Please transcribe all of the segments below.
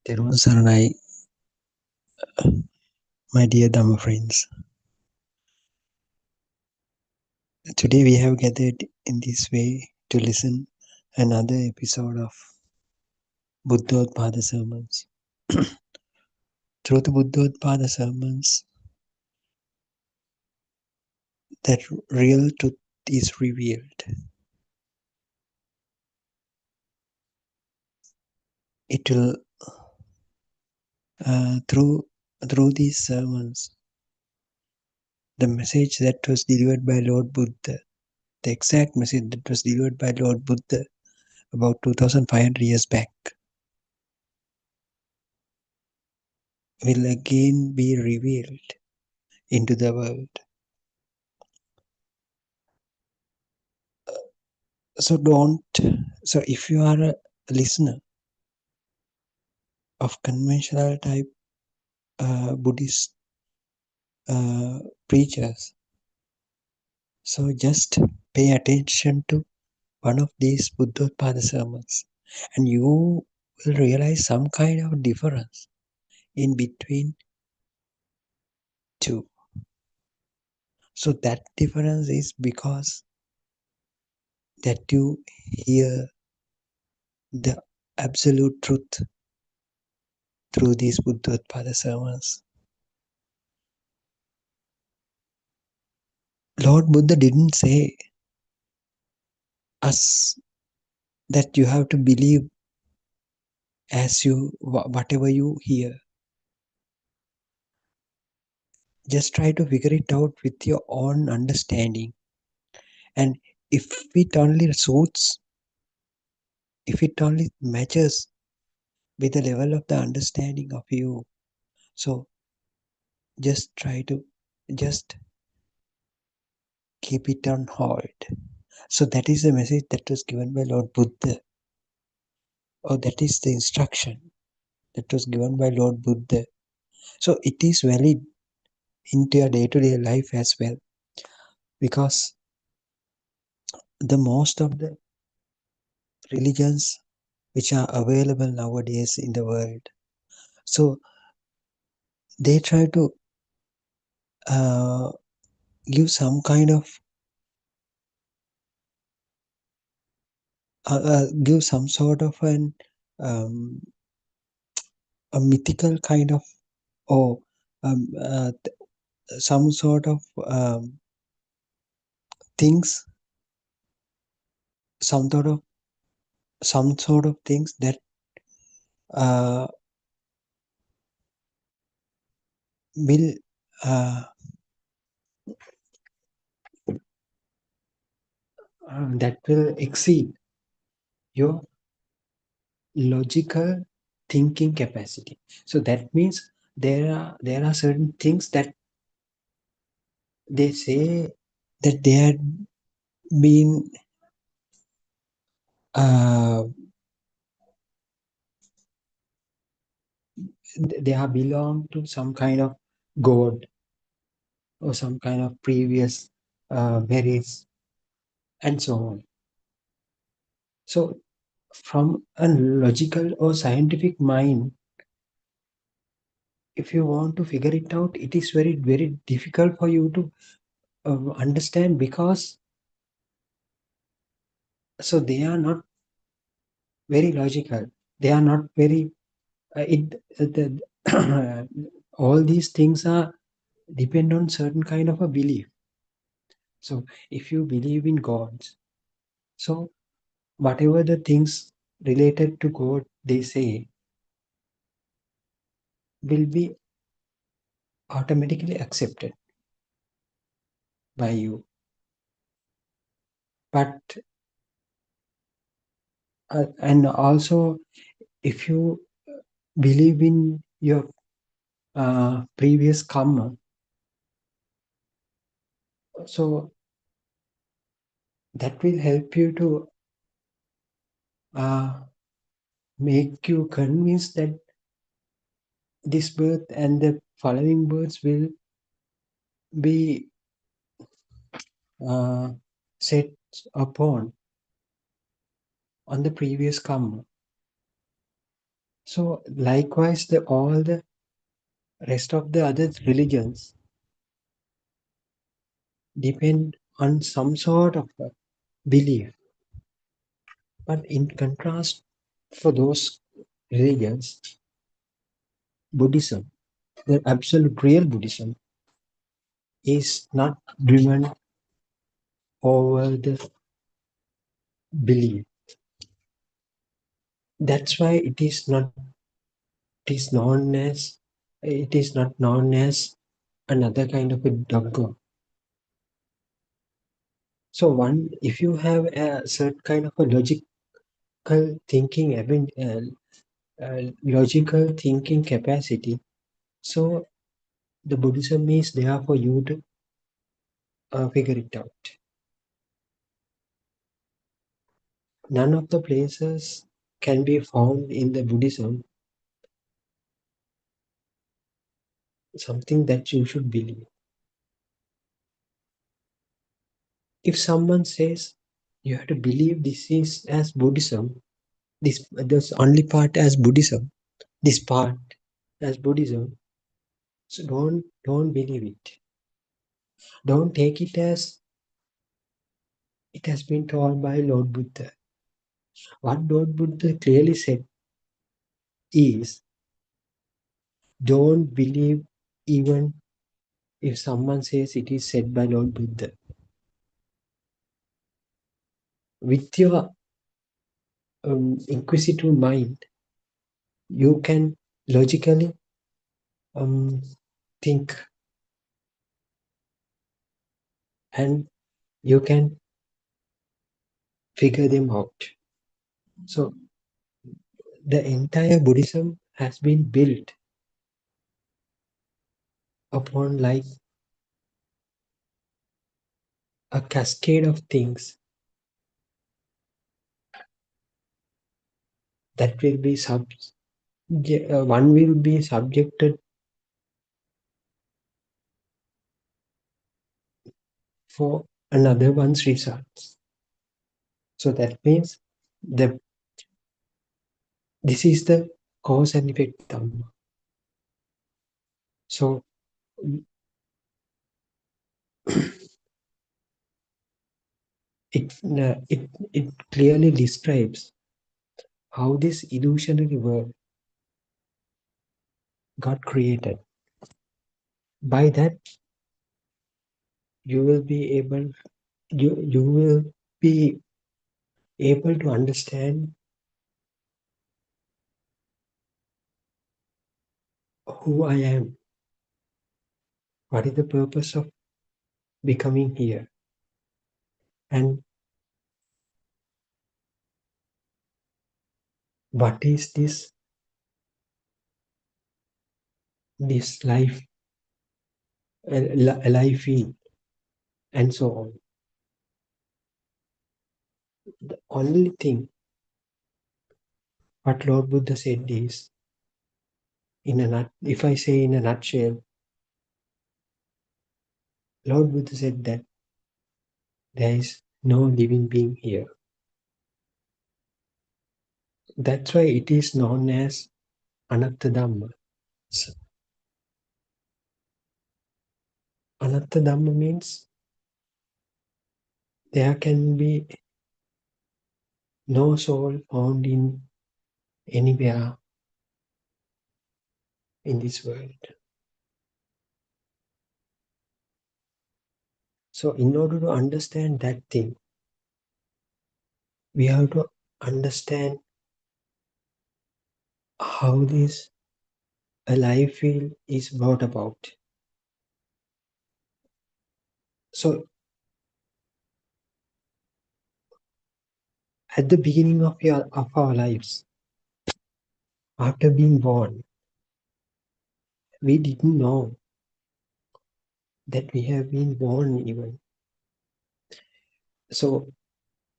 Teruvan Saranai, my dear Dhamma friends. Today we have gathered in this way to listen another episode of Buddothpado sermons. Through the Buddothpado sermons, that real truth is revealed. It will through these sermons, the message that was delivered by Lord Buddha, the exact message that was delivered by Lord Buddha about 2500 years back, will again be revealed into the world. So if you are a listener of conventional type Buddhist preachers, so just pay attention to one of these Buddhothpada sermons and you will realize some kind of difference in between two. So that difference is because that you hear the absolute truth through these Buddhothpada sermons. Lord Buddha didn't say us that you have to believe as you whatever you hear. Just try to figure it out with your own understanding. And if it only suits, if it only matches with the level of the understanding of you, so just try to just keep it on hold. So that is the message that was given by Lord Buddha, or that is the instruction that was given by Lord Buddha. So it is valid into your day-to-day life as well, because the most of the religions which are available nowadays in the world, so they try to uh, give some kind of give some sort of um, a mythical kind of, or um, uh, some sort of things, some sort of things that uh, will uh, that will exceed your logical thinking capacity. So that means there are certain things that they say that they had been uh, they are belong to some kind of god or some kind of previous merits and so on. So from a logical or scientific mind, if you want to figure it out, it is very very difficult for you to understand, because so they are not very logical, they are not very all these things are depend on certain kind of a belief. So if you believe in gods, so whatever the things related to god they say will be automatically accepted by you. But and also, if you believe in your previous karma, so that will help you to make you convinced that this birth and the following births will be uh, set upon on the previous karma. So likewise, all the rest of the other religions depend on some sort of a belief. But in contrast, for those religions, Buddhism, the absolute real Buddhism, is not driven over the belief. That's why it is not known as another kind of a dogma. So one, if you have a certain kind of a thinking, logical thinking capacity, so the Buddhism is there for you to figure it out. None of the places can be found in the Buddhism something that you should believe. If someone says you have to believe this is as Buddhism, this only part as Buddhism, this part as Buddhism, so don't believe it. Don't take it as it has been told by Lord Buddha. What Lord Buddha clearly said is don't believe even if someone says it is said by Lord Buddha. With your inquisitive mind, you can logically think and you can figure them out. So the entire Buddhism has been built upon like a cascade of things that will be one will be subjected for another one's results. So that means the this is the cause and effect dhamma. So it clearly describes how this illusionary world got created. By that, you will be able you will be able to understand who I am, what is the purpose of becoming here, and what is this life in, and so on. The only thing what Lord Buddha said is, if I say in a nutshell, Lord Buddha said that there is no living being here. That's why it is known as Anatta Dhamma. So, Anatta Dhamma means there can be no soul found in anywhere in this world. So, in order to understand that thing, we have to understand how this a life field is brought about. So, at the beginning of our lives, after being born, we didn't know that we have been born even. So,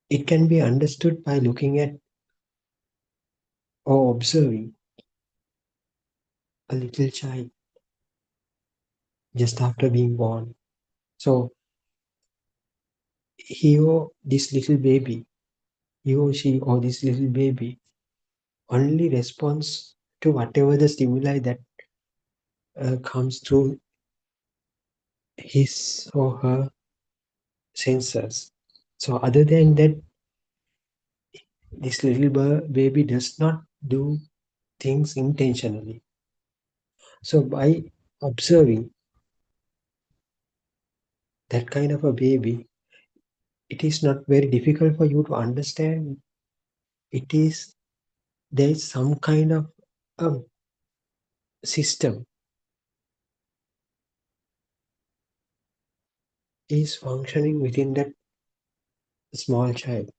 it can be understood by looking at or observing a little child just after being born. So, he or she or this little baby only responds to whatever the stimuli that comes through his or her senses. So other than that, this little baby does not do things intentionally. So by observing that kind of a baby, it is not very difficult for you to understand. It is there is some kind of a system is functioning within that small child.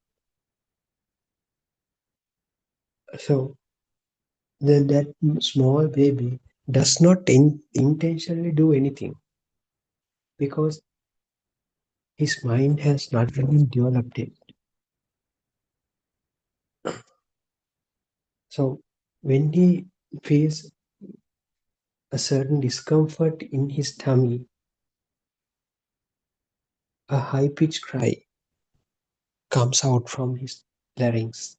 So then that small baby does not intentionally do anything because his mind has not been developed yet. So when he feels a certain discomfort in his tummy, a high pitched cry comes out from his larynx.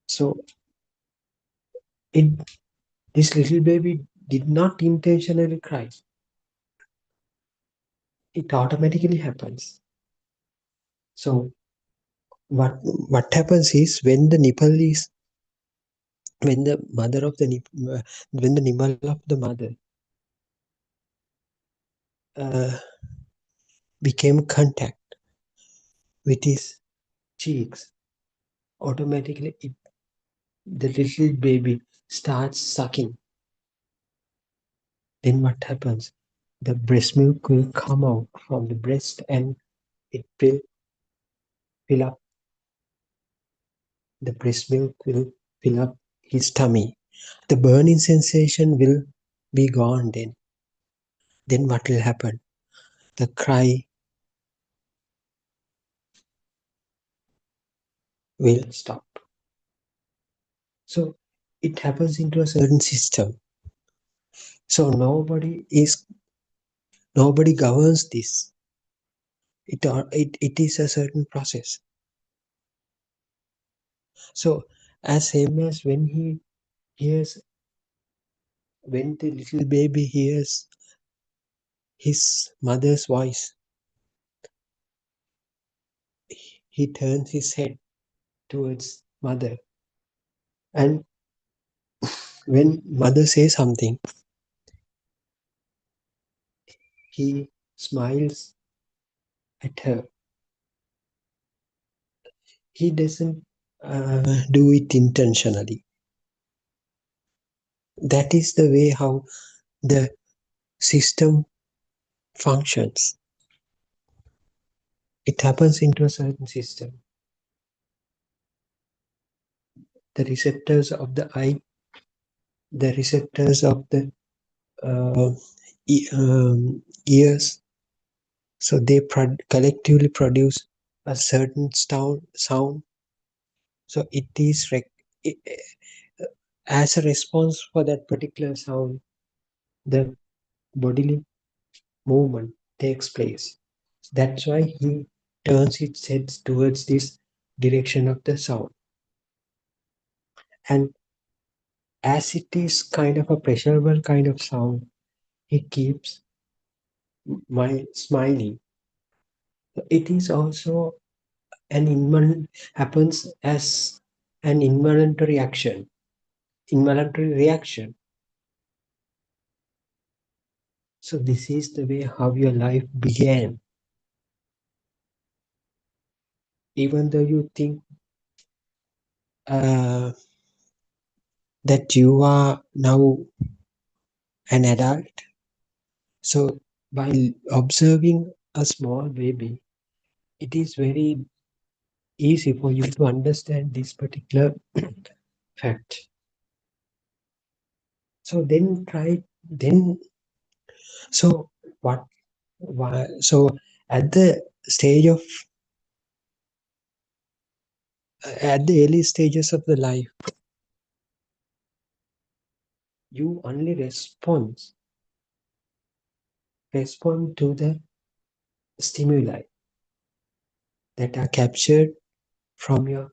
So it this little baby did not intentionally cry. It automatically happens. So what happens is when the mother of the when the nipple of the mother uh, became contact with his cheeks, automatically the little baby starts sucking. Then what happens? The breast milk will come out from the breast and it will fill up. The breast milk will fill up his tummy. The burning sensation will be gone then. Then what will happen? The cry will stop. So it happens into a certain system. So nobody governs this. It is a certain process. So as same as hears when the little baby hears his mother's voice, he turns his head towards mother, and when mother says something, he smiles at her. He doesn't do it intentionally. That is the way how the system functions. It happens into a certain system. The receptors of the eye, the receptors of the uh, ears, so they collectively produce a certain sound. So it is it, as a response for that particular sound, the bodily movement takes place. That's why he turns his head towards this direction of the sound. And as it is kind of a pleasurable kind of sound, he keeps my smiling. It is also happens as an involuntary reaction. So this is the way how your life began. Even though you think uh, that you are now an adult, so by observing a small baby, it is very easy for you to understand this particular fact. So then try then so what why so at the stage of at the early stages of the life, you only respond to the stimuli that are captured from your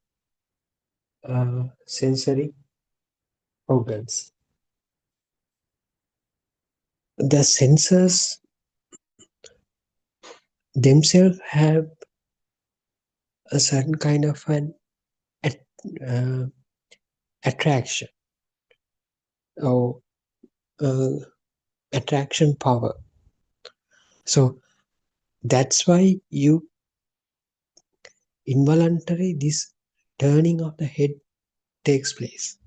sensory organs. The sensors themselves have a certain kind of an at, uh, attraction or uh, attraction power. So that's why you involuntary this turning of the head takes place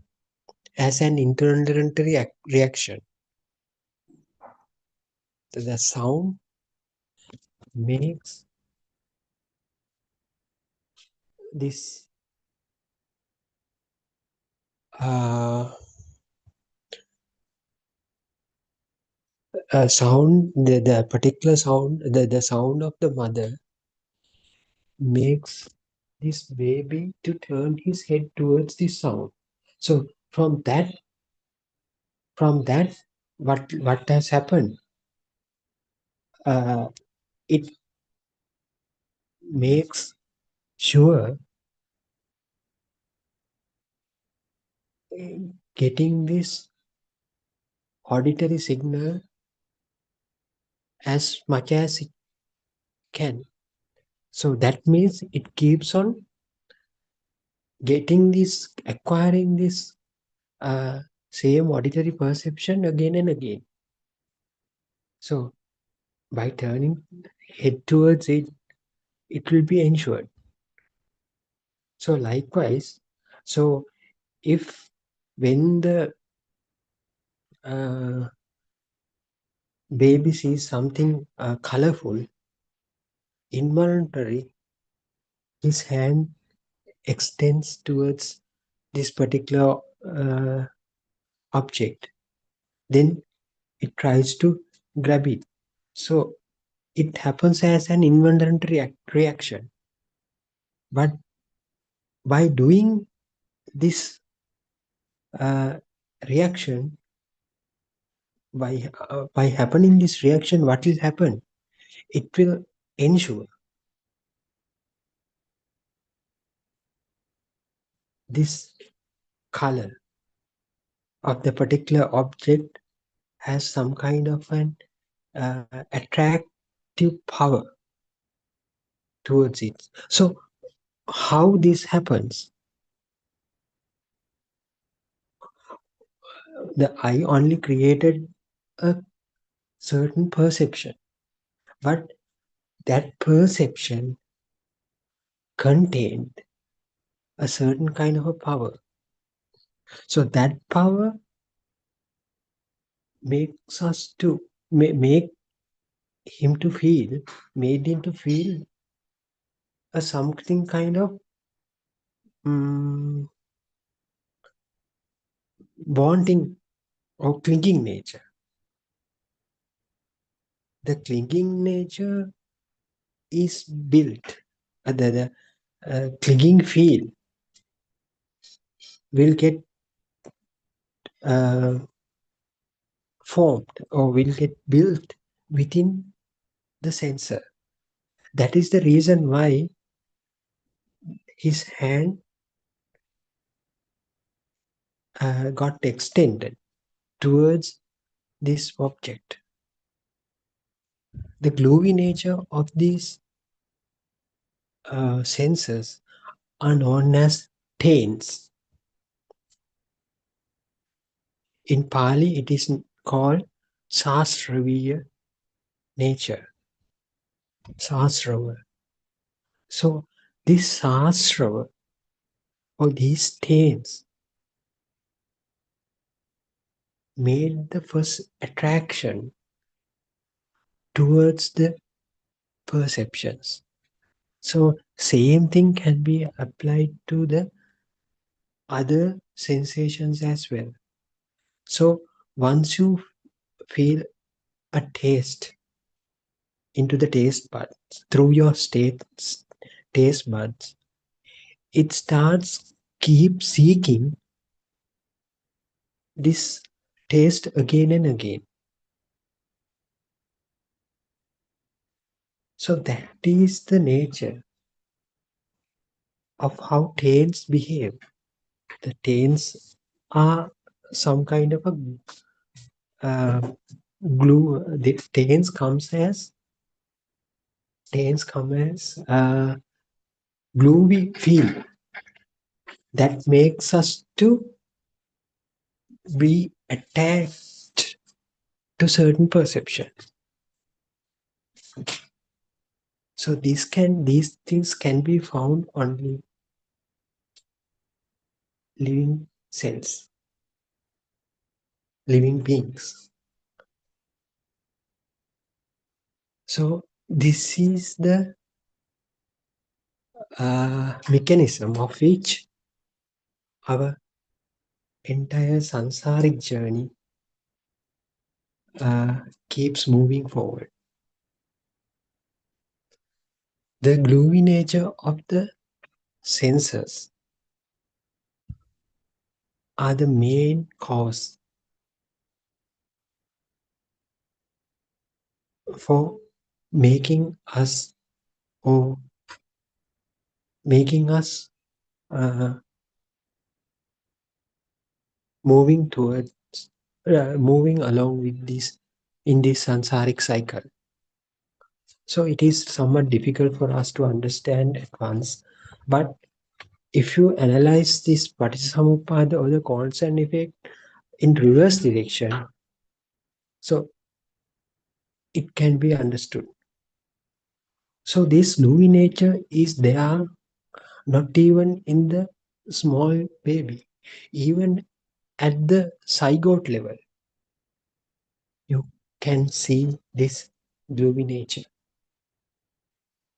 as an involuntary reaction. The sound makes this uh, sound, the particular sound, the sound of the mother makes this baby to turn his head towards the sound. So from that, what has happened? Uh, it makes sure getting this auditory signal as much as it can. So that means it keeps on getting this, acquiring this uh, same auditory perception again and again. So by turning head towards it, it will be ensured. So likewise, so if when the uh, baby sees something colorful, involuntarily his hand extends towards this particular object. Then it tries to grab it. So it happens as an involuntary reaction. But by doing this uh, reaction, by happening this reaction, what will happen? It will ensure this color of the particular object has some kind of an attractive power towards it. So how this happens? The eye only created a certain perception, but that perception contained a certain kind of a power. So that power makes us to make him to feel, made him to feel a something kind of mm, wanting or clinging nature. The clinging nature is built. The clinging feel will get uh, formed or will get built within the sensor. That is the reason why his hand got extended towards this object. The gluey nature of these sensors are known as taints. In Pali, it is called Sasraviya nature. Sasrava. So this Sasrava or these taints made the first attraction towards the perceptions. So same thing can be applied to the other sensations as well. So once you feel a taste into the taste buds through your taste buds, it starts keep seeking this taste again and again. So that is the nature of how taints behave. The taints are some kind of a glue. The tains come as gluey feel that makes us to be attached to certain perception. So these things can be found only living cells, living beings. So this is the mechanism of which our entire sansaric journey keeps moving forward. The gluey nature of the senses are the main cause for making us or making us uh, moving towards moving along with this in this sansaric cycle. So it is somewhat difficult for us to understand at once, but if you analyze this Paticcasamuppada or the cause and effect in reverse direction, so it can be understood. So this Louis nature is there not even in the small baby, even at the zygote level, you can see this Louis nature,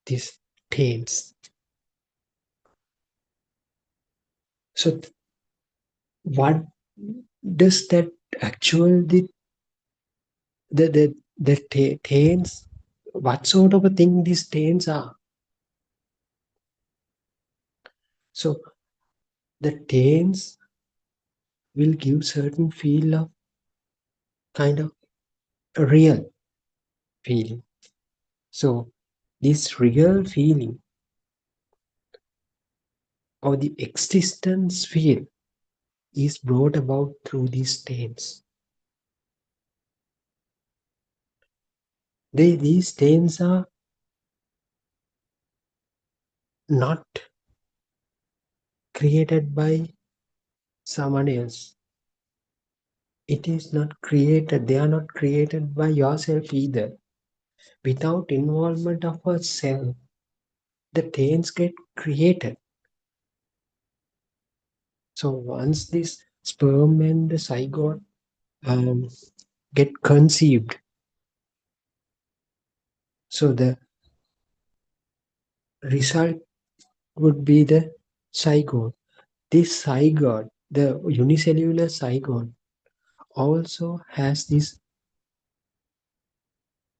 these tails. So what does that actually the tails? What sort of a thing these tails are? So the tails will give certain feel of kind of a real feeling. So this real feeling or the existence feel is brought about through these stains. These stains are not created by someone else. It is not created, they are not created by yourself either. Without involvement of a cell, the stains get created. So once this sperm and the zygote um, get conceived, so the result would be the zygote. This zygote, the unicellular zygote, also has these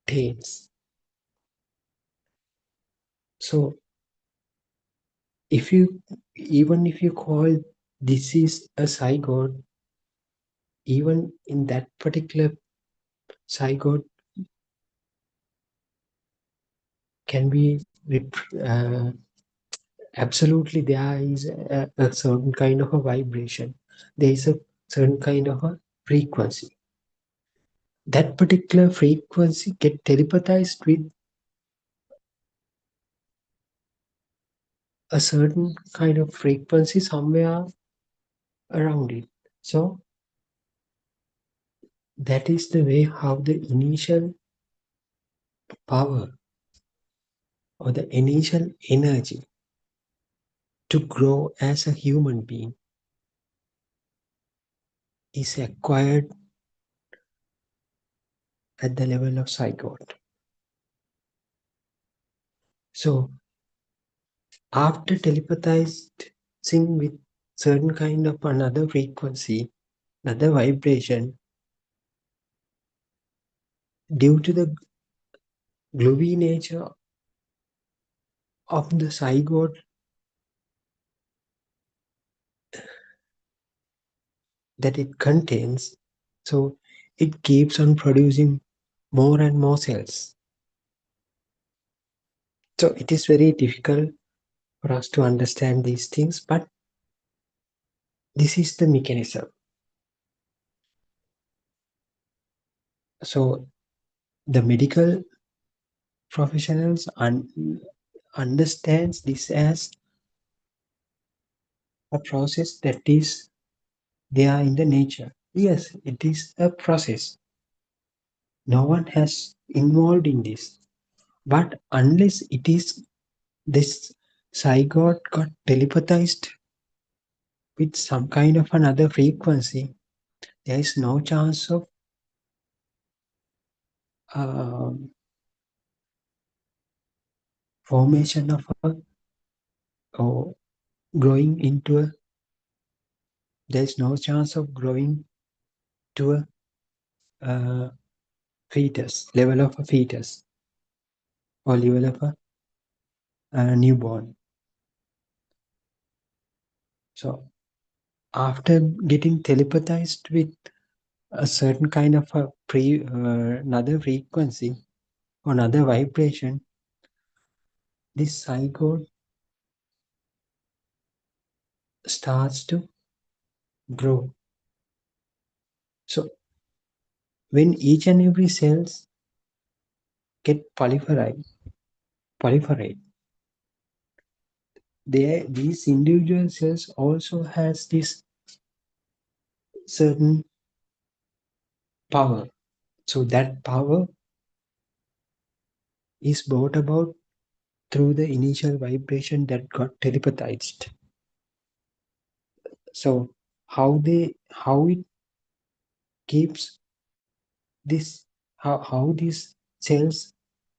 tails. So if you even if you call this is a zygote, even in that particular zygote can be uh, absolutely there is a certain kind of a vibration. There is a certain kind of a frequency. That particular frequency get telepathized with a certain kind of frequency somewhere around it. So that is the way how the initial power or the initial energy to grow as a human being is acquired at the level of zygote. So after telepathizing with certain kind of another frequency, another vibration, due to the gluey nature of the zygote that it contains, so it keeps on producing more and more cells. So it is very difficult for us to understand these things, but this is the mechanism. So the medical professionals understands this as a process that is there in the nature. Yes, it is a process. No one has involved in this. But unless it is this zygote got telepathized with some kind of another frequency, there is no chance of um, formation of a or growing into a. There is no chance of growing to a fetus level of a fetus or level of a newborn. So after getting telepathized with a certain kind of a another frequency or another vibration, this zygote starts to grow. So when each and every cells get proliferate, these individual cells also has this certain power. So that power is brought about through the initial vibration that got telepathized. So how it keeps this how these cells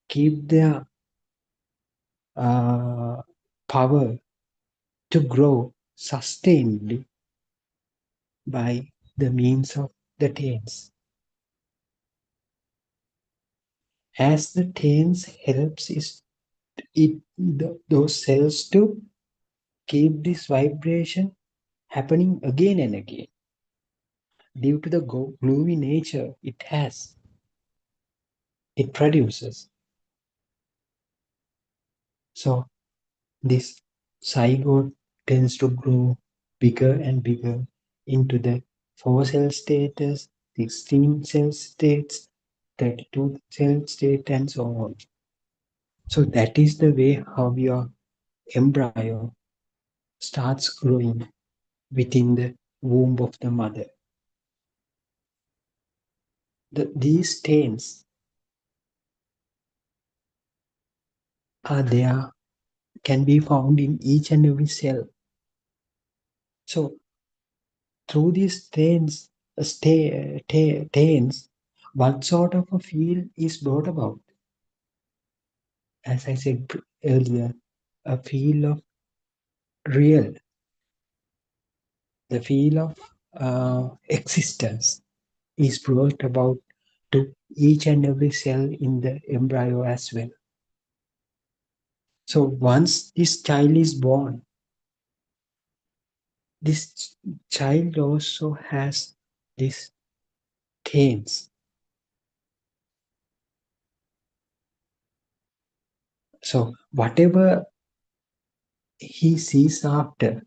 keep their uh, power to grow sustainably by the means of the tails. As the tails helps those cells to keep this vibration happening again and again due to the gluey nature it produces. So this zygote tends to grow bigger and bigger into the 4 cell status, 16 cell states, 32 cell state, and so on. So that is the way how your embryo starts growing within the womb of the mother. These stains are there, can be found in each and every cell. So through these stains, what sort of a feel is brought about? As I said earlier, a feel of real, the feel of existence is brought about to each and every cell in the embryo as well. So once this child is born, this child also has these taints. So whatever he sees after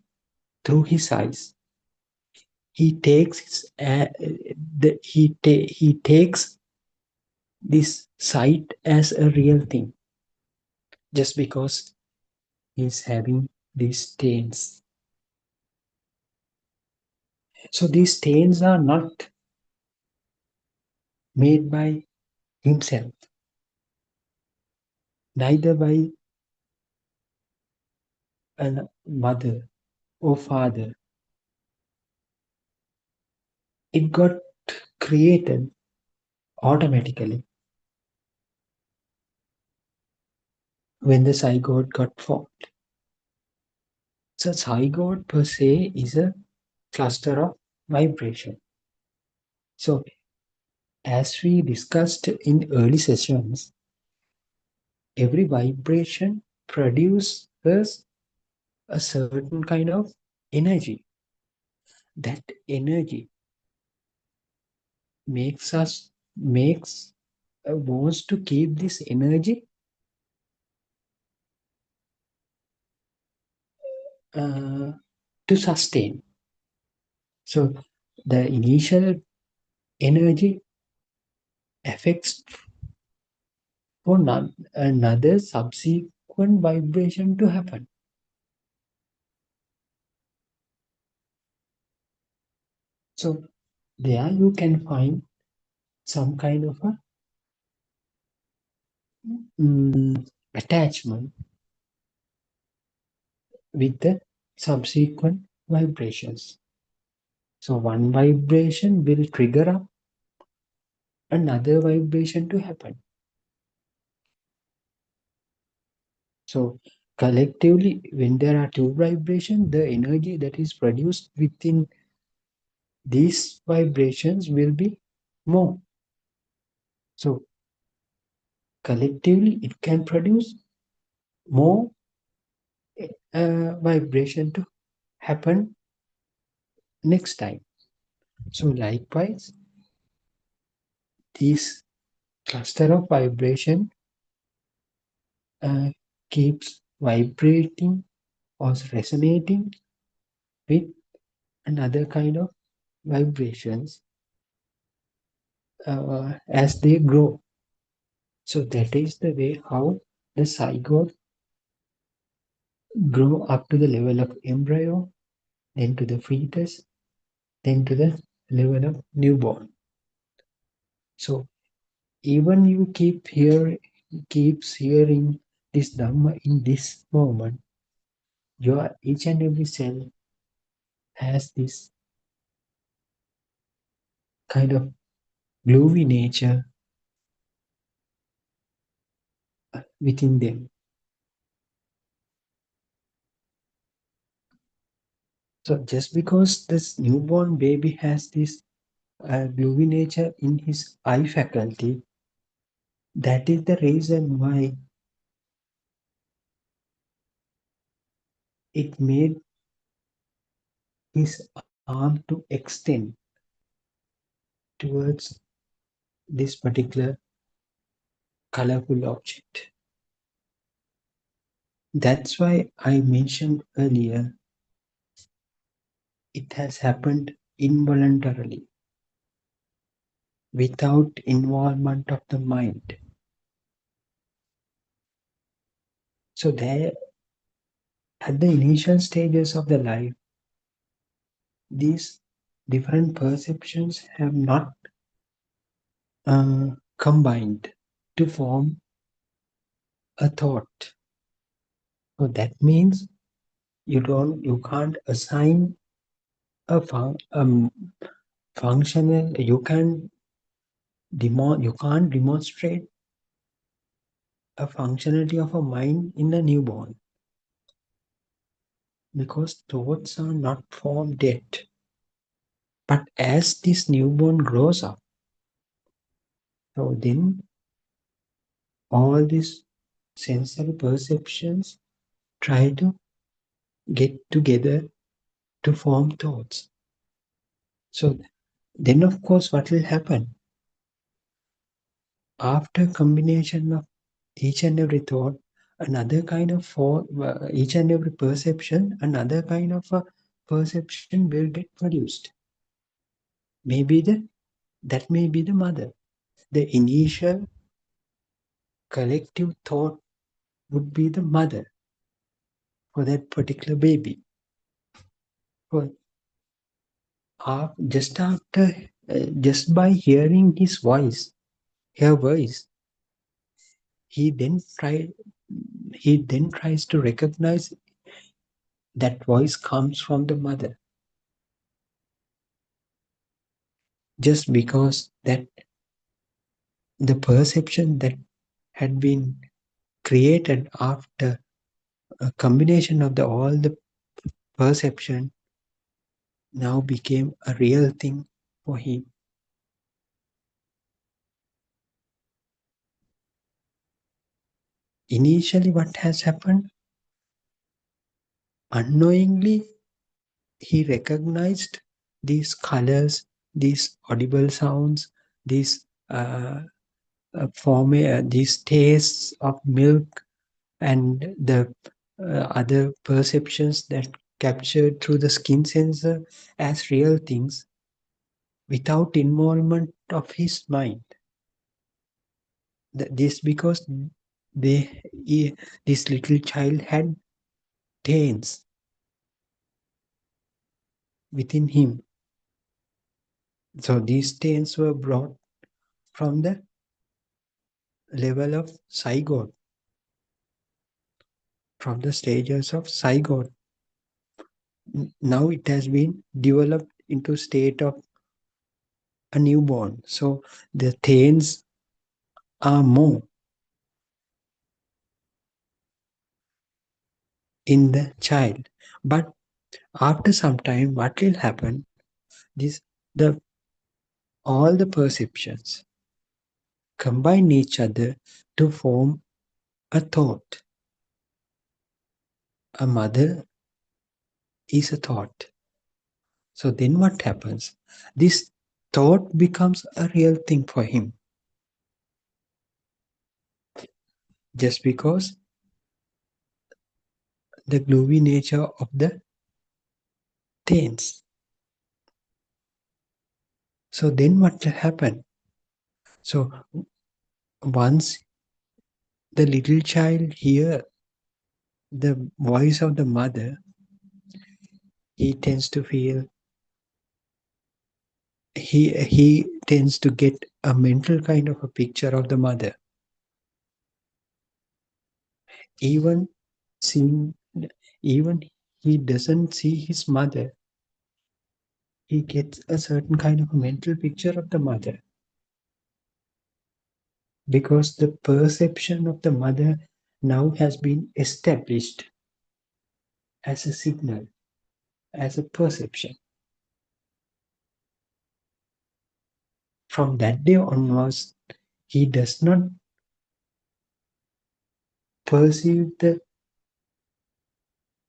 through his eyes, he takes he takes this sight as a real thing just because he's having these stains. So these stains are not made by himself, neither by a mother or father. It got created automatically when the zygote got formed. So zygote per se is a cluster of vibration. So as we discussed in early sessions, every vibration produces a certain kind of energy. That energy makes wants to keep this energy uh, to sustain. So the initial energy affects for another subsequent vibration to happen. So there you can find some kind of a attachment with the subsequent vibrations. So one vibration will trigger up another vibration to happen. So collectively, when there are two vibrations, the energy that is produced within these vibrations will be more. So collectively, it can produce more vibration to happen next time. So likewise, this cluster of vibration uh, keeps vibrating or resonating with another kind of vibrations as they grow. So that is the way how the zygote grow up to the level of embryo, then to the fetus, then to the level of newborn. So even you keeps hearing this Dhamma in this moment, your each and every cell has this kind of glowy nature within them. So just because this newborn baby has this glowy nature in his eye faculty, that is the reason why it made his arm to extend towards this particular colorful object. That's why I mentioned earlier, it has happened involuntarily, without involvement of the mind. So there, at the initial stages of the life, these different perceptions have not combined to form a thought. So that means you can't assign a functional, you can't demonstrate a functionality of a mind in a newborn because thoughts are not formed yet. But as this newborn grows up, so then all these sensory perceptions try to get together to form thoughts. So then, of course, what will happen? After combination of each and every thought, another kind of each and every perception, another kind of a perception will get produced. Maybe that may be the mother. The initial collective thought would be the mother for that particular baby. For just after, just by hearing her voice, he then try he then tries to recognize that voice comes from the mother. Just because that the perception that had been created after a combination of all the perception now became a real thing for him. Initially, what has happened? Unknowingly, he recognized these colors, these audible sounds, these these tastes of milk, and the other perceptions that captured through the skin sensor as real things without involvement of his mind. This because they this little child had taints within him. So these taints were brought from the level of zygote, from the stages of zygote. Now it has been developed into state of a newborn. So the taints are more in the child. But after some time, what will happen? This the all the perceptions combine each other to form a thought. A mother is a thought. So then what happens? This thought becomes a real thing for him just because the glowy nature of the taints. So then what will happen? So once the little child hear the voice of the mother, he tends to feel he tends to get a mental kind of a picture of the mother. Even seeing, even he doesn't see his mother, he gets a certain kind of a mental picture of the mother because the perception of the mother now has been established as a signal, as a perception. From that day onwards, he does not perceive the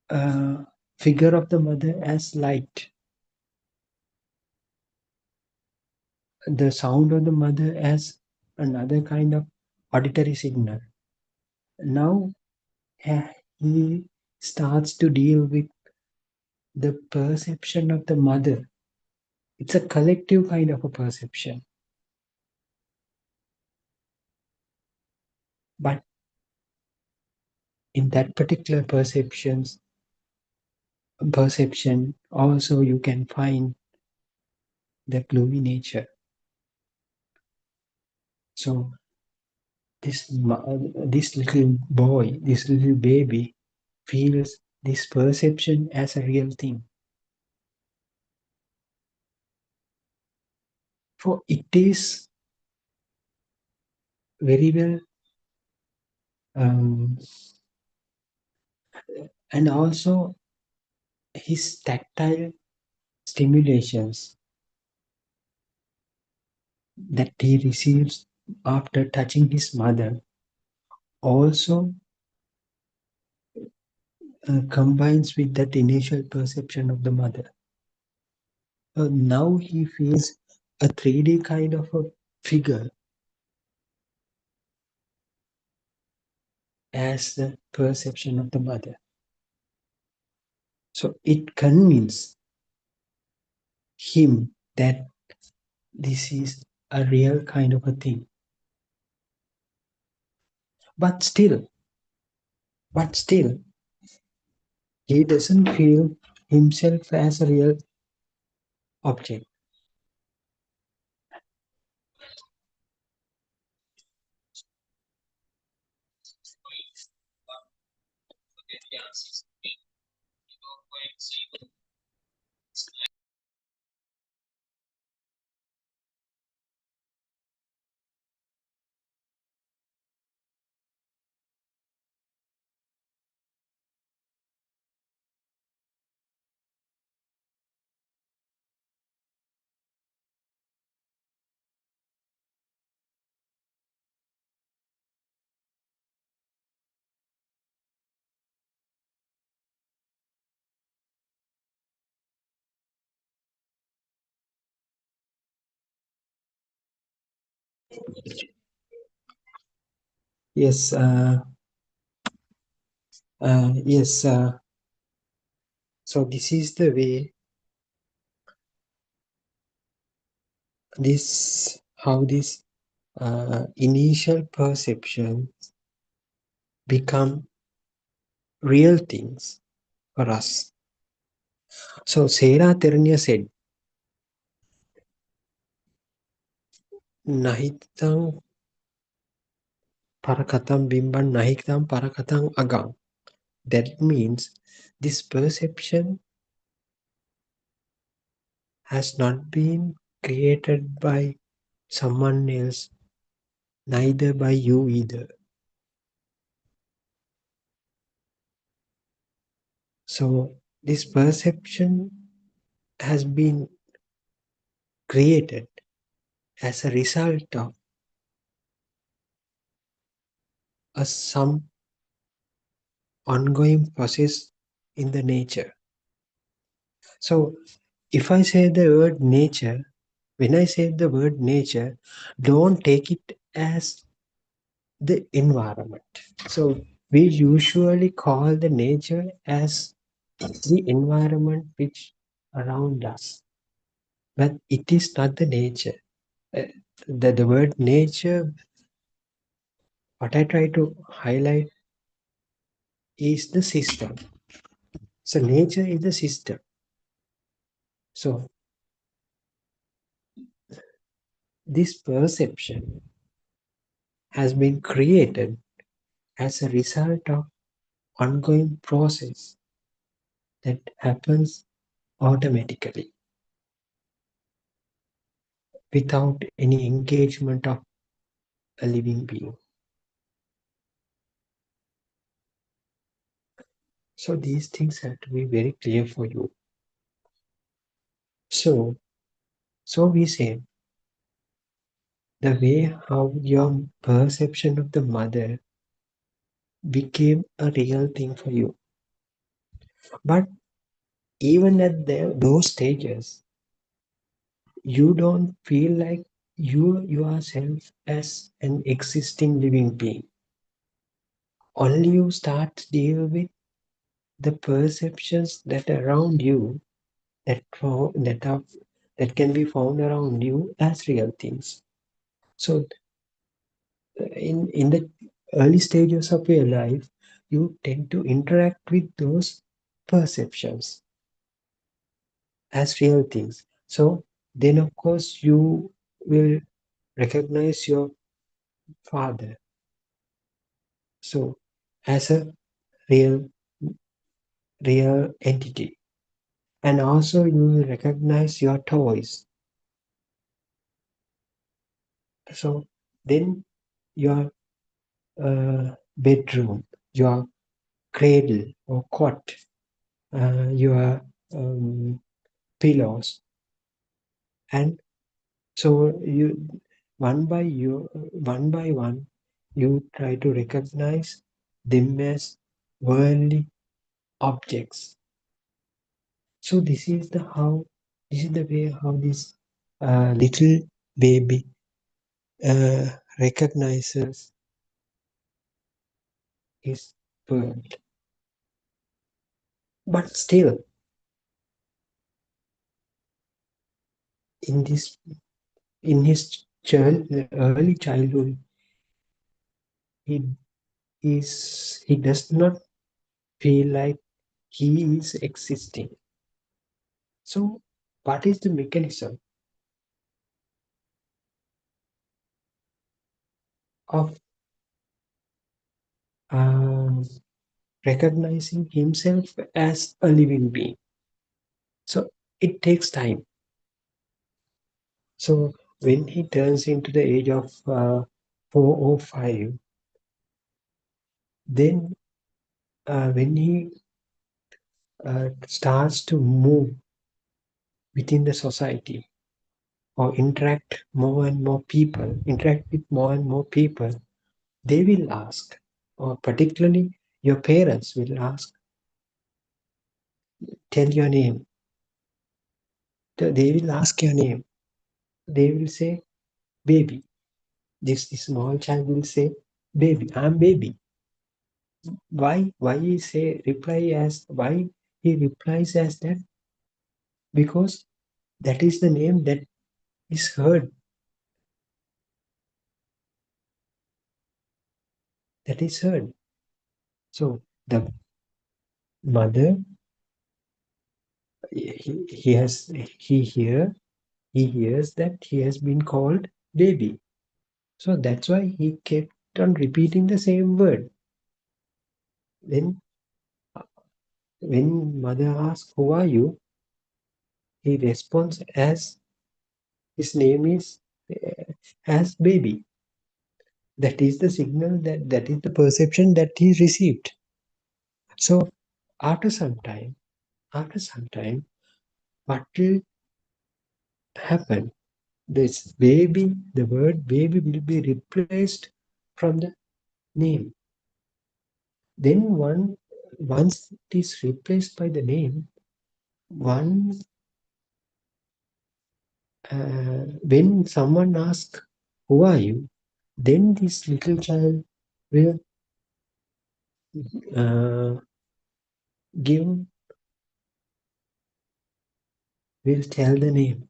uh, figure of the mother as light, the sound of the mother as another kind of auditory signal. Now he starts to deal with the perception of the mother. It's a collective kind of a perception. But in that particular perception, also you can find the gloomy nature. So this little boy, this little baby, feels this perception as a real thing. For it is very well, um, and also his tactile stimulations that he receives after touching his mother also combines with that initial perception of the mother. Now he feels a 3D kind of a figure as the perception of the mother. So it convinces him that this is a real kind of a thing. But still, but still, he doesn't feel himself as a real object. Yes, yes. So this is the way this how this initial perceptions become real things for us. So Sera Ternia said, Nahitang parakatang bimban nahitang parakatang agang. That means this perception has not been created by someone else, neither by you either. So this perception has been created as a result of some ongoing process in the nature. So if I say the word nature, when I say the word nature, don't take it as the environment. So we usually call the nature as the environment which around us, but it is not the nature. Uh, the word nature, what I try to highlight is the system. So nature is the system. So this perception has been created as a result of ongoing process that happens automatically without any engagement of a living being. So these things have to be very clear for you. So we say the way how your perception of the mother became a real thing for you. But even at those stages, you don't feel like you yourself as an existing living being. Only you start to deal with the perceptions that around you that can be found around you as real things. So in the early stages of your life, you tend to interact with those perceptions as real things. So then of course you will recognize your father so as a real real entity, and also you will recognize your toys. So then your bedroom, your cradle or cot, your pillows, and so one by one, you try to recognize them as worldly objects. So this is the way how this little baby recognizes his world. But still, in this in his early childhood, he he does not feel like he is existing. So, what is the mechanism of um, recognizing himself as a living being? So, it takes time. So, when he turns into the age of 4 or 5, then when he starts to move within the society or interact with more and more people, they will ask, or particularly your parents will ask, tell your name. They will ask your name. They will say, baby. This small child will say, baby, I'm baby. Why he say reply as why he replies as that? Because that is the name that is heard that is heard. So the mother, he has he hear he hears that he has been called baby. So that's why he kept on repeating the same word. Then when mother asks, "Who are you?" he responds as his name is as baby. That is the signal, that is the perception that he received. So after some time, what will happen? This baby, the word baby will be replaced from the name. Then once it is replaced by the name, one when someone asks, "Who are you?" then this little child will uh, give will tell the name,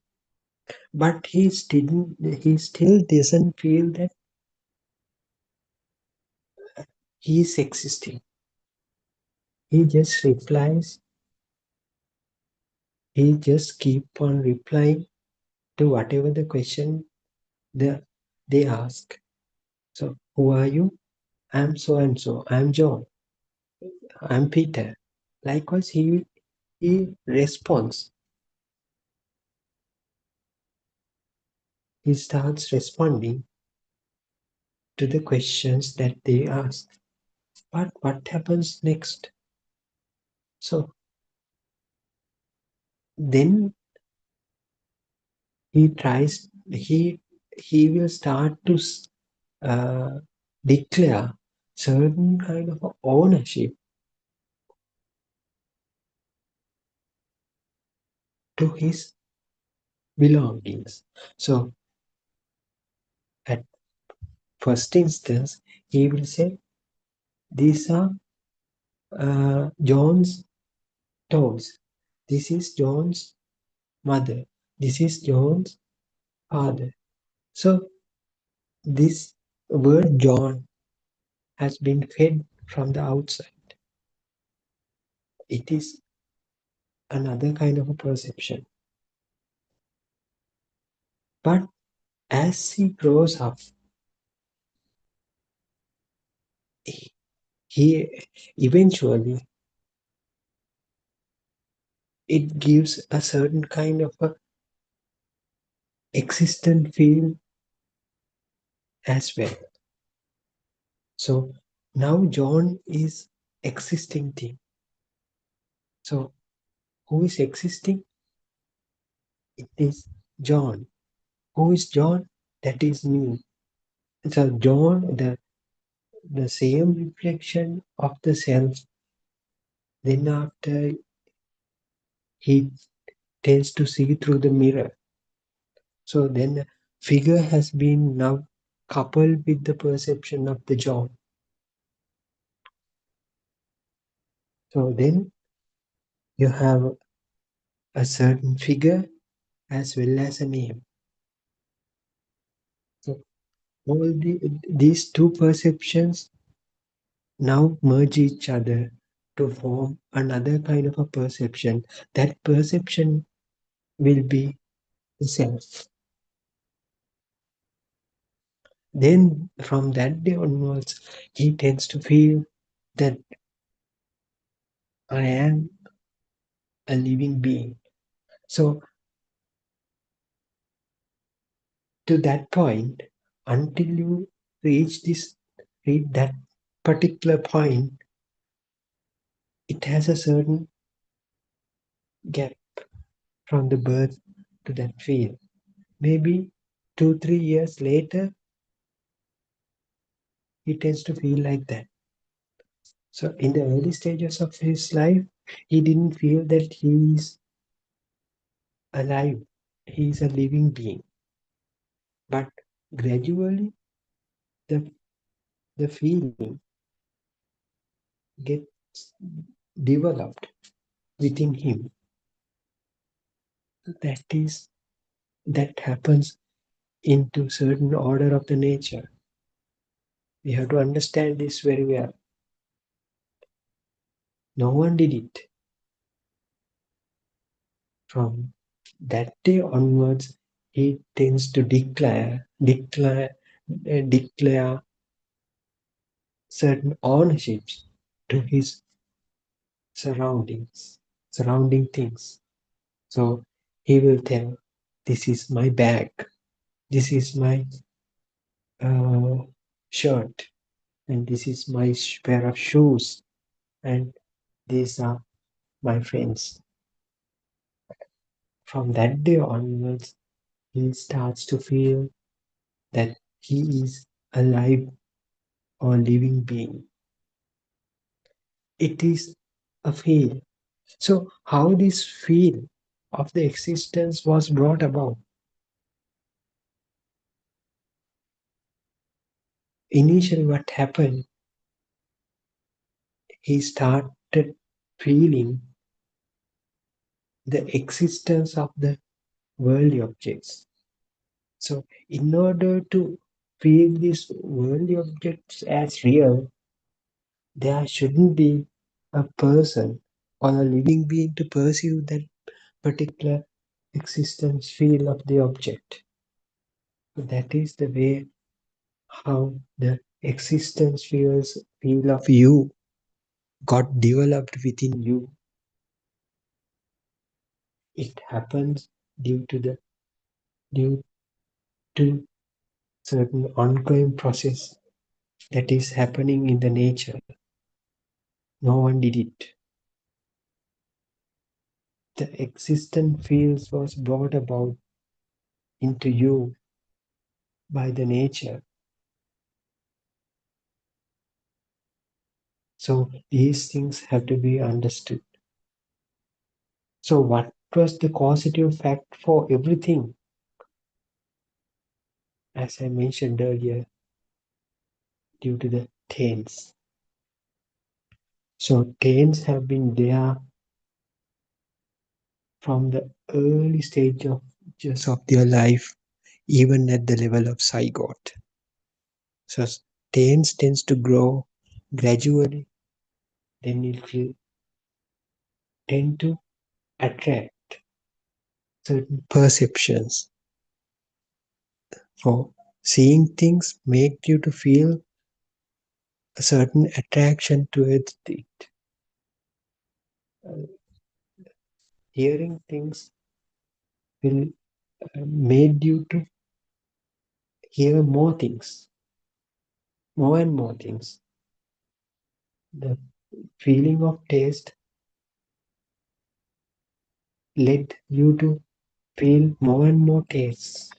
but he still doesn't feel that he is existing. He just replies. He just keep on replying to whatever the question the, they ask. So, who are you? I'm so and so. I'm John. I'm Peter. Likewise, he responds. He starts responding to the questions that they ask. But what happens next? So then he tries. He will start to uh, declare certain kind of ownership to his belongings. So at first instance, he will say, "These are John's toys. This is John's mother. This is John's father." So this word John has been fed from the outside. It is another kind of a perception. But as he grows up, he eventually it gives a certain kind of a existent feel as well. So now John is existing thing. So who is existing? It is John. Who is John? That is me. So John, the same reflection of the self. Then after he tends to see through the mirror. So then figure has been now coupled with the perception of the John. So then you have a certain figure as well as a name. So all these two perceptions now merge each other to form another kind of a perception. That perception will be the self. Then from that day onwards, he tends to feel that I am a living being. So to that point, until you reach that particular point, it has a certain gap from the birth to that field. Maybe 2, 3 years later, he tends to feel like that. So in the early stages of his life, he didn't feel that he is alive, he is a living being. But gradually, the, the feeling gets developed within him. That happens into certain order of the nature. We have to understand this very well. No one did it. From that day onwards, he tends to declare certain ownerships to his surrounding things. So he will tell, "This is my bag. This is my uh, shirt, and this is my pair of shoes, and these are my friends." From that day onwards, he starts to feel that he is alive or living being. It is a feel. So, how this feel of the existence was brought about? Initially, what happened, he started feeling the existence of the worldly objects. So, in order to feel these worldly objects as real, there shouldn't be a person or a living being to perceive that particular existence feel of the object. So that is the way how the existence feel of you got developed within you. It happens due to the due to certain ongoing process that is happening in the nature. No one did it. The existence fields was brought about into you by the nature. So these things have to be understood. So what was the causative fact for everything? As I mentioned earlier, due to the taints. So taints have been there from the early stage of just of their life, even at the level of zygote. So taints tends to grow gradually, then it will tend to attract certain perceptions. For seeing things make you to feel a certain attraction towards it. Uh, Hearing things will made you to hear more and more things. The feeling of taste led you to feel more and more tastes.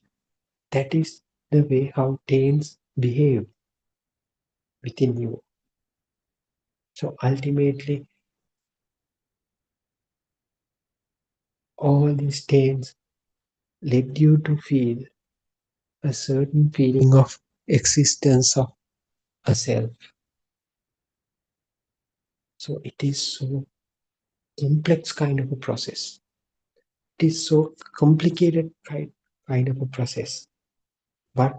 That is the way how taints behave within you. So ultimately, all these taints led you to feel a certain feeling of existence of a self. So it is so complex kind of a process. It is so complicated kind of a process. But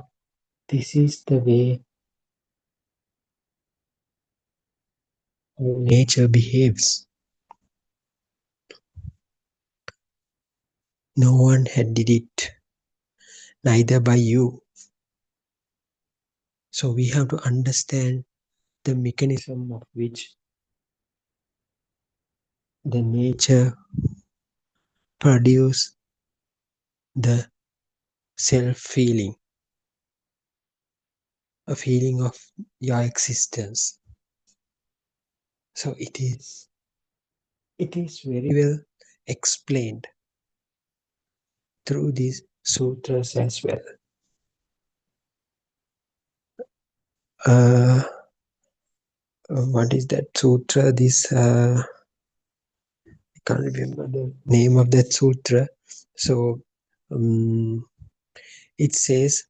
this is the way how nature behaves. No one had did it, neither by you. So we have to understand the mechanism of which the nature produce the self feeling, a feeling of your existence. So it is very well explained through these sutras as well. Uh, what is that sutra? This I can't remember the name of that sutra. So um, it says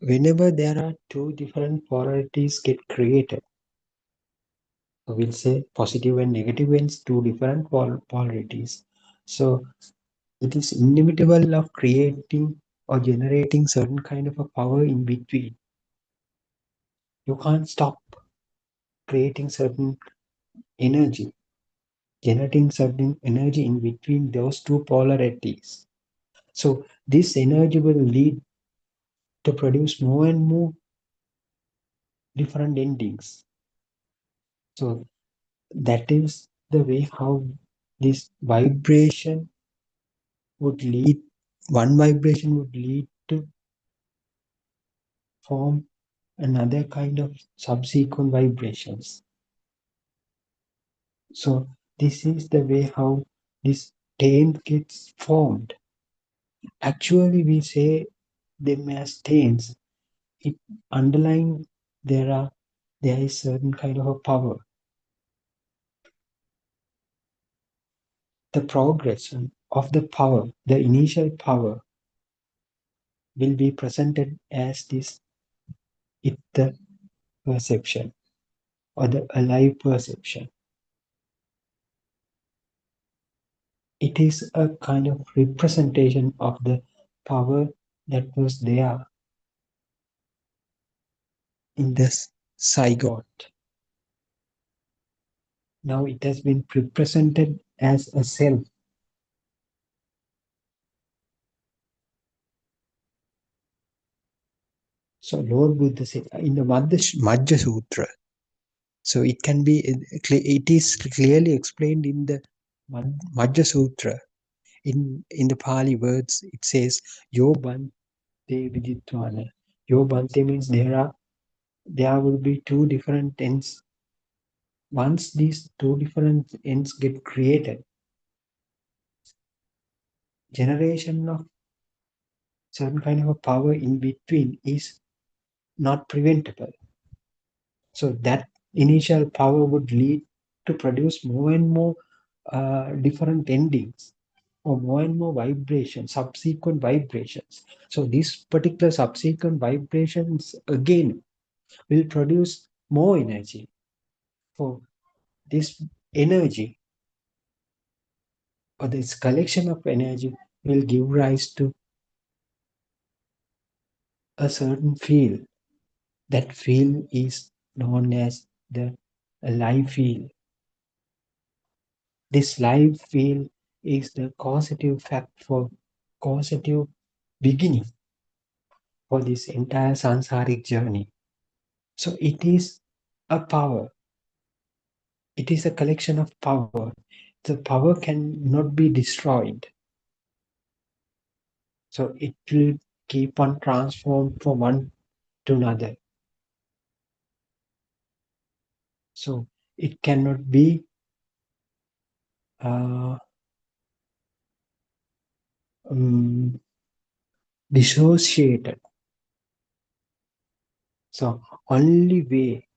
whenever there are two different polarities get created, so we'll say positive and negative means two different polarities. So it is inevitable of creating or generating certain kind of a power in between. You can't stop creating certain energy, generating certain energy in between those two polarities. So this energy will lead to produce more and more different endings. So that is the way how this vibration would lead, one vibration would lead to form another kind of subsequent vibrations. So this is the way how this taint gets formed. Actually, we say them as taints. It underlying there is certain kind of a power. The progression of the power, the initial power, will be presented as this the perception or the alive perception. It is a kind of representation of the power that was there in this zygote. Now it has been represented as a self. So Lord Buddha said in the Majja Sutra, so it can be, it is clearly explained in the Majja Sutra. In the Pali words, it says, Yo Bante Viditwana. Yo Bante means there will be two different ends. Once these two different ends get created, generation of certain kind of a power in between is not preventable. So that initial power would lead to produce more and more different endings or more and more vibrations, subsequent vibrations. So these particular subsequent vibrations again will produce more energy. For this energy or this collection of energy will give rise to a certain field. That field is known as the life field. This life field is the causative fact for causative beginning for this entire sansaric journey. So it is a power. It is a collection of power. The power cannot be destroyed. So it will keep on transformed from one to another. So it cannot be uh, um, dissociated. So only way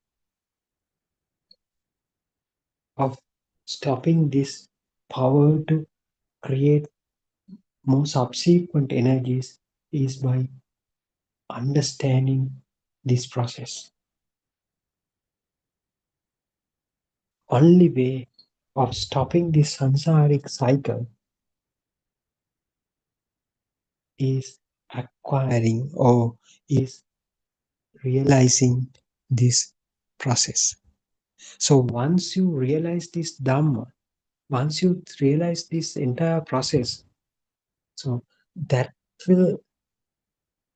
of stopping this power to create more subsequent energies is by understanding this process. Only way of stopping this samsaric cycle is acquiring or is realizing this process. So once you realize this Dhamma, once you realize this entire process, so that will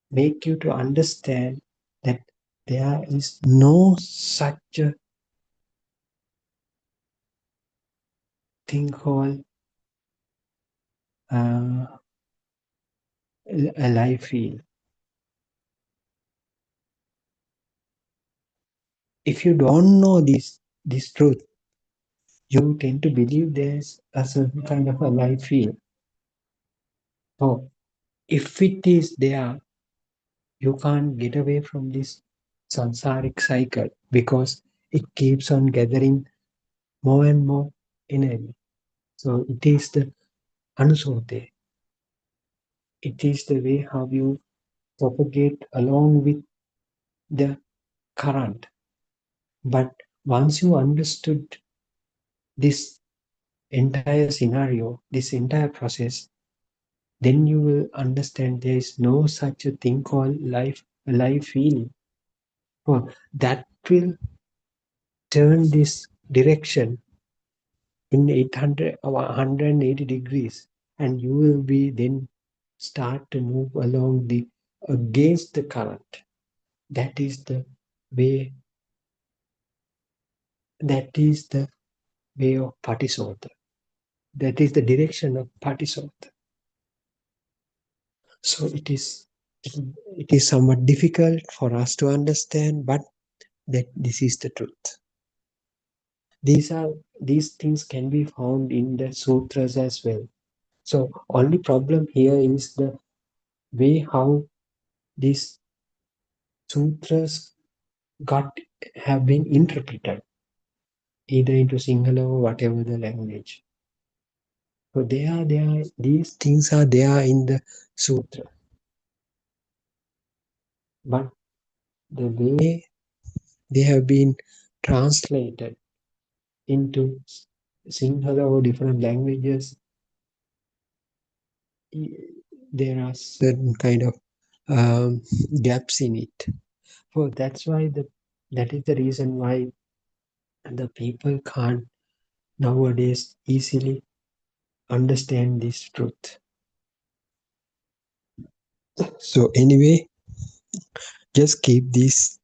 make you to understand that there is no such a thing called uh, a life field. If you don't know this truth, you tend to believe there's a certain kind of a life field. So if it is there, you can't get away from this sansaric cycle because it keeps on gathering more and more energy. So it is the anusote. It is the way how you propagate along with the current. But once you understood this entire scenario, this entire process, then you will understand there is no such a thing called life feeling. That will turn this direction in 800 or 180 degrees, and you will be then start to move along the against the current. That is the way. That is the way of Patisotha. That is the direction of Patisotha. So it is somewhat difficult for us to understand, but that this is the truth. These things can be found in the sutras as well. So only problem here is the way how these sutras got have been interpreted, either into Sinhala or whatever the language. So they are there. These things are there in the sutra, but the way they have been translated into Sinhala or different languages, there are certain kind of gaps in it. So that's why that is the reason why the people can't nowadays easily understand this truth. So anyway, just keep these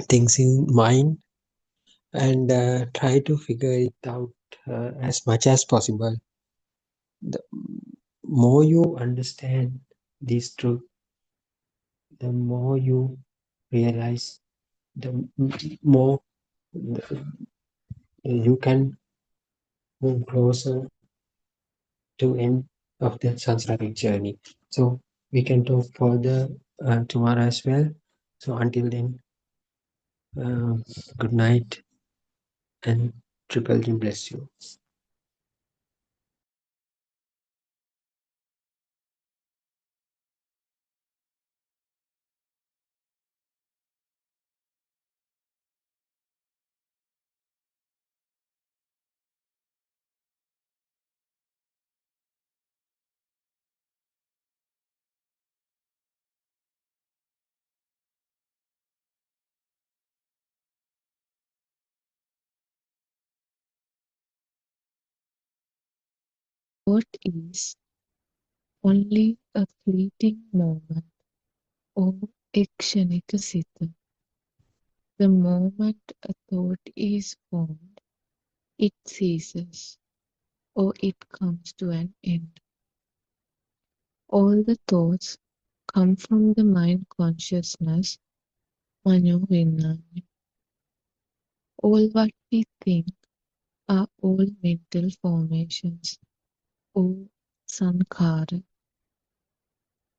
things in mind and try to figure it out as much as possible. The more you understand this truth, the more you realize, the more you can move closer to end of the samsaric journey. So we can talk further tomorrow as well. So until then, uh, good night and triple G bless you. What is only a fleeting moment or a kshanika sita. The moment a thought is formed, it ceases or it comes to an end. All the thoughts come from the mind consciousness, mano vijnana. All what we think are all mental formations or sankhara.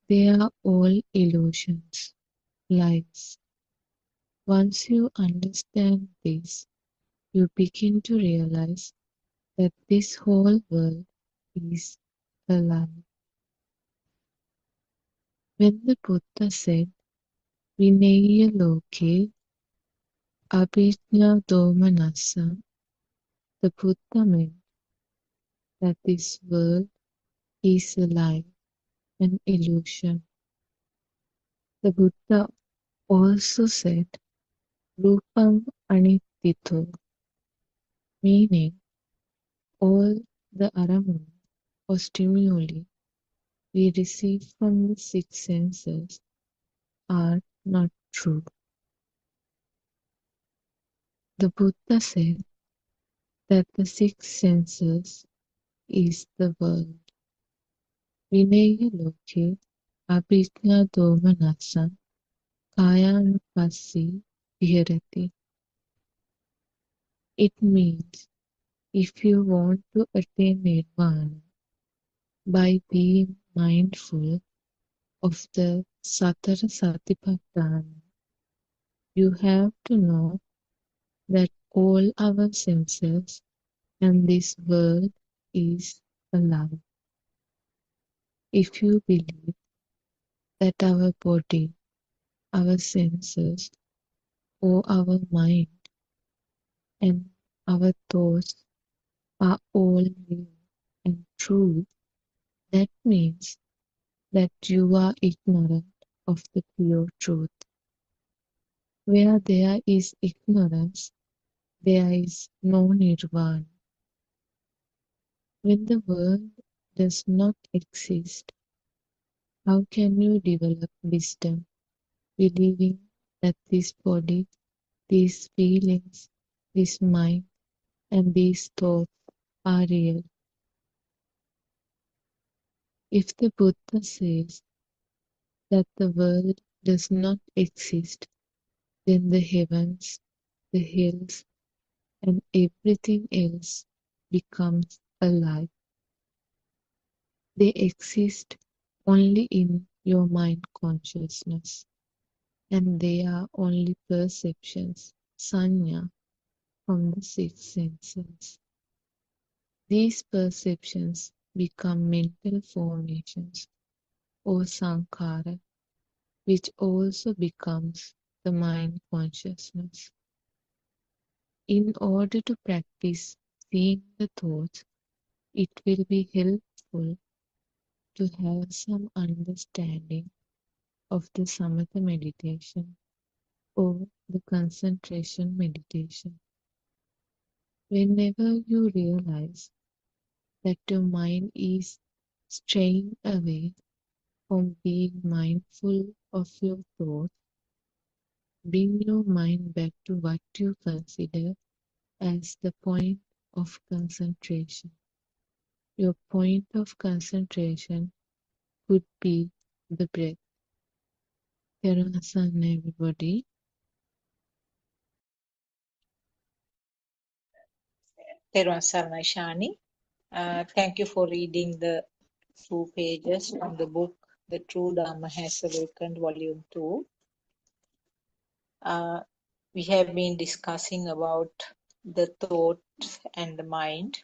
They are all illusions, lies. Once you understand this, you begin to realize that this whole world is a lie. When the Buddha said, Vinaya loke abhijna domanassa, the Buddha meant that this world is a lie, an illusion. The Buddha also said, Rupam anittito, meaning all the aramu or stimuli we receive from the six senses are not true. The Buddha said that the six senses is the world. Vinaya loke abhijna domanassa kayanupassi viharati. It means if you want to attain nirvana by being mindful of the Satara Satipatthana, you have to know that all our senses and this world is a lie. If you believe that our body, our senses, or our mind and our thoughts are all real and true, that means that you are ignorant of the pure truth. Where there is ignorance, there is no nirvana. When the world does not exist, how can you develop wisdom, believing that this body, these feelings, this mind, and these thoughts are real? If the Buddha says that the world does not exist, then the heavens, the hills, and everything else becomes alive. They exist only in your mind consciousness, and they are only perceptions, sanya, from the six senses. These perceptions become mental formations or sankhara, which also becomes the mind consciousness. In order to practice seeing the thoughts, it will be helpful to have some understanding of the samatha meditation or the concentration meditation. Whenever you realize that your mind is straying away from being mindful of your thoughts, bring your mind back to what you consider as the point of concentration. Your point of concentration could be the breath. Teranasan, everybody. Therwan Sarnai Shani. Thank you for reading the 2 pages from the book The True Dharma Has Awakened, Volume 2. We have been discussing about the thought and the mind,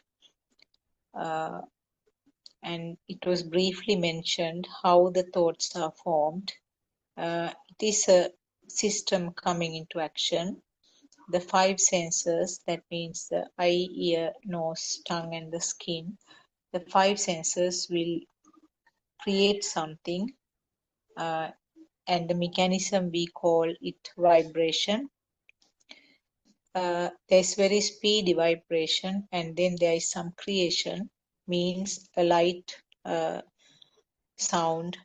and it was briefly mentioned how the thoughts are formed. It is a system coming into action. The five senses, that means the eye, ear, nose, tongue, and the skin, the five senses will create something, and the mechanism we call it vibration. There's very speedy vibration, and then there is some creation, means a light, sound,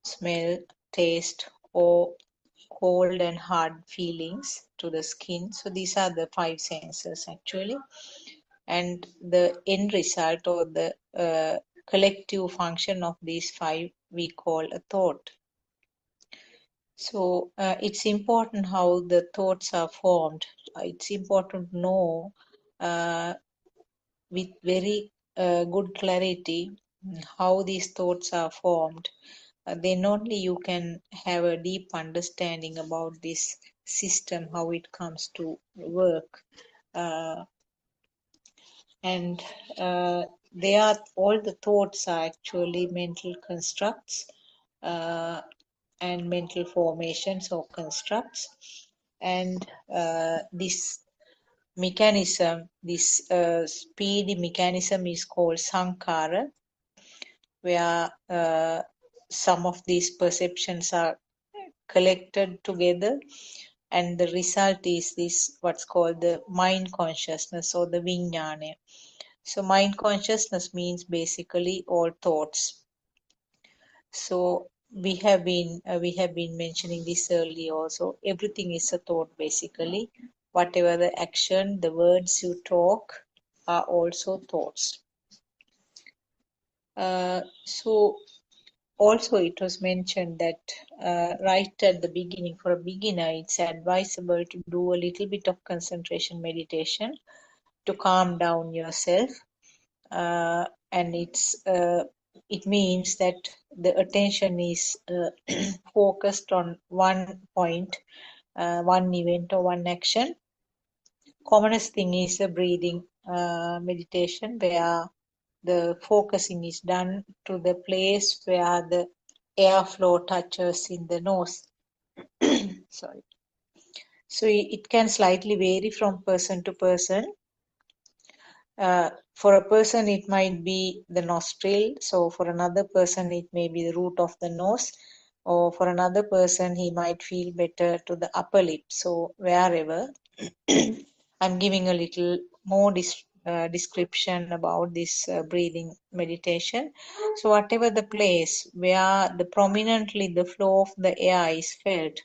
smell, taste, or cold and hard feelings to the skin. So these are the five senses actually, and the end result or the collective function of these five we call a thought. So it's important how the thoughts are formed. It's important to know uh, with very good clarity how these thoughts are formed. Then only you can have a deep understanding about this system, how it comes to work. Uh, and they are all the thoughts are actually mental constructs. And mental formations or constructs, and this mechanism, this speedy mechanism is called sankhara, where some of these perceptions are collected together, and the result is this what's called the mind consciousness or the vijnana. So mind consciousness means basically all thoughts. So we have been mentioning this earlier also. Everything is a thought basically. Whatever the action, the words you talk are also thoughts. So also it was mentioned that right at the beginning, for a beginner, it's advisable to do a little bit of concentration meditation to calm down yourself. And it means that the attention is focused on one point, one event or one action. Commonest thing is a breathing meditation, where the focusing is done to the place where the airflow touches in the nose. Sorry. So it can slightly vary from person to person. For a person, it might be the nostril. So for another person, it may be the root of the nose. or for another person he might feel better to the upper lip. So wherever I'm giving a little more description about this breathing meditation. So whatever the place where the prominently the flow of the air is felt,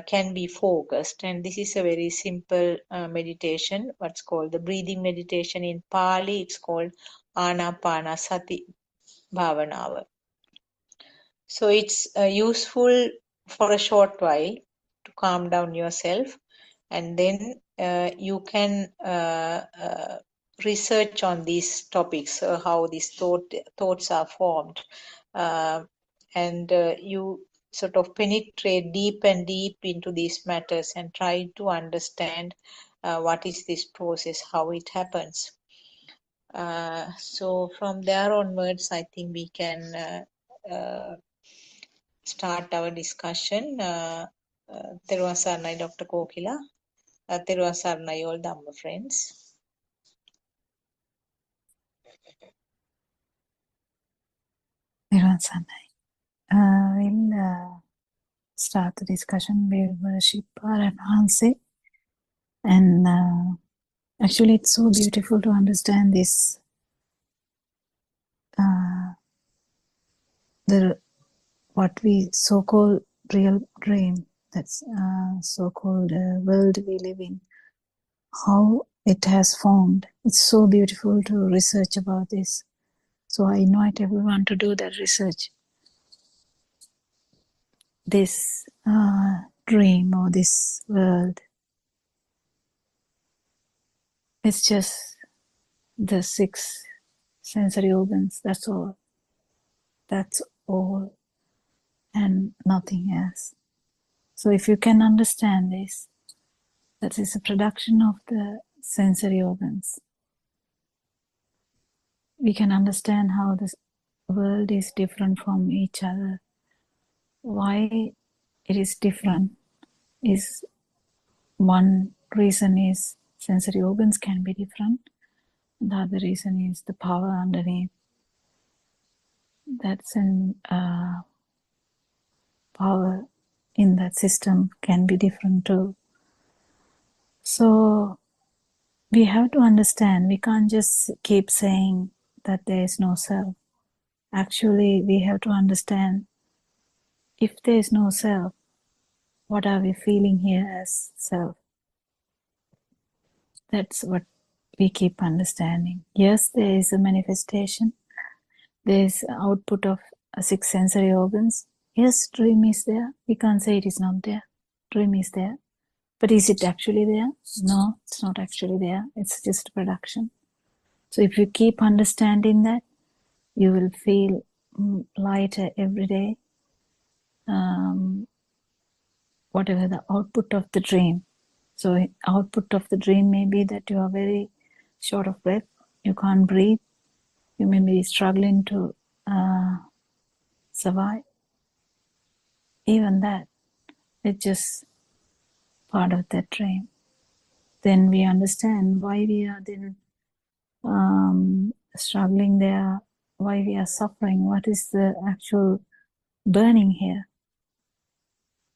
can be focused, and this is a very simple meditation, what's called the breathing meditation. In Pali it's called Anapanasati Bhavanava. So it's useful for a short while to calm down yourself, and then you can research on these topics, how these thoughts are formed, uh, and you sort of penetrate deep and deep into these matters and try to understand what is this process, how it happens. So from there onwards, I think we can start our discussion. Therwan Sarnai, Dr. Kokila. Therwan Sarnai, all Dhamma friends. Niran Sanai. We'll start the discussion. We'll worship our Hanse. And actually, it's so beautiful to understand this. What we so-called real dream, that's so-called world we live in, how it has formed. It's so beautiful to research about this. So I invite everyone to do that research. This dream or this world, it's just the 6 sensory organs. That's all. That's all, and nothing else. So if you can understand this, that is a production of the sensory organs. We can understand how this world is different from each other. Why it is different is, one reason is sensory organs can be different. The other reason is the power underneath. That's an power in that system can be different too. So we have to understand, we can't just keep saying that there is no self. Actually, we have to understand, if there is no self, what are we feeling here as self? That's what we keep understanding. Yes, there is a manifestation. There is output of 6 sensory organs. Yes, dream is there. We can't say it is not there. Dream is there. But is it actually there? No, it's not actually there. It's just production. So if you keep understanding that, you will feel lighter every day. Whatever the output of the dream. So output of the dream may be that you are very short of breath. You can't breathe. You may be struggling to survive. Even that, it's just part of that dream. Then we understand why we are then struggling there, why we are suffering, what is the actual burning here.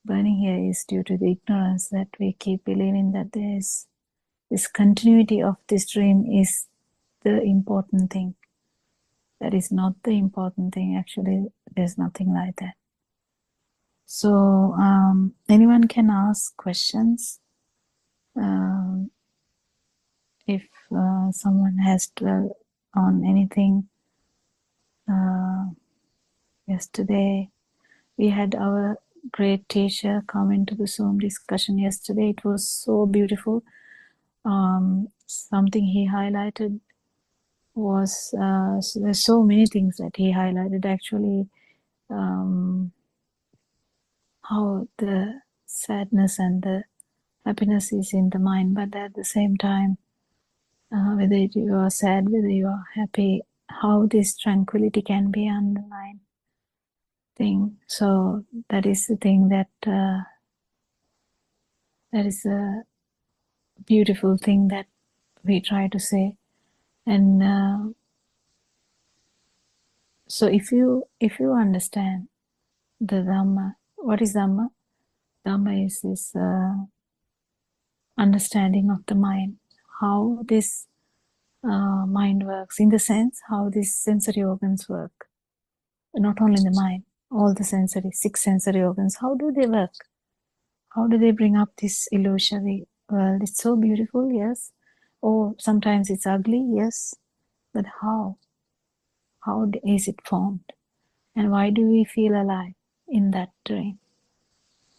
Burning here is due to the ignorance that we keep believing that there is this continuity of this dream is the important thing. That is not the important thing. Actually, there's nothing like that. So anyone can ask questions. If someone has dwelt on anything. Yesterday, we had our great teacher come into the Zoom discussion yesterday. It was so beautiful. Something he highlighted was, there's so many things that he highlighted actually, how the sadness and the happiness is in the mind, but at the same time, whether you are sad, whether you are happy, how this tranquility can be underlined thing. So that is the thing that that is a beautiful thing that we try to say. And so if you understand the Dhamma. What is Dhamma? Dhamma is this understanding of the mind, how this mind works, in the sense how these sensory organs work. Not only the mind, all the sensory, 6 sensory organs, how do they work? How do they bring up this illusory world? It's so beautiful, yes. Or sometimes it's ugly, yes. But how? How is it formed? And why do we feel alive in that dream?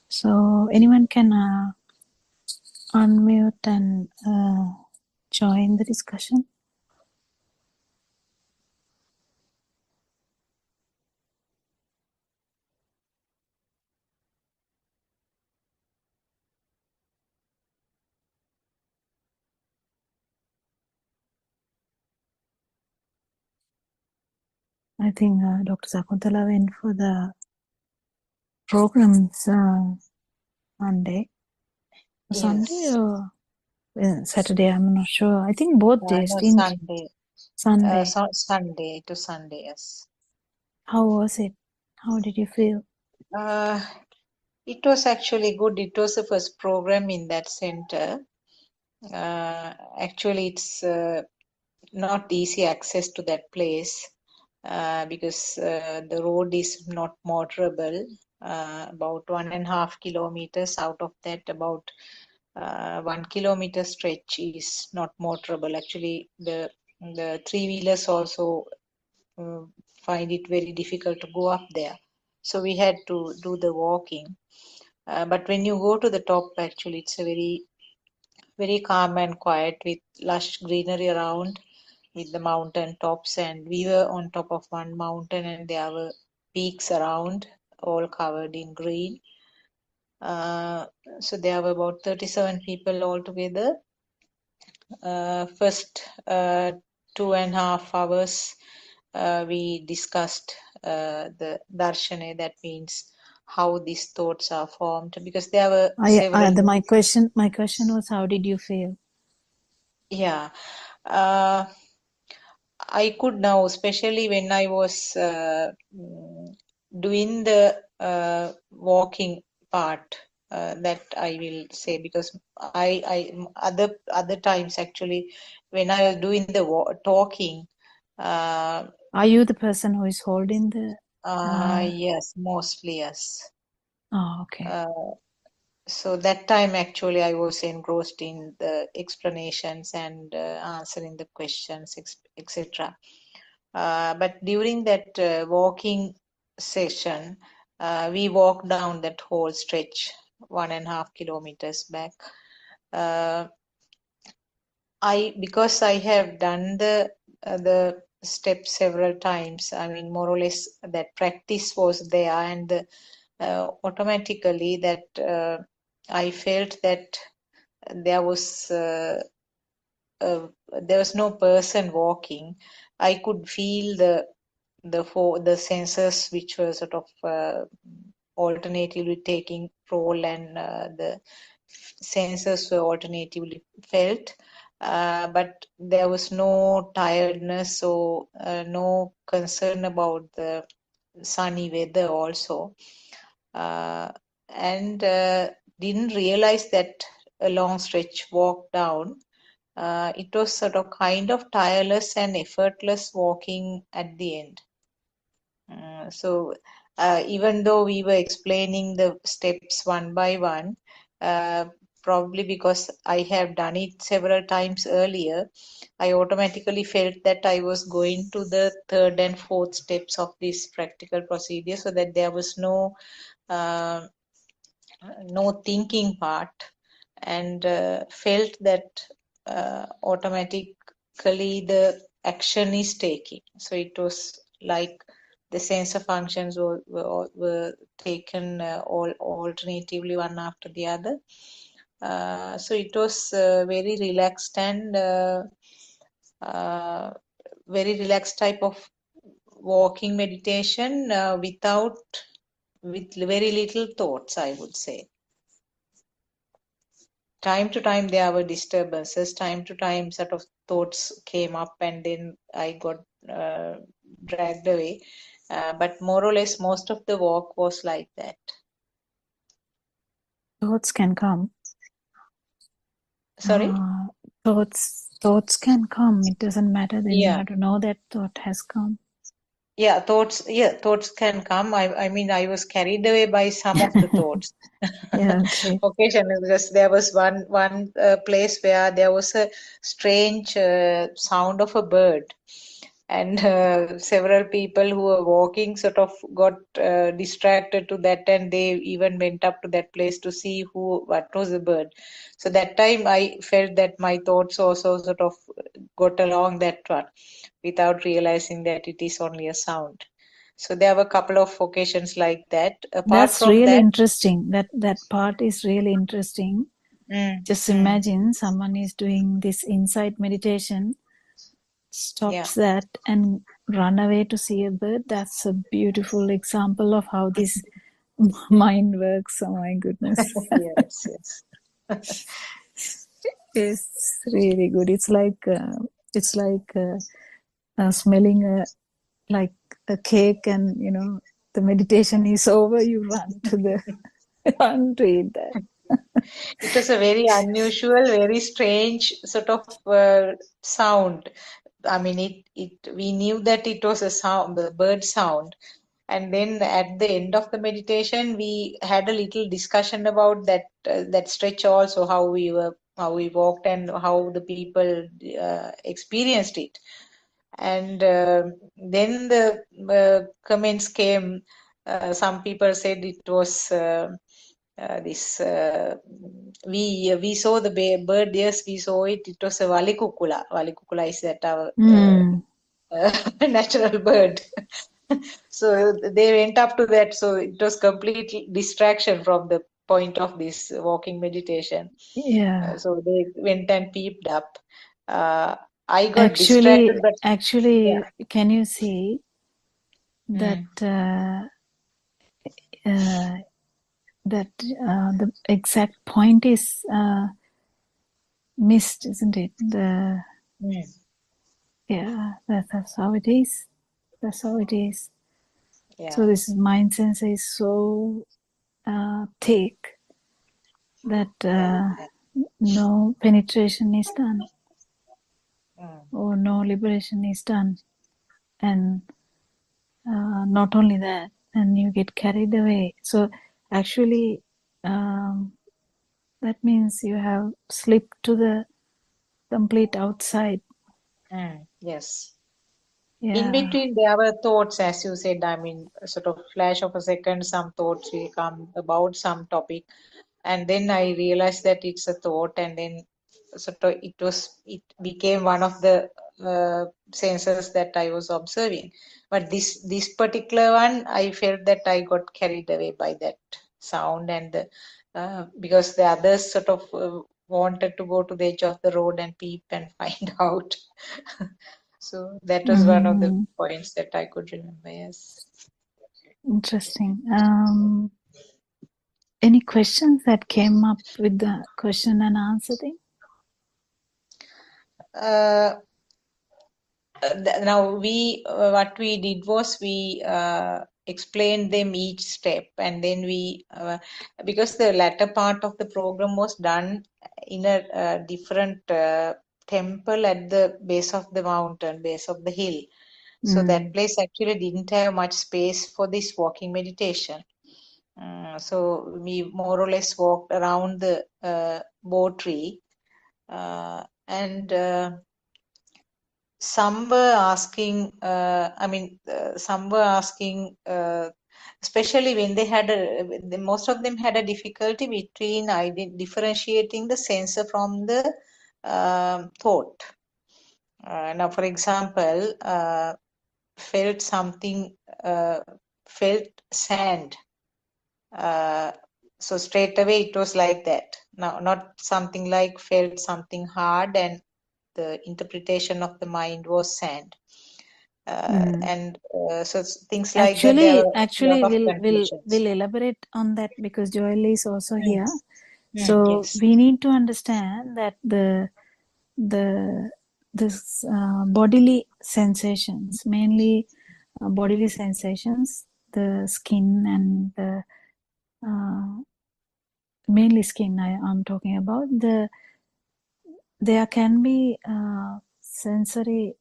So anyone can unmute and join the discussion. I think Dr. Sakuntala went for the programs Monday, Sunday Yes. or Saturday. I'm not sure. I think both days, No, didn't you? Sunday. Sunday. Sunday to Sunday, yes. How was it? How did you feel? It was actually good. It was the first program in that center. Actually, it's not easy access to that place because the road is not motorable. About 1.5 kilometers out of that, about 1 kilometer stretch is not motorable. Actually, the three-wheelers also uh, find it very difficult to go up there. So we had to do the walking. But when you go to the top, actually, it's a very calm and quiet with lush greenery around with the mountain tops. And we were on top of one mountain, and there were peaks around, all covered in green. So there were about 37 people altogether. First 2.5 hours, we discussed the darshana, that means how these thoughts are formed, because there were several. My question was, how did you feel? Yeah. I could now, especially when I was doing the walking part, that I will say, because other times actually when I was doing the talking, Are you the person who is holding the? yes, mostly yes. Oh, okay. So that time actually I was engrossed in the explanations and answering the questions, etc. But during that walking session, we walked down that whole stretch, 1.5 kilometers back. Because I have done the steps several times. I mean, more or less that practice was there, and automatically that I felt that there was uh, there was no person walking. I could feel the sensors which were sort of alternatively taking role, and the sensors were alternatively felt. But there was no tiredness or no concern about the sunny weather also. And didn't realize that a long stretch walk down, it was sort of kind of tireless and effortless walking at the end. So even though we were explaining the steps one by one, uh, probably because I have done it several times earlier, I automatically felt that I was going to the third and fourth steps of this practical procedure, so that there was uh, no thinking part, and felt that automatically the action is taking. So it was like the sensor functions were taken all alternatively, one after the other. So it was very relaxed and uh, very relaxed type of walking meditation with very little thoughts, I would say. Time to time there were disturbances, time to time sort of thoughts came up, and then I got dragged away. But more or less, most of the walk was like that. Thoughts can come. Sorry? Thoughts can come. It doesn't matter. Then you Yeah. have to know that thought has come. Yeah, thoughts can come. I mean, I was carried away by some of the thoughts. Yeah, okay. Occasionally, because there was one place where there was a strange sound of a bird, and several people who were walking sort of got distracted to that, and they even went up to that place to see what was the bird. So that time I felt that my thoughts also sort of got along that one without realizing that it is only a sound. So there were a couple of occasions like that. Apart That's from really that, interesting. That part is really interesting. mm, Just mm, imagine someone is doing this insight meditation, yeah, stops that and run away to see a bird. That's a beautiful example of how this mind works. Oh my goodness. yes, yes. It's really good. It's like smelling like a cake, and the meditation is over. You run to the run to eat that. It was a very unusual, very strange sort of sound. I mean, we knew that it was a sound, the bird sound. And then at the end of the meditation, we had a little discussion about that stretch also, how we walked, and how the people experienced it. And then the comments came. Some people said it was this. We saw the bird. Yes, we saw it. It was a valikukula. Valikukula is that our natural bird. So they went up to that. So it was complete distraction from the point of this walking meditation. Yeah. So they went and peeped up. Uh, I got distracted, but yeah. Can you see that the exact point is missed, isn't it? Yeah, that's how it is. That's how it is. Yeah. So this mind sensor is so thick that no penetration is done, or no liberation is done, and not only that, and you get carried away. So actually, that means you have slipped to the complete outside. Yes. In Yeah. between, there were thoughts, as you said. I mean, sort of flash of a second, some thoughts will come about some topic, and then I realized that it's a thought, and then sort of it became one of the senses that I was observing. But this particular one, I felt that I got carried away by that sound, and because the others sort of wanted to go to the edge of the road and peep and find out. So that was one of the points that I could remember. Yes. Interesting. Any questions that came up with the question and answer thing? Now what we did was we explained them each step, and then we because the latter part of the program was done in a different temple at the base of the mountain, base of the hill. So that place actually didn't have much space for this walking meditation. So we more or less walked around the bo tree, and some were asking, some were asking, especially when they had most of them had a difficulty between differentiating the sensor from the thought. Now, for example, felt something, felt sand. So straight away it was like that. Now, not something like felt something hard, and the interpretation of the mind was sand. And so things like that, there were a lot of confusions. We'll elaborate on that because Joel is also here. So Yes. we need to understand that this bodily sensations, mainly bodily sensations, the skin and the mainly skin I'm talking about, there can be sensory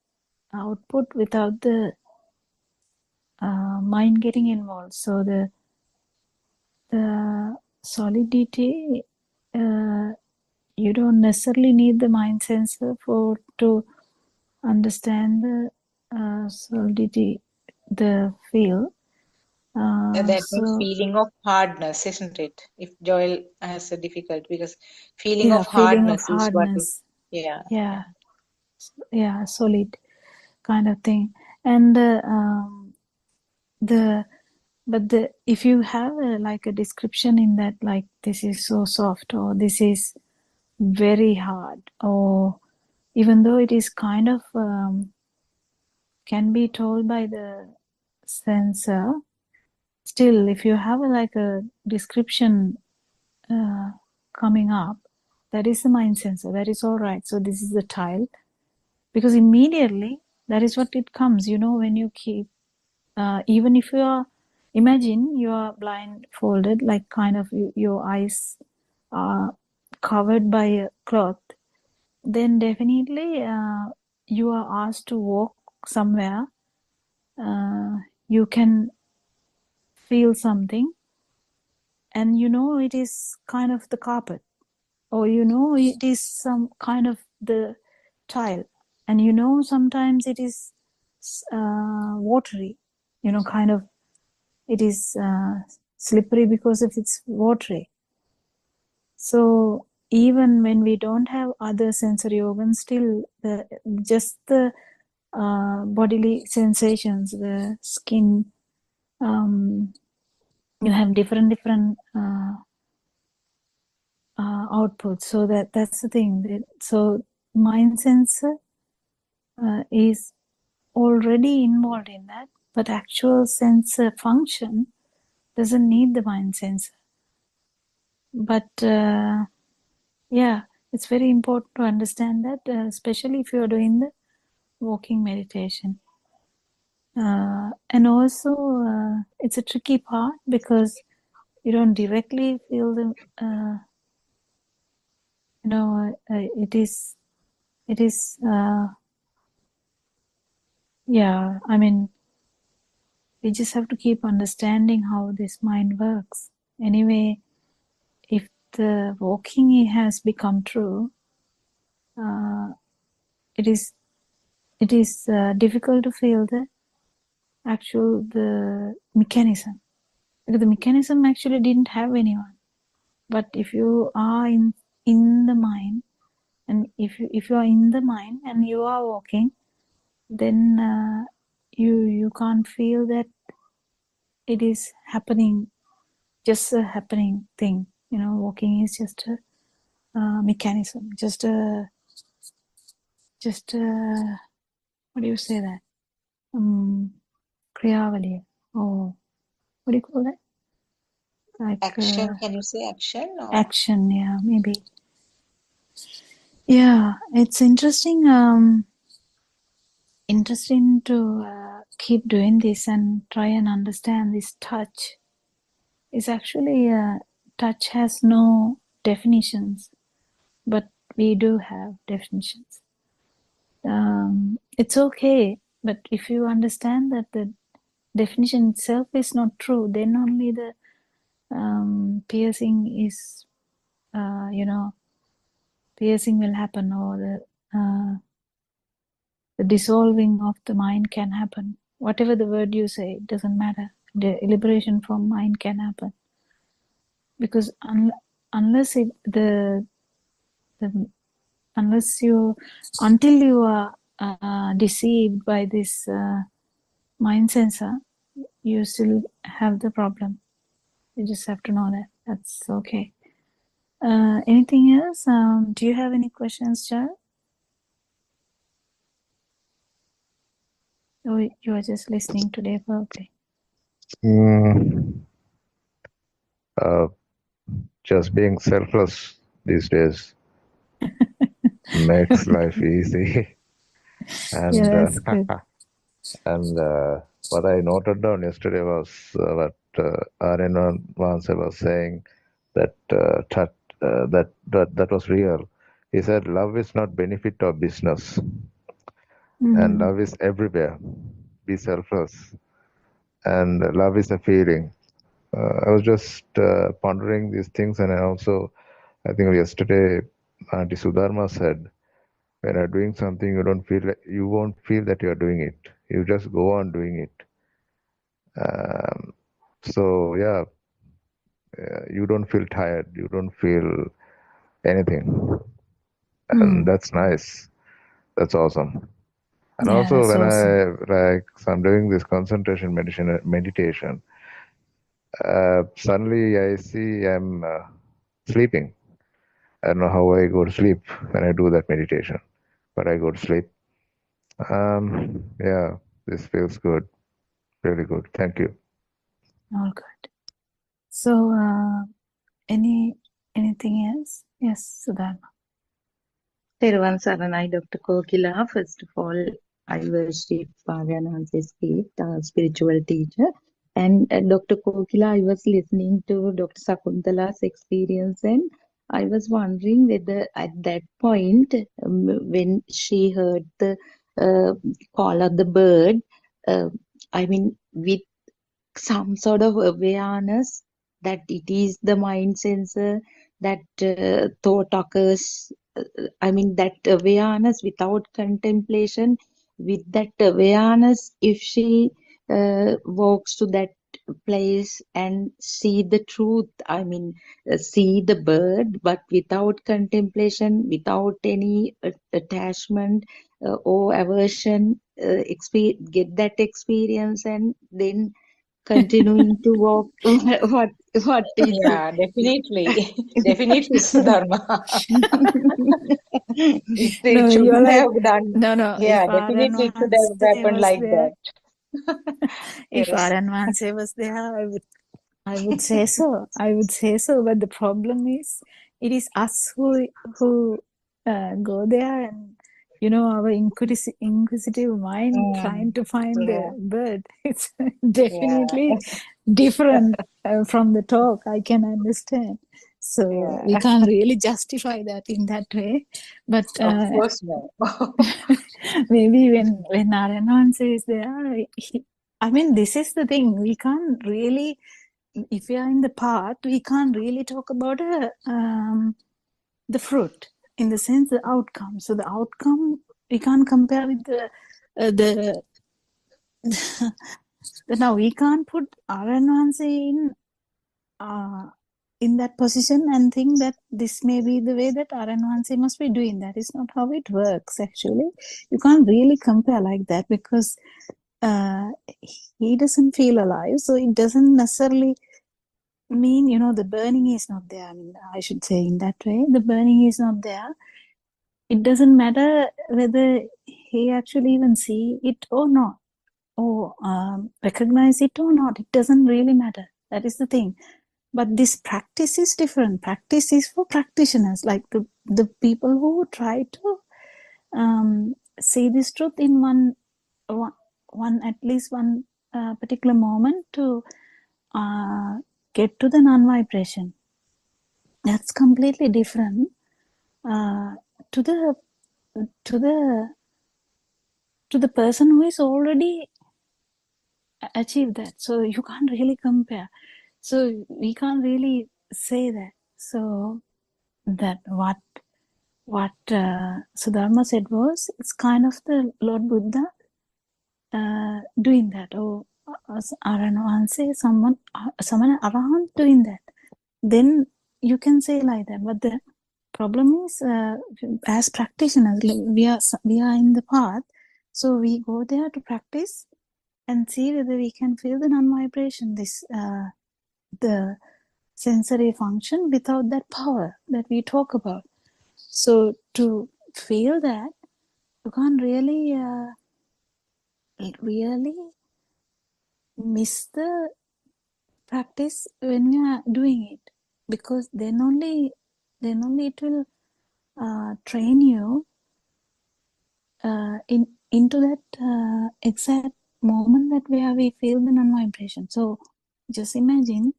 output without the mind getting involved. So the solidity, you don't necessarily need the mind sensor to understand the solidity, the feel. That means So feeling of hardness, isn't it? If Joel has a difficulty, because feeling yeah, of feeling of hardness is what is, hardness. yeah, Yeah, yeah. yeah, solid kind of thing. And if you have like a description in that, like this is so soft or this is very hard, or even though it is kind of can be told by the sensor, still if you have like a description coming up, that is the mind sensor, that is all right. So this is the tile, because immediately that is what it comes, when you keep even if you are, imagine you are blindfolded, like kind of your eyes are covered by a cloth, then definitely you are asked to walk somewhere, you can feel something, and it is kind of the carpet, or it is some kind of the tile, and sometimes it is watery, kind of it is slippery because of its watery. So even when we don't have other sensory organs, still just the bodily sensations, the skin, you have different outputs. So that's the thing. So mind sensor is already involved in that, but actual sensor function doesn't need the mind sensor. But yeah, it's very important to understand that, especially if you're doing the walking meditation. And also, it's a tricky part because you don't directly feel the, it is, yeah, I mean, we just have to keep understanding how this mind works. Anyway, if the walking has become true, it is difficult to feel the mechanism, because the mechanism actually didn't have anyone. But if you are in the mind, and if you are in the mind and you are walking, then you can't feel that it is happening, just a happening thing. Walking is just a mechanism, just a what do you say that? Kriyavali, or what do you call that? Like Action, can you say action or? action, yeah, maybe. Yeah, it's interesting to keep doing this and try and understand this touch. It's actually touch has no definitions, but we do have definitions. It's okay, but if you understand that the definition itself is not true, then only the piercing is, piercing will happen, or the dissolving of the mind can happen. Whatever the word you say, it doesn't matter. The liberation from mind can happen, because unless until you are deceived by this mind sensor, you still have the problem. You just have to know that. That's okay. Anything else? Do you have any questions, Charles? Or you are just listening today, probably? Just being selfless these days makes life easy. And Yeah, that's good. and What I noted down yesterday was what Aryan once was saying that that was real. He said, "Love is not benefit or business, and love is everywhere. Be selfless, and love is a feeling." I was just pondering these things, and I think yesterday, Auntie Sudharma said, when you're doing something, you won't feel that you're doing it. You just go on doing it. So yeah, you don't feel tired. You don't feel anything, and that's nice. That's awesome. And Yeah, also, that's when awesome. I'm doing this concentration meditation, suddenly I see I'm sleeping. I don't know how I go to sleep when I do that meditation, but I go to sleep. Yeah, this feels good, really good. Thank you. All good. So, anything else? Yes, Sudharma. Teruvan Saranai, Dr. Kokila. First of all, I worship Pagyananse's faith, spiritual teacher. And Dr. Kokila, I was listening to Dr. Sakuntala's experience, and I was wondering whether at that point, when she heard the call of the bird, I mean, with some sort of awareness that it is the mind sensor, that thought occurs, that awareness without contemplation, with that awareness, if she walks to that place and see the truth, see the bird, but without contemplation, without any attachment or aversion, get that experience, and then continuing to walk. What is it? Yeah, definitely. Definitely, Sudharma. It No, you're shouldn't like, have done. no. Yeah, If definitely it should Aranwanse have happened was like there, that. if Yes. Aranwanse was there, I would say so. I would say so. But the problem is, it is us who go there, and our inquisitive mind trying to find Yeah, the bird. It's yeah, definitely different from the talk. I can understand. So we yeah. can't really justify that in that way. But Of course, no. maybe when Narayanan is there, this is the thing. We can't really, if we are in the path, we can't really talk about the fruit, in the sense the outcome. So the outcome we can't compare with the now we can't put Aranwanse in that position and think that this may be the way that Aranwanse must be doing. That is not how it works, actually. You can't really compare like that, because he doesn't feel alive, so it doesn't necessarily mean, the burning is not there. I should say in that way, the burning is not there. It doesn't matter whether he actually even see it or not, or recognize it or not. It doesn't really matter. That is the thing. But this practice is different. Practice is for practitioners, like the people who try to see this truth in one at least one particular moment, to get to the non-vibration. That's completely different to the person who is already achieved that. So you can't really compare. So we can't really say that. So that what Sudharma said was, it's kind of the Lord Buddha doing that, or Aranwanse, someone around doing that. Then you can say like that. But the problem is, as practitioners, we are in the path, so we go there to practice and see whether we can feel the non-vibration, the sensory function, without that power that we talk about. So to feel that, you can't really miss the practice when we are doing it, because then only it will train you into that exact moment that where we feel the non-vibration. So just imagine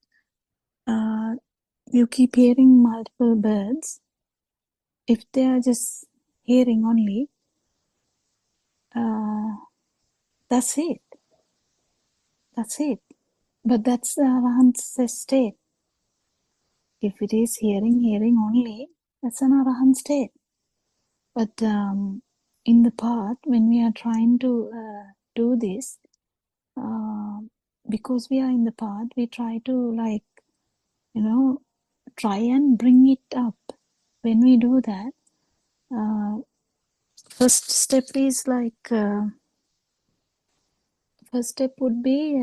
you keep hearing multiple birds. If they are just hearing only, that's it. That's it. But that's the Arahant's state. If it is hearing only, that's an Arahant state. But in the path, when we are trying to do this, because we are in the path, we try to try and bring it up. When we do that, first step is first step would be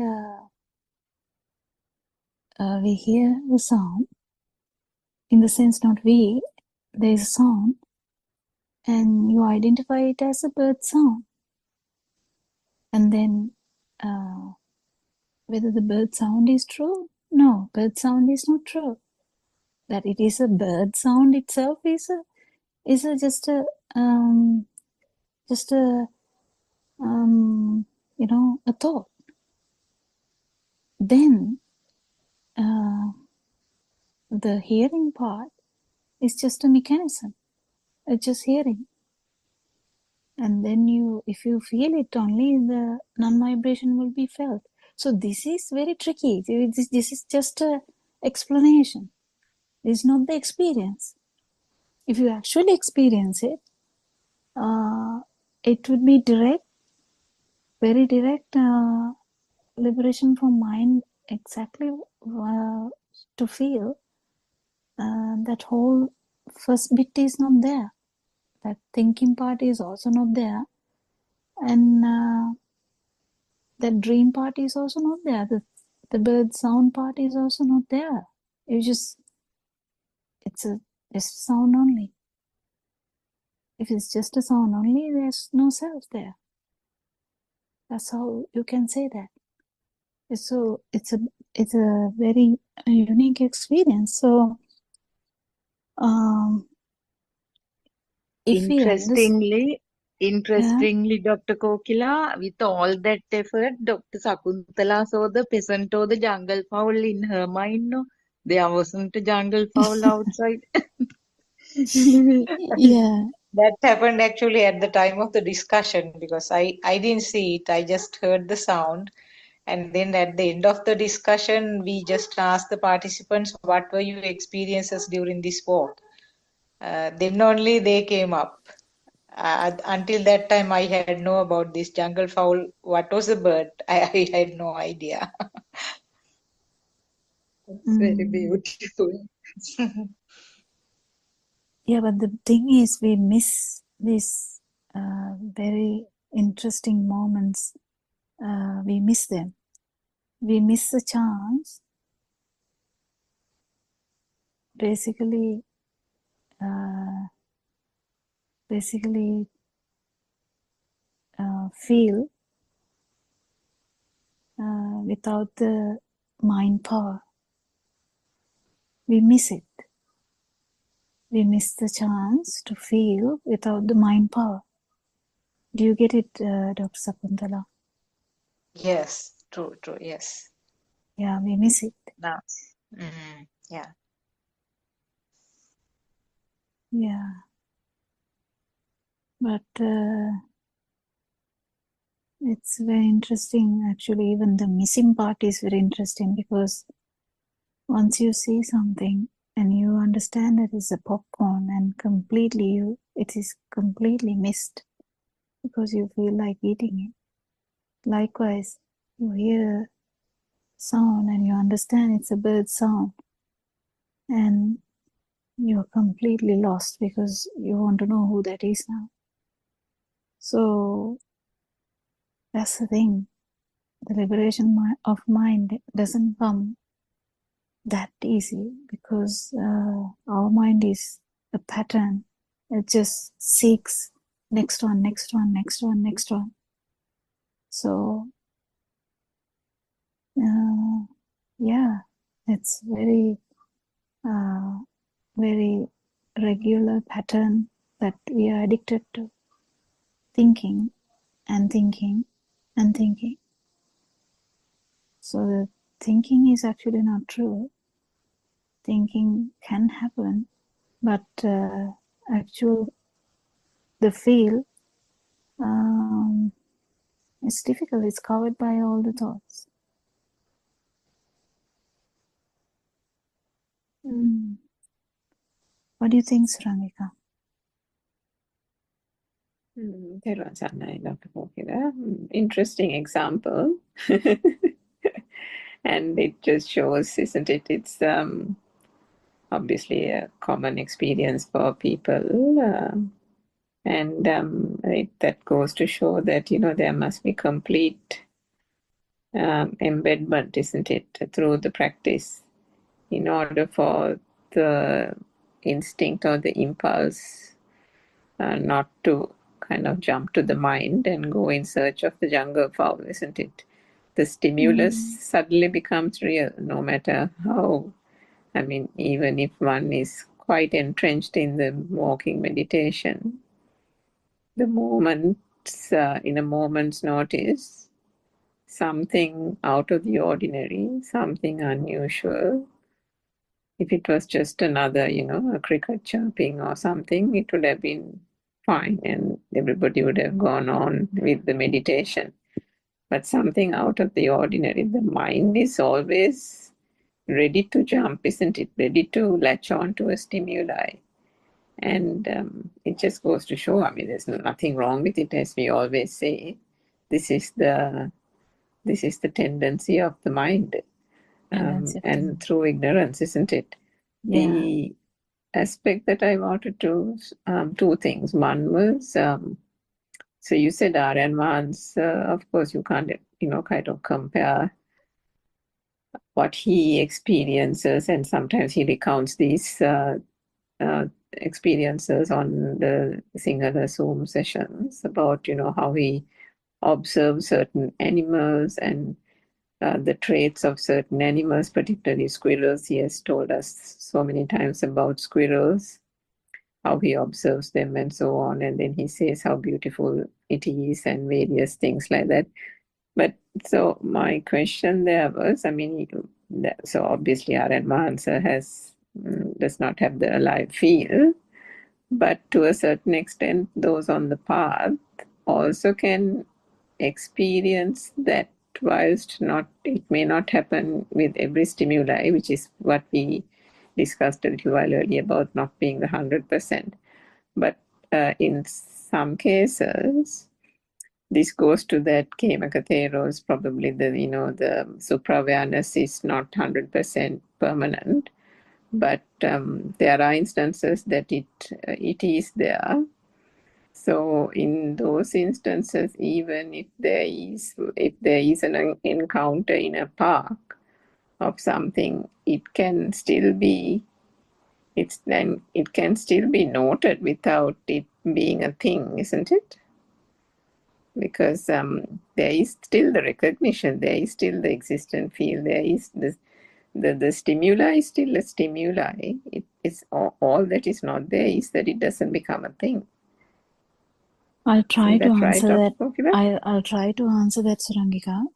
we hear the sound. In the sense, not we, there is a sound, and you identify it as a bird sound. And then whether the bird sound is true? No, bird sound is not true. That it is a bird sound itself is just a a thought. Then the hearing part is just a mechanism. It's just hearing. And then if you feel it only, the non-vibration will be felt. So this is very tricky. This is just a explanation. This is not the experience. If you actually experience it, it would be direct, very direct liberation from mind, exactly to feel that whole first bit is not there. That thinking part is also not there. And that dream part is also not there. The bird sound part is also not there. It's a sound only. If it's just a sound only, there's no self there. That's how you can say that. So it's a very unique experience. So if we Interestingly, Dr. Kokila, with all that effort, Dr. Sakuntala saw the peasant or the jungle fowl in her mind. No, there wasn't a jungle fowl outside. yeah. That happened actually at the time of the discussion because I didn't see it. I just heard the sound. And then at the end of the discussion, we just asked the participants, what were your experiences during this walk? Then only they came up. Until that time, I had no about this jungle fowl. What was a bird? I had no idea. It's very beautiful. Yeah, but the thing is, we miss these very interesting moments. We miss them. We miss the chance. Basically, feel without the mind power. We miss it. We miss the chance to feel without the mind power. Do you get it, Dr. Sakuntala? Yes, true, yes. Yeah, we miss it. Now, yeah. Yeah. But it's very interesting, actually. Even the missing part is very interesting because once you see something and you understand that it's a popcorn and it is completely missed because you feel like eating it. Likewise, you hear sound and you understand it's a bird sound and you're completely lost because you want to know who that is now. So that's the thing. The liberation of mind doesn't come that easy because our mind is a pattern. It just seeks next one. So yeah, it's very very regular pattern that we are addicted to, thinking and thinking and thinking. So the thinking is actually not true. Thinking can happen, but actual the feel it's difficult. It's covered by all the thoughts. What do you think, Sarangika? තෙරුවන් සරණයි Dr. Kokila. Interesting example. And it just shows, isn't it? It's obviously a common experience for people. And that goes to show that, there must be complete embedment, isn't it, through the practice in order for the instinct or the impulse not to kind of jump to the mind and go in search of the jungle fowl, isn't it? The stimulus suddenly becomes real, no matter how, even if one is quite entrenched in the walking meditation, the moments, in a moment's notice, something out of the ordinary, something unusual. If it was just another, a cricket chirping or something, it would have been fine and everybody would have gone on with the meditation. But something out of the ordinary, the mind is always ready to jump, isn't it? Ready to latch on to a stimuli. And it just goes to show, there's nothing wrong with it, as we always say. This is the tendency of the mind. And through ignorance, isn't it? Yeah. The aspect that I wanted to, two things. One was, so you said Aryan Man's, of course you can't, kind of compare what he experiences, and sometimes he recounts these experiences on the Sinhala Zoom sessions about, how he observes certain animals and the traits of certain animals, particularly squirrels. He has told us so many times about squirrels, how he observes them and so on. And then he says how beautiful it is and various things like that. But so my question there was, so obviously Aryan Mahansa does not have the alive feel, but to a certain extent, those on the path also can experience that, whilst it may not happen with every stimuli, which is what we discussed a little while earlier about not being the 100%. But in some cases, this goes to that Kemakatheros, probably the supra-awareness is not 100% permanent, but there are instances that it is there. So in those instances, even if there is an encounter in a park of something, it can still be noted without it being a thing, isn't it? Because there is still the recognition, there is still the existent feel, there is the stimuli is still a stimuli. It is all that is not there is that it doesn't become a thing. I'll try to answer that. Right, I'll try to answer that, Sarangika.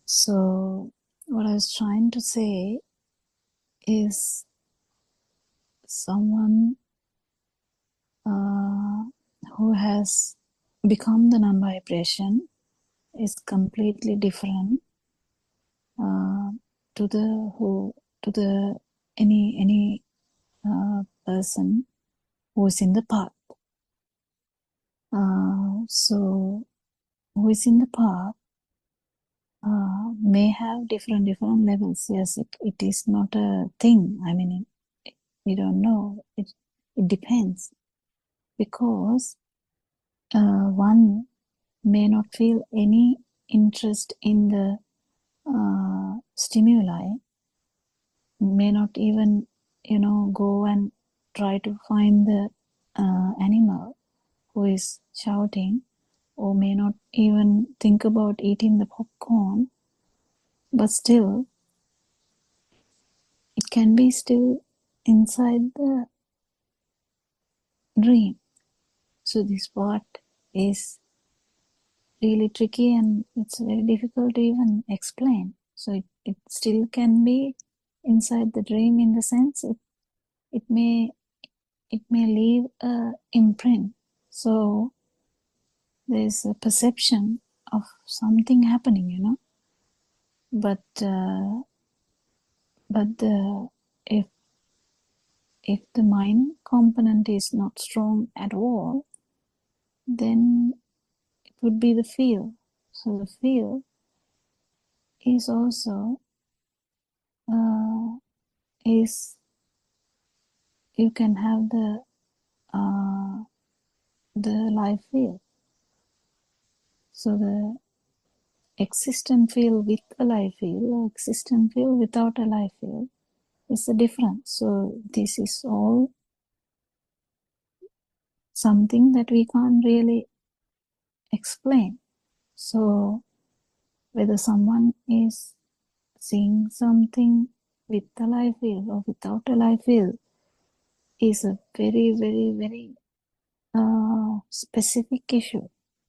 So what I was trying to say is someone who has become the non-vibration is completely different to any person who is in the path. So who is in the path may have different levels. Yes, it is not a thing. We don't know. It depends, because one may not feel any interest in the stimuli, may not even go and try to find the animal who is shouting, or may not even think about eating the popcorn, but still it can be still inside the dream. So this part is really tricky and it's very difficult to even explain. So it still can be inside the dream in the sense it may leave a imprint. So there's a perception of something happening, you know. But if the mind component is not strong at all, then it would be the feel. So the feel is also is you can have the life feel. So the existent feel with a life feel or existent feel without a life feel is the difference. So this is all something that we can't really explain. So whether someone is seeing something with a life feel or without a life feel is a very, very, very specific issue,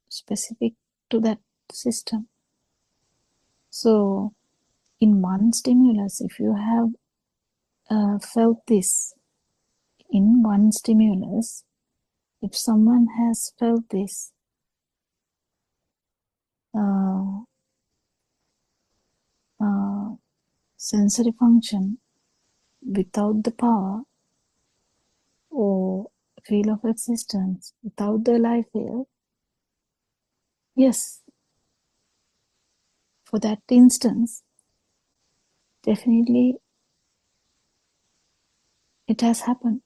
specific to that system. So in one stimulus, if you have felt this in one stimulus, if someone has felt this sensory function without the power or feel of existence without the life feel, yes, for that instance, definitely it has happened.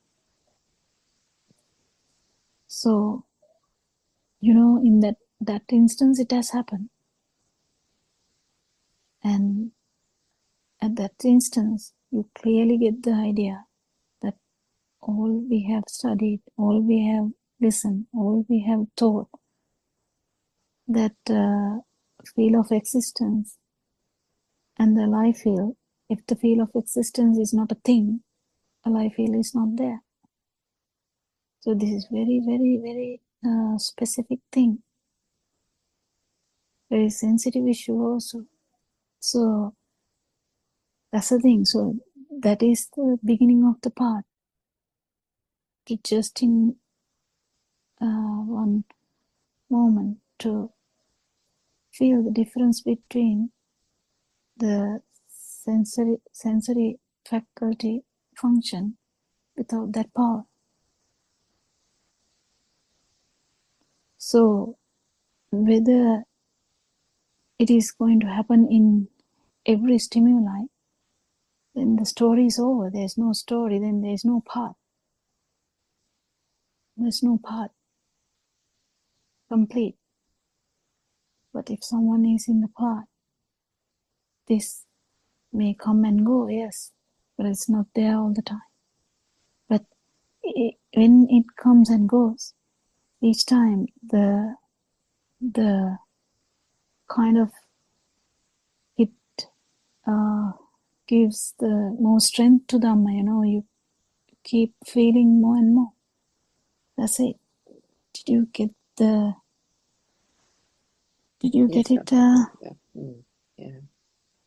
So, you know, in that instance, it has happened. And at that instance, you clearly get the idea that all we have studied, all we have listened, all we have taught, that feel of existence and the life feel, if the feel of existence is not a thing, a life feel is not there. So this is very, very, very specific thing. Very sensitive issue also. So that's the thing. So that is the beginning of the path. To just in one moment to feel the difference between the sensory faculty function without that power. So whether it is going to happen in every stimuli, then the story is over. There's no story, then there's no path. There's no path complete. But if someone is in the path, this may come and go, yes, but it's not there all the time. But when it comes and goes, each time the kind of it gives the more strength to Dhamma, you know, you keep feeling more and more. That's it. Did you get it? Yeah.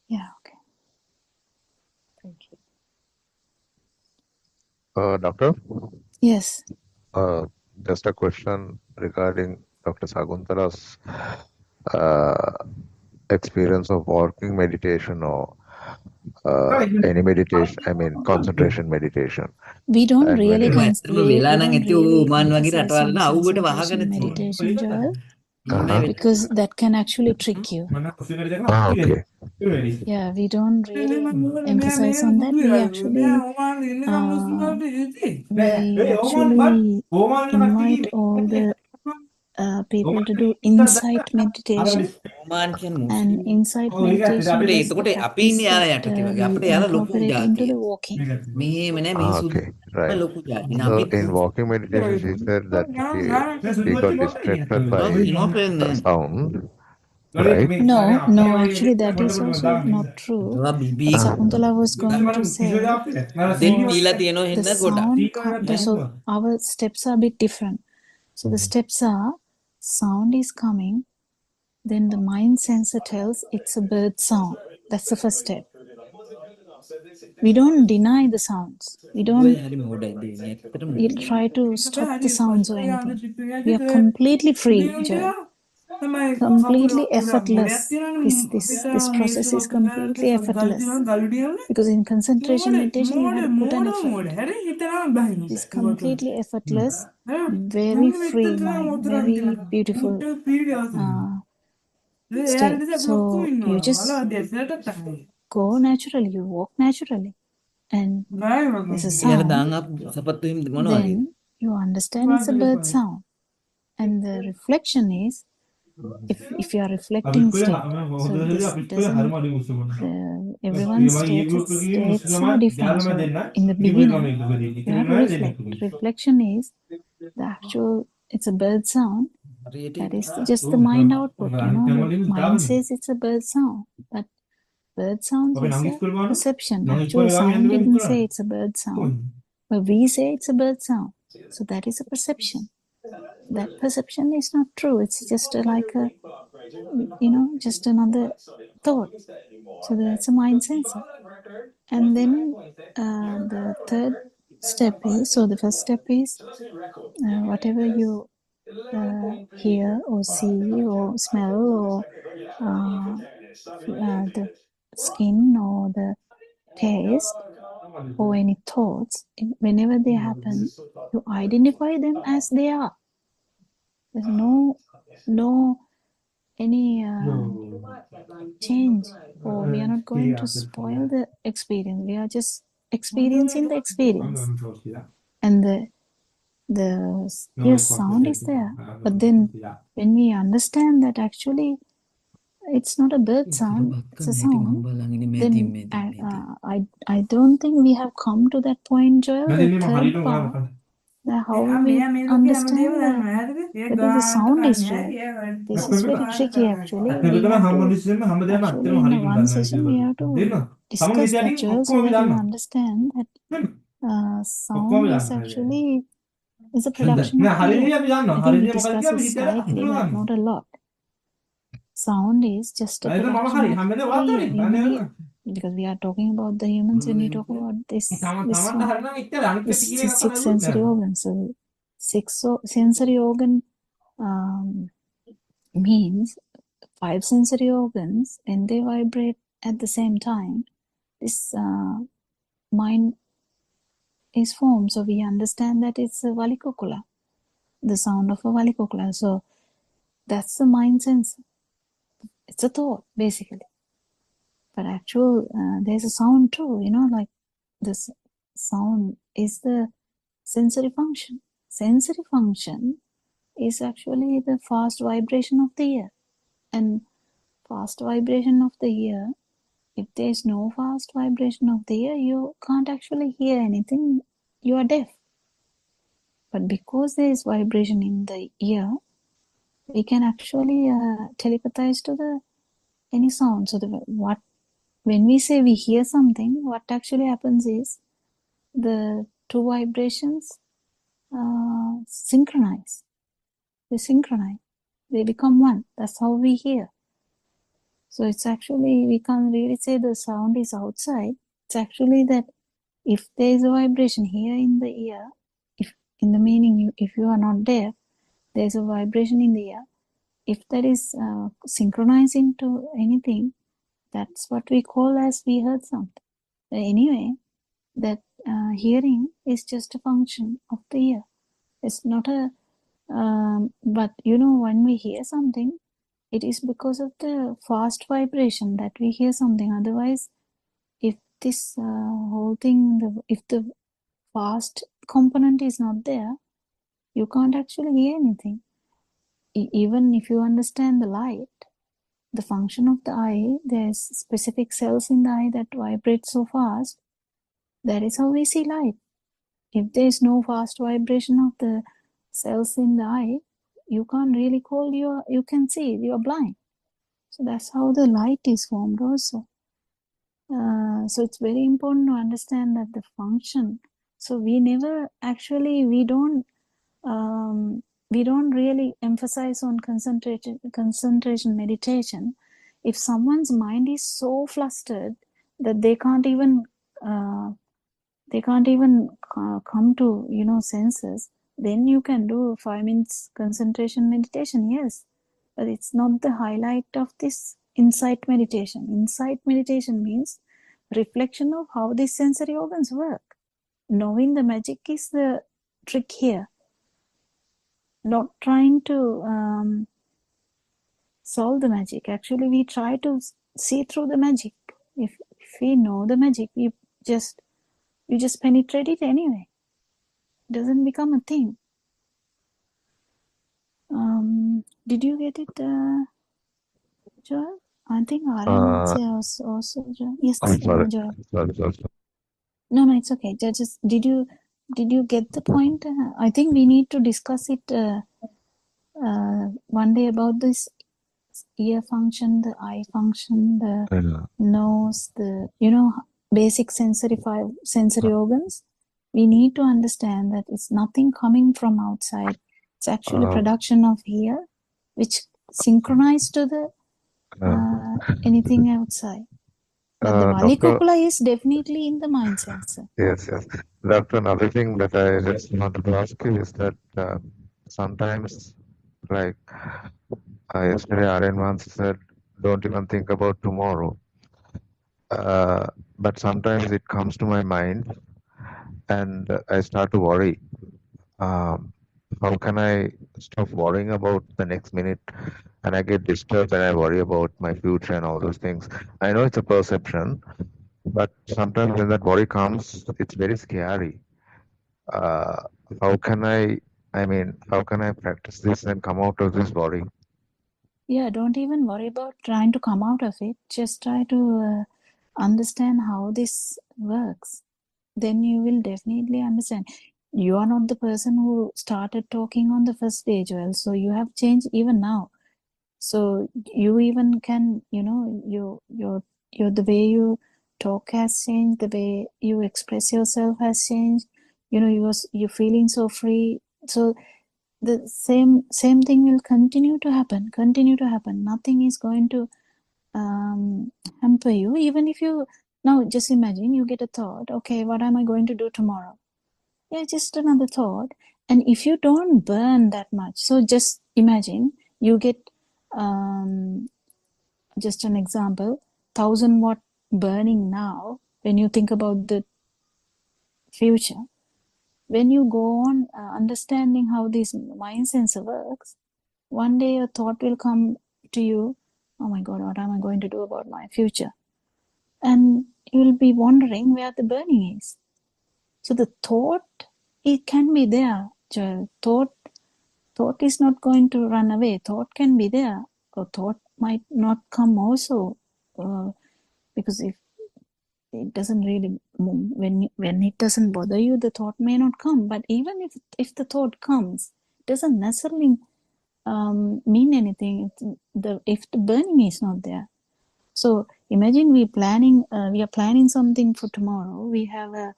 Yeah, okay. Thank you. Doctor? Yes. Just a question regarding Dr. Saguntala's experience of walking meditation or any meditation, I mean concentration meditation. We don't And really when emphasize on concentration meditation, Joel, because that can actually trick you. Okay. Yeah, we don't really emphasize on that. We actually invite all the people to do insight meditation. And insight meditation is the practice that we incorporate into the walking. Okay, right. So in walking meditation, she said that he got distracted by sound, right? No, actually that is also not true. What Sakuntala was going to say was the sound, so our steps are a bit different. So the steps are, sound is coming, then the mind sensor tells it's a bird sound. That's the first step. We don't deny the sounds. We don't try to stop the sounds or anything. We are completely free, Joel. Completely effortless. This process is completely effortless. Because in concentration meditation, you have to put an effort. It's completely effortless, very free mind, very beautiful state. So you just go naturally, you walk naturally, and there's a sound. Then you understand it's a bird sound, and the reflection is if you are reflecting state. So this doesn't. Everyone's states are different. So in the beginning, you have to reflect. Reflection is the actual. It's a bird sound. That is just the mind output. You know, the mind says it's a bird sound, but bird sound is a perception. Actual sound didn't say it's a bird sound, but we say it's a bird sound. So that is a perception. That perception is not true. It's just like a, just another thought. So that's a mind sensor. And then the third step is, so the first step is whatever you hear or see or smell or the skin or the taste or any thoughts, whenever they happen, you identify them as they are. There's no any change, or we are not going to spoil the experience. We are just experiencing the experience, and the sound is there. But then when we understand that actually it's not a bird sound, it's a sound, then I don't think we have come to that point, Joel, the third part, how we understand whether the sound is real. This is very tricky actually. We have to, actually in one session we have to discuss that, Joel, so that you understand that sound is actually is a production of the ear. I think we discussed it slightly, but not a lot. Sound is just a production of the ear. Because we are talking about the humans when we talk about this six sensory organs. So six sensory organ means 5 sensory organs, and they vibrate at the same time. This mind is formed, so we understand that it's a valikokula, the sound of a valikokula. So that's the mind sensor. It's a thought basically, but actual there's a sound too. Like this sound is the sensory function. Sensory function is actually the fast vibration of the ear, and fast vibration of the ear, if there is no fast vibration of the ear, you can't actually hear anything. You are deaf. But because there is vibration in the ear, we can actually telepathize to any sound. So when we say we hear something, what actually happens is the two vibrations synchronize. They synchronize. They become one. That's how we hear. So it's actually, we can't really say the sound is outside. It's actually that if there is a vibration here in the ear, if in the meaning if you are not deaf, there's a vibration in the ear. If that is synchronizing to anything, that's what we call as we heard something. Anyway, that hearing is just a function of the ear. It's not a, but when we hear something, it is because of the fast vibration that we hear something. Otherwise, if this whole thing, if the fast component is not there, you can't actually hear anything. Even if you understand the light, the function of the eye, there's specific cells in the eye that vibrate so fast. That is how we see light. If there is no fast vibration of the cells in the eye, you can't really call you can see, you're blind. So that's how the light is formed also. So it's very important to understand that the function. So we don't we don't really emphasize on concentration meditation. If someone's mind is so flustered that they can't even come to, you know, senses, then you can do 5 minutes concentration meditation, yes, but it's not the highlight of this insight meditation. Insight meditation means reflection of how these sensory organs work. Knowing the magic is the trick here. Not trying to solve the magic. Actually, we try to see through the magic. If we know the magic, you just penetrate it anyway. It doesn't become a thing. Did you get it, Joel? I think Aryan also Joel. Yes, I'm sorry. Joel. Sorry. No, it's okay. Just did you get the point? I think we need to discuss it one day about this ear function, the eye function, the Yeah. nose, the, you know, basic sensory organs. We need to understand that it's nothing coming from outside. It's actually production of here, which synchronized to the anything outside. But the Valikukula is definitely in the mind sensor. Yes. Doctor, another thing that I just wanted to ask you is that sometimes, like yesterday, Aryan once said, don't even think about tomorrow. But sometimes it comes to my mind and I start to worry. How can I stop worrying about the next minute? And I get disturbed and I worry about my future and all those things. I know it's a perception, but sometimes when that worry comes, it's very scary. How can I practice this and come out of this worry? Yeah, don't even worry about trying to come out of it. Just try to understand how this works. Then you will definitely understand. You are not the person who started talking on the first day, Joel. So you have changed even now. So you even can, you know, your the way you talk has changed, the way you express yourself has changed. You know, you're feeling so free. So the same thing will continue to happen. Nothing is going to hamper you. Even if you now just imagine you get a thought, okay, what am I going to do tomorrow? Yeah, just another thought. And if you don't burn that much, so just imagine you get just an example, 1,000 watt burning now when you think about the future. When you go on understanding how this mind sensor works, one day a thought will come to you, oh my God, what am I going to do about my future? And you'll be wondering where the burning is. So the thought, it can be there, Joel. Thought is not going to run away. Thought can be there, or thought might not come also, because if it doesn't really, when it doesn't bother you, the thought may not come. But even if the thought comes, it doesn't necessarily mean anything if the burning is not there. So imagine we are planning something for tomorrow. We have a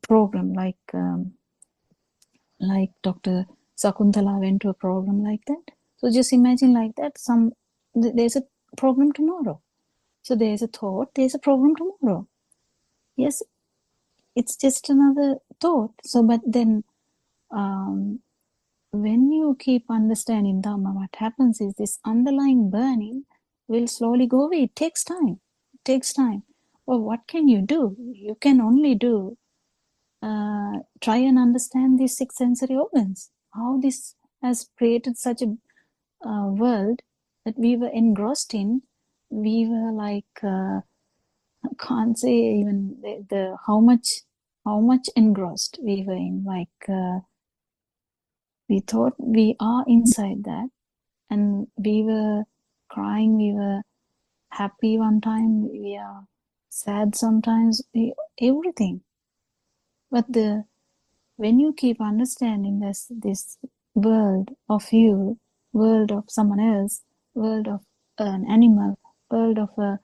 program like Dr. Sakuntala went to a program like that. So just imagine like that. There's a program tomorrow. So there's a thought. There's a program tomorrow. Yes, it's just another thought. So, but then when you keep understanding Dhamma, what happens is this underlying burning will slowly go away. It takes time. Well, what can you do? You can only do try and understand these 6 sensory organs. How this has created such a world that we were engrossed in. We were like I can't say even the how much engrossed we were in. Like we thought we are inside that, and we were crying. We were happy one time. We are sad sometimes. Everything. But when you keep understanding this world of you, world of someone else, world of an animal, world of a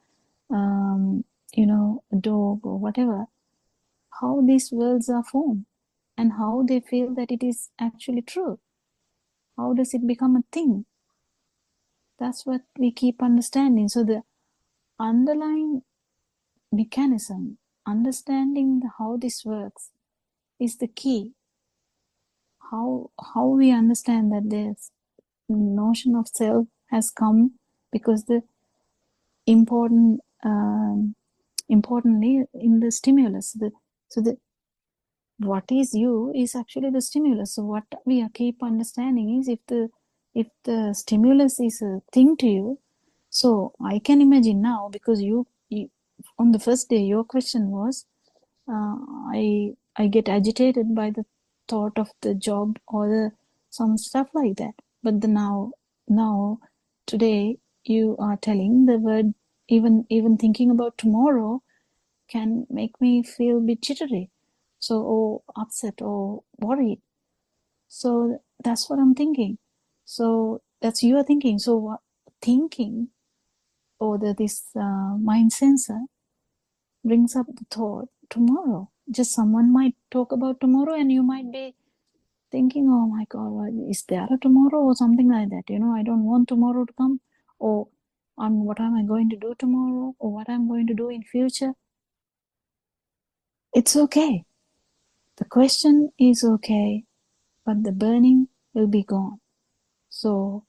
a dog or whatever, how these worlds are formed and how they feel that it is actually true. how does it become a thing? That's what we keep understanding. So the underlying mechanism, understanding how this works, is the key. How we understand that this notion of self has come because the importantly in the stimulus. What is you is actually the stimulus. So what we keep understanding is if the stimulus is a thing to you. So I can imagine now, because you on the first day your question was, I get agitated by the thought of the job or some stuff like that. But now today you are telling the word, even thinking about tomorrow can make me feel a bit jittery, or upset or worried. So that's what I'm thinking. So that's your thinking. So what thinking, or this mind sensor brings up the thought tomorrow. Just someone might talk about tomorrow and you might be thinking, oh my God, is there a tomorrow or something like that? I don't want tomorrow to come, or what am I going to do tomorrow, or what I'm going to do in future. It's okay. The question is okay, but the burning will be gone. So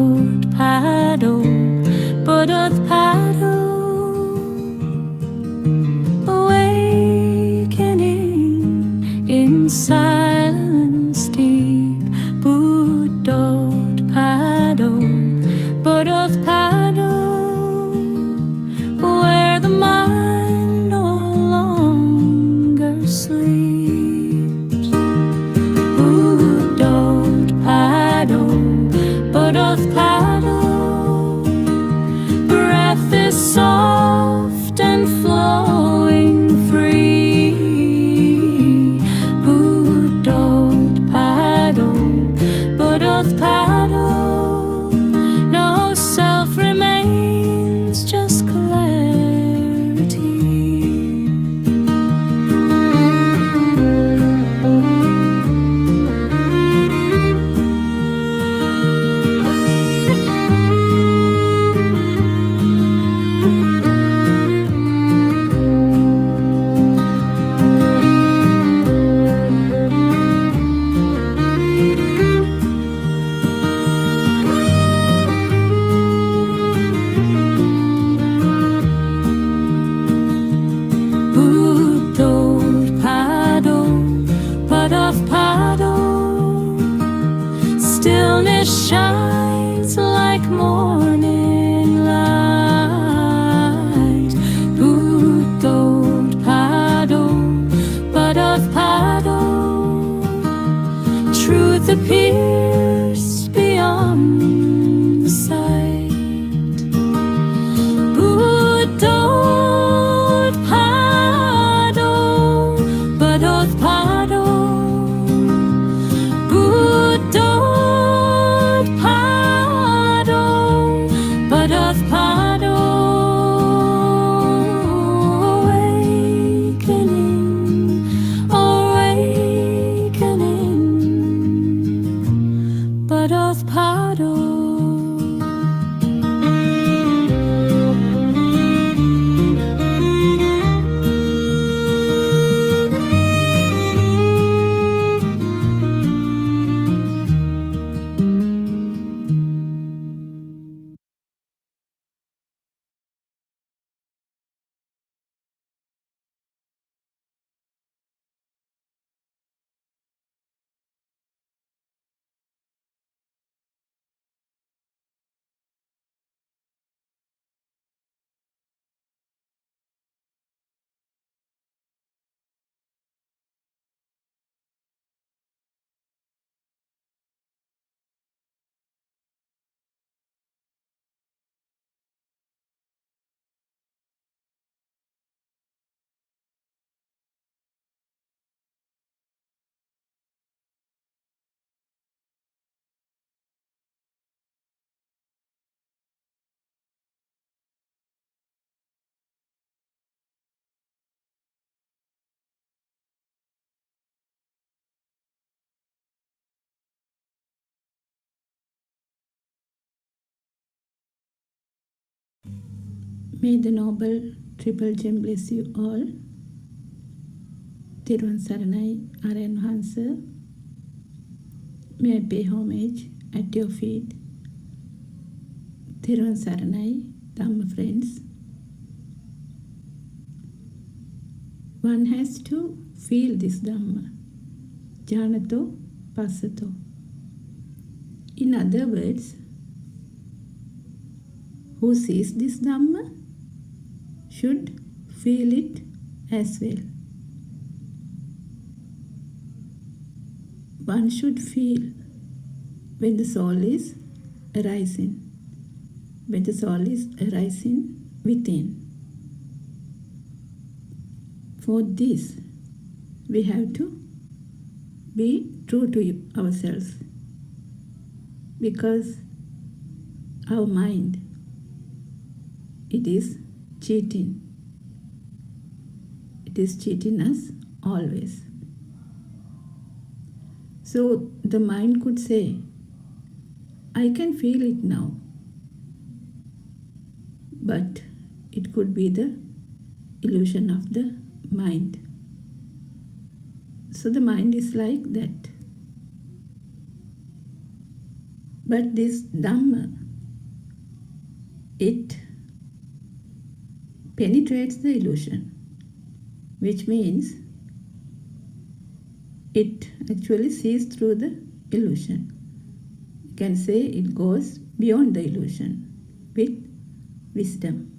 Buddothpado, Buddothpado, awakening in silence deep. Buddothpado, Buddothpado, where the mind no longer sleeps. Buddothpado, Buddothpado, breath is soft and flowing free. Buddothpado, Buddothpado, no self remains, just clarity. Buddothpado, Buddothpado, stillness shines like morning light. Buddothpado, Buddothpado, truth appears beyond sight. Buddothpado, May the Noble Triple Gem bless you all. Thiruvan Saranai Aryan Hansa. May I pay homage at your feet. Thiruvan Saranai, Dhamma friends. One has to feel this Dhamma. Janato, Passato. In other words, who sees this Dhamma should feel it as well. One should feel when the soul is arising, when the soul is arising within. For this, we have to be true to ourselves, because our mind, it is cheating. It is cheating us always. So the mind could say, I can feel it now. But it could be the illusion of the mind. So the mind is like that. But this Dhamma, it penetrates the illusion, which means it actually sees through the illusion. You can say it goes beyond the illusion with wisdom.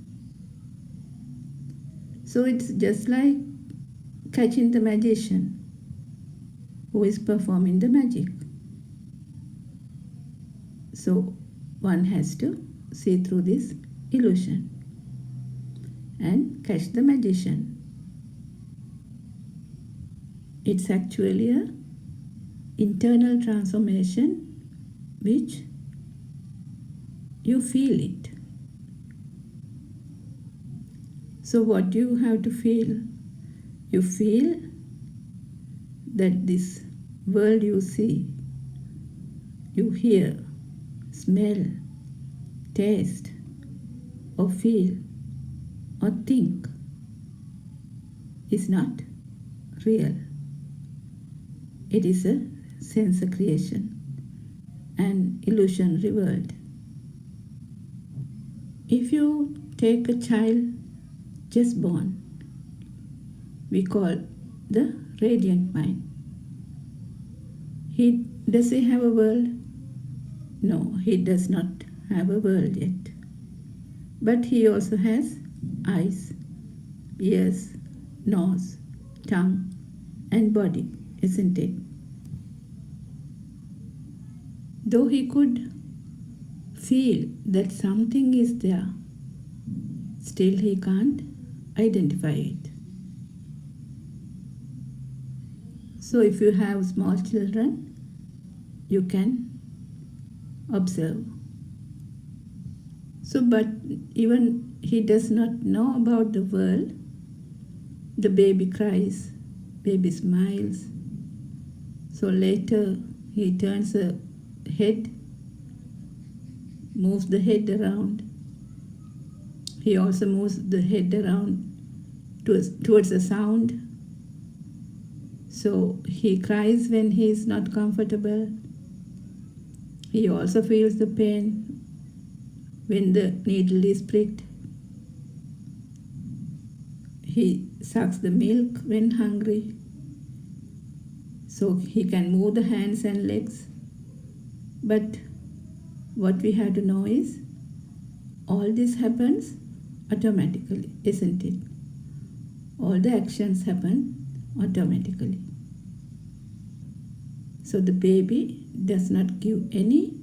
So it's just like catching the magician who is performing the magic. So one has to see through this illusion and catch the magician. It's actually a internal transformation which you feel it. So what you have to feel? You feel that this world you see, you hear, smell, taste, or feel, or think is not real. It is a sense creation, an illusionary world. If you take a child just born, we call the radiant mind. Does he have a world? No, he does not have a world yet. But he also has eyes, ears, nose, tongue, and body, isn't it? Though he could feel that something is there, still he can't identify it. So if you have small children, you can observe. So, but even he does not know about the world, the baby cries, baby smiles. So later he turns a head, moves the head around. He also moves the head around towards the sound. So he cries when he is not comfortable. He also feels the pain when the needle is pricked. He sucks the milk when hungry. So he can move the hands and legs. But what we have to know is, all this happens automatically, isn't it? All the actions happen automatically. So the baby does not give any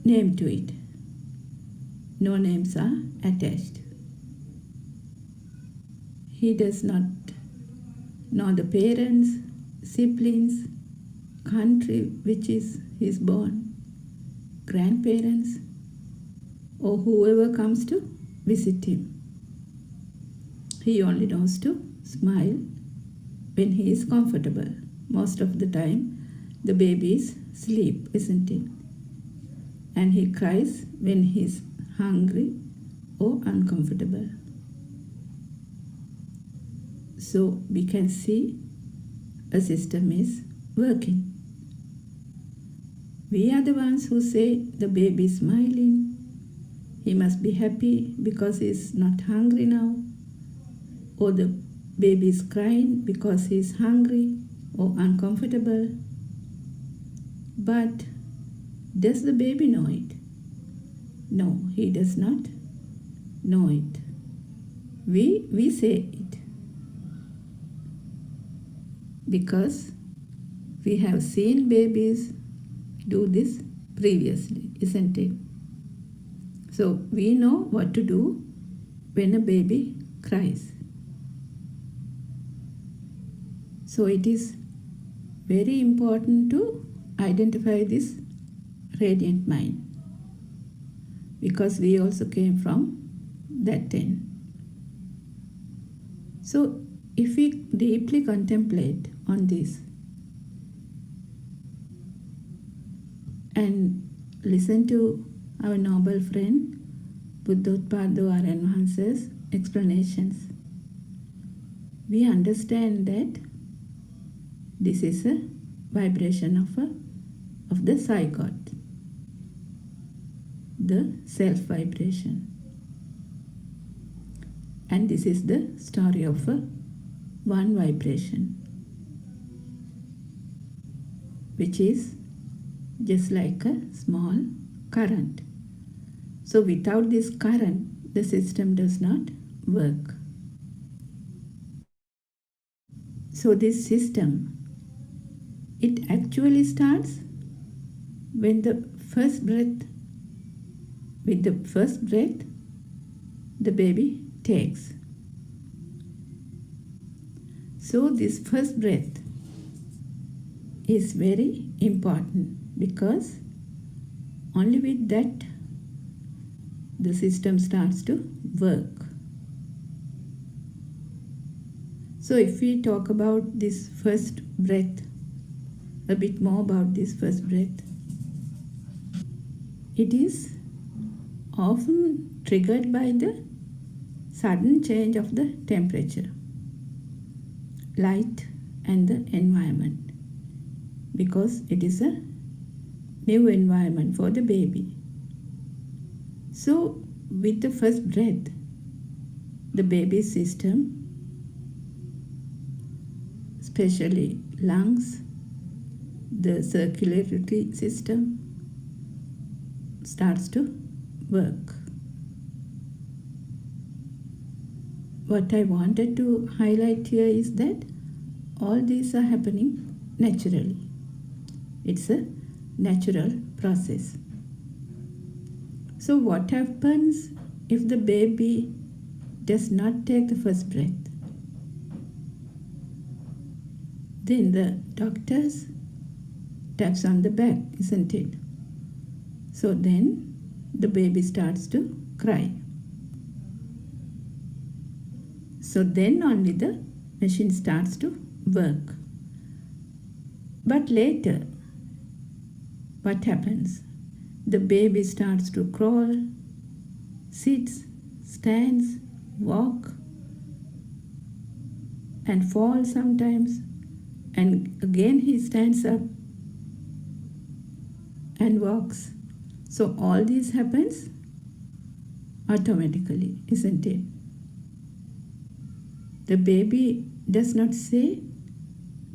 name to it. No names are attached. He does not know the parents, siblings, country which is he's born, grandparents, or whoever comes to visit him. He only knows to smile when he is comfortable. Most of the time, the baby is asleep, isn't it? And he cries when he is hungry or uncomfortable. So we can see a system is working. We are the ones who say the baby is smiling, he must be happy because he is not hungry now, or the baby is crying because he is hungry or uncomfortable. But does the baby know it? No, he does not know it. We say it because we have seen babies do this previously, isn't it? So we know what to do when a baby cries. So it is very important to identify this radiant mind, because we also came from that 10. So if we deeply contemplate on this and listen to our noble friend Buddothpado, our enhancer's explanations, we understand that this is a vibration of the zygote, the self vibration. And this is the story of a one vibration, which is just like a small current. So without this current, the system does not work. So this system, it actually starts when the first breath, with the first breath, the baby takes. So this first breath is very important, because only with that the system starts to work. So if we talk about this first breath, a bit more about this first breath, it is often triggered by the sudden change of the temperature, light and the environment, because it is a new environment for the baby. So with the first breath, the baby's system, especially lungs, the circulatory system, starts to work. What I wanted to highlight here is that all these are happening naturally. It's a natural process. So what happens if the baby does not take the first breath? Then the doctors taps on the back, isn't it? So then the baby starts to cry. So then only the machine starts to work. But later, what happens? The baby starts to crawl, sits, stands, walk, and falls sometimes. And again he stands up and walks. So all this happens automatically, isn't it? The baby does not say,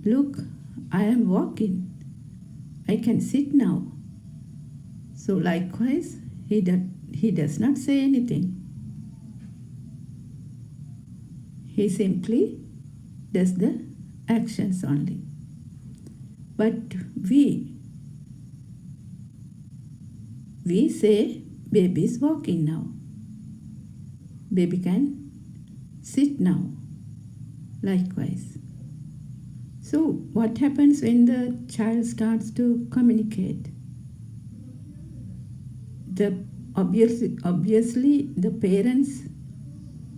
"Look, I am walking. I can sit now." So likewise, he does not say anything. He simply does the actions only. But we say, baby is walking now. Baby can sit now. Likewise. So what happens when the child starts to communicate? Obviously the parents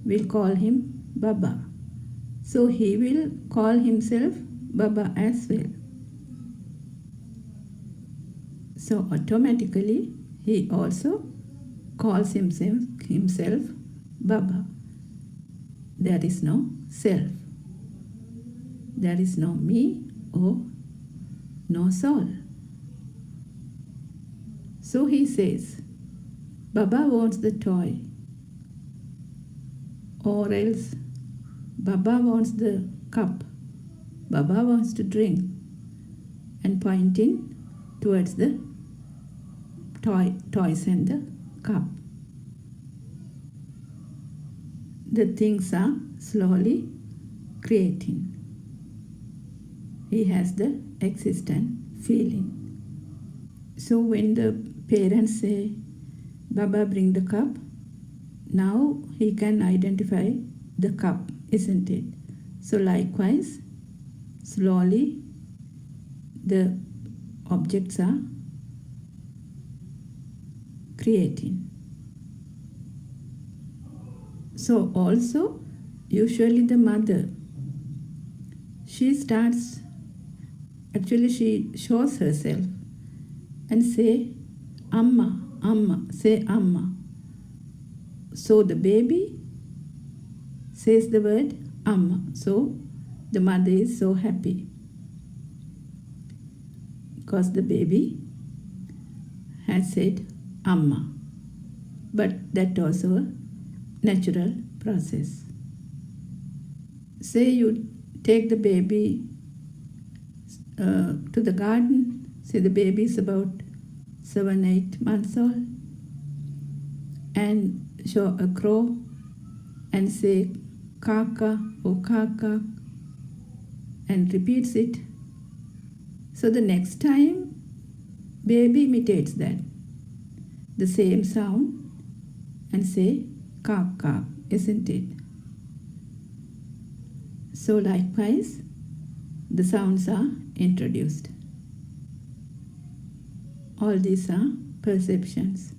will call him Baba. So he will call himself Baba as well. So automatically he also calls himself Baba. There is no self. There is no me or no soul. So he says, Baba wants the toy, or else Baba wants the cup. Baba wants to drink, and pointing towards the toys and the cup. The things are slowly creating. He has the existent feeling. So when the parents say, Baba, bring the cup, now he can identify the cup, isn't it? So likewise, slowly the objects are creating. So also, usually the mother, she shows herself and say, Amma, Amma, say Amma. So the baby says the word Amma. So the mother is so happy because the baby has said Amma. But that also a natural process. Say you take the baby to the garden. Say the baby is about 7-8 months old, and show a crow and say kaka or kaka and repeats it. So the next time baby imitates that, the same sound, and say kaka, isn't it? So likewise, the sounds are introduced. All these are perceptions.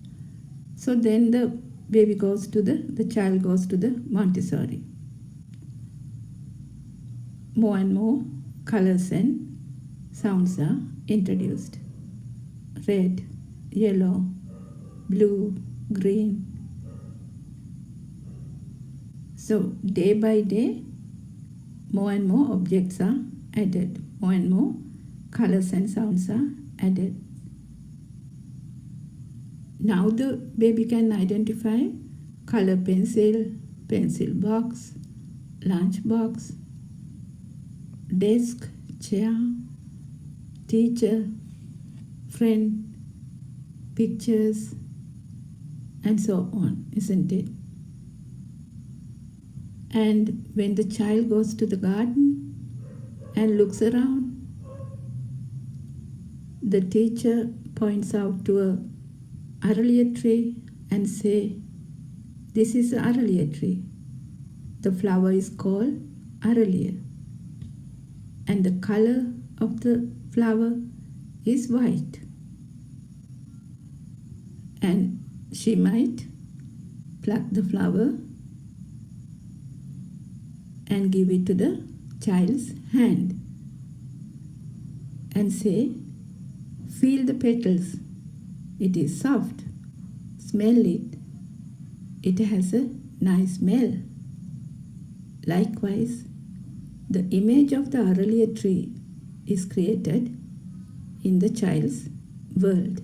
So then the baby goes to the child goes to the Montessori. More and more colors and sounds are introduced. Red, yellow, blue, green. So day by day, more and more objects are added. More and more colors and sounds are added. Now the baby can identify color pencil, pencil box, lunch box, desk, chair, teacher, friend, pictures, and so on, isn't it? And when the child goes to the garden and looks around, the teacher points out to a Aralia tree and say, this is an Aralia tree. The flower is called Aralia, and the color of the flower is white. And she might pluck the flower and give it to the child's hand and say, feel the petals. It is soft. Smell it. It has a nice smell. Likewise, the image of the Aralia tree is created in the child's world.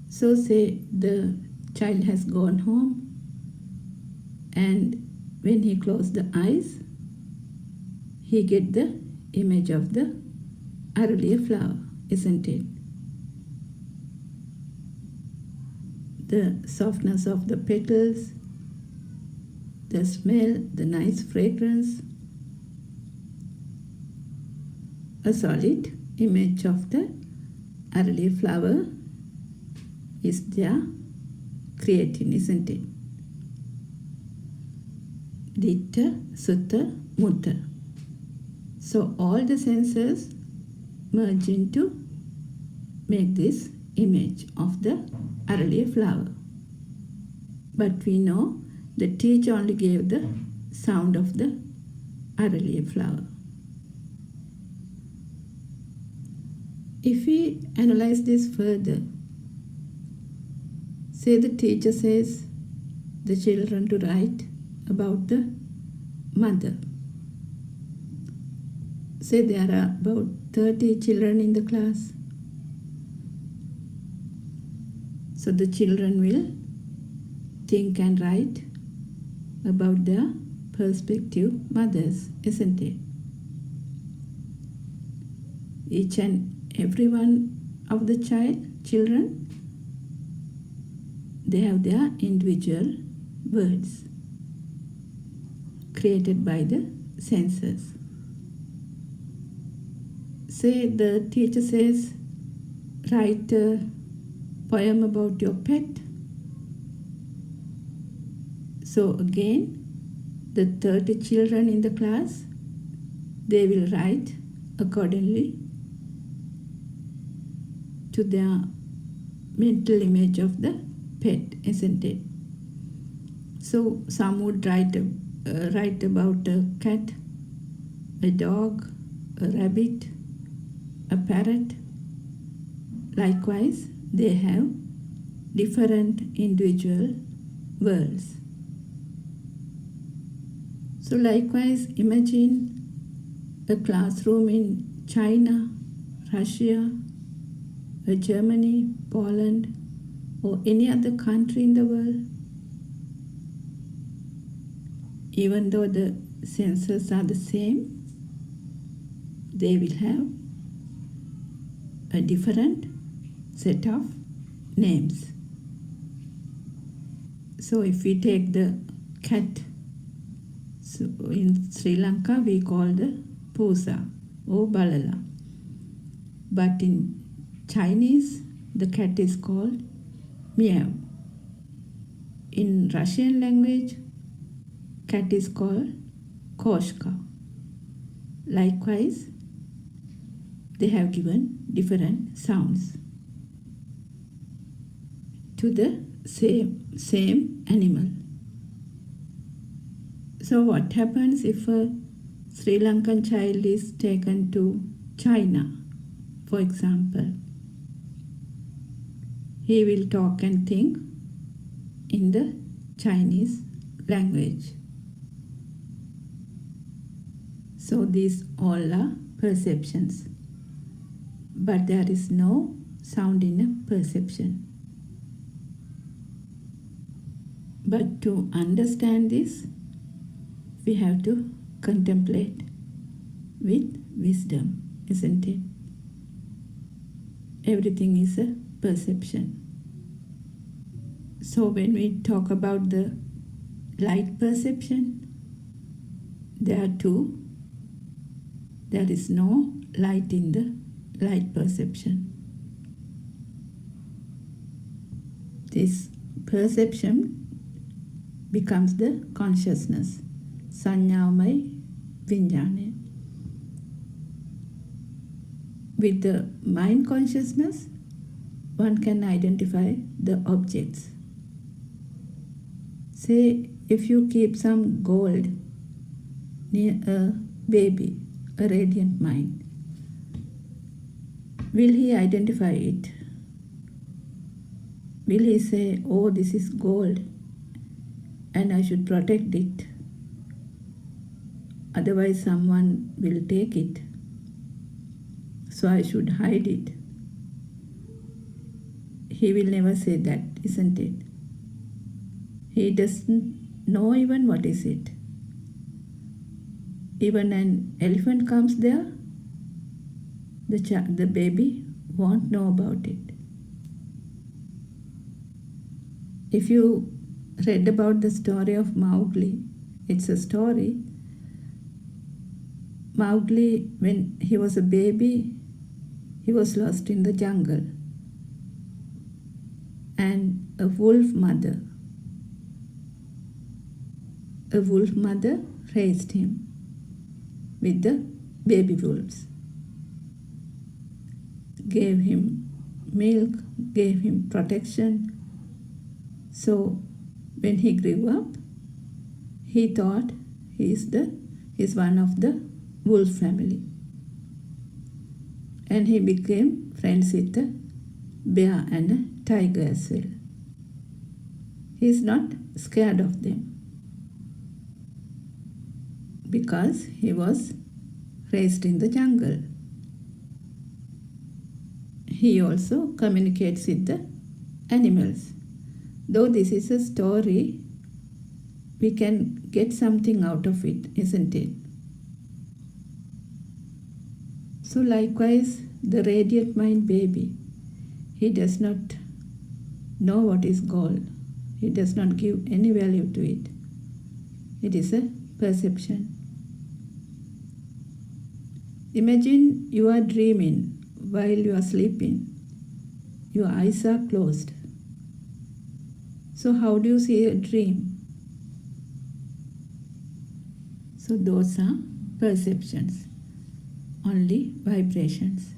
So say the child has gone home, and when he closed the eyes, he get the image of the Aralia flower, isn't it? The softness of the petals, the smell, the nice fragrance, a solid image of the Aralia flower is there creating, isn't it? Ditta, Sutta, Mutta. So all the senses merge into make this image of the Aralia flower. But we know the teacher only gave the sound of the Aralia flower. If we analyze this further, say the teacher says, the children to write about the mother. Say there are about 30 children in the class. So the children will think and write about their prospective mothers, isn't it? Each and every one of the children, they have their individual words created by the senses. Say the teacher says, write a poem about your pet. So again, the 30 children in the class, they will write accordingly to their mental image of the pet, isn't it? So some would write about a cat, a dog, a rabbit, a parrot. Likewise, they have different individual worlds. So likewise, imagine a classroom in China, Russia, Germany, Poland, or any other country in the world. Even though the senses are the same, they will have a different set of names. So if we take the cat, so in Sri Lanka we call the pusa or balala. But in Chinese, the cat is called meow. In Russian language, cat is called koshka. Likewise, they have given different sounds to the same animal. So what happens if a Sri Lankan child is taken to China, for example? He will talk and think in the Chinese language. So these all are perceptions. But there is no sound in a perception. But to understand this, we have to contemplate with wisdom, isn't it? Everything is a perception. So when we talk about the light perception, there are two. There is no light in the light perception. This perception becomes the consciousness, sanyamai vijnane. With the mind consciousness, one can identify the objects. Say, if you keep some gold near a baby, a radiant mind, will he identify it? Will he say, oh, this is gold and I should protect it, otherwise someone will take it, so I should hide it? He will never say that, isn't it? He doesn't know even what is it. Even an elephant comes there, the baby won't know about it. If you read about the story of Mowgli, it's a story. Mowgli, when he was a baby, he was lost in the jungle. And a wolf mother raised him with the baby wolves, gave him milk, gave him protection. So when he grew up, he thought he's one of the wolf family. And he became friends with a bear and a tiger as well. He is not scared of them because he was raised in the jungle. He also communicates with the animals. Though this is a story, we can get something out of it, isn't it? So likewise, the radiant mind baby, he does not know what is gold. He does not give any value to it. It is a perception. Imagine you are dreaming while you are sleeping. Your eyes are closed. So how do you see a dream? So those are perceptions, only vibrations.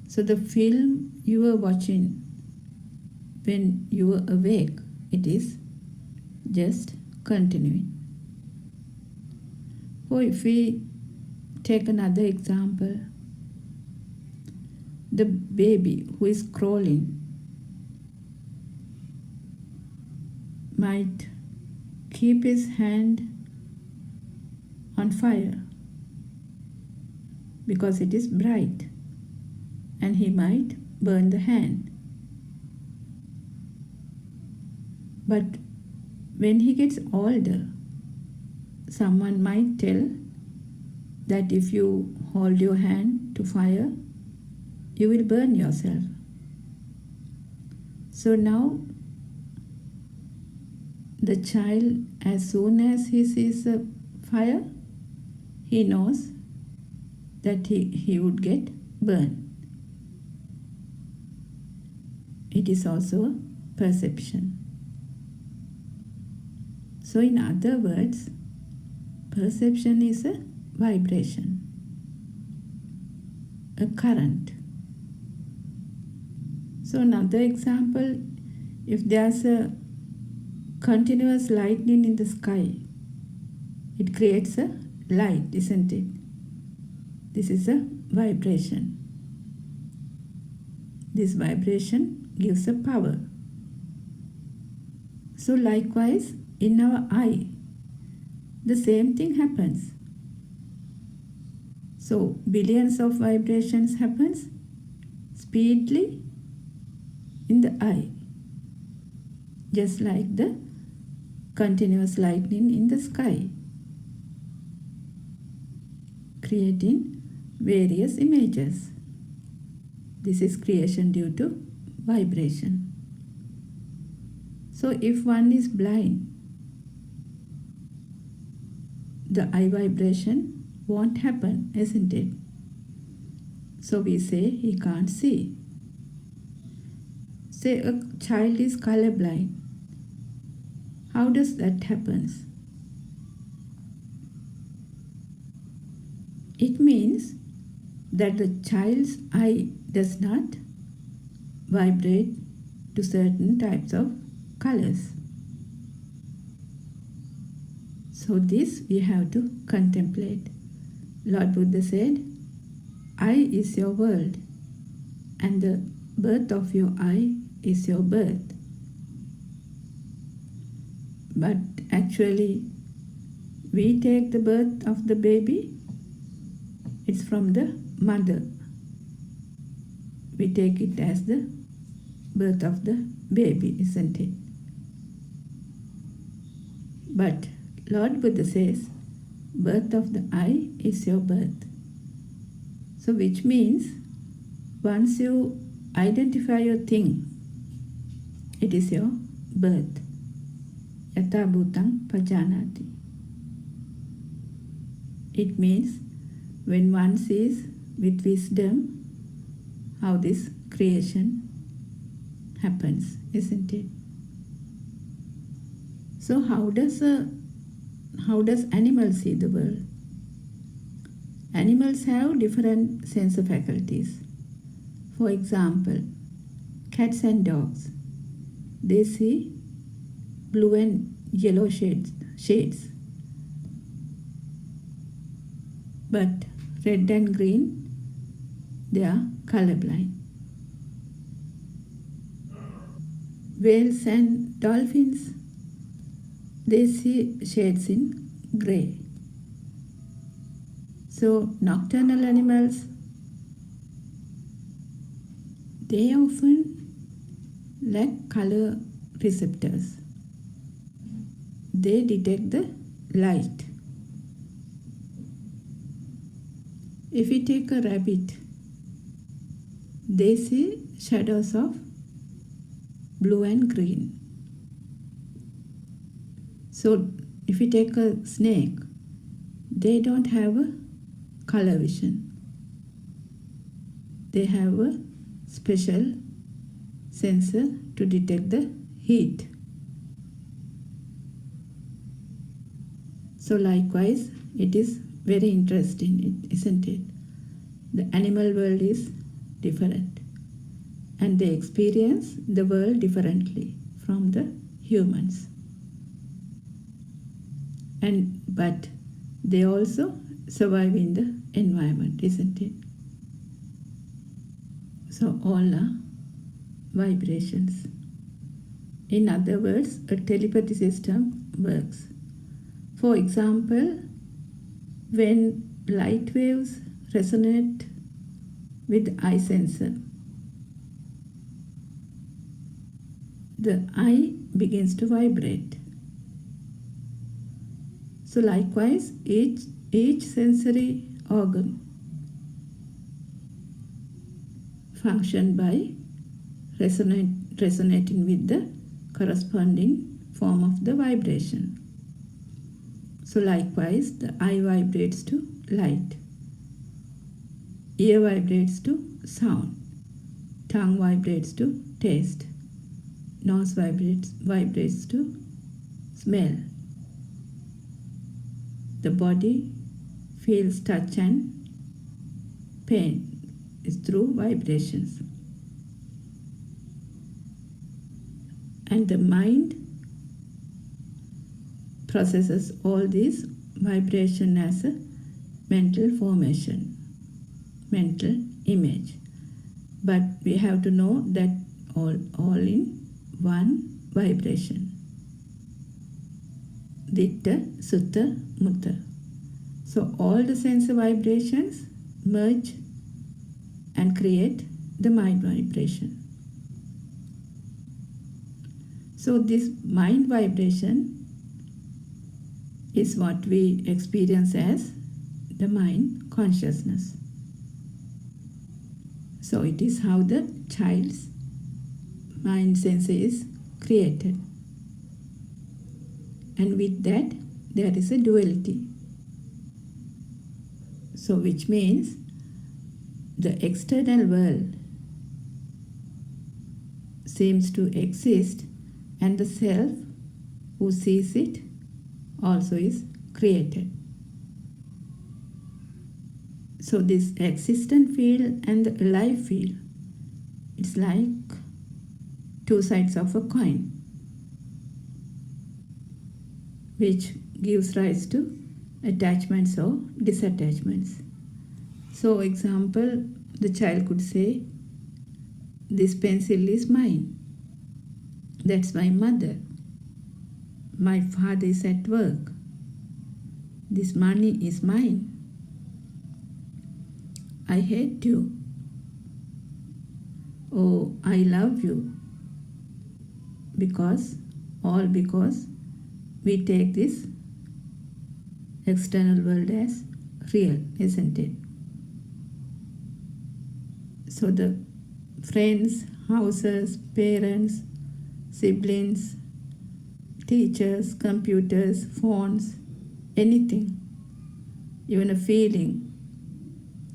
So the film you were watching when you were awake, it is just continuing. Or if we take another example, the baby who is crawling might keep his hand on fire because it is bright, and he might burn the hand. But when he gets older, someone might tell that if you hold your hand to fire, you will burn yourself. So now the child, as soon as he sees a fire, he knows that he would get burned. It is also a perception. So in other words, perception is a vibration, a current. So another example, if there's a continuous lightning in the sky, it creates a light, isn't it? This is a vibration. This vibration gives a power. So likewise, in our eye, the same thing happens. So billions of vibrations happens speedily in the eye, just like the continuous lightning in the sky, creating various images. This is creation due to vibration. So if one is blind, the eye vibration won't happen, isn't it? So we say he can't see. Say a child is colorblind. How does that happen? It means that the child's eye does not vibrate to certain types of colors. So this we have to contemplate. Lord Buddha said, eye is your world, and the birth of your eye is your birth. But actually, we take the birth of the baby, it's from the mother. We take it as the birth of the baby, isn't it? But Lord Buddha says, birth of the eye is your birth. So which means, once you identify your thing, it is your birth. Yatha bhutang pajanati. It means, when one sees with wisdom how this creation happens, isn't it? So how does animals see the world? Animals have different sense faculties. For example, cats and dogs, they see blue and yellow shades. But red and green, they are colorblind. whales and dolphins, they see shades in grey. So nocturnal animals, they often lack color receptors. They detect the light. If we take a rabbit, they see shadows of blue and green. So if we take a snake, they don't have a color vision. They have a special sensor to detect the heat. So likewise, it is very interesting, isn't it? The animal world is different and they experience the world differently from the humans. But they also survive in the environment, isn't it? So all are vibrations. In other words, a telepathy system works. For example, when light waves resonate with eye sensor, the eye begins to vibrate. So likewise, each sensory organ function by resonating with the corresponding form of the vibration. So likewise, the eye vibrates to light, ear vibrates to sound, tongue vibrates to taste, nose vibrates to smell. The body feels touch and pain is through vibrations. And the mind processes all these vibration as a mental formation, mental image. But we have to know that all in one vibration. Ditta, Sutta, Mutta. So all the sensor vibrations merge and create the mind vibration. So this mind vibration is what we experience as the mind consciousness. So it is how the child's mind sensor is created. And with that, there is a duality. So which means the external world seems to exist and the self who sees it also is created. So this existent field and the alive field, it's like two sides of a coin, which gives rise to attachments or disattachments. So example, the child could say, this pencil is mine. That's my mother. My father is at work. This money is mine. I hate you. Oh, I love you. Because we take this external world as real, isn't it? So the friends, houses, parents, siblings, teachers, computers, phones, anything, even a feeling,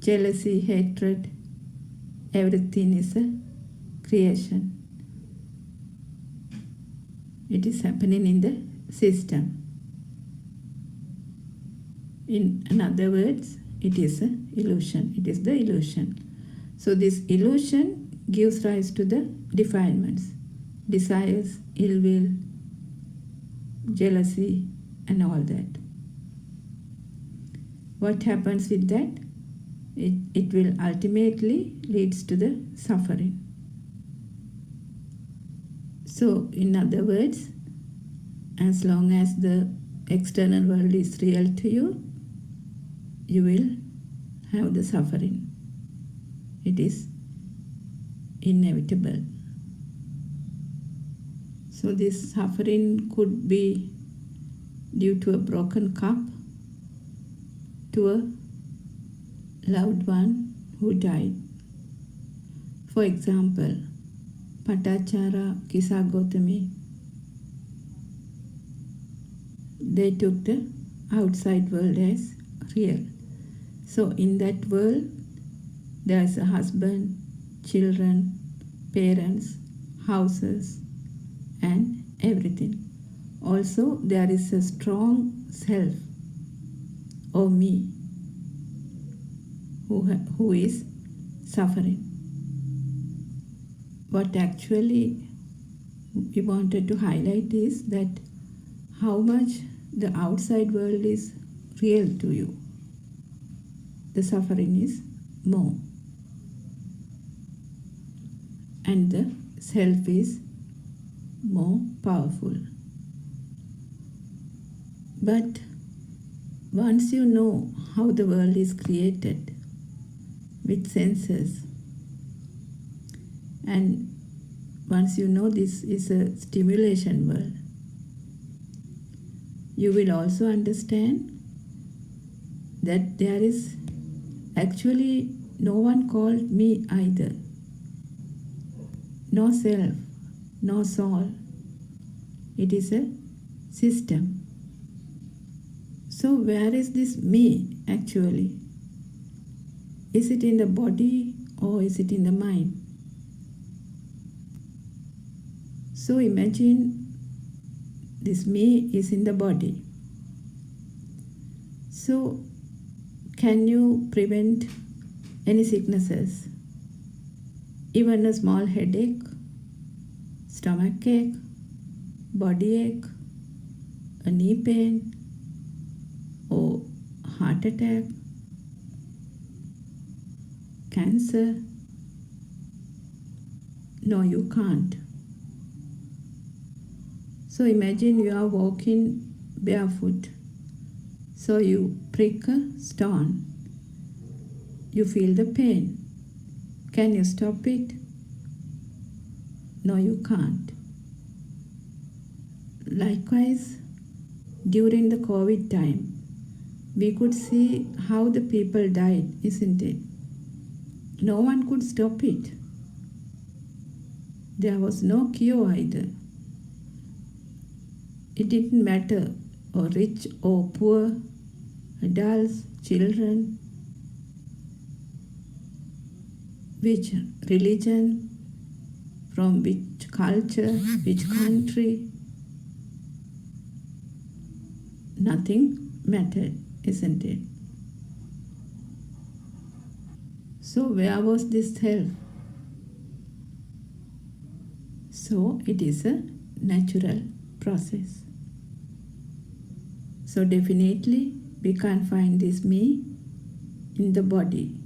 jealousy, hatred, everything is a creation. It is happening in the system. In other words, it is an illusion. It is the illusion. So this illusion gives rise to the defilements, desires, ill will, jealousy, and all that. What happens with that? It will ultimately leads to the suffering. So, in other words, as long as the external world is real to you, you will have the suffering. It is inevitable. So this suffering could be due to a broken cup, to a loved one who died. For example, Patachara, Kisagotami, they took the outside world as real. So in that world, there's a husband, children, parents, houses, and everything. Also, there is a strong self or me who is suffering. What actually we wanted to highlight is that how much the outside world is real to you, the suffering is more. And the self is more powerful. But once you know how the world is created with senses, and once you know this is a stimulation world, you will also understand that there is actually no one called me either. No self, no soul. It is a system. So where is this me actually? Is it in the body or is it in the mind? So imagine this me is in the body. So can you prevent any sicknesses? Even a small headache, stomach ache, body ache, a knee pain, or heart attack, cancer? No, you can't. So imagine you are walking barefoot. So you prick a stone. You feel the pain. Can you stop it? No, you can't. Likewise, during the COVID time, we could see how the people died, isn't it? No one could stop it. There was no cure either. It didn't matter, or rich or poor, adults, children, which religion, from which culture, which country. Nothing mattered, isn't it? So where was this self? So it is a natural process. So definitely we can't find this me in the body.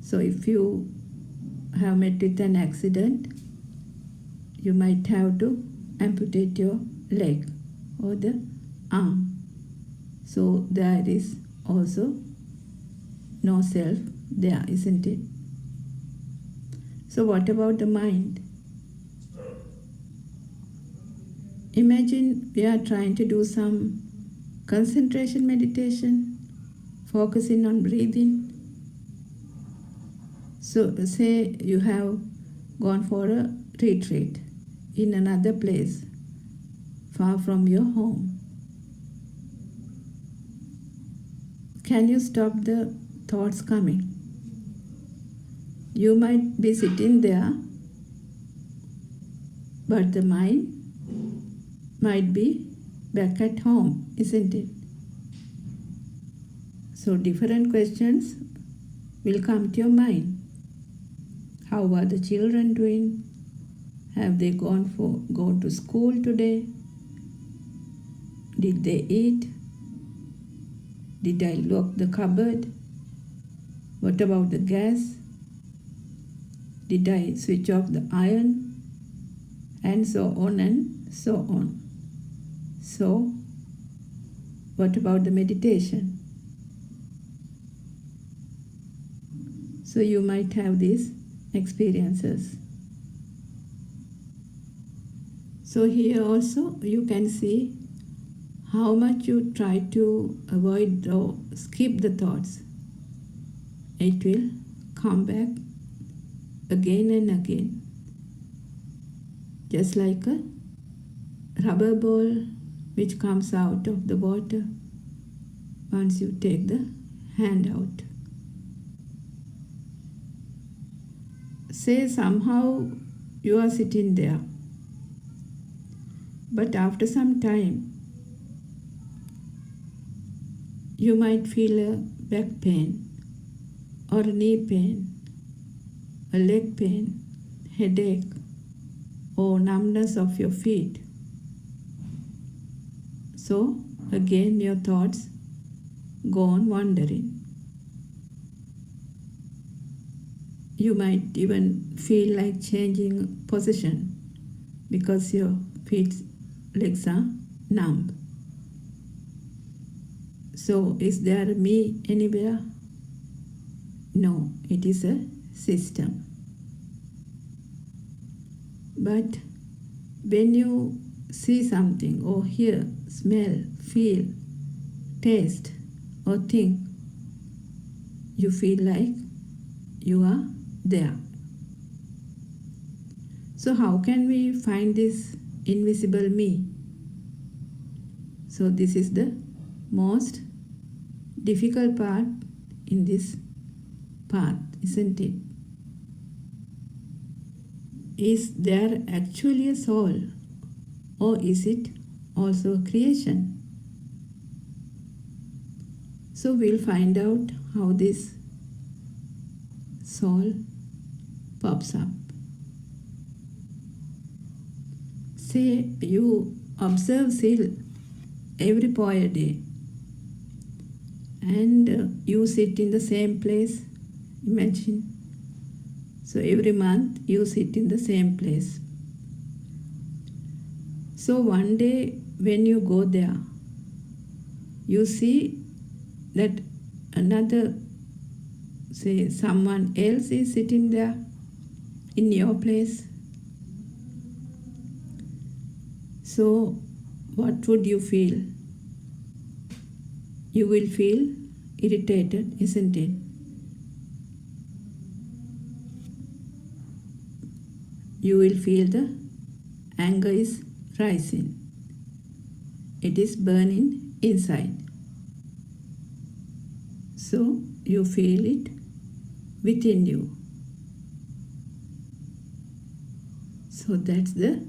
So if you have met with an accident, you might have to amputate your leg or the arm. So there is also no self there, isn't it? So what about the mind? Imagine we are trying to do some concentration meditation, focusing on breathing. So say you have gone for a retreat in another place, far from your home. Can you stop the thoughts coming? You might be sitting there, but the mind might be back at home, isn't it? So different questions will come to your mind. How are the children doing? Have they gone to school today? Did they eat? Did I lock the cupboard? What about the gas? Did I switch off the iron? and so on and so on. So, what about the meditation? So you might have these experiences. So here also you can see how much you try to avoid or skip the thoughts. It will come back again and again, just like a rubber ball which comes out of the water once you take the hand out. Say somehow you are sitting there, but after some time you might feel a back pain or a knee pain, a leg pain, headache, or numbness of your feet. So again your thoughts go on wandering. You might even feel like changing position because your feet, legs are numb. So is there a me anywhere? No, it is a system. But when you see something or hear, smell, feel, taste or think, you feel like you are there. So how can we find this invisible me? So this is the most difficult part in this path, isn't it? Is there actually a soul, or is it also a creation? So we'll find out how this soul pops up. Say you observe still every poor day, and you sit in the same place. Imagine. So every month you sit in the same place. So one day when you go there, you see that another, say someone else is sitting there in your place. So what would you feel? You will feel irritated, isn't it? You will feel the anger is rising. It is burning inside. So you feel it within you. So that's the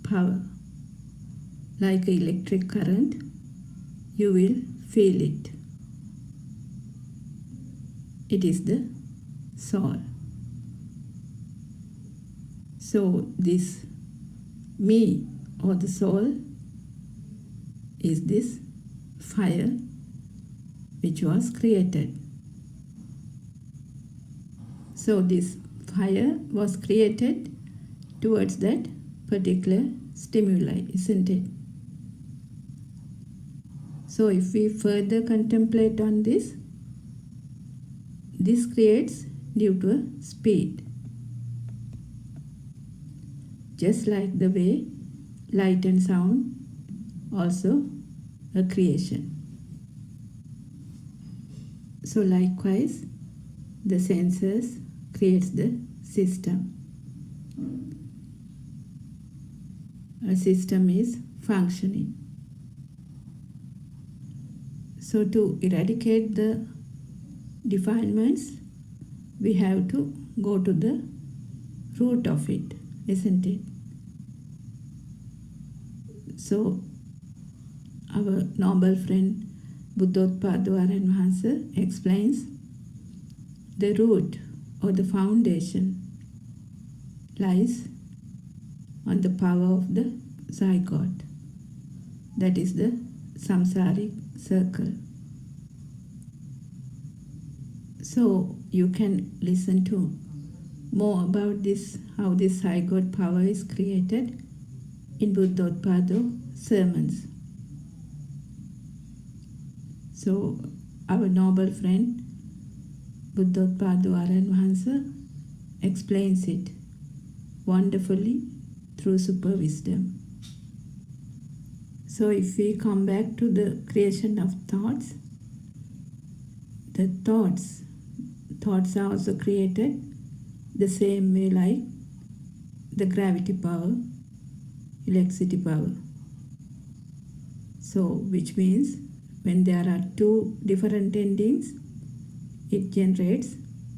power. Like an electric current, you will feel it. It is the soul. So this me or the soul is this fire which was created. So this fire was created towards that particular stimuli, isn't it? So if we further contemplate on this creates due to a speed. Just like the way light and sound also a creation. So likewise, the senses creates the system. A system is functioning. So to eradicate the defilements, we have to go to the root of it, isn't it? So our noble friend Buddothpado explains the root or the foundation lies on the power of the zygote. That is the samsaric circle. So you can listen to more about this, how this zygote power is created in Buddothpado sermons. So our noble friend Buddothpado Aran Wahansa explains it wonderfully through super wisdom. So if we come back to the creation of thoughts, the thoughts are also created the same way like the gravity power, electricity power. So which means when there are two different endings, it generates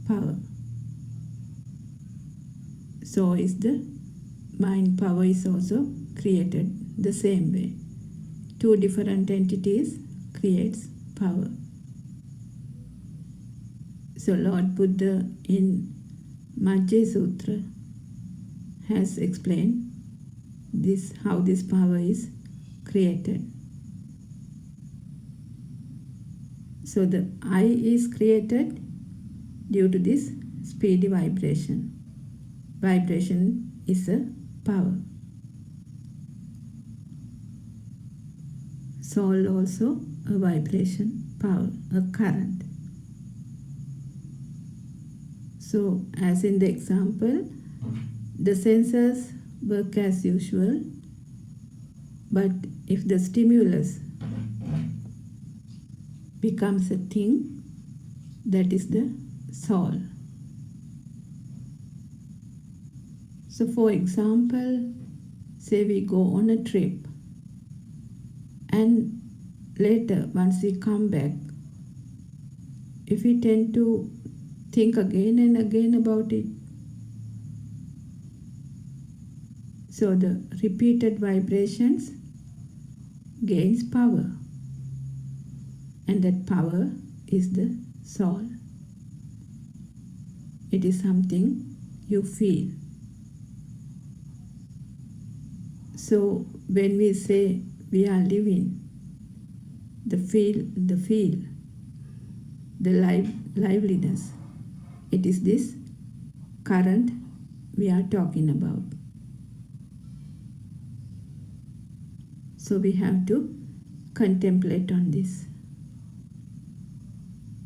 power. So is the mind power is also created the same way. Two different entities creates power. So Lord Buddha in Majjhima Sutra has explained this, how this power is created. So the I is created due to this speedy vibration. Vibration is a power. Soul also a vibration power, a current. So as in the example, the senses work as usual, but if the stimulus becomes a thing, that is the soul. So for example, say we go on a trip and later once we come back, if we tend to think again and again about it, so the repeated vibrations gains power, and that power is the soul. It is something you feel. So when we say we are living, the liveliness, it is this current we are talking about. So we have to contemplate on this.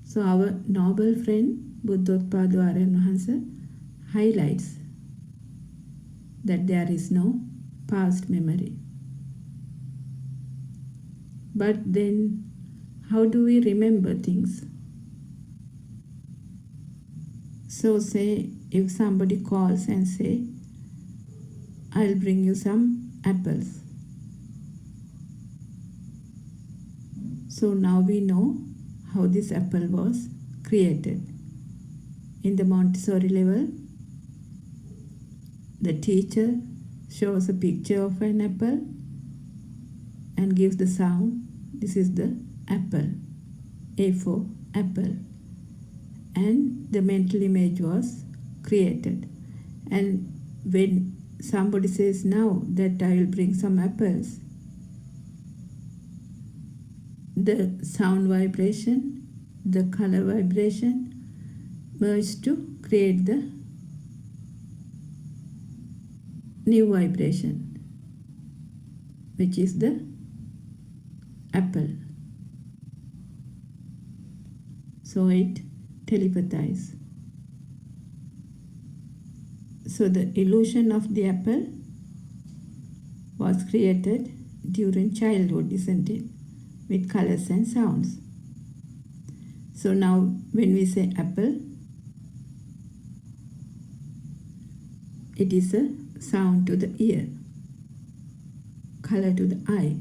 So our noble friend Buddothpado Aran Wahansa highlights that there is no past memory. But then how do we remember things? So say if somebody calls and say, I'll bring you some apples. So now we know how this apple was created. In the Montessori level, the teacher shows a picture of an apple and gives the sound. This is the apple, A for apple. And the mental image was created. And when somebody says now that I will bring some apples, the sound vibration, the color vibration merge to create the new vibration, which is the apple. So it telepathizes. So the illusion of the apple was created during childhood, isn't it? With colors and sounds. So now when we say apple, it is a sound to the ear, color to the eye,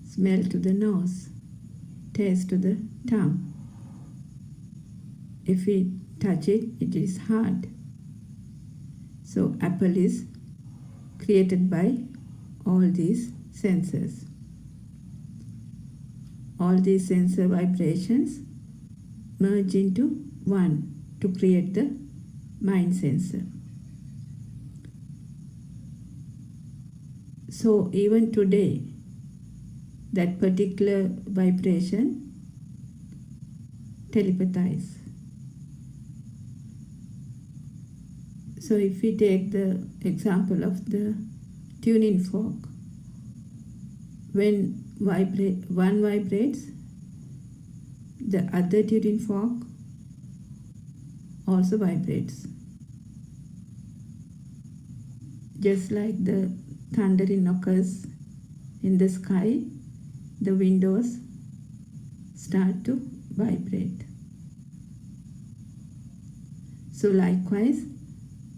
smell to the nose, taste to the tongue. If we touch it, it is hard. So apple is created by all these senses. All these sensor vibrations merge into one to create the mind sensor. So even today, that particular vibration telepathizes. So if we take the example of the tuning fork. When one vibrates, the other tuning fork also vibrates. Just like the thundering occurs in the sky, the windows start to vibrate. So likewise,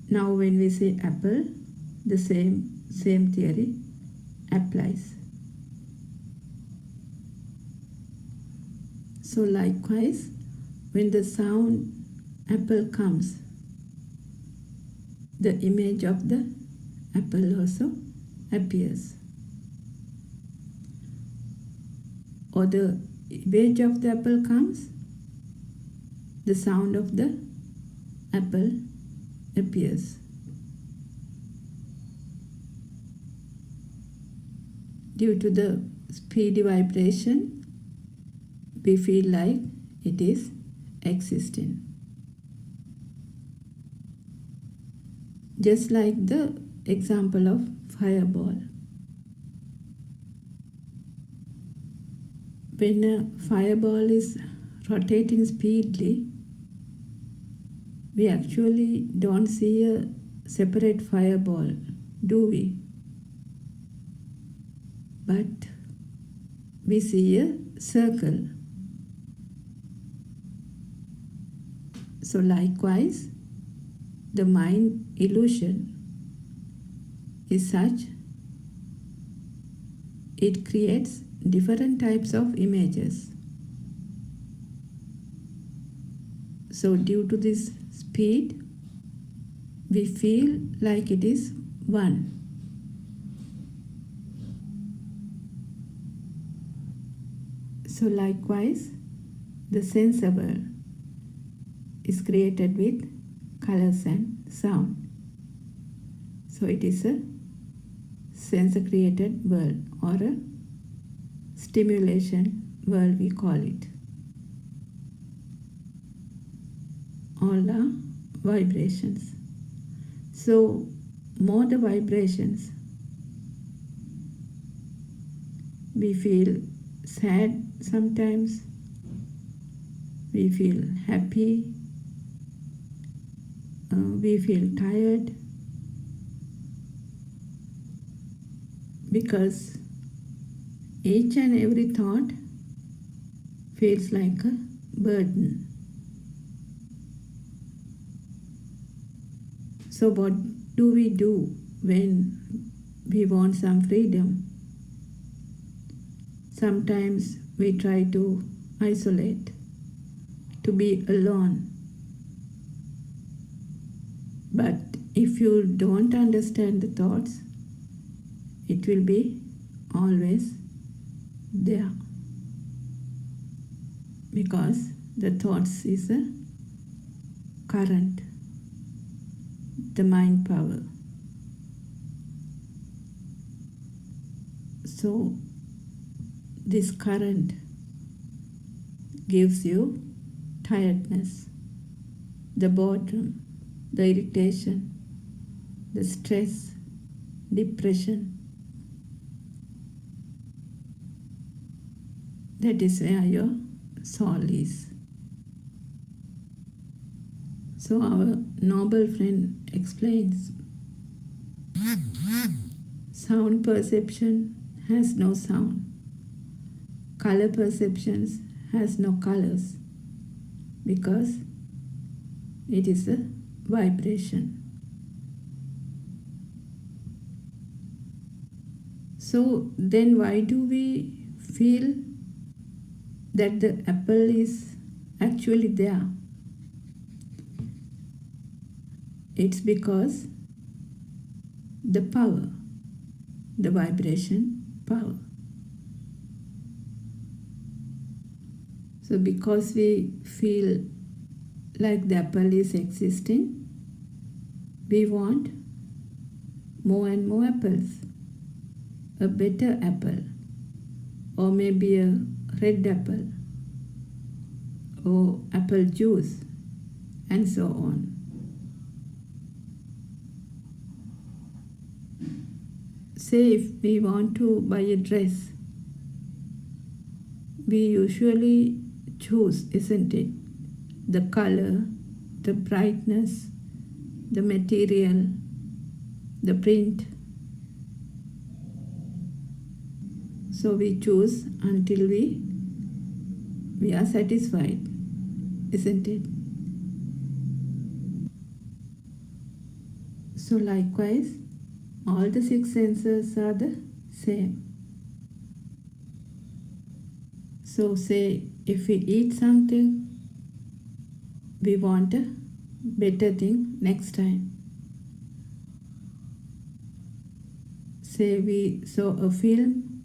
now when we say apple, the same theory applies. So likewise, when the sound apple comes, the image of the apple also appears. Or the image of the apple comes, the sound of the apple appears. Due to the speedy vibration, we feel like it is existing. Just like the example of fireball. When a fireball is rotating speedily, we actually don't see a separate fireball, do we? But we see a circle. So likewise, the mind illusion is such, it creates different types of images. So due to this speed, we feel like it is one. So likewise, the sense world is created with colors and sound. So it is a sensor created world, or a stimulation world we call it. All are vibrations. So more the vibrations, we feel sad sometimes, we feel happy, we feel tired, because each and every thought feels like a burden. So what do we do when we want some freedom? Sometimes we try to isolate, to be alone. But if you don't understand the thoughts, it will be always there. Because the thoughts is a current, the mind power. So this current gives you tiredness, the boredom, the irritation, the stress, depression. That is where your soul is. So our noble friend explains, sound perception has no sound. Color perceptions has no colors, because it is a vibration. So then why do we feel that the apple is actually there? It's because the power, the vibration power. So because we feel like the apple is existing, we want more and more apples, a better apple, or maybe a red apple, or apple juice, and so on. say if we want to buy a dress, we usually choose, isn't it? The color, the brightness, the material, the print. So we choose until we are satisfied, isn't it? So likewise, all the 6 senses are the same. So say if we eat something, we want a better thing next time. Say we saw a film,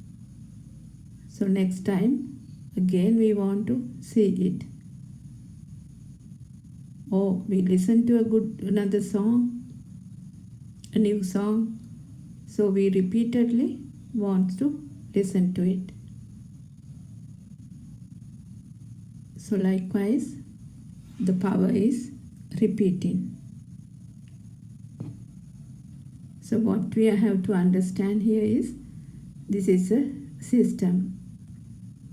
so next time again we want to see it. Or we listen to another song, a new song, so we repeatedly want to listen to it. So likewise, the power is repeating. So what we have to understand here is, this is a system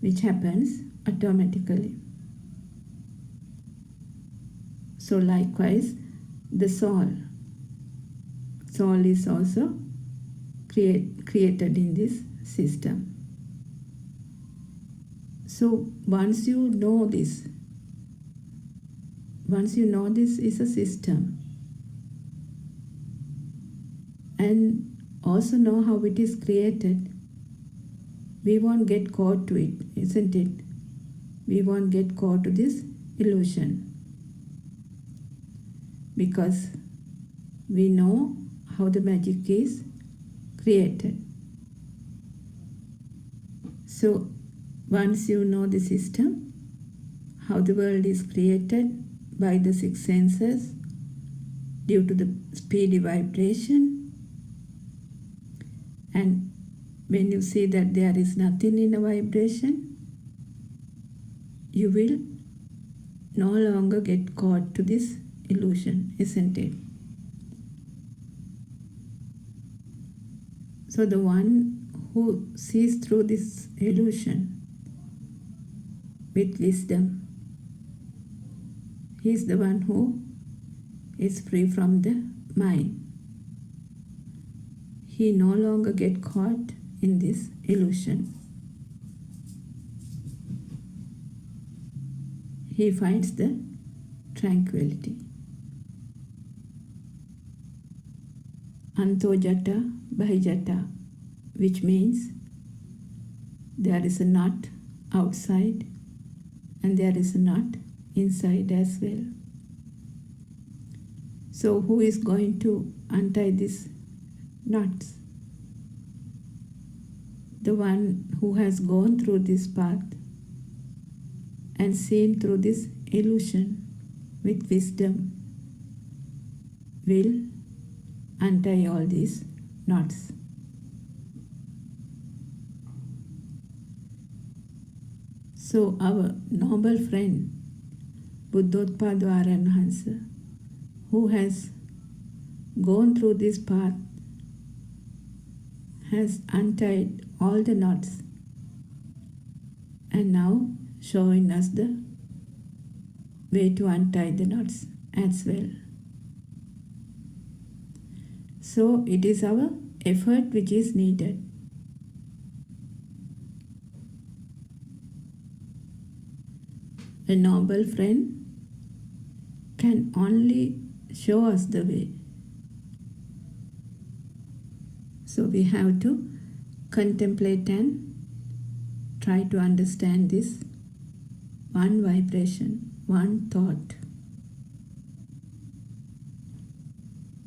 which happens automatically. So likewise, the soul is also created in this system. So once you know this is a system, and also know how it is created, we won't get caught to it, isn't it? We won't get caught to this illusion, because we know how the magic is created. So once you know the system, how the world is created by the 6 senses due to the speedy vibration, and when you see that there is nothing in a vibration, you will no longer get caught to this illusion, isn't it? So the one who sees through this illusion with wisdom, he is the one who is free from the mind. He no longer gets caught in this illusion. He finds the tranquility. Antojata Bahijata, which means there is a knot outside and there is a knot inside as well. So who is going to untie these knots? The one who has gone through this path and seen through this illusion with wisdom will untie all these knots. So our noble friend Buddothpado Aranhansa, who has gone through this path, has untied all the knots and now showing us the way to untie the knots as well. So it is our effort which is needed. A noble friend can only show us the way. So we have to contemplate and try to understand this one vibration, one thought,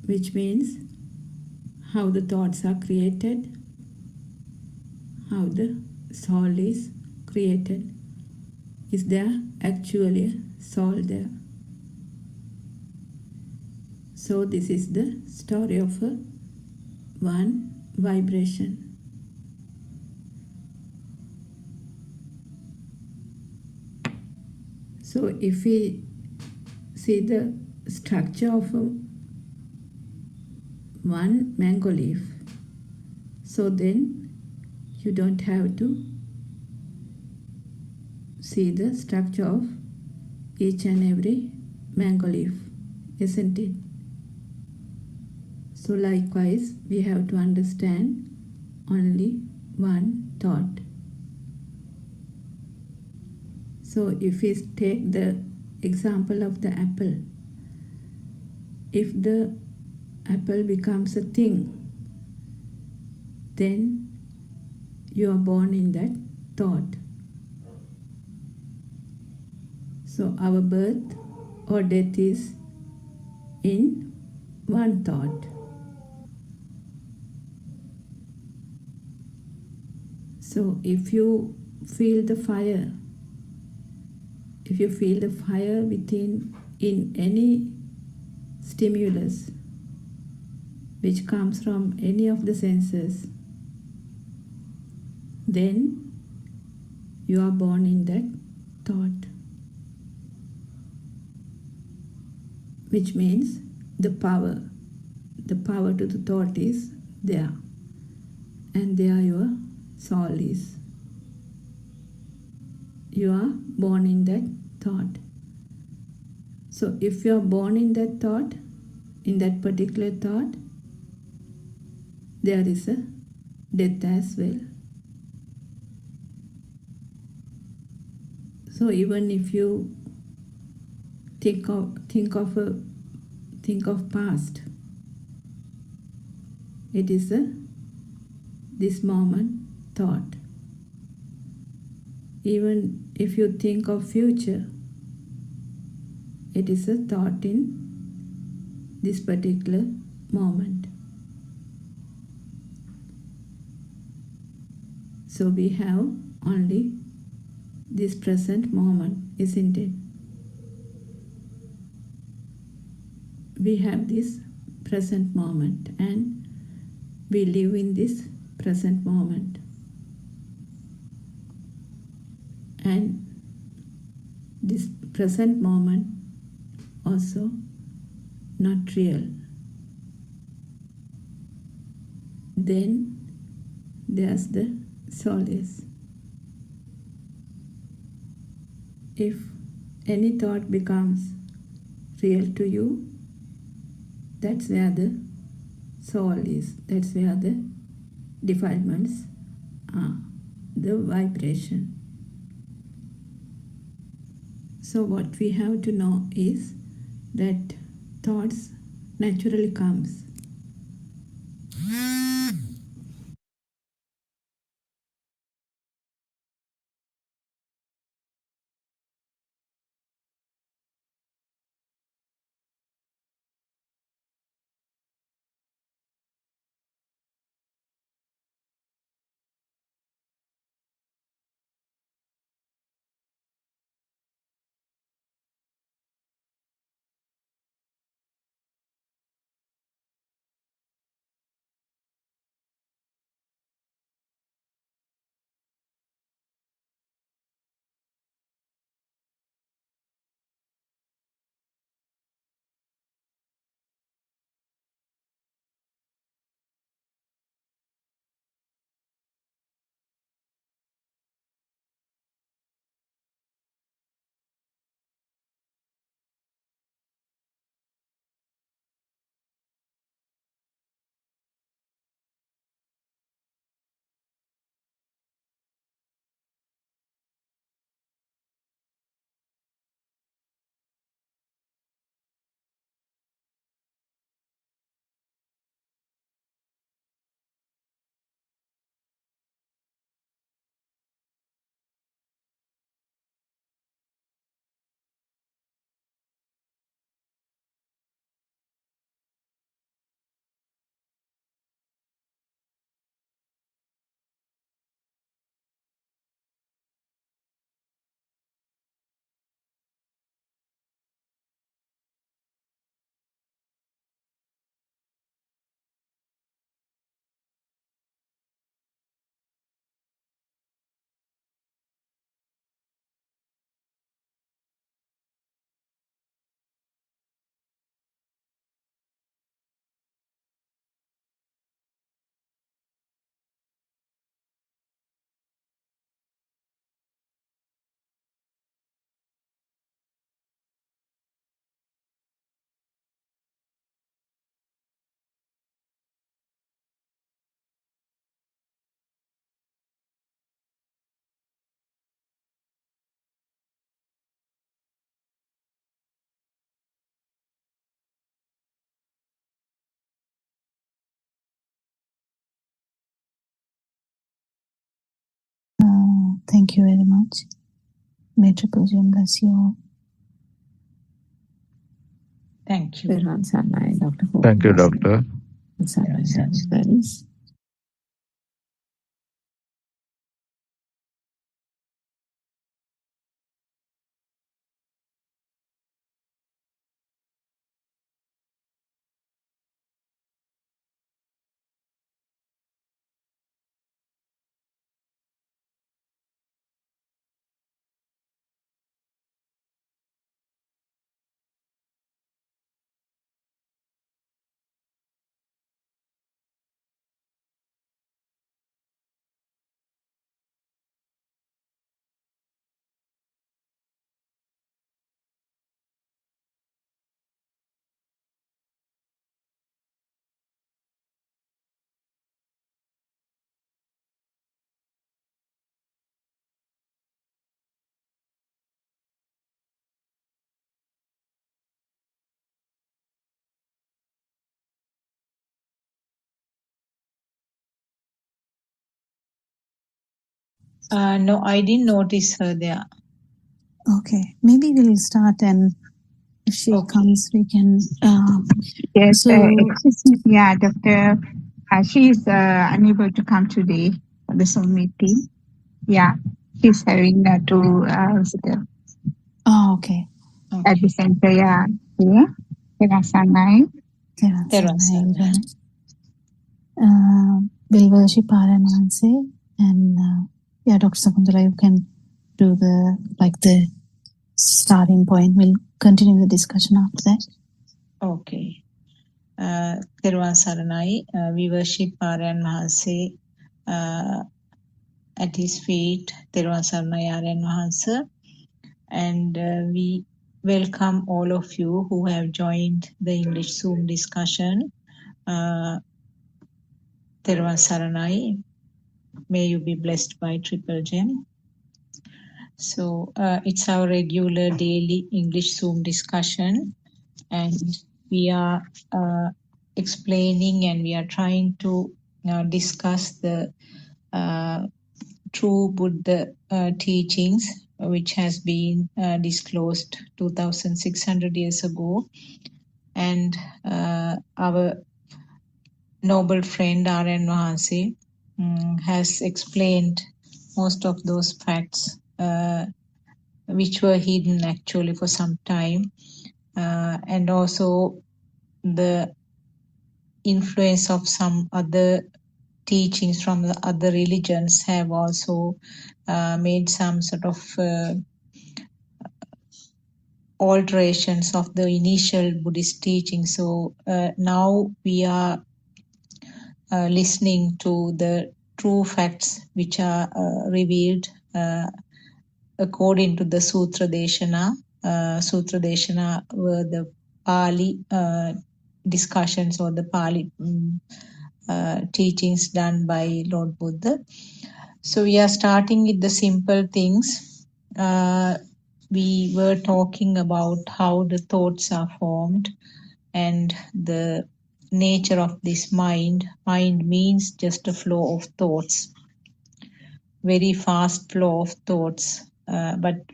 which means how the thoughts are created, how the soul is created. Is there actually a soul there? So this is the story of a one vibration. So if we see the structure of one mango leaf, So then you don't have to see the structure of each and every mango leaf, isn't it? So likewise, we have to understand only one thought. So if we take the example of the apple, if the apple becomes a thing, then you are born in that thought. So our birth or death is in one thought. So if you feel the fire, if you feel the fire within in any stimulus which comes from any of the senses, then you are born in that thought, which means the power to the thought is there, and there your soul is. You are born in that thought. So if you are born in that thought, in that particular thought, there is a death as well. So even if you think of past, it is this moment thought. Even if you think of future, it is a thought in this particular moment. So we have only this present moment, isn't it? We have this present moment and we live in this present moment. And this present moment also not real. Then there's the solace. If any thought becomes real to you, that's where the soul is. That's where the defilements are, the vibration. So what we have to know is that thoughts naturally comes. Thank you very much. May Triple Gem bless you all. Thank you. Thank you, Thank you, Doctor. friends. No, I didn't notice her there. Okay, maybe we'll start, and if she comes, we can. Yes, So, excuse me. Yeah, Doctor. She is unable to come today for the Zoom meeting. Yeah, she's having to visit okay. at the center. Yeah, yeah. Terasanai. We'll worship Parananse, and yeah, Dr. Sakundala, you can do the starting point. We'll continue the discussion after that. Okay. Therwan Saranai, we worship Aryan Mahanse at his feet, Therwan Saranai Aryan Mahanse, and we welcome all of you who have joined the English Zoom discussion. Therwan Saranai, may you be blessed by Triple Gem. So it's our regular daily English Zoom discussion, and we are explaining and we are trying to discuss the true Buddha teachings, which has been disclosed 2,600 years ago. And our noble friend R.N. Mahanse has explained most of those facts which were hidden actually for some time, and also the influence of some other teachings from the other religions have also made some sort of alterations of the initial Buddhist teaching. So now we are listening to the true facts which are revealed according to the Sutra Deshana. Sutra Deshana were the Pali discussions or the Pali teachings done by Lord Buddha. So we are starting with the simple things. We were talking about how the thoughts are formed and the nature of this mind. Mind means just a flow of thoughts, very fast flow of thoughts. But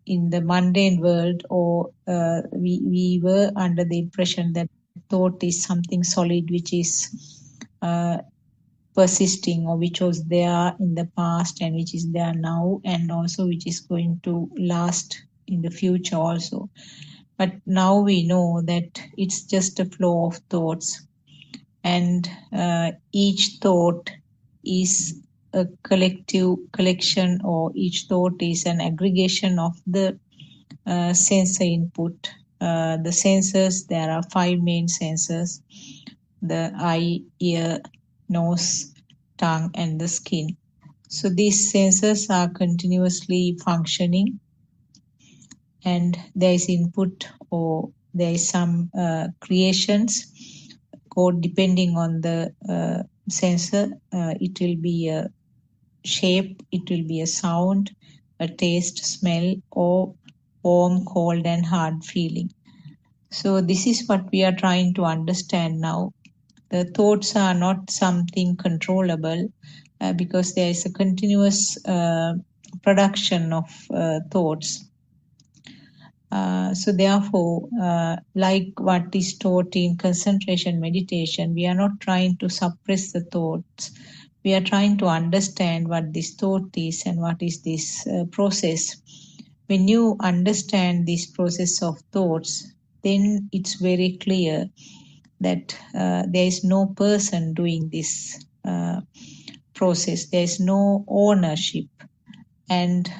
in the mundane world, or we were under the impression that thought is something solid, which is persisting, or which was there in the past and which is there now, and also which is going to last in the future also. But now we know that it's just a flow of thoughts, and each thought is a collection, or each thought is an aggregation of the sensor input. The senses, there are 5 main senses: the eye, ear, nose, tongue, and the skin. So these senses are continuously functioning, and there is input, or there is some creations, or depending on the sensor, it will be a shape, it will be a sound, a taste, smell, or warm, cold, and hard feeling. So this is what we are trying to understand now. The thoughts are not something controllable, because there is a continuous production of thoughts. So therefore, like what is taught in concentration meditation, we are not trying to suppress the thoughts. We are trying to understand what this thought is and what is this process. When you understand this process of thoughts, then it's very clear that there is no person doing this process. There is no ownership. And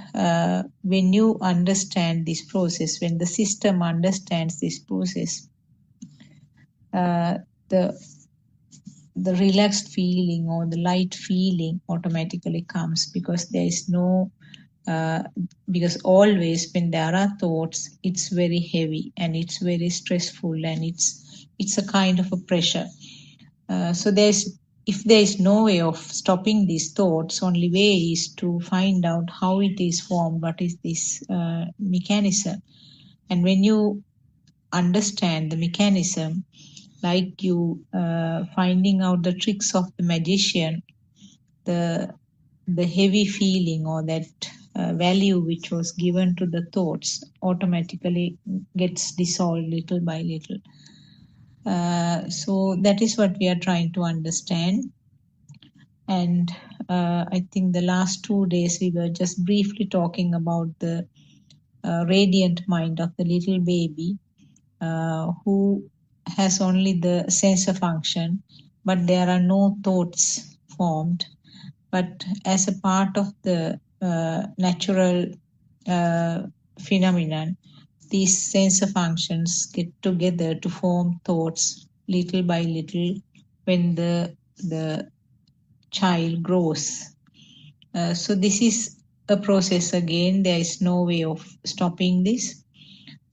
when you understand this process, when the system understands this process, the relaxed feeling or the light feeling automatically comes, because there is no, because always when there are thoughts, it's very heavy and it's very stressful and it's a kind of a pressure. So if there is no way of stopping these thoughts, only way is to find out how it is formed, what is this mechanism. And when you understand the mechanism, like you finding out the tricks of the magician, the heavy feeling or that value which was given to the thoughts automatically gets dissolved little by little. So that is what we are trying to understand. And I think the last 2 days we were just briefly talking about the radiant mind of the little baby who has only the sensor function, but there are no thoughts formed. But as a part of the natural phenomenon, these sensor functions get together to form thoughts little by little when the child grows. So this is a process again. There is no way of stopping this.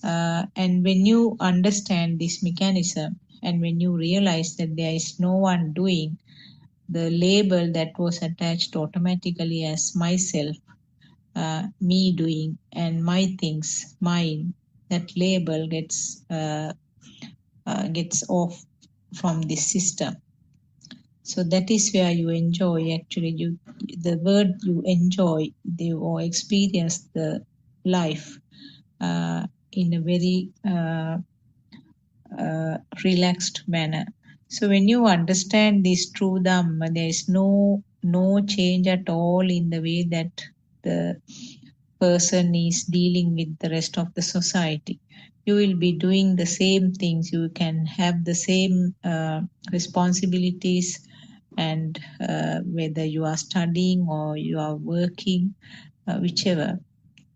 And when you understand this mechanism and when you realize that there is no one doing, the label that was attached automatically as myself, me doing, and my things, mine, that label gets off from this system. So that is where you enjoy, actually, the word you enjoy, or experience the life in a very relaxed manner. So when you understand this true Dhamma, there is no change at all in the way that the person is dealing with the rest of the society. You will be doing the same things. You can have the same responsibilities, and whether you are studying or you are working, whichever,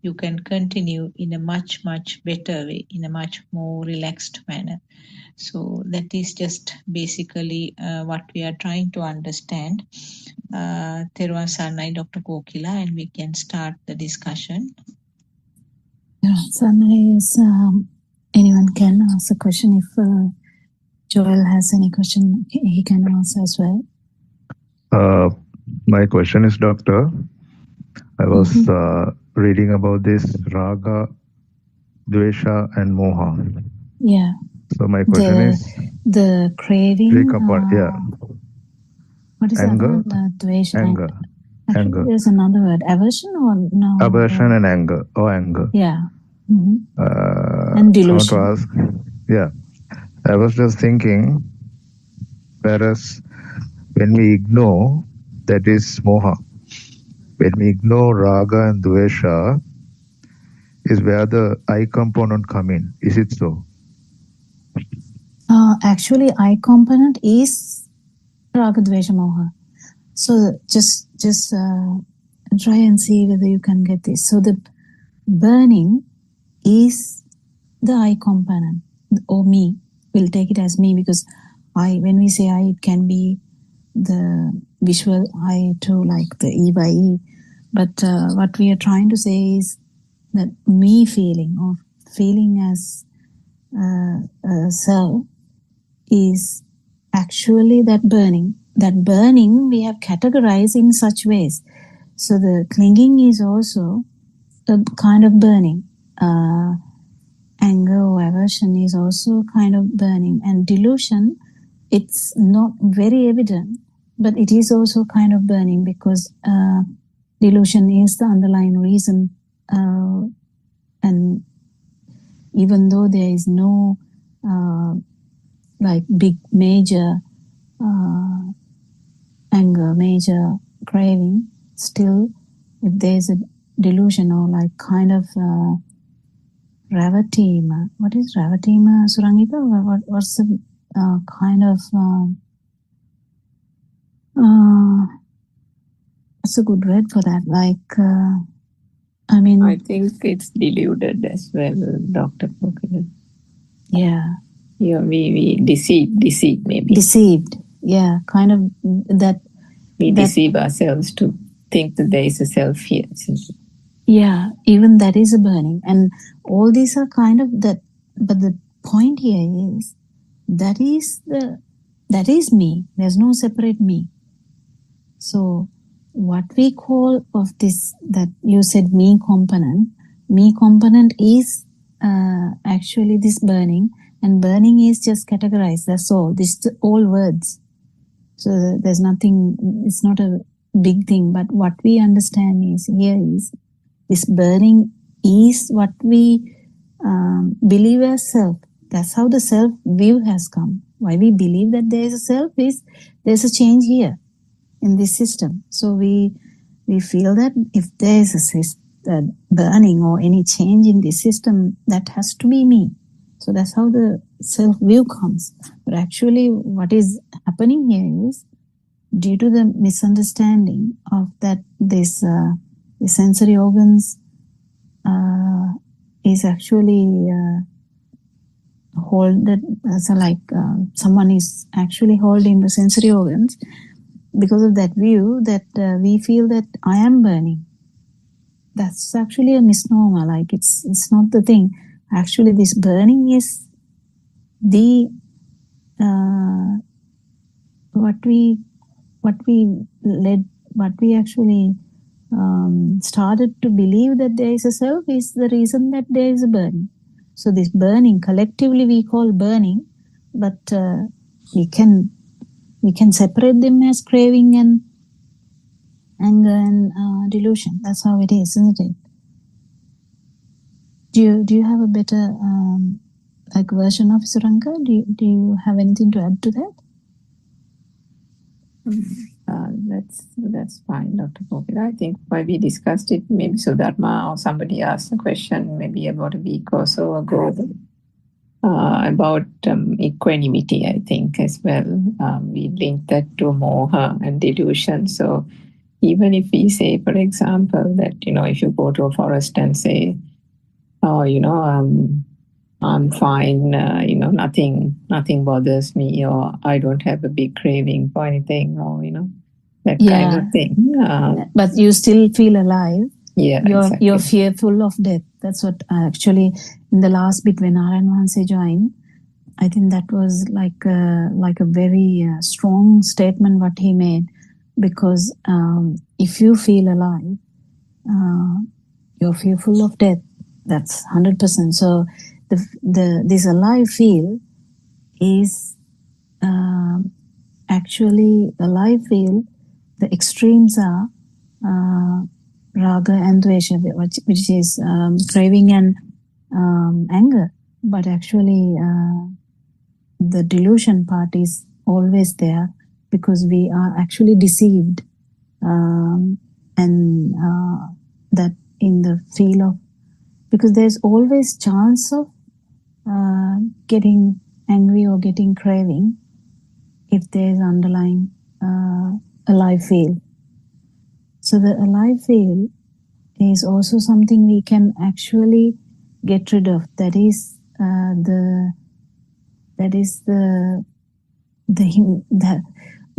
you can continue in a much, much better way, in a much more relaxed manner. So that is just basically what we are trying to understand. Teruvan Sarnai, Dr. Kokila, and we can start the discussion. Yeah, Sarnai, is anyone can ask a question. If Joel has any question, he can answer as well. My question is, Doctor, I was reading about this raga, dvesha, and moha. Yeah. So my question is the craving. What is anger, that? Dvesha. Anger. Anger. There's another word. Aversion or no? Aversion and anger. Or anger. Yeah. And delusion. I want to ask. Yeah. I was just thinking, whereas when we ignore, that is moha. When we ignore raga and dvesha, is where the I component come in. Is it so? Actually, I component is raga, dvesha, moha. So just try and see whether you can get this. So the burning is the I component, or me. We'll take it as me, because when we say I, it can be the visual I too, like the E by E. But what we are trying to say is that me feeling, or feeling as a self, is actually that burning. That burning we have categorized in such ways. So the clinging is also a kind of burning. Anger or aversion is also kind of burning. And delusion, it's not very evident, but it is also kind of burning because delusion is the underlying reason, and even though there is no like big major anger, major craving, still if there is a delusion or like kind of ravatima. What is ravatima, Surangita? What's the kind of what's a good word for that? Like, I mean, I think it's deluded as well, Dr. Kokila. Yeah. Yeah, we deceived maybe. Deceived. Yeah, kind of that. We deceive ourselves to think that there is a self here. Yeah, even that is a burning. And all these are kind of that. But the point here is that is me. There's no separate me. So what we call of this, that you said me component is actually this burning, and burning is just categorized. That's all. This is all words. So there's nothing, it's not a big thing, but what we understand is here is this burning is what we believe as self. That's how the self view has come. Why we believe that there is a self is there's a change here in this system. So we feel that if there is a burning or any change in this system, that has to be me. So that's how the self view comes. But actually what is happening here is due to the misunderstanding of that this the sensory organs is actually holded, so like someone is actually holding the sensory organs. Because of that view that we feel that I am burning. That's actually a misnomer. Like it's not the thing. Actually, this burning is the what we actually started to believe that there is a self is the reason that there is a burning. So this burning collectively we call burning, but we can separate them as craving and anger and delusion. That's how it is, isn't it? Do you have a better like version of Suranka? Do you have anything to add to that? That's fine, Dr. Kokila. I think why we discussed it, maybe Sudharma or somebody asked a question maybe about a week or so ago about equanimity, I think, as well. We linked that to moha and delusion. So even if we say, for example, that, if you go to a forest and say, oh, I'm fine, nothing bothers me, or I don't have a big craving for anything, or, that kind of thing. But you still feel alive. Yeah, You're fearful of death. That's what actually in the last bit when Aran Wanse joined, I think that was like a very strong statement what he made, because if you feel alive, you're fearful of death. That's 100%. So this alive feel is actually alive feel. The extremes are raga and dvesha, which is craving and anger. But actually, the delusion part is always there because we are actually deceived, and that in the feel of, because there's always chance of getting angry or getting craving if there's underlying alive feel. So the alive feel is also something we can actually get rid of. That is the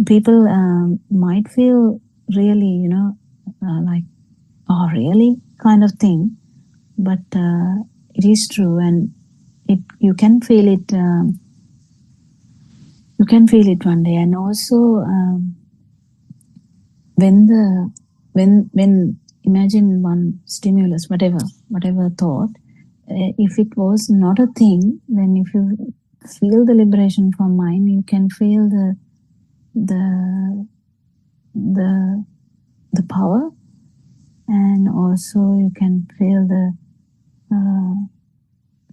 people might feel really, like, oh, really, kind of thing. But it is true, and you can feel it. You can feel it one day, and also when imagine one stimulus, whatever thought, if it was not a thing, then if you feel the liberation from mind, you can feel the the power, and also you can feel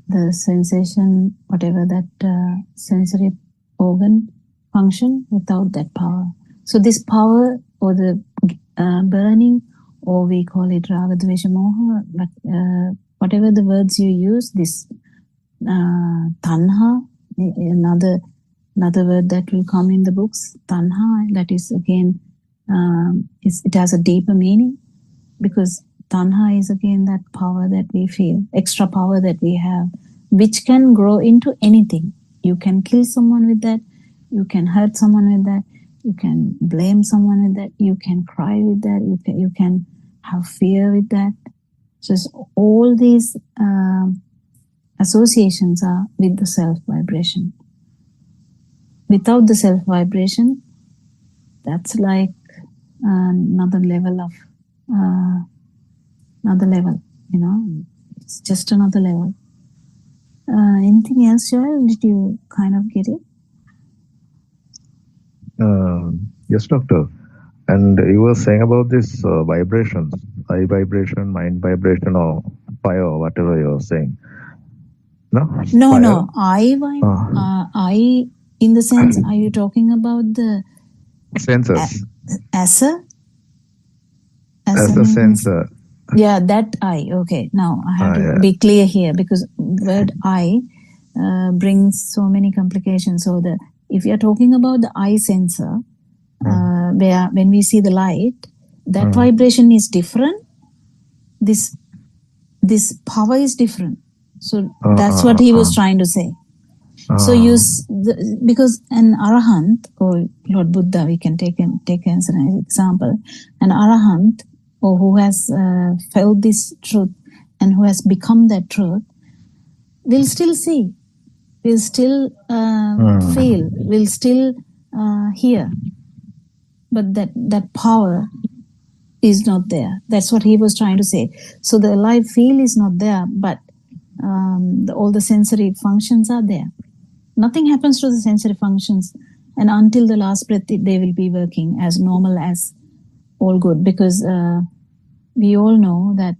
the sensation, whatever that sensory organ function without that power. So this power, or the burning, or we call it raga, dvesha, moha, but whatever the words you use, this tanha, another word that will come in the books, tanha, that is again, it has a deeper meaning, because tanha is again that power that we feel, extra power that we have, which can grow into anything. You can kill someone with that, you can hurt someone with that, you can blame someone with that, you can cry with that, you can have fear with that. So all these associations are with the self vibration. Without the self vibration, that's like another level of it's just another level. Anything else, Joel? Did you kind of get it? Yes, doctor. And you were saying about this vibrations, eye vibration, mind vibration, or fire, or whatever you were saying. No? Fire? No. I, in the sense, are you talking about the Sensors. As a sensor. Yeah, that I. Okay, now I have to be clear here, because word I brings so many complications. So if you're talking about the eye sensor, where when we see the light, that vibration is different. This power is different. So that's what he was trying to say. So because an Arahant, or Lord Buddha, we can take as an example, an Arahant, or who has felt this truth and who has become that truth, will still see, will still feel, will still hear. But that power is not there. That's what he was trying to say. So the alive feel is not there, but all the sensory functions are there. Nothing happens to the sensory functions, and until the last breath, they will be working as normal as all good, because we all know that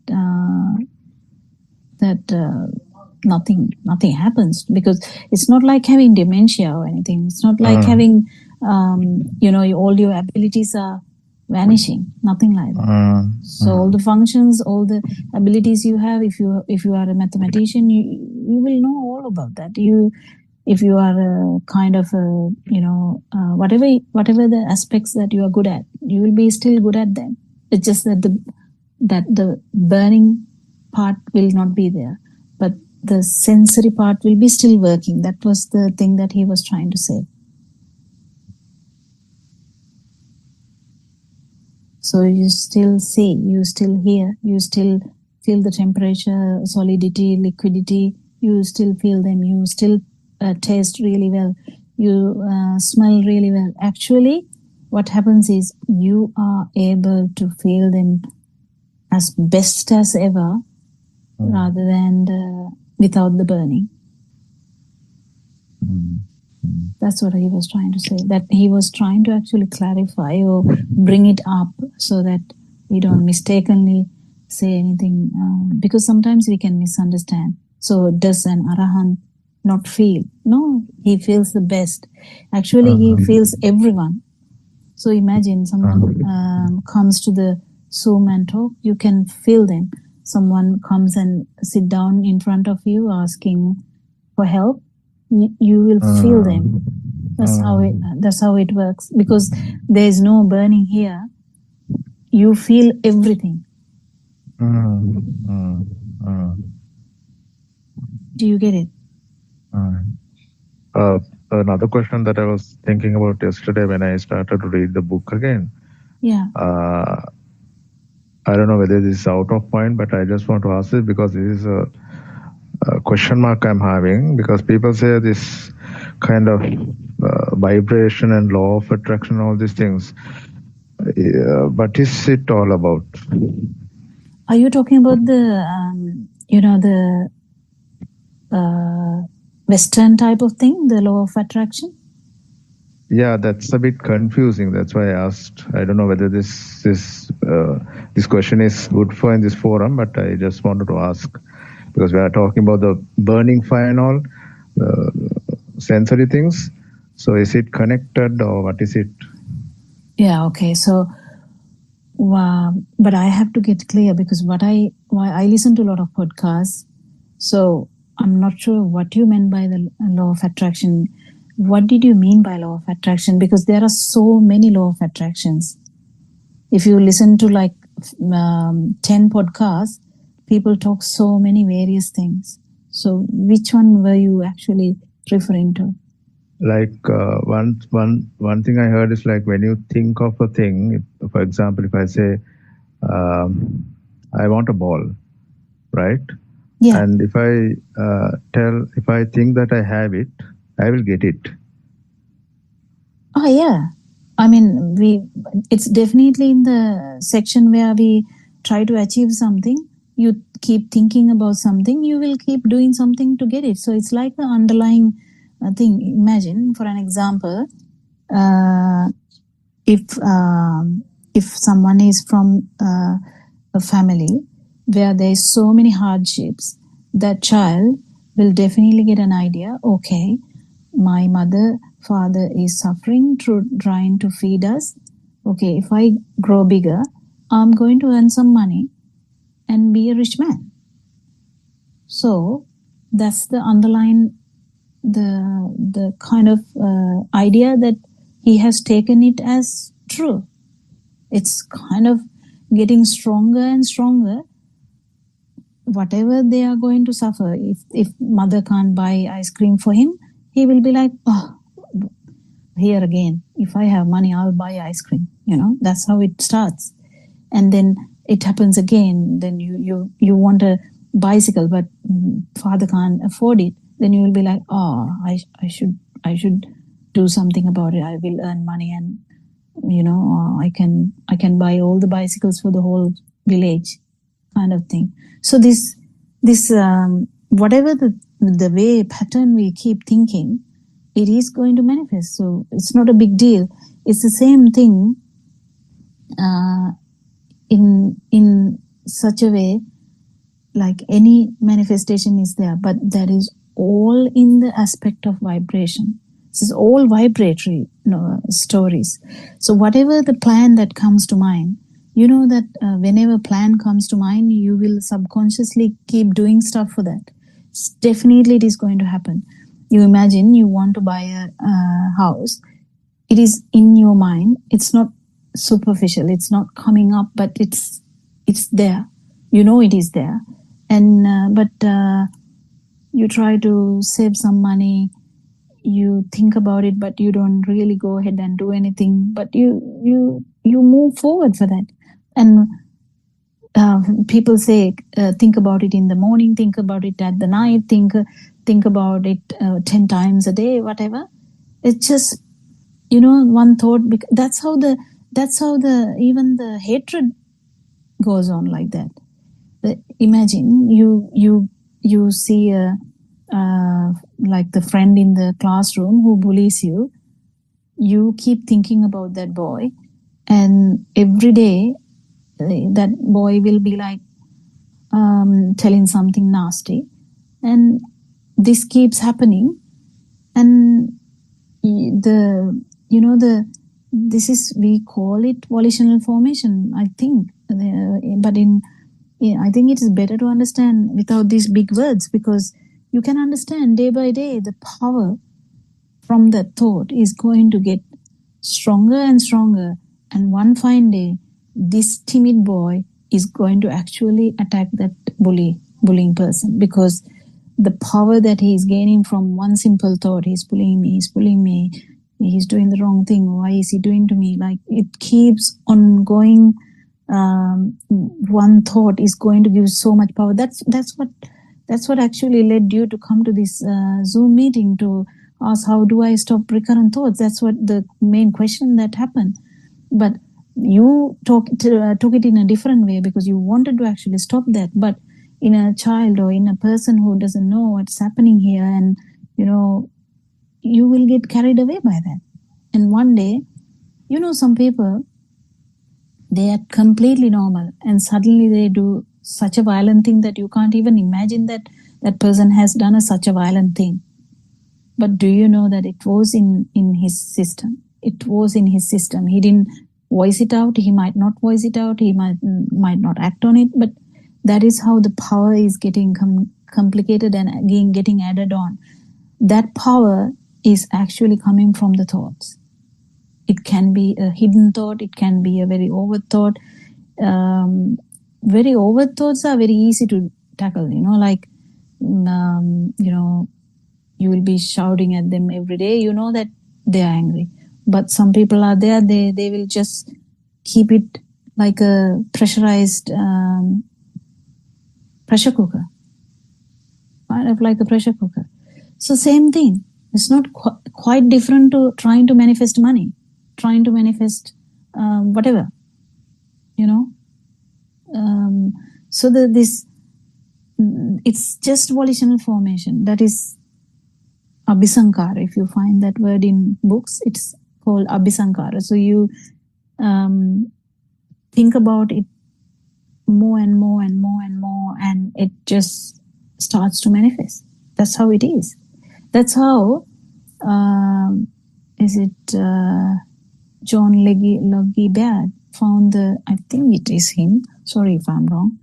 nothing happens, because it's not like having dementia or anything. It's not like having all your abilities are vanishing. Nothing like that. So all the functions, all the abilities you have, if you are a mathematician, you will know all about that. If you are a kind of whatever the aspects that you are good at, you will be still good at them. It's just that the burning part will not be there, but the sensory part will be still working. That was the thing that he was trying to say. So you still see, you still hear, you still feel the temperature, solidity, liquidity, you still feel them, you still taste really well, you smell really well. Actually, what happens is you are able to feel them as best as ever, rather than without the burning. That's what he was trying to say. That he was trying to actually clarify or bring it up so that we don't mistakenly say anything, because sometimes we can misunderstand. So does an Arahant not feel? No, he feels the best. Actually, he feels everyone. So imagine someone comes to the Zoom and talk, you can feel them. Someone comes and sit down in front of you asking for help, you will feel them. That's how it works, because there is no burning here. You feel everything. Do you get it? Another question that I was thinking about yesterday when I started to read the book again. Yeah. I don't know whether this is out of point, but I just want to ask this because this is a question mark I'm having, because people say this kind of vibration and law of attraction, all these things. What is it all about? Are you talking about the Western type of thing, the law of attraction? Yeah, that's a bit confusing. That's why I asked. I don't know whether this question is good for in this forum, but I just wanted to ask because we are talking about the burning fire and all sensory things. So is it connected or what is it? Yeah. Okay. So, but I have to get clear because why I listen to a lot of podcasts. So I'm not sure what you meant by the law of attraction. What did you mean by law of attraction? Because there are so many law of attractions. If you listen to like 10 podcasts, people talk so many various things. So which one were you actually referring to? Like one thing I heard is like when you think of a thing, for example, if I say, I want a ball, right? Yeah. And if I if I think that I have it, I will get it. Oh yeah. I mean, it's definitely in the section where we try to achieve something. You keep thinking about something, you will keep doing something to get it. So it's like the underlying thing. Imagine, for an example, if someone is from a family where there is so many hardships, that child will definitely get an idea. Okay, my father is suffering through trying to feed us. Okay, if I grow bigger, I'm going to earn some money and be a rich man. So that's the underlying the kind of idea that he has taken it as true. It's kind of getting stronger and stronger. Whatever they are going to suffer, if mother can't buy ice cream for him, he will be like, oh, here again, if I have money, I'll buy ice cream. That's how it starts. And then it happens again. Then you want a bicycle, but father can't afford it. Then you will be like, oh, I should do something about it. I will earn money and I can buy all the bicycles for the whole village, kind of thing. So this whatever the way pattern we keep thinking, it is going to manifest. So it's not a big deal. It's the same thing in such a way, like any manifestation is there, but that is all in the aspect of vibration. This is all vibratory stories. So whatever the plan that comes to mind, you know that whenever plan comes to mind, you will subconsciously keep doing stuff for that. Definitely it is going to happen. You imagine you want to buy a house. It is in your mind. It's not superficial. It's not coming up, but it's there. You know it is there. And but you try to save some money. You think about it, but you don't really go ahead and do anything. But you move forward for that. And people say, think about it in the morning, think about it at the night, think about it 10 times a day, whatever. It's just, one thought. That's how even the hatred goes on like that. Imagine you see like the friend in the classroom who bullies you. You keep thinking about that boy, and every day that boy will be like telling something nasty, and this keeps happening. And this is, we call it volitional formation, I think. But I think it is better to understand without these big words, because you can understand day by day the power from that thought is going to get stronger and stronger. And one fine day, this timid boy is going to actually attack that bullying person, because the power that he is gaining from one simple thought, he's bullying me, he's doing the wrong thing, why is he doing to me? Like, it keeps on going. One thought is going to give so much power. That's what actually led you to come to this Zoom meeting, to ask, how do I stop recurrent thoughts? That's what the main question that happened. But you took it in a different way, because you wanted to actually stop that. But in a child or in a person who doesn't know what's happening here, and you will get carried away by that. And one day, some people, they are completely normal, and suddenly they do such a violent thing that you can't even imagine that that person has done such a violent thing. But do you know that it was in his system? It was in his system. He didn't voice it out. He might not voice it out. He might not act on it. But that is how the power is getting complicated and again getting added on. That power is actually coming from the thoughts. It can be a hidden thought. It can be a very overt thought. Very overt thoughts are very easy to tackle. Like, you will be shouting at them every day. You know that they are angry. But some people are there, they will just keep it like a pressurized pressure cooker. Kind of like a pressure cooker. So same thing. It's not quite different to trying to manifest money, trying to manifest whatever, So it's just volitional formation. That is abhisankara. If you find that word in books, it's called abhisankara. So you think about it more and more and more and more, and it just starts to manifest. That's how it is. That's how John Logie Baird found I think it is him, sorry if I'm wrong,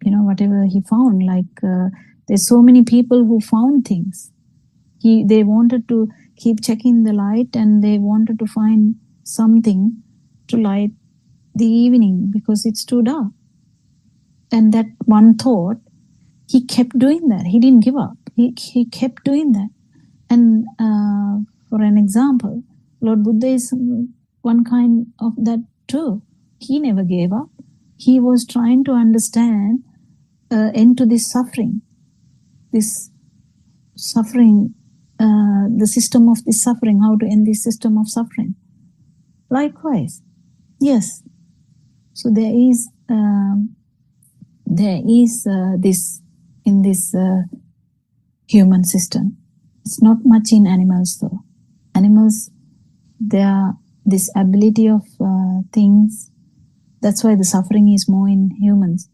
whatever he found, there's so many people who found things. They wanted to keep checking the light, and they wanted to find something to light the evening because it's too dark. And that one thought, he kept doing that. He didn't give up. He kept doing that. And for an example, Lord Buddha is one kind of that too. He never gave up. He was trying to understand end to this suffering. The system of this suffering, how to end this system of suffering. Likewise, yes. So there is this in this human system. It's not much in animals though. Animals, they are this ability of things. That's why the suffering is more in humans.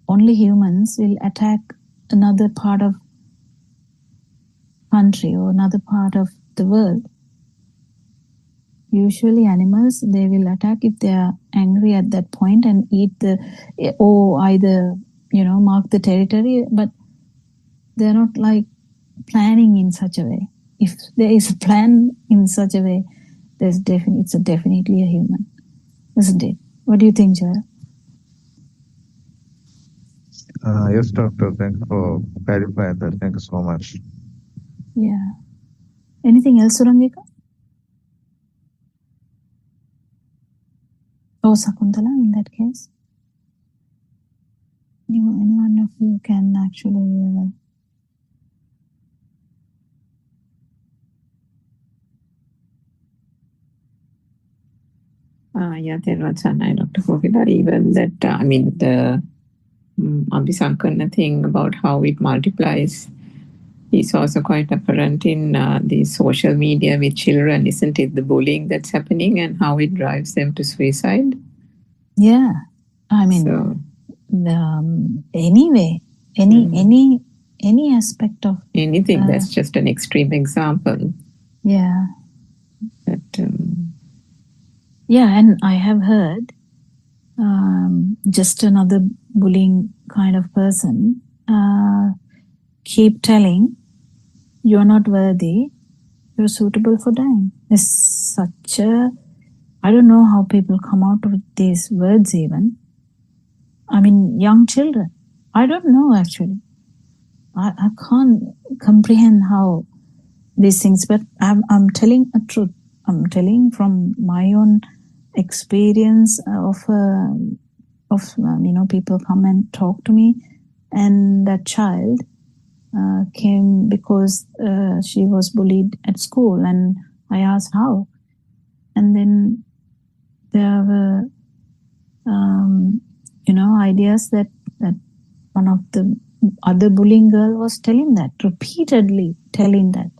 Only humans will attack another part of country or another part of the world. Usually animals, they will attack if they are angry at that point and eat or either, mark the territory, but they're not like planning in such a way. If there is a plan in such a way, it's definitely a human, isn't it? What do you think, Joel? Yes, Doctor. Thanks for clarifying that. Thank you so much. Yeah. Anything else, Surangika? Oh, Sakuntala, in that case? Anyone of you can actually... Yeah, there was Dr. Kokila, even that, the Abhisankara thing about how it multiplies is also quite apparent in the social media with children, isn't it? The bullying that's happening and how it drives them to suicide. Yeah, anyway, any aspect of anything, that's just an extreme example. Yeah. But, yeah, and I have heard just another bullying kind of person keep telling, you're not worthy, you're suitable for dying. It's such a... I don't know how people come out with these words even. Young children. I don't know actually. I can't comprehend how these things, but I'm telling a truth. I'm telling from my own experience of people come and talk to me, and that child came because she was bullied at school, and I asked how, and then there were ideas that one of the other bullying girl was telling that, repeatedly telling that.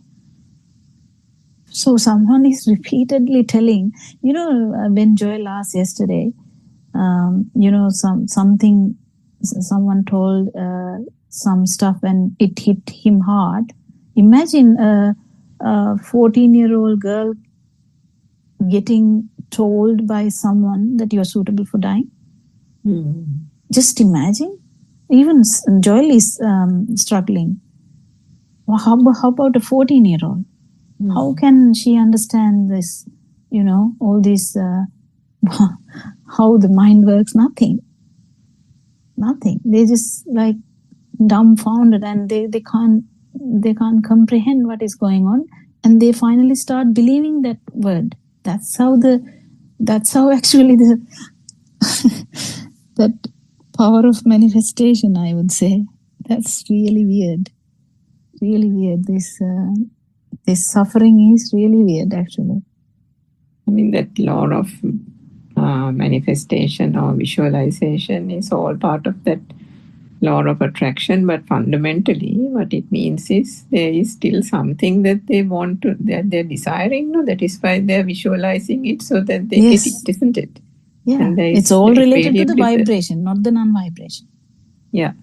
So someone is repeatedly telling, when Joel asked yesterday, someone told some stuff and it hit him hard. Imagine a 14-year-old girl getting told by someone that you're suitable for dying. Just imagine. Even Joel is struggling. Well, how about a 14-year-old? How can she understand this, all this, how the mind works? Nothing. They just like dumbfounded, and they can't comprehend what is going on, and they finally start believing that word. That's how actually that power of manifestation, I would say. That's really weird. Really weird. This suffering is really weird, actually. I mean, that law of manifestation or visualization is all part of that law of attraction, but fundamentally what it means is there is still something that they want to, that they're desiring, no? That is why they're visualizing it so that they get it, isn't it? Yeah, it's all related to the vibration, not the non-vibration. Yeah.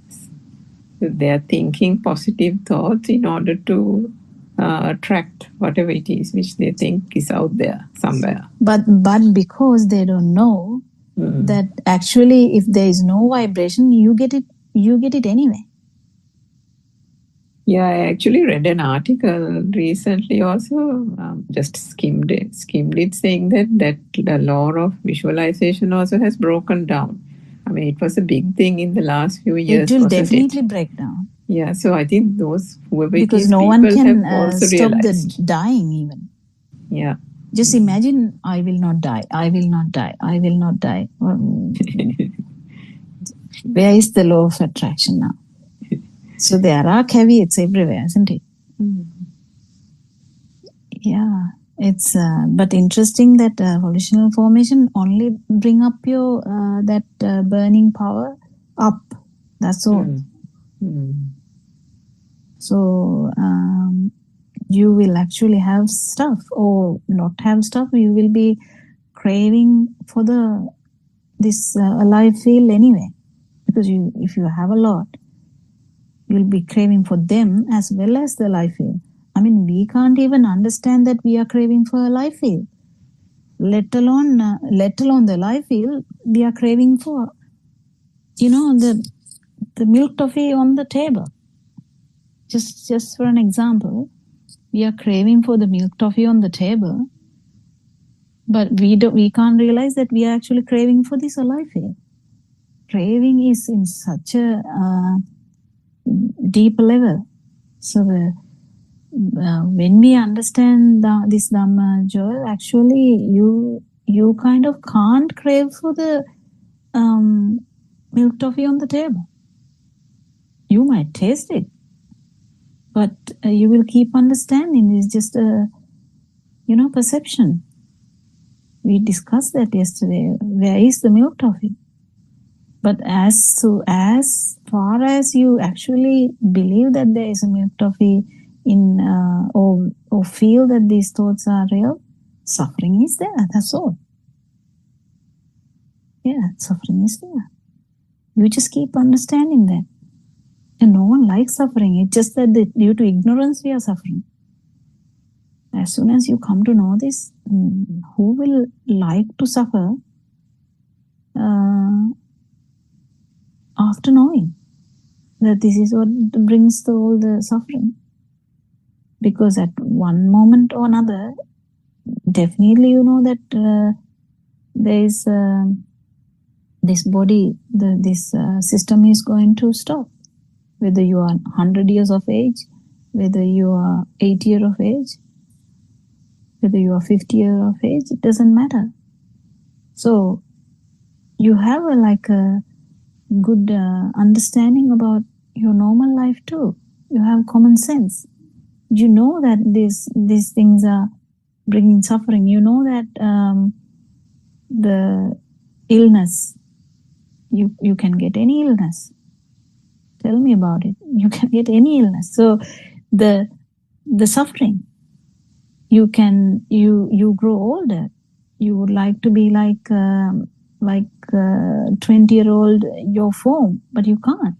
So they're thinking positive thoughts in order to attract whatever it is which they think is out there somewhere. But because they don't know that actually if there is no vibration, you get it anyway. Yeah, I actually read an article recently also, just skimmed it, saying that the law of visualization also has broken down. I mean, it was a big thing in the last few years. It will definitely break down. Yeah, so I think whoever because no one can stop the dying even. Yeah. Just imagine, I will not die, I will not die, I will not die. Where is the law of attraction now? So there are caveats everywhere, isn't it? Yeah, it's but interesting that volitional formation only bring up your that burning power up. That's all. So you will actually have stuff or not have stuff. You will be craving for this alive feel anyway, because if you have a lot, you'll be craving for them as well as the life feel. I mean, we can't even understand that we are craving for a life feel, let alone the life feel we are craving for. The milk toffee on the table. Just for an example, we are craving for the milk toffee on the table, but we can't realize that we are actually craving for this alive feel. Craving is in such a deep level. So when we understand this Dhamma, Joel, actually you kind of can't crave for the milk toffee on the table. You might taste it, but you will keep understanding. It's just a perception. We discussed that yesterday. Where is the milk toffee? But as far as you actually believe that there is a milk toffee in or feel that these thoughts are real, suffering is there. That's all. Yeah, suffering is there. You just keep understanding that. And no one likes suffering. It's just that due to ignorance we are suffering. As soon as you come to know this, who will like to suffer after knowing that this is what brings all the suffering? Because at one moment or another, definitely you know that there is this body, this system is going to stop. Whether you are 100 years of age, whether you are 80 years of age, whether you are 50 years of age, it doesn't matter. So you have a good understanding about your normal life too. You have common sense. You know that these things are bringing suffering. You know that the illness, you can get any illness. Tell me about it. You can get any illness. So the suffering, you grow older. You would like to be like 20-year-old your form, but you can't.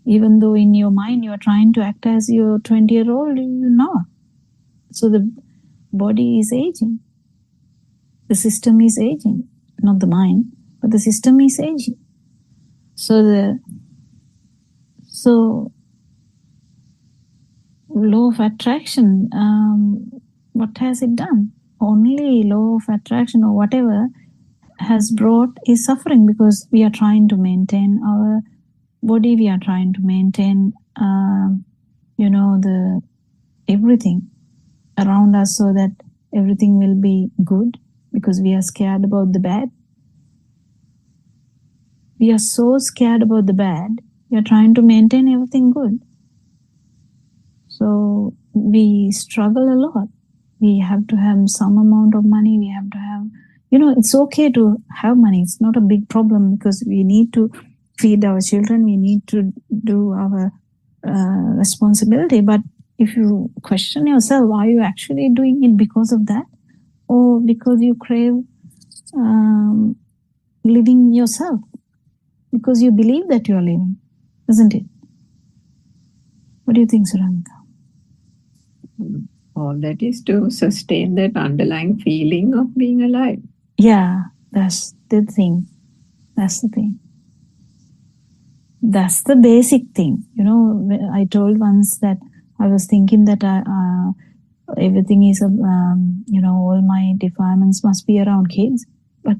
Even though in your mind you are trying to act as your 20-year-old, you're not. So the body is aging. The system is aging, not the mind, but the system is aging. So law of attraction, what has it done? Only law of attraction or whatever has brought is suffering, because we are trying to maintain our body, we are trying to maintain the everything around us so that everything will be good, because we are scared about the bad. We are so scared about the bad, we are trying to maintain everything good. So we struggle a lot. We have to have some amount of money. We have to have, it's okay to have money. It's not a big problem, because we need to feed our children. We need to do our responsibility. But if you question yourself, are you actually doing it because of that? Or because you crave living yourself? Because you believe that you are living, isn't it? What do you think, Suranka? All that is to sustain that underlying feeling of being alive. Yeah, that's the thing. That's the thing. That's the basic thing. I told once that I was thinking that everything is, all my defilements must be around kids. But,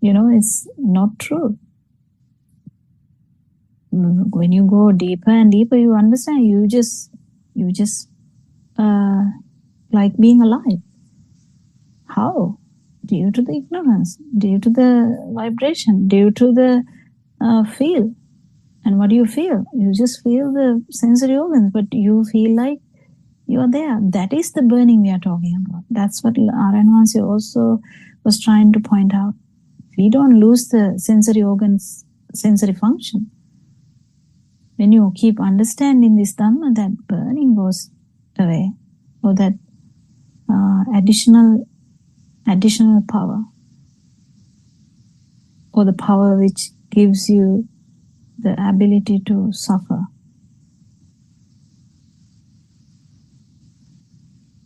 it's not true. When you go deeper and deeper, you understand. You just like being alive. How? Due to the ignorance, due to the vibration, due to the feel. And what do you feel? You just feel the sensory organs, but you feel like you are there. That is the burning we are talking about. That's what Aranwansi also was trying to point out. We don't lose the sensory organs, sensory function. When you keep understanding this Dhamma, that burning goes away, or that additional power, or the power which gives you the ability to suffer.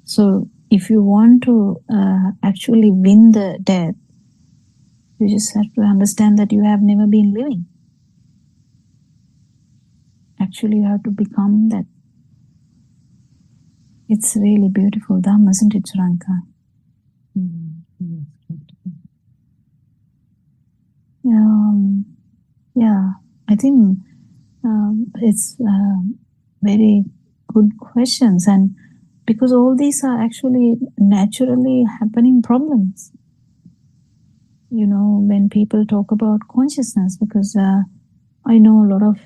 So if you want to actually win the death, you just have to understand that you have never been living. Actually, you have to become that. It's really beautiful Dhamma, isn't it, Suranka? Yeah, I think it's very good questions, and because all these are actually naturally happening problems. When people talk about consciousness, because I know a lot of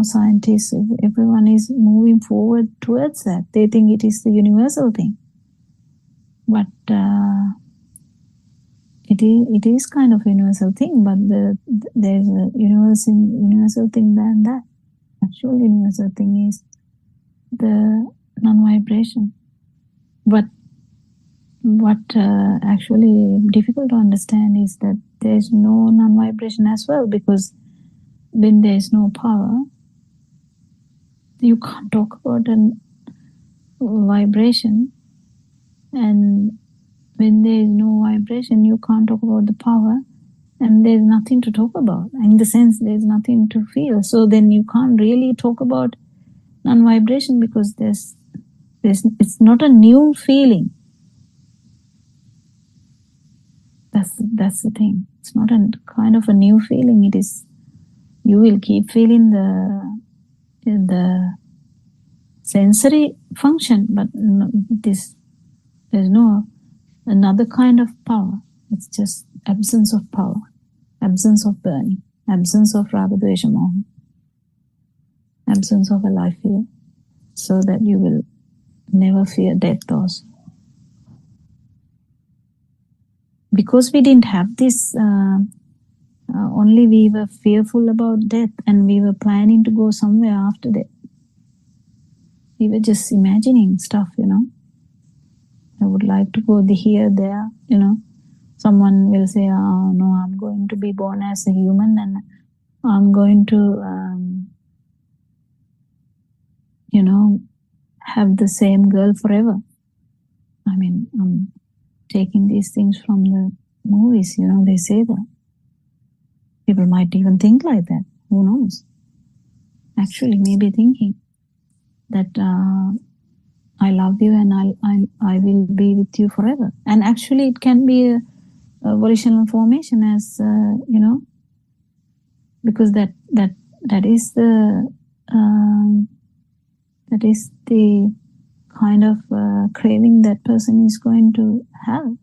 scientists, everyone is moving forward towards that. They think it is the universal thing, but it is kind of a universal thing. But there's a universal thing than that. Actual universal thing is the non-vibration. But what actually difficult to understand is that there's no non-vibration as well, because when there's no power, you can't talk about a vibration, and when there is no vibration, you can't talk about the power, and there's nothing to talk about. In the sense, there's nothing to feel. So then you can't really talk about non-vibration, because it's not a new feeling. That's the thing. It's not a kind of a new feeling. It is. You will keep feeling the sensory function, but there's no another kind of power. It's just absence of power, absence of burning, absence of raga, dvesha, moha, absence of a life fear, so that you will never fear death also. Because we didn't have this, only we were fearful about death, and we were planning to go somewhere after death. we were just imagining stuff, I would like to go here, there, someone will say, oh, no, I'm going to be born as a human and I'm going to, have the same girl forever. I mean, I'm taking these things from the movies, they say that. People might even think like that. Who knows? Actually, maybe thinking that I love you and I will be with you forever. And actually, it can be a volitional formation, as because that is the kind of craving that person is going to have.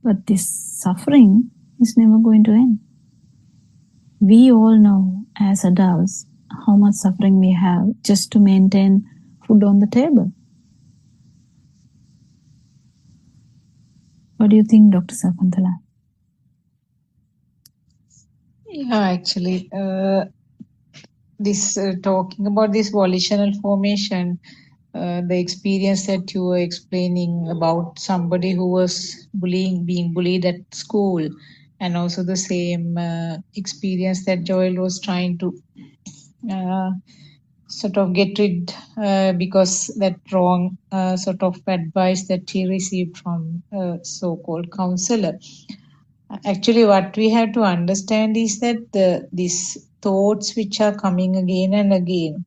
But this suffering is never going to end. We all know as adults how much suffering we have just to maintain food on the table. What do you think, Dr. Sakuntala? Yeah, actually, this talking about this volitional formation, the experience that you were explaining about somebody who was being bullied at school, and also the same experience that Joel was trying to sort of get rid because that wrong sort of advice that he received from a so-called counselor. Actually, what we have to understand is that these thoughts which are coming again and again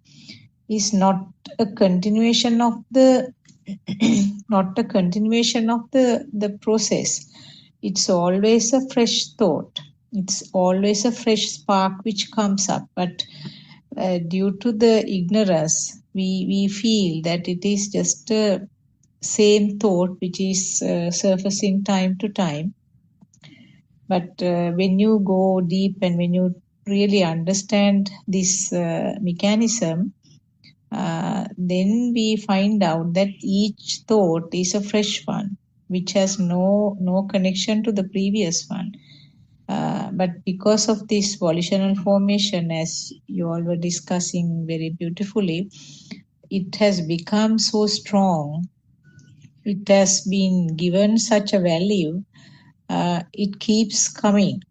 is not a continuation of the the process. It's always a fresh thought. It's always a fresh spark which comes up. But due to the ignorance, we feel that it is just a same thought which is surfacing time to time. But when you go deep and when you really understand this mechanism, then we find out that each thought is a fresh one, which has no connection to the previous one. But because of this volitional formation, as you all were discussing very beautifully, it has become so strong. It has been given such a value. It keeps coming.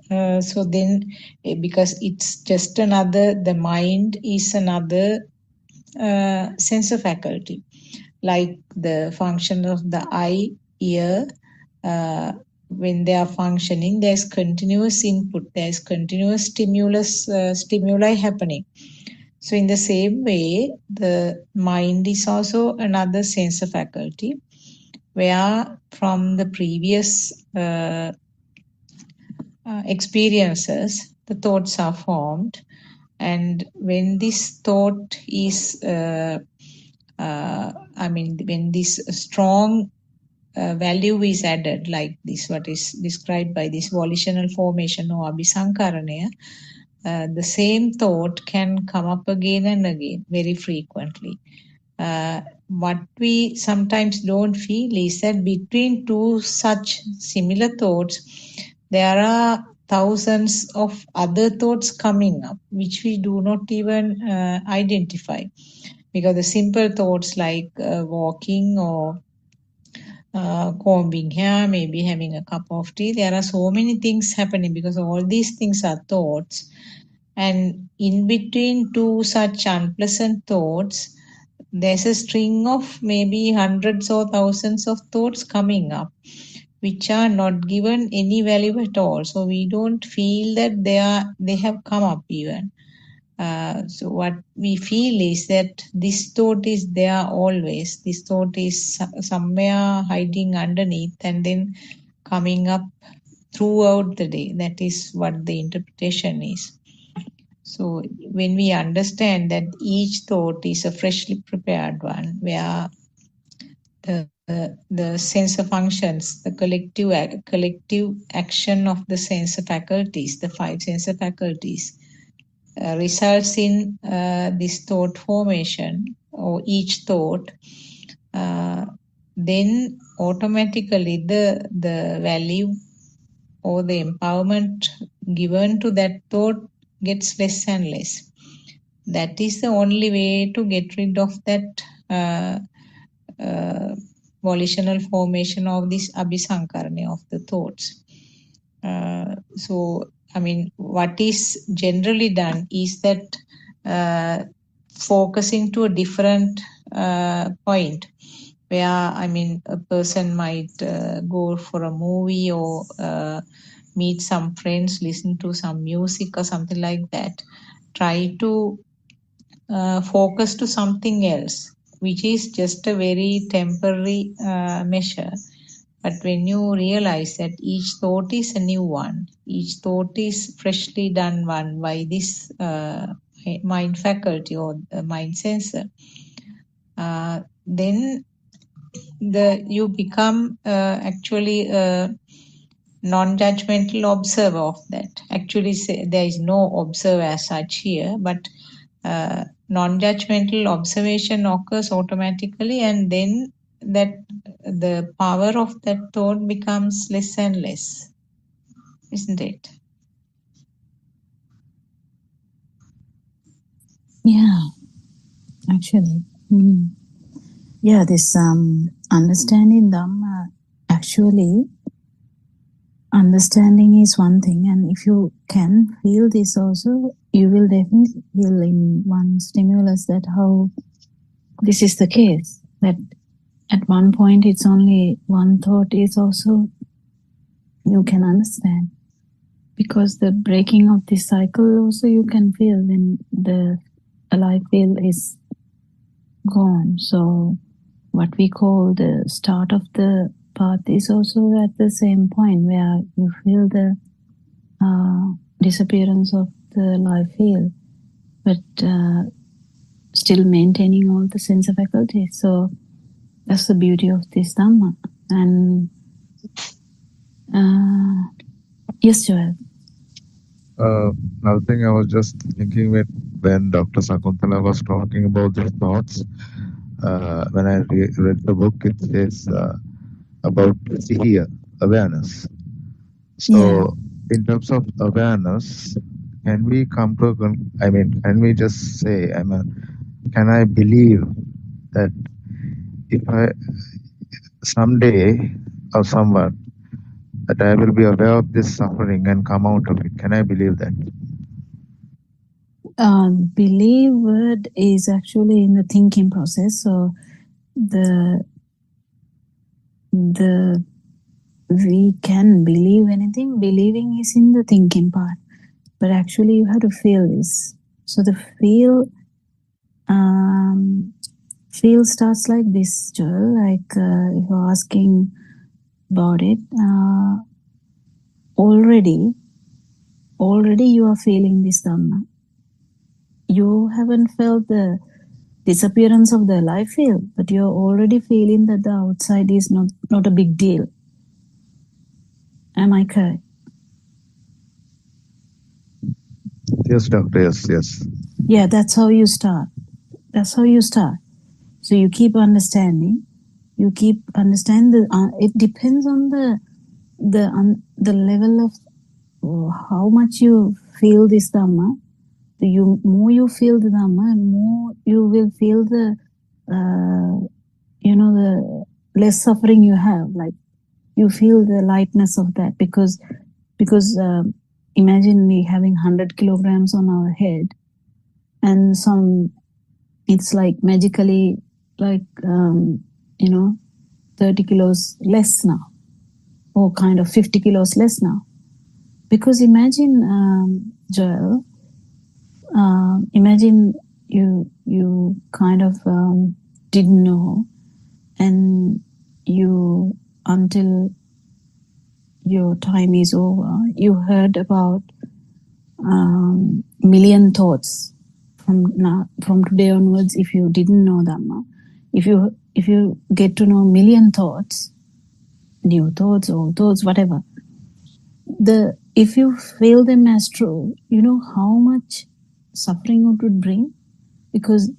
So then, because it's just the mind is another sensor faculty, like the function of the eye, ear, when they are functioning, there's continuous input, there's continuous stimuli happening. So in the same way, the mind is also another sensor faculty, where from the previous experiences, the thoughts are formed. And when this thought is, when this strong value is added, like this, what is described by this volitional formation or abhisankaranaya, the same thought can come up again and again very frequently. What we sometimes don't feel is that between two such similar thoughts, there are thousands of other thoughts coming up, which we do not even identify. Because the simple thoughts like walking or combing hair, maybe having a cup of tea, there are so many things happening because all these things are thoughts. And in between two such unpleasant thoughts, there's a string of maybe hundreds or thousands of thoughts coming up, which are not given any value at all. So we don't feel that they have come up even. So what we feel is that this thought is there always. This thought is somewhere hiding underneath and then coming up throughout the day. That is what the interpretation is. So when we understand that each thought is a freshly prepared one, where the sensor functions, the collective action of the sensor faculties, the 5 sensor faculties, results in this thought formation or each thought, then automatically the value or the empowerment given to that thought gets less and less. That is the only way to get rid of that volitional formation of this abhisankarana of the thoughts. So, I mean, what is generally done is that focusing to a different point where, I mean, a person might go for a movie or meet some friends, listen to some music or something like that. Try to focus to something else, which is just a very temporary measure. But when you realize that each thought is a new one, each thought is freshly done one by this mind faculty or mind sensor, then you become actually a non-judgmental observer of that. Actually, there is no observer as such here, but non-judgmental observation occurs automatically, and then that the power of that thought becomes less and less, isn't it? Yeah, actually. Yeah, this understanding Dhamma, actually, understanding is one thing, and if you can feel this also, you will definitely feel in one stimulus that how this is the case, that at one point it's only one thought is also you can understand, because the breaking of this cycle also you can feel when the alive feel is gone. So what we call the start of the path is also at the same point where you feel the disappearance of the life feel, but still maintaining all the sense of faculties. So that's the beauty of this Dhamma. And yes, Joel. Another thing I was just thinking when Dr. Sakuntala was talking about the thoughts, when I read the book, it says about sihiya, awareness. So, in terms of awareness, can we come to can we just say, can I believe that if I someday or someone that I will be aware of this suffering and come out of it? Can I believe that? Believe word is actually in the thinking process. So we can believe anything. Believing is in the thinking part, but actually you have to feel this. So the feel starts like this, Joel. Like if you're asking about it, already you are feeling this Dhamma. You haven't felt the disappearance of the life feel, but you're already feeling that the outside is not a big deal. Am I correct? Yes, Doctor. Yes. Yeah, that's how you start. So you keep understanding. You keep understanding. It depends on the level of how much you feel this Dhamma. The more you feel the Dhamma, more you will feel the the less suffering you have. Like you feel the lightness of that because imagine me having 100 kilograms on our head, and it's like magically like 30 kilos less now, or kind of 50 kilos less now. Because imagine, Joel, imagine you kind of didn't know, and you, until your time is over, you heard about million thoughts from today onwards. If you didn't know Dhamma, if you get to know million thoughts, new thoughts, old thoughts, whatever, if you feel them as true, you know how much suffering it would bring, because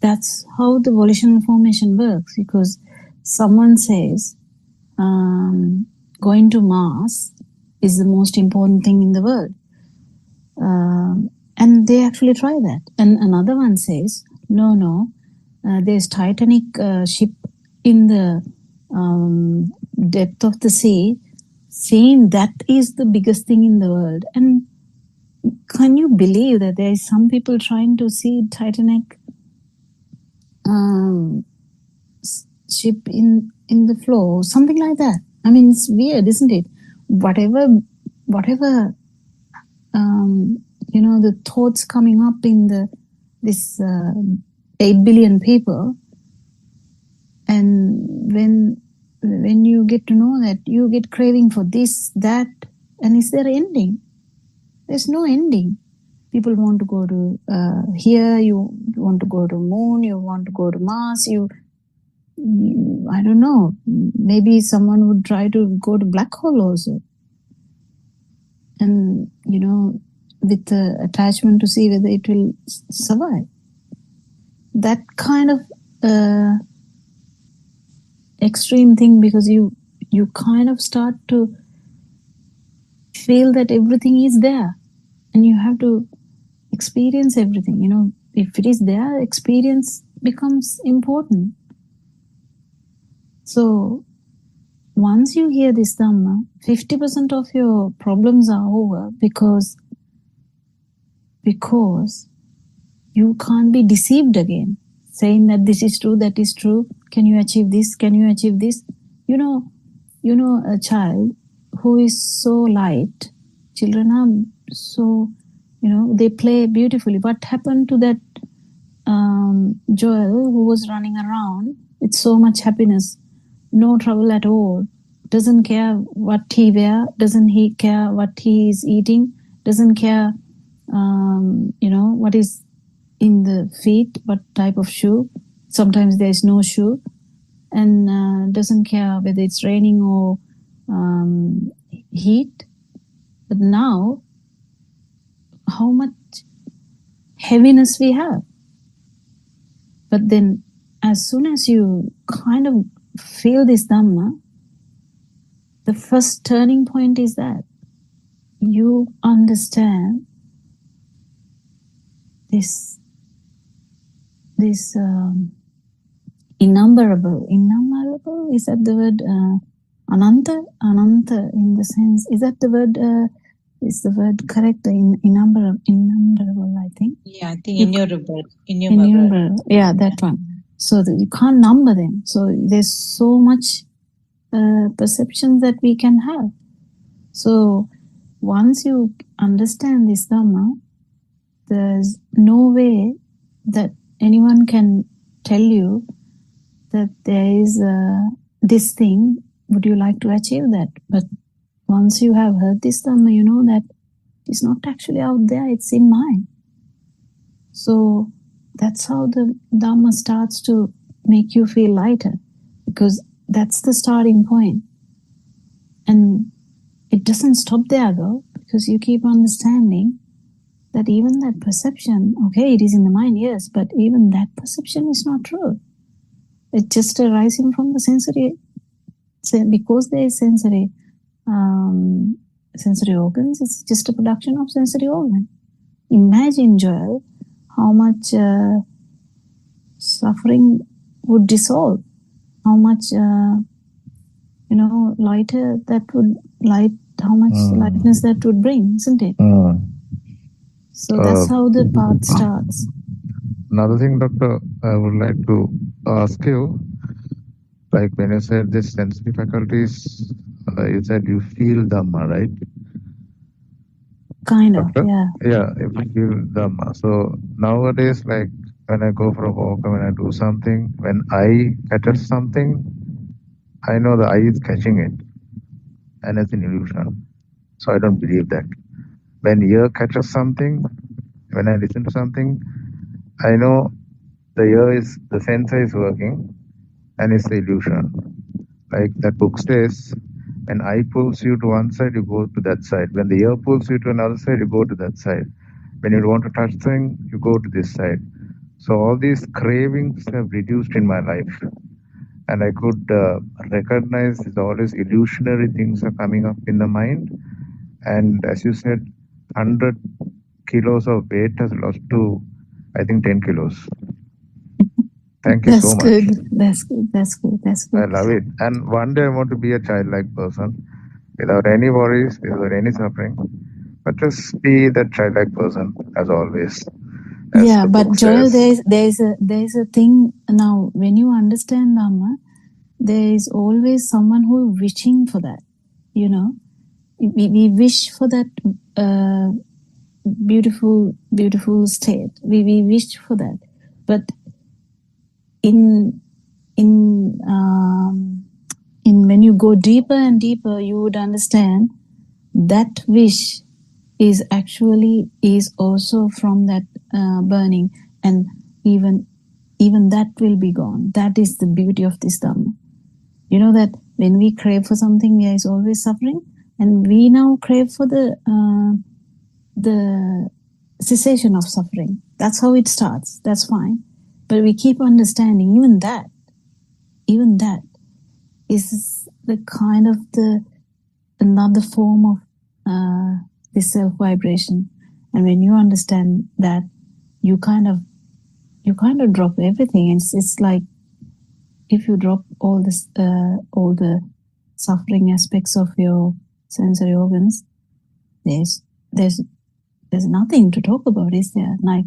that's how the volitional formation works. Because someone says going to Mars is the most important thing in the world, and they actually try that. And another one says, no, there's Titanic ship in the depth of the sea, saying that is the biggest thing in the world. And can you believe that there is some people trying to see Titanic ship in the floor, something like that? I mean, it's weird, isn't it? Whatever the thoughts coming up in this 8 billion people, and when you get to know that, you get craving for this, that, and is there an ending? There's no ending. People want to go to here, you want to go to moon, you want to go to Mars, you I don't know, maybe someone would try to go to black hole also. And, with the attachment to see whether it will survive. That kind of extreme thing, because you kind of start to feel that everything is there and you have to experience everything. If it is there, experience becomes important. So once you hear this Dhamma, 50% of your problems are over, because you can't be deceived again, saying that this is true, that is true. Can you achieve this? Can you achieve this? A child who is so light, children are so, they play beautifully. What happened to that Joel who was running around with so much happiness, no trouble at all, doesn't care what he wear, doesn't he care what he is eating, doesn't care what is in the feet, what type of shoe. Sometimes there is no shoe, and doesn't care whether it's raining or heat. But now, how much heaviness we have. But then, as soon as you kind of feel this Dhamma, the first turning point is that you understand this innumerable, is that the word? Ananta, in the sense, is that the word? Is the word correct? Innumerable, I think. Yeah, I think innumerable. Yeah, that one. So that you can't number them. So there's so much perception that we can have. So once you understand this Dhamma, there's no way that anyone can tell you that there is this thing, would you like to achieve that? But once you have heard this Dhamma, you know that it's not actually out there, it's in mind. So that's how the Dhamma starts to make you feel lighter, because that's the starting point. And it doesn't stop there though, because you keep understanding that even that perception, okay, it is in the mind, yes, but even that perception is not true. It's just arising from the sensory, because there is sensory organs, it's just a production of sensory organ. Imagine, Joel, how much suffering would dissolve, how much lighter that would how much lightness that would bring, isn't it? So that's how the path starts. Another thing, Doctor, I would like to ask you, like when you said this sensory faculties, you said you feel Dhamma, right? Kind of, Doctor? yeah. Yeah, if you feel Dhamma. So nowadays, like when I go for a walk or when I do something, when I catch something, I know the eye is catching it, and it's an illusion. So I don't believe that. When ear catches something, when I listen to something, I know the sensor is working, and it's the illusion. Like that book says, when eye pulls you to one side, you go to that side. When the ear pulls you to another side, you go to that side. When you want to touch something, you go to this side. So all these cravings have reduced in my life. And I could recognize that all these illusionary things are coming up in the mind. And as you said, 100 kilos of weight has lost to, I think, 10 kilos. Thank you That's so much. good. That's good. That's good. That's I good. love it. And one day I want to be a childlike person without any worries, without any suffering, but just be that childlike person as always. As Yeah, the but book Joel, says. there's a thing now. When you understand Dhamma, there is always someone who is wishing for that. You know, we wish for that beautiful state. We wish for that, but in when you go deeper and deeper, you would understand that wish is also from that burning, and even that will be gone. That is the beauty of this Dhamma. You know that when we crave for something, there is always suffering, and we now crave for the cessation of suffering. That's how it starts. That's fine, but we keep understanding even that is the kind of another form of the self vibration. And when you understand that, you kind of drop everything. It's like if you drop all the suffering aspects of your sensory organs, there's nothing to talk about, is there? Like,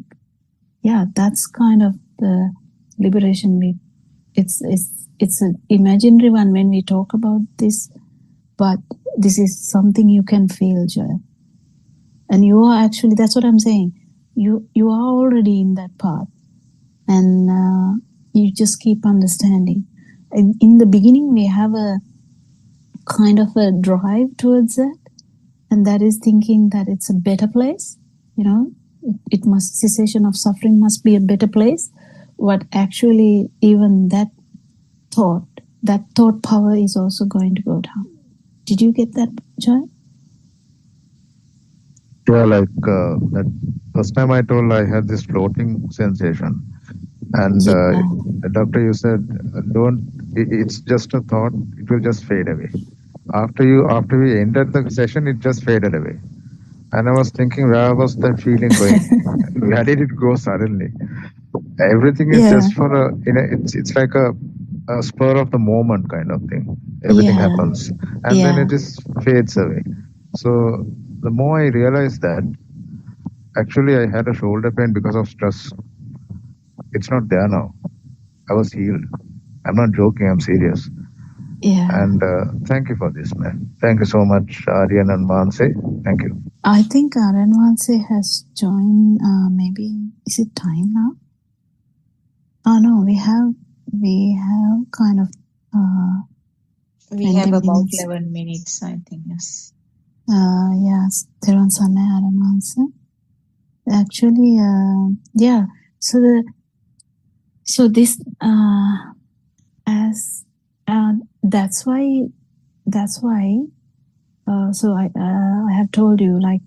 yeah, that's kind of the liberation. It's an imaginary one when we talk about this, but this is something you can feel, Joy. And you are actually, that's what I'm saying. You are already in that path, and you just keep understanding. In the beginning, we have a kind of a drive towards that, and that is thinking that it's a better place. You know, cessation of suffering must be a better place. What actually, even that thought power is also going to go down. Did you get that, Joy? Yeah, like that first time I told I had this floating sensation, and doctor, you said it's just a thought, it will just fade away. After we ended the session, it just faded away, and I was thinking, where was that feeling going? Where did it go suddenly? Everything is just for it's like a spur of the moment kind of thing. Everything happens, and then it just fades away. So the more I realized that, actually I had a shoulder pain because of stress. It's not there now. I was healed. I'm not joking, I'm serious. Yeah. And thank you for this, man. Thank you so much, Aryan and Manse. Thank you. I think Aryan Manse has joined. Maybe, is it time now? Oh no, we have kind of we have about minutes. 11 minutes, I think. Yes. Yes, Theron Sanne Aryan Manse. Actually, yeah. So this as that's why. So I have told you, like,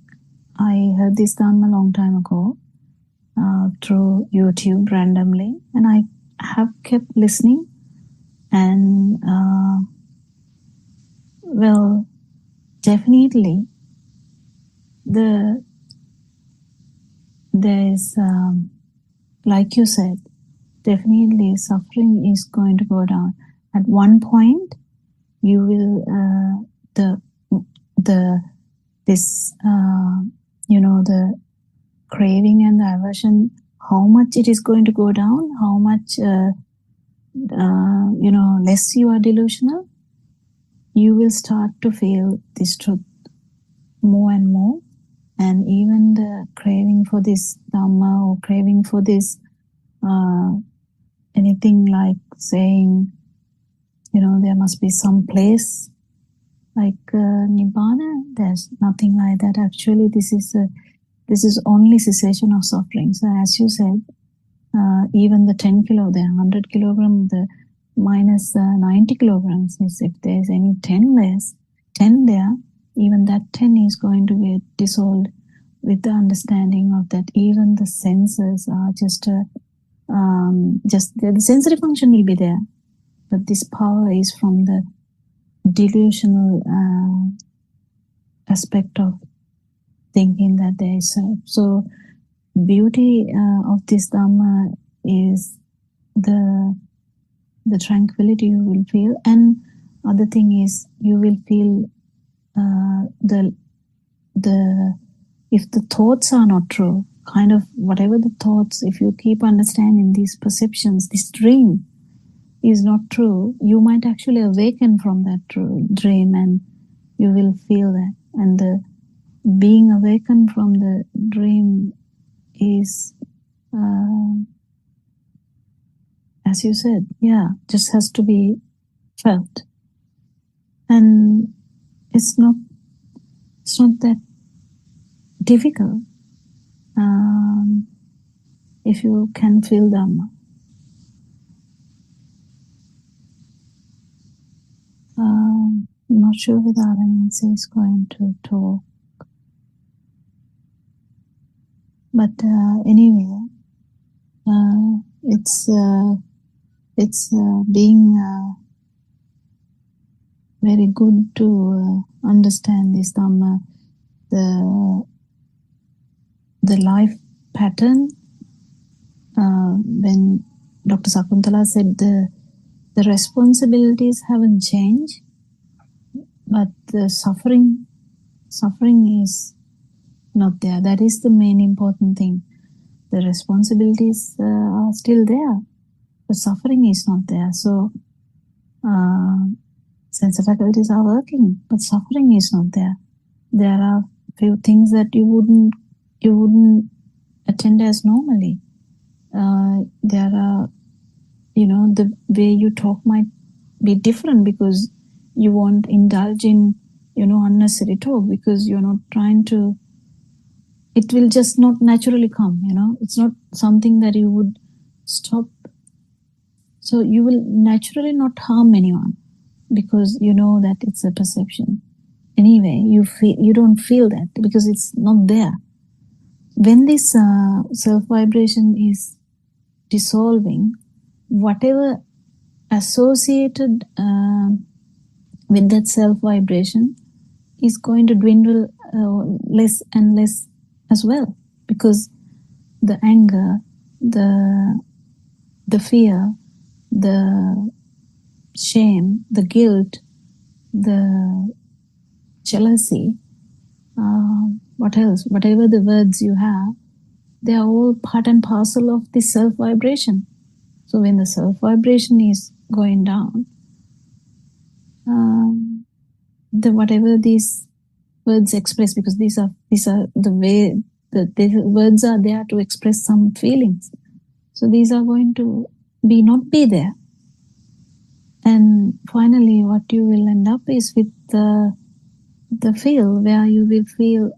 I heard this Dhamma a long time ago through YouTube randomly, and I have kept listening, and well, definitely there's like you said, definitely suffering is going to go down. At one point, you will the craving and the aversion, how much it is going to go down, how much less you are delusional, you will start to feel this truth more and more. And even the craving for this Dhamma, or craving for this anything like saying, there must be some place like Nibbana, there's nothing like that. Actually, this is only cessation of suffering. So as you said, even the 10 kilo, the 100 kilogram, the minus 90 kilograms, is if there's any 10 there, even that 10 is going to get dissolved with the understanding of that even the senses are just the sensory function will be there, but this power is from the delusional aspect of thinking that there is so beauty of this Dhamma is the tranquility you will feel, and other thing is you will feel the if the thoughts are not true, kind of whatever the thoughts, if you keep understanding these perceptions, this dream is not true, you might actually awaken from that dream, and you will feel that. And the being awakened from the dream is, as you said, just has to be felt, and it's not that difficult if you can feel Dhamma. I'm not sure whether anyone is going to talk, but anyway, it's being very good to understand this Dhamma, the life pattern. When Dr. Sakuntala said the responsibilities haven't changed, but the suffering is not there. That is the main important thing. The responsibilities are still there, but suffering is not there. So sense faculties are working, but suffering is not there. There are few things that you wouldn't attend as normally. There are, the way you talk might be different because you won't indulge in, unnecessary talk, because you're not trying to, it will just not naturally come, it's not something that you would stop. So you will naturally not harm anyone because you know that it's a perception. Anyway, you don't feel that because it's not there. When this self-vibration is dissolving, whatever associated with that self-vibration is going to dwindle less and less as well, because the anger, the fear, the shame, the guilt, the jealousy, what else? Whatever the words you have, they are all part and parcel of this self-vibration. So when the self-vibration is going down, whatever these words express, because these are the way the words are there to express some feelings. So these are going to not be there. And finally, what you will end up is with the feel, where you will feel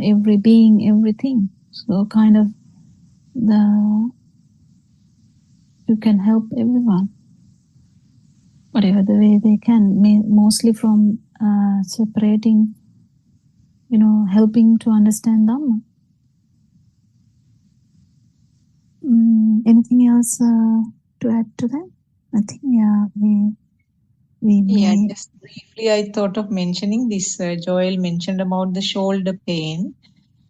every being, everything. So kind of you can help everyone, whatever the way they can, mostly from separating, helping to understand Dhamma. Anything else to add to that? I think, we may. Just briefly, I thought of mentioning this. Joel mentioned about the shoulder pain.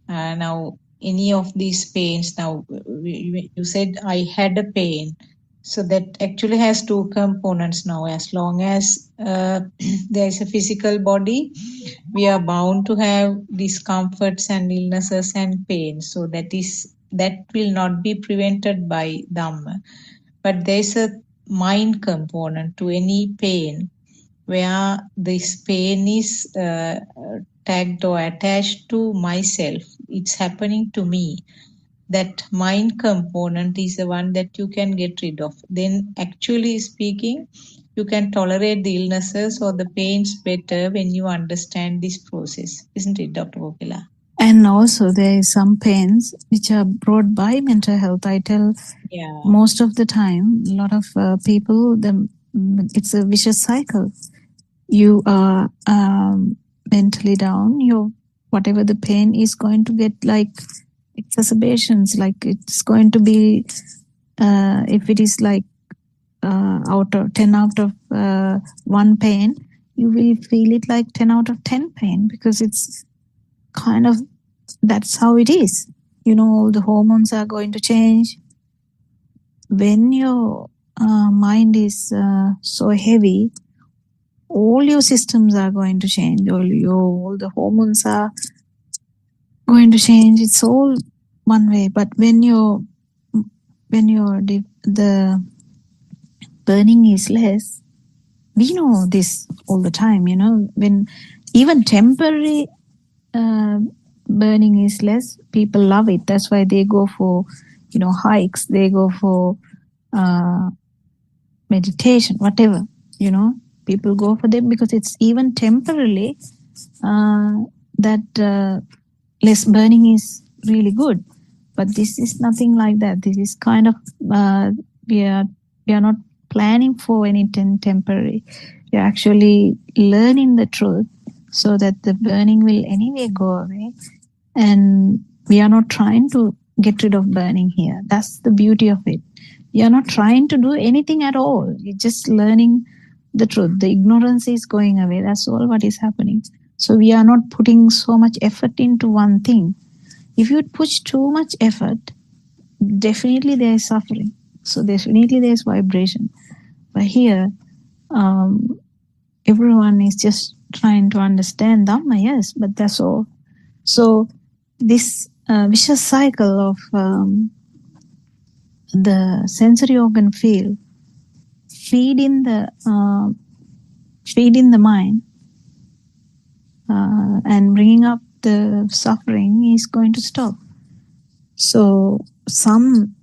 Now, any of these pains, now you said I had a pain. So that actually has two components now. As long as there is a physical body, we are bound to have discomforts and illnesses and pain. So that will not be prevented by Dhamma. But there is a mind component to any pain, where this pain is tagged or attached to myself. It's happening to me. That mind component is the one that you can get rid of. Then actually speaking, you can tolerate the illnesses or the pains better when you understand this process. Isn't it, Dr. Kokila? And also there is some pains which are brought by mental health. I tell most of the time, a lot of people, it's a vicious cycle. You are mentally down, whatever the pain is going to get like exacerbations, like it's going to be, if it is like 10 out of 1 pain, you will feel it like 10 out of 10 pain, because it's kind of, that's how it is. All the hormones are going to change. When your mind is so heavy, all your systems are going to change. All the hormones are going to change. It's all one way. But when the burning is less, we know this all the time. When even temporary burning is less, people love it. That's why they go for hikes. They go for meditation, whatever. People go for them because it's even temporarily that less burning is really good. But this is nothing like that. This is kind of we are not planning for any temporary. We are actually learning the truth so that the burning will anyway go away, and we are not trying to get rid of burning here. That's the beauty of it. We are not trying to do anything at all. We're just learning the truth. The ignorance is going away. That's all what is happening. So we are not putting so much effort into one thing. If you push too much effort, definitely there is suffering. So definitely there is vibration. But here, everyone is just trying to understand Dhamma, yes, but that's all. So this vicious cycle of the sensory organ field feeding the mind and bringing up the suffering is going to stop. So some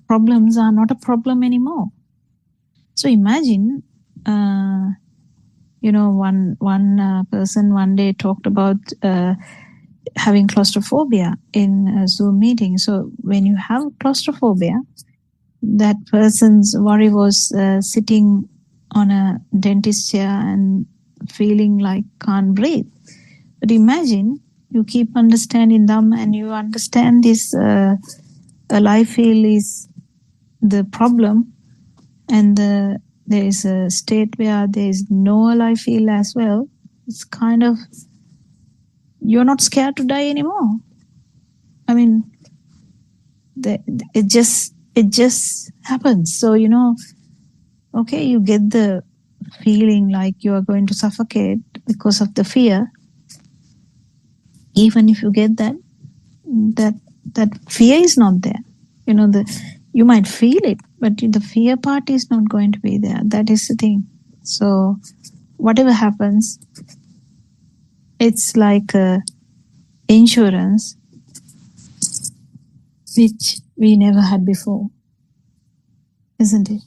problems are not a problem anymore. So imagine, one person one day talked about having claustrophobia in a Zoom meeting. So when you have claustrophobia, that person's worry was sitting on a dentist chair and feeling like can't breathe. But imagine you keep understanding Dhamma and you understand this a life field is the problem, and there is a state where there is no life field as well. It's kind of, you're not scared to die anymore. I mean, it just happens. So, okay, you get the feeling like you are going to suffocate because of the fear. Even if you get that fear is not there. You might feel it, but the fear part is not going to be there. That is the thing. So whatever happens, it's like insurance, which we never had before, isn't it?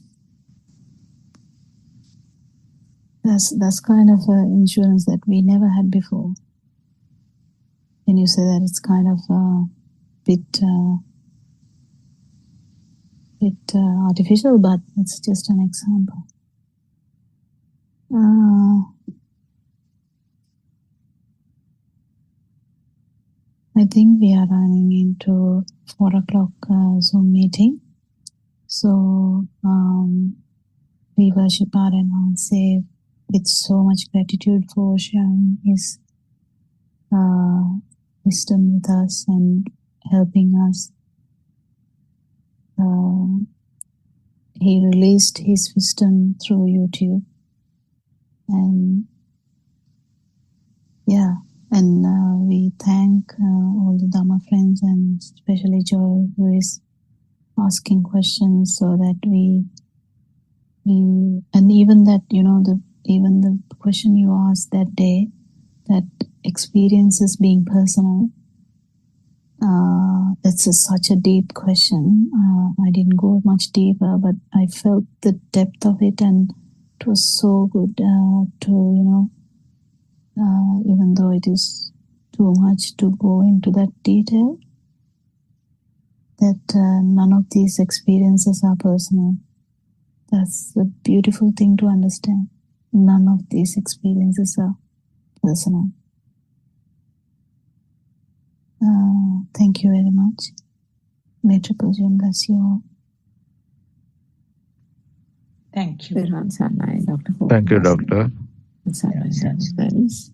That's kind of insurance that we never had before. And you say that it's kind of a bit artificial, but it's just an example. I think we are running into 4 o'clock Zoom meeting. So we worship Aranwanse with so much gratitude for sharing his wisdom with us and helping us. He released his wisdom through YouTube, and we thank all the Dhamma friends and especially Joy, who is asking questions so that we and even that, even the question you asked that day, that experiences being personal, that's such a deep question. I didn't go much deeper, but I felt the depth of it, and it was so good to, even though it is too much to go into that detail, that none of these experiences are personal. That's the beautiful thing to understand. None of these experiences are personal. Thank you very much. May Triple Gem bless you all. Thank you. Thank you, Doctor. Friends.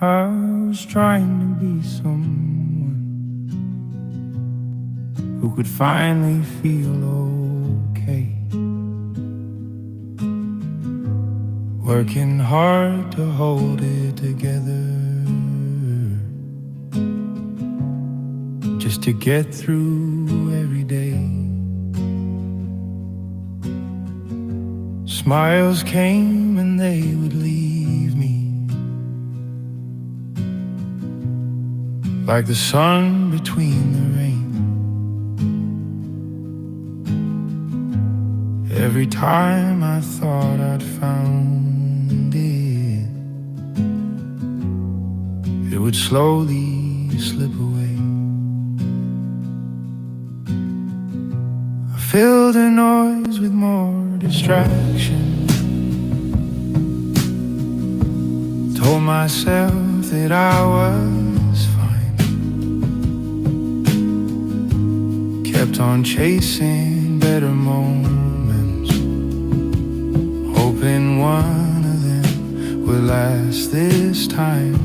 I was trying to be someone who could finally feel okay, working hard to hold it together, just to get through every day. Smiles came and they would leave me, like the sun between the rain. Every time I thought I'd found it, it would slowly slip away. I filled the noise with more distraction, told myself that I was fine, kept on chasing better moments, hoping one of them would last this time.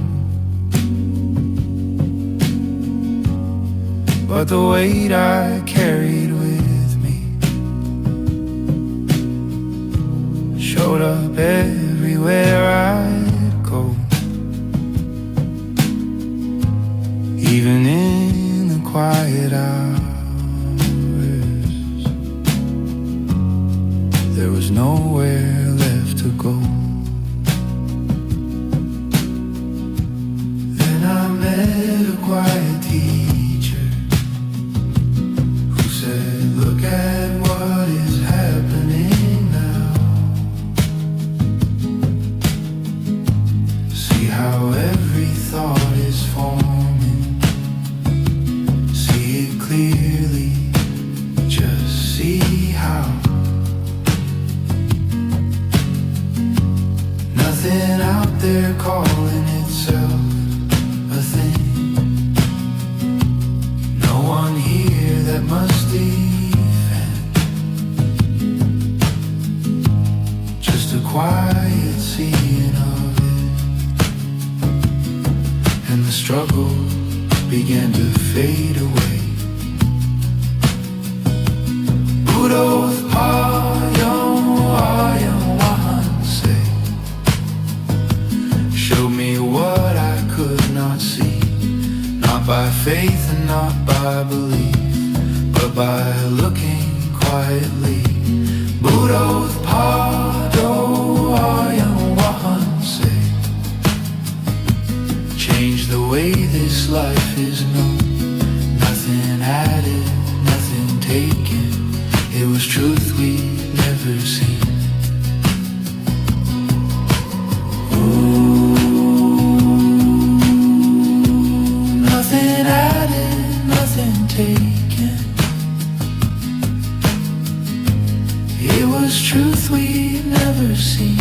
But the weight I carried with me showed up everywhere I'd go, even in the quiet hours. There was nowhere left to go. Then I met a quiet teacher who said, look at what is happening now. See how every thought is forming. See it clearly, just see how nothing out there calling itself a thing. No one here that must defend. Just a quiet seeing of it. And the struggle began to fade away. Buddothpado, showed me what I could not see, not by faith and not by belief, but by looking quietly. Buddothpado, change the way this life is known. Nothing added, nothing taken. It was truth we'd never seen. Nothing added, nothing taken. It was truth we'd never seen.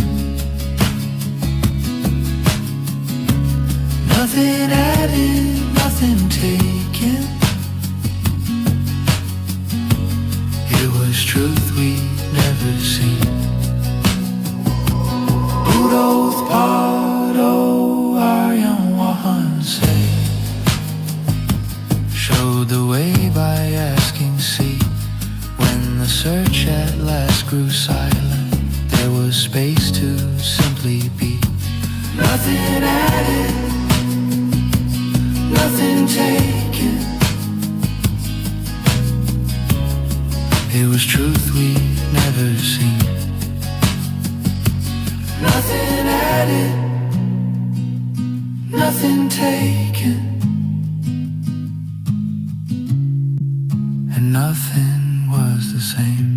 Nothing added, nothing taken. It was truth we'd never seen. Buddothpado, showed the way by asking, see. When the search at last grew silent, there was space to simply be. Nothing added, nothing taken. It was truth we'd never seen. Nothing added, nothing taken. And nothing was the same.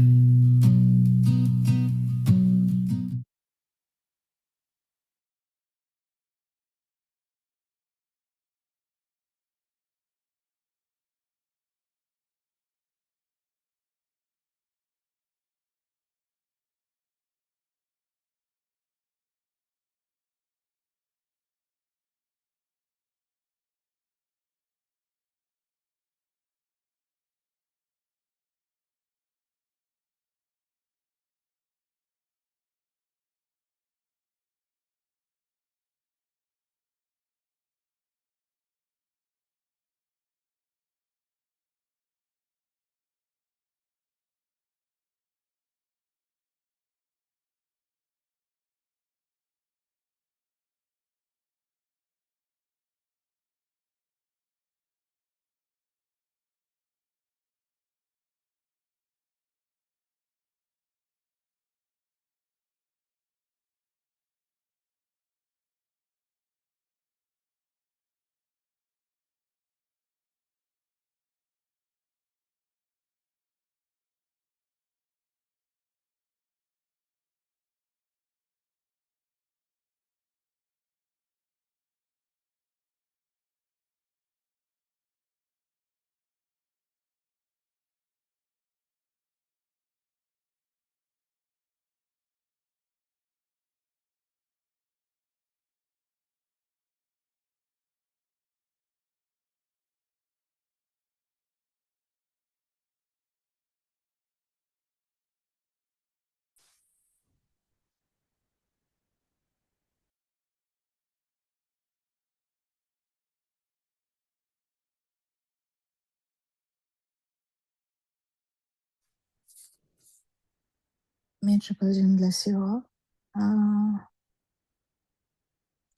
May Triple Gem bless you all.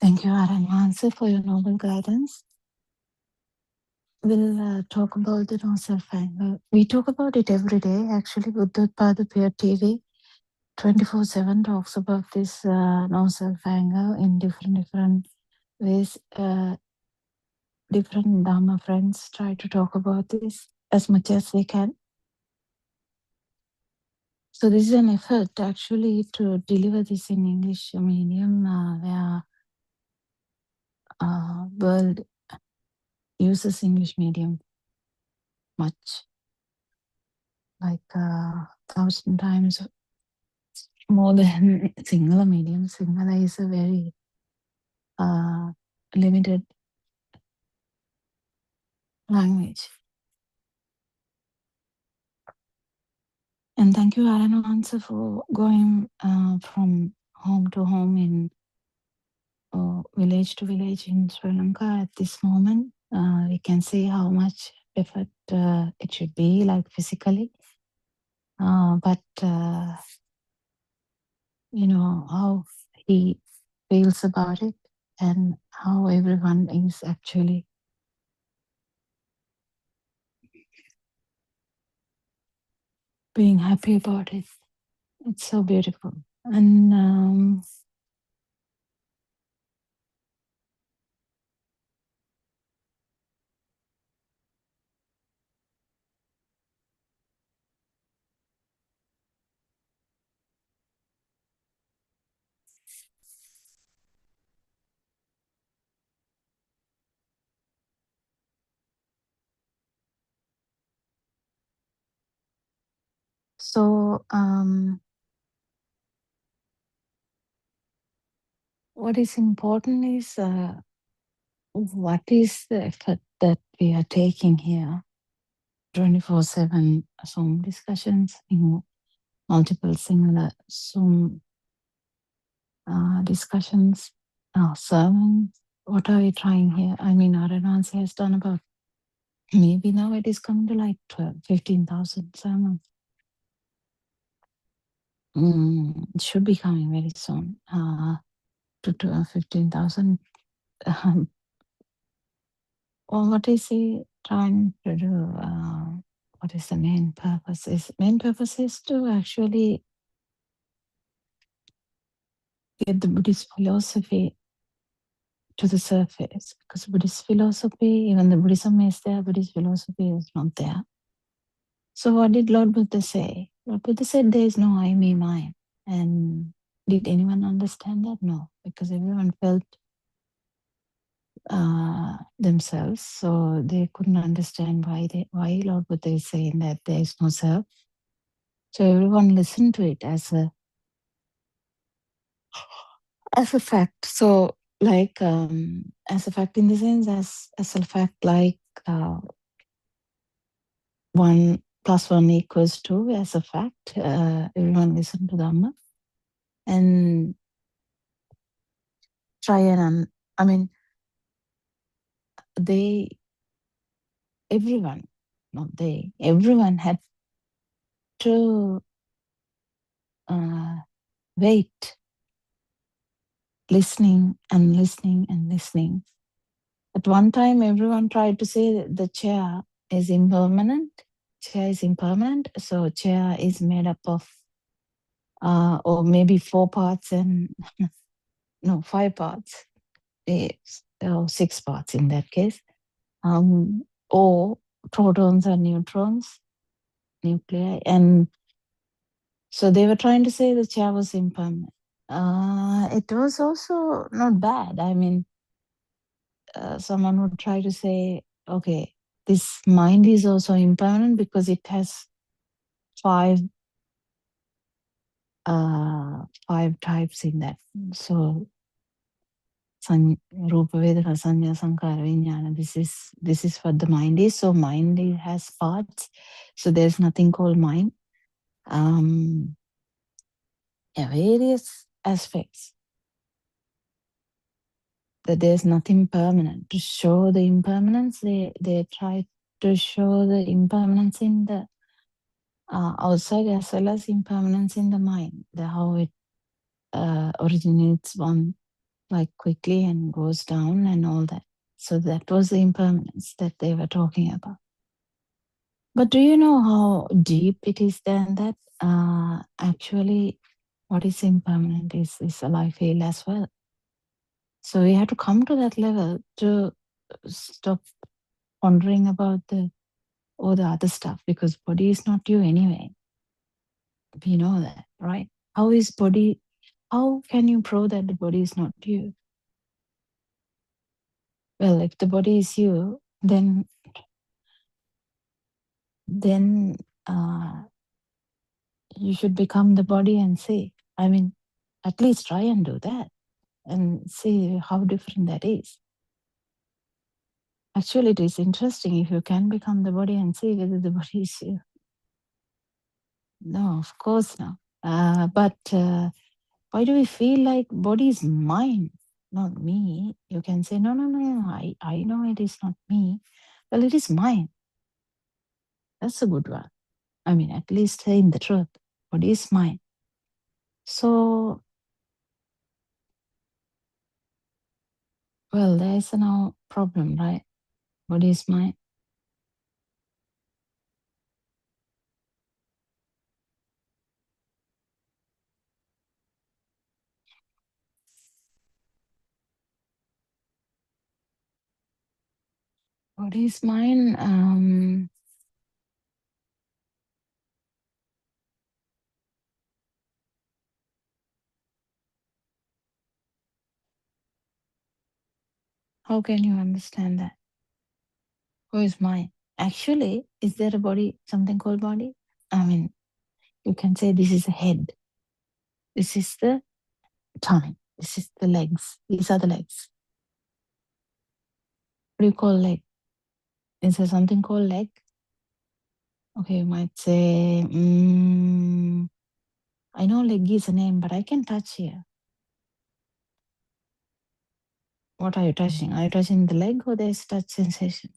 Thank you, Aranwansa, for your noble guidance. We'll talk about the no-self anger. We talk about it every day. Actually, Buddothpado PeoTV 24/7 talks about this no-self anger in different ways. Different Dharma friends try to talk about this as much as they can. So this is an effort actually to deliver this in English medium where world uses English medium much, like 1,000 times more than Sinhala medium. Sinhala is a very limited language. And thank you, Aranwansa, for going from home to home in village to village in Sri Lanka at this moment. We can see how much effort it should be, like physically. But you know, how he feels about it and how everyone is actually being happy about it. It's so beautiful. And so what is important is what is the effort that we are taking here. 24/7 Zoom discussions in multiple similar Zoom discussions, sermons. What are we trying here? I mean, Aranwansa has done about, maybe now it is coming to like 15,000 sermons. It should be coming very soon to 15,000. Well, what is he trying to do? What is the main purpose? His main purpose is to actually get the Buddhist philosophy to the surface, because Buddhist philosophy, even the Buddhism is there, Buddhist philosophy is not there. So what did Lord Buddha say? Lord Buddha said there is no I, me, mine. And did anyone understand that? No, because everyone felt themselves, so they couldn't understand why Lord Buddha is saying that there is no self. So everyone listened to it as a fact. So like as a fact in the sense as a fact, like 1 + 1 = 2 as a fact. Everyone listen to Dhamma and try and I mean everyone had to wait, listening and listening and listening. At one time, everyone tried to say the chair is impermanent. Chair is impermanent, so chair is made up of or maybe 4 parts and no, 5 parts, or 6 parts in that case, or protons and neutrons, nuclei, and so they were trying to say the chair was impermanent. It was also not bad. I mean, someone would try to say, okay, this mind is also impermanent because it has 5 types in that. So Rupa Vedana Sanya Sankara Vijnana, this is what the mind is. So mind has parts. So there's nothing called mind. Various aspects. That there's nothing permanent. To show the impermanence, they try to show the impermanence in the outside as well as impermanence in the mind, how it originates one like quickly and goes down and all that. So that was the impermanence that they were talking about. But do you know how deep it is than that? Actually, what is impermanent is a life field as well. So we have to come to that level to stop pondering about all the other stuff, because body is not you anyway. We know that, right? How is body? How can you prove that the body is not you? Well, if the body is you, then you should become the body and see. I mean, at least try and do that and see how different that is. Actually, it is interesting if you can become the body and see whether the body is you. No, of course not. But why do we feel like body is mine, not me? You can say, no, I know it is not me. Well, it is mine. That's a good one. I mean, at least saying the truth. Body is mine. So, well, there is no problem, right? Body is mine. Body is mine. How can you understand that? Who is mine? Actually, is there a body, something called body? I mean, you can say this is a head. This is the tummy. This is the legs. These are the legs. What do you call leg? Is there something called leg? Okay, you might say, I know leg is a name, but I can touch here. What are you touching? Are you touching the leg or there's touch sensation?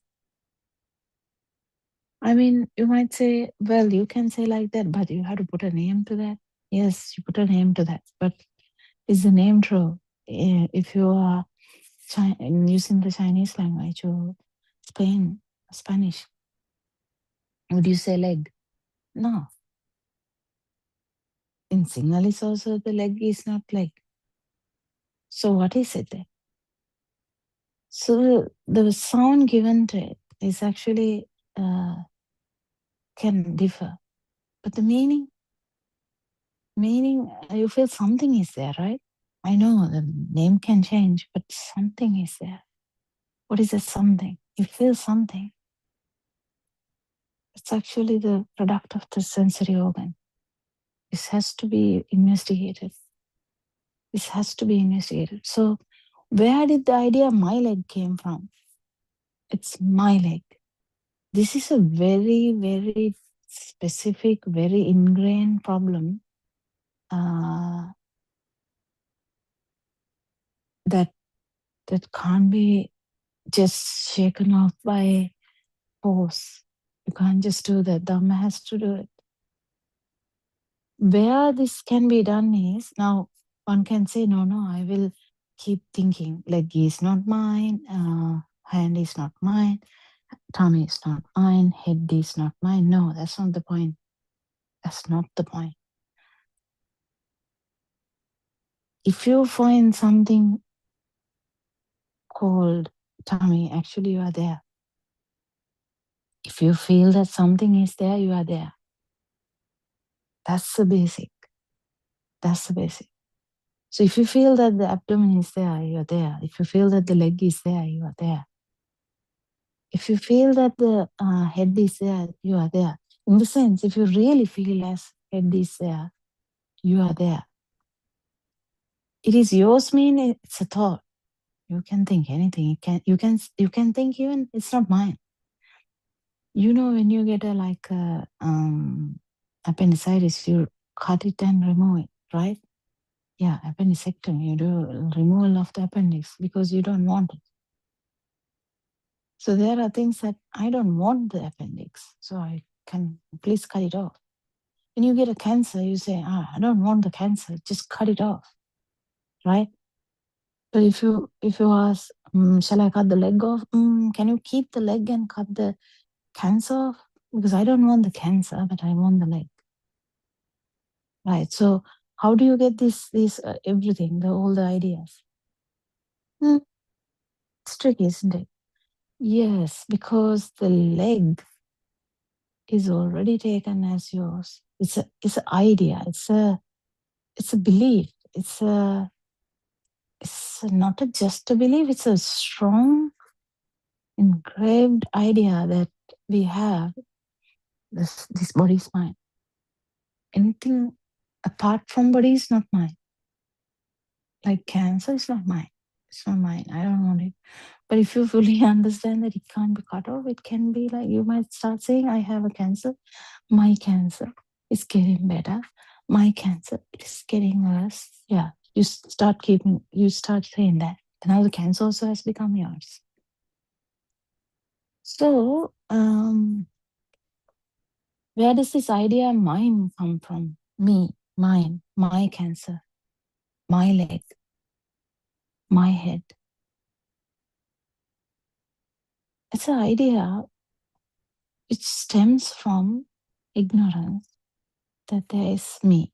I mean, you might say, well, you can say like that, but you have to put a name to that. Yes, you put a name to that, but is the name true? If you are using the Chinese language or Spanish, would you say leg? No. In Sinhalese also, the leg is not leg. So what is it then? So the sound given to it is actually can differ, but the meaning, you feel something is there, right? I know the name can change, but something is there. What is that something? You feel something. It's actually the product of the sensory organ. This has to be investigated. This has to be investigated. So where did the idea my leg came from? It's my leg. This is a very, very specific, very ingrained problem that can't be just shaken off by force. You can't just do that. Dhamma has to do it. Where this can be done is, now one can say, no, I will keep thinking, leg is not mine, hand is not mine, tummy is not mine, head is not mine. No, that's not the point. That's not the point. If you find something called tummy, actually you are there. If you feel that something is there, you are there. That's the basic. That's the basic. So if you feel that the abdomen is there, you are there. If you feel that the leg is there, you are there. If you feel that the head is there, you are there. In the sense, if you really feel as head is there, you are there. It is yours, mean it's a thought. You can think anything. You can think even it's not mine. You know, when you get a appendicitis, you cut it and remove it, right? Yeah, appendicectomy. You do removal of the appendix because you don't want it. So there are things that I don't want the appendix, so I can please cut it off. When you get a cancer, you say, I don't want the cancer, just cut it off, right? But if you ask, shall I cut the leg off? Can you keep the leg and cut the cancer off? Because I don't want the cancer, but I want the leg. Right. So how do you get this everything, all the ideas? It's tricky, isn't it? Yes, because the leg is already taken as yours. It's an idea. It's a belief. It's not just a belief. It's a strong, engraved idea that we have. This body is mine. Anything apart from body is not mine. Like cancer is not mine. It's not mine. I don't want it. But if you fully understand that it can't be cut off, it can be like you might start saying, I have a cancer. My cancer is getting better. My cancer is getting worse. Yeah. You start saying that. Now the cancer also has become yours. So, where does this idea of mine come from? Me, mine, my cancer, my leg, my head. It's an idea which stems from ignorance that there is me,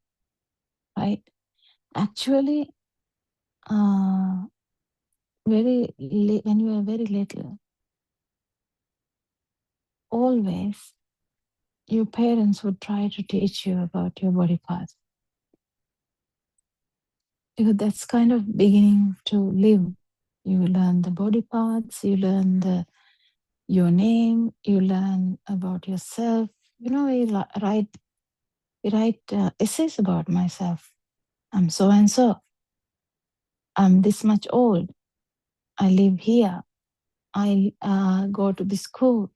right? Actually, when you are very little, always your parents would try to teach you about your body parts. Because that's kind of beginning to live. You learn the body parts, you learn your name, you learn about yourself. You know, we write essays about myself. I'm so and so. I'm this much old. I live here. I go to the school.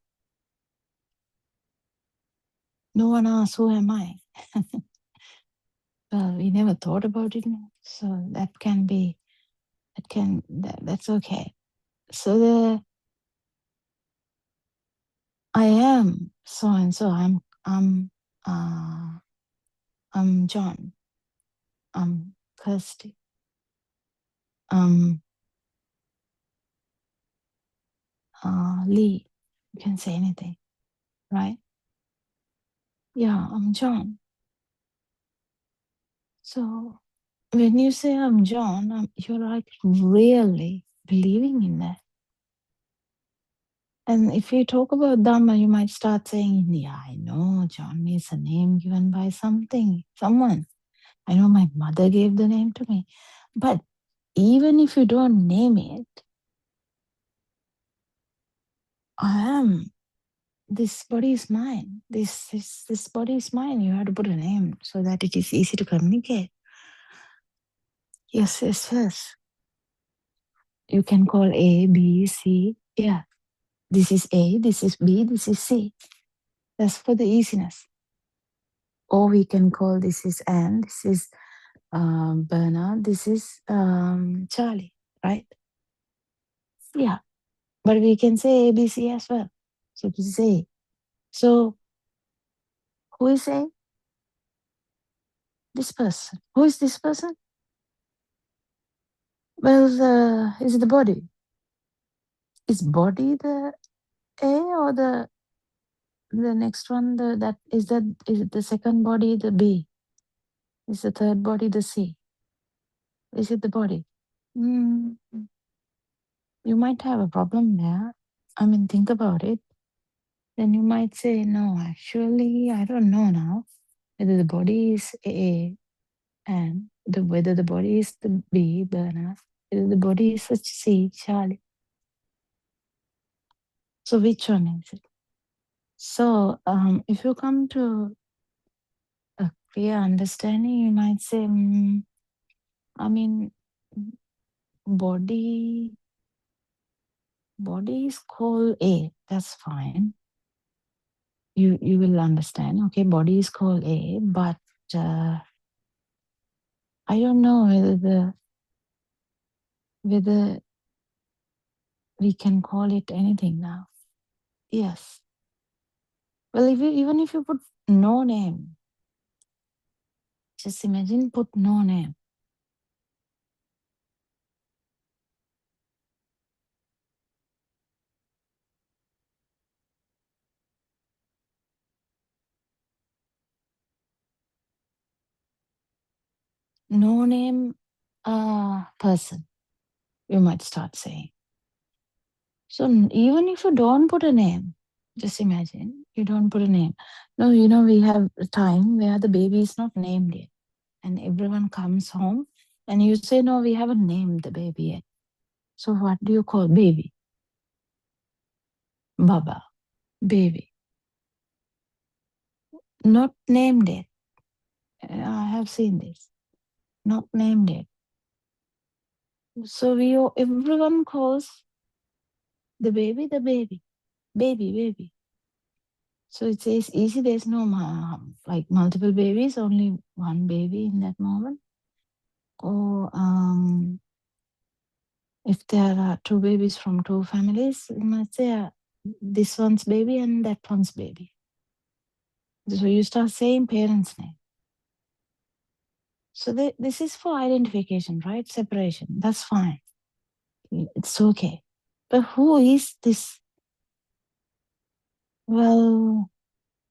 No one asks, who am I? Well, we never thought about it. So that's okay. So I am so and so. I'm John. I'm Kirsty. Lee. You can say anything, right? Yeah, I'm John. So when you say I'm John, you're like really believing in that. And if you talk about Dhamma, you might start saying, yeah, I know John is a name given by someone. I know my mother gave the name to me. But even if you don't name it, I am. This body is mine. This body is mine. You have to put a name so that it is easy to communicate. Yes. You can call A, B, C. Yeah. This is A, this is B, this is C. That's for the easiness. Or we can call this is Anne, this is Bernard, this is Charlie, right? Yeah. But we can say A, B, C as well. So this is A. So who is A? This person. Who is this person? Well, is the body. Is body the A or the next one? Is it the second body the B? Is the third body the C? Is it the body? You might have a problem there. I mean, think about it. Then you might say, no, actually, I don't know now whether the body is A and whether the body is the B, Bernard, whether the body is a C, Charlie. So which one is it? So if you come to a clear understanding, you might say, I mean, body is called A. That's fine. You will understand. Okay, body is called A, but I don't know whether we can call it anything now. Yes. Well, even if you put no name, Just imagine, put no name. No name person, you might start saying. So even if you don't put a name, just imagine you don't put a name. No, we have a time where the baby is not named yet. And everyone comes home and you say, no, we haven't named the baby yet. So what do you call baby? Baba, baby. Not named yet. I have seen this. Not named yet. So everyone calls the baby, baby, baby. So it's easy. There's no like multiple babies, only one baby in that moment. Or if there are two babies from two families, you might say this one's baby and that one's baby. So you start saying parents' name. So this is for identification, right? Separation. That's fine. It's okay. But who is this? Well,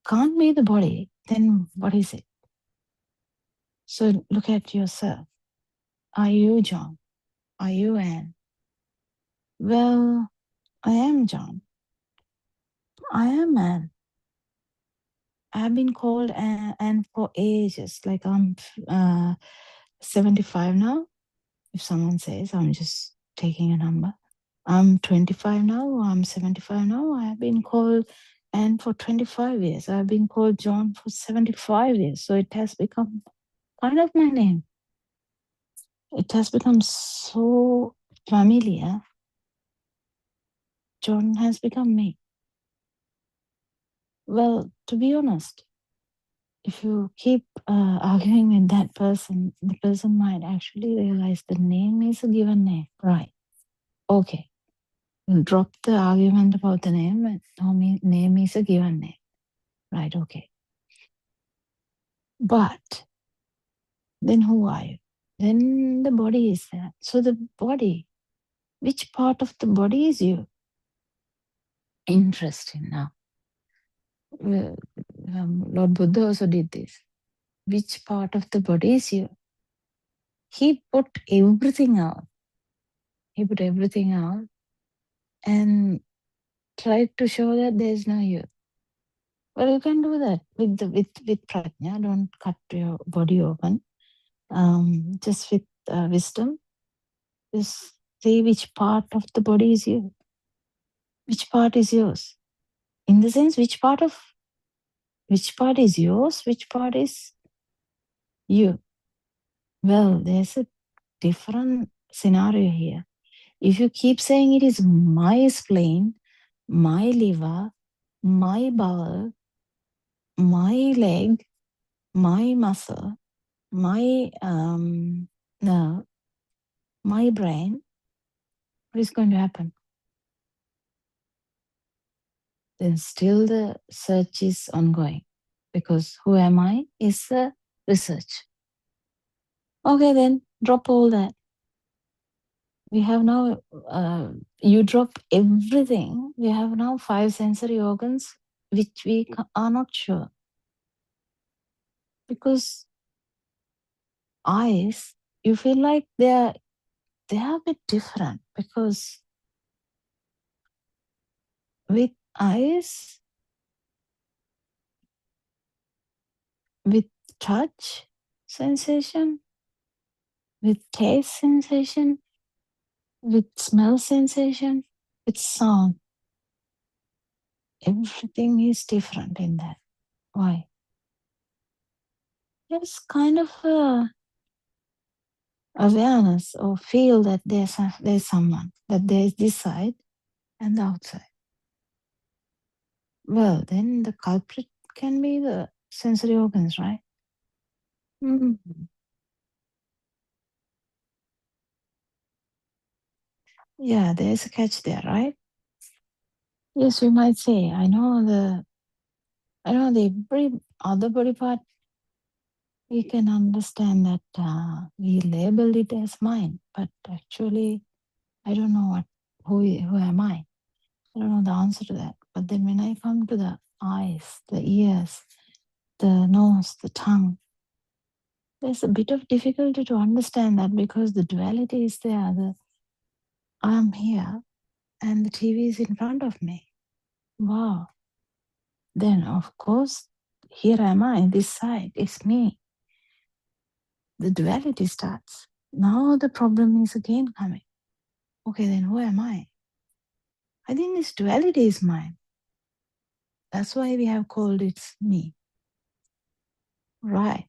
can't be the body. Then what is it? So look at yourself. Are you John? Are you Anne? Well, I am John. I am Anne. I have been called Anne for ages. Like I'm 75 now. If someone says, I'm just taking a number. I'm 25 now, or I'm 75 now. I have been called Anne for 25 years. I've been called John for 75 years. So it has become kind of my name. It has become so familiar. John has become me. Well, to be honest, if you keep arguing with that person, the person might actually realize the name is a given name. Right. Okay. Drop the argument about the name. Name is a given name. Right. Okay. But then who are you? Then the body is there. So the body, which part of the body is you? Interesting now. Lord Buddha also did this. Which part of the body is you? He put everything out. He put everything out and tried to show that there is no you. Well, you can do that with prajna. Don't cut your body open. Just with wisdom, just see which part of the body is you. Which part is yours? In the sense, which part is yours? Which part is you? Well, there's a different scenario here. If you keep saying it is my spleen, my liver, my bowel, my leg, my muscle, my nerve, my brain, what is going to happen? Then still the search is ongoing, because who am I is the research. Okay, then drop all that. We have now, you drop everything. We have now 5 sensory organs, which we are not sure. Because eyes, you feel like they are a bit different, because with eyes, with touch sensation, with taste sensation, with smell sensation, with sound, everything is different in that. Why? There's kind of a awareness or feel that there's someone, that there's this side and the outside. Well, then the culprit can be the sensory organs, right? Mm-hmm. Yeah, there's a catch there, right? Yes, you might say, I know the every other body part we can understand that we labeled it as mind, but actually, I don't know who am I? I don't know the answer to that. But then when I come to the eyes, the ears, the nose, the tongue, there's a bit of difficulty to understand that because the duality is there. I'm here and the TV is in front of me. Wow. Then, of course, here am I, this side is me. The duality starts. Now the problem is again coming. Okay, then who am I? I think this duality is mine. That's why we have called it me. Right.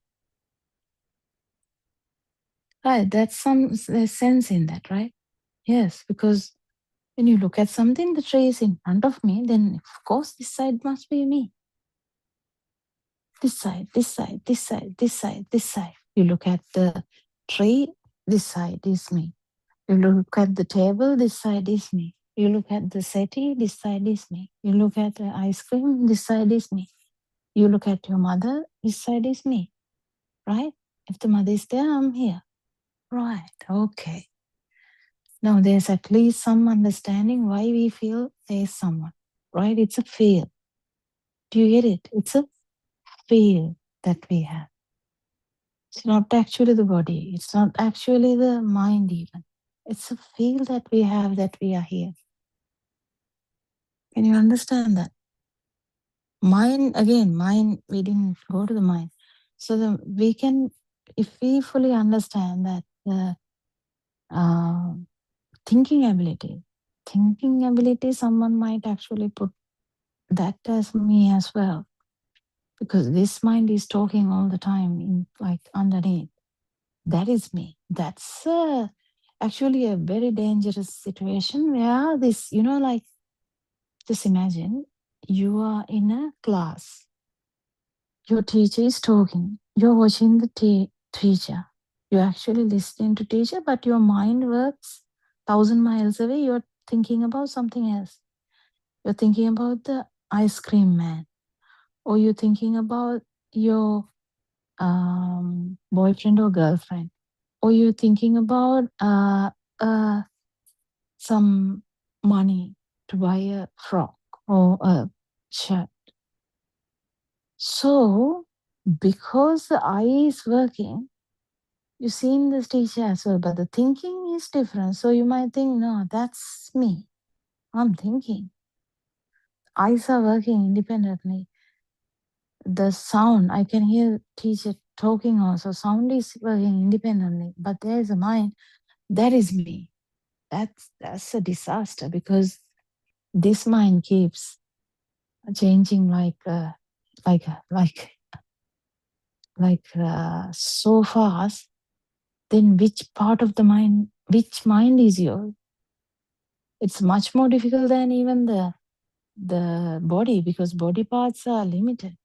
Right, there's sense in that, right? Yes, because when you look at something, the tree is in front of me, then of course this side must be me. This side, this side, this side, this side, this side. You look at the tree, this side is me. You look at the table, this side is me. You look at the settee, this side is me. You look at the ice cream, this side is me. You look at your mother, this side is me. Right? If the mother is there, I'm here. Right, okay. Now there's at least some understanding why we feel there's someone. Right? It's a feel. Do you get it? It's a feel that we have. It's not actually the body. It's not actually the mind even. It's a feel that we have that we are here. Can you understand that? Mind, again, mind, we didn't go to the mind. So we can, if we fully understand that the thinking ability, someone might actually put that as me as well. Because this mind is talking all the time, like underneath. That is me. That's actually a very dangerous situation where this, like, just imagine you are in a class. Your teacher is talking. You're watching the teacher. You're actually listening to teacher, but your mind works 1,000 miles away. You're thinking about something else. You're thinking about the ice cream man. Or you're thinking about your boyfriend or girlfriend. Or you're thinking about some money to buy a frock or a shirt. So, because the eye is working, you've seen this teacher as well, but the thinking is different. So you might think, no, that's me. I'm thinking. Eyes are working independently. The sound, I can hear teacher talking also. Sound is working independently, but there is a mind. That is me. That's a disaster because this mind keeps changing so fast. Then which part of the mind, which mind is yours? It's much more difficult than even the body because body parts are limited.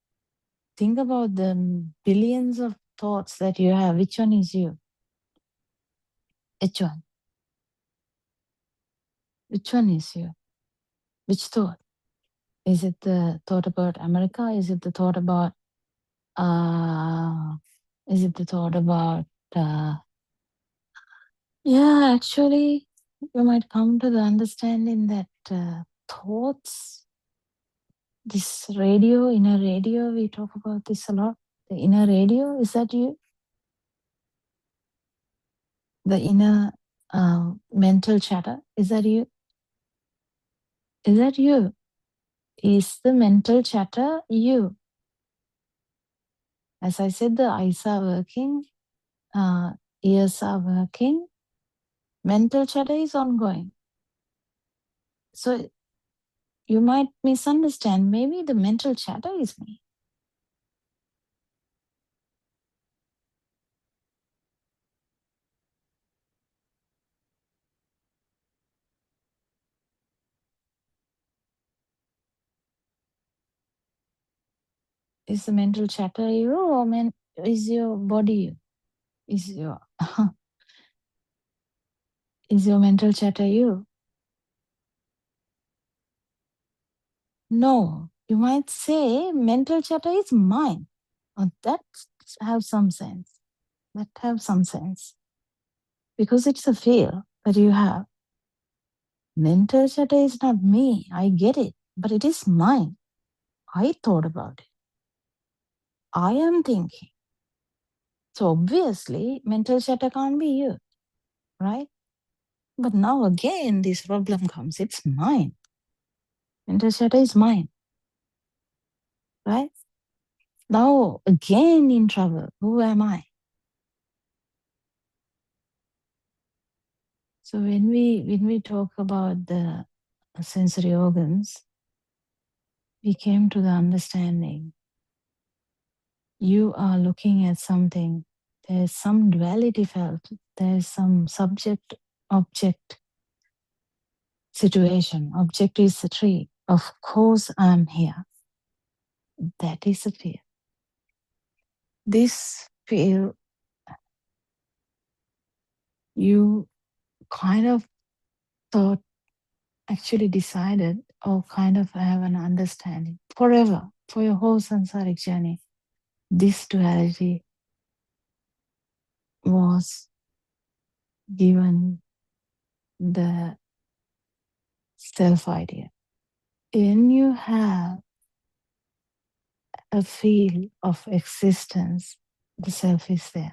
Think about the billions of thoughts that you have. Which one is you? Which one? Which one is you? Which thought? Is it the thought about America? Is it the thought about yeah, actually you might come to the understanding that thoughts, this radio, inner radio, we talk about this a lot. The inner radio, is that you? The inner mental chatter, is that you? Is that you? Is the mental chatter you? As I said, the eyes are working, ears are working, mental chatter is ongoing. So you might misunderstand. Maybe the mental chatter is me. Is the mental chatter you, or is your body you? Is your is your mental chatter you? No, you might say mental chatter is mine. Oh, that's have some sense. Let have some sense. Because it's a feel that you have. Mental chatter is not me. I get it. But it is mine. I thought about it. I am thinking. So obviously, mental chatter can't be you. Right? But now again, this problem comes. It's mine. Mental chatter is mine. Right? Now again in trouble. Who am I? So when we talk about the sensory organs, we came to the understanding. You are looking at something. There's some duality felt. There's some subject-object situation. Object is the tree. Of course I'm here. That is a fear. This fear, you kind of thought, actually decided, or kind of have an understanding forever, for your whole samsaric journey. This duality was given the self-idea. When you have a feel of existence, the self is there.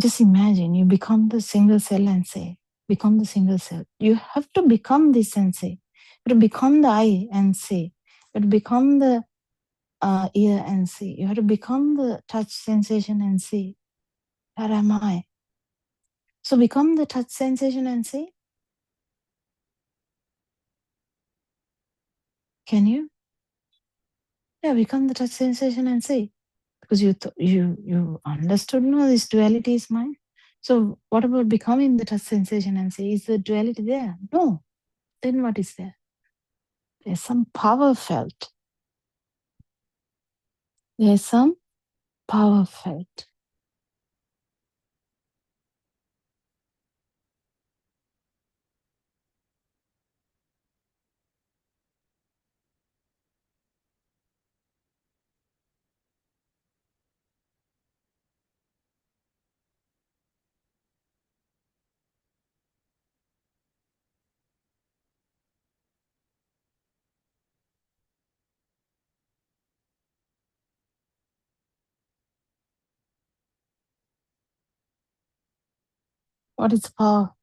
Just imagine you become the single cell and say, become the single cell. You have to become this and say. You have to become the eye and say. You have to become the ear and see. You have to become the touch sensation and see. Where am I? So become the touch sensation and see. Can you? Yeah, become the touch sensation and see. Because you understood, no, this duality is mine. So what about becoming the touch sensation and see? Is the duality there? No. Then what is there? There's some power felt. There's some power felt. What is power?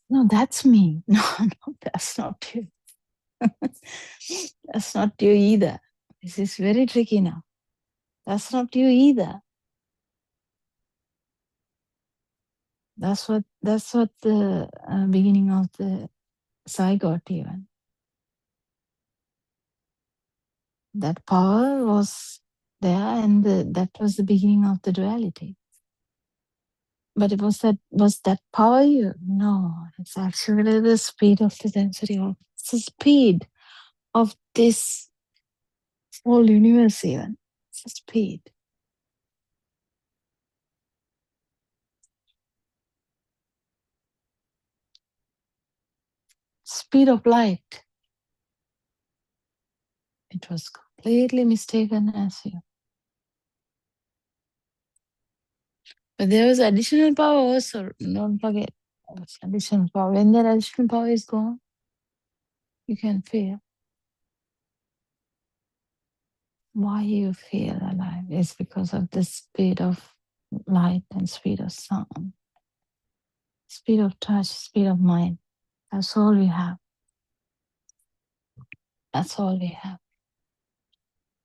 No, that's me. No, that's not you. That's not you either. This is very tricky now. That's not you either. That's what the beginning of the zygote even. That power was there, and that was the beginning of the duality. But was that power you? No, it's actually the speed of the sensory organ. It's the speed of this whole universe even. It's the speed. Speed of light. It was completely mistaken as you. But there was additional power also. Don't forget. There's additional power. When that additional power is gone, you can feel. Why you feel alive is because of the speed of light and speed of sound. Speed of touch, speed of mind. That's all we have. That's all we have.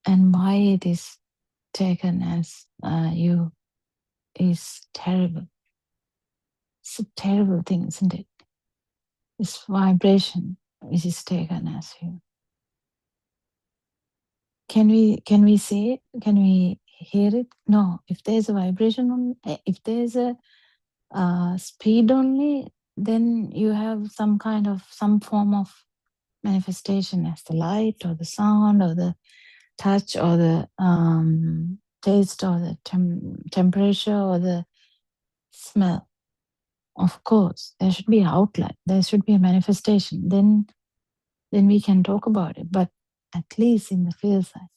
And why it is taken as you is terrible. It's a terrible thing, isn't it? This vibration which is taken as you. Can we see it? Can we hear it? No. If there's a vibration, if there's a speed only, then you have some form of manifestation as the light or the sound or the touch or the taste or the temperature or the smell. Of course, there should be an outline. There should be a manifestation. Then we can talk about it. But at least in the field side,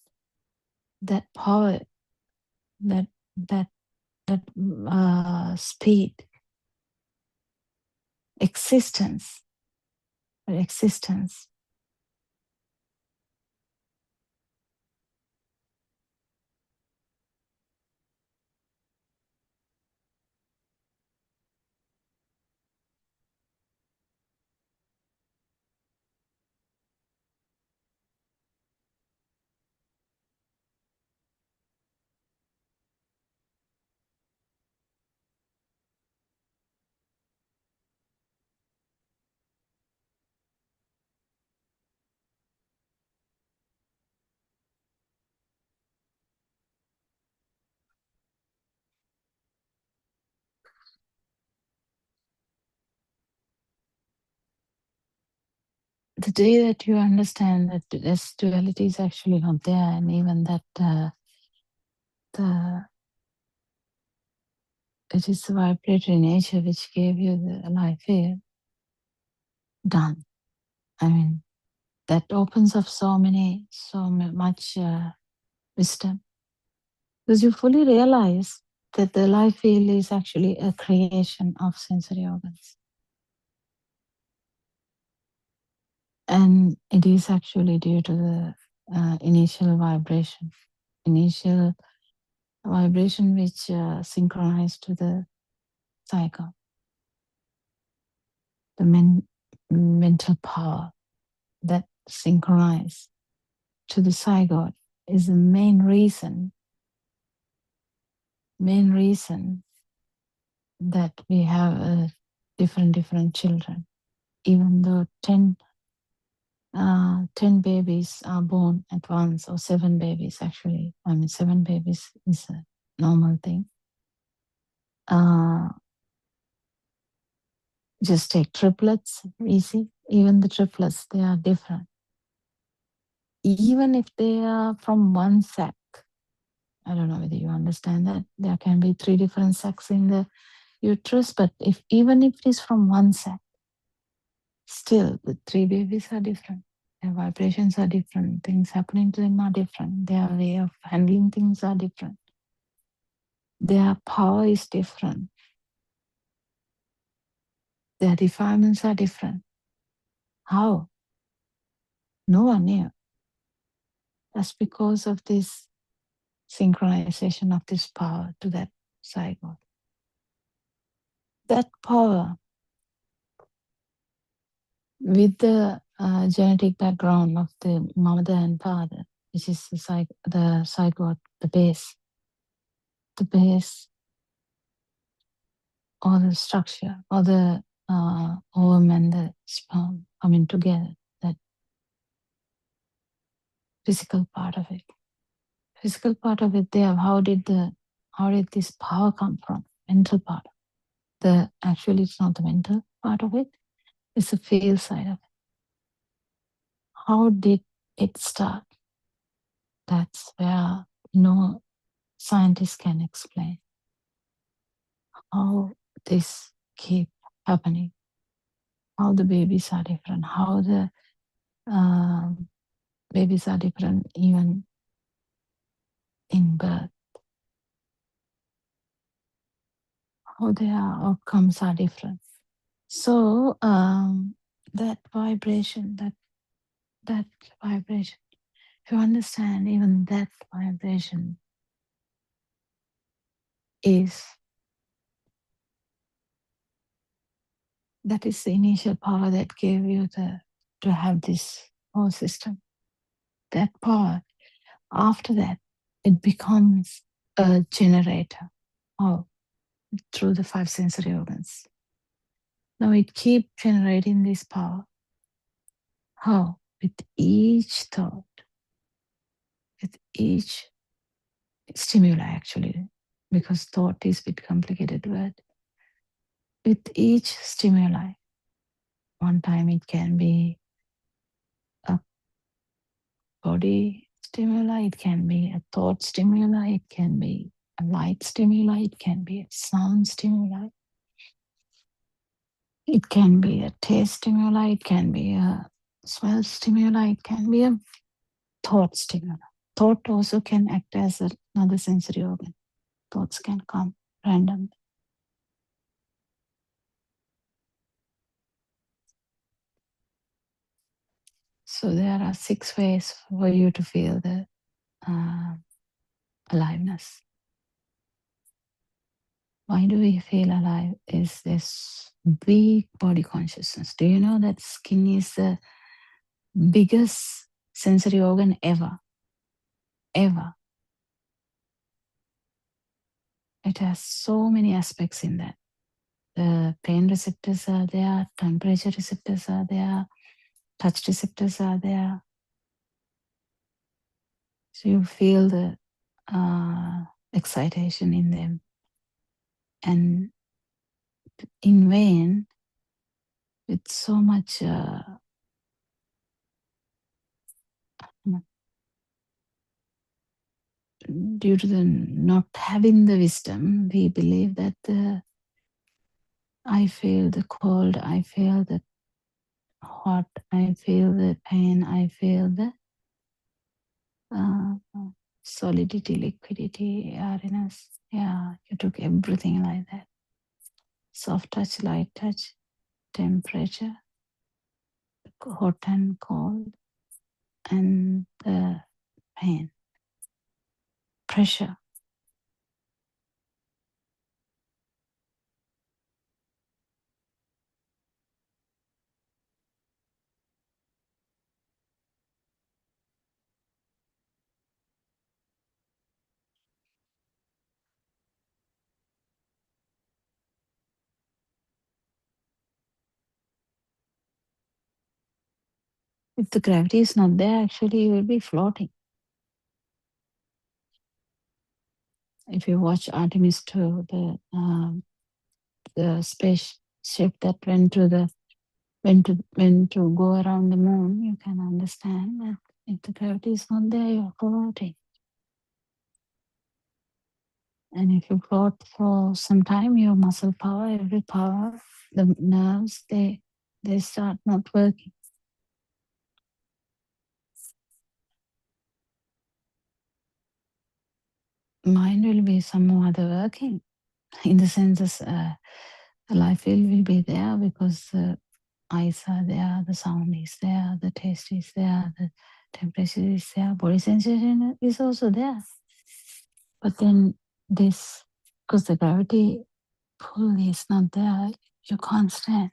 that power, that speed, existence. The day that you understand that this duality is actually not there, and even that it is the vibratory nature which gave you the life here, done. I mean, that opens up so much wisdom, because you fully realize that the life field is actually a creation of sensory organs. And it is actually due to the initial vibration which synchronized to the psycho. The mental power that synchronized to the zygote is the main reason that we have different children. Even though 10 babies are born at once, or 7 babies actually. I mean, 7 babies is a normal thing. Just take triplets, easy. Even the triplets, they are different. Even if they are from one sac, I don't know whether you understand that. There can be 3 different sacs in the uterus, but even if it is from one sac, still the 3 babies are different. Their vibrations are different. Things happening to them are different. Their way of handling things are different. Their power is different. Their defilements are different. How? No one knew. That's because of this synchronization of this power to that zygote. That power, with the genetic background of the mother and father, which is the zygote, the base, or the structure, or the ovum and the sperm coming together, that physical part of it. Physical part of it there, how did this power come from? Mental part. Actually, it's not the mental part of it, it's the feel side of it. How did it start? That's where no scientist can explain how this keep happening, how the babies are different, how the babies are different even in birth, how their outcomes are different. So that vibration, that vibration, if you understand, even that vibration that is the initial power that gave you to have this whole system. That power, after that, it becomes a generator through the 5 sensory organs. Now it keeps generating this power. How? With each thought, with each stimuli actually, because thought is a bit complicated word. With each stimuli, one time it can be a body stimuli, it can be a thought stimuli, it can be a light stimuli, it can be a sound stimuli, it can be a taste stimuli, it can be a smell stimuli, it can be a thought stimuli. thought also can act as another sensory organ. Thoughts can come randomly. So there are 6 ways for you to feel the aliveness. Why do we feel alive? Is this weak body consciousness? Do you know that skin is the biggest sensory organ ever? Ever. It has so many aspects in that. The pain receptors are there, temperature receptors are there, touch receptors are there. So you feel the excitation in them. And in vain, with so much due to the not having the wisdom, we believe that I feel the cold, I feel the hot, I feel the pain, I feel the solidity, liquidity, airiness. Yeah, you took everything like that. Soft touch, light touch, temperature, hot and cold, and the pain, pressure. If the gravity is not there, actually you will be floating. If you watch Artemis 2, the spaceship that went to go around the moon, you can understand that if the gravity is not there, you're floating. And if you float for some time, your muscle power, every power, the nerves, they start not working. Mind will be some other working. In the sense, the life will be there because the eyes are there, the sound is there, the taste is there, the temperature is there, body sensation is also there. But then this, because the gravity pull is not there, you can't stand.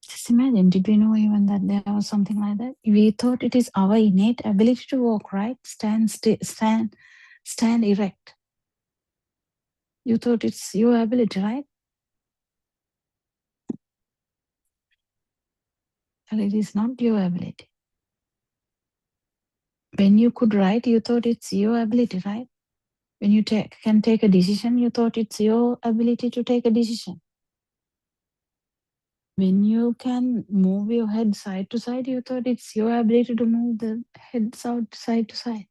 Just imagine, did we know even that there was something like that? We thought it is our innate ability to walk, right? Stand erect. You thought it's your ability, right? But it is not your ability. When you could write, you thought it's your ability, right? When you can take a decision, you thought it's your ability to take a decision. When you can move your head side to side, you thought it's your ability to move the head side to side.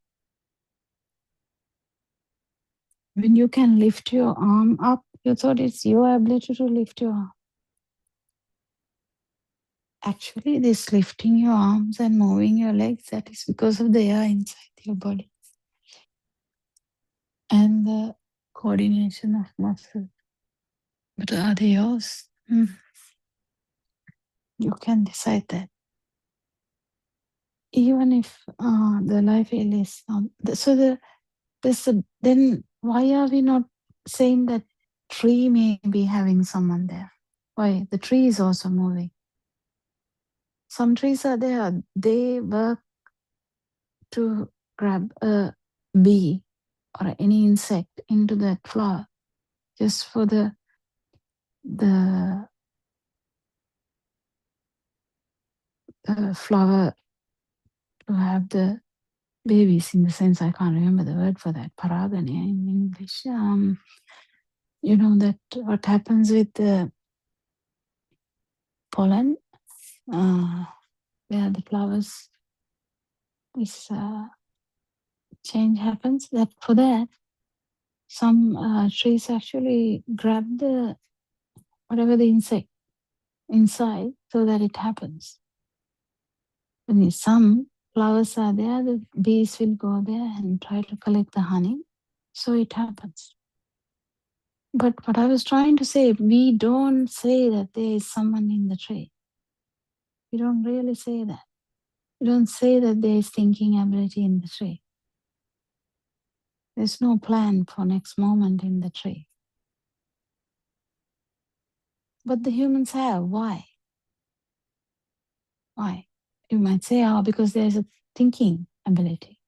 When you can lift your arm up, you thought it's your ability to lift your arm. Actually, this lifting your arms and moving your legs, that is because of the air inside your body. And the coordination of muscles. But are they yours? You can decide that. Even if the life is not, then why are we not saying that tree may be having someone there? Why? The tree is also moving. Some trees are there, they work to grab a bee or any insect into that flower just for the flower to have the babies, in the sense, I can't remember the word for that, paragana in English. You know that what happens with the pollen, where the flowers, this change happens, that for that, some trees actually grab the whatever the insect inside so that it happens. When some flowers are there, the bees will go there and try to collect the honey. So it happens. But what I was trying to say, we don't say that there is someone in the tree. We don't really say that. We don't say that there is thinking ability in the tree. There's no plan for next moment in the tree. But the humans have. Why? Why? You might say, oh, because there's a thinking ability.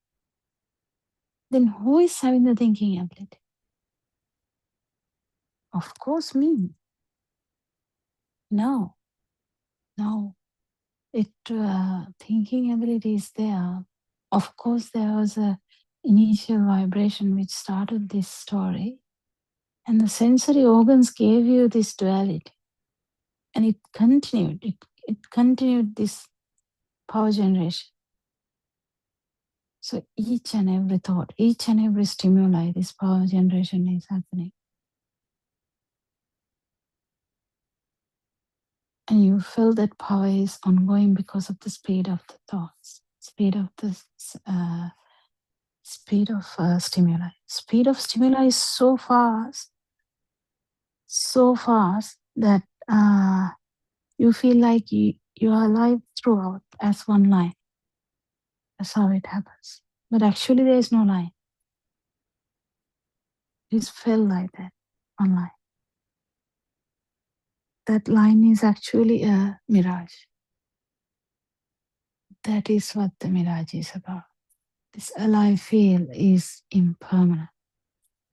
Then who is having the thinking ability? Of course, me. No. Thinking ability is there. Of course, there was a initial vibration which started this story, and the sensory organs gave you this duality, and it continued. It continued this power generation. So each and every thought, each and every stimuli, this power generation is happening. And you feel that power is ongoing because of the speed of the thoughts, speed of the stimuli. Speed of stimuli is so fast that you feel like you are alive throughout as one line. That's how it happens. But actually there is no line. It is felt like that, one line. That line is actually a mirage. That is what the mirage is about. This alive feel is impermanent.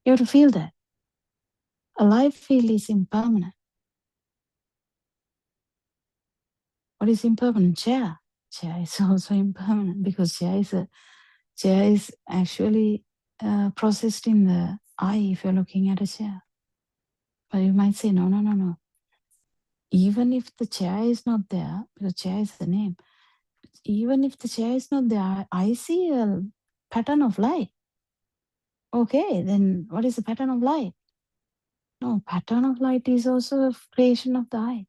You have to feel that. Alive feel is impermanent. What is impermanent? Chair. Chair is also impermanent because chair is actually processed in the eye if you're looking at a chair. But you might say, no. Even if the chair is not there, because chair is the name, even if the chair is not there, I see a pattern of light. Okay, then what is the pattern of light? No, pattern of light is also a creation of the eye.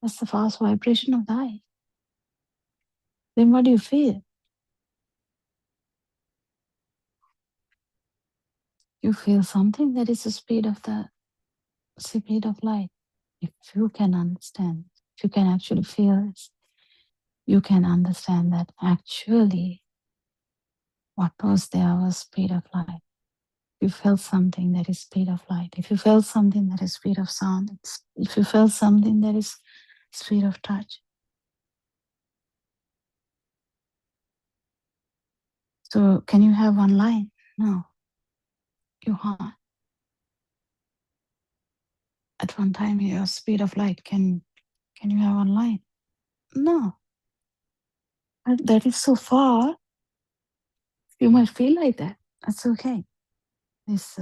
That's the fast vibration of the eye. Then what do you feel? You feel something that is the speed of light. If you can understand, if you can actually feel this, you can understand that actually what was there was speed of light. If you felt something that is speed of light, if you felt something that is speed of sound, if you felt something that is speed of touch. So can you have one line? No, you can't. At one time, your speed of light, can you have one line? No. But that is so far. You might feel like that. That's okay. This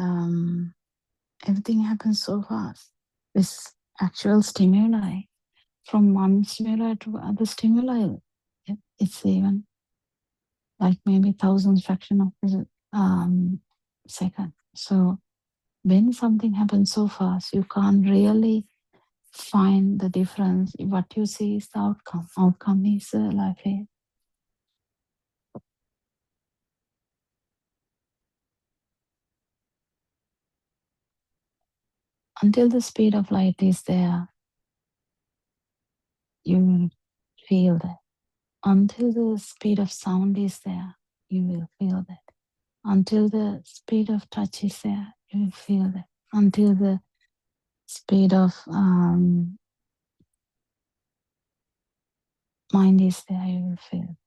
everything happens so fast. This actual stimuli, from one stimuli to other stimuli, it's even like maybe thousands fraction of a second. So when something happens so fast, you can't really find the difference. What you see is the outcome. Outcome is life here. Until the speed of light is there, you will feel that. Until the speed of sound is there, you will feel that. Until the speed of touch is there, you will feel that. Until the speed of mind is there, you will feel.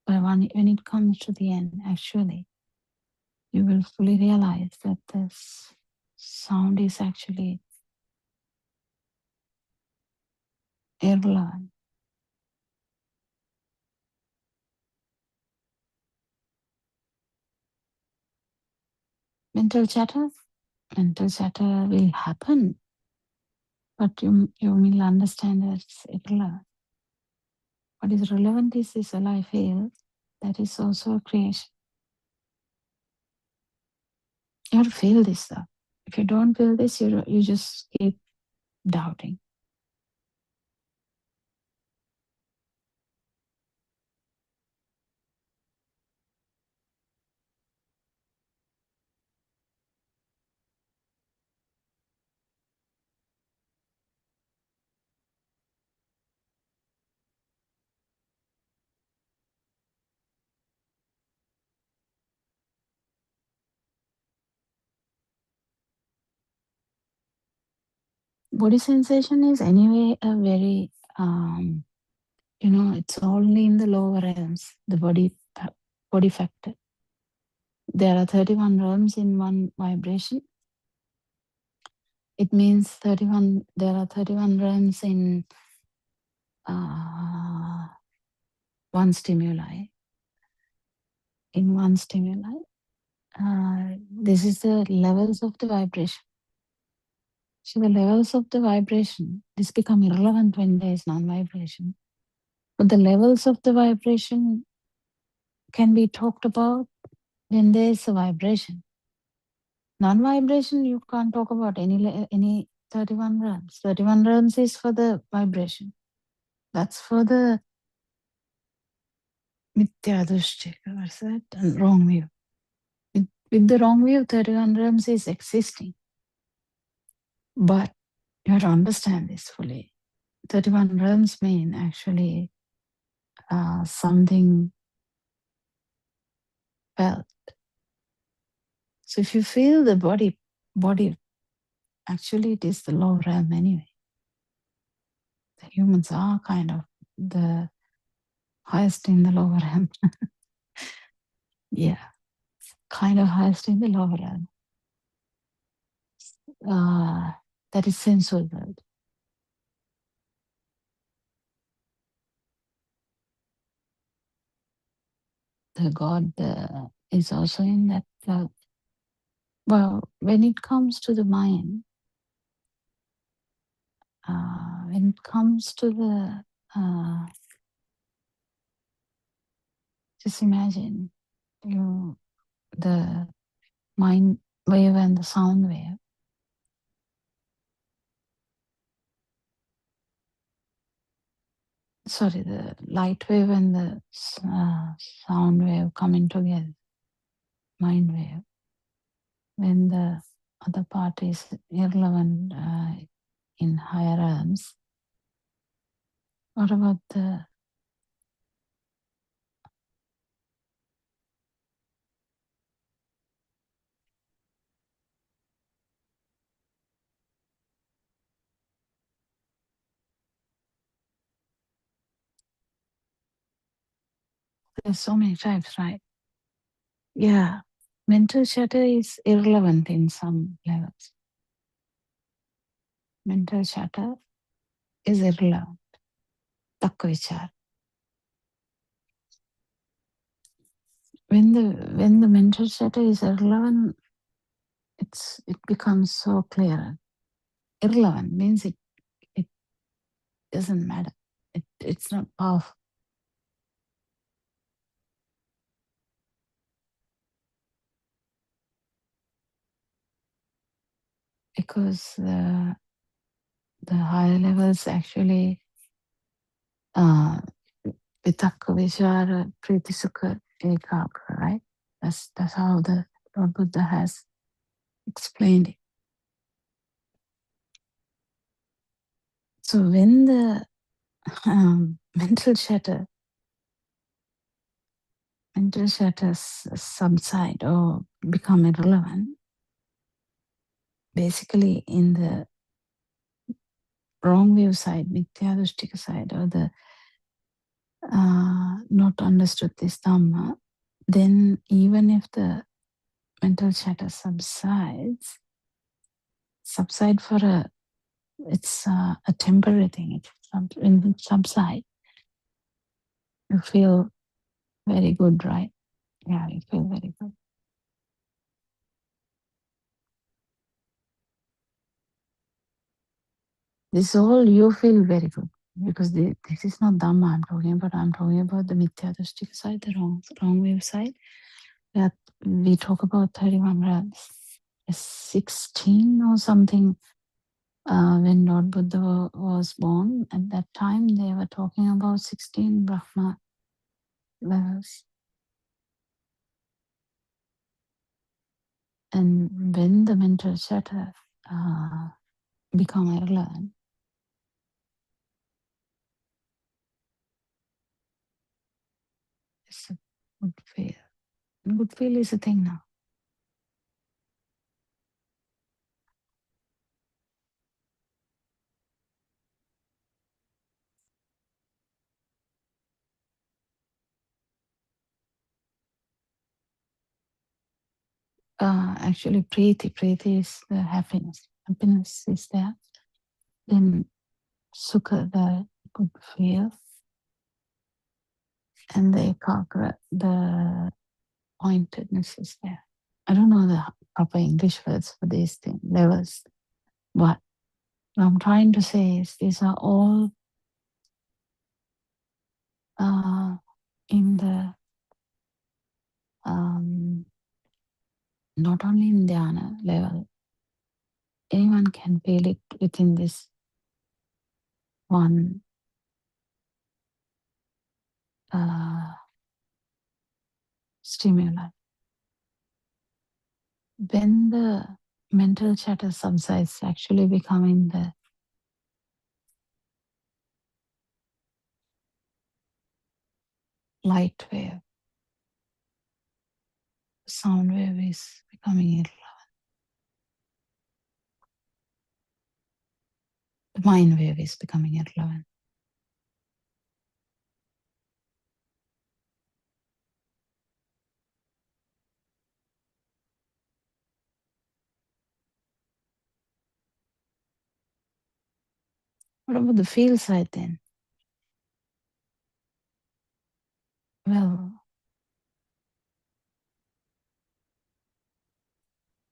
But when it comes to the end, actually, you will fully realize that this sound is actually irrelevant. Mental chatter will happen, but you will understand that it's irrelevant. What is relevant is this alive field that is also a creation. You have to feel this stuff. If you don't feel this, you just keep doubting. Body sensation is anyway a very, it's only in the lower realms, the body factor. There are 31 realms in one vibration. It means there are 31 realms in one stimuli. In one stimuli. This is the levels of the vibration. So the levels of the vibration, this become irrelevant when there is non-vibration. But the levels of the vibration can be talked about when there is a vibration. Non-vibration, you can't talk about any 31 realms. 31 realms is for the vibration. That's for the mithya drushti, what's that? And wrong view. With the wrong view, 31 realms is existing. But you have to understand this fully. 31 realms mean actually something felt. So if you feel the body, actually it is the low realm anyway. The humans are kind of the highest in the lower realm. Yeah, kind of highest in the lower realm. That is sensual world. The God is also in that world. Well, when it comes to the mind, when it comes to the, just imagine the mind wave and the sound wave. Sorry, the light wave and the sound wave coming together, mind wave. When the other part is irrelevant in higher realms, what about there's so many types, right? Yeah, mental chatter is irrelevant in some levels. Mental chatter is irrelevant. Takka vichar. When the mental chatter is irrelevant, it becomes so clear. Irrelevant means it doesn't matter. It's not powerful. Because the higher levels actually vitakka vichara priti sukha ekagara, right? That's how the Lord Buddha has explained it. So when the mental chatter subside or become irrelevant, basically in the wrong view side, mithya drushtika side, or the not understood this Dhamma, then even if the mental chatter subside for it's a temporary thing. When it subside, you feel very good, right? Yeah, you feel very good. This all you feel very good because this is not Dhamma I'm talking about. I'm talking about the mithya drushtika side, the wrong view side. That we talk about 31 realms. 16 or something. When Lord Buddha was born, at that time they were talking about 16 Brahma levels. And when the mental chatter become irrelevant, it's a good feel. Good feel is a thing now. actually Preeti is the happiness. Happiness is there. Then Sukha, the good feel. And the Ekagra, the pointedness is there. I don't know the proper English words for these things, levels. But what I'm trying to say is these are all in the not only in dhyana level, anyone can feel it within this one stimuli. When the mental chatter subsides, actually becoming the light wave, sound wave is becoming irrelevant. The mind wave is becoming irrelevant. What about the feel side then? Well,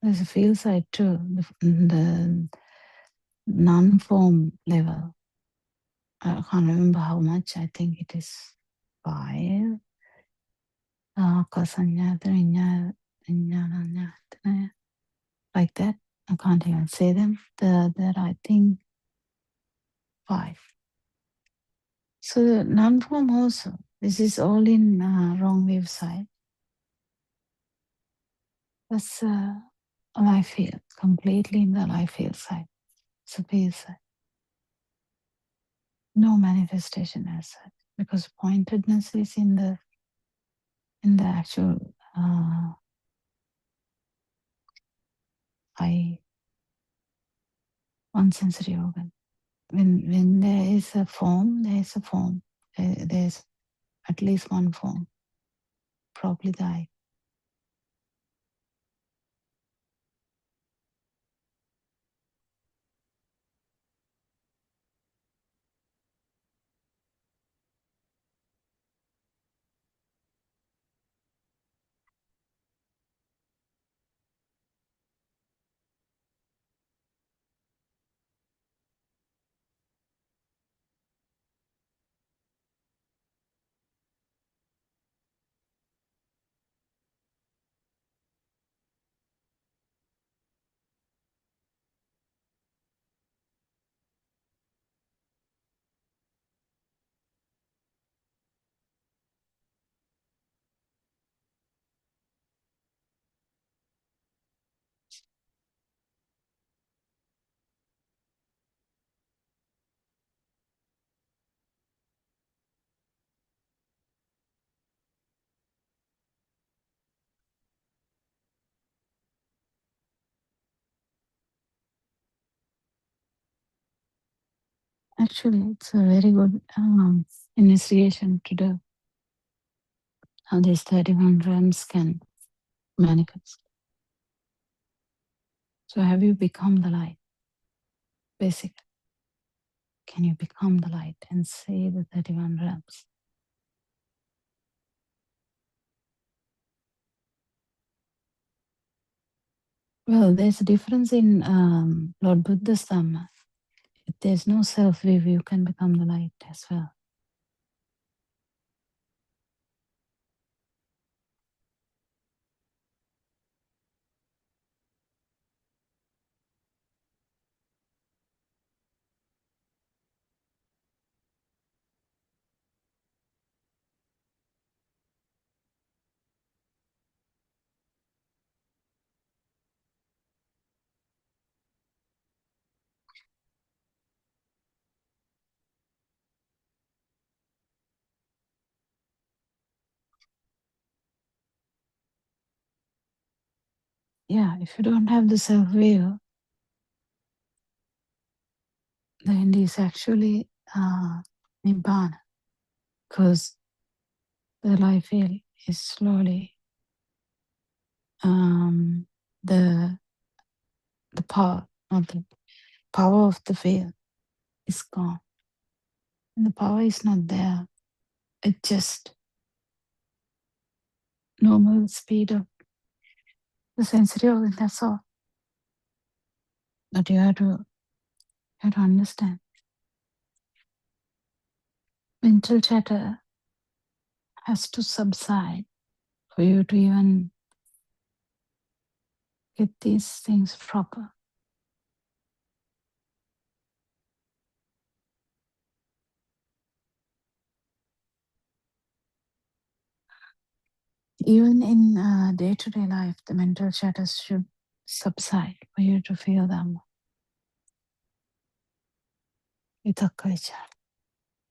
there's a feel side too, the non-form level. I can't remember how much. I think it is 5. Like that. I can't even say them. That I think 5. So the non-form also. This is all in wrong wave side. That's life field, completely in the life field side. It's a field side. No manifestation as such, because pointedness is in the actual eye, one sensory organ. When there is a form, there is a form. There's at least one form, probably the eye. Actually, it's a very good investigation to do how these 31 realms can manifest. So have you become the light? Basically, can you become the light and say the 31 realms? Well, there's a difference in Lord Buddha's Dhamma. If there's no self-view, you can become the light as well. Yeah, if you don't have the self-view, the end is actually Nibbana, because the life is slowly the power, not the power of the veil is gone. And the power is not there. It's just normal speed of the sensory organ, that's all. But you have to understand. Mental chatter has to subside for you to even get these things proper. Even in day-to-day life, the mental chatters should subside for you to feel them with a culture.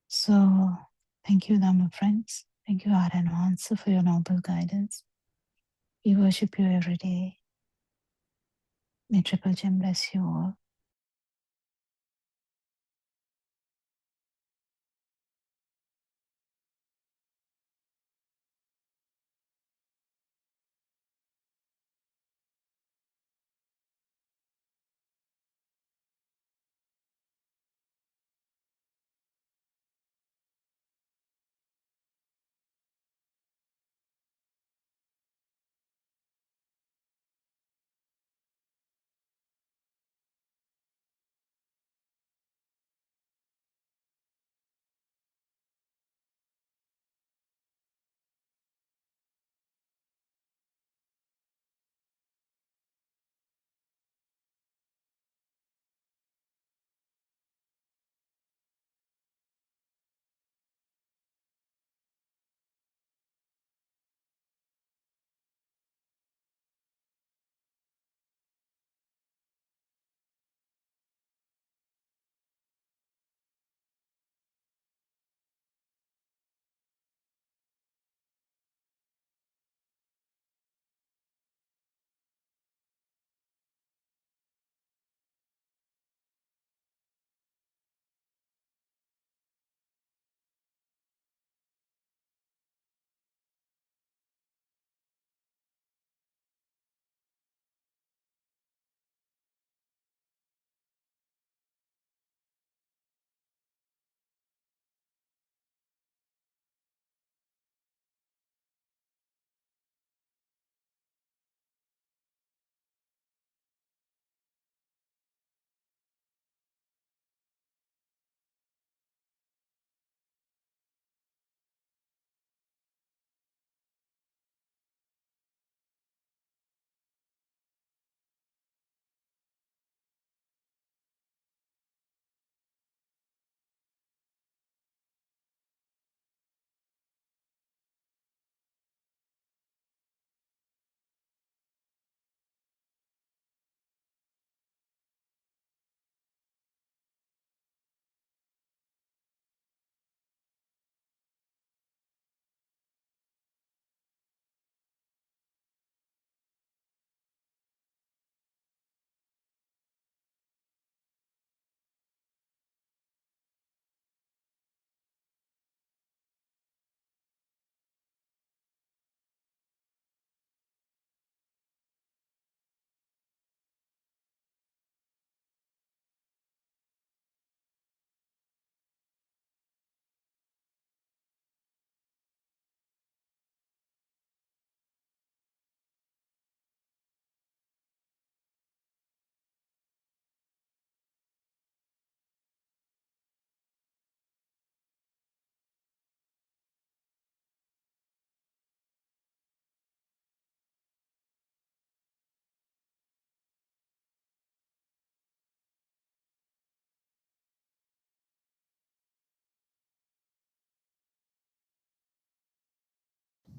So, thank you, Dhamma friends. Thank you, Art and Answer, for your noble guidance. We worship you every day. May Triple Gem bless you all.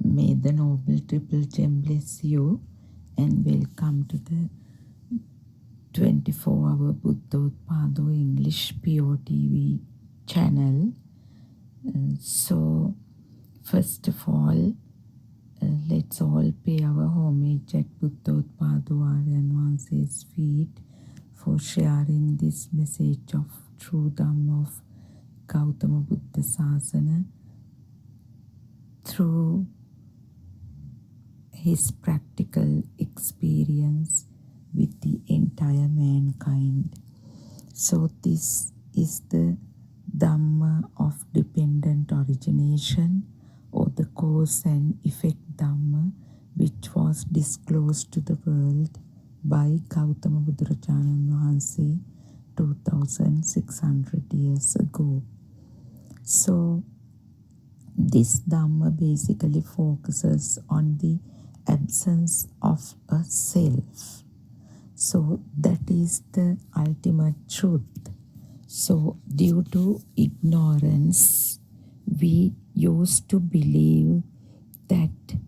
May the Noble Triple Gem bless you and welcome to the 24-hour Buddothpado English PeoTV channel. So, first of all, let's all pay our homage at Buddothpado Aryanvanse's feet for sharing this message of true Dhamma of Gautama Buddha Sasana through his practical experience with the entire mankind. So this is the Dhamma of dependent origination, or the cause and effect Dhamma, which was disclosed to the world by Gautama Buddharajanan Wahanse 2600 years ago. So this Dhamma basically focuses on the absence of a self. So that is the ultimate truth. So due to ignorance, we used to believe that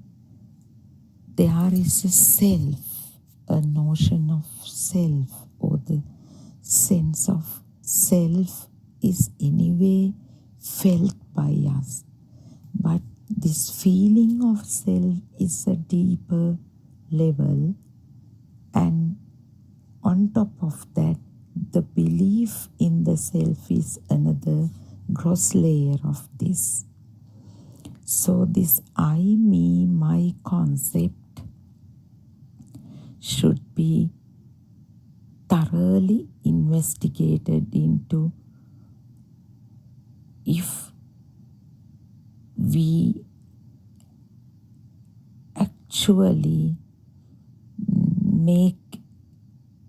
there is a self, a notion of self, or the sense of self is anyway felt by us. But this feeling of self is a deeper level, and on top of that, the belief in the self is another gross layer of this. So this I, me, my concept should be thoroughly investigated into if we actually make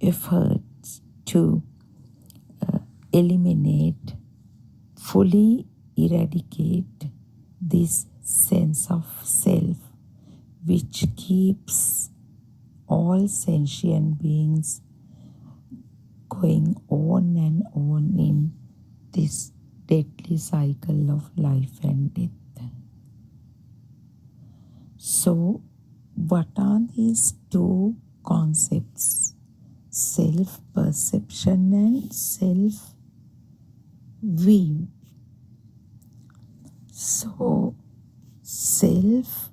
efforts to eliminate, fully eradicate this sense of self, which keeps all sentient beings going on and on in this deadly cycle of life and death. So, what are these two concepts? Self-perception and self-view. So, self-view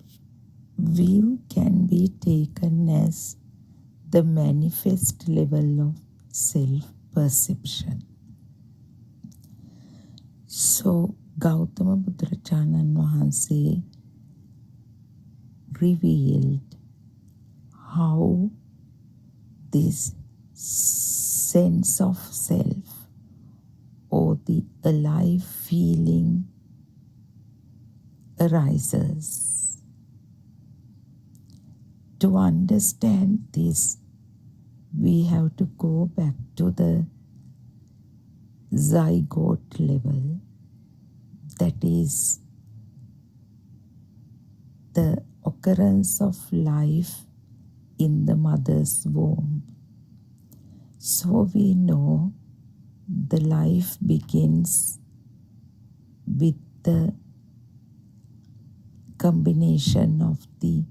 can be taken as the manifest level of self-perception. So, Gautama Buddharajanan Wahanse revealed how this sense of self, or the alive feeling, arises. To understand this, we have to go back to the zygote level, that is the occurrence of life in the mother's womb. So we know the life begins with the combination of the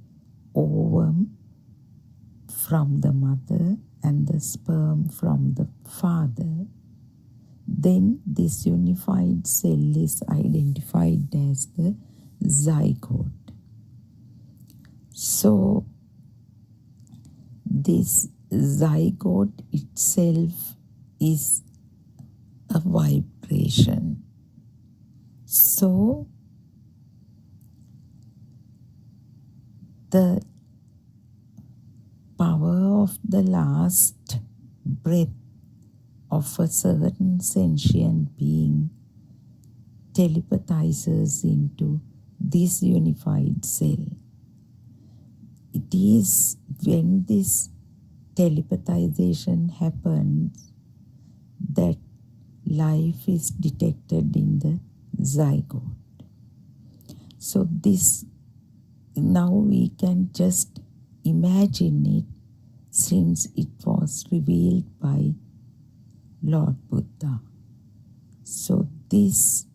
ovum from the mother and the sperm from the father. Then this unified cell is identified as the zygote. So this zygote itself is a vibration. So the power of the last breath of a certain sentient being telepathizes into this unified cell. It is when this telepathization happens that life is detected in the zygote. So this, now we can just imagine it, since it was revealed by Lord Buddha. So this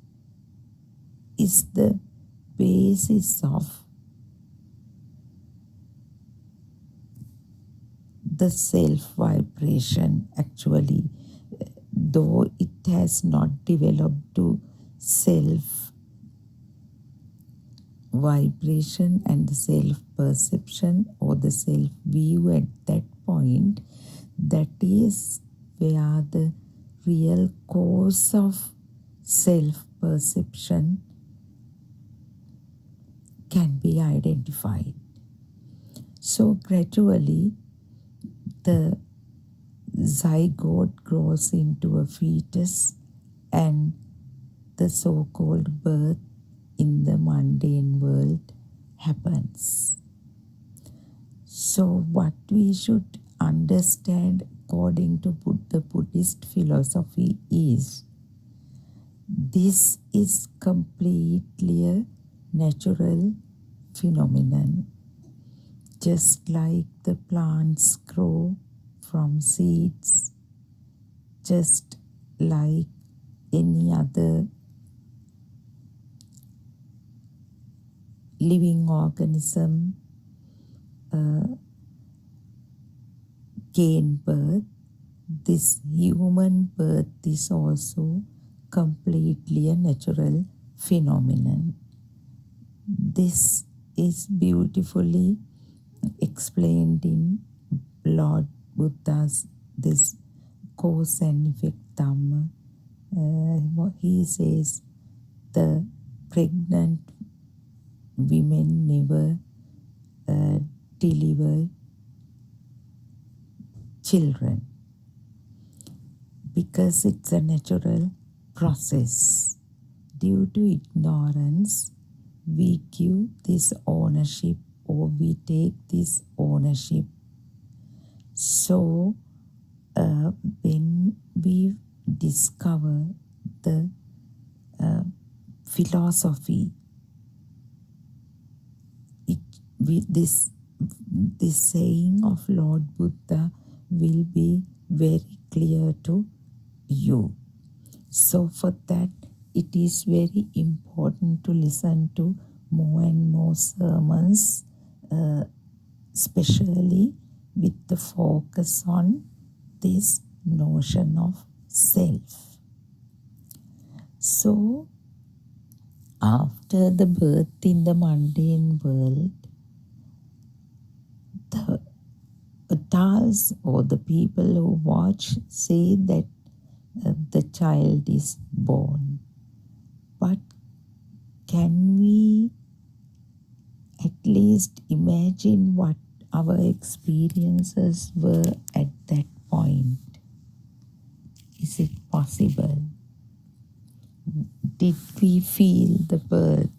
is the basis of the self-vibration, actually, though it has not developed to self-vibration and the self-perception or the self-view at that point. That is where the real cause of self-perception can be identified. So gradually, the zygote grows into a fetus and the so-called birth in the mundane world happens. So what we should understand according to the Buddhist philosophy is this is completely a natural phenomenon. Just like the plants grow from seeds, just like any other living organism gain birth, this human birth is also completely a natural phenomenon. This is beautifully explained in Lord Buddha's this cause and effect Dhamma. He says the pregnant women never deliver children because it's a natural process. Due to ignorance, we give this ownership or we take this ownership. So when we discover the philosophy, this saying of Lord Buddha will be very clear to you. So for that, it is very important to listen to more and more sermons, especially with the focus on this notion of self. So after the birth in the mundane world, the adults or the people who watch say that the child is born. But can we at least imagine what our experiences were at that point? Is it possible? Did we feel the birth?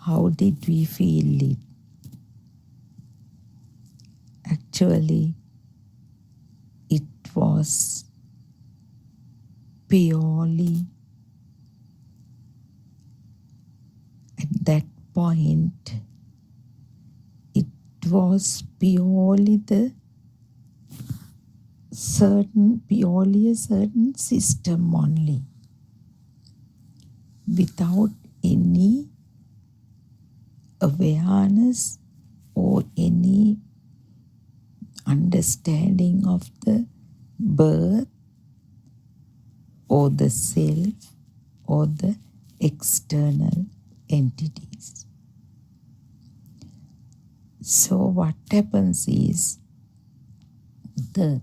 How did we feel it? Actually, it was purely at that point, it was purely a certain system only, without any awareness or any understanding of the birth or the self or the external entities. So what happens is the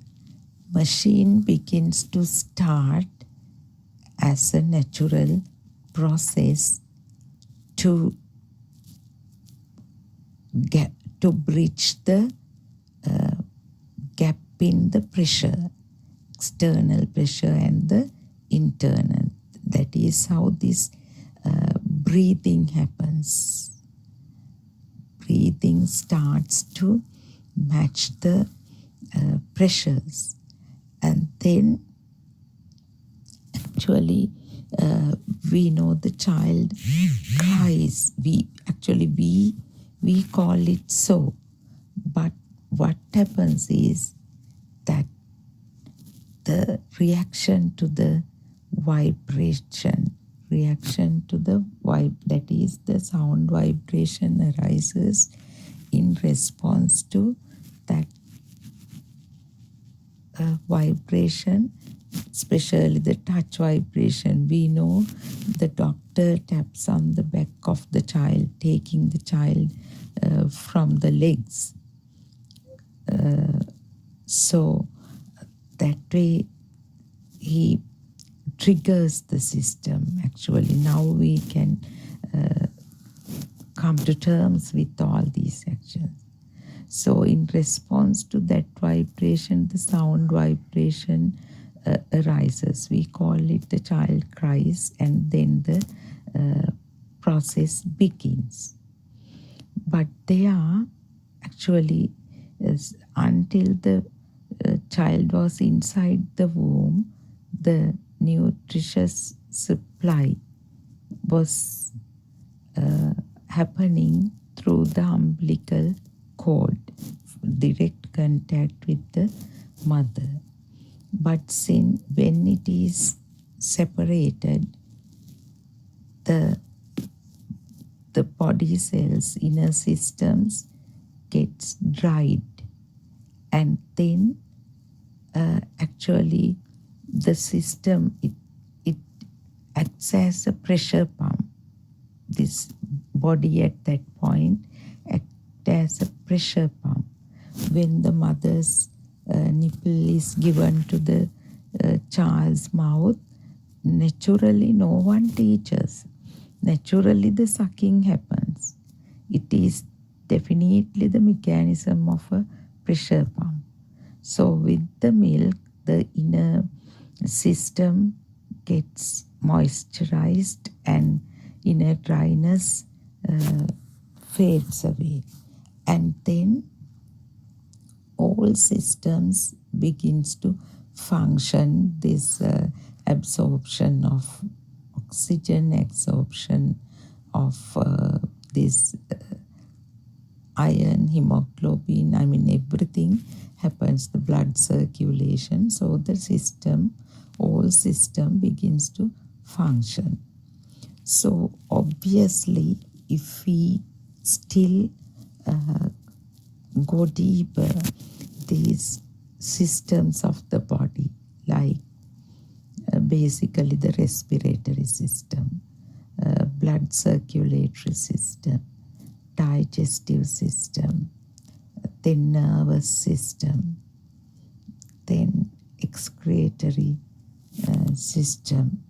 machine begins to start as a natural process to bridge the gap in the pressure, external pressure and the internal. That is how this breathing happens. Breathing starts to match the pressures, and then actually we know the child cries. We call it so, but what happens is that the reaction to the vibration, that is the sound vibration arises in response to that vibration, especially the touch vibration. We know the doctor taps on the back of the child, taking the child from the legs. So that way he triggers the system. Actually, now we can come to terms with all these actions. So in response to that vibration, the sound vibration arises. We call it the child cries, and then the process begins. But they are actually, until the child was inside the womb, the nutritious supply was happening through the umbilical cord, direct contact with the mother. But when it is separated, the body cells, inner systems gets dried, and then actually the system, it acts as a pressure pump. This body at that point acts as a pressure pump. When the mother's nipple is given to the child's mouth, naturally no one teaches. Naturally the sucking happens. It is definitely the mechanism of a pressure pump. So with the milk, the inner system gets moisturized and inner dryness fades away. And then all systems begins to function. This absorption of oxygen, absorption of this iron, hemoglobin, everything happens, the blood circulation. So the whole system begins to function. So obviously, if we still go deeper, these systems of the body, like basically the respiratory system, blood circulatory system, digestive system, then nervous system, then excretory system,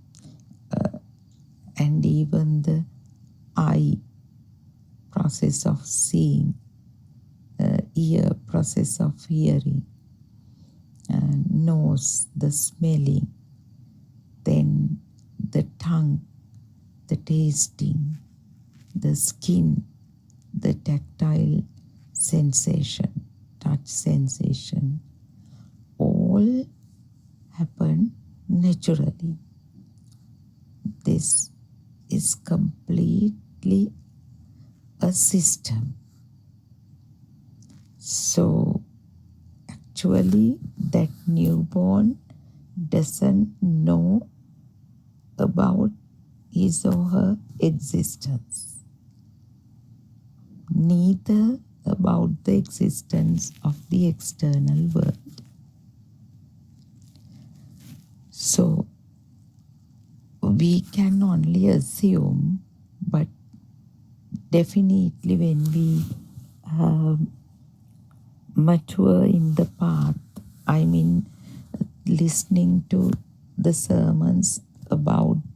and even the eye, process of seeing, ear, process of hearing, nose, the smelling, then the tongue, the tasting, the skin, the tactile sensation, touch sensation, all happen naturally. This is completely a system. So actually that newborn doesn't know about his or her existence, neither about the existence of the external world. So we can only assume, but definitely when we mature in the path, listening to the sermons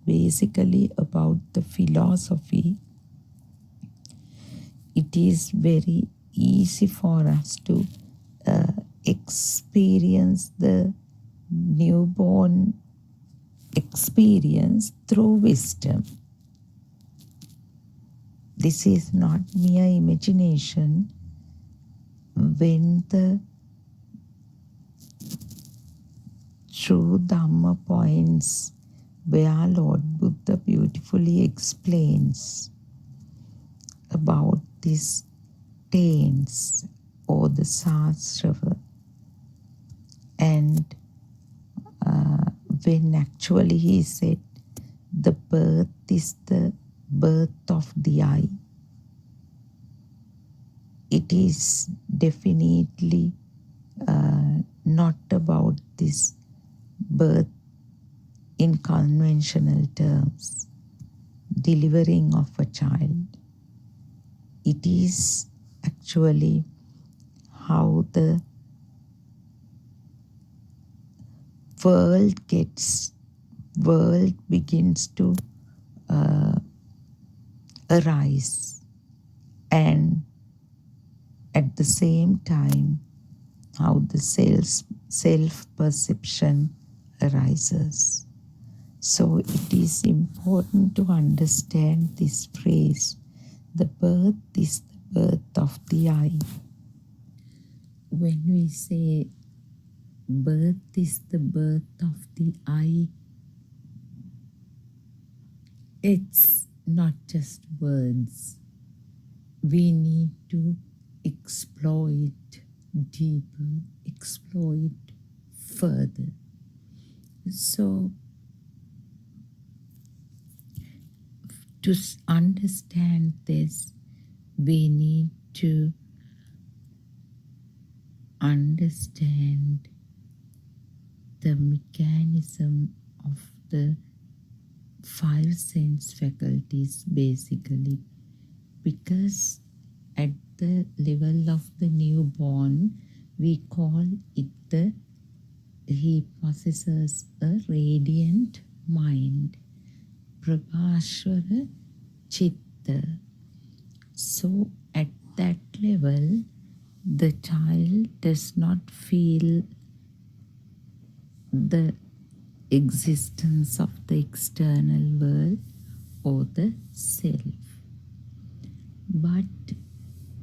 basically about the philosophy, it is very easy for us to experience the newborn experience through wisdom. This is not mere imagination. When the true Dhamma points where Lord Buddha beautifully explains about these tense or the Sahasrava, and when actually he said the birth is the birth of the eye, it is definitely not about this birth in conventional terms, delivering of a child. It is actually how the world begins to arise, and At the same time, how the self-perception arises. So it is important to understand this phrase. The birth is the birth of the I. When we say birth is the birth of the I, it's not just words. We need to explore it deeper, explore it further. So, to understand this, we need to understand the mechanism of the five sense faculties basically, because at the level of the newborn, we call it he possesses a radiant mind, Prabhashwara Chitta. So at that level, the child does not feel the existence of the external world or the self. But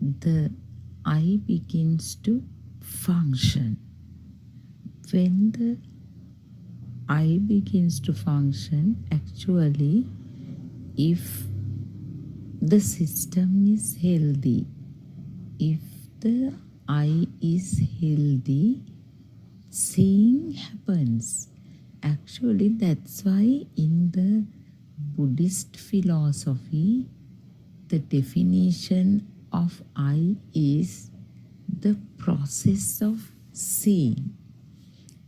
the I begins to function. When the I begins to function, actually, if the system is healthy, if the I is healthy, seeing happens. Actually, that's why in the Buddhist philosophy, the definition of I is the process of seeing.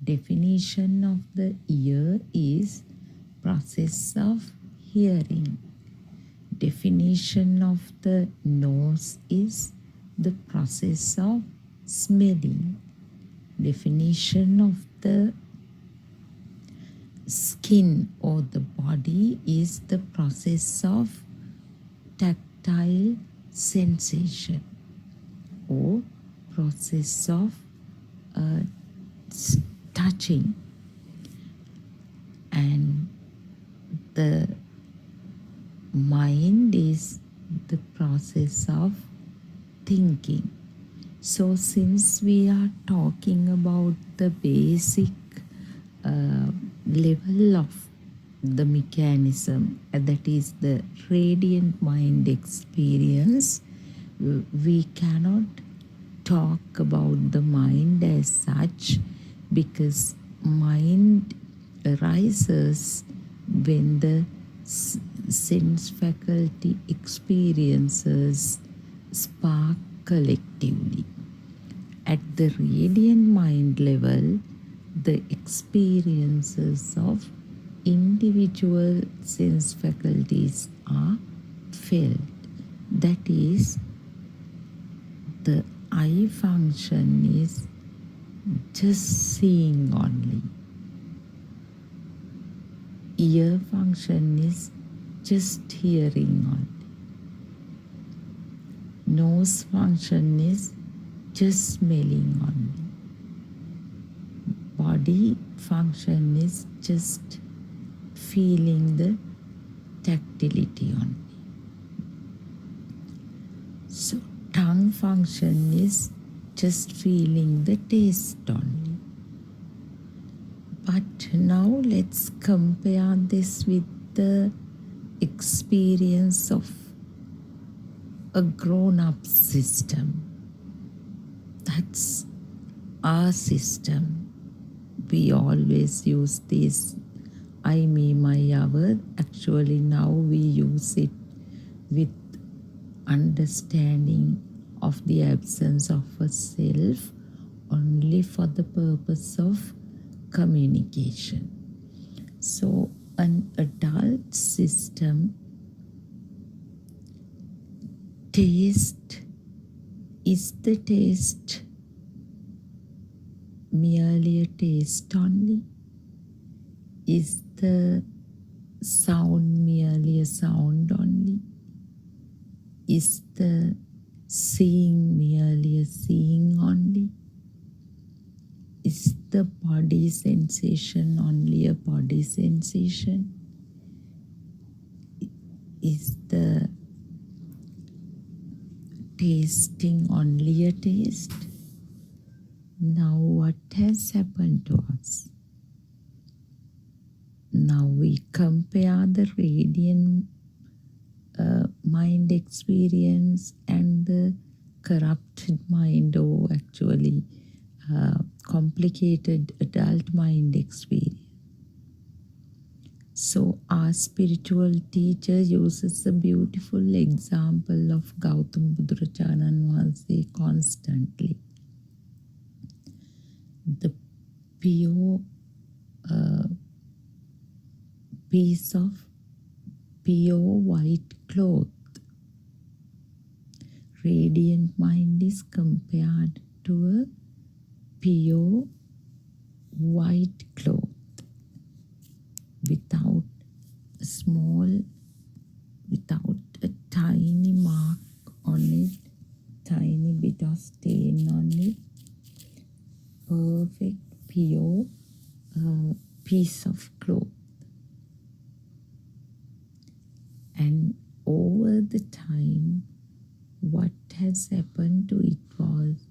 Definition of the ear is process of hearing. Definition of the nose is the process of smelling. Definition of the skin or the body is the process of tactile sensation or process of touching. And the mind is the process of thinking. So since we are talking about the basic level of the mechanism, that is the radiant mind experience, we cannot talk about the mind as such, because mind arises when the sense faculty experiences spark collectively. At the radiant mind level, the experiences of individual sense faculties are felt. That is, the eye function is just seeing only. Ear function is just hearing only. Nose function is just smelling only. Body function is just feeling the tactility only. So tongue function is just feeling the taste only. But now let's compare this with the experience of a grown-up system. That's our system. We always use this I, me, my, our. Actually, now we use it with understanding of the absence of a self only for the purpose of communication. So an adult system, taste, is the taste merely a taste only? Is the sound merely a sound only? Is the seeing merely a seeing only? Is the body sensation only a body sensation? Is the tasting only a taste? Now what has happened to us? Now we compare the radiant mind experience and the corrupted mind, or actually complicated adult mind experience. So our spiritual teacher uses a beautiful example of Gautam Buddhacharyan Vahanse constantly. The pure piece of pure white cloth. Radiant mind is compared to a pure white cloth without a small, without a tiny mark on it, tiny bit of stain on it. Perfect, pure piece of cloth. And over the time, what has happened to it was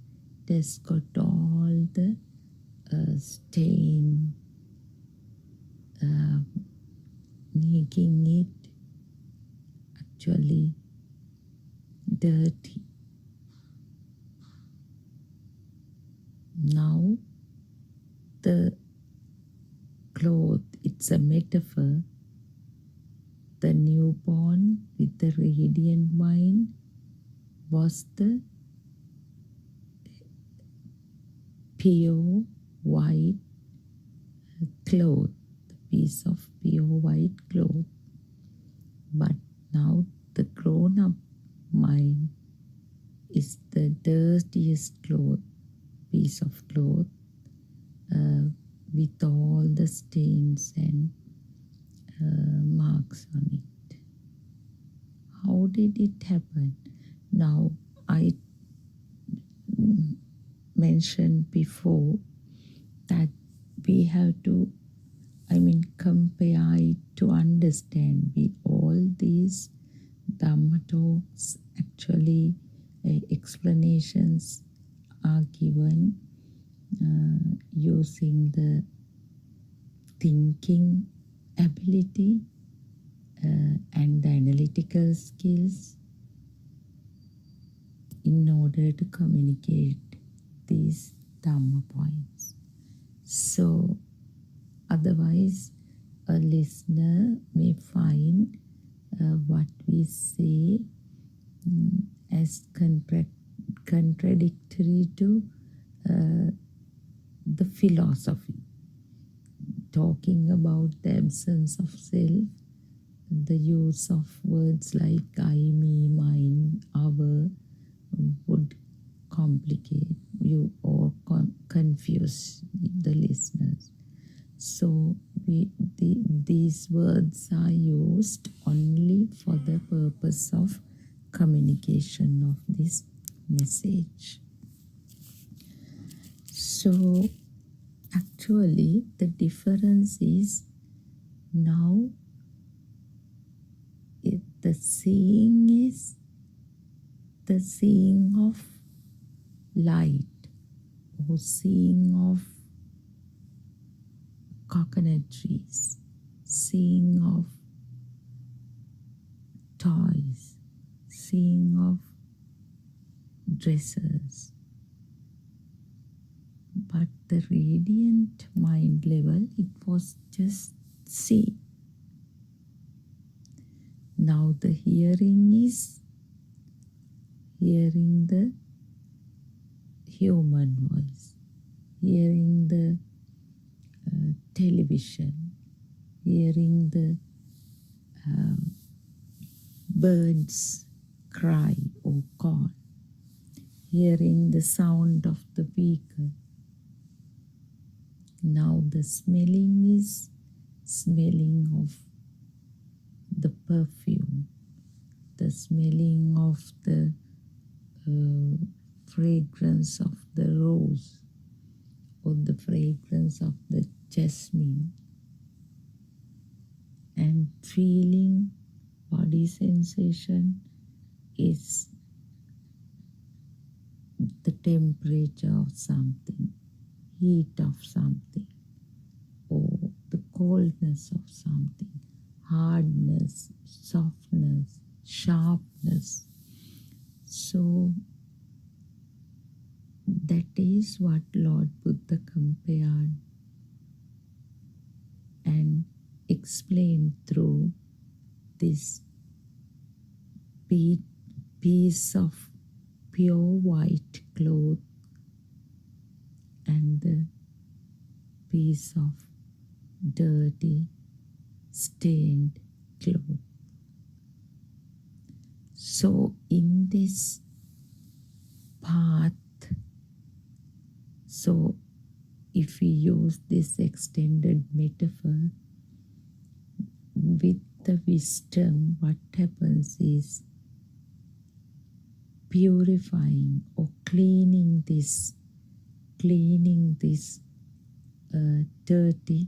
it has got all the stain, making it actually dirty. Now the cloth, it's a metaphor. The newborn with the radiant mind was the pure white cloth, the piece of pure white cloth. But now the grown-up mind is the dirtiest cloth, piece of cloth, with all the stains and marks on it. How did it happen? Now, I mentioned before that we have to, compare it to understand. All these Dhamma talks, actually explanations are given using the thinking ability and the analytical skills in order to communicate these Dhamma points. So otherwise a listener may find what we say as contradictory to the philosophy. Talking about the absence of self, the use of words like I, me, mine, our would complicate you or confuse the listeners. So these words are used only for the purpose of communication of this message. So actually the difference is now the seeing is the seeing of light or seeing of coconut trees, seeing of toys, seeing of dresses. But the radiant mind level, it was just see. Now the hearing is hearing the human voice, hearing the television, hearing the birds cry or call, hearing the sound of the vehicle. Now the smelling is smelling of the perfume, the smelling of the fragrance of the rose or the fragrance of the jasmine, and feeling body sensation is the temperature of something, heat of something, or the coldness of something, hardness, softness, sharpness. So that is what Lord Buddha compared and explained through this piece of pure white cloth and the piece of dirty, stained cloth. So in this path, so if we use this extended metaphor, with the wisdom, what happens is purifying or cleaning this dirty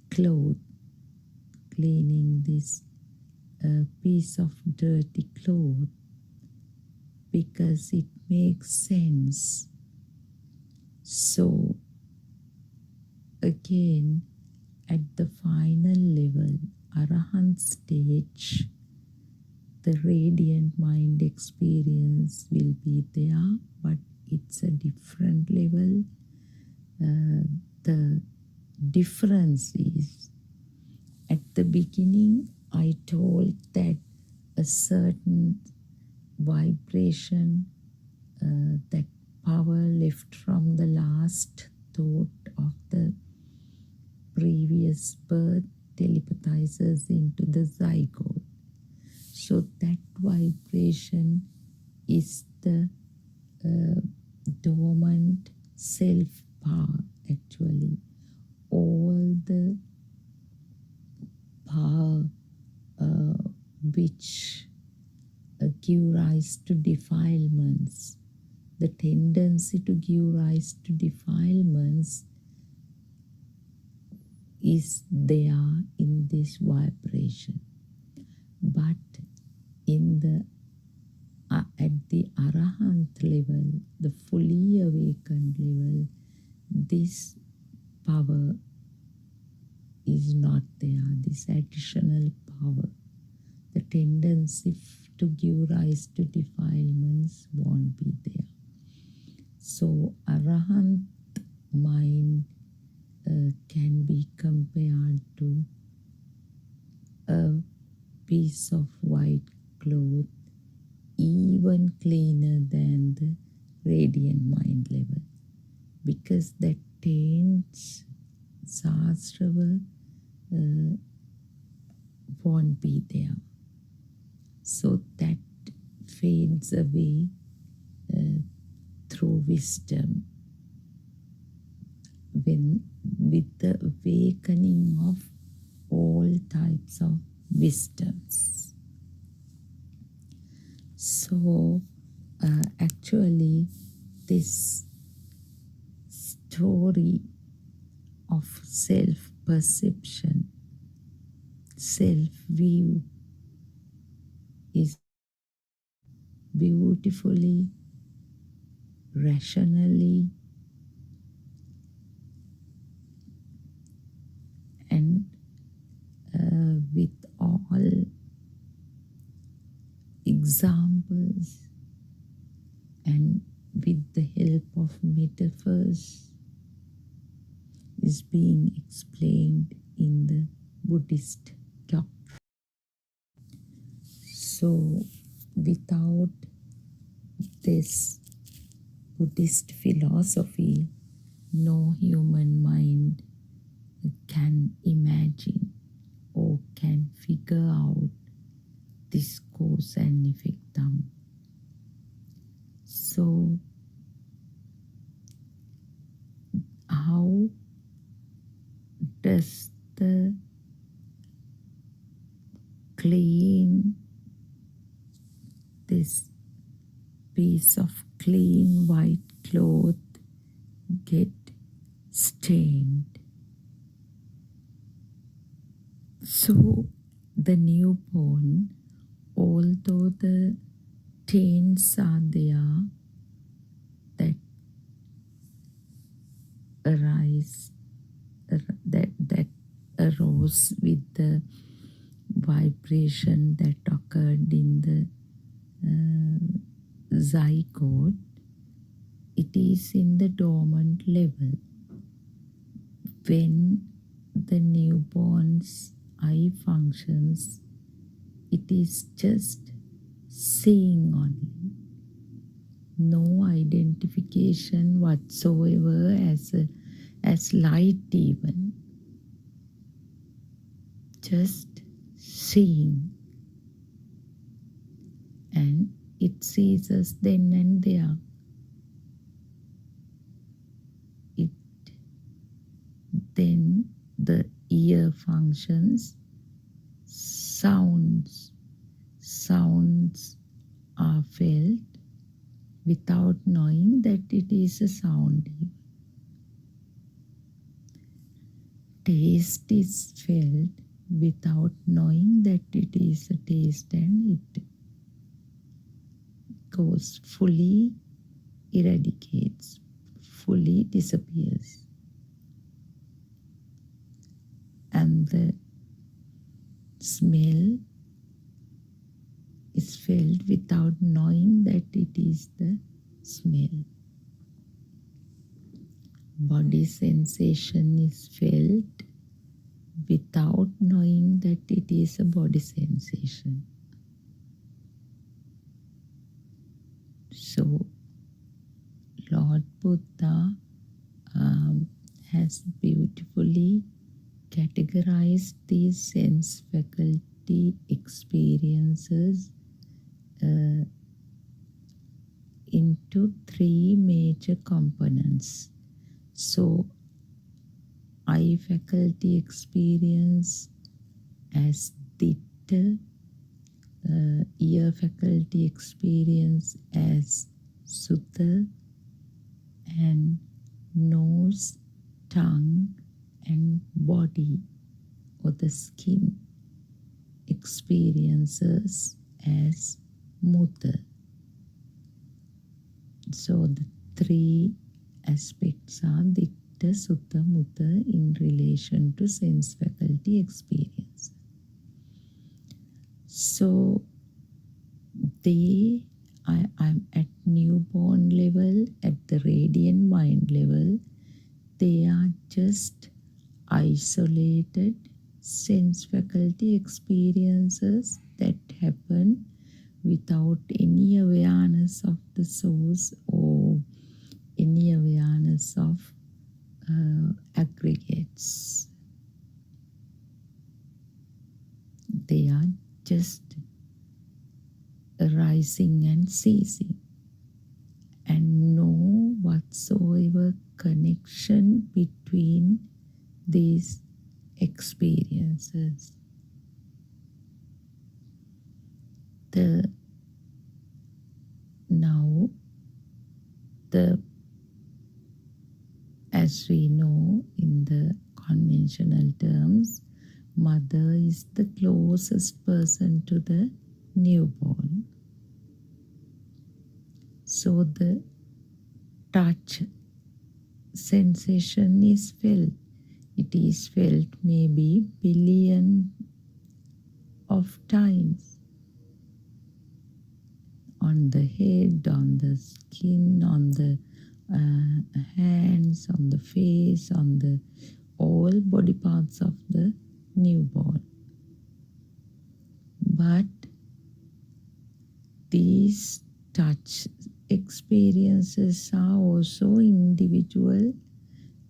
cloth, cleaning this piece of dirty cloth, because it makes sense. So again, at the final level, Arahant stage, the radiant mind experience will be there, but it's a different level. The difference is, at the beginning, I told that a certain vibration, that power left from the last thought of the previous birth telepathizes into the zygote. So that vibration is the dormant self-power, actually. All the power which give rise to defilements, the tendency to give rise to defilements is there in this vibration. But in the at the Arahant level, the fully awakened level, this power is not there, this additional power. The tendency to give rise to defilements won't be there. So Arahant mind can be compared to a piece of white cloth, even cleaner than the radiant mind level, because that taints Sahasrara won't be there. So that fades away through wisdom, when with the awakening of all types of wisdoms. So actually this story of self-perception, self-view is beautifully, rationally, and with all examples and with the help of metaphors is being explained in the Buddhist doctrine. So without this Buddhist philosophy, no human mind can imagine or can figure out this cause and effect Dhamma. So how does the clean this piece of clean white cloth get stained. So the newborn, although the stains are there that that arose with the vibration that occurred in the zygote, it is in the dormant level. When the newborn's eye functions, it is just seeing only. No identification whatsoever as light even. Just seeing. And it ceases then and there. Then the ear functions, sounds are felt without knowing that it is a sound. Taste is felt without knowing that it is a taste, and it goes fully eradicates, fully disappears. And the smell is felt without knowing that it is the smell. Body sensation is felt without knowing that it is a body sensation. So Lord Buddha has beautifully categorized these sense faculty experiences into three major components. So eye faculty experience as ditta, ear faculty experience as sutta, and nose, tongue, and body or the skin experiences as mutta. So the three aspects are ditta, sutta, mutta in relation to sense faculty experience. So I'm at newborn level, at the radiant mind level, they are just isolated sense faculty experiences that happen without any awareness of the source or any awareness of aggregates. They are just arising and ceasing, and no whatsoever connection between these experiences. As we know in the conventional terms, mother is the closest person to the newborn. So the touch sensation is felt. It is felt maybe billion of times on the head, on the skin, on the hands, on the face, on the all body parts of the newborn. But these touch experiences are also individual,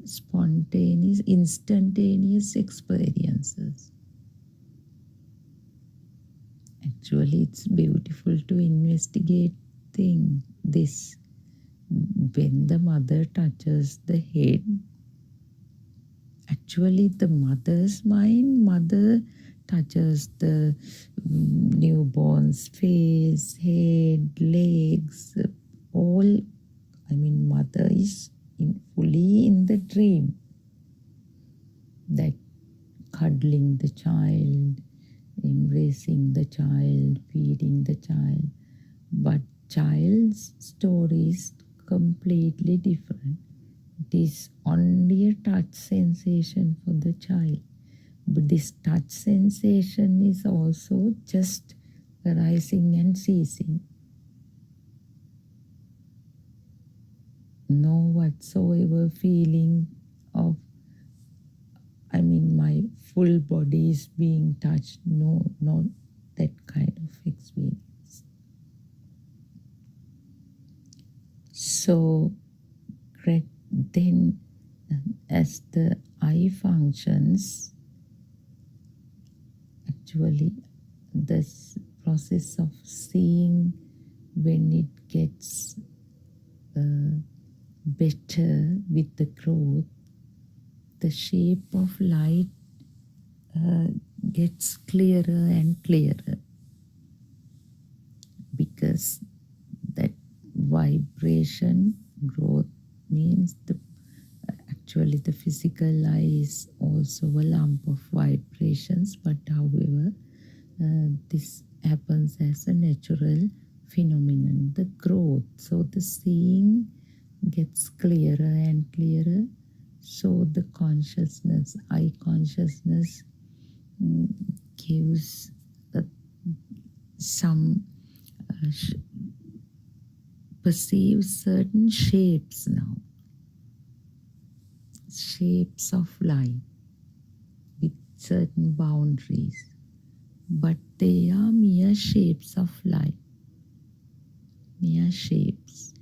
spontaneous, instantaneous experiences. Actually, it's beautiful to investigate this. When the mother touches the head, actually the mother's mind, mother touches the newborn's face, head, legs, child, but child's story is completely different. It is only a touch sensation for the child, but this touch sensation is also just arising and ceasing. No whatsoever feeling of, my full body is being touched. No, not that kind of experience. So then as the eye functions, actually this process of seeing, when it gets better with the growth, the shape of light gets clearer and clearer, because that vibration growth means actually the physical eye is also a lump of vibrations, but however this happens as a natural phenomenon, the growth. So the seeing gets clearer and clearer. So the consciousness, eye consciousness, gives some perceives certain shapes now, shapes of light with certain boundaries, but they are mere shapes of light, mere shapes.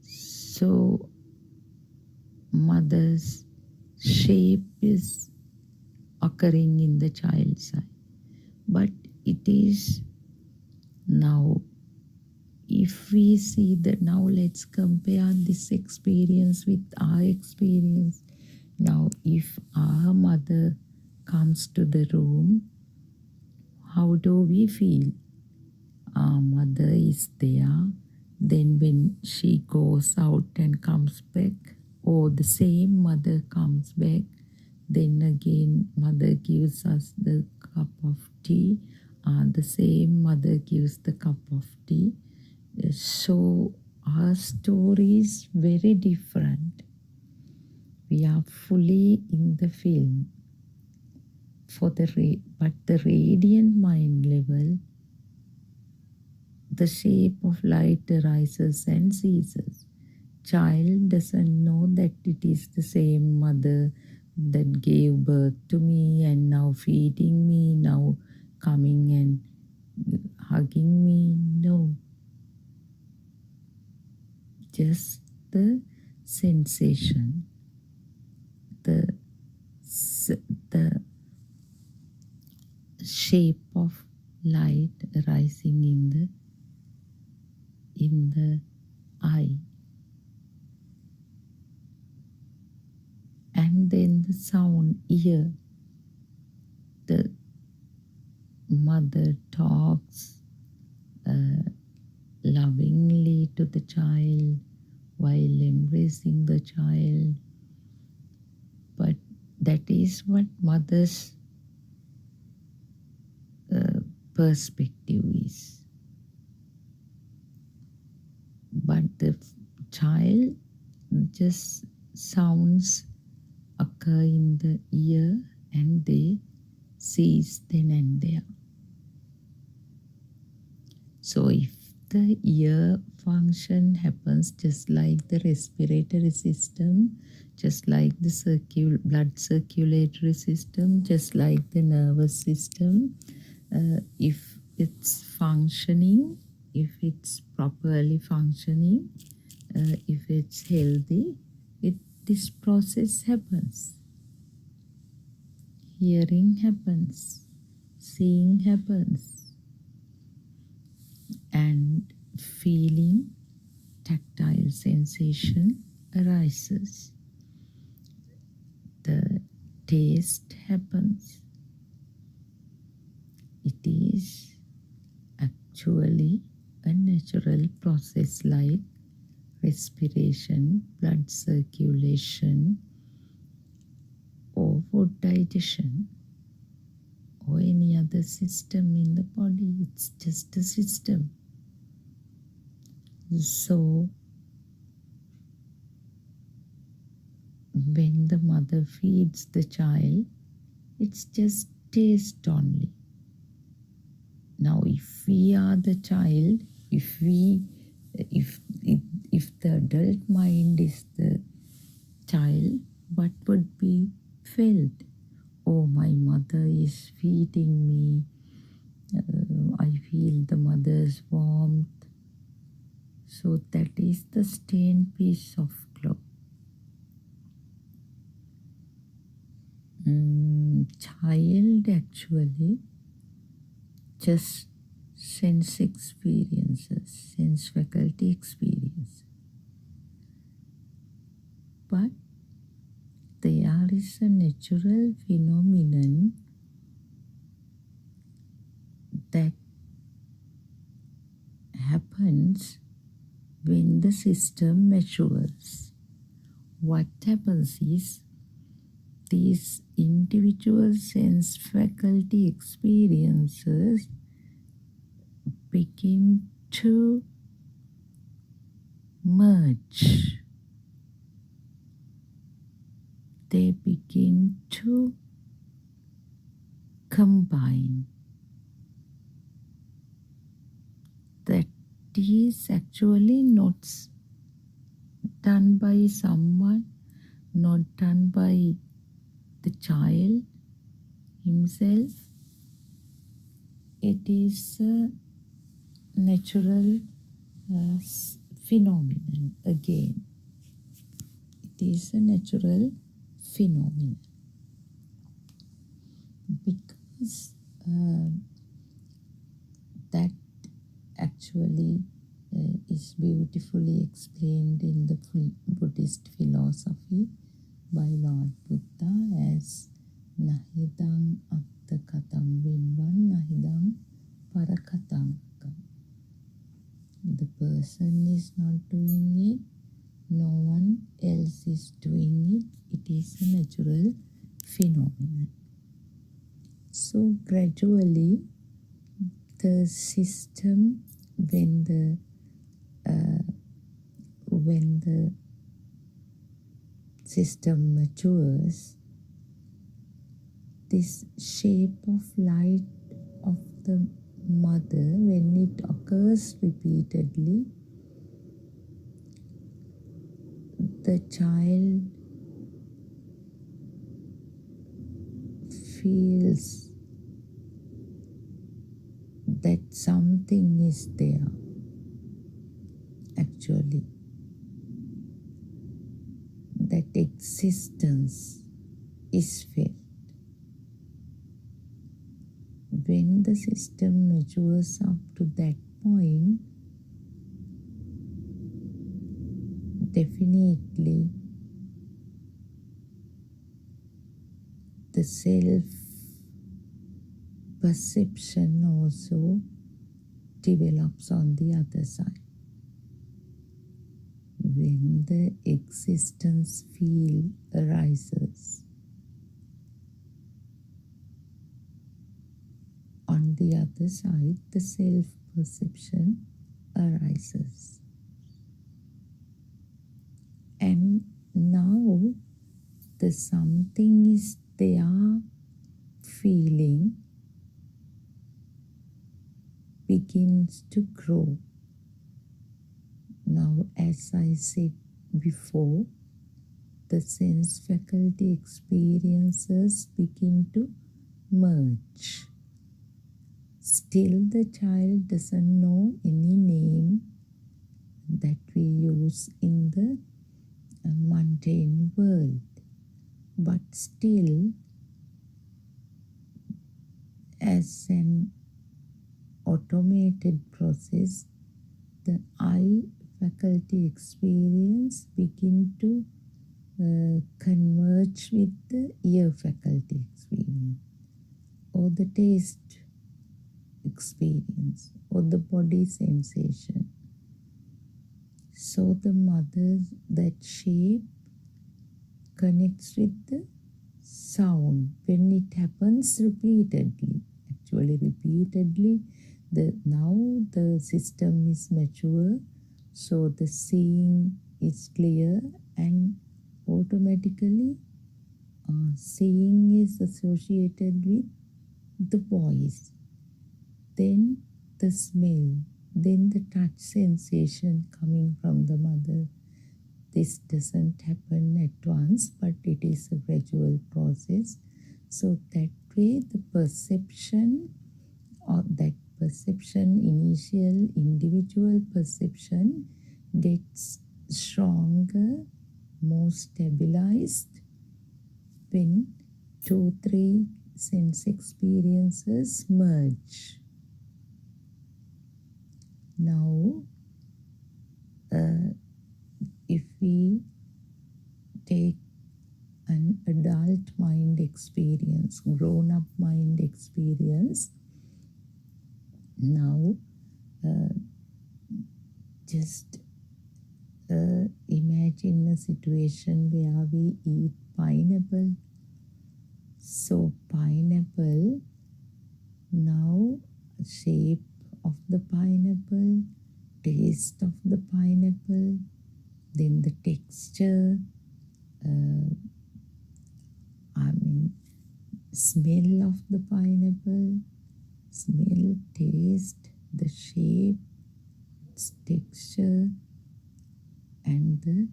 So mother's shape is occurring in the child's eye, but it is now, if we see that, now let's compare this experience with our experience. Now if our mother comes to the room, how do we feel? Our mother is there. Then when she goes out and comes back, or the same mother comes back, then again mother gives us the cup of tea, the same mother gives the cup of tea. So our story is very different. We are fully in the film. But the radiant mind level, the shape of light arises and ceases. Child doesn't know that it is the same mother that gave birth to me and now feeding me, now coming and hugging me. No. Just the sensation, the shape of light arising in the eye, and then the sound, ear. The mother talks lovingly to the child while embracing the child, but that is what mother's perspective is. But the child, just sounds occur in the ear and they cease then and there. So if the ear function happens just like the respiratory system, just like the blood circulatory system, just like the nervous system, if it's functioning, if it's properly functioning, if it's healthy, this process happens. Hearing happens, seeing happens, and feeling, tactile sensation arises. The taste happens. It is actually a natural process like respiration, blood circulation, or food digestion, or any other system in the body. It's just a system. So when the mother feeds the child, it's just taste only. Now, if we are the child, if the adult mind is the child, what would be felt? Oh, my mother is feeding me. I feel the mother's warmth. So that is the stained piece of cloth. Child actually just sense experiences, sense faculty experience. But there is a natural phenomenon that happens when the system matures. What happens is these individual sense faculty experiences begin to merge. They begin to combine. That is actually not done by someone, not done by the child himself. It is a natural phenomenon again. It is a natural phenomenon because that actually is beautifully explained in the Buddhist philosophy by Lord Buddha as Nahidang Attakatam Vimban Nahidang Parakatankam. The person is not doing it, no one else is doing it. It is a natural phenomenon. So gradually the system, when the system matures, this shape of light of the mother, when it occurs repeatedly, the child feels that something is there actually, that existence is felt. When the system matures up to that point, definitely the self-perception also develops on the other side. When the existence feel arises, on the other side, the self-perception arises. And now the something is there feeling begins to grow. Now, as I said before, the sense faculty experiences begin to merge. Still, the child doesn't know any name that we use in the mundane world. But still, as an automated process, the eye faculty experience begin to converge with the ear faculty experience, or the taste experience, or the body sensation. So the mother, that shape connects with the sound when it happens repeatedly. Actually, repeatedly, now the system is mature, so the seeing is clear, and automatically seeing is associated with the voice, then the smell, then the touch sensation coming from the mother. This doesn't happen at once, but it is a gradual process. So that way the perception, or that perception, initial individual perception, gets stronger, more stabilized when 2-3 sense experiences merge. Now, if we take an adult mind experience, grown-up mind experience, now just imagine a situation where we eat pineapple. So pineapple, now shape of the pineapple, taste of the pineapple, then the texture, smell of the pineapple, smell, taste, the shape, its texture, and the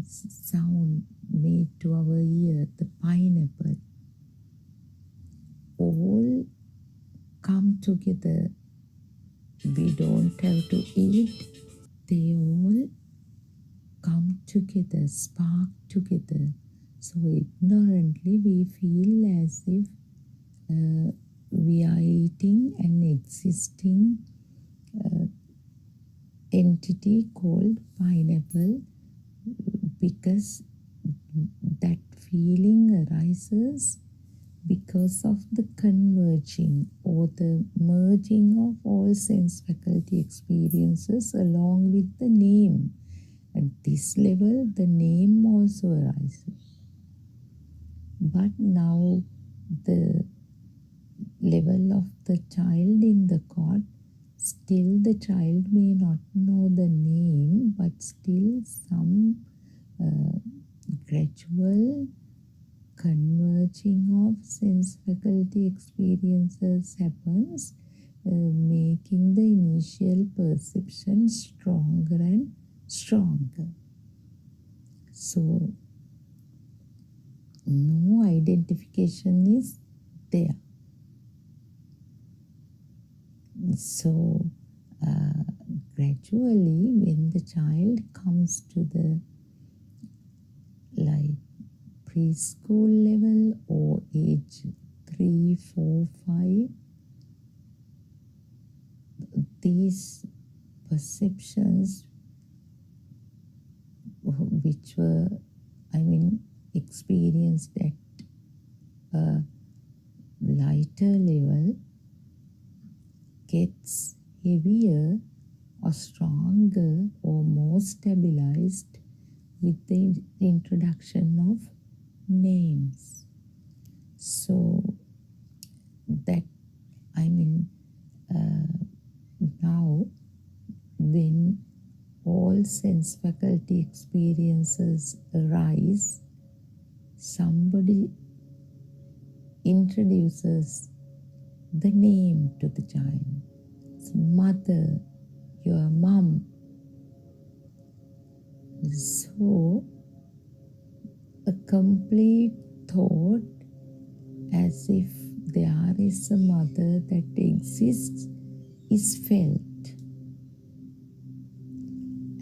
sound made to our ear, the pineapple, all come together. We don't have to eat. They all come together, spark together. So ignorantly we feel as if we are eating an existing entity called pineapple, because that feeling arises because of the converging or the merging of all sense faculty experiences along with the name. At this level, the name also arises. But now the level of the child in the cot, still the child may not know the name, but still some gradual converging of sense faculty experiences happens, making the initial perception stronger and stronger. So no identification is there. So gradually when the child comes to the preschool level or age 3, 4, 5, these perceptions which were experienced at a lighter level gets heavier or stronger or more stabilized with the introduction of names. So that now when all sense faculty experiences arise, somebody introduces the name to the child. It's mother, your mom. So a complete thought as if there is a mother that exists is felt.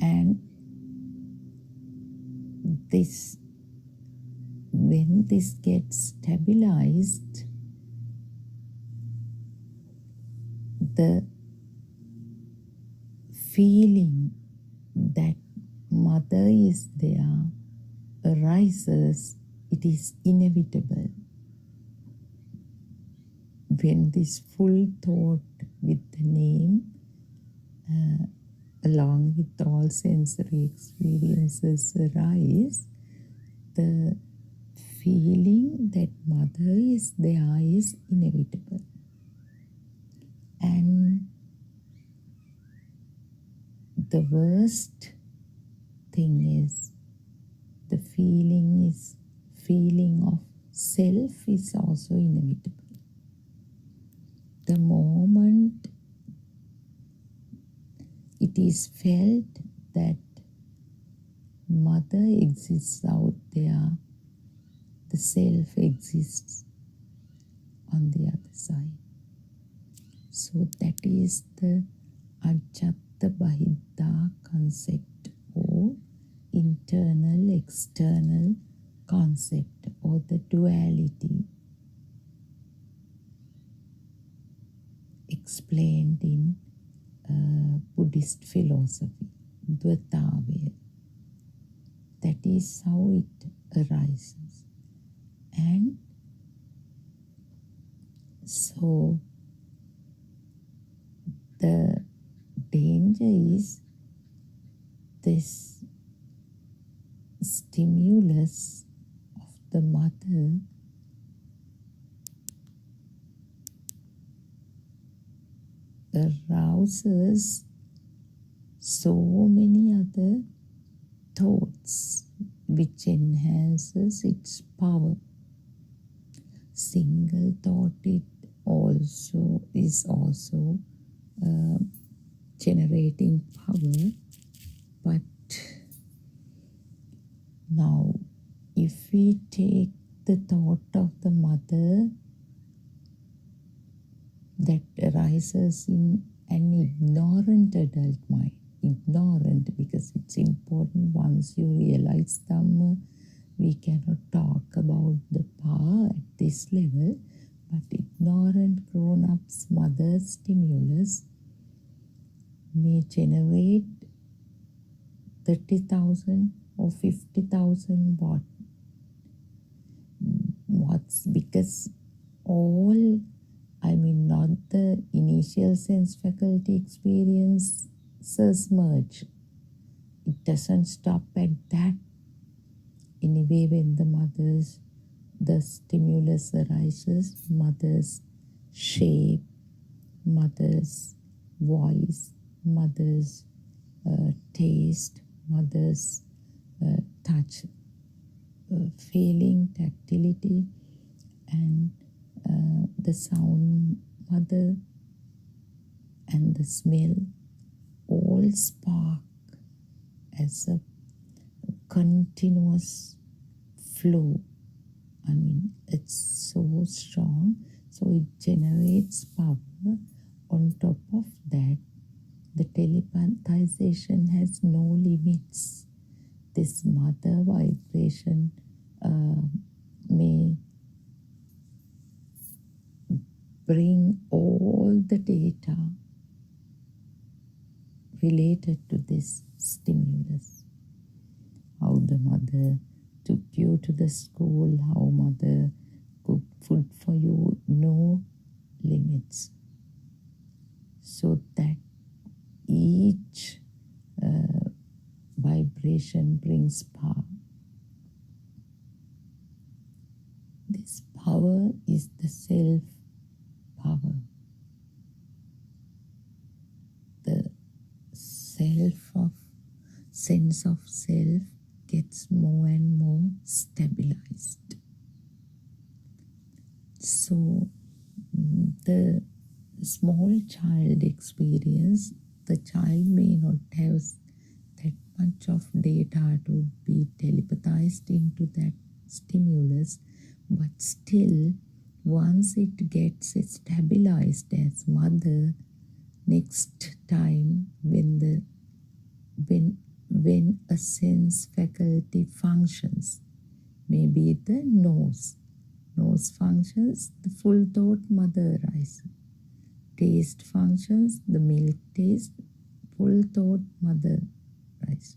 And when this gets stabilized, the feeling that mother is there arises. It is inevitable. When this full thought with the name along with all sensory experiences arise, the feeling that mother is there is inevitable. And the worst thing is the feeling of self is also inevitable. The moment it is felt that mother exists out there, the self exists on the other side. So that is the Ajatta Bahidda concept, or internal external concept, or the duality explained in Buddhist philosophy, Buddothpado. That is how it arises. And so the danger is this stimulus of the mother arouses so many other thoughts which enhances its power. Single thought is also generating power, but now if we take the thought of the mother that arises in an ignorant adult mind, ignorant, because it's important once you realize Dhamma, we cannot talk about the power at this level, but ignorant grown-ups mother stimulus may generate 30,000 or 50,000 watts, because not the initial sense faculty experiences merge. It doesn't stop at that. Anyway, when the stimulus arises, mother's shape, mother's voice, mother's taste, mother's touch, feeling, tactility, and the sound, mother, and the smell all spark as a continuous flow. It's so strong, so it generates power. On top of that, the telepathization has no limits. This mother vibration may bring all the data related to this stimulus. How the mother took you to the school, how mother cooked food for you, no limits. So that each vibration brings power. This power is the self power. The sense of self gets more and more stabilized. So the small child experience, the child may not have that much of data to be telepathized into that stimulus, but still, once it gets stabilized as mother, next time when a sense faculty functions, maybe the nose functions, the full thought mother arises. Taste functions, the milk taste, full thought mother arises.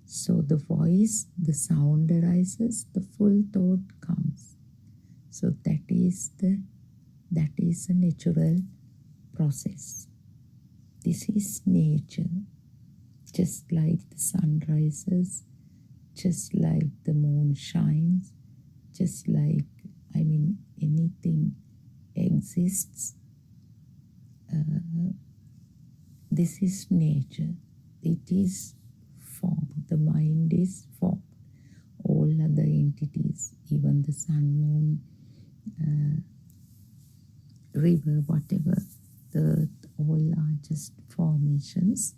So the voice, the sound arises, the full thought comes. So that is a natural process. This is nature. Just like the sun rises, just like the moon shines, just like, anything exists. This is nature. It is formed. The mind is formed. All other entities, even the sun, moon, river, whatever, the earth, all are just formations.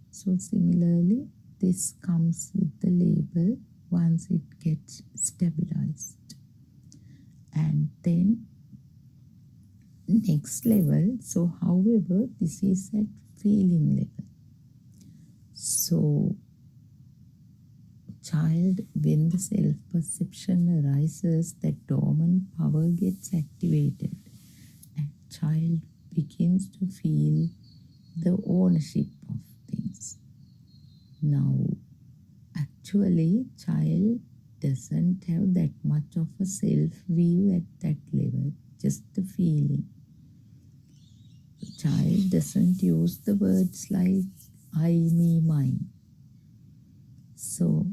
So similarly, this comes with the label once it gets stabilized. And then next level, so however, this is at feeling level. So child, when the self-perception arises, that dormant power gets activated and child begins to feel the ownership of things. Now, actually, child doesn't have that much of a self-view at that level, just the feeling. The child doesn't use the words like I, me, mine. So,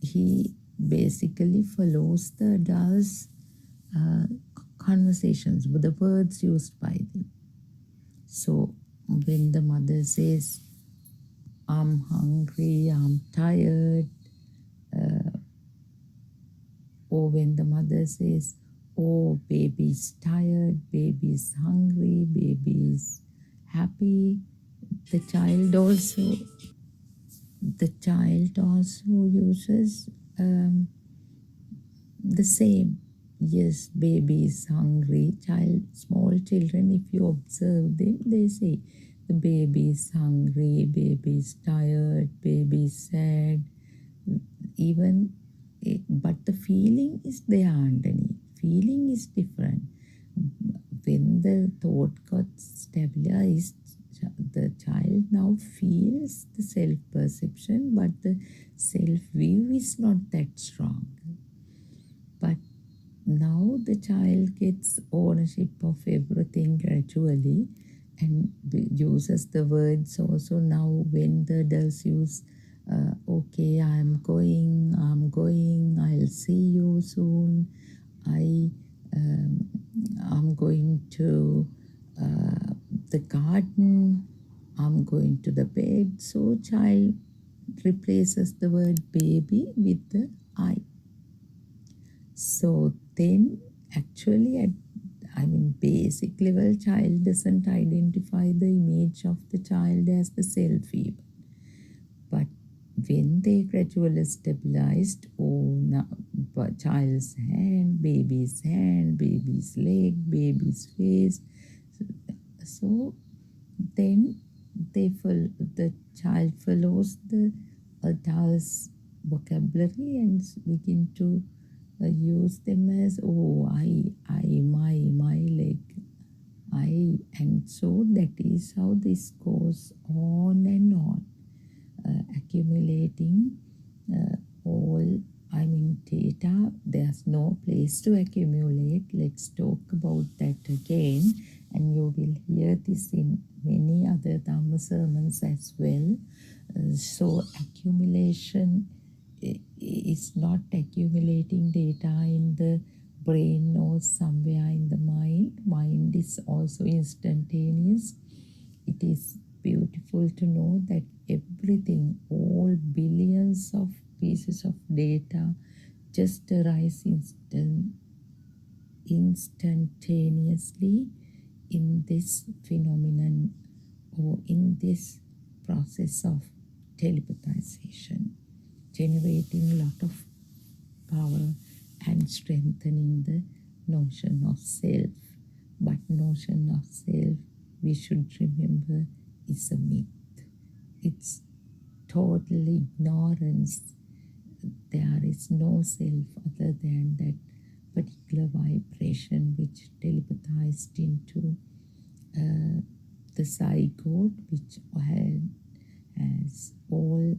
he basically follows the adults' conversations with the words used by them. So, when the mother says, I'm hungry, I'm tired, or when the mother says, oh, baby's tired, baby's hungry, baby's happy, the child also uses the same. Yes, baby is hungry. Small children, if you observe them, they say, the baby is hungry, baby is tired, baby is sad. But the feeling is there underneath. Feeling is different. When the thought got stabilized, the child now feels the self-perception, but the self-view is not that strong. But now the child gets ownership of everything gradually and uses the words also. Now when the adults use, okay, I'm going, I'll see you soon, I'm going to the garden, I'm going to the bed. So child replaces the word baby with the I. So then actually at basic level, child doesn't identify the image of the child as the self even. But when they gradually stabilized, child's hand, baby's leg, baby's face. So then the child follows the adult's vocabulary and begin to use them as, oh, I, my leg, I. And so that is how this goes on and on. Accumulating all data. There's no place to accumulate. Let's talk about that again, and you will hear this in many other Dhamma sermons as well. So accumulation is not accumulating data in the brain or somewhere in the mind. Mind is also instantaneous. It is beautiful to know that everything, all billions of pieces of data just arise instantaneously in this phenomenon or in this process of telepathization, generating a lot of power and strengthening the notion of self. But notion of self, we should remember, is a myth. It's total ignorance. There is no self other than that particular vibration which telepathized into the zygote, which has all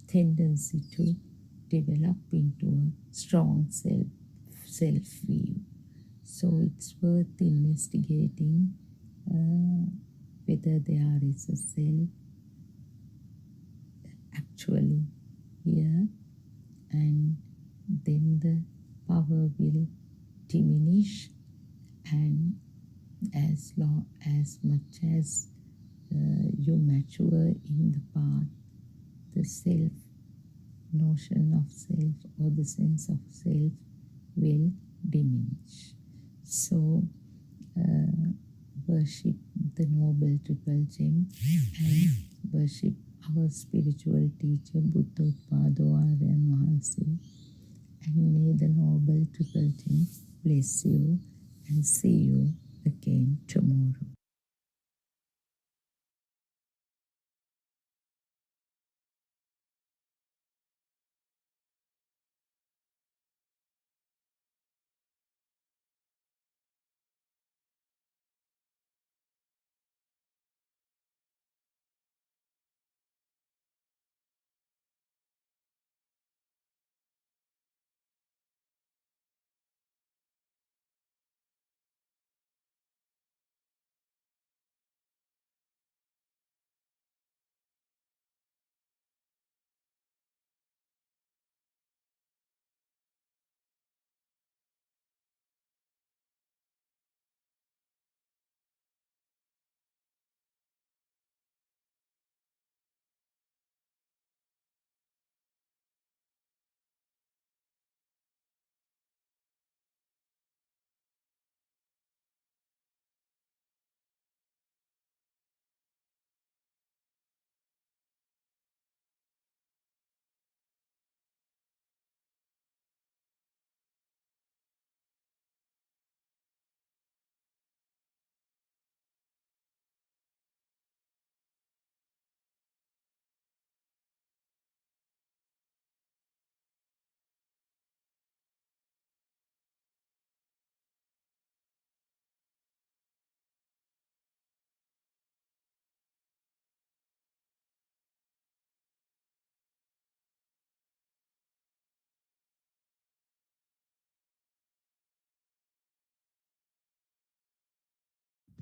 tendency to develop into a strong self-view. So it's worth investigating whether there is a self actually here, and then the power will diminish, and as much as you mature in the path, the self notion of self or the sense of self will diminish. So worship the noble triple gem and worship our spiritual teacher Buddothpado Aryan Mahanse, and may the noble triple gem bless you, and see you again tomorrow.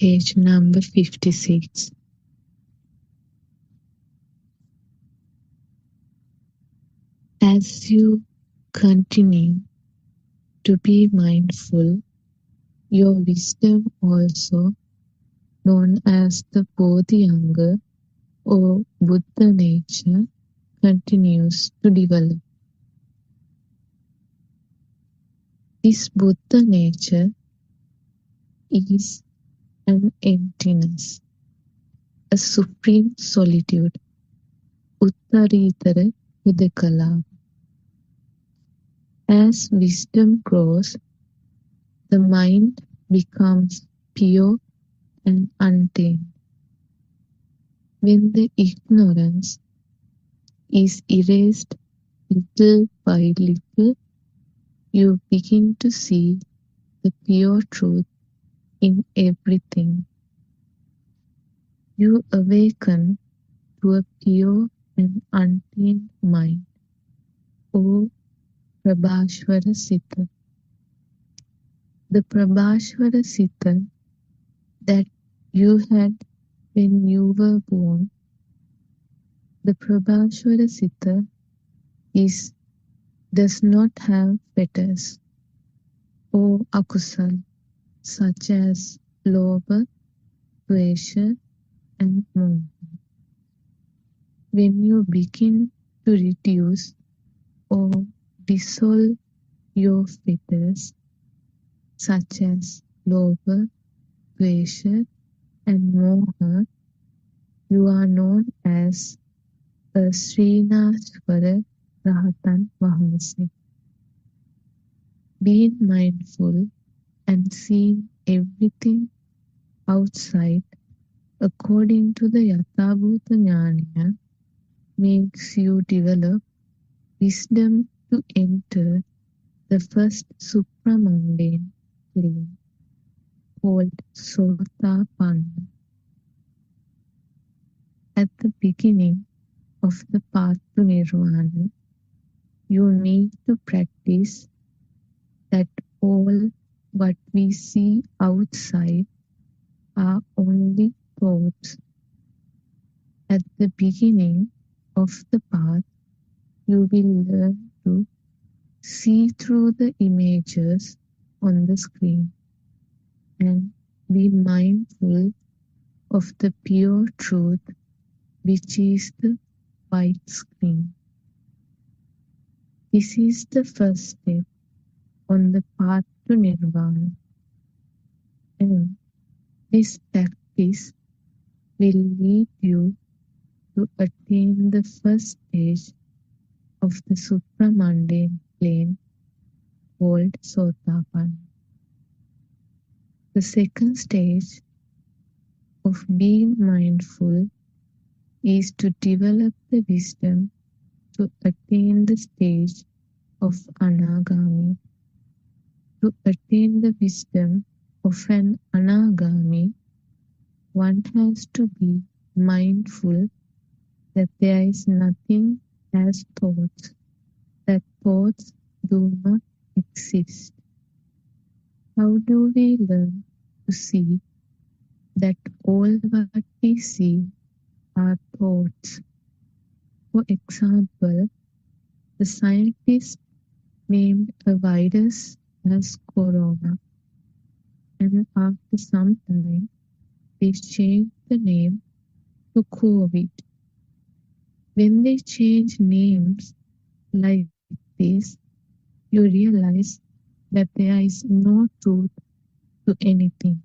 Page number 56. As you continue to be mindful, your wisdom, also known as the Bodhyanga or Buddha nature, continues to develop. This Buddha nature is an emptiness, a supreme solitude, Uttaritara Hudakala. As wisdom grows, the mind becomes pure and untamed. When the ignorance is erased little by little, you begin to see the pure truth in everything. You awaken to a pure and untamed mind, O Prabhashvara Sita. The Prabhashvara Sita that you had when you were born, the Prabhashvara Sita does not have fetters or akusal such as lobha, dvesha, and moha. When you begin to reduce or dissolve your fetters such as lobha, dvesha, and moha, you are known as a Srinasvara Rahatan Vahanse. Being mindful and seeing everything outside according to the Yathabhuta Jnana makes you develop wisdom to enter the first supramundane plane called Sotapanna. At the beginning of the path to Nirvana, you need to practice that all what we see outside are only thoughts. At the beginning of the path, you will learn to see through the images on the screen and be mindful of the pure truth, which is the white screen. This is the first step on the path to Nirvana, and this practice will lead you to attain the first stage of the supramundane plane called Sotapanna. The second stage of being mindful is to develop the wisdom to attain the stage of Anagami. To attain the wisdom of an Anagami, one has to be mindful that there is nothing as thoughts, that thoughts do not exist. How do we learn to see that all what we see are thoughts? For example, the scientists named a virus as corona, and after some time they changed the name to COVID. When they change names like this, you realize that there is no truth to anything.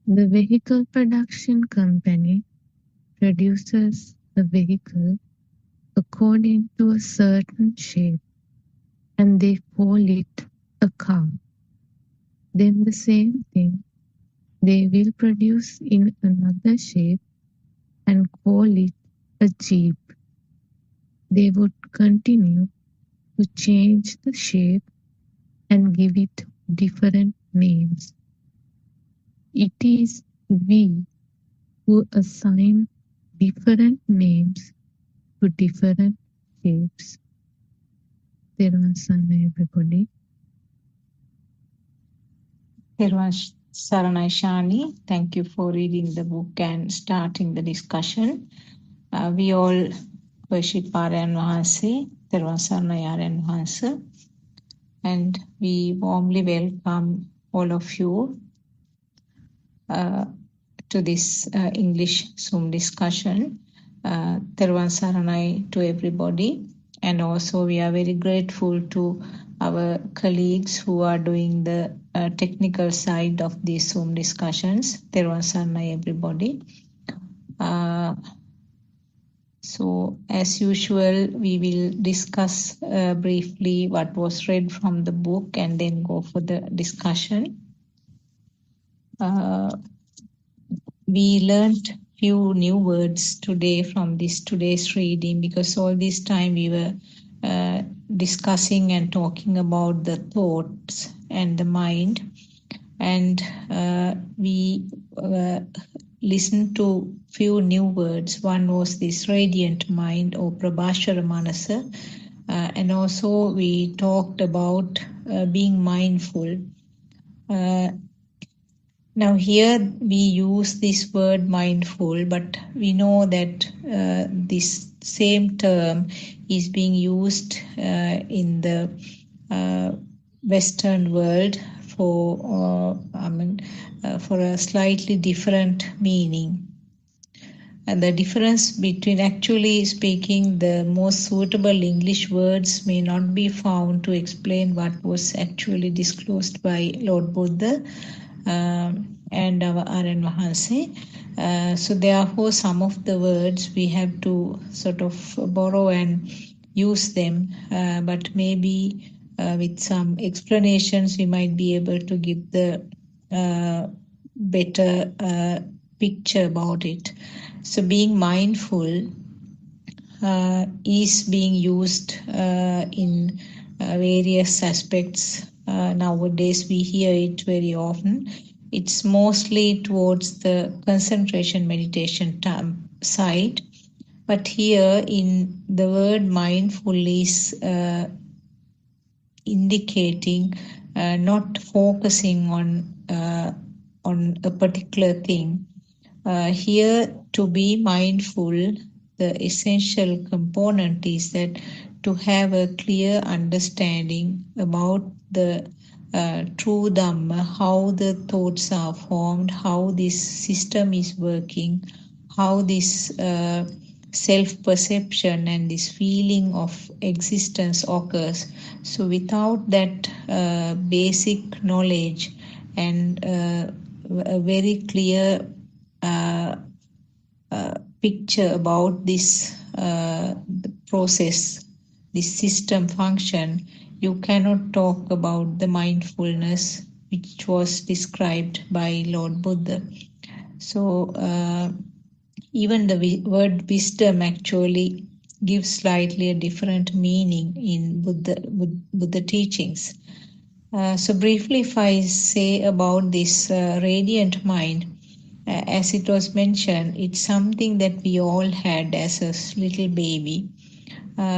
The vehicle production company produces a vehicle according to a certain shape, and they call it a car. Then the same thing they will produce in another shape and call it a jeep. They would continue to change the shape and give it different names. It is we who assign different names to different shapes. Therwan Saranai, everybody. Therwan Saranai Shani, thank you for reading the book and starting the discussion. We all worship Aryan Wahanse, Therwan Saranai Aryan Wahanse, and we warmly welcome all of you to this English Zoom discussion. Therwan Saranai to everybody, and also we are very grateful to our colleagues who are doing the technical side of these Zoom discussions. Therwan Saranai everybody. So as usual, we will discuss briefly what was read from the book and then go for the discussion. We learned few new words today from today's reading, because all this time we were discussing and talking about the thoughts and the mind, and we listened to few new words. One was this radiant mind or Prabhashara Manasa, and also we talked about being mindful. Now here we use this word mindful, but we know that this same term is being used in the Western world for a slightly different meaning. And the difference between, actually speaking, the most suitable English words may not be found to explain what was actually disclosed by Lord Buddha and our Aryan Wahanse. So therefore some of the words we have to sort of borrow and use them, but maybe with some explanations we might be able to give the better picture about it. So being mindful is being used in various aspects. Nowadays we hear it very often. It's mostly towards the concentration meditation side, but here in the word mindful is indicating not focusing on a particular thing. Here, to be mindful, the essential component is that to have a clear understanding about the true Dhamma, how the thoughts are formed, how this system is working, how this self-perception and this feeling of existence occurs. So without that basic knowledge and a very clear picture about this the process, this system function, you cannot talk about the mindfulness which was described by Lord Buddha. So even the word wisdom actually gives slightly a different meaning in Buddha teachings. So briefly, if I say about this radiant mind, as it was mentioned, it's something that we all had as a little baby,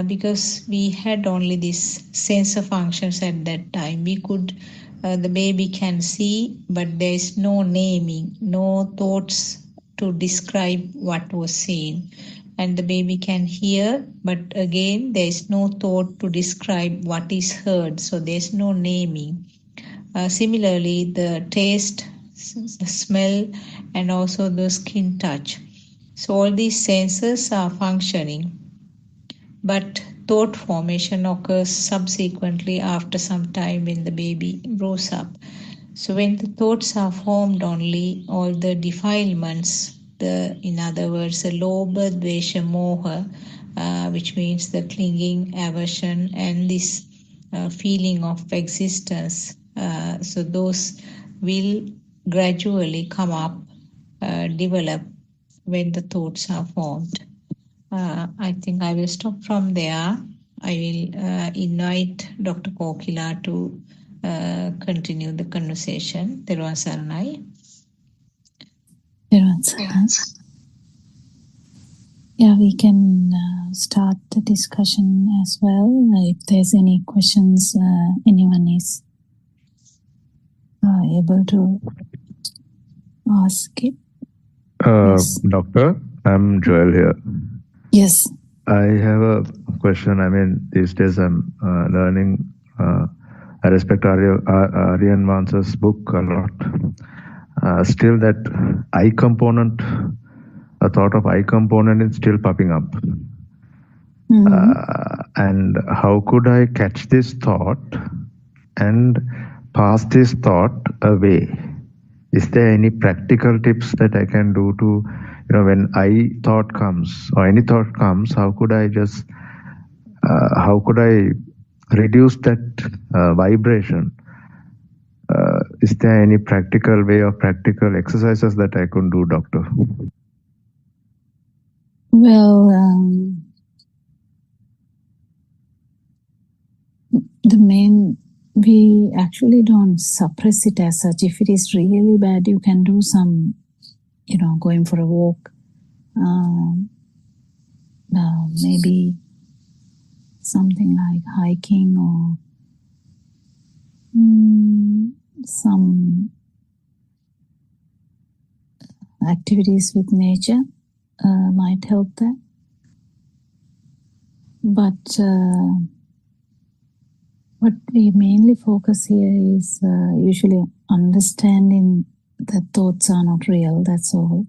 because we had only this sensor functions at that time. We could, the baby can see, but there is no naming, no thoughts to describe what was seen. And the baby can hear, but again, there is no thought to describe what is heard, so there's no naming. Similarly, the taste, the smell, and also the skin touch. So all these senses are functioning, but thought formation occurs subsequently after some time when the baby grows up. So when the thoughts are formed only, all the defilements, in other words, the lobha, dvesha, moha, which means the clinging, aversion, and this feeling of existence, so those will gradually come up, develop when the thoughts are formed. I think I will stop from there. I will invite Dr. Kokila to continue the conversation. Teruvan Saranai. Yeah, we can start the discussion as well. If there's any questions, anyone is able to ask it. Yes. Doctor, I'm Joel here. Yes. I have a question. I mean, these days I'm learning. I respect Aryan Vansa's book a lot. Still, that I component, a thought of I component is still popping up. And how could I catch this thought and pass this thought away? Is there any practical tips that I can do to, when I thought comes or any thought comes, how could I just, how could I reduce that vibration? Is there any practical way or practical exercises that I could do, Doctor? Well, we actually don't suppress it as such. If it is really bad, you can do some, going for a walk, maybe something like hiking or some activities with nature might help that. But what we mainly focus here is usually understanding that thoughts are not real, that's all.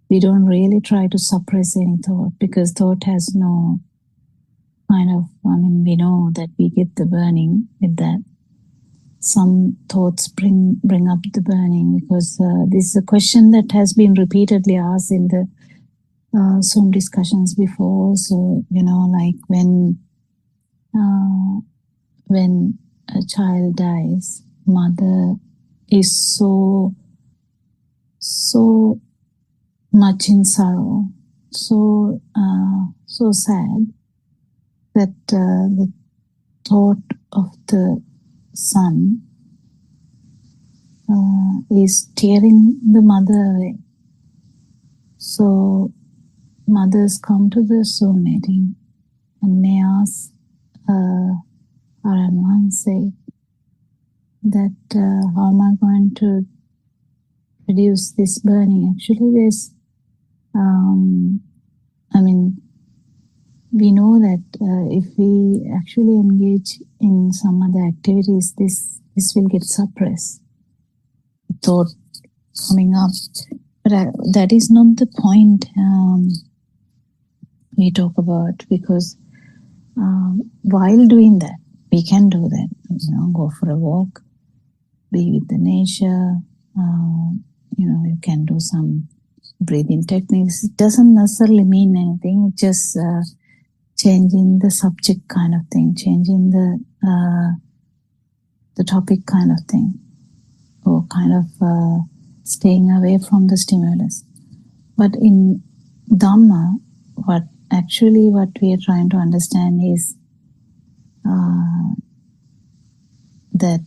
We don't really try to suppress any thought, because thought has no kind of, we know that we get the burning with that. Some thoughts bring up the burning, because this is a question that has been repeatedly asked in the Zoom discussions before. So, like when a child dies, mother is so much in sorrow, so sad, that the thought of the son is tearing the mother away. So mothers come to the Zoom meeting and they ask Aryan say that how am I going to reduce this burning? Actually, there's we know that if we actually engage in some other activities, this will get suppressed. Thought coming up, but that is not the point we talk about, because while doing that, we can do that. Go for a walk, be with the nature. You can do some breathing techniques. It doesn't necessarily mean anything. Just changing the subject kind of thing, changing the topic kind of thing, or kind of staying away from the stimulus. But in Dhamma, what we are trying to understand is that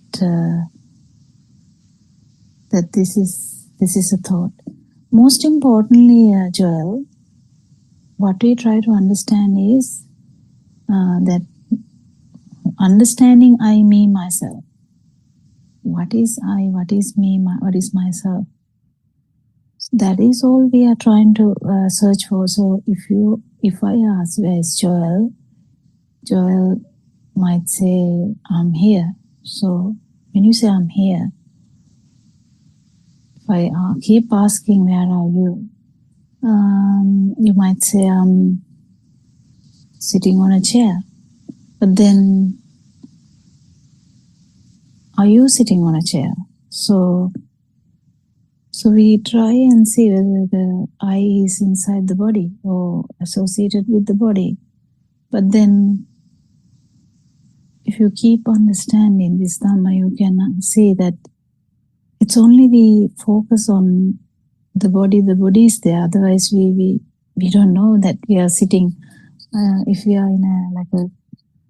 this is a thought. Most importantly, Joel, what we try to understand is that understanding I, me, myself. What is I? What is me? What is myself? That is all we are trying to search for. So if I ask, where is Joel? Joel might say, I'm here. So when you say I'm here, if I keep asking, where are you? You might say, I'm sitting on a chair. But then, are you sitting on a chair? So we try and see whether the I is inside the body or associated with the body. But then, if you keep understanding this Dhamma, you can see that it's only we focus on the body is there. Otherwise, we don't know that we are sitting. If we are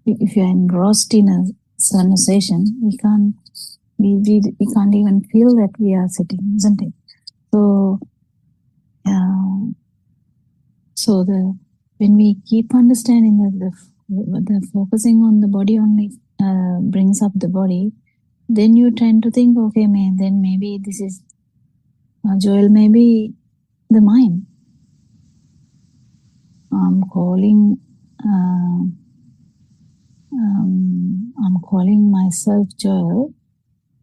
if you are engrossed in a sensation, we can't even feel that we are sitting, isn't it? So, when we keep understanding that the focusing on the body only brings up the body, then you tend to think, okay, then maybe this is Joel, maybe the mind. I'm calling myself Joel,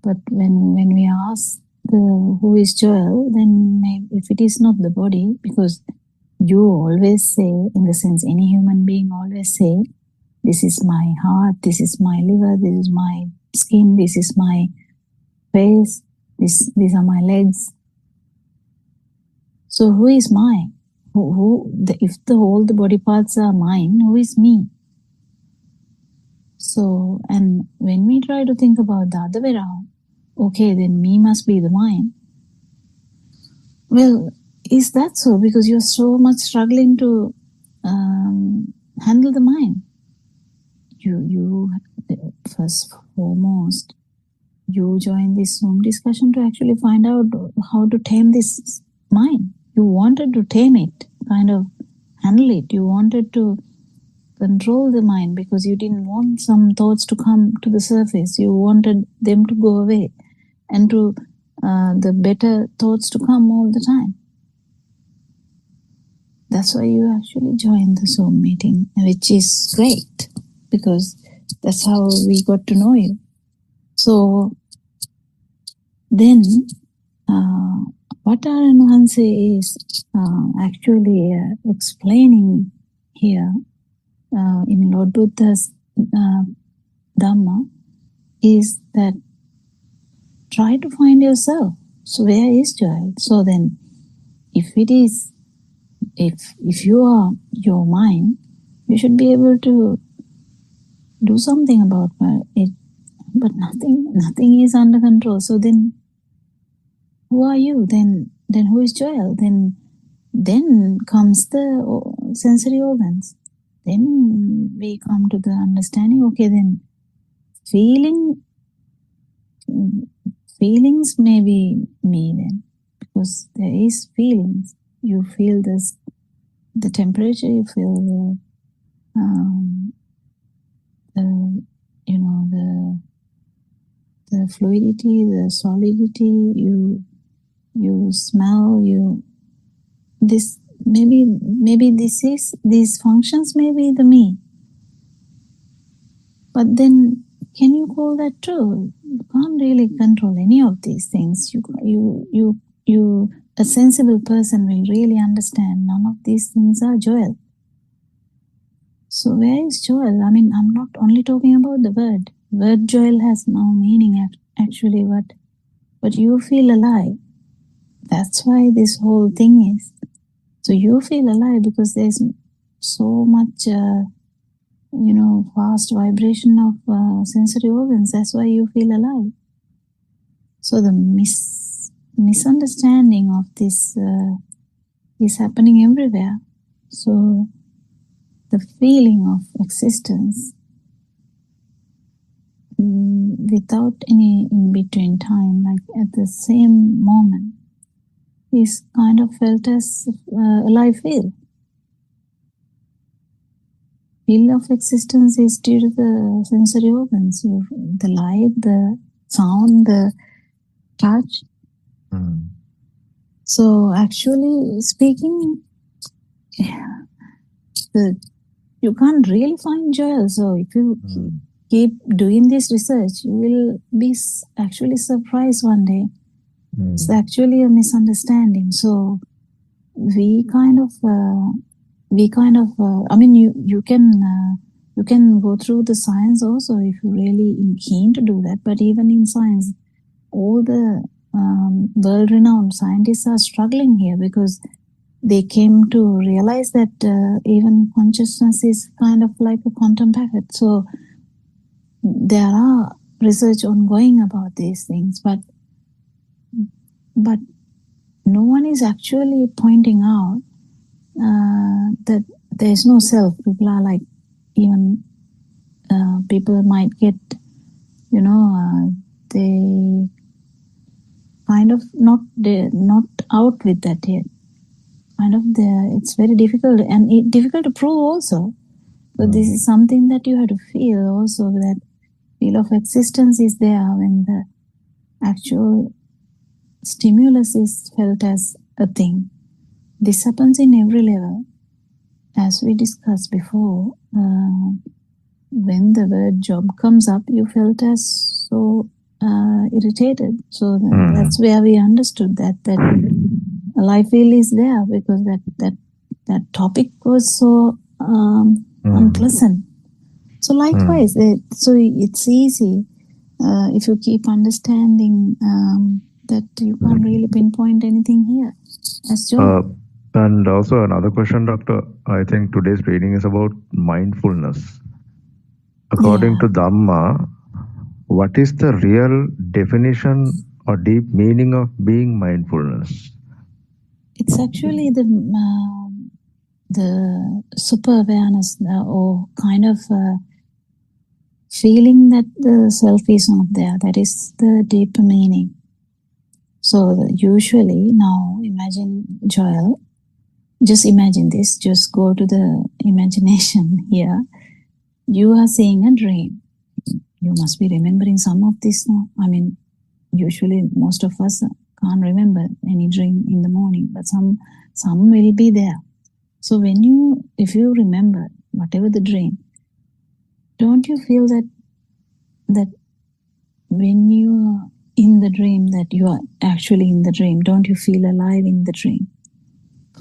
but when we ask who is Joel, then maybe if it is not the body, because you always say, in the sense any human being always say, this is my heart, this is my liver, this is my skin, this is my face, these are my legs. So who is mine? If all the body parts are mine, who is me? So, and when we try to think about the other way around, okay, then me must be the mind. Well, is that so? Because you're so much struggling to handle the mind. You first foremost, you join this Zoom discussion to actually find out how to tame this mind. You wanted to tame it, kind of handle it. You wanted to control the mind because you didn't want some thoughts to come to the surface. You wanted them to go away and to the better thoughts to come all the time. That's why you actually joined the Zoom meeting, which is great because that's how we got to know you. So then what Aranwanse is actually explaining here in Lord Buddha's Dhamma is that try to find yourself. So where is joy? So then if you are your mind, you should be able to do something about it, but nothing is under control. So then who are you? Then who is Joel? Then comes the sensory organs. Then we come to the understanding, okay, then feelings may be me then, because there is feelings. You feel the temperature, you feel the fluidity, the solidity, you smell, maybe these functions may be the me. But then, can you call that true? You can't really control any of these things. You, a sensible person will really understand none of these things are Joel. So where is Joel? I mean, I'm not only talking about the word. Word Joel has no meaning actually, but you feel alive. That's why this whole thing is. So you feel alive because there's so much, fast vibration of sensory organs. That's why you feel alive. So the misunderstanding of this is happening everywhere. So the feeling of existence without any in-between time, like at the same moment, is kind of felt as alive feel. Feel of existence is due to the sensory organs, the light, the sound, the touch. So actually speaking, you can't really find Joel. So if you keep doing this research, you will be actually surprised one day. It's actually a misunderstanding. So we kind of I mean, you can go through the science also if you're really keen to do that. But even in science, all the world-renowned scientists are struggling here because they came to realize that even consciousness is kind of like a quantum packet. So there are research ongoing about these things, but no one is actually pointing out that there is no self. People are like, even people might get, they kind of not out with that yet. Kind of it's very difficult and difficult to prove also. But this is something that you have to feel also, that feel of existence is there when the actual stimulus is felt as a thing. This happens in every level. As we discussed before, when the word job comes up, you felt as so irritated. So that's where we understood that a life feel is there, because that topic was so unpleasant. So likewise, so it's easy if you keep understanding that you can't really pinpoint anything here. As John. And also another question, Doctor. I think today's reading is about mindfulness. According to Dhamma, what is the real definition or deep meaning of being mindfulness? It's actually the super awareness or kind of feeling that the self is not there. That is the deeper meaning. So usually now, imagine, Joel, just imagine this, just go to the imagination here. You are seeing a dream. You must be remembering some of this now. I mean, usually most of us can't remember any dream in the morning, but some will be there. So if you remember whatever the dream, don't you feel that when you are in the dream, that you are actually in the dream? Don't you feel alive in the dream?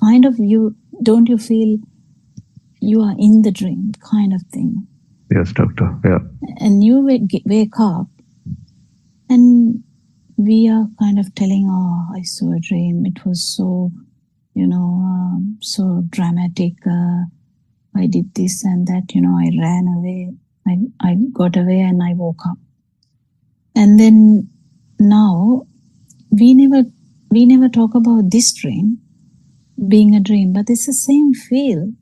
Kind of don't you feel you are in the dream, kind of thing? Yes, Doctor. Yeah. And you wake up and we are kind of telling, oh, I saw a dream. It was so, so dramatic. I did this and that, I ran away. I got away and I woke up. And then now we never talk about this dream being a dream, but it's the same feel.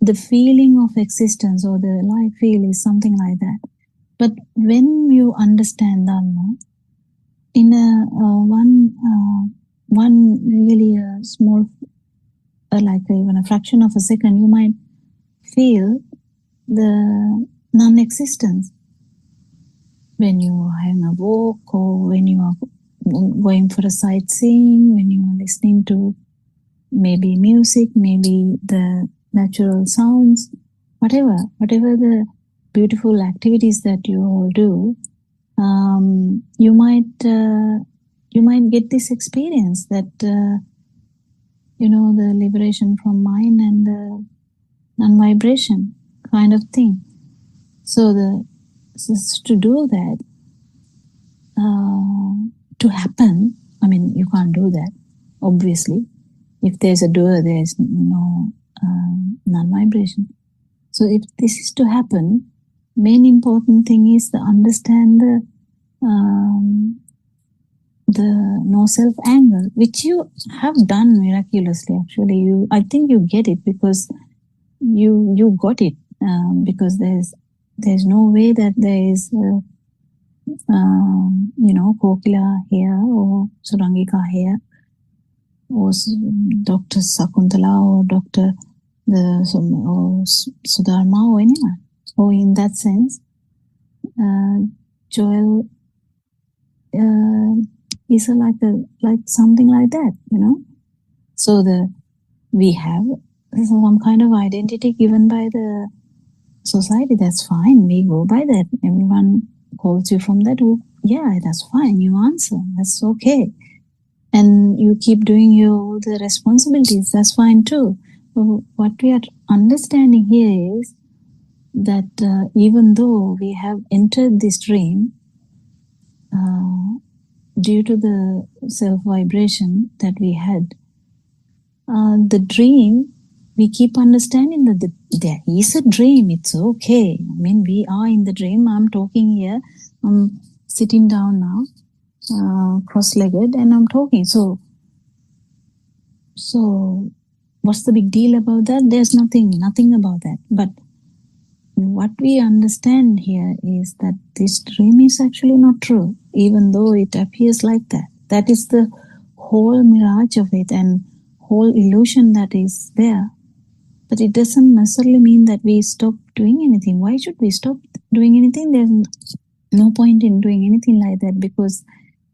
The feeling of existence or the life feel is something like that. But when you understand Dhamma, in one really small, like even a fraction of a second, you might feel the non-existence. When you are having a walk, or when you are going for a sightseeing, when you are listening to maybe music, maybe the natural sounds, whatever the beautiful activities that you all do, you might get this experience that the liberation from mind and the non-vibration kind of thing. So to do that, to happen, I mean, you can't do that, obviously. If there's a doer, there's no non-vibration. So if this is to happen, main important thing is to understand the no self angle, which you have done miraculously. Actually, I think you get it because you got it, because there's no way that there is Kokila here or Surangika here or Dr. Sakuntala or Dr. or Sudharma or anyone. So in that sense, Joel is like something like that, So we have some kind of identity given by the society. That's fine. We go by that. Everyone calls you from that. Yeah, that's fine. You answer. That's okay. And you keep doing all the responsibilities. That's fine too. But what we are understanding here is that even though we have entered this dream, due to the self-vibration that we had, the dream, we keep understanding that there is a dream. It's okay. I mean, we are in the dream. I'm talking here. I'm sitting down now, cross-legged, and I'm talking. So what's the big deal about that? There's nothing about that. But what we understand here is that this dream is actually not true, even though it appears like that. That is the whole mirage of it and whole illusion that is there. But it doesn't necessarily mean that we stop doing anything. Why should we stop doing anything? There's no point in doing anything like that, because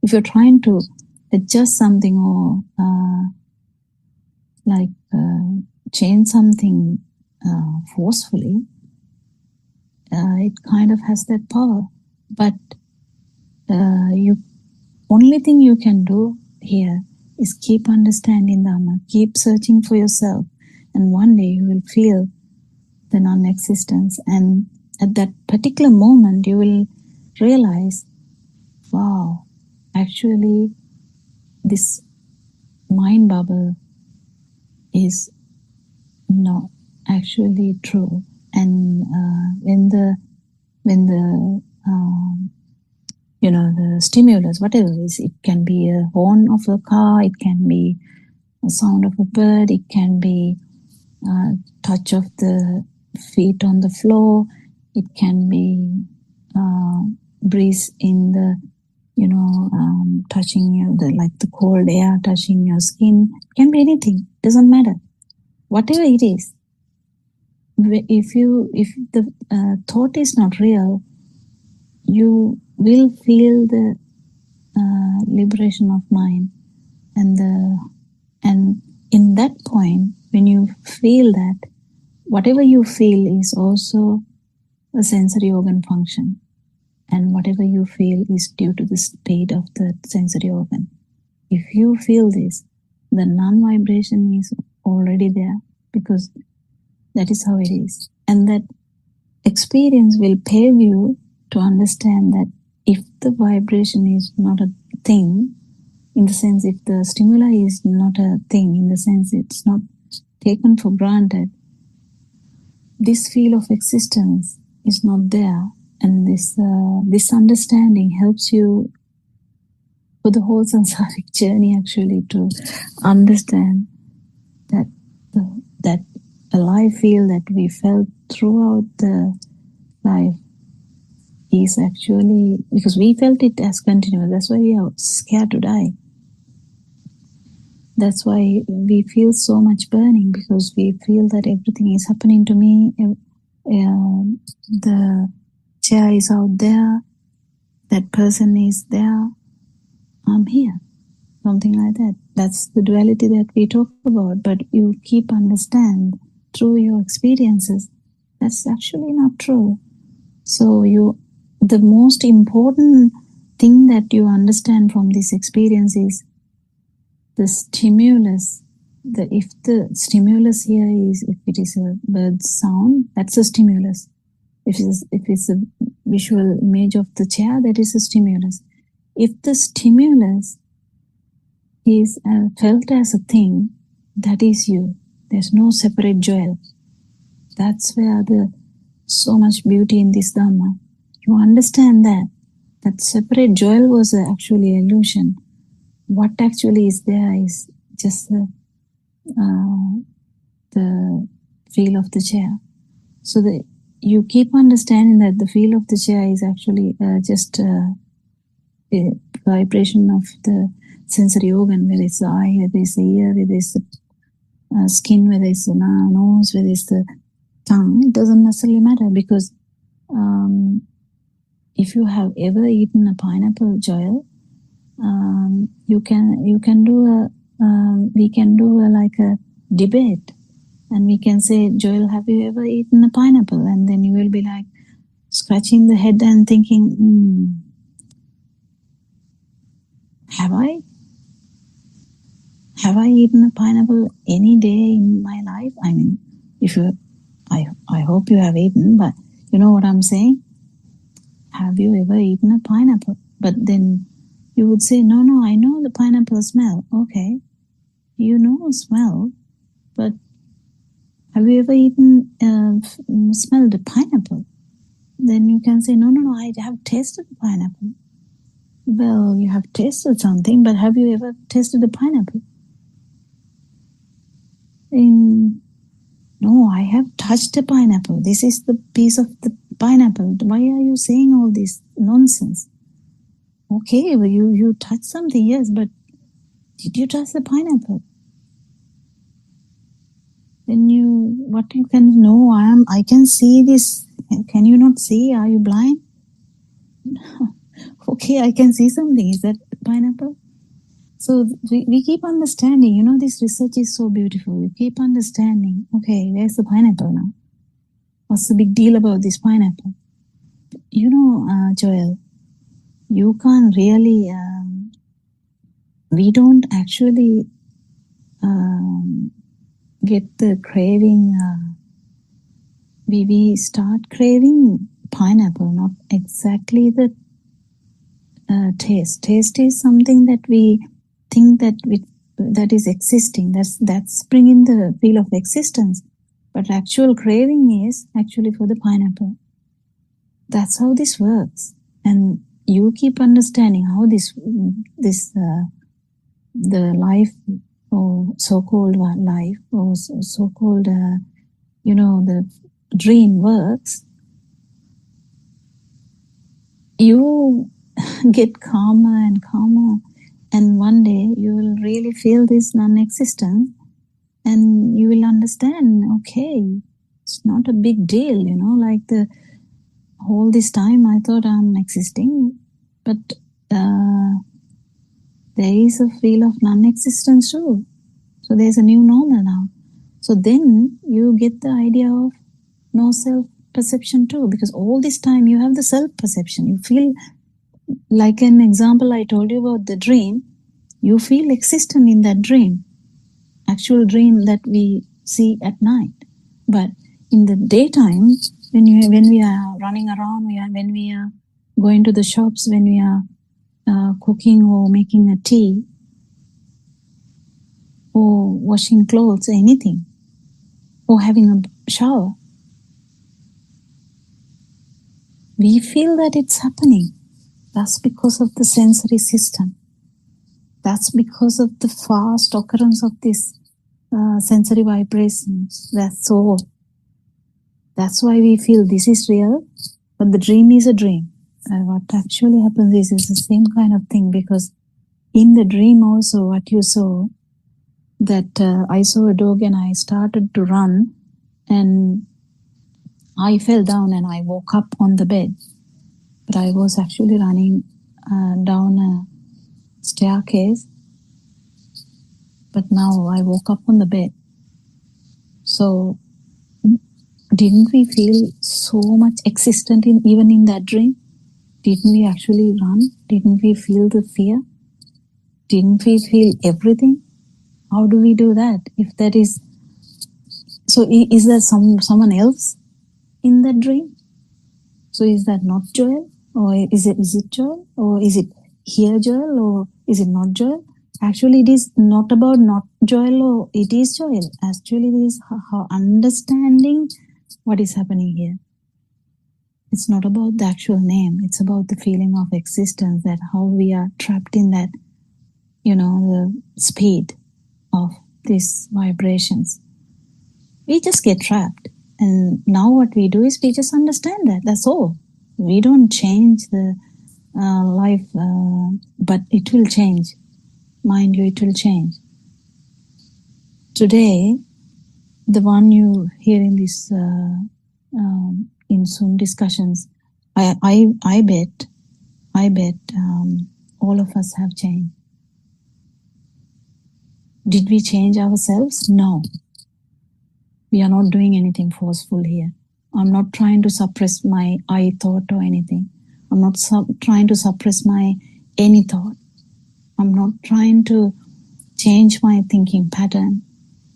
if you're trying to adjust something or change something forcefully, it kind of has that power. But only thing you can do here is keep understanding Dhamma, keep searching for yourself, and one day you will feel the non-existence. And at that particular moment, you will realize, wow, actually, this mind bubble is not actually true. And when the the stimulus, whatever it is, it can be a horn of a car, it can be a sound of a bird, it can be touch of the feet on the floor, it can be breeze in the touching you, the cold air touching your skin. It can be anything, doesn't matter. Whatever it is, if the thought is not real, you will feel the liberation of mind, and in that point, when you feel that, whatever you feel is also a sensory organ function, and whatever you feel is due to the state of the sensory organ. If you feel this, the non-vibration is already there, because that is how it is. And that experience will pave you to understand that if the vibration is not a thing, in the sense if the stimuli is not a thing, in the sense it's not taken for granted, this feel of existence is not there. And this understanding helps you for the whole samsaric journey, actually, to understand that alive feel that we felt throughout the life is actually, because we felt it as continuous. That's why we are scared to die. That's why we feel so much burning, because we feel that everything is happening to me. The chair is out there, that person is there, I'm here, something like that. That's the duality that we talk about, but you keep understand through your experiences. That's actually not true. So the most important thing that you understand from this experience is the stimulus. If the stimulus here is, if it is a bird sound, that's a stimulus. If it's a visual image of the chair, that is a stimulus. If the stimulus is felt as a thing, that is you. There's no separate joy. That's where so much beauty in this Dhamma. You understand that separate joy was actually illusion. What actually is there is just the feel of the chair. So you keep understanding that the feel of the chair is actually just a vibration of the sensory organ, whether it's the eye, whether it's the ear, whether it's the skin, whether it's the nose, whether it's the tongue. It doesn't necessarily matter, because if you have ever eaten a pineapple, Joel, we can do like a debate, and we can say, Joel, have you ever eaten a pineapple? And then you will be like scratching the head and thinking, have I eaten a pineapple any day in my life? I mean, I hope you have eaten, but you know what I'm saying? Have you ever eaten a pineapple? But then you would say, no, I know the pineapple smell. Okay, you know smell, but have you ever smelled a pineapple? Then you can say, no, I have tasted the pineapple. Well, you have tasted something, but have you ever tasted the pineapple? No, I have touched a pineapple. This is the piece of the pineapple. Why are you saying all this nonsense? Okay, well, you touched something, yes, but did you touch the pineapple? Then I can see this. Can you not see? Are you blind? Okay, I can see something. Is that pineapple? So we keep understanding. This research is so beautiful. You keep understanding. Okay, there's the pineapple now. What's the big deal about this pineapple? Joel, you can't really. We don't actually get the craving. We start craving pineapple, not exactly the taste. Taste is something that we think that is existing. That's bringing the feel of existence. But actual craving is actually for the pineapple. That's how this works. And you keep understanding how the life, or so-called life, or so-called the dream works. You get calmer and calmer, and one day you will really feel this non-existence, and you will understand, okay, it's not a big deal, like all this time I thought I'm existing, but there is a feel of non-existence too. So there's a new normal now. So then you get the idea of no self-perception too, because all this time you have the self-perception. You feel like an example I told you about the dream. You feel existent in that dream, actual dream that we see at night. But in the daytime, when we are running around, when we are going to the shops, when we are cooking or making a tea or washing clothes, anything, or having a shower, we feel that it's happening. That's because of the sensory system. That's because of the fast occurrence of this sensory vibrations. That's all. That's why we feel this is real, but the dream is a dream. And what actually happens is the same kind of thing, because in the dream also what you saw, that I saw a dog and I started to run and I fell down and I woke up on the bed. But I was actually running down a staircase, but now I woke up on the bed. So didn't we feel so much existent even in that dream? Didn't we actually run? Didn't we feel the fear? Didn't we feel everything? How do we do that? If that is so, is there someone else in that dream? So is that not Joel, or is it Joel, or is it here Joel, or is it not Joel? Actually, it is not about not Joel or it is Joel. Actually, it is how understanding what is happening here. It's not about the actual name. It's about the feeling of existence, that how we are trapped in that, the speed of these vibrations. We just get trapped. And now what we do is we just understand that. That's all. We don't change the life, but it will change. Mind you, it will change. Today, the one you hear in this in Zoom discussions, I bet all of us have changed. Did we change ourselves? No. We are not doing anything forceful here. I'm not trying to suppress my I thought or anything. I'm not trying to suppress my any thought. I'm not trying to change my thinking pattern,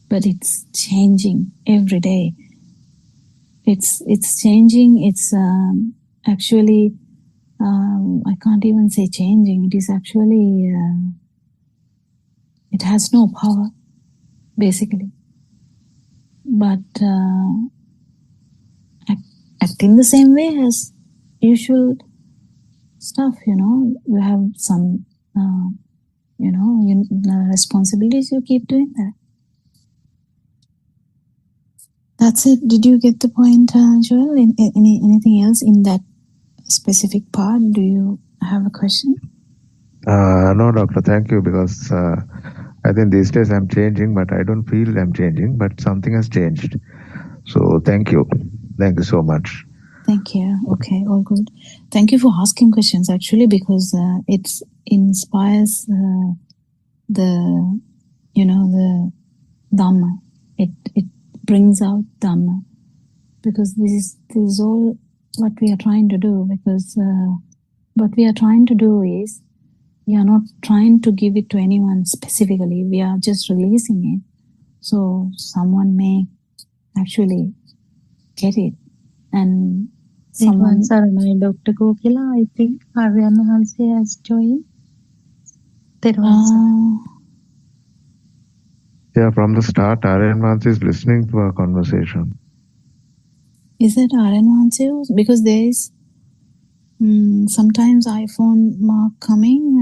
but it's changing every day. It's changing. It's actually, I can't even say changing. It is actually, it has no power, basically. But act in the same way as usual stuff, you have some, responsibilities, you keep doing that. That's it. Did you get the point, Joel? Anything else in that specific part? Do you have a question? No, doctor, thank you, because I think these days I'm changing, but I don't feel I'm changing, but something has changed. So thank you. Thank you so much. Thank you. Okay, all good. Thank you for asking questions, actually, because it inspires the Dhamma. It brings out Dhamma, because this is all what we are trying to do. Because what we are trying to do is, we are not trying to give it to anyone specifically. We are just releasing it, so someone may actually get it. And someone. Dr. Kokila, I think Aryan Hansi has joined. Yeah, from the start, Aryan Vans is listening to our conversation. Is that Aryan Vansi? Because there is sometimes iPhone mark coming.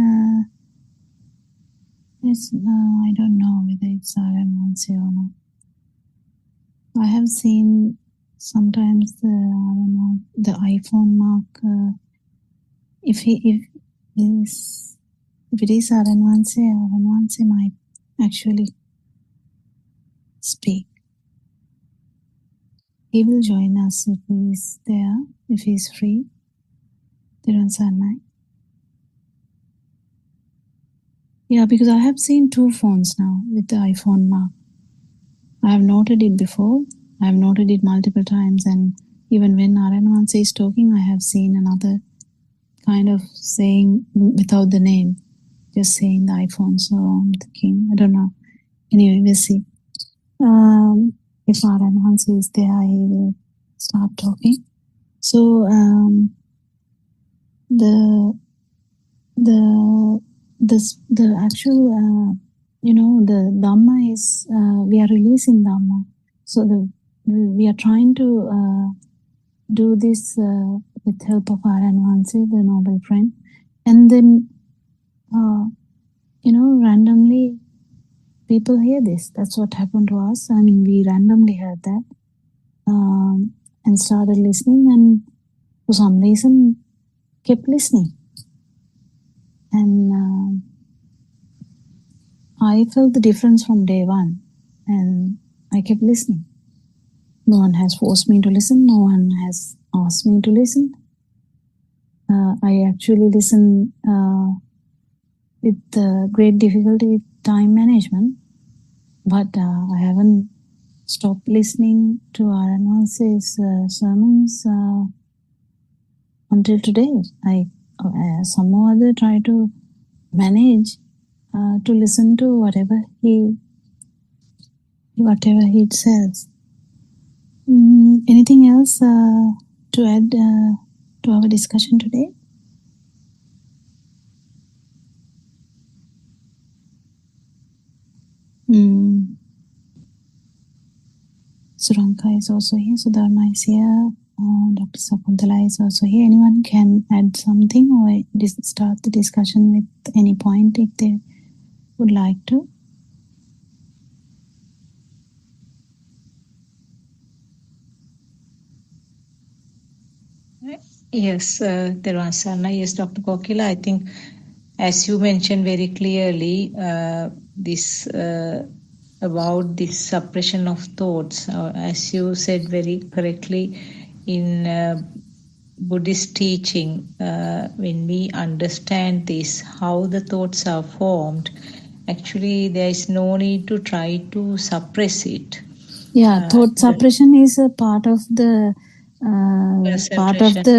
I don't know whether it's Aryan Vansi or not. I have seen sometimes the iPhone mark. If it is Aryan Vansi might actually speak. He will join us if he is there, if he is free. Yeah, because I have seen 2 phones now with the iPhone mark. I have noted it before. I have noted it multiple times, and even when Aryan is talking, I have seen another kind of saying without the name, just saying the iPhone. So I'm thinking, I don't know. Anyway, we'll see. If Aryan is there, he will start talking. So the actual the Dhamma is we are releasing Dhamma. So we are trying to do this with help of Aryan Vansi, the noble friend, and then randomly people hear this. That's what happened to us. I mean, we randomly heard that and started listening, and for some reason kept listening. And I felt the difference from day one, and I kept listening. No one has forced me to listen. No one has asked me to listen. I actually listen with great difficulty with time management. but I haven't stopped listening to Aranwanse's sermons until today. I somehow or other try to manage to listen to whatever he says. Anything else to add to our discussion today? Suranka is also here, Sudharma is here, Dr. Sakuntala is also here. Anyone can add something or start the discussion with any point if they would like to. Yes, Terwasana, yes, Dr. Kokila, I think as you mentioned very clearly, this about this suppression of thoughts, as you said very correctly in Buddhist teaching, when we understand this, how the thoughts are formed, actually there is no need to try to suppress it. Yeah, thought suppression is a part of the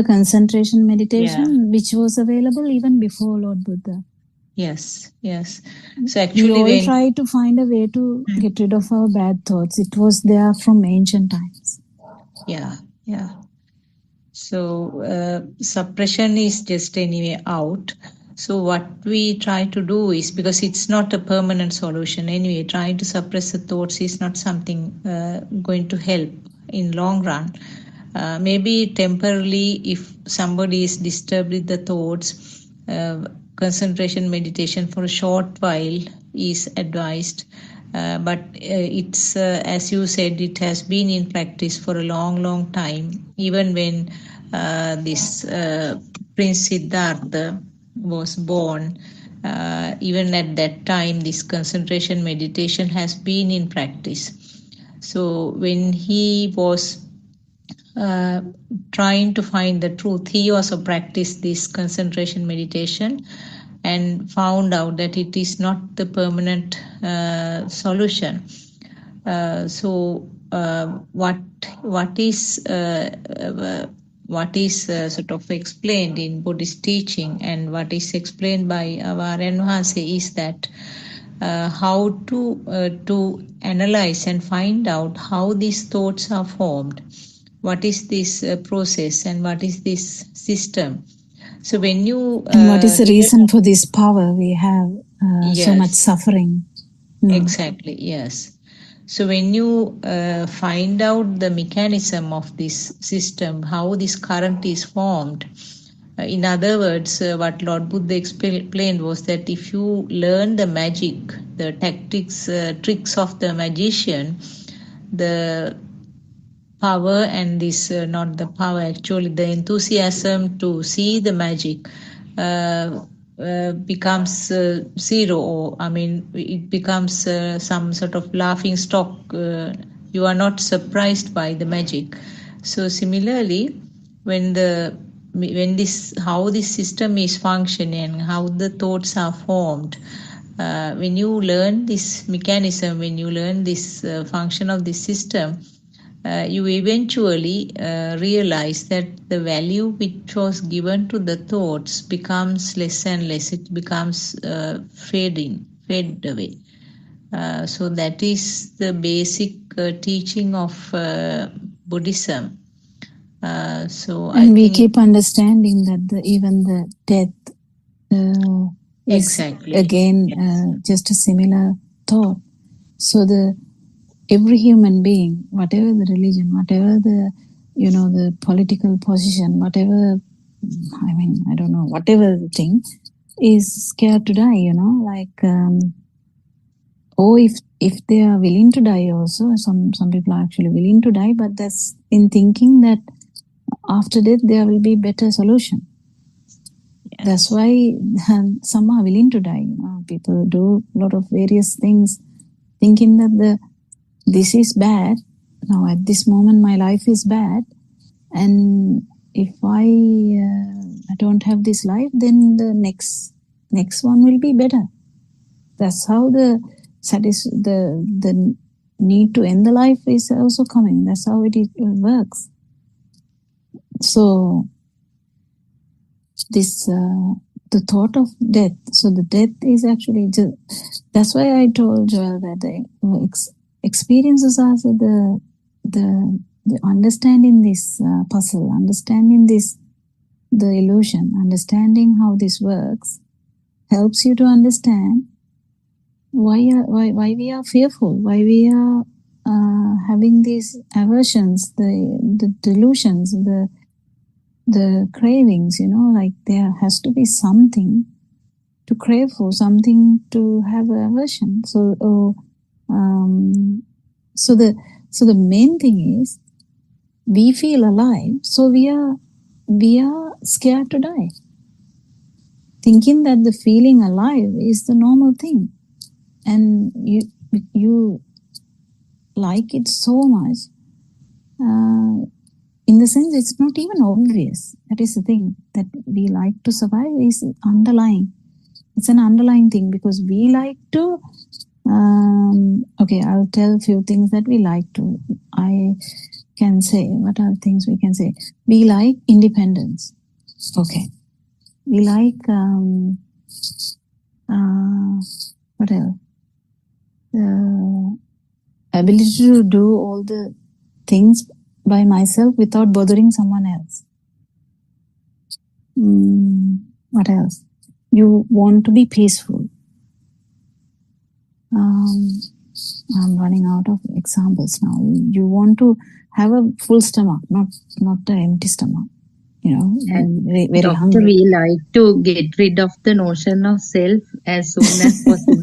concentration meditation, which was available even before Lord Buddha. Yes. So actually, we all try to find a way to get rid of our bad thoughts. It was there from ancient times. Yeah. So suppression is just anyway out. So what we try to do is, because it's not a permanent solution anyway, trying to suppress the thoughts is not something going to help in long run. Maybe temporarily, if somebody is disturbed with the thoughts, concentration meditation for a short while is advised. But it's, as you said, it has been in practice for a long time. Even when this Prince Siddhartha was born, even at that time, this concentration meditation has been in practice. So when he was trying to find the truth, he also practiced this concentration meditation and found out that it is not the permanent solution. So what is sort of explained in Buddhist teaching and what is explained by our Enhance is that how to analyze and find out how these thoughts are formed. What is this process and what is this system? So when you and what is the reason for this power we have so much suffering? Exactly, yes. So when you find out the mechanism of this system, how this current is formed, in other words, what Lord Buddha explained was that if you learn the magic, the tactics, tricks of the magician, the power and this, not the power, actually the enthusiasm to see the magic becomes zero, or it becomes some sort of laughing stock. You are not surprised by the magic. So similarly, how this system is functioning, how the thoughts are formed, when you learn this mechanism, when you learn this function of this system, you eventually realize that the value which was given to the thoughts becomes less and less. It becomes fade away. So that is the basic teaching of Buddhism. And we keep understanding that even the death is again just a similar thought. So every human being, whatever the religion, whatever the political position, whatever, I don't know, whatever the thing, is scared to die, or if they are willing to die also, some people are actually willing to die, but that's in thinking that after death there will be better solution. Yes. That's why some are willing to die. People do a lot of various things thinking that this is bad. Now at this moment my life is bad, and if I don't have this life, then the next one will be better. That's how the the need to end the life is also coming. That's how it works. So this the thought of death. So the death is actually just, that's why I told Joel that the experiences are the understanding this puzzle, understanding this, the illusion, understanding how this works, helps you to understand why we are fearful, why we are having these aversions, the delusions, the cravings, like there has to be something to crave for, something to have aversion. So the main thing is we feel alive, so we are scared to die, thinking that the feeling alive is the normal thing, and you like it so much. In the sense, it's not even obvious. That is the thing, that we like to survive is underlying. It's an underlying thing, because we like to, okay, I'll tell a few things that we like to. I can say, what are things we can say? We like independence. Okay. We like, what else? Ability to do all the things by myself without bothering someone else. What else? You want to be peaceful. I'm running out of examples now. You want to have a full stomach, not an empty stomach. And very, very Doctor, hungry. we like to get rid of the notion of self as soon as possible.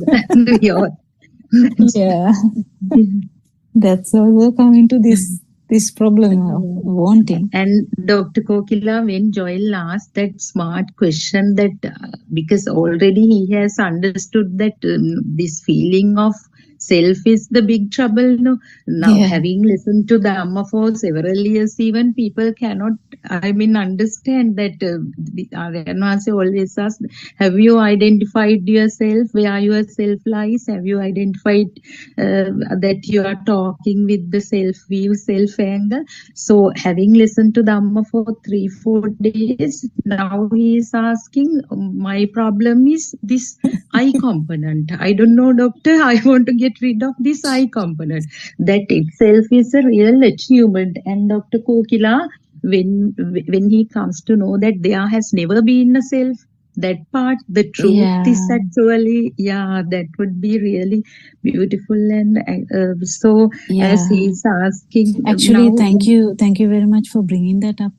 Yeah. That's also coming to this problem of wanting. And Dr. Kokila, when Joel asked that smart question, that because already he has understood that this feeling of self is the big trouble. Now, having listened to Dhamma for several years, even people cannot, understand that. Aryanwase always asks, have you identified yourself, where your self lies? Have you identified that you are talking with the self-view, self-anger? So, having listened to Dhamma for 3-4 days, now he is asking, my problem is this I component. I don't know, doctor, I want to get rid of this I component. That itself is a real achievement. And Dr. Kokila, when he comes to know that there has never been a self, that part, the truth is actually, that would be really beautiful. And so, as he's asking, actually, now, thank you very much for bringing that up,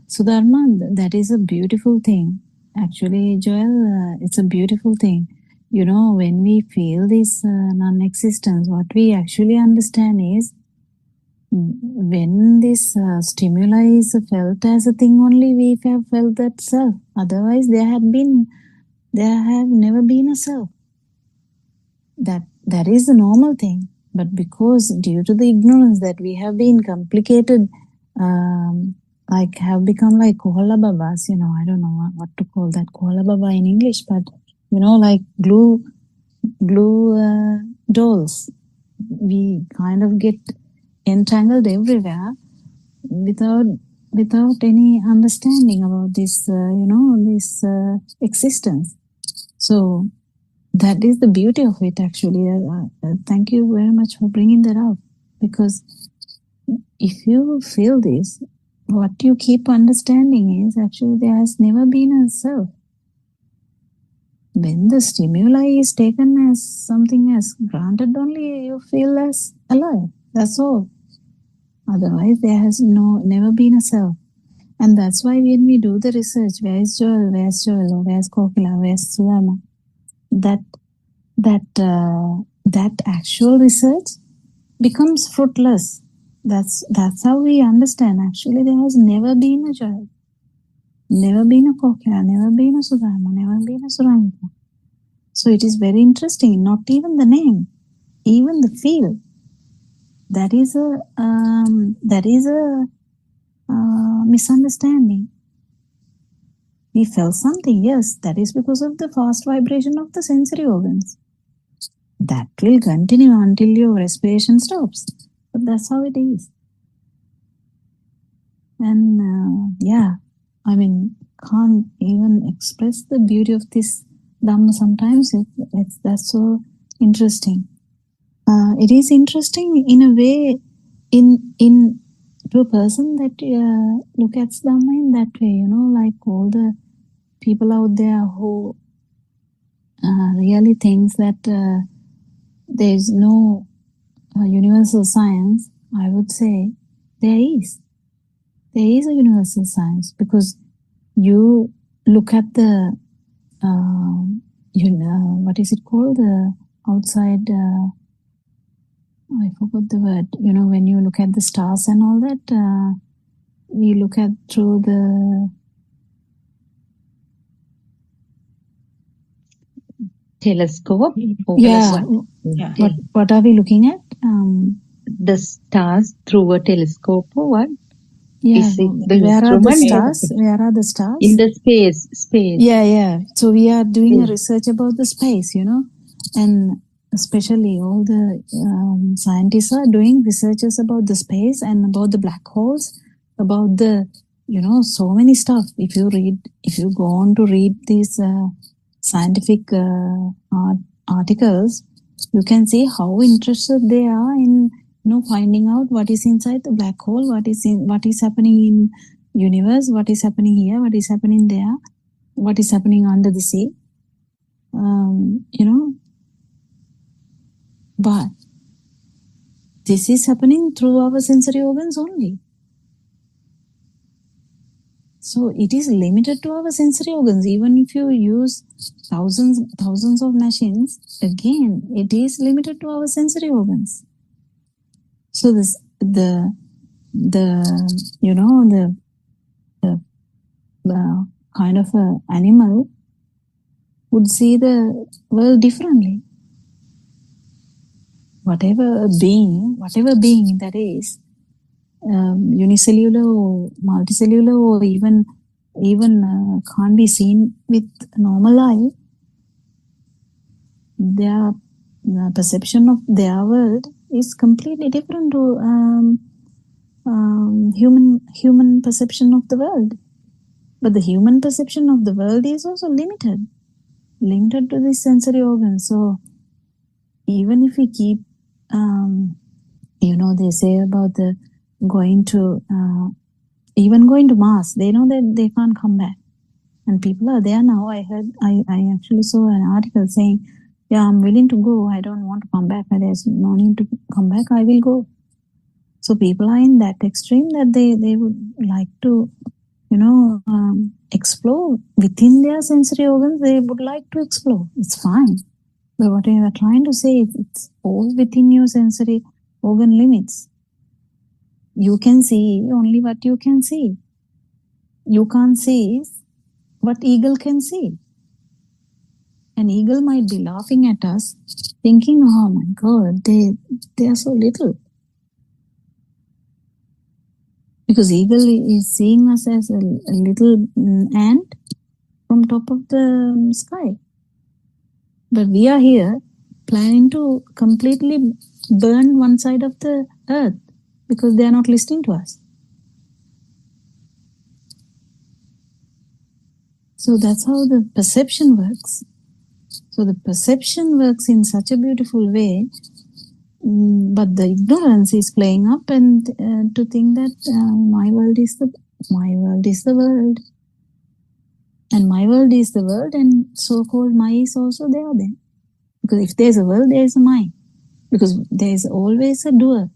Sudharma. That is a beautiful thing. Actually, Joel, it's a beautiful thing. When we feel this non-existence, what we actually understand is, when this stimuli is felt as a thing only, we have felt that self. Otherwise, there have never been a self. That is the normal thing. But because due to the ignorance that we have been complicated, have become like koala babas, I don't know what to call that koala baba in English, but like glue dolls. We kind of get entangled everywhere without any understanding about this, this existence. So that is the beauty of it, actually. Thank you very much for bringing that up, because if you feel this, what you keep understanding is actually there has never been a self. When the stimuli is taken as something as granted, only you feel as alive. That's all. Otherwise, there has never been a self. And that's why when we do the research, where is Joel, where's Kokila, where's Sudharma, that actual research becomes fruitless. That's how we understand. Actually, there has never been a Joel, never been a Kokila, never been a Sudharma, never been a Suranita. So it is very interesting. Not even the name, even the feel. That is a misunderstanding. We felt something, yes, that is because of the fast vibration of the sensory organs. that will continue until your respiration stops. But that's how it is. And yeah, I mean, can't even express the beauty of this Dhamma sometimes. That's so interesting. It is interesting in a way, in to a person that look at Dhamma in that way, you know, like all the people out there who really thinks that there is no universal science. I would say there is a universal science, because you look at the what is it called, the outside, I forgot the word, you know, when you look at the stars and all that, we look at through the telescope. Yeah. What are we looking at? The stars through a telescope or what? Yeah. Is it the Where are the instrument? stars? Where are the stars? In the space. Yeah. So we are doing a research about the space, you know, and especially all the scientists are doing researches about the space and about the black holes, about the, you know, so many stuff. If you go on to read these scientific articles, you can see how interested they are in, you know, finding out what is inside the black hole, what is happening in universe, what is happening here, what is happening there, what is happening under the sea, you know. But this is happening through our sensory organs only. So it is limited to our sensory organs. Even if you use thousands of machines, again, it is limited to our sensory organs. So the you know, the kind of a animal would see the world differently. Whatever being that is, unicellular or multicellular, or even can't be seen with normal eye, their perception of their world is completely different to human perception of the world. But the human perception of the world is also limited to the sensory organs. So even if we keep, you know, they say about the going to Mars, they know that they can't come back, and people are there now. I actually saw an article saying, yeah, I'm willing to go, I don't want to come back, there's no need to come back, I will go. So people are in that extreme that they would like to, you know, explore within their sensory organs. They would like to explore. It's fine, but what I am trying to say is it's all within your sensory organ limits. You can see only what you can see. You can't see what eagle can see. An eagle might be laughing at us, thinking, oh my God, they are so little. Because eagle is seeing us as a little ant from top of the sky. But we are here planning to completely burn one side of the earth because they are not listening to us. So that's how the perception works. So the perception works in such a beautiful way, but the ignorance is playing up, and to think that my world is the world, and my world is the world, and so-called my is also there then. Because if there's a world, there is a my. Because there is always a doer.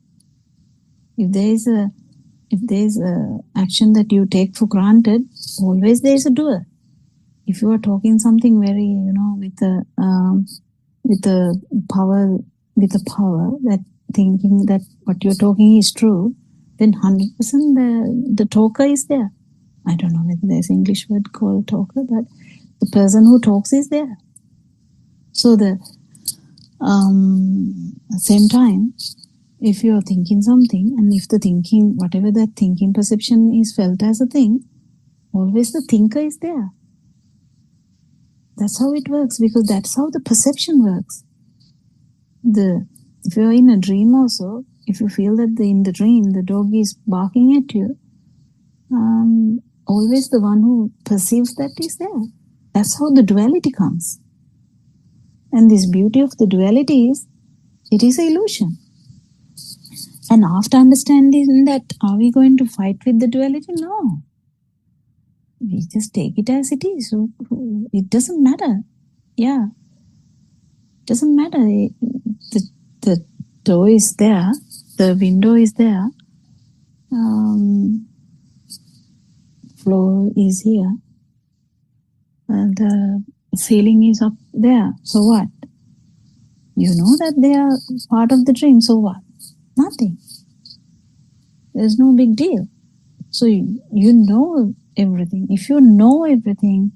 If there is a action that you take for granted, always there is a doer. If you are talking something very, you know, with the power, that thinking that what you're talking is true, then 100% the talker is there. I don't know whether there's an English word called talker, but the person who talks is there. So the same time, if you're thinking something, and if the thinking, whatever that thinking perception is felt as a thing, always the thinker is there. That's how it works, because that's how the perception works. if you're in a dream also, if you feel that in the dream the dog is barking at you, always the one who perceives that is there. That's how the duality comes. And this beauty of the duality is, it is an illusion. And after understanding that, are we going to fight with the duality? No. We just take it as it is. So it doesn't matter. Yeah. It doesn't matter. The door is there. The window is there. Floor is here. The ceiling is up there. So what? You know that they are part of the dream. So what? Nothing. There's no big deal. So you know everything. If you know everything,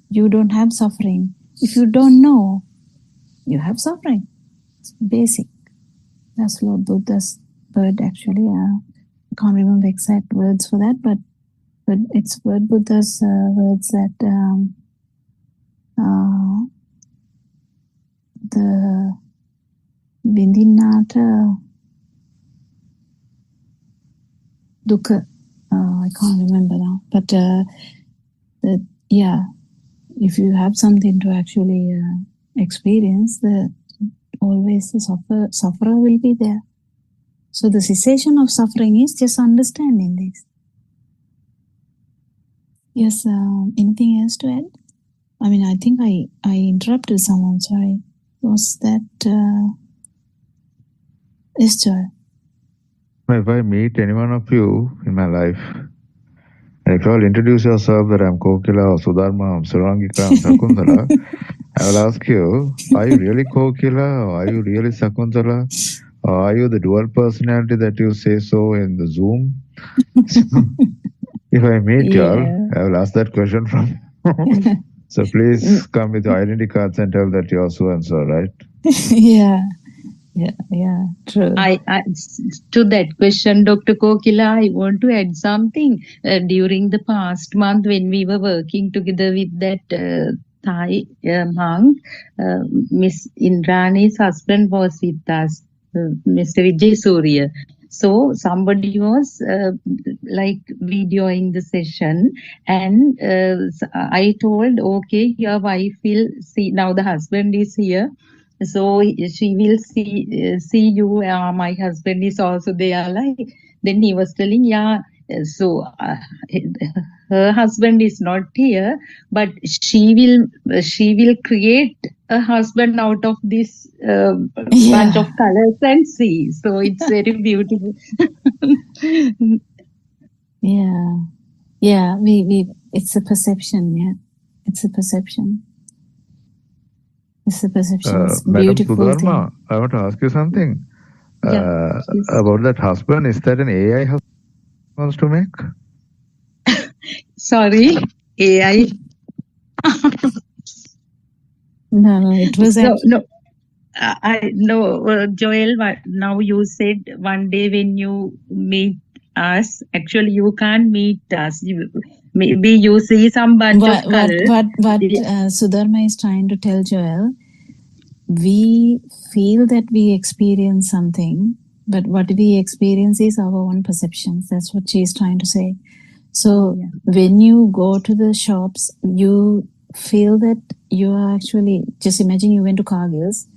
you don't have suffering. If you don't know, you have suffering. It's basic. That's Lord Buddha's word actually. I can't remember exact words for that, but it's Lord Buddha's words that the Vindinata Dukkha, I can't remember now, but if you have something to actually experience, always the sufferer will be there. So the cessation of suffering is just understanding this. Yes, anything else to add? I mean, I think I interrupted someone, sorry. Was that Esther? If I meet any one of you in my life, and if you all introduce yourself that I'm Kokila or Sudharma, I'm Surangika, I'm Sakuntala, I will ask you, are you really Kokila or are you really Sakuntala? Or are you the dual personality that you say so in the Zoom? So, if I meet you all, I will ask that question from you. So please come with your identity cards and tell that you're so and so, right? Yeah, true. I to that question, Dr. Kokila, I want to add something. During the past month, when we were working together with that Thai monk, Miss Indrani's husband was with us, Mr. Vijay Surya. So somebody was like videoing the session, and I told, okay, your wife will see. Now the husband is here. So she will see you. My husband is also there. Like, then he was telling, yeah. So her husband is not here, but she will create a husband out of this bunch of colors and see. So it's very beautiful. Yeah. We it's a perception. Yeah, it's a perception. It's a perception. It's a beautiful Madam Sudharma, thing. I want to ask you something about that husband. Is that an AI husband wants to make? Sorry, AI. No, it was no. I know, Joel. Now you said one day when you meet us, actually you can't meet us. Maybe you see some bunch of colors. What Sudharma is trying to tell Joel, we feel that we experience something, but what we experience is our own perceptions. That's what she is trying to say. So when you go to the shops, you feel that you are actually, just imagine you went to Cargill's.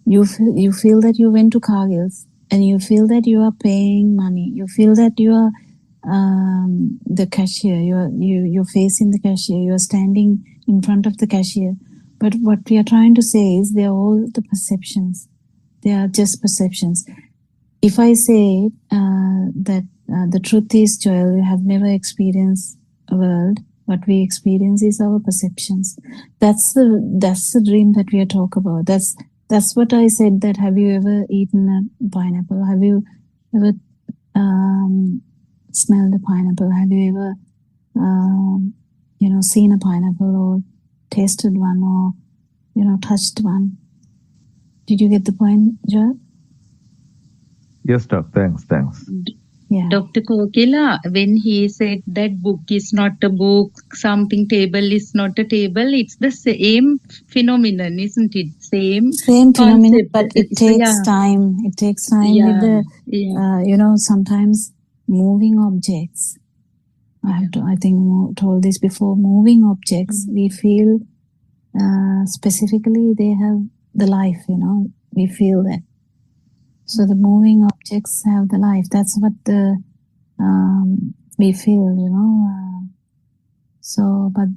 You feel that you went to Cargill's and you feel that you are paying money. You feel that you are the cashier. You're facing the cashier. You are standing in front of the cashier. But what we are trying to say is they are all the perceptions. They are just perceptions. If I say that the truth is, Joel, we have never experienced a world. What we experience is our perceptions. That's the dream that we are talking about. That's what I said, that have you ever eaten a pineapple? Have you ever smelled a pineapple? Have you ever seen a pineapple or tasted one or touched one? Did you get the point, Joel? Yes, Doc. Thanks. Yeah. Dr. Kokila, when he said that book is not a book, something table is not a table, it's the same phenomenon, isn't it? Same Phenomenon, concept. but it takes Yeah, time. It takes time with the, sometimes moving objects. I think told this before. Moving objects, we feel specifically they have the life. We feel that. So the moving objects have the life. That's what we feel. But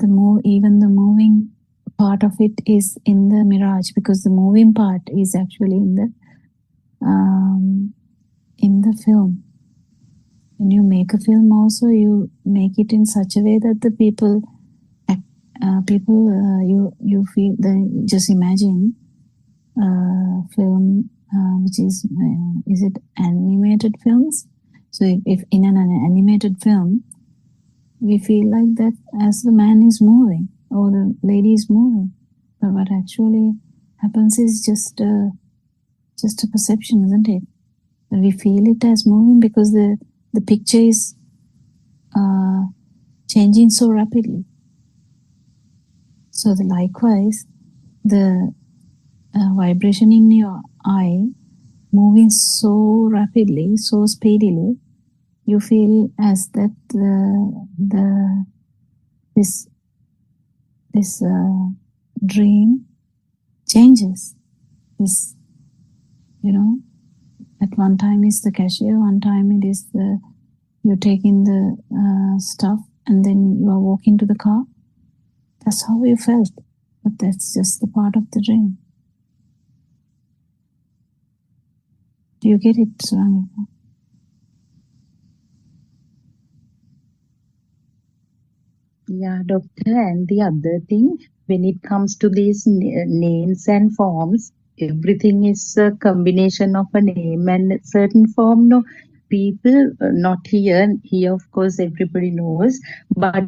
even the moving part of it is in the mirage, because the moving part is actually in the film. When you make a film also, you make it in such a way that the people you feel just imagine film which is it animated films? So if in an animated film we feel like that as the man is moving or the lady is moving, but what actually happens is just a perception, isn't it? We feel it as moving because the picture is changing so rapidly. So likewise, the vibration in your eye moving so rapidly, so speedily, you feel as that this dream changes. This, at one time is the cashier, one time it is you're taking the stuff, and then you are walking to the car. That's how you felt, but that's just the part of the dream. Do you get it, Surangika? Yeah, doctor. And the other thing, when it comes to these names and forms, everything is a combination of a name and a certain form. No, people not here. Here, of course, everybody knows. But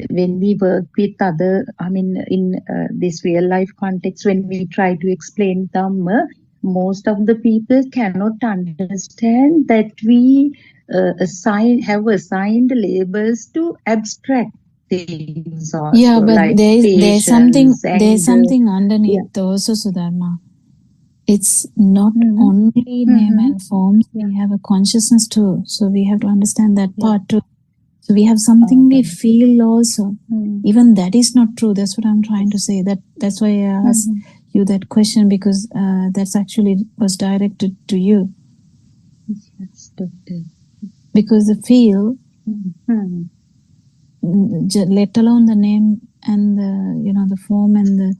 when we work with other, in this real life context, when we try to explain Dhamma, most of the people cannot understand that we have assigned labels to abstract things also. Yeah, but like there's something anger. underneath also, Sudharma. It's not only name and forms. We have a consciousness too, so we have to understand that part too. So we have something we feel also. Even that is not true. That's what I'm trying to say. That's why I asked you that question, because that's actually was directed to you. Yes, doctor. Because the feel, let alone the name and the form and the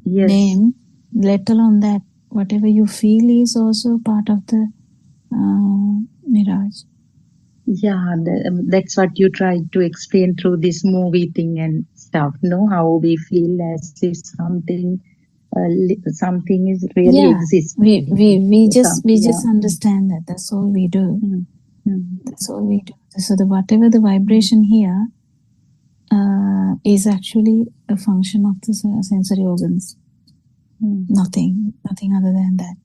name, let alone that, whatever you feel is also part of the mirage. Yeah, that's what you tried to explain through this movie thing and stuff. No, how we feel as if something is really existing. We just understand that. That's all we do. That's all we do. So whatever the vibration here is actually a function of the sensory organs. Nothing other than that.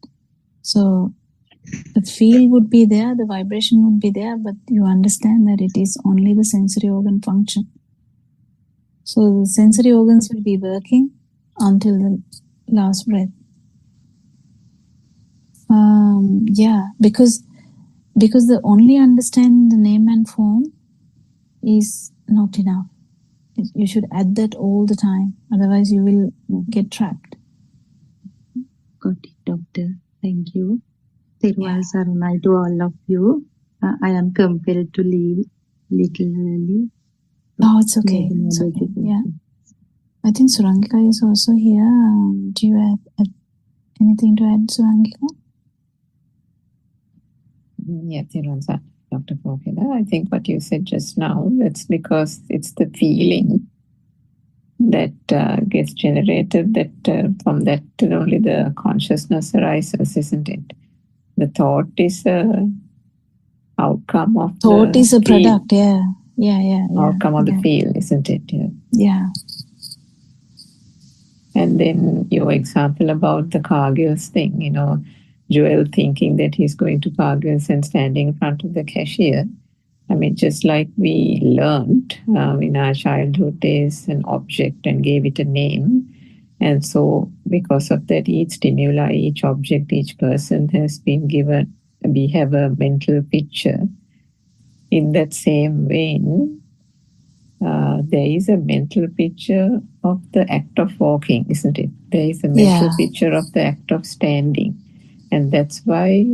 So the feel would be there, the vibration would be there, but you understand that it is only the sensory organ function. So the sensory organs will be working until the last breath. Because the only understanding the name and form is not enough. You should add that all the time, otherwise you will get trapped. Got it, doctor. Thank you. Thiruval Saranai to all of you. I am compelled to leave little early. Oh, it's okay. It's okay. Yeah. I think Surangika is also here. Do you have anything to add, Surangika? Yeah, Thiruval, Dr. Kokila. I think what you said just now, that's because it's the feeling that gets generated, that from that only the consciousness arises, isn't it? The thought is a outcome of thought the is a feel. product. Yeah. Outcome of the feel, isn't it? Yeah. And then your example about the Cargill's thing, Joel thinking that he's going to Carglass and standing in front of the cashier. I mean, just like we learned in our childhood days an object and gave it a name. And so because of that, each stimuli, each object, each person has been given, we have a mental picture. In that same vein, there is a mental picture of the act of walking, isn't it? There is a mental picture of the act of standing. And that's why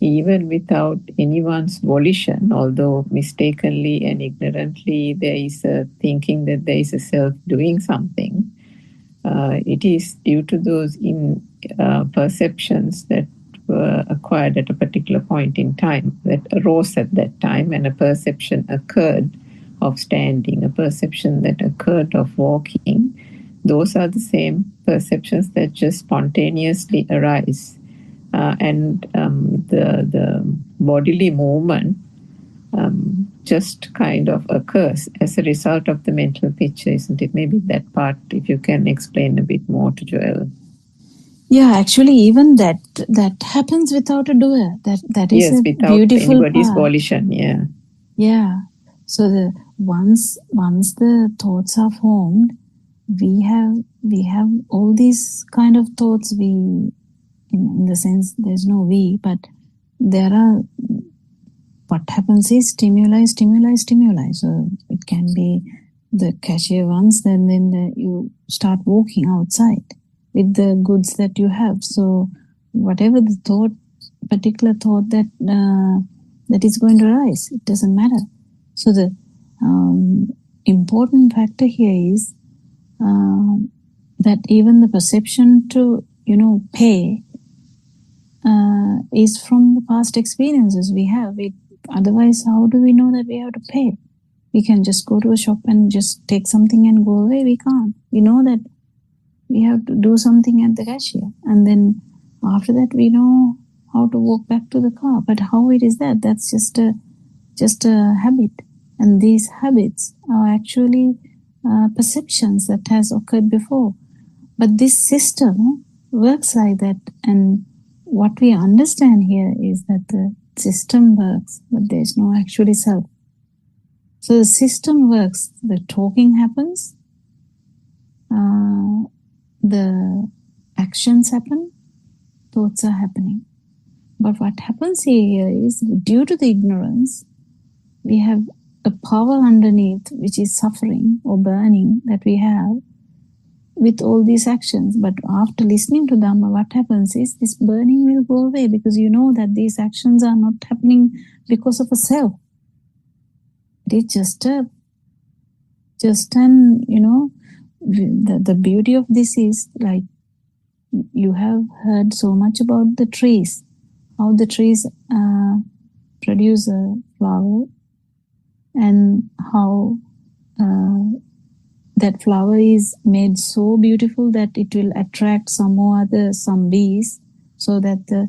even without anyone's volition, although mistakenly and ignorantly there is a thinking that there is a self doing something, it is due to those perceptions that were acquired at a particular point in time, that arose at that time, and a perception occurred of standing, a perception that occurred of walking. Those are the same perceptions that just spontaneously arise. And the bodily movement just kind of occurs as a result of the mental picture, isn't it? Maybe that part, if you can explain a bit more to Joel. Yeah, actually, even that happens without a doer. That is a without beautiful anybody's part. volition. Yeah. Yeah. So once the thoughts are formed, we have all these kind of thoughts. We, in the sense, there's no we, but there are. What happens is stimuli. So it can be the cashier once, then you start walking outside with the goods that you have. So whatever the thought, particular thought that is going to arise, it doesn't matter. So the important factor here is that even the perception to pay is from the past experiences we have. Otherwise, how do we know that we have to pay? We can just go to a shop and just take something and go away. We can't. We know that we have to do something at the cashier, and then after that we know how to walk back to the car. But how it is that? That's just a habit, and these habits are actually perceptions that has occurred before. But this system works like that, and what we understand here is that the system works, but there is no actually self. So the system works. The talking happens. The actions happen, thoughts are happening. But what happens here is, due to the ignorance, we have a power underneath which is suffering or burning that we have with all these actions. But after listening to Dhamma, what happens is this burning will go away, because you know that these actions are not happening because of a self. It is the beauty of this is, like, you have heard so much about the trees, how the trees produce a flower, and how that flower is made so beautiful that it will attract some bees, so that the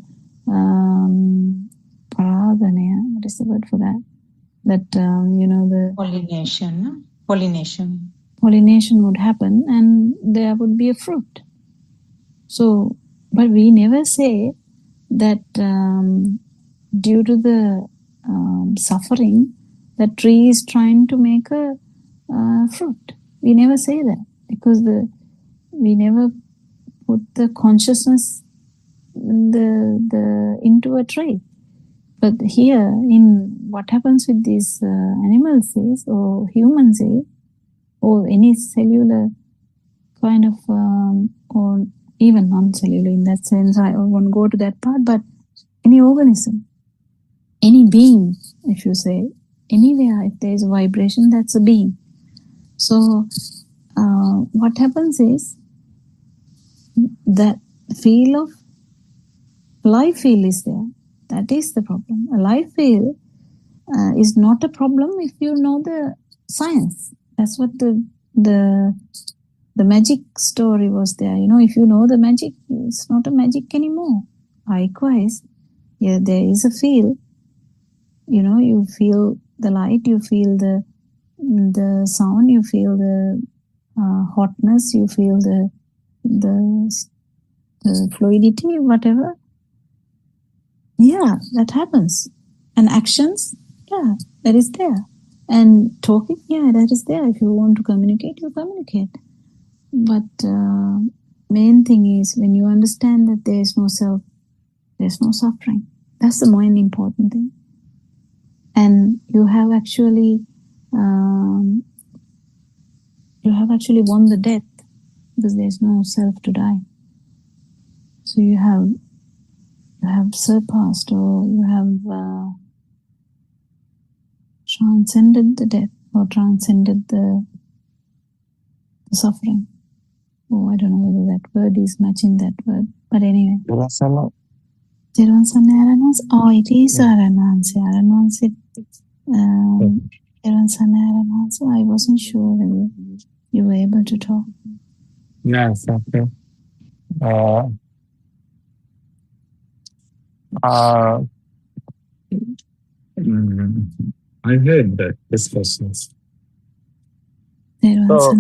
paradhanaya, what is the word for that? That the pollination would happen, and there would be a fruit. So, but we never say that due to the suffering, the tree is trying to make a fruit. We never say that, because we never put the consciousness into a tree. But here, in what happens with these animals is, or humans is, or any cellular kind of, or even non-cellular in that sense, I won't go to that part, but any organism, any being, if you say, anywhere, if there is a vibration, that's a being. So what happens is that feel of life feel is there. That is the problem. A life feel is not a problem if you know the science. That's what the magic story was there. If you know the magic, it's not a magic anymore. Likewise, yeah, there is a feel. You feel the light, you feel the sound, you feel the hotness, you feel the fluidity, whatever. Yeah, that happens. And actions, yeah, that is there. And talking, yeah, that is there. If you want to communicate, you communicate. But main thing is when you understand that there is no self, there's no suffering. That's the more important thing. And you have actually won the death because there's no self to die. So you have surpassed, or you have transcended the death, or transcended the suffering. Oh, I don't know whether that word is matching that word. But anyway. Oh, it is Aranansi. Aranansi. I wasn't sure whether you were able to talk. Yes, okay. I heard that discussions. So,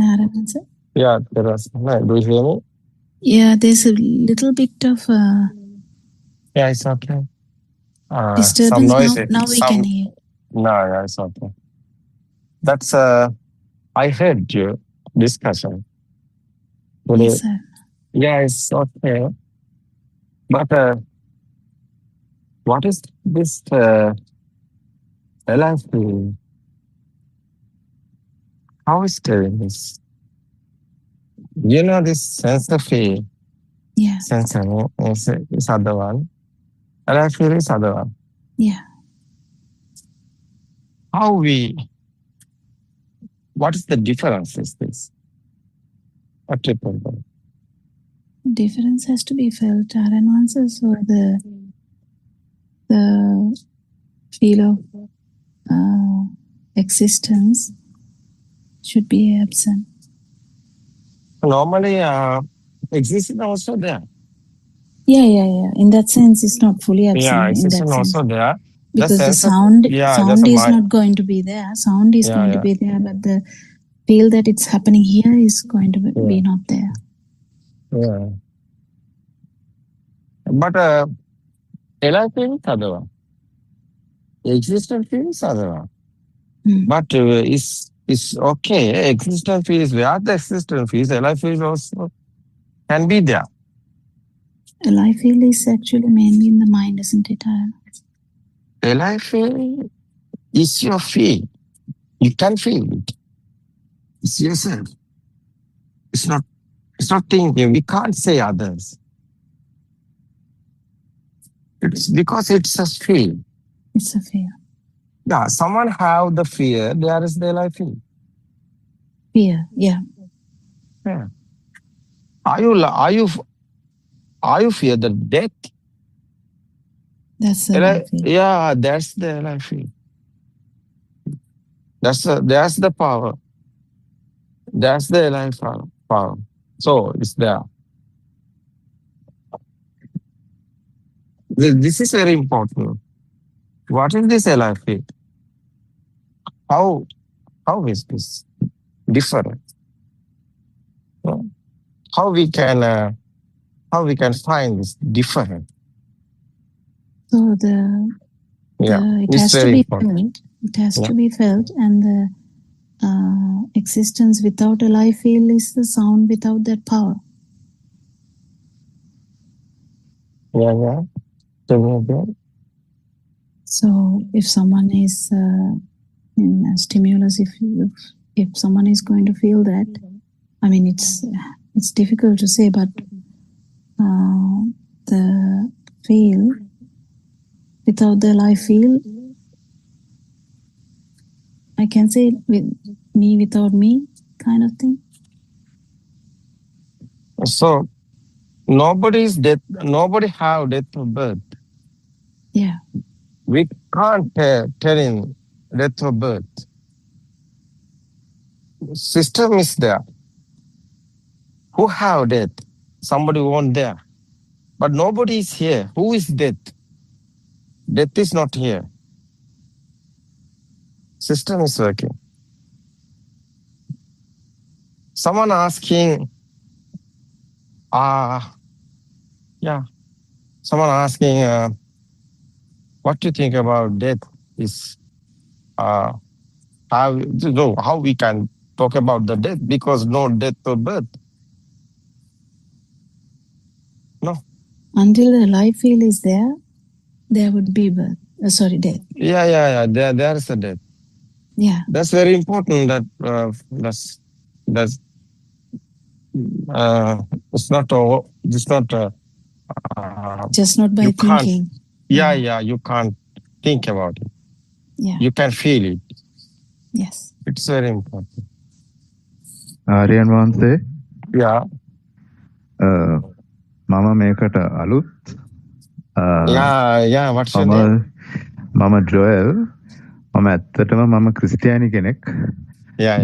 yeah, Terasana, do you hear me? Yeah, there's a little bit of yeah, it's okay. disturbance. Some noise. Now we can hear. No, yeah, it's okay. That's I heard your discussion. Yes, sir. Yeah, it's okay. But what is this LFP? How is this? You know this sensor feel? Yeah. Sensor is other one. LFP is other one. Yeah. What is the difference is this? What do you think? Difference has to be felt. Our nuances or the feel of existence should be absent. Normally, existence also there. Yeah. In that sense, it's not fully absent. Yeah, in existence that also sense. there. Because the sound is not going to be there. Sound is going to be there, but the feel that it's happening here is going to be not there. Yeah. But LIF is other one. Existence is other one. But it's okay. Existence is where the existence is. LIF is also can be there. LIF is actually mainly in the mind, isn't it? LIF is your feel. You can feel it. It's yourself. It's not thinking. We can't say others. It's because it's a feel. It's a fear. Yeah, someone have the fear. There is the LIF. Fear, yeah. Yeah. Are you fear the death? That's the LIF. Yeah, that's the LIF. That's the power. That's the LIF power. So it's there. This is very important. What is this LIF? How is this different? How we can find this different? So it has to be felt. It has to be felt, and the existence without a life feel is the sound without that power. Yeah. Tell me again. So if someone is in a stimulus, if someone is going to feel that, I mean, it's difficult to say, but the feel without the life feel, I can say with me without me kind of thing. So nobody is death. Nobody have death of birth. Yeah. We can't tell in death of birth. System is there. Who have death? Somebody won't there. But nobody is here. Who is death? Death is not here. System is working. Someone asking, someone asking, what do you think about death? Is how we can talk about the death, because no death or birth. No. Until the life field is there would be birth. Death. Yeah. There is a death. Yeah. That's very important. That that's it's not just not by you thinking. Can't, you can't think about it. Yeah. You can feel it. Yes. It's very important. ආර්යයන් වහන්සේ Yeah. මම මේකට අලුත් what's your name? මම Joel. මම ඇත්තටම මම ක්‍රිස්තියානි කෙනෙක්.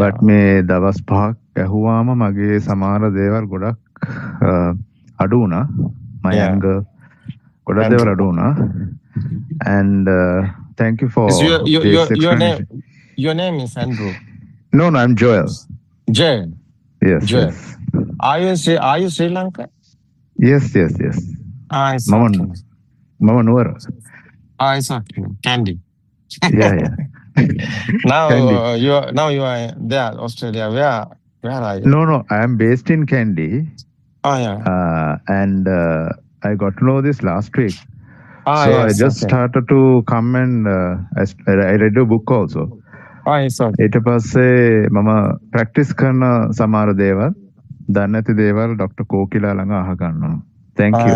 බට් මේ දවස් 5ක් ඇහුවාම මගේ සමහර දේවල් ගොඩක් අඩු වුණා. මයංග ගොඩක් දේවල් අඩු වුණා. And thank you for your name is Andrew. No, I'm Joel. Joel. Yes. Joel. Are you Sri Lanka? Yes. It's okay. Mama Nuara. It's okay. Candy. Yeah. Now you are there, Australia. Where are you? No, I am based in Kandy. Oh yeah. And I got to know this last week. So yes, I just started to come and I read a book also. It's okay. ඊට පස්සේ මම practice කරන සමහර දේවල් දන්නේ නැති දේවල් doctor කෝකිලා ළඟ අහගන්නවා. Thank you.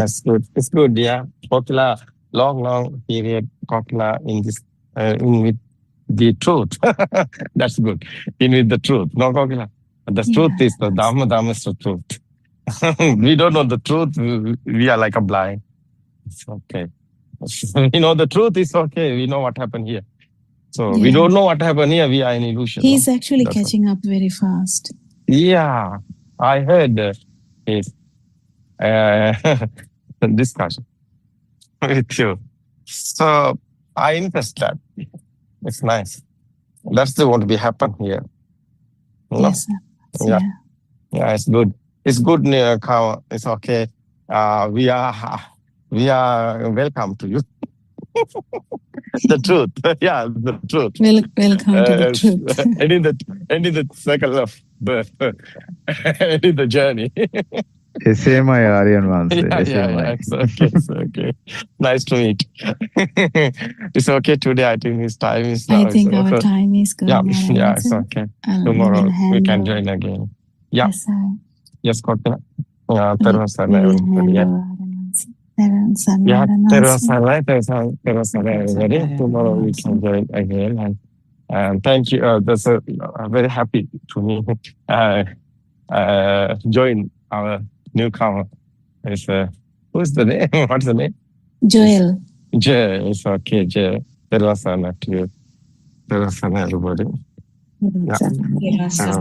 It's good, yeah. Kokila, long period Kokila in this in with the truth. That's good. In with the truth. No Kokila. The truth is the Dhamma is the truth. We don't know the truth. We are like a blind. It's okay. We know the truth is okay. We know what happened here. So we don't know what happened here. We are in illusion. He's actually catching up very fast. Yeah, I heard his discussion with you. So I invest that. It's nice. That's what will happen here. No? Yes, sir. Yeah, it's good. It's good, it's okay. We are welcome to you. The truth. Yeah, the truth. Welcome to the truth. Ending the cycle of birth. Ending the journey. එසේමයි ආර්යයන් වහන්සේ. It's okay. Nice to meet. It's okay today. I think his time is now. I think our time is gone. Yeah, it's okay. Tomorrow we can join again. Yeah. Yes, sir. Yes, Kokila. Tomorrow we can join again. And thank you. That's very happy to me. Join our newcomer. Who's the name? What's the name? Joel. Joel. It's okay, Joel. Terasana to you. Terasana, everybody. Terasana.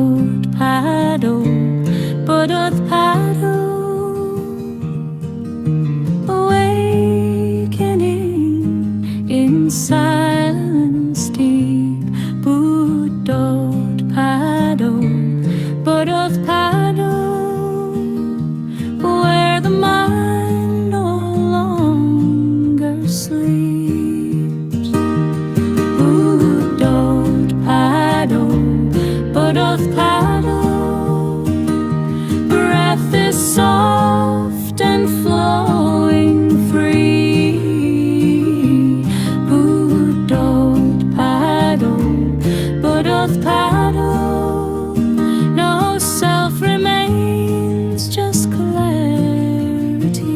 Buddothpado, Buddothpado, awakening in silence deep. Buddothpado, Buddothpado, where the mind no longer sleeps. Buddothpado, Buddothpado, breath is soft and flowing free. Buddothpado, Buddothpado, no self remains, just clarity.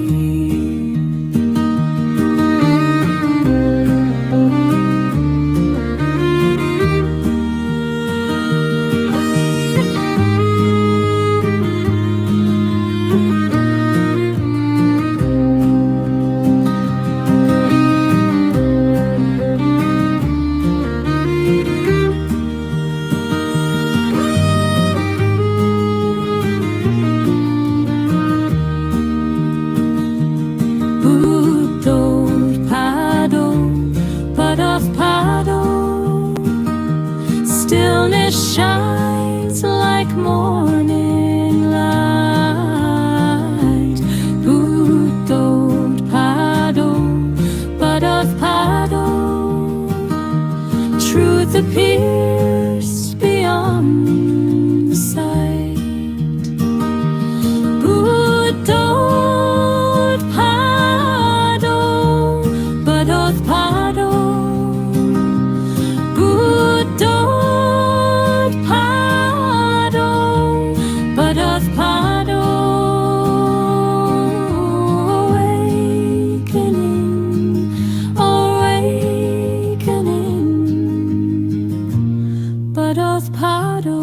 Buddothpado, Buddothpado, stillness shines like morning light. Buddothpado, Buddothpado, truth appears beyond sight. Buddothpado, Buddothpado, Buddothpado, Buddothpado, awakening, awakening, Buddothpado.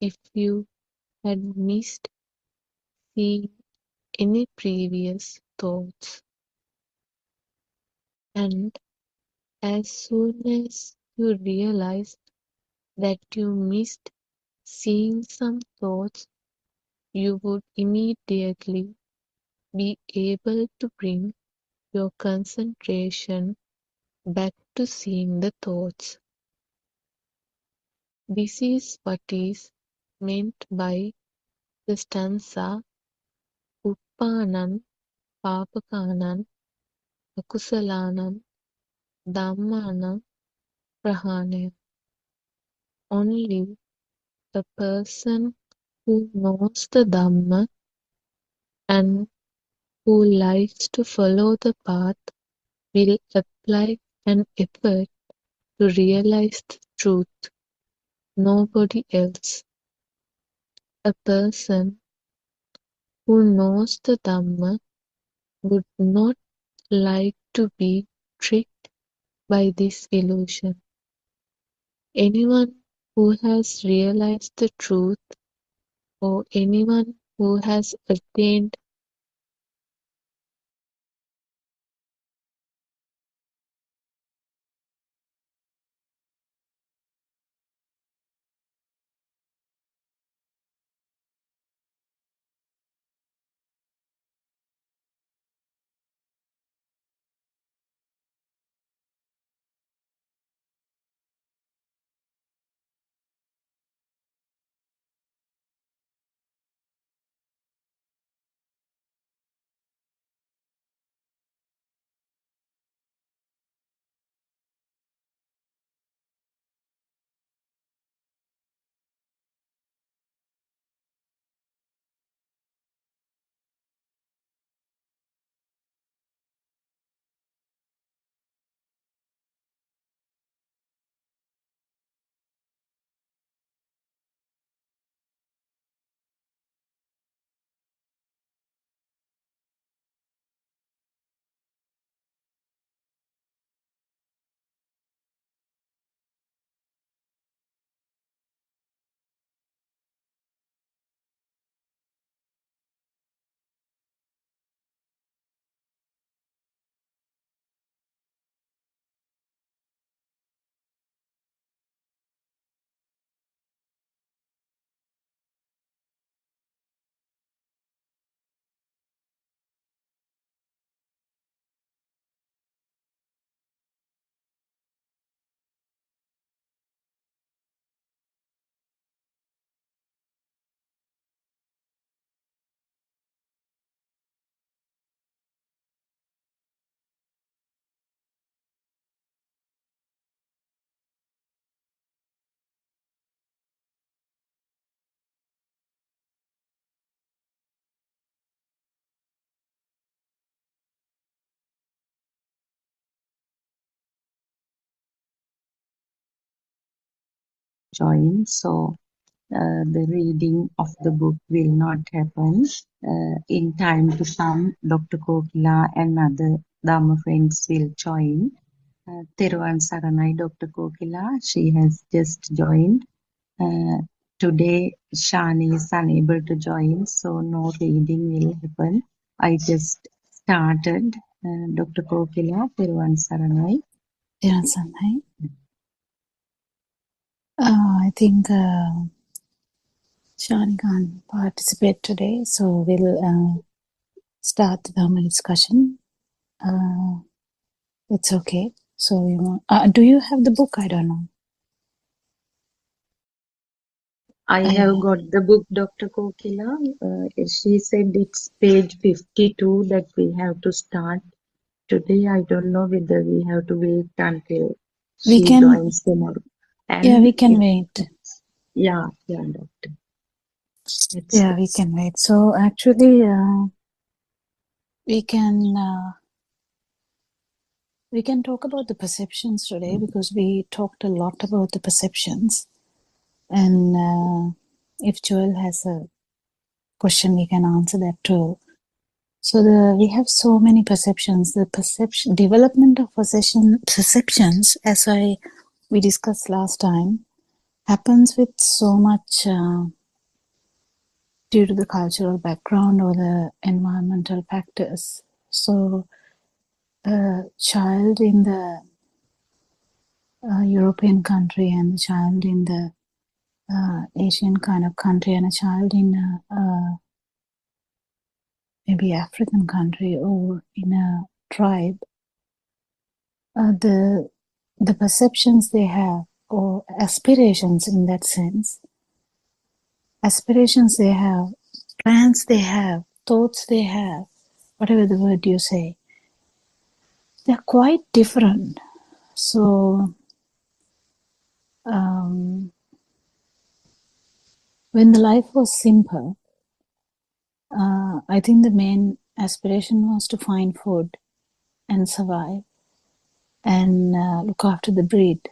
if you had missed seeing any previous thoughts, and as soon as you realized that you missed seeing some thoughts, you would immediately be able to bring your concentration back to seeing the thoughts. This is what is meant by the stanza Uppanan Papakanan Akusalanan Dhammanam Prahanaya. Only a person who knows the Dhamma and who likes to follow the path will apply an effort to realize the truth. Nobody else. A person who knows the Dhamma would not like to be tricked by this illusion. Anyone who has realized the truth, or anyone who has attained join, so the reading of the book will not happen. In time to come, Dr. Kokila and other Dharma friends will join. Teruvan Saranai, Dr. Kokila, she has just joined. Today, Shani is unable to join, so no reading will happen. I just started. Dr. Kokila, Teruvan Saranai. Teruvan Saranai. I think Shani can't participate today, so we'll start the Dharma discussion. It's okay. So, do you have the book? I don't know. I have got the book, Dr. Kokila. She said it's page 52 that we have to start. Today, I don't know whether we have to wait until she joins tomorrow. And yeah, we can wait. Yeah, doctor. We can wait. So actually, we can talk about the perceptions today because we talked a lot about the perceptions. And if Joel has a question, we can answer that too. So we have so many perceptions. The development of perceptions, as we discussed last time, happens with so much due to the cultural background or the environmental factors. So a child in the European country and a child in the Asian kind of country and a child in maybe African country or in a tribe, the perceptions they have or aspirations in that sense, aspirations they have, plans they have, thoughts they have, whatever the word you say, they're quite different. So when the life was simple, I think the main aspiration was to find food and survive and look after the breed.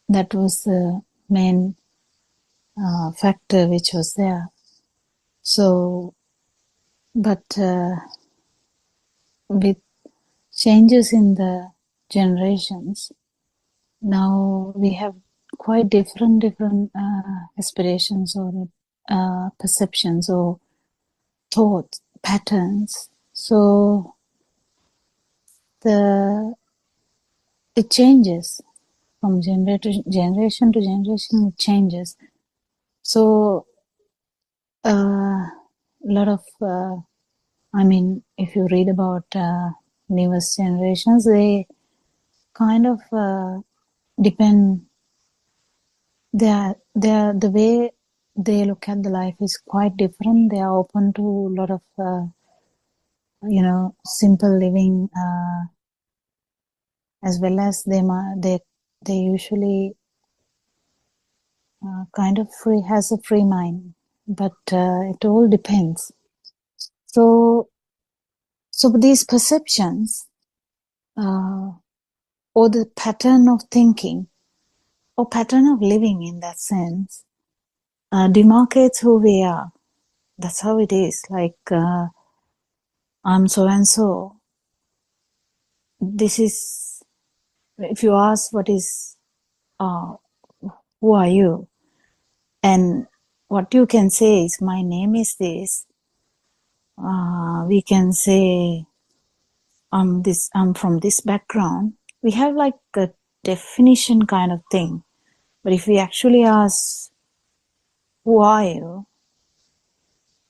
That was the main factor which was there. So, but with changes in the generations, now we have quite different aspirations or perceptions or thought patterns. So it changes from generation to generation. It changes. So a lot of if you read about newest generations, they kind of depend. The way they look at the life is quite different. They are open to a lot of simple living, as well as they usually kind of has a free mind, but it all depends. So these perceptions or the pattern of thinking or pattern of living in that sense demarcates who we are. That's how it is. Like I'm so and so. This is, if you ask what is, who are you? And what you can say is, my name is this. We can say, I'm from this background. We have like a definition kind of thing. But if we actually ask, who are you?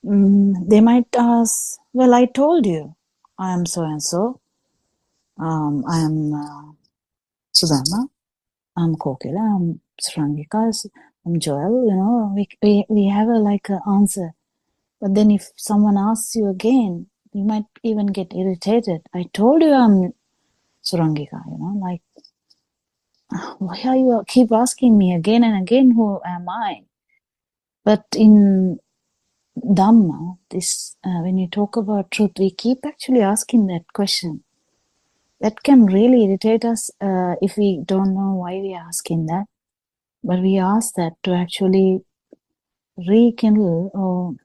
They might ask, well, I told you, I am so and so. I am Sudama. I'm Kokila. I'm Srangika. I'm Joel. We have a answer. But then if someone asks you again, you might even get irritated. I told you I'm Surangika, why are you keep asking me again and again, who am I? But in Dhamma, when you talk about truth, we keep actually asking that question. That can really irritate us if we don't know why we are asking that. But we ask that to actually rekindle or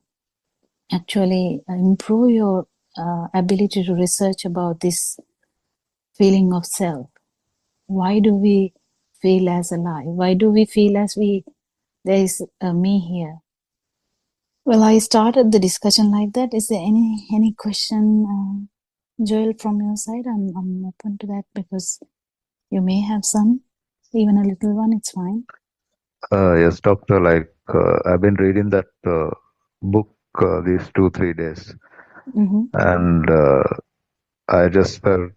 actually improve your ability to research about this feeling of self. Why do we feel as alive? Why do we feel as there is a me here? Well, I started the discussion like that. Is there any question, Joel, from your side? I'm open to that because you may have some, even a little one. It's fine. Yes, doctor. I've been reading that book these 2-3 days, and I just felt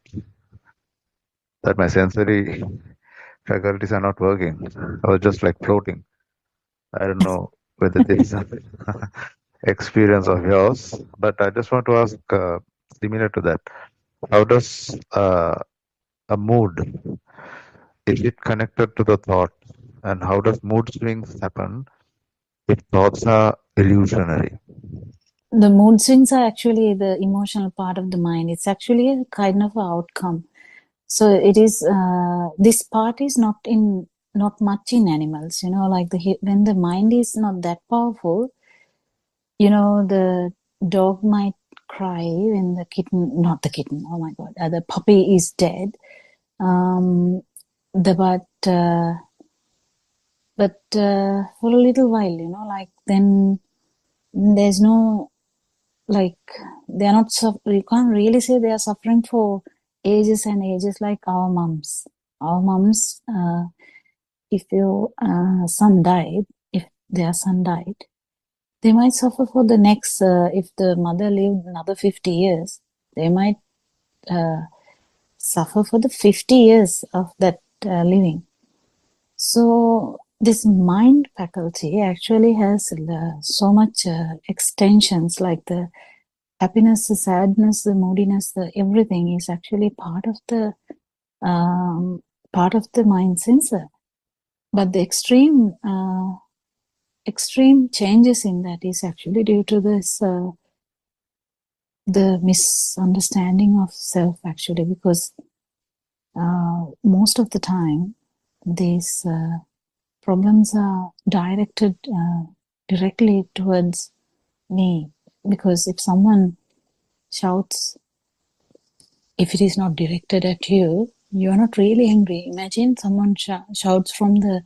that my sensory faculties are not working. I was just like floating. I don't know whether this is an experience of yours, but I just want to ask, similar to that, how does a mood, is it connected to the thought, and how does mood swings happen if thoughts are illusionary? The mood swings are actually the emotional part of the mind. It's actually a kind of an outcome. So it is, this part is not much in animals, when the mind is not that powerful, the dog might cry when the puppy is dead. But but for a little while, like then there's no, like, they're not, you can't really say they are suffering for ages and ages like our moms. Our moms, if your son died, if their son died, they might suffer for the next, if the mother lived another 50 years, they might suffer for the 50 years of that living. So this mind faculty actually has so much extensions, like the happiness, the sadness, the moodiness, the everything is actually part of the mind sensor. But the extreme changes in that is actually due to this the misunderstanding of self, actually, because most of the time these problems are directed directly towards me, because if someone shouts, if it is not directed at you, you are not really angry. Imagine someone shouts from the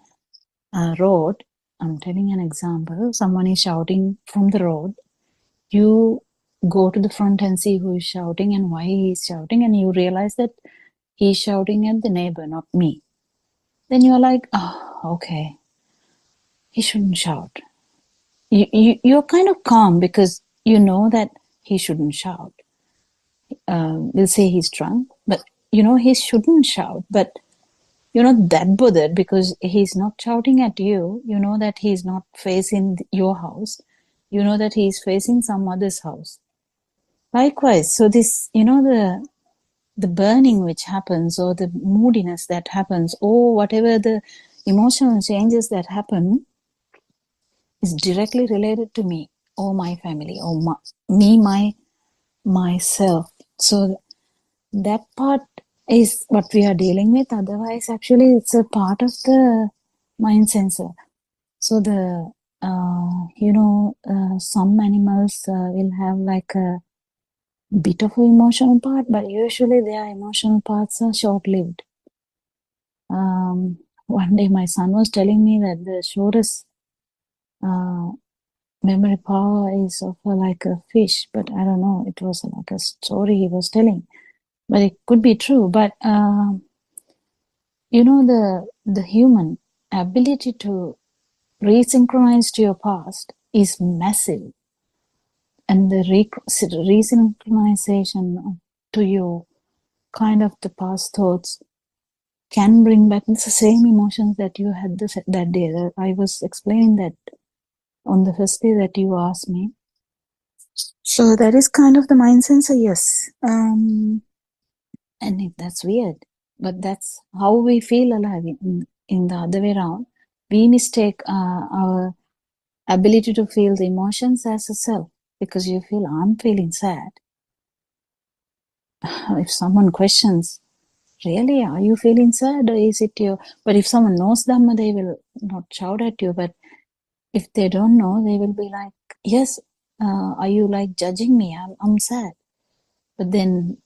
road. I'm telling an example. Someone is shouting from the road. You go to the front and see who is shouting and why he is shouting, and you realize that he is shouting at the neighbor, not me. Then you are like, oh, okay, he shouldn't shout. You're kind of calm because you know that he shouldn't shout. We'll say he's drunk, but he shouldn't shout. But you're not that bothered because he's not shouting at you. You know that he's not facing your house. You know that he's facing some other's house. Likewise, so this, the burning which happens, or the moodiness that happens, or whatever the emotional changes that happen, is directly related to me or my family or myself. So that part is what we are dealing with. Otherwise, actually, it's a part of the mind sensor. So the some animals will have like a bit of an emotional part, but usually their emotional parts are short-lived. One day my son was telling me that the shortest memory power is of like a fish, but I don't know, it was like a story he was telling, but it could be true. But the human ability to resynchronize to your past is massive, and the resynchronization to your kind of the past thoughts can bring back the same emotions that you had that day. I was explaining that on the first day that you asked me. So that is kind of the mind sensor, yes. And that's weird, but that's how we feel alive. In the other way around, we mistake our ability to feel the emotions as a self, because you feel, I'm feeling sad. If someone questions, really, are you feeling sad, or is it your... But if someone knows Dhamma, they will not shout at you. But if they don't know, they will be like, yes, are you like judging me? I'm sad. But then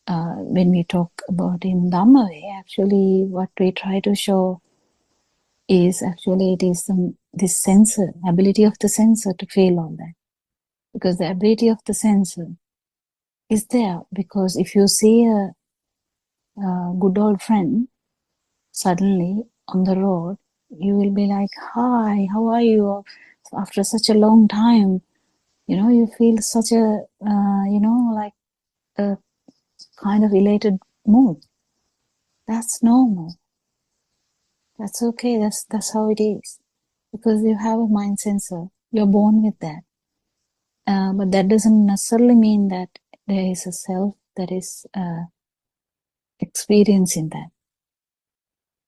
when we talk about in Dhamma way, actually what we try to show is actually it is this sensor, ability of the sensor to feel all that. Because the ability of the sensor is there, because if you see a good old friend suddenly on the road, you will be like, hi, how are you? After such a long time, you feel such a, like a kind of elated mood. That's normal. That's okay. That's how it is. Because you have a mind sensor. You're born with that. But that doesn't necessarily mean that there is a self that is experiencing that.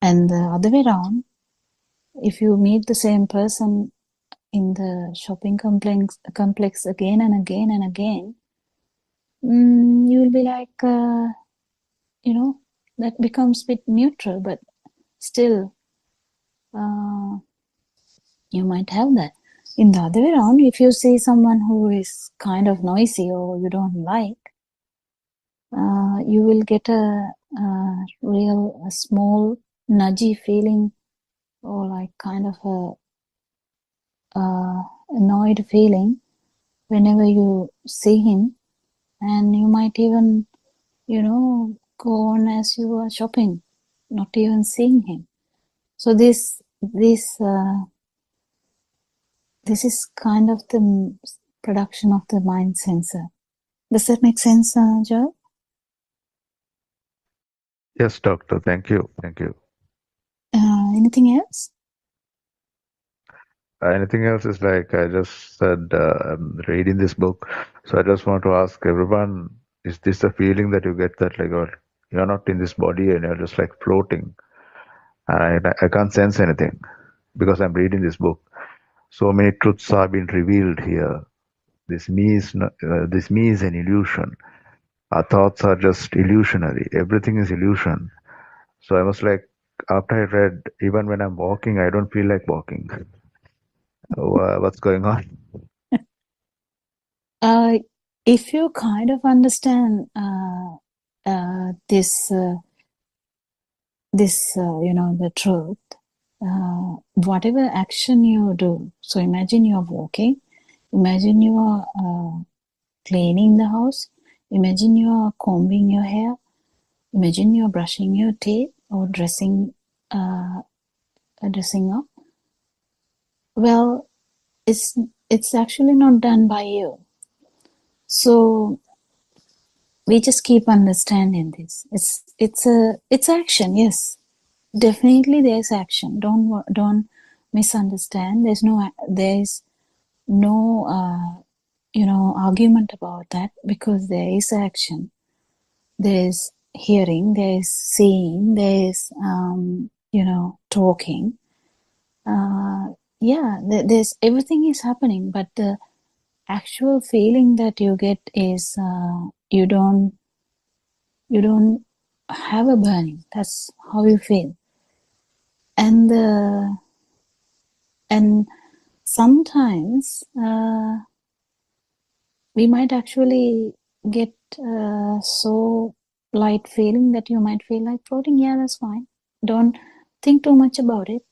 And the other way around, if you meet the same person in the shopping complex again and again and again, you will be like, that becomes a bit neutral, but still you might have that. In the other way around, if you see someone who is kind of noisy or you don't like, you will get a small nudgy feeling or like kind of a annoyed feeling whenever you see him, and you might even, go on as you are shopping, not even seeing him. So this is kind of the production of the mind sensor. Does that make sense, Joe? Yes, doctor. Thank you. Thank you. Anything else? Anything else is like I just said, I'm reading this book. So I just want to ask everyone, is this a feeling that you get that like you're not in this body and you're just like floating? And I can't sense anything because I'm reading this book. So many truths have been revealed here. This me is not, this me is an illusion. Our thoughts are just illusionary. Everything is illusion. So I was like, after I read, even when I'm walking, I don't feel like walking. What's going on? If you kind of understand this, the truth, whatever action you do, so imagine you're walking, imagine you are cleaning the house, imagine you are combing your hair, imagine you're brushing your teeth or dressing up. Well, it's actually not done by you. So we just keep understanding this. It's action, yes. Definitely there's action. Don't misunderstand. There's no argument about that, because there is action. There's hearing, there's seeing, there's talking. There's everything is happening, but the actual feeling that you get is you don't have a burning. That's how you feel. And sometimes we might actually get so light feeling that you might feel like floating. Yeah, that's fine. Don't think too much about it.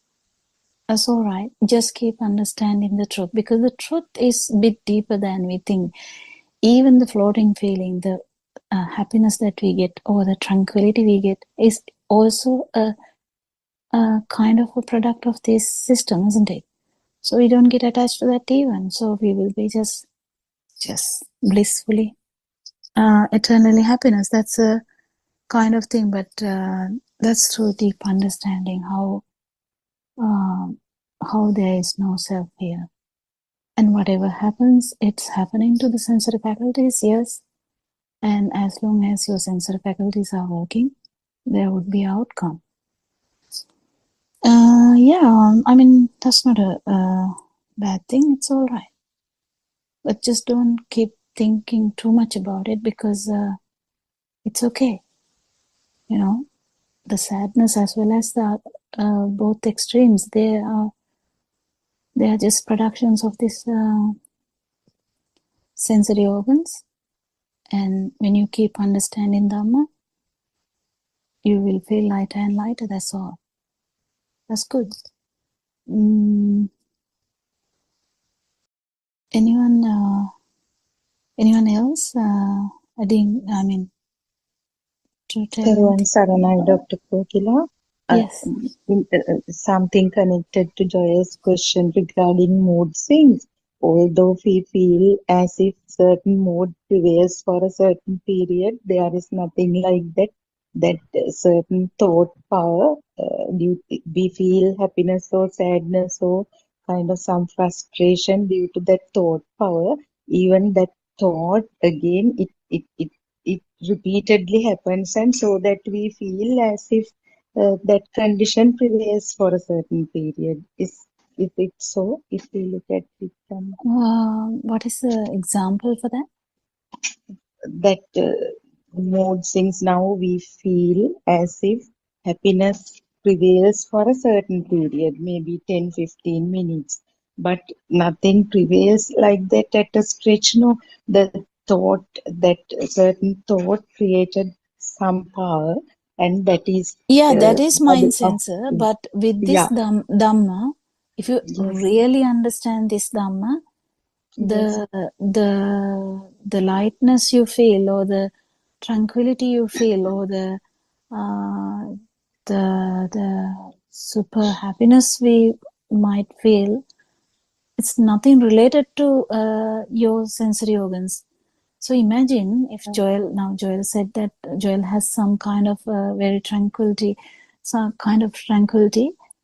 That's all right. Just keep understanding the truth, because the truth is a bit deeper than we think. Even the floating feeling, the happiness that we get or the tranquility we get is also a kind of a product of this system, isn't it? So we don't get attached to that even. So we will be just blissfully, eternally happiness. That's a kind of thing, but that's through deep understanding how there is no self here. And whatever happens, it's happening to the sensory faculties, yes. And as long as your sensory faculties are working, there would be outcome. That's not a bad thing. It's all right. But just don't keep thinking too much about it, because it's okay. The sadness as well as the both extremes, they are just productions of this sensory organs. And when you keep understanding Dhamma, you will feel lighter and lighter. That's all. That's good. Anyone else? To tell Everyone, Saranai, Dr. Kokila. Yes. Something connected to Joya's question regarding mood swings. Although we feel as if certain mood prevails for a certain period, there is nothing like that. That certain thought power, we feel happiness or sadness or kind of some frustration due to that thought power. Even that thought, again, it repeatedly happens, and so that we feel as if that condition prevails for a certain period. If it's so, if we look at it, what is the example for that? That mood swings, now we feel as if happiness prevails for a certain period, maybe 10-15 minutes, but nothing prevails like that at a stretch. No, the thought, that certain thought created some power, and that is that is mind of, sensor. But with this Dhamma, if you really understand this Dhamma, the lightness you feel, or the tranquility you feel, or the super happiness we might feel, it's nothing related to your sensory organs. So imagine if Joel said that Joel has some kind of very tranquility,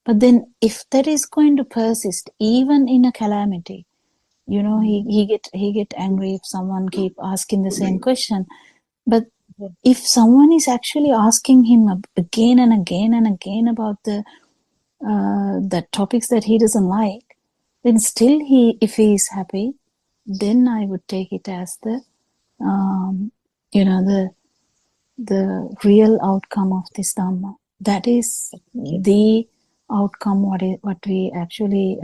but then if that is going to persist even in a calamity, he get angry if someone keep asking the same question. But if someone is actually asking him again and again and again about the topics that he doesn't like, then still if he is happy, then I would take it as the the real outcome of this Dhamma. That is the outcome what we actually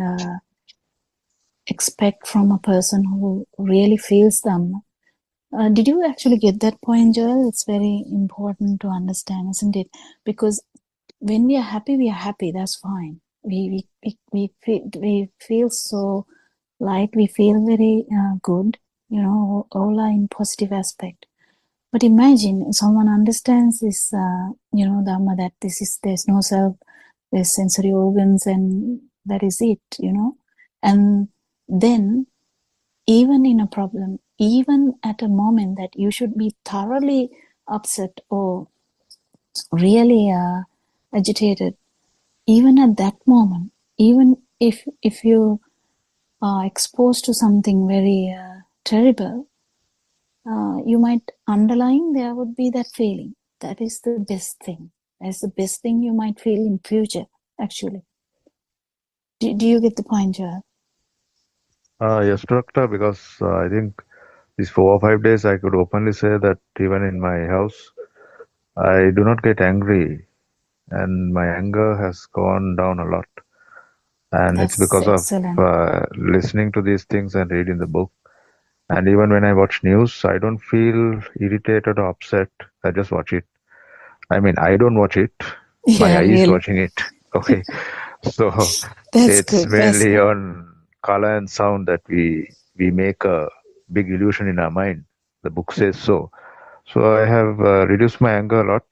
expect from a person who really feels Dhamma. Did you actually get that point, Joel? It's very important to understand, isn't it? Because when we are happy, that's fine. We feel so light, we feel very good, all are in positive aspect. But imagine someone understands this, Dhamma, that there's no self, there's sensory organs, and that is it, and then even in a problem, even at a moment that you should be thoroughly upset or really agitated, even at that moment, even if you are exposed to something very terrible, you might underline there would be that feeling. That is the best thing. That's the best thing you might feel in future, actually. Do you get the point, Joel? Yes, doctor, because I think these 4 or 5 days I could openly say that even in my house, I do not get angry, and my anger has gone down a lot. And That's it's because excellent. of listening to these things and reading the book. And even when I watch news, I don't feel irritated or upset. I just watch it. I mean, I don't watch it. My eye is watching it. Okay. So it's good. mainly on color and sound that we make a big illusion in our mind. The book says so. So I have reduced my anger a lot.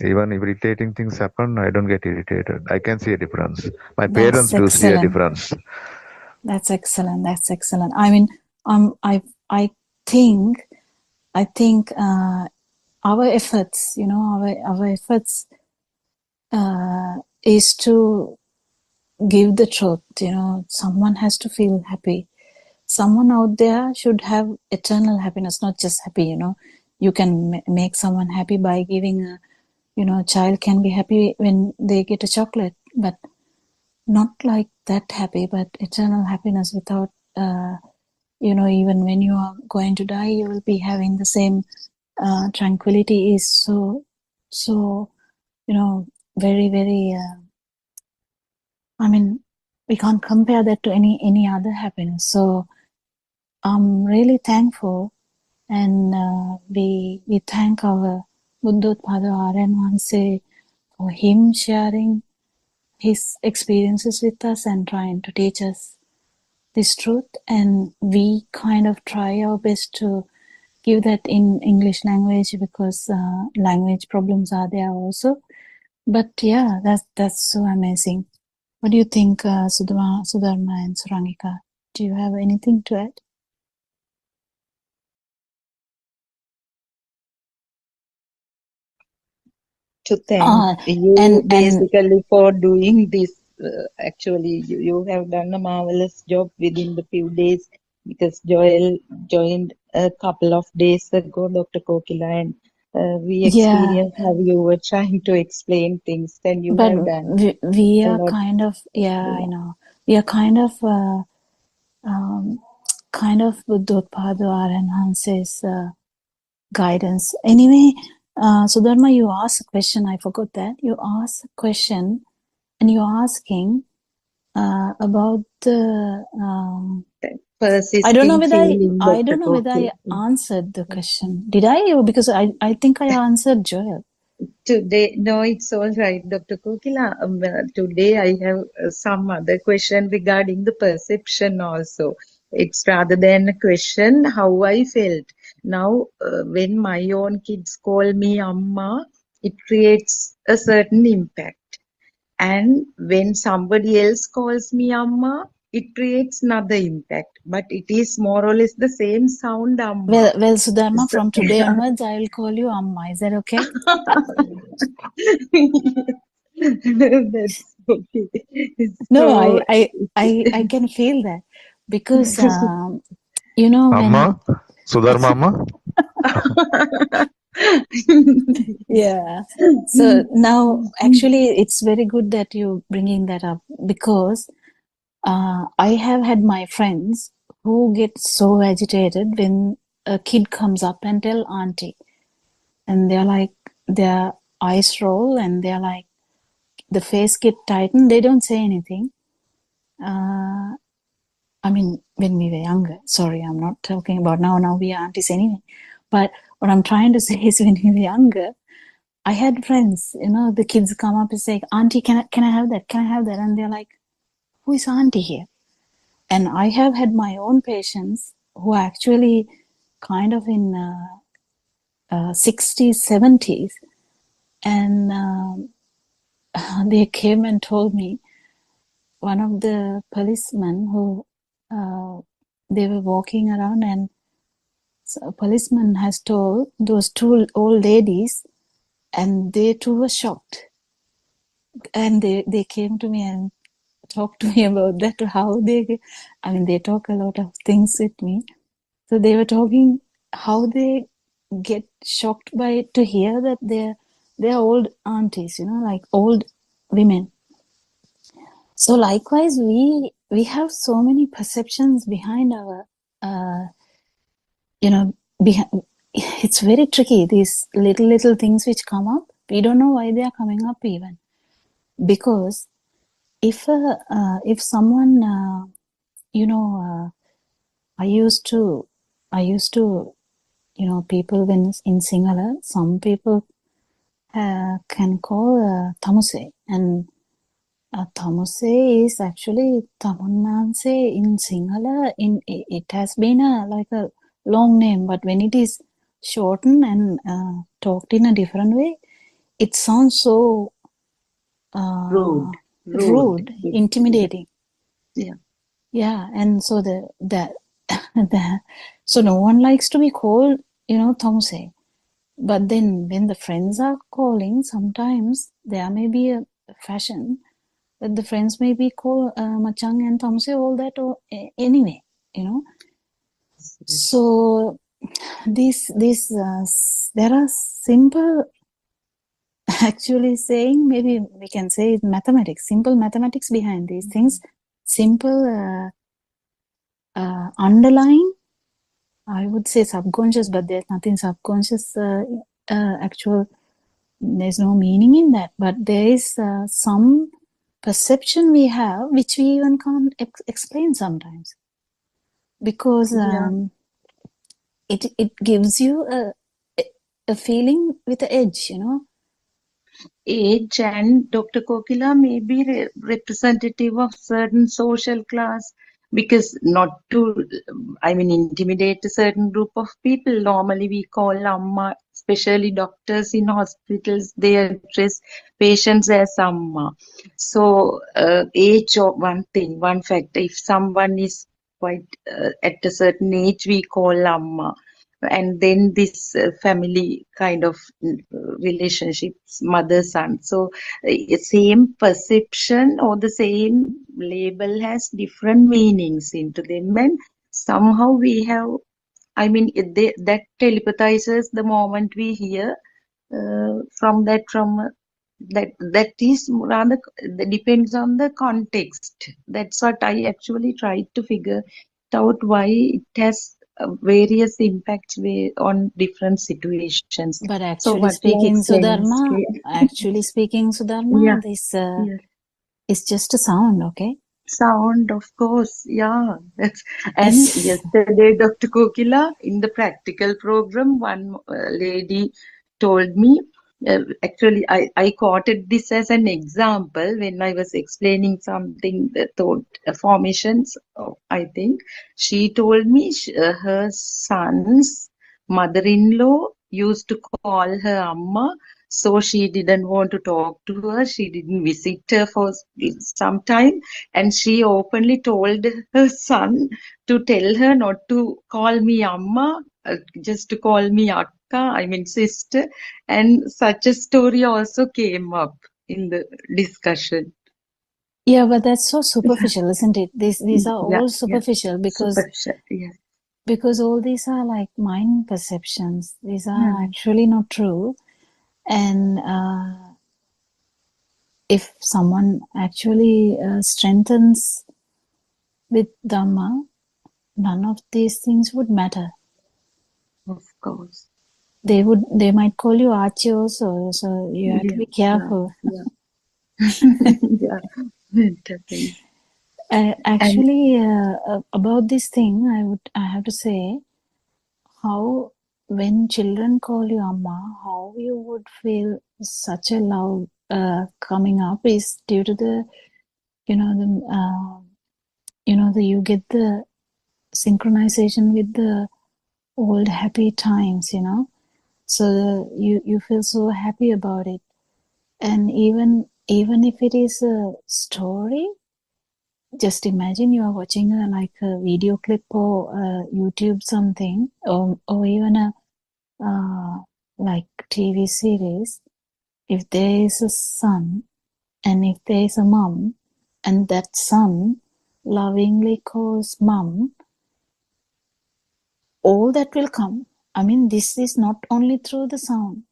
Even if irritating things happen, I don't get irritated. I can see a difference. My parents do see a difference. That's excellent. That's excellent. I mean, I think our efforts, our efforts is to give the truth. Someone has to feel happy. Someone out there should have eternal happiness, not just happy. You can make someone happy by giving a child can be happy when they get a chocolate, but not like that happy, but eternal happiness without even when you are going to die, you will be having the same tranquility is so very, very I mean, we can't compare that to any other happiness. So I'm really thankful, and we thank our Buddothpado Aryan Vanse for him sharing his experiences with us and trying to teach us this truth, and we kind of try our best to give that in English language, because language problems are there also. But yeah, that's so amazing. What do you think, Sudharma and Surangika? Do you have anything to add? To thank you basically for doing this. Actually, you have done a marvelous job within the few days, because Joel joined a couple of days ago, Dr. Kokila, and we experienced how you were trying to explain things, and you have done. We are kind of, I know. We are kind of Buddothpado Aryan Vanse's guidance. Anyway, Sudharma, you asked a question. I forgot that. You asked a question, and you're asking about the I don't know whether I answered the question. Did I? Because I think I answered Joel. Today, no, it's all right, Dr. Kokila. Today I have some other question regarding the perception also. It's rather than a question, how I felt. Now, when my own kids call me Amma, it creates a certain impact. And when somebody else calls me Amma, it creates another impact. But it is more or less the same sound, Amma. Well, Sudharma, So, from today onwards, I will call you Amma. Is that okay? That's okay. No, So, I can feel that because you know when Amma, Sudharma Amma. yeah. So now actually it's very good that you bringing that up because I have had my friends who get so agitated when a kid comes up and tell auntie, and they're like their eyes roll and they're like the face get tightened. They don't say anything. I mean, when we were younger. Sorry, I'm not talking about now. Now we are aunties anyway. But what I'm trying to say is, when we were younger, I had friends. You know, the kids come up and say, "Auntie, can I have that? Can I have that?" And they're like, "Who is auntie here?" And I have had my own patients who are actually kind of in 60s, 70s, and they came and told me, one of the policemen who they were walking around, and a policeman has told those two old ladies, and they too were shocked, and they came to me and talked to me about that, how they, I mean, they talk a lot of things with me. So they were talking how they get shocked by it to hear that they're old aunties, you know, like old women. So likewise, we have so many perceptions behind our, you know, it's very tricky. These little things which come up, we don't know why they are coming up even, because if someone, you know, I used to, you know, people when in Sinhala, some people can call Tamuse, and Tamuse is actually Tamunanse in Sinhala. It has been like a long name, but when it is shortened and talked in a different way, it sounds so rude, intimidating. Yeah, and so so no one likes to be called, you know, Tamuse. But then when the friends are calling, sometimes there may be a fashion that the friends may be called Machang and Tamuse, all that, or anyway, you know. So there are simple, actually saying, maybe we can say mathematics, simple mathematics behind these things, simple underlying, I would say subconscious, but there's nothing subconscious, actual, there's no meaning in that, but there is some perception we have which we even can't explain sometimes, because it gives you a feeling with the edge, you know. Age and Dr. Kokila may be representative of certain social class, because not to, I mean, intimidate a certain group of people. Normally we call Amma, especially doctors in hospitals, they address patients as Amma. So age of one thing, one factor. If someone is quite at a certain age, we call Amma. And then this family kind of relationships, mother son. So same perception or the same label has different meanings into them, and somehow we have, I mean, that telepathizes the moment we hear that is rather, depends on the context. That's what I actually tried to figure out, why it has various impacts on different situations. But So actually what you speaking, explained, Sudharma, this is just a sound, okay? Sound, of course, yeah. And yesterday, Dr. Kokila, in the practical program, one lady told me Actually, I quoted this as an example when I was explaining something, the thought formations. I think she told me her son's mother-in-law used to call her Amma, so she didn't want to talk to her. She didn't visit her for some time, and she openly told her son to tell her not to call me Amma, just to call me Akka, I mean sister. And such a story also came up in the discussion. Yeah, but that's so superficial, isn't it? These are Yeah, all superficial superficial. Yes. because all these are like mind perceptions. These are actually not true. And if someone actually strengthens with Dhamma, none of these things would matter. Of course. They might call you Archie also, so you have to be careful. Yeah. Yeah. Definitely. Actually, about this thing, I have to say how when children call you Amma, how you would feel such a love coming up is due to the you get the synchronization with the old happy times, so you feel so happy about it. And even if it is a story, just imagine you are watching a video clip or YouTube something, or even a like TV series. If there is a son and if there is a mom, and that son lovingly calls mom, all that will come. I mean, this is not only through the sound.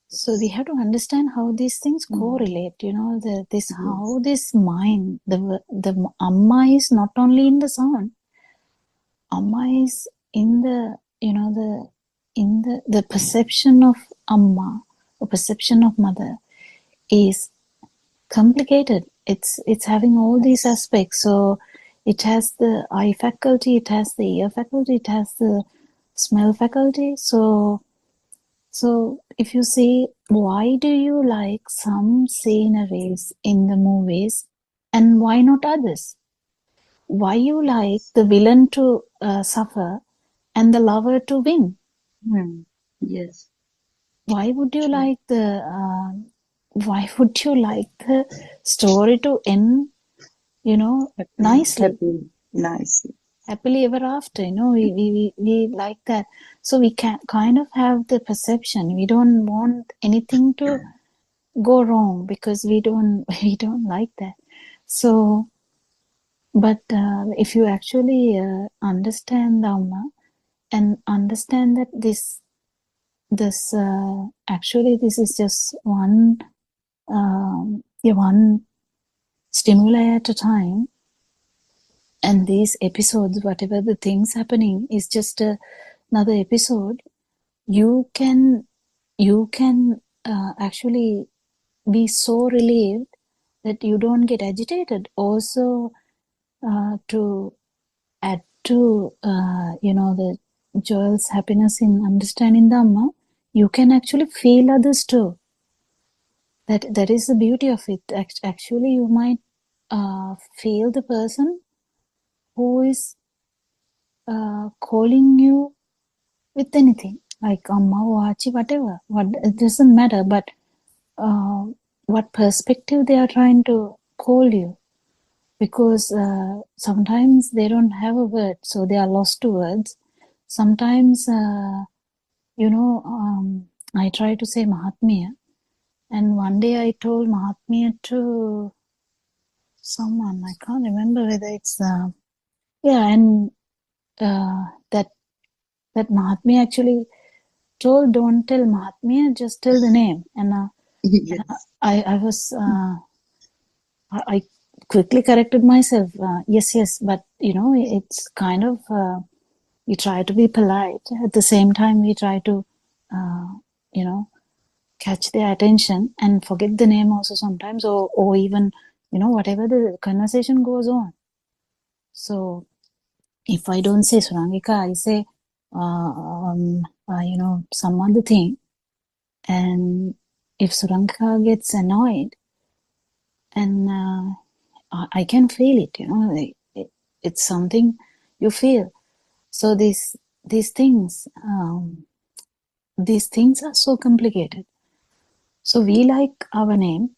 So we have to understand how these things correlate, how this mind, the Amma is not only in the sound. Amma is in the, the perception of Amma, or perception of mother is complicated. It's having all these aspects. So it has the eye faculty, it has the ear faculty, it has the smell faculty. So if you see, why do you like some sceneries in the movies and why not others? Why you like the villain to suffer and the lover to win? Yes. Why would you like the story to end, nicely? Happily ever after, we like that. So we can kind of have the perception. We don't want anything to go wrong because we don't like that. So, but if you actually understand Dhamma and understand that this actually this is just one stimuli at a time, and these episodes, whatever the things happening, is just another episode. You can actually be so relieved that you don't get agitated. Also, to add to the Joel's happiness in understanding Dhamma, you can actually feel others too. That is the beauty of it. Actually, you might feel the person who is calling you with anything, like Amma or Achi, whatever. It doesn't matter, but what perspective they are trying to call you. Because sometimes they don't have a word, so they are lost to words. Sometimes, I try to say Mahatmya, and one day I told Mahatmya to someone, I can't remember whether it's, and that Mahatmya actually told, don't tell Mahatmya, just tell the name. And I was, I quickly corrected myself. Yes, but it's kind of, we try to be polite. At the same time, we try to, catch their attention and forget the name also sometimes, or even, whatever the conversation goes on. So if I don't say Surangika, I say some other thing. And if Suranka gets annoyed, and I can feel it, it's something you feel. So these things are so complicated. So we like our name,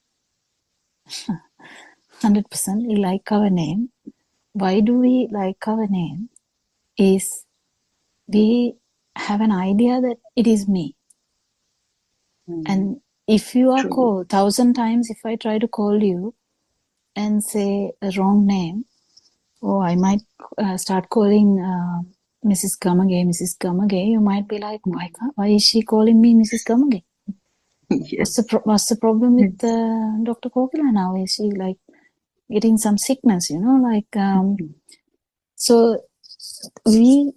100%. We like our name. Why do we like our name? Is we have an idea that it is me. And if you are called 1,000 times, if I try to call you and say a wrong name, or I might start calling Mrs. Gamage, you might be like, why is she calling me Mrs. Gamage? Yes. What's the problem with Dr. Kokila now? Is she like getting some sickness, so we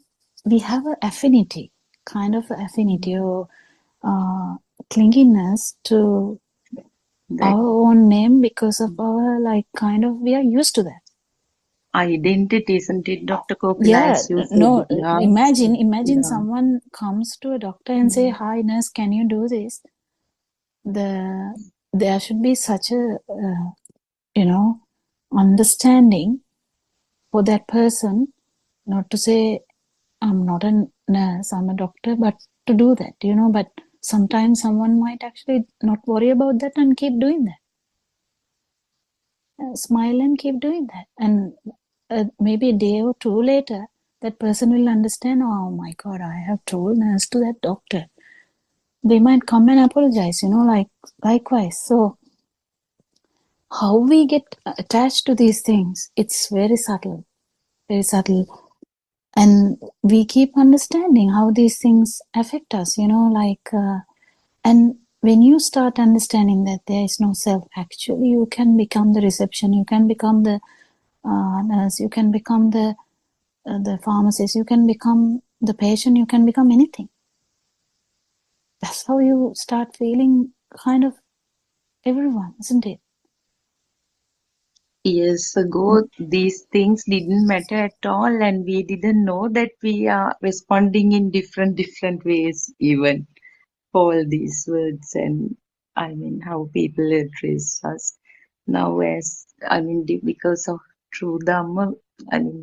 have an affinity, kind of affinity or clinginess to our own name because of our we are used to that. Identity, isn't it, Dr. Kokila? Yeah, imagine someone comes to a doctor and say, "Hi nurse, can you do this?" There should be such a understanding for that person, not to say I'm not a nurse, I'm a doctor, but to do that, but sometimes someone might actually not worry about that and keep doing that. Smile and keep doing that. And maybe a day or two later, that person will understand, oh my God, I have told nurse to that doctor. They might come and apologize, likewise. So how we get attached to these things, it's very subtle. And we keep understanding how these things affect us, and when you start understanding that there is no self, actually you can become the reception, you can become the nurse, you can become the pharmacist, you can become the patient, you can become anything. That's how you start feeling kind of everyone, isn't it? Years ago, these things didn't matter at all, and we didn't know that we are responding in different ways, even for all these words and how people address us. Now, because of true Dhamma,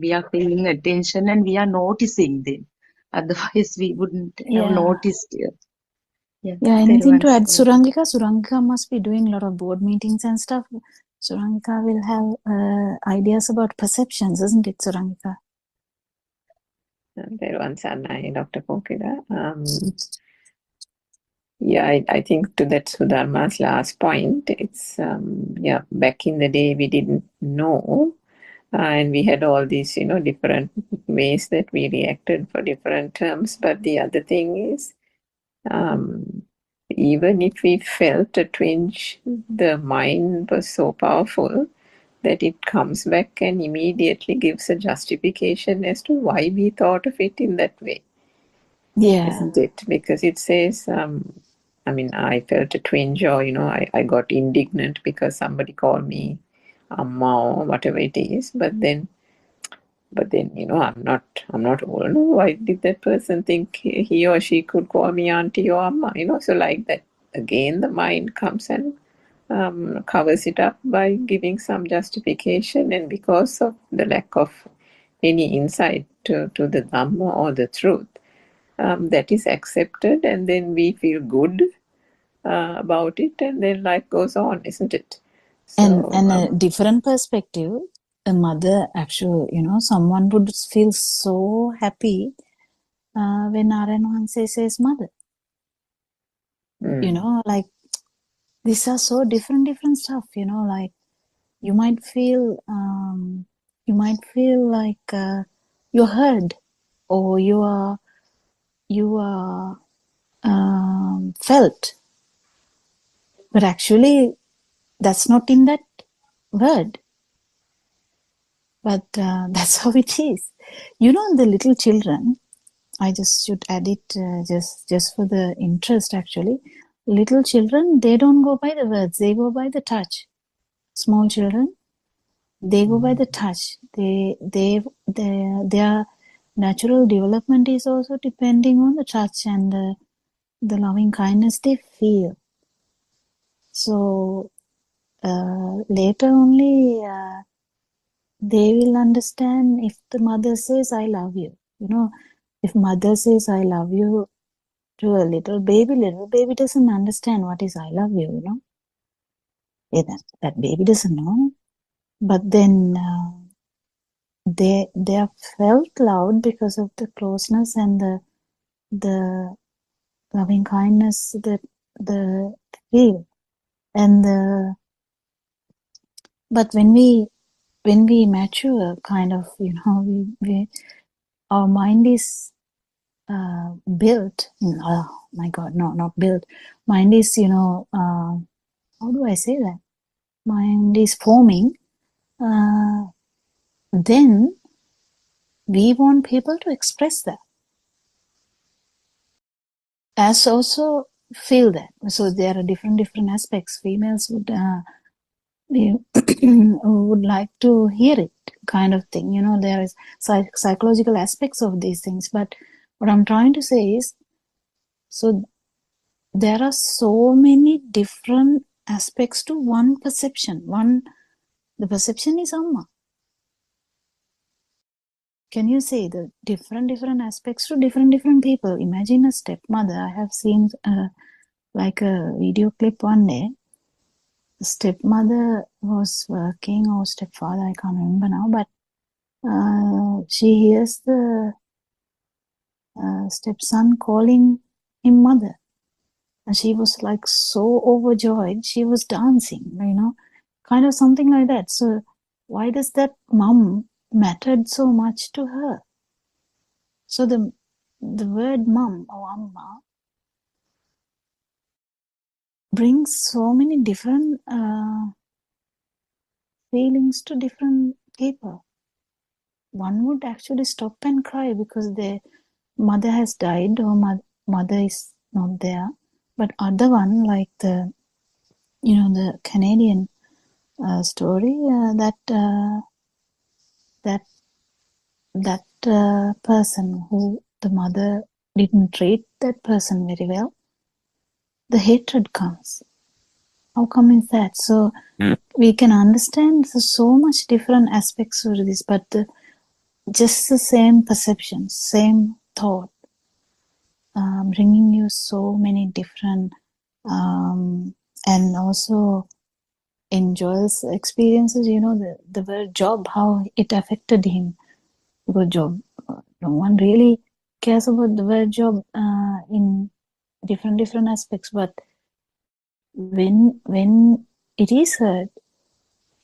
we are paying attention and we are noticing them. Otherwise, we wouldn't have noticed it. Yeah, anything to add, Surangika? Surangika must be doing a lot of board meetings and stuff. Surangika will have ideas about perceptions, isn't it, Surangika? Dr. Kokila. I think to that Sudharma's last point, it's, back in the day we didn't know. And we had all these, different ways that we reacted for different terms. But the other thing is, even if we felt a twinge, the mind was so powerful that it comes back and immediately gives a justification as to why we thought of it in that way. Yeah. Isn't it? Because it says, I felt a twinge, or, I got indignant because somebody called me Amma or whatever it is. But then, I'm not old. Why did that person think he or she could call me auntie or Amma? So like that, again, the mind comes and covers it up by giving some justification, and because of the lack of any insight to the Dhamma or the truth, that is accepted, and then we feel good about it, and then life goes on, isn't it? So, and a different perspective, a mother actually, someone would feel so happy when Narayan says mother. These are so different stuff, like you might feel like you're heard, or you are felt, but actually that's not in that word, but that's how it is. The little children, I just should add it just for the interest, actually. Little children, they don't go by the words, they go by the touch. Small children, they go by the touch. They are natural development is also depending on the touch and the loving kindness they feel. So later only they will understand if the mother says, I love you. You know, if mother says, I love you to a little baby doesn't understand what is I love you, you know. Yeah, that baby doesn't know. But then they are felt loved because of the closeness and the loving kindness that the feel. And but when we mature, kind of, you know, we our mind is built. Oh my God, no, not built. Mind is, you know, how do I say that? Mind is forming. Then we want people to express that. As also feel that. So there are different aspects. Females would would like to hear it, kind of thing. You know, there is psychological aspects of these things. But what I'm trying to say is, so there are so many different aspects to one perception. The perception is Amma. Can you say the different aspects to different people? Imagine a stepmother. I have seen like a video clip one day. The stepmother was working, or stepfather, I can't remember now, but she hears the stepson calling him mother. And she was like so overjoyed, she was dancing, you know, kind of something like that. So why does that mom mattered so much to her? So the word mom or amma brings so many different feelings to different people. One would actually stop and cry because their mother has died or mother is not there. But other one, like the Canadian story, that person who the mother didn't treat that person very well, the hatred comes. How come is that? So we can understand so much different aspects of this, but just the same perception, same thought, bringing you so many different and also enjoys experiences. You know, the word job, how it affected him. Because job, no one really cares about the word job in different aspects, but when it is heard,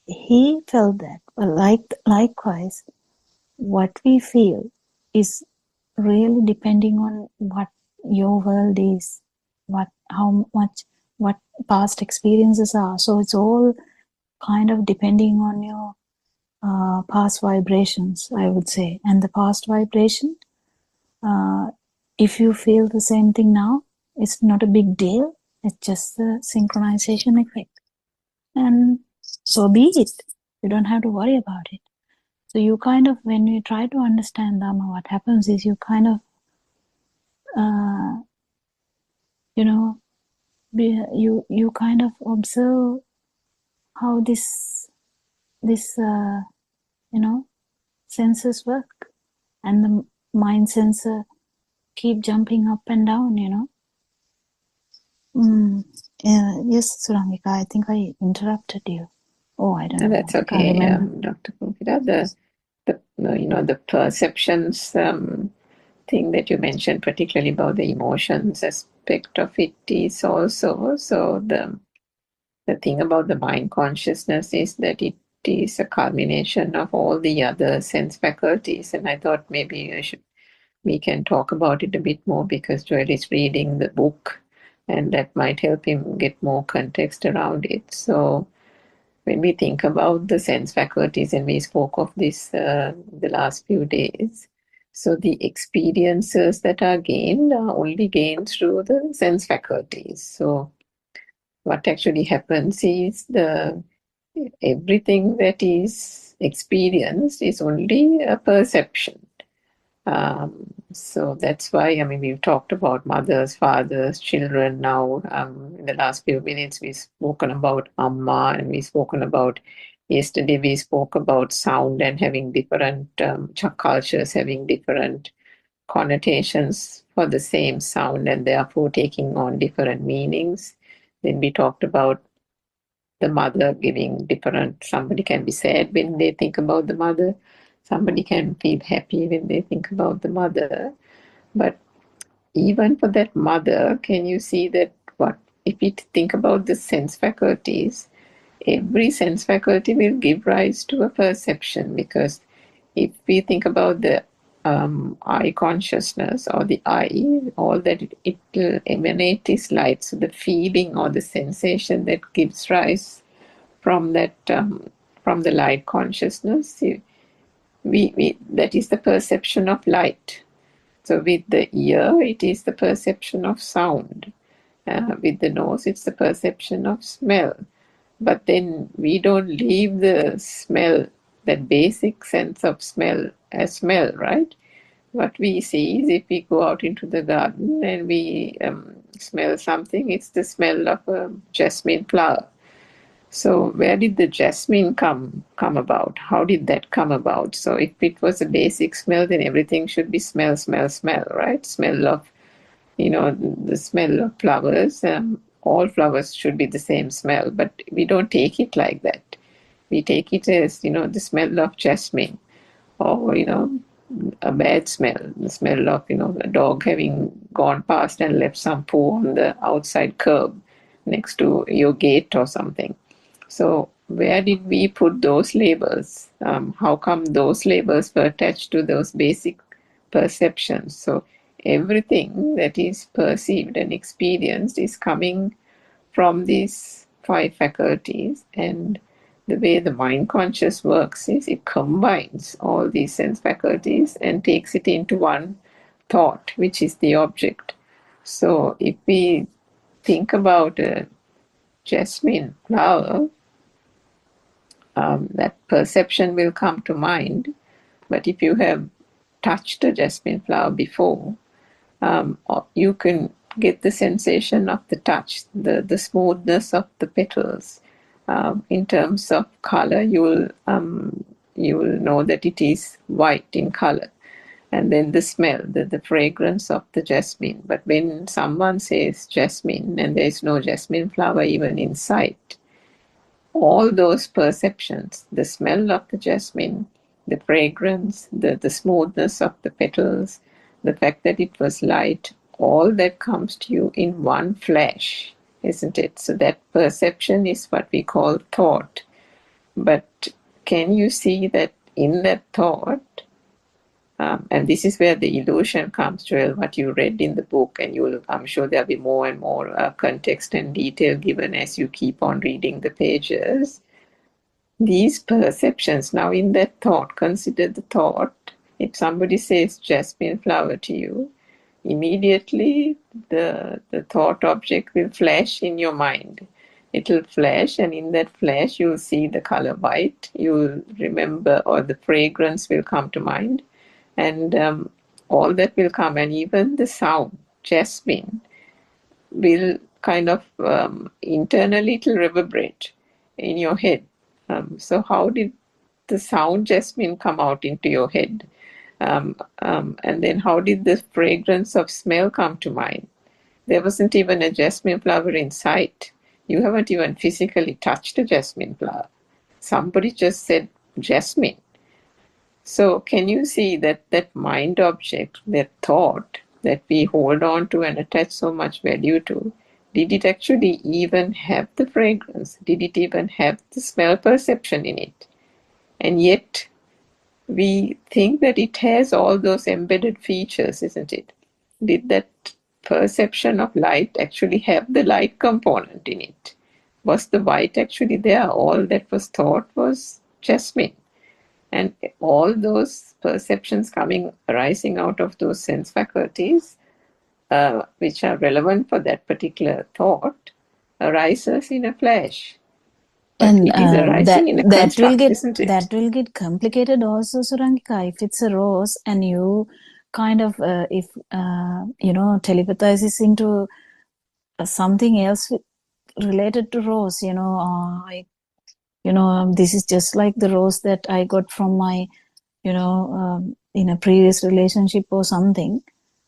he felt that. Likewise, what we feel is really depending on what your world is, what past experiences are. So it's all kind of depending on your past vibrations, I would say. And the past vibration, if you feel the same thing now, it's not a big deal. It's just the synchronization effect. And so be it. You don't have to worry about it. So you kind of, when you try to understand Dharma, what happens is you kind of, you kind of observe how this senses work, and the mind sensor keep jumping up and down, Yes, Surangika, I think I interrupted you. Oh, I don't know. That's okay, Dr. Kokila. The perceptions thing that you mentioned, particularly about the emotions aspect of it, is also, so the thing about the mind consciousness is that it is a culmination of all the other sense faculties. And I thought maybe we can talk about it a bit more, because Joel is reading the book and that might help him get more context around it. So when we think about the sense faculties, and we spoke of this the last few days, so the experiences that are gained are only gained through the sense faculties. So what actually happens is everything that is experienced is only a perception. So that's why, I mean, we've talked about mothers, fathers, children now. In the last few minutes, we've spoken about Amma, and we've spoken about, yesterday we spoke about sound and having different cultures having different connotations for the same sound and therefore taking on different meanings. Then we talked about the mother giving different, somebody can be sad when they think about the mother, somebody can feel happy when they think about the mother. But even for that mother, can you see that what if we think about the sense faculties, every sense faculty will give rise to a perception, because if we think about the eye consciousness or the eye, all that it will emanate is light. So the feeling or the sensation that gives rise from that from the light consciousness, we that is the perception of light. So with the ear, it is the perception of sound. With the nose, it's the perception of smell. But then we don't leave the smell, that basic sense of smell, as smell, right? What we see is if we go out into the garden and we smell something, it's the smell of a jasmine flower. So where did the jasmine come about? How did that come about? So if it was a basic smell, then everything should be smell, right? Smell of, the smell of flowers. All flowers should be the same smell, but we don't take it like that. We take it as, the smell of jasmine, or, a bad smell, the smell of, a dog having gone past and left some poo on the outside curb next to your gate or something. So where did we put those labels? How come those labels were attached to those basic perceptions? So everything that is perceived and experienced is coming from these 5 faculties, and the way the mind conscious works is it combines all these sense faculties and takes it into one thought, which is the object. So if we think about a jasmine flower, that perception will come to mind. But if you have touched a jasmine flower before, you can get the sensation of the touch, the smoothness of the petals. In terms of color, you will know that it is white in color. And then the smell, the fragrance of the jasmine. But when someone says jasmine and there is no jasmine flower even in sight, all those perceptions, the smell of the jasmine, the fragrance, the smoothness of the petals, the fact that it was light, all that comes to you in one flash, isn't it? So that perception is what we call thought. But can you see that in that thought, and this is where the illusion comes, Joel, what you read in the book, and I'm sure there'll be more and more context and detail given as you keep on reading the pages. These perceptions, now in that thought, consider the thought. If somebody says jasmine flower to you, immediately the thought object will flash in your mind. It will flash, and in that flash you'll see the color white, you'll remember, or the fragrance will come to mind, and all that will come, and even the sound, jasmine, will kind of internally it will reverberate in your head. So how did the sound jasmine come out into your head? And then how did the fragrance of smell come to mind? There wasn't even a jasmine flower in sight. You haven't even physically touched a jasmine flower. Somebody just said jasmine. So can you see that that mind object, that thought that we hold on to and attach so much value to, did it actually even have the fragrance? Did it even have the smell perception in it? And yet we think that it has all those embedded features, isn't it? Did that perception of light actually have the light component in it? Was the white actually there? All that was thought was jasmine. And all those perceptions arising out of those sense faculties, which are relevant for that particular thought, arises in a flash. But And it is arising in a construct, isn't it? That will get complicated also, Surangika. If it's a rose and you kind of if telepathizes into something else related to rose, this is just like the rose that I got from my in a previous relationship or something.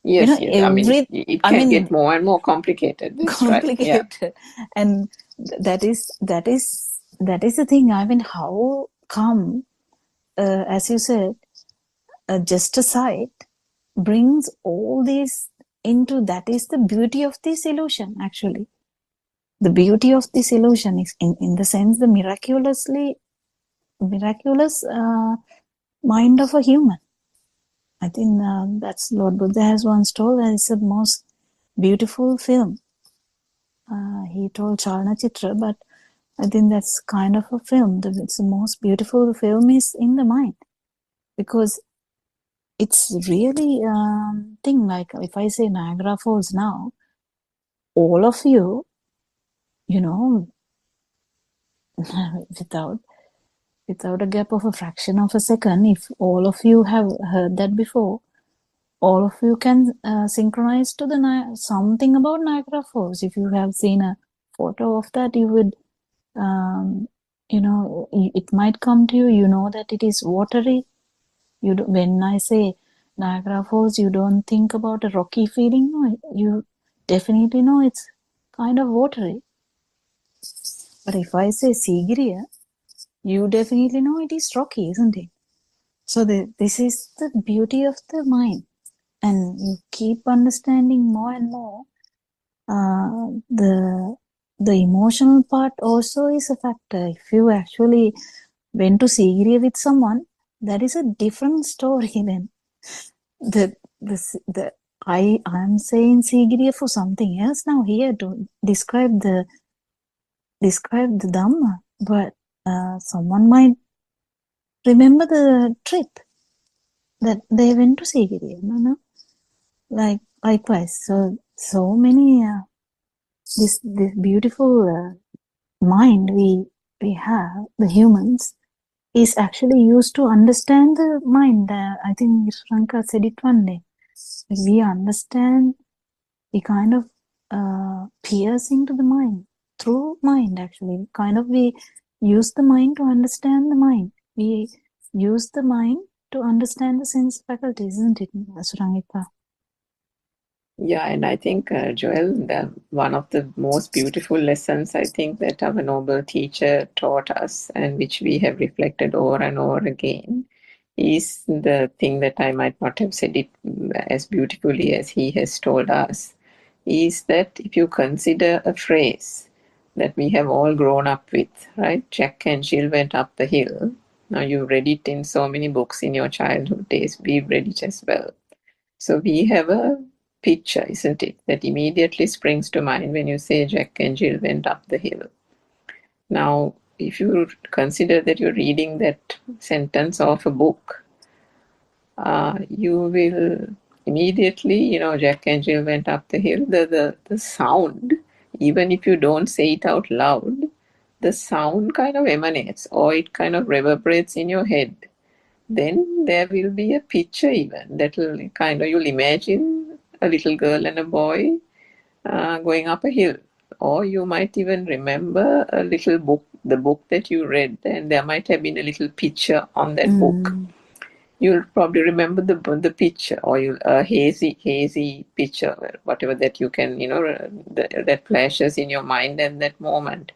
Yes, yes. I mean, it can get more and more complicated. That's complicated. Right. Yeah. And that is the thing. I mean, how come, as you said, just a sight brings all these into, that is the beauty of this illusion, actually. The beauty of this illusion is in the sense the miraculous mind of a human. I think that's Lord Buddha has once told that it's the most beautiful film. He told Chalnachitra, but I think that's kind of a film. It's the most beautiful film is in the mind, because it's really thing like if I say Niagara Falls now, all of you, without a gap of a fraction of a second, if all of you have heard that before, all of you can synchronize to the something about Niagara Falls. If you have seen a photo of that, you would, it might come to you. That it is watery. When I say Niagara Falls, you don't think about a rocky feeling. No, you definitely know it's kind of watery. But if I say Sigiriya, you definitely know it is rocky, isn't it? So this is the beauty of the mind. And you keep understanding more and more. The emotional part also is a factor. If you actually went to Sigiriya with someone, that is a different story then. I'm saying Sigiriya for something else now here to describe the Dhamma, but someone might remember the trip that they went to Sigiriya. No. Likewise, so many this beautiful mind we have, the humans, is actually used to understand the mind. I think Franka said it one day. We understand, we kind of pierce into the mind through mind. Actually, we use the mind to understand the mind. We use the mind to understand the sense faculties, isn't it, Surangika? Yeah, and I think, Joel, one of the most beautiful lessons I think that our noble teacher taught us, and which we have reflected over and over again, is the thing that I might not have said it as beautifully as he has told us, is that if you consider a phrase that we have all grown up with, right? Jack and Jill went up the hill. Now you read it in so many books in your childhood days. We've read it as well. So we have a picture, isn't it, that immediately springs to mind when you say Jack and Jill went up the hill. Now, if you consider that you're reading that sentence of a book, you will immediately, Jack and Jill went up the hill, the sound, even if you don't say it out loud, the sound kind of emanates, or it kind of reverberates in your head. Then there will be a picture even that will you'll imagine a little girl and a boy going up a hill. Or you might even remember a little book, the book that you read, and there might have been a little picture on that book. You'll probably remember the picture, or a hazy picture, whatever that you can, that flashes in your mind at that moment.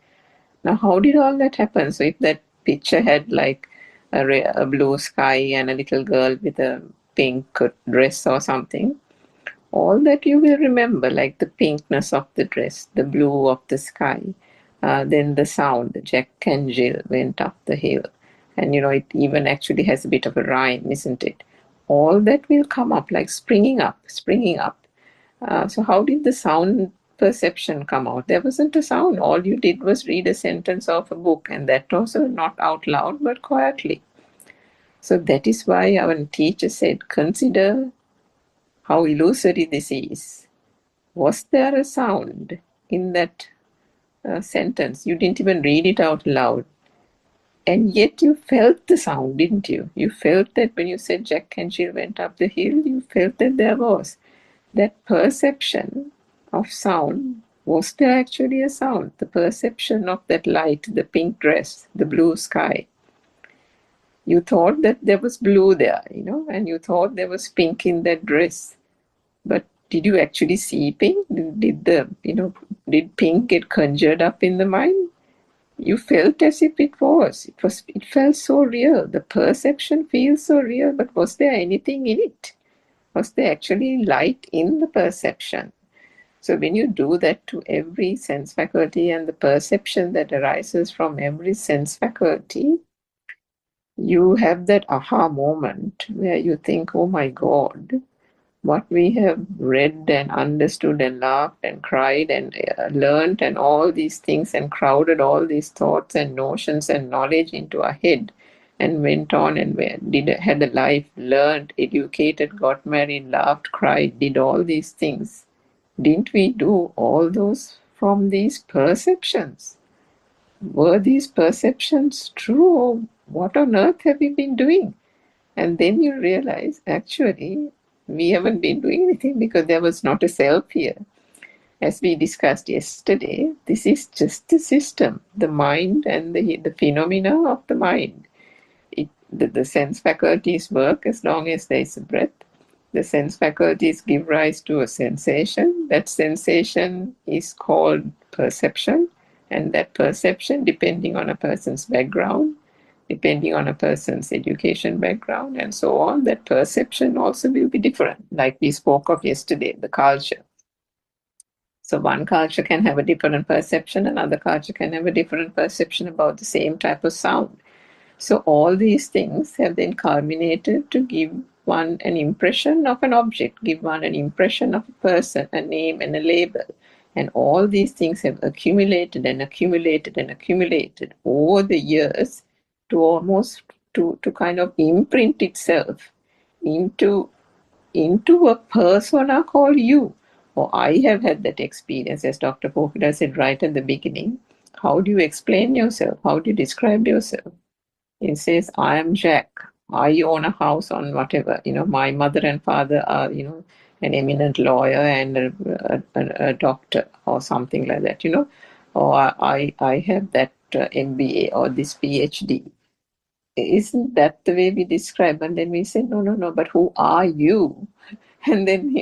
Now, how did all that happen? So if that picture had like a blue sky and a little girl with a pink dress or something, all that you will remember, like the pinkness of the dress, the blue of the sky, then the sound, Jack and Jill went up the hill. And, it even actually has a bit of a rhyme, isn't it? All that will come up, like springing up. So how did the sound perception come out? There wasn't a sound. All you did was read a sentence of a book, and that also not out loud, but quietly. So that is why our teacher said, consider how illusory this is. Was there a sound in that sentence? You didn't even read it out loud. And yet you felt the sound, didn't you? You felt that when you said Jack and Jill went up the hill, you felt that there was that perception of sound. Was there actually a sound? The perception of that light, the pink dress, the blue sky. You thought that there was blue there, and you thought there was pink in that dress. But did you actually see pink? Did pink get conjured up in the mind? You felt as if it was. It felt so real. The perception feels so real, but was there anything in it? Was there actually light in the perception? So when you do that to every sense faculty and the perception that arises from every sense faculty, you have that aha moment where you think, oh my God, what we have read and understood and laughed and cried and learned and all these things and crowded all these thoughts and notions and knowledge into our head and went on and had a life, learned, educated, got married, laughed, cried, did all these things. Didn't we do all those from these perceptions? Were these perceptions true? What on earth have we been doing? And then you realize, actually, we haven't been doing anything because there was not a self here. As we discussed yesterday, this is just the system, the mind and the phenomena of the mind. The sense faculties work as long as there is a breath. The sense faculties give rise to a sensation. That sensation is called perception. And that perception, depending on a person's background, depending on a person's education background and so on, that perception also will be different. Like we spoke of yesterday, the culture. So one culture can have a different perception, another culture can have a different perception about the same type of sound. So all these things have then culminated to give one an impression of an object, give one an impression of a person, a name and a label. And all these things have accumulated and accumulated and accumulated over the years to almost to kind of imprint itself into a persona called you. Or I have had that experience, as Dr. Pokida said right at the beginning. How do you explain yourself? How do you describe yourself? It says, I am Jack. I own a house on whatever. My mother and father are, an eminent lawyer and a doctor or something like that, Or I have that MBA or this PhD. Isn't that the way we describe? And then we say, no, but who are you? And then,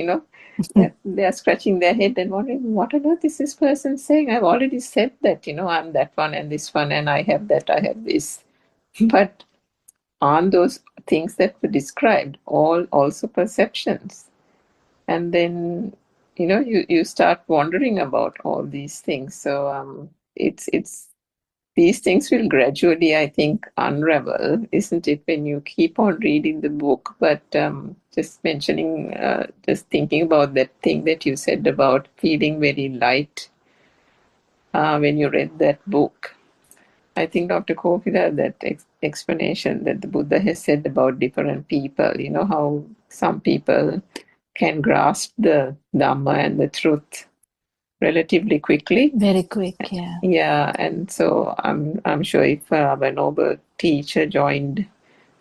they are scratching their head and wondering, what on earth is this person saying? I've already said that, I'm that one and this one and I have that, I have this. But aren't those things that were described all also perceptions? And then, you start wondering about all these things. So it's these things will gradually, I think, unravel, isn't it, when you keep on reading the book? But just mentioning, just thinking about that thing that you said about feeling very light when you read that book. I think Dr. Kofida, that explanation that the Buddha has said about different people, how some people can grasp the Dhamma and the truth relatively quickly. Very quick, yeah. Yeah, and so I'm sure if our noble teacher joined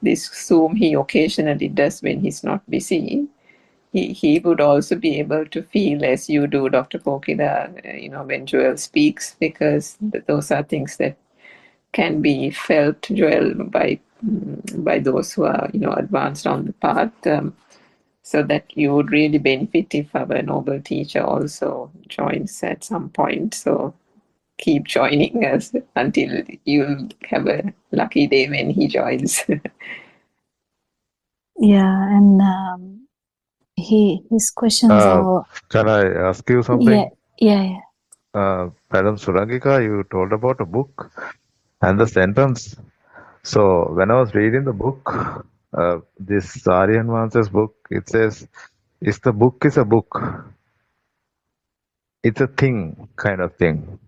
this Zoom, he occasionally does when he's not busy, he would also be able to feel as you do, Dr. Pokida, when Joel speaks, because those are things that can be felt, Joel, by those who are, advanced on the path, so that you would really benefit if our noble teacher also joins at some point. So keep joining us until you'll have a lucky day when he joins. Yeah, and his questions are... Can I ask you something? Yeah. Madam Surangika, you told about a book and the sentence. So when I was reading the book, this Aryan Vance's book, it says, "If the book is a book, it's a thing," kind of thing.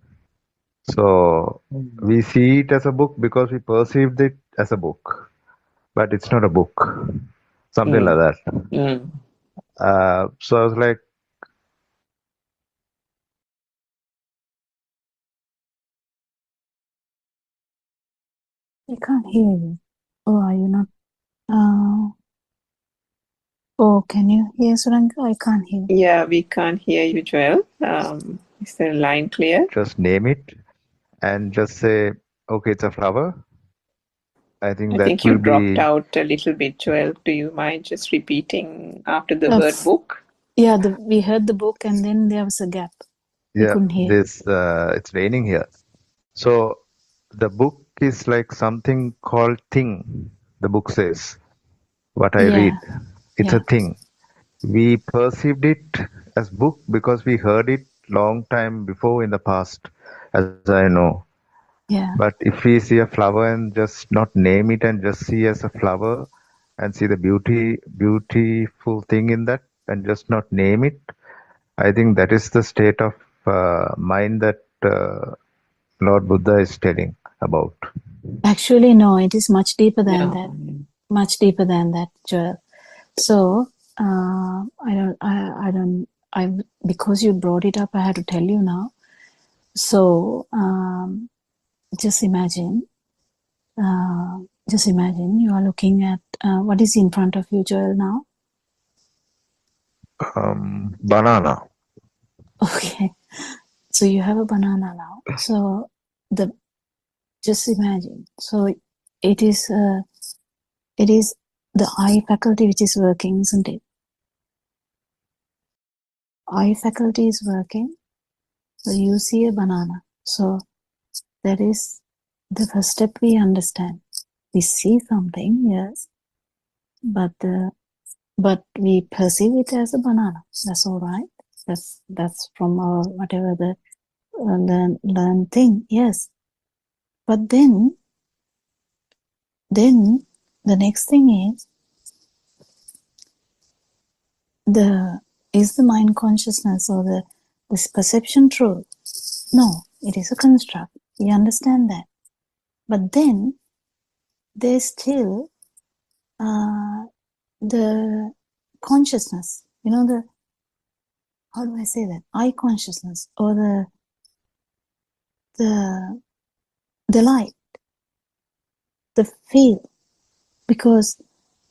So we see it as a book because we perceived it as a book, but it's not a book. Something like that. So I was like, I can't hear you. Oh, are you not? Oh, can you hear Suranka? I can't hear. Yeah, we can't hear you, Joel. Is the line clear? Just name it and just say, okay, it's a flower. I think I that think you will dropped be, out a little bit, Joel. Do you mind just repeating after the Uh, word book? Yeah, we heard the book and then there was a gap. We yeah, couldn't hear. it's raining here. So the book is like something called thing. The book says, what I Yeah, read, it's yeah, a thing. We perceived it as book because we heard it long time before in the past, as I know. yeah. But if we see a flower and just not name it and just see as a flower and see the beautiful thing in that and just not name it, I think that is the state of mind that Lord Buddha is telling about. Actually, no, it is much deeper than No. that. Much deeper than that, Joel. So, because you brought it up, I had to tell you now. So, just imagine you are looking at what is in front of you, Joel, now. Banana. Okay, so you have a banana now. So just imagine. So it is the eye faculty which is working, isn't it? Eye faculty is working. So you see a banana. So that is the first step we understand. We see something, yes, but we perceive it as a banana. That's all right. That's from our whatever the learn thing. Yes, but then the next thing is the mind consciousness or this perception true? No, it is a construct. We understand that, but then there's still the consciousness. You know, how do I say that? Eye consciousness or the light, the feel. Because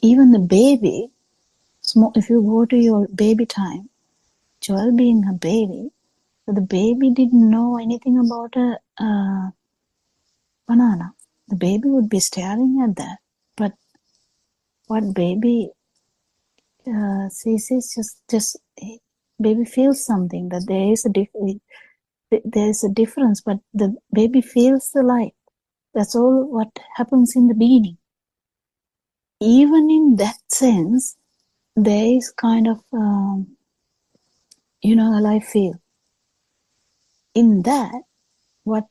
even the baby, if you go to your baby time, Joel being a baby, the baby didn't know anything about a banana. The baby would be staring at that. But what baby sees is just baby feels something, that there is a difference, but the baby feels the light. That's all what happens in the beginning. Even in that sense, there is kind of a life feel. In that, what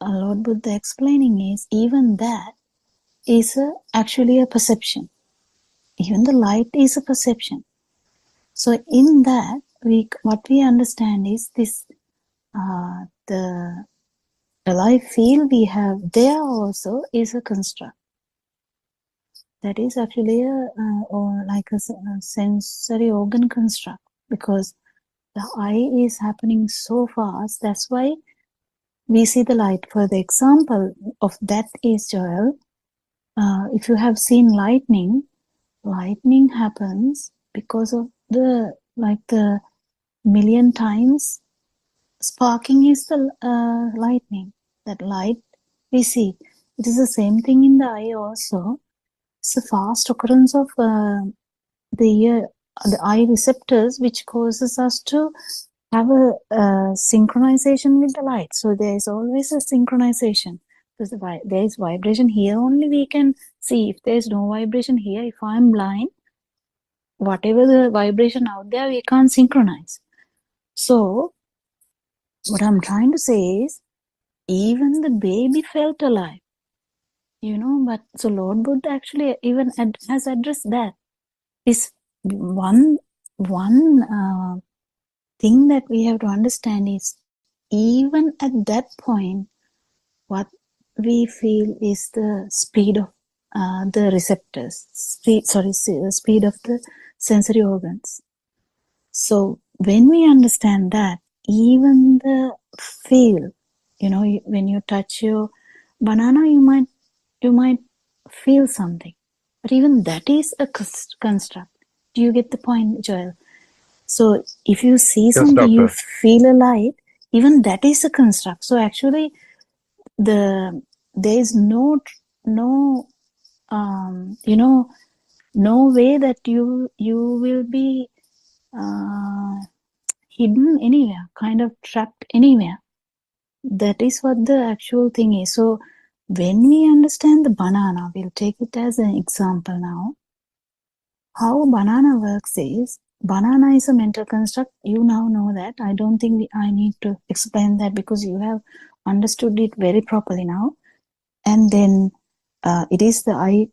Lord Buddha explaining is, even that is actually a perception. Even the light is a perception. So in that, what we understand is this, the life feel we have there also is a construct. That is actually like a sensory organ construct, because the eye is happening so fast. That's why we see the light. For the example of that is, Joel, if you have seen lightning happens because of the million times sparking is the lightning. That light we see. It is the same thing in the eye also. It's a fast occurrence of the eye receptors, which causes us to have a synchronization with the light. So there is always a synchronization. Because there is vibration here, only we can see. If there is no vibration here, if I am blind, whatever the vibration out there, we can't synchronize. So what I'm trying to say is, even the baby felt alive, but so Lord Buddha actually even has addressed that. This one thing that we have to understand is, even at that point, what we feel is the speed of the receptors, speed of the sensory organs. So when we understand that, even the feel, when you touch your banana, you might You might feel something, but even that is a construct. Do you get the point, Joel? So if you see Yes, something, you doctor. feel a light, even that is a construct. So actually, there is no no way that you will be hidden anywhere, kind of trapped anywhere. That is what the actual thing is. So when we understand the banana, we'll take it as an example now. How banana works is, banana is a mental construct. You now know that. I don't think I need to explain that because you have understood it very properly now. And then it is the I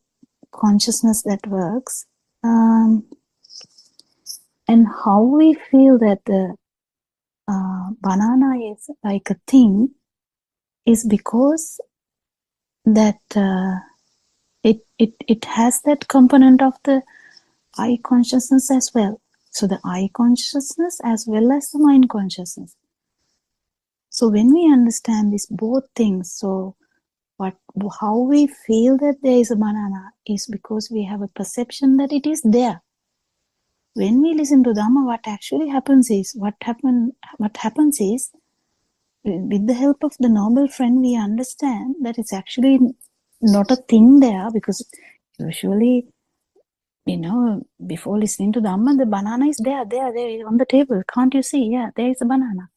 consciousness that works. And how we feel that the banana is like a thing is because that it has that component of the I consciousness as well. So the I consciousness as well as the mind consciousness. So when we understand these both things, so how we feel that there is a banana is because we have a perception that it is there. When we listen to Dhamma, what actually happens is, what happens is, with the help of the noble friend, we understand that it's actually not a thing there, because usually, before listening to Dhamma, the banana is there on the table. Can't you see? Yeah, there is a banana.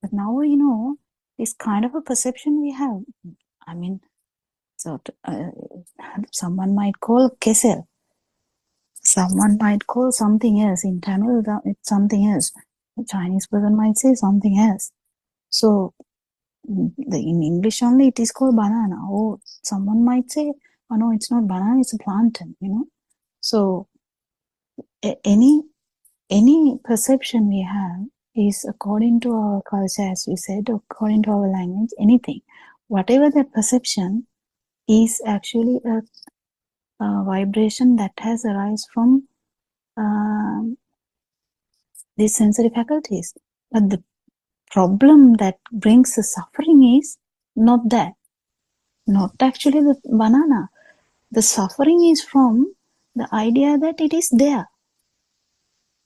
But now we know this kind of a perception we have. I mean, so someone might call kesel. Someone might call something else. In Tamil, it's something else. A Chinese person might say something else. So in English only, it is called banana. Or someone might say, oh no, it's not banana, it's a plantain, So any perception we have is according to our culture, as we said, according to our language, anything. Whatever that perception is actually a vibration that has arisen from these sensory faculties. But the problem that brings the suffering is not that. Not actually the banana. The suffering is from the idea that it is there.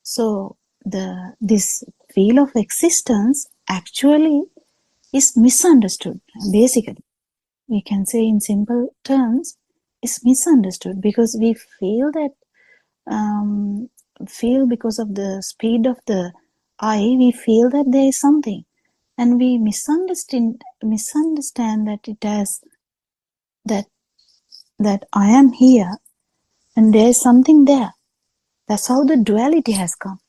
So this feel of existence actually is misunderstood. Basically, we can say in simple terms, is misunderstood because we feel that because of the speed of the eye, we feel that there is something, and we misunderstand that it has that I am here and there is something there. That's how the duality has come.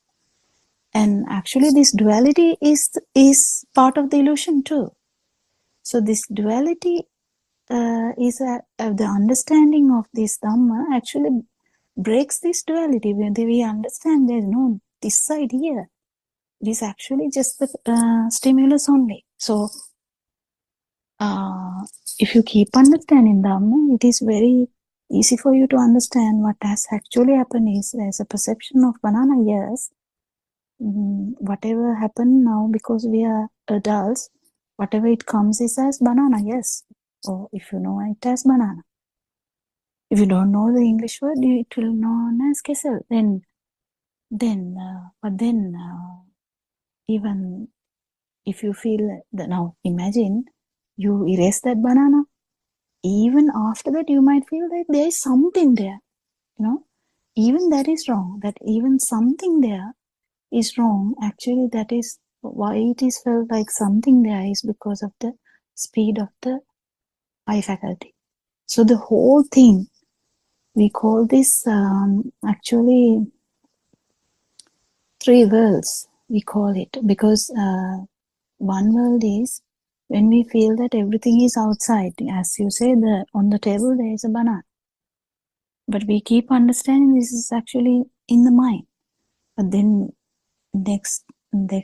And actually this duality is part of the illusion too. So this duality is the understanding of this Dhamma actually breaks this duality. When we understand there is no this side here. It is actually just the stimulus only. So if you keep understanding Dhamma, it is very easy for you to understand what has actually happened is there's a perception of banana, yes. Whatever happened now because we are adults, whatever it comes is as banana, yes. Or if you know it as banana. If you don't know the English word, it will known as kesel. Even if you feel that now, imagine you erase that banana. Even after that, you might feel that there is something there. Even that is wrong. That even something there is wrong. Actually, that is why it is felt like something there is because of the speed of the eye faculty. So the whole thing, we call this actually 3 worlds, we call it, because one world is when we feel that everything is outside. As you say, on the table there is a banana. But we keep understanding this is actually in the mind. But then the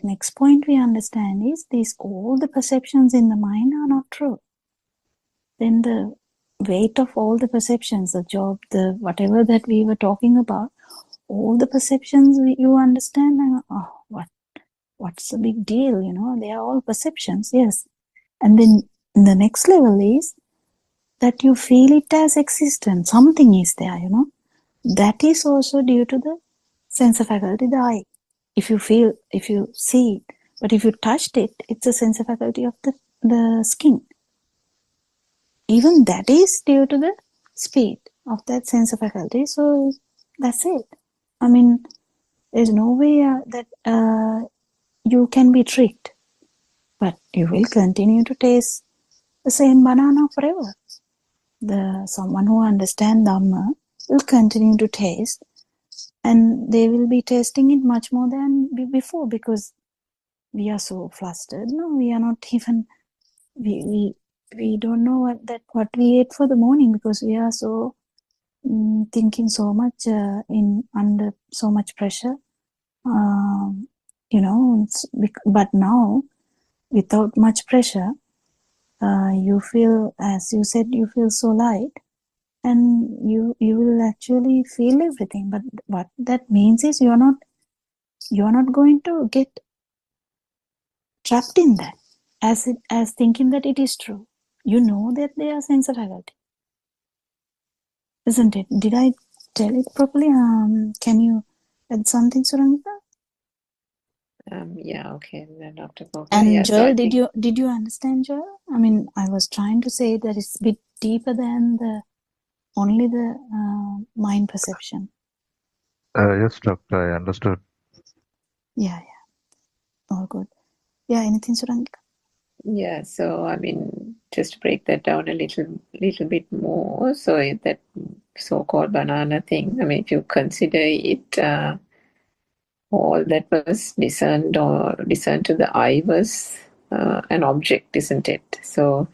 next point we understand is all the perceptions in the mind are not true. Then the weight of all the perceptions, the job, the whatever that we were talking about, all the perceptions you understand, what's the big deal? They are all perceptions, yes. And then the next level is that you feel it as existent. Something is there, you know. That is also due to the sensor faculty, the eye. If you see it, but if you touched it, it's a sensor faculty of the skin. Even that is due to the speed of that sensor faculty. So that's it. I mean, there's no way that you can be tricked, but you will continue to taste the same banana forever. Someone who understands Dhamma will continue to taste, and they will be tasting it much more than before, because we are so flustered. No, we are not even, we don't know what we ate for the morning, because we are so thinking so much under so much pressure. You know, but now without much pressure, you feel, as you said, you feel so light, and you will actually feel everything. But what that means is you are not going to get trapped in that as thinking that it is true. You know that they are sensor faculty, isn't it? Did I tell it properly? Can you add something, Surangita? Yeah, okay, Dr. Kokila. And yeah, Joel, so did you understand, Joel? I mean, I was trying to say that it's a bit deeper than only the mind perception. Yes, doctor, I understood. Yeah. All good. Yeah, anything, Surangita? Yeah, so I mean, just to break that down a little bit more, so that so-called banana thing, I mean, if you consider it, all that was discerned to the eye was an object, isn't it? So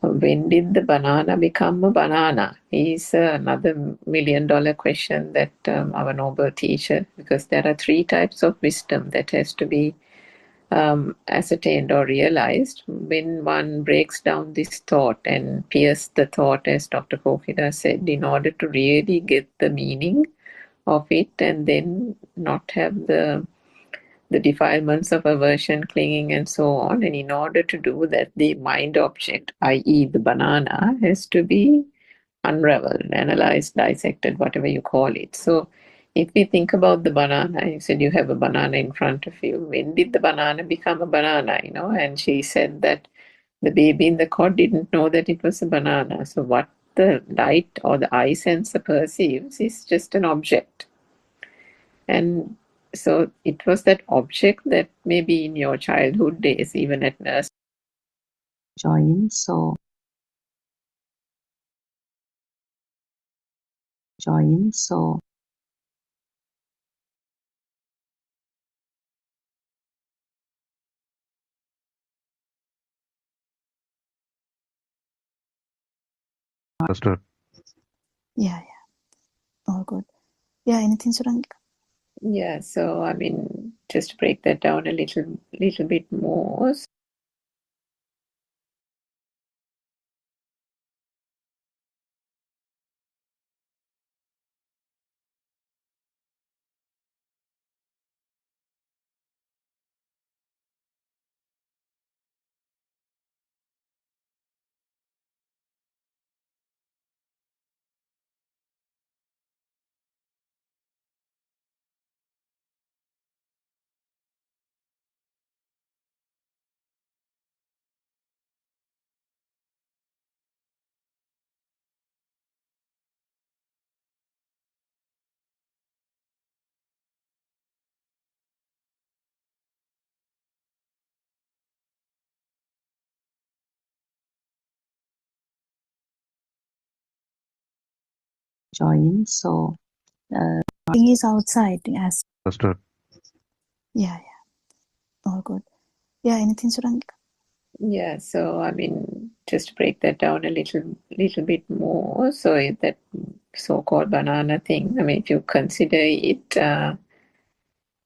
when did the banana become a banana is another $1 million question that our noble teacher, because there are 3 types of wisdom that has to be ascertained or realized when one breaks down this thought and pierce the thought, as Dr. Kokila said, in order to really get the meaning of it, and then not have the defilements of aversion, clinging, and so on. And in order to do that, the mind object, i.e. the banana, has to be unraveled, analyzed, dissected, whatever you call it. So if we think about the banana, you said you have a banana in front of you. When did the banana become a banana, you know? And she said that the baby in the cot didn't know that it was a banana. So what the light or the eye sensor perceives is just an object. And so it was that object that maybe in your childhood days, even at nursery, Join. So Understood. Yeah. All good. Yeah, anything, Surangita? yeah, so I mean, just to break that down a little bit more. join. So Thing is outside. Yes. Understood. Yeah. All good. Yeah, anything, Surangita? Yeah, so I mean, just to break that down a little bit more. So that so-called banana thing, I mean, if you consider it,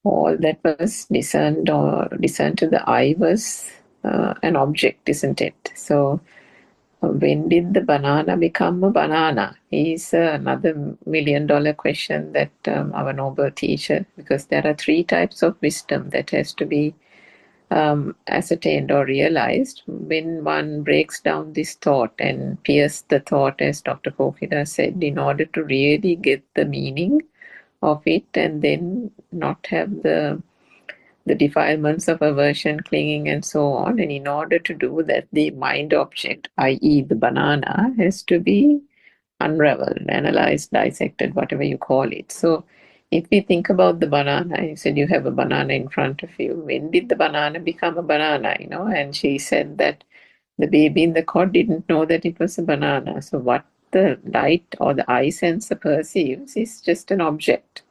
all that was discerned to the eye was an object, isn't it? So when did the banana become a banana is another $1 million question that our noble teacher, because there are 3 types of wisdom that has to be ascertained or realized when one breaks down this thought and pierce the thought, as Dr. Kokila said, in order to really get the meaning of it and then not have the defilements of aversion, clinging, and so on. And in order to do that, the mind object, i.e. the banana, has to be unraveled, analyzed, dissected, whatever you call it. So if we think about the banana, you said you have a banana in front of you. When did the banana become a banana, And she said that the baby in the cot didn't know that it was a banana. So what the light or the eye sensor perceives is just an object.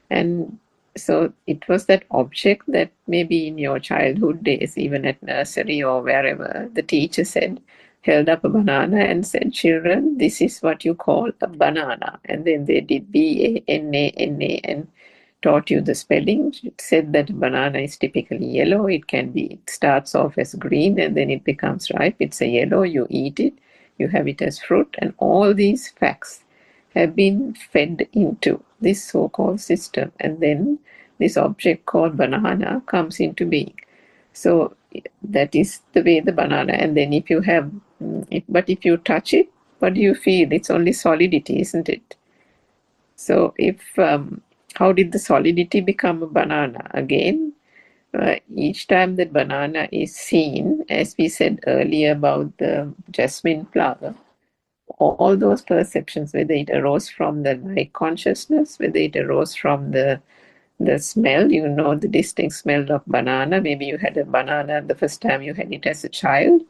And so it was that object that maybe in your childhood days, even at nursery or wherever, the teacher said, held up a banana and said, children, this is what you call a banana. And then they did B-A-N-A-N-A and taught you the spelling. It said that a banana is typically yellow. It starts off as green and then it becomes ripe. It's a yellow, you eat it, you have it as fruit. And all these facts have been fed into this so-called system. And then this object called banana comes into being. So that is the way the banana, and then if you have, but if you touch it, what do you feel? It's only solidity, isn't it? So if, how did the solidity become a banana? Again, each time that banana is seen, as we said earlier about the jasmine flower, all those perceptions, whether it arose from the light consciousness, whether it arose from the smell, the distinct smell of banana. Maybe you had a banana the first time you had it as a child.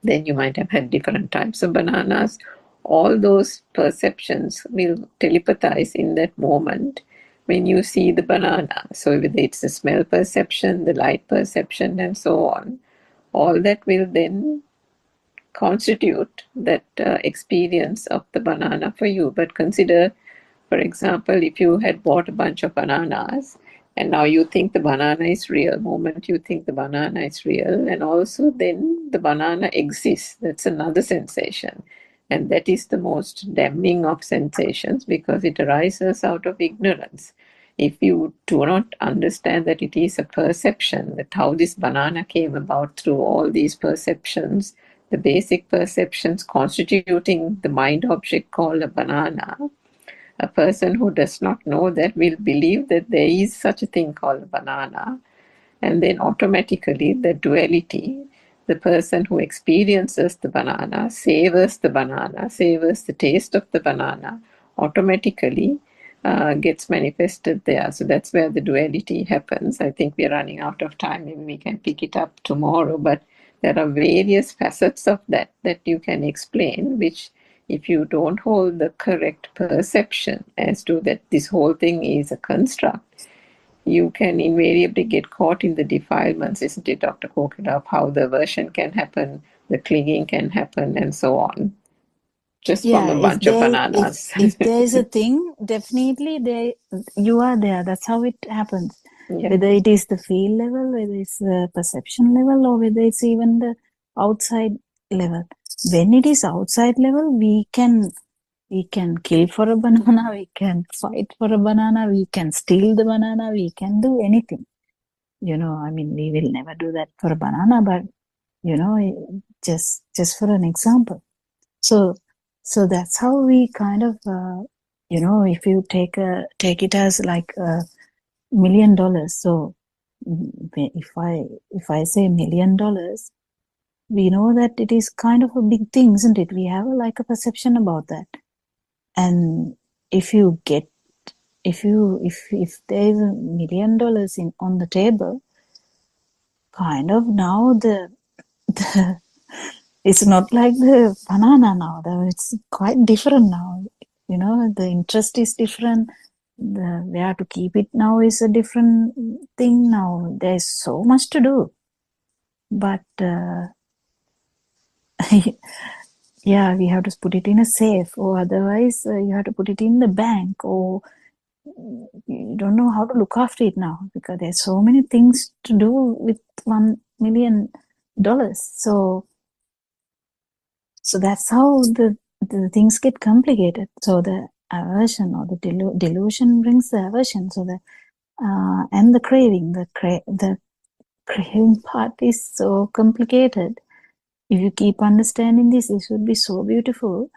Then you might have had different types of bananas. All those perceptions will telepathize in that moment when you see the banana. So whether it's the smell perception, the light perception, and so on, all that will then constitute that experience of the banana for you. But consider, for example, if you had bought a bunch of bananas and now you think the banana is real, moment you think the banana is real, and also then the banana exists, that's another sensation. And that is the most damning of sensations because it arises out of ignorance. If you do not understand that it is a perception, that how this banana came about through all these perceptions, the basic perceptions constituting the mind object called a banana, a person who does not know that will believe that there is such a thing called a banana, and then automatically the duality, the person who experiences the banana, savors the taste of the banana, automatically gets manifested there. So that's where the duality happens. I think we're running out of time. Maybe we can pick it up tomorrow, but there are various facets of that you can explain, which if you don't hold the correct perception as to that this whole thing is a construct, you can invariably get caught in the defilements, isn't it, Dr. Kokila, of how the aversion can happen, the clinging can happen, and so on. Just from a bunch of bananas. If there is a thing, definitely you are there. That's how it happens. Yeah. Whether it is the feel level, whether it's the perception level, or whether it's even the outside level. When it is outside level, we can kill for a banana, we can fight for a banana, we can steal the banana, we can do anything. We will never do that for a banana, but just for an example. So that's how we kind of if you take it as like $1 million. So if I say $1 million, we know that it is kind of a big thing, isn't it? We have like a perception about that. And if there is $1 million on the table, kind of now the it's not like the banana now. It's quite different now. The interest is different. Where to keep it now is a different thing now. There's so much to do. But yeah, we have to put it in a safe, or otherwise you have to put it in the bank, or you don't know how to look after it now because there's so many things to do with $1 million. So that's how the things get complicated. So the aversion or the delusion brings the aversion. So and the craving, the craving part is so complicated. If you keep understanding this, this would be so beautiful.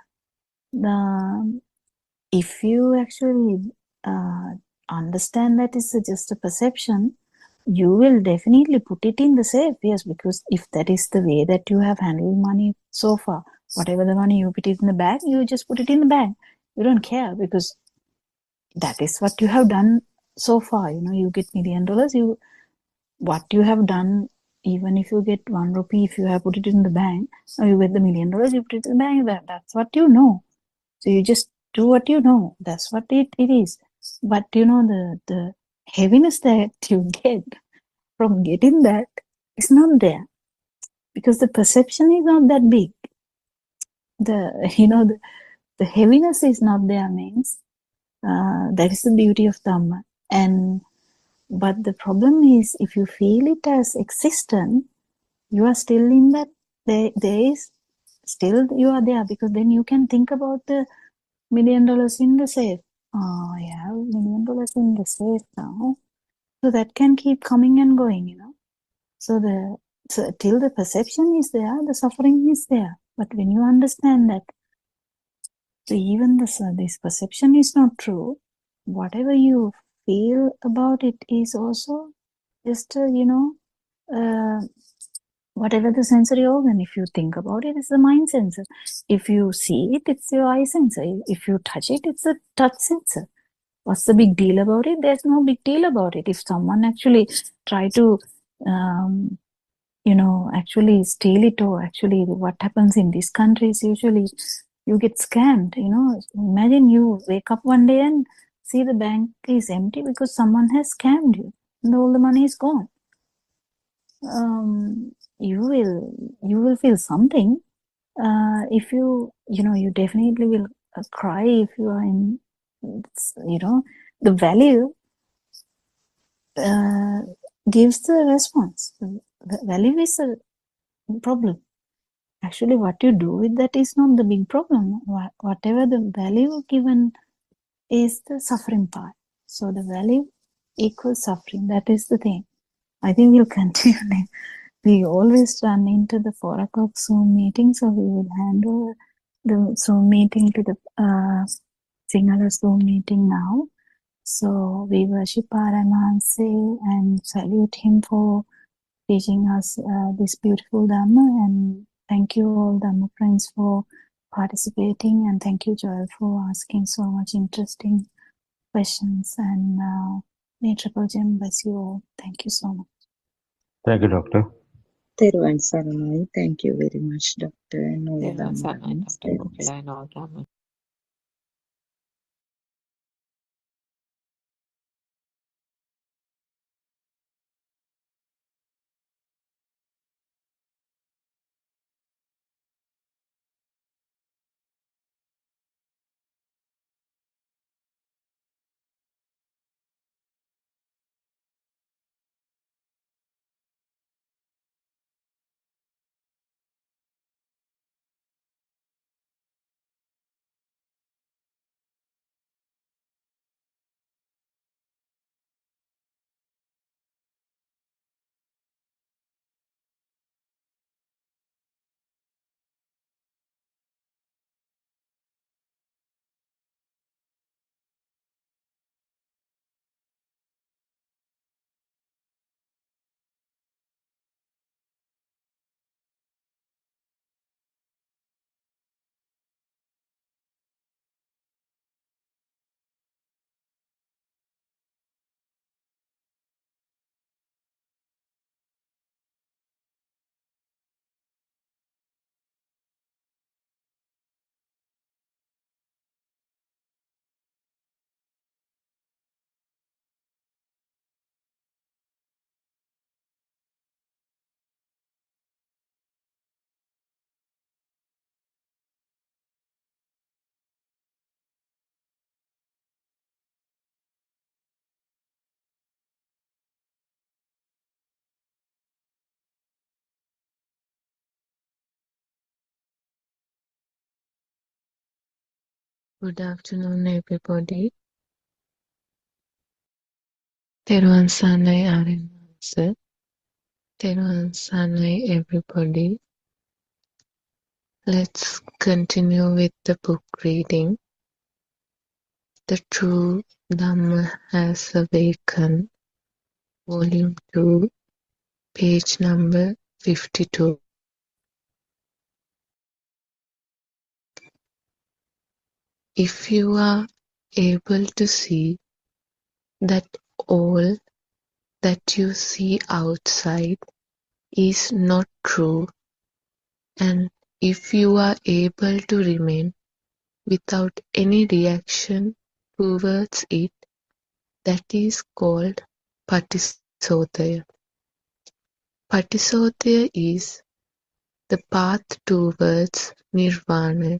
If you actually understand that it's just a perception, you will definitely put it in the safe. Yes, because if that is the way that you have handled money so far, whatever the money you put it in the bag, you just put it in the bag. You don't care because that is what you have done so far. You know, you get $1 million, what you have done, even if you get 1 rupee, if you have put it in the bank, or you get the $1 million, you put it in the bank, that's what you know. So you just do what you know. That's what it is. But you know, the heaviness that you get from getting that is not there, because the perception is not that big. The heaviness is not there, means that is the beauty of Dhamma. But the problem is, if you feel it as existent, you are still in that. There is still, you are there, because then you can think about the $1 million in the safe. Oh, I have $1 million in the safe now. So that can keep coming and going, you know. So till the perception is there, the suffering is there. But when you understand that, so even this perception is not true, whatever you feel about it is also just, whatever the sensory organ. If you think about it, it's the mind sensor. If you see it, it's your eye sensor. If you touch it, it's a touch sensor. What's the big deal about it? There's no big deal about it. If someone actually try to, actually steal it, or actually what happens in these countries, usually you get scammed. You know, imagine you wake up one day and see the bank is empty because someone has scammed you and all the money is gone. You will feel something. If you definitely will cry if you are in, the value gives the response. The value is a problem. Actually, what you do with that is not the big problem. Whatever the value given is the suffering part. So the value equals suffering. That is the thing. I think we'll continue. We always run into the 4 o'clock Zoom meeting, so we will hand over the Zoom meeting to the Sinhala Zoom meeting now. So we worship Paramahansa and salute him for teaching us this beautiful Dhamma, and thank you all Dhamma friends for participating, and thank you Joel for asking so much interesting questions, and may Triple Gem bless you all. Thank you so much. Thank you, Doctor. Teruvan Saranai. Thank you very much, Doctor, and all Therefore, Dhamma Dr. friends. Kokila and all Dhamma. Good afternoon, everybody. Teruvan Saranai Arinmansa. Therun Sanai, everybody. Let's continue with the book reading. The True Dhamma Has Awakened, Volume 2, page number 52. If you are able to see that all that you see outside is not true, and if you are able to remain without any reaction towards it, that is called Patisodaya. Patisodaya is the path towards Nirvana,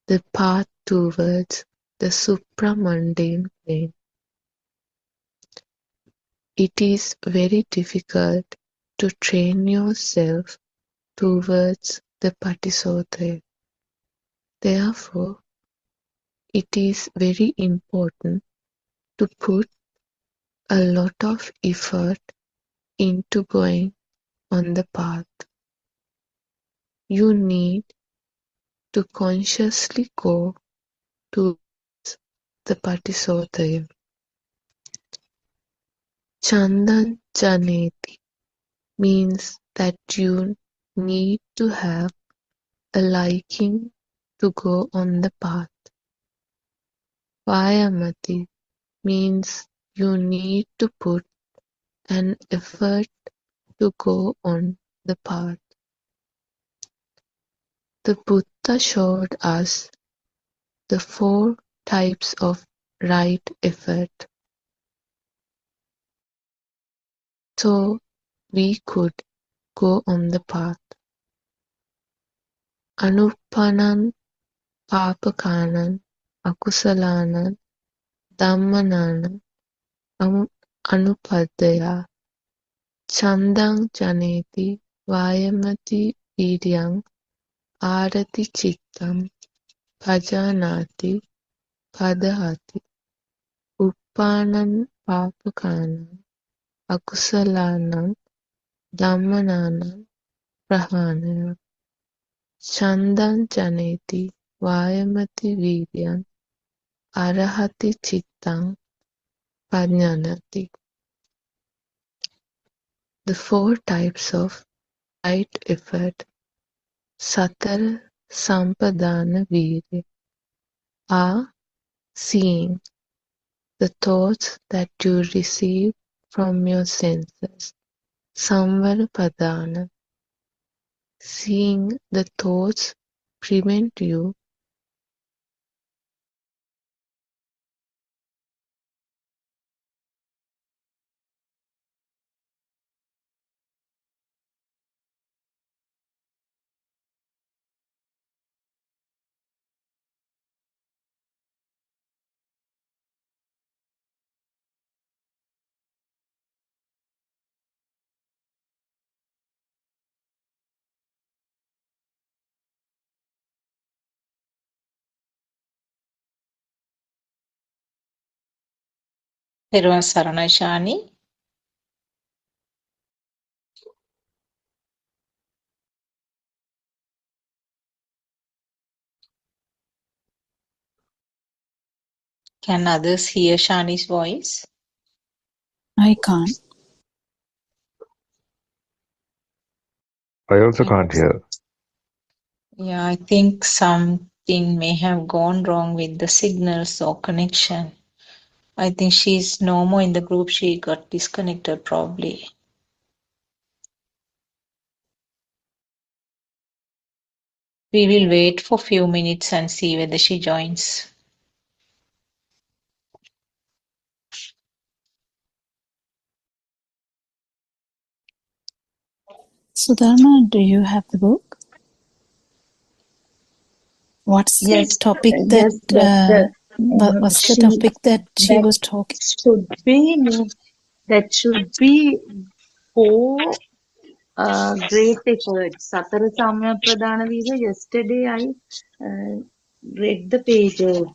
the path towards the supramundane plane. It is very difficult to train yourself towards the Patisodaya. Therefore, it is very important to put a lot of effort into going on the path. You need to consciously go towards the Patisodaya. Chandan Janeti means that you need to have a liking to go on the path. Vayamati means you need to put an effort to go on the path. The Buddha showed us the 4 types of right effort, so we could go on the path. Anupanan, Papakanan, Akusalanan, Dhammananan, Anupadaya, Chandang Janeti, Vayamati Vidyang, Arati Chittam, Pajanati, Padahati, Uppanan Papakanan, Akusalanam, Dhammananam, Prahanaya. Chandan Janeti, Vayamati Vidyam, Arahati Chittang, Pajanati. The 4 types of right effort, Satara Sampadana Virya, are seeing the thoughts that you receive from your senses, Samvarapadana. Seeing the thoughts prevent you Therun Saranai Shani. Can others hear Shani's voice? I can't. I also can't hear. Yeah, I think something may have gone wrong with the signals or connection. I think she's no more in the group. She got disconnected probably. We will wait for a few minutes and see whether she joins. Sudharma, do you have the book? What's the Yes, topic yes, Doctor. what's the topic that she was talking? Should be that should be 4 great efforts. Satara Samya Pradhana Vira. Yesterday I read the pages.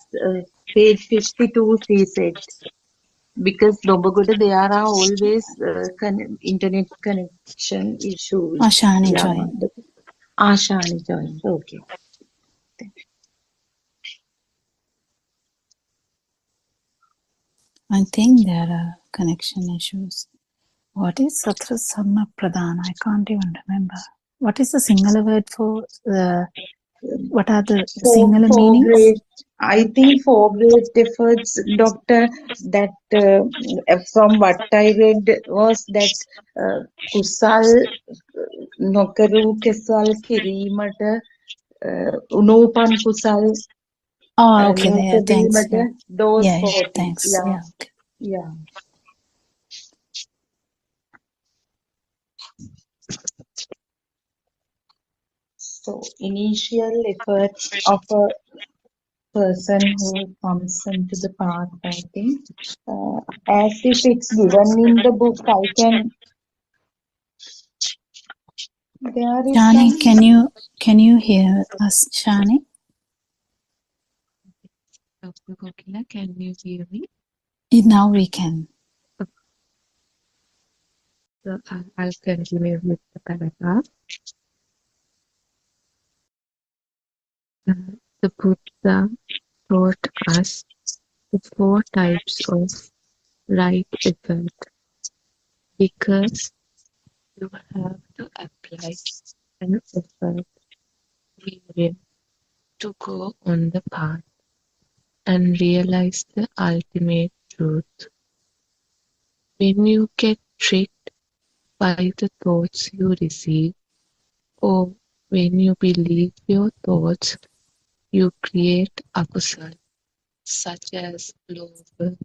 Page 52 she said. because Dobagota there are always internet connection issues. Ashani Yeah, joined. Ashani joined. Okay. I think there are connection issues. What is Satra Samma Pradhan? I can't even remember. What is the Sinhala word for the, what are the Sinhala Four meanings? great, I think 4 great efforts, Doctor, that from what I read was that Kusal Nokaru Kesal Kirimata Unopan Kusal Oh, okay, yeah, thanks. Yeah, Nokarimata, those yeah, 4 things. thanks. Yeah, Yeah, okay. yeah. So initial effort of a person who comes into the path, I think, as if it's given in the book, I can. There is Shani, some. can you hear us, Shani? Dr. Kokila, can you hear me? Now we can. So I'll continue with the paragraph. The Buddha taught us the 4 types of right effort because you have to apply an effort period to go on the path and realize the ultimate truth. When you get tricked by the thoughts you receive, or when you believe your thoughts, you create akusal, such as love,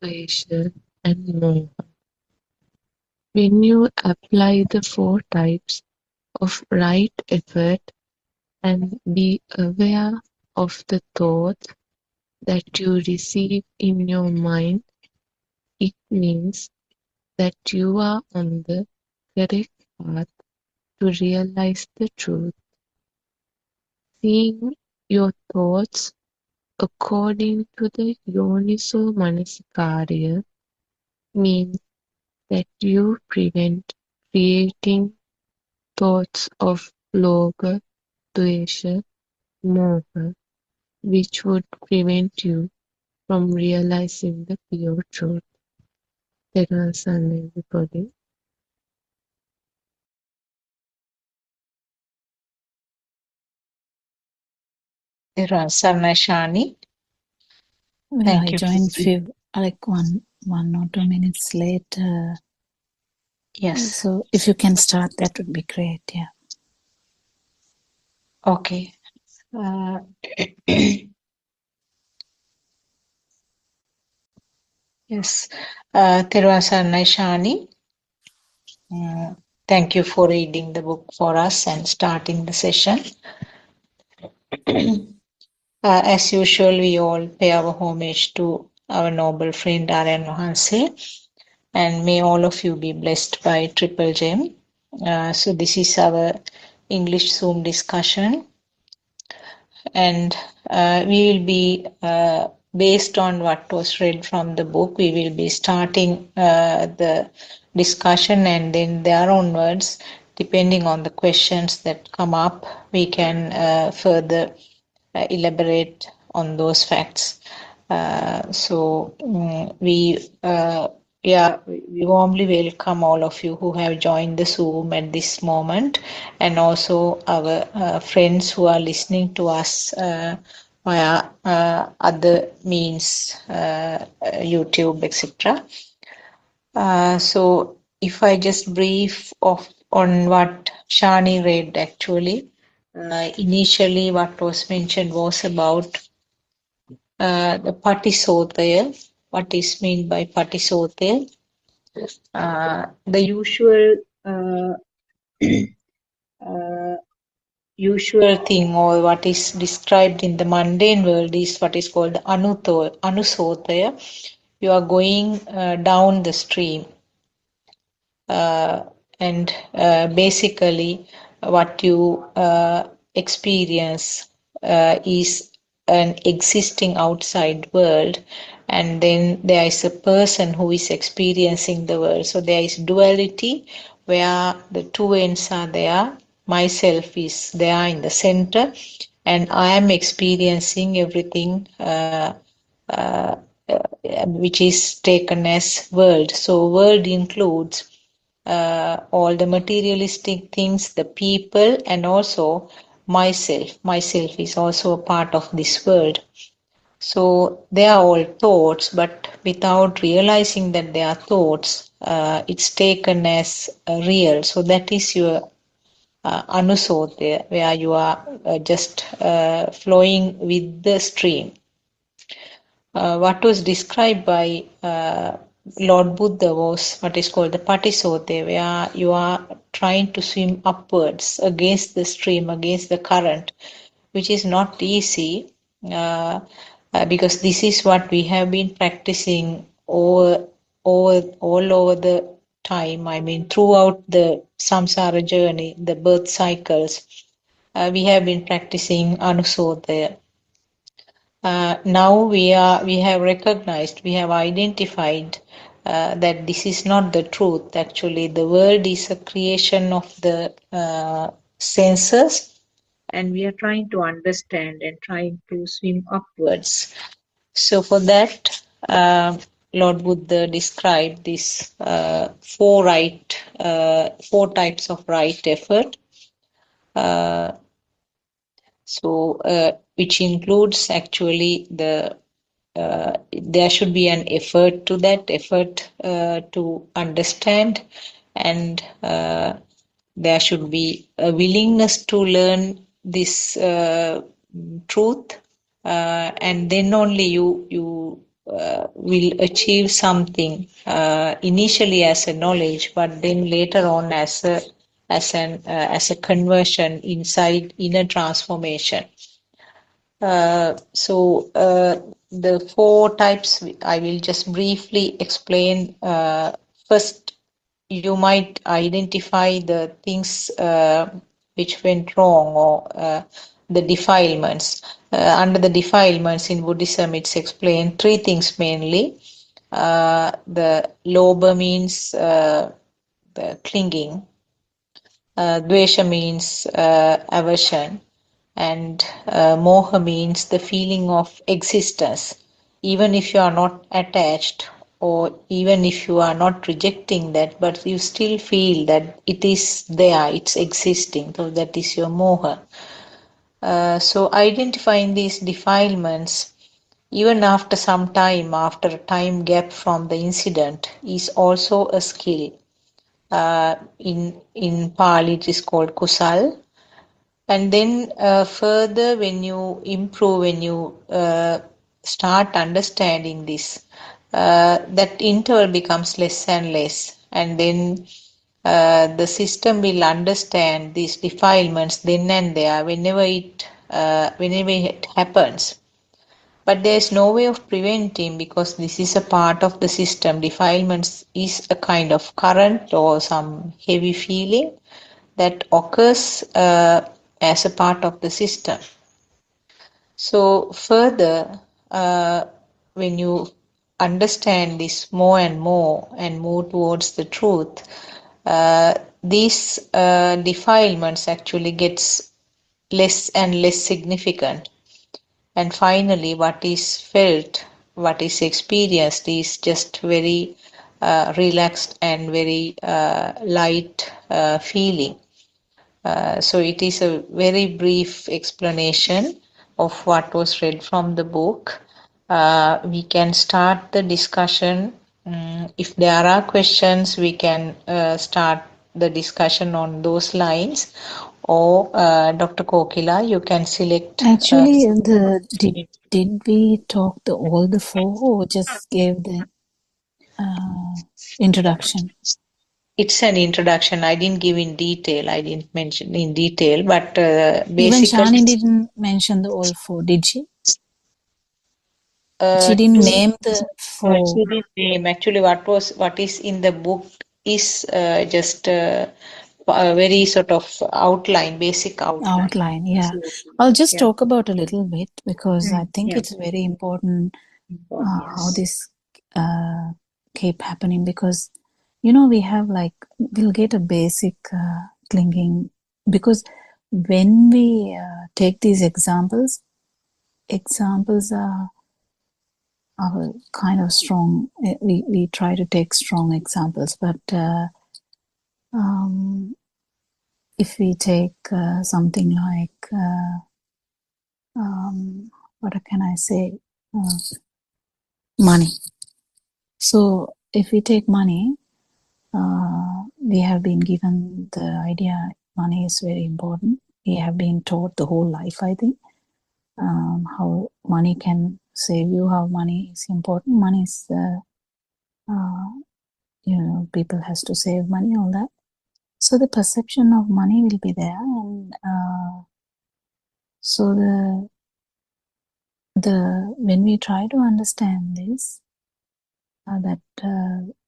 pleasure, and moha. When you apply the 4 types of right effort and be aware of the thoughts that you receive in your mind, it means that you are on the correct path to realize the truth. Seeing your thoughts according to the Yoniso Manasikara means that you prevent creating thoughts of Loga, Dvesha, Moha, which would prevent you from realizing the pure truth. That was everybody. Sarnashani. Well, Thank I you. joined few, like one or 2 minutes late. Yes. So if you can start, that would be great. Yeah. Okay. Yes. Terwa Sarnashani. Thank you for reading the book for us and starting the session. As usual, we all pay our homage to our noble friend Aryan Wahanse, and may all of you be blessed by Triple Gem. So this is our English Zoom discussion, and we will be, based on what was read from the book, we will be starting the discussion, and then there onwards, depending on the questions that come up, we can further elaborate on those facts. We warmly welcome all of you who have joined the Zoom at this moment, and also our friends who are listening to us via other means, YouTube, etc. So if I just brief on what Shani read, actually, initially what was mentioned was about the Patisotaya. What is meant by Patisotaya? The usual thing, or what is described in the mundane world, is what is called the Anusotaya. You are going down the stream. And basically what you experience is an existing outside world, and then there is a person who is experiencing the world. So there is duality where the two ends are there. Myself is there in the center, and I am experiencing everything uh, which is taken as world. So world includes all the materialistic things, the people, and also myself. Myself is also a part of this world. So they are all thoughts, but without realizing that they are thoughts, it's taken as real. So that is your anusodaya, where you are just flowing with the stream. What was described by Lord Buddha was what is called the patisote, where you are trying to swim upwards against the stream, against the current, which is not easy because this is what we have been practicing all over the time. I mean, throughout the samsara journey, the birth cycles, we have been practicing anusodaya. Now we have recognized, we have identified that this is not the truth. Actually, the world is a creation of the senses, and we are trying to understand and trying to swim upwards. So for that, Lord Buddha described this four types of right effort. Which includes actually there should be an effort to that effort to understand, and there should be a willingness to learn this truth, and then only you will achieve something initially as a knowledge, but then later on as a conversion inside inner transformation. The four types I will just briefly explain. First, you might identify the things which went wrong, or the defilements. Under the defilements in Buddhism, it's explained three things mainly. The lobha means the clinging, dvesha means aversion, and moha means the feeling of existence. Even if you are not attached, or even if you are not rejecting that, but you still feel that it is there, it's existing. So that is your moha. So identifying these defilements, even after some time, after a time gap from the incident, is also a skill. In Pali, it is called kusal. And then further, when you improve, when you start understanding this, that interval becomes less and less. And then the system will understand these defilements then and there, whenever it happens. But there is no way of preventing, because this is a part of the system. Defilements is a kind of current or some heavy feeling that occurs as a part of the system. So further, when you understand this more and more and move towards the truth, these defilements actually gets less and less significant. And finally, what is felt, what is experienced is just very relaxed and very light feeling. So it is a very brief explanation of what was read from the book. We can start the discussion. If there are questions, we can start the discussion on those lines. Or Dr. Kokila, you can select. Actually, did we talk all the four, or just gave the introduction? It's an introduction. I didn't give in detail. I didn't mention in detail, but basically. Even Shani didn't mention the all four, did she? She didn't name the four. She didn't name. Actually, what is in the book is just a very sort of outline, basic outline. Outline, yeah. I'll just talk about a little bit, because I think it's very important how this keep happening, because we have we'll get a basic clinging, because when we take these examples are kind of strong. We try to take strong examples, but if we take something like what can I say, money. So if we take money, we have been given the idea money is very important. We have been taught the whole life, I think, how money can save you, how money is important. Money is, people has to save money, all that. So the perception of money will be there, and so when we try to understand this,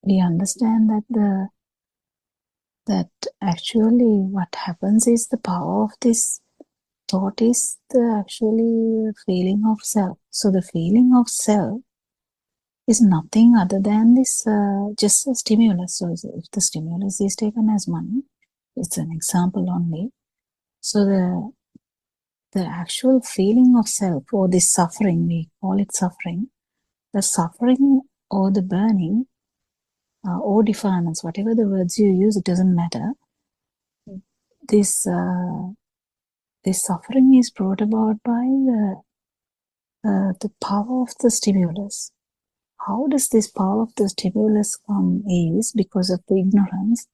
we understand that actually what happens is the power of this thought is the actually feeling of self. So the feeling of self is nothing other than this just a stimulus. So if the stimulus is taken as money, it's an example only. So the actual feeling of self, or this suffering, we call it suffering, the suffering or the burning or defilements, whatever the words you use, it doesn't matter. This suffering is brought about by the power of the stimulus. How does this power of the stimulus come is because of the ignorance.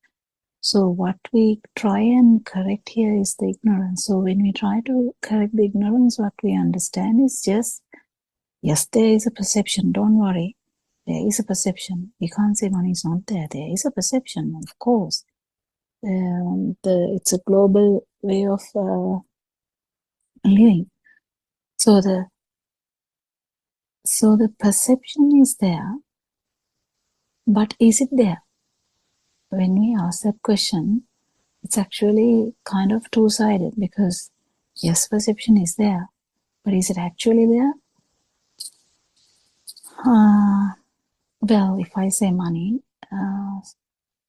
So what we try and correct here is the ignorance. So when we try to correct the ignorance, what we understand is just, yes, there is a perception, don't worry. There is a perception. We can't say money is not there. There is a perception, of course. It's a global way of living. So the perception is there, but is it there? When we ask that question, it's actually kind of two-sided, because yes, perception is there, but is it actually there? Well, if I say money,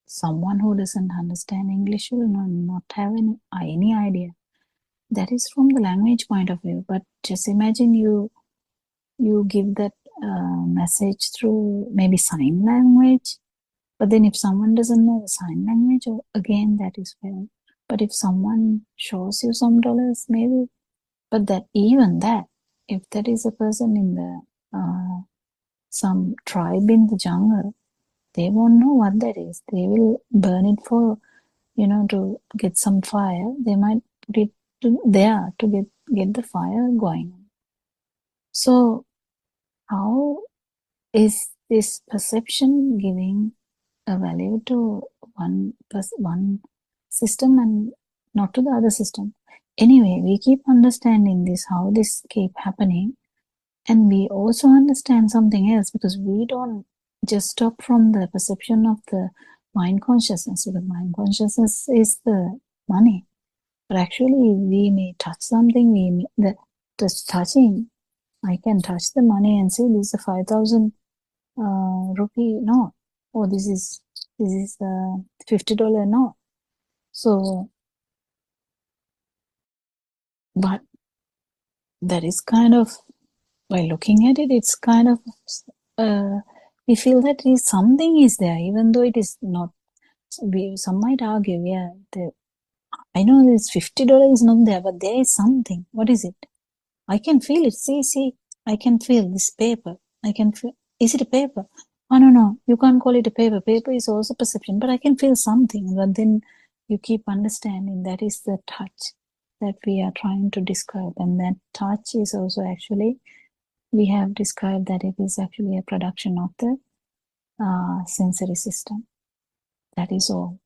someone who doesn't understand English will not have any idea. That is from the language point of view. But just imagine you give that message through maybe sign language. But then if someone doesn't know the sign language, again, that is fair. But if someone shows you some dollars, maybe, but if that is a person in the some tribe in the jungle, they won't know what that is. They will burn it for, to get some fire. They might put it there to get the fire going. So how is this perception giving a value to one system and not to the other system? Anyway, we keep understanding this, how this keep happening, and we also understand something else, because we don't just stop from the perception of the mind consciousness. So the mind consciousness is the money, but actually we may touch something. Touching, I can touch the money and say this is a 5,000 rupee note, or this is $50 note. So, but that is kind of, by looking at it, it's kind of we feel that something is there, even though it is not. Some might argue, yeah, I know this $50 is not there, but there is something. What is it? I can feel it. See, I can feel this paper. I can feel. Is it a paper? Oh, no, you can't call it a paper. Paper is also perception, but I can feel something. But then you keep understanding that is the touch that we are trying to describe. And that touch is also actually, we have described that it is actually a production of the sensory system. That is all.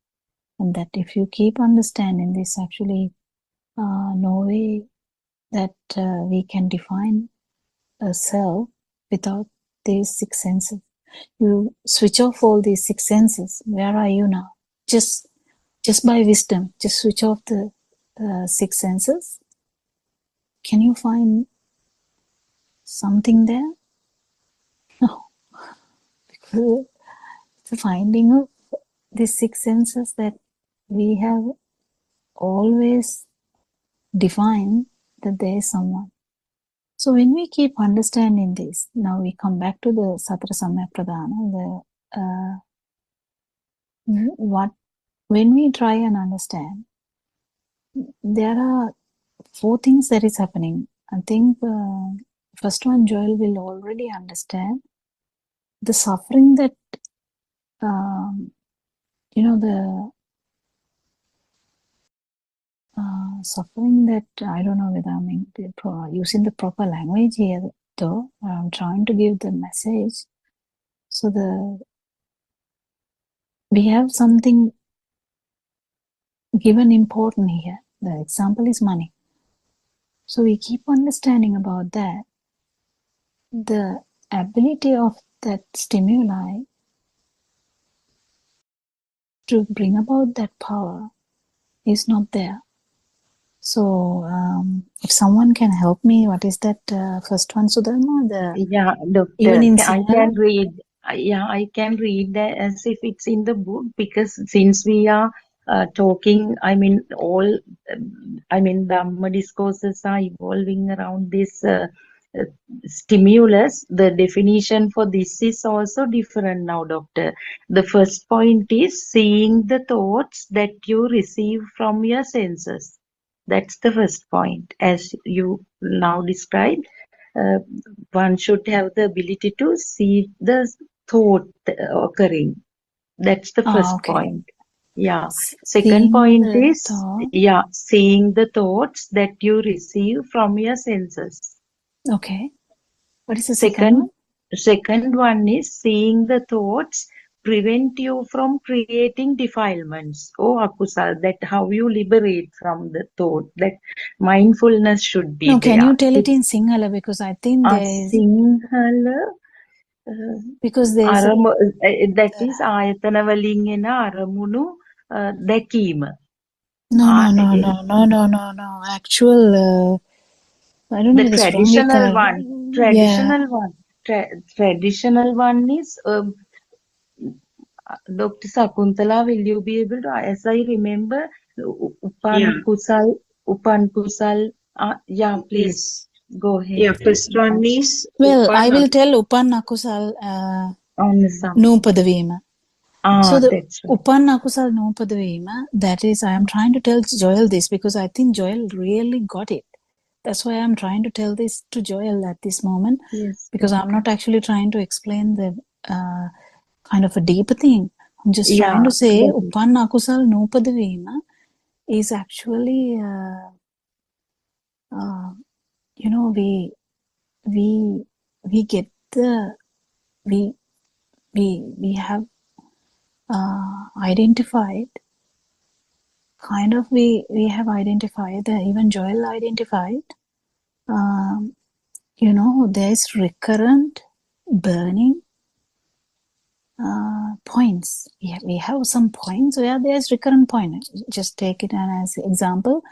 And that if you keep understanding this, actually no way that we can define a self without these six senses. You switch off all these six senses. Where are you now? Just by wisdom, just switch off the six senses. Can you find something there? the finding of the six senses that we have always defined that there is someone. So when we keep understanding this, now we come back to the Satara Samyak Pradhana, when we try and understand, there are four things that is happening. I think first one, Joel will already understand the suffering that, the suffering that, I don't know whether I'm using the proper language here, though. I'm trying to give the message. So we have something given important here. The example is money. So we keep understanding about that. The ability of that stimuli to bring about that power is not there. So if someone can help me, what is that first one, Sudharma? Yeah, doctor, even in I can read. Yeah, I can read that as if it's in the book, because since we are talking, the Dhamma discourses are evolving around this stimulus. The definition for this is also different now, doctor. The first point is seeing the thoughts that you receive from your senses. That's the first point, as you now described. One should have the ability to see the thought occurring. That's the first point. Yeah. Second point is, seeing the thoughts that you receive from your senses. Okay. What is the second one? Second one is seeing the thoughts prevent you from creating defilements. Oh, akusal, that how you liberate from the thought, that mindfulness should be there. Can you tell it in Sinhala, because I think there is... Sinhala... because there is that is ayatana වලින් එන අරමුණු දැකීම. No. Actual, I don't know. The traditional one is Dr. Sakuntala, will you be able to, as I remember, Upan Kusal, yeah, please go ahead. Yeah, first one is I will tell Upan Akusal Nupadavima. So the Upan Akusal Nupadavima, that is, I am trying to tell Joel this because I think Joel really got it. That's why I'm trying to tell this to Joel at this moment. Yes. Because I'm not actually trying to explain the kind of a deeper thing. I'm just trying to say Upan Akusal Nupadavima is actually, we get we have identified, kind of we have identified, even Joel identified, there's recurrent burning points. We have some points where there's recurrent point. Just take it as example,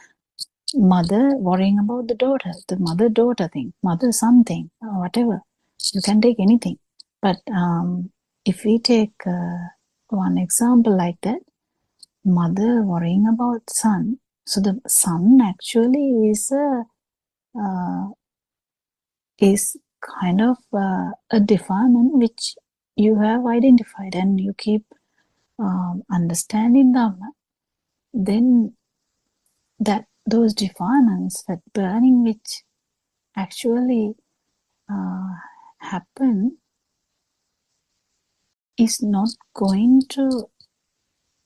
mother worrying about the daughter, the mother-daughter thing, mother-son thing, or whatever. You can take anything. But if we take one example like that, mother worrying about son, so the son actually is kind of a defilement which you have identified, and you keep understanding them, then that those defilements, that burning which actually happen, is not going to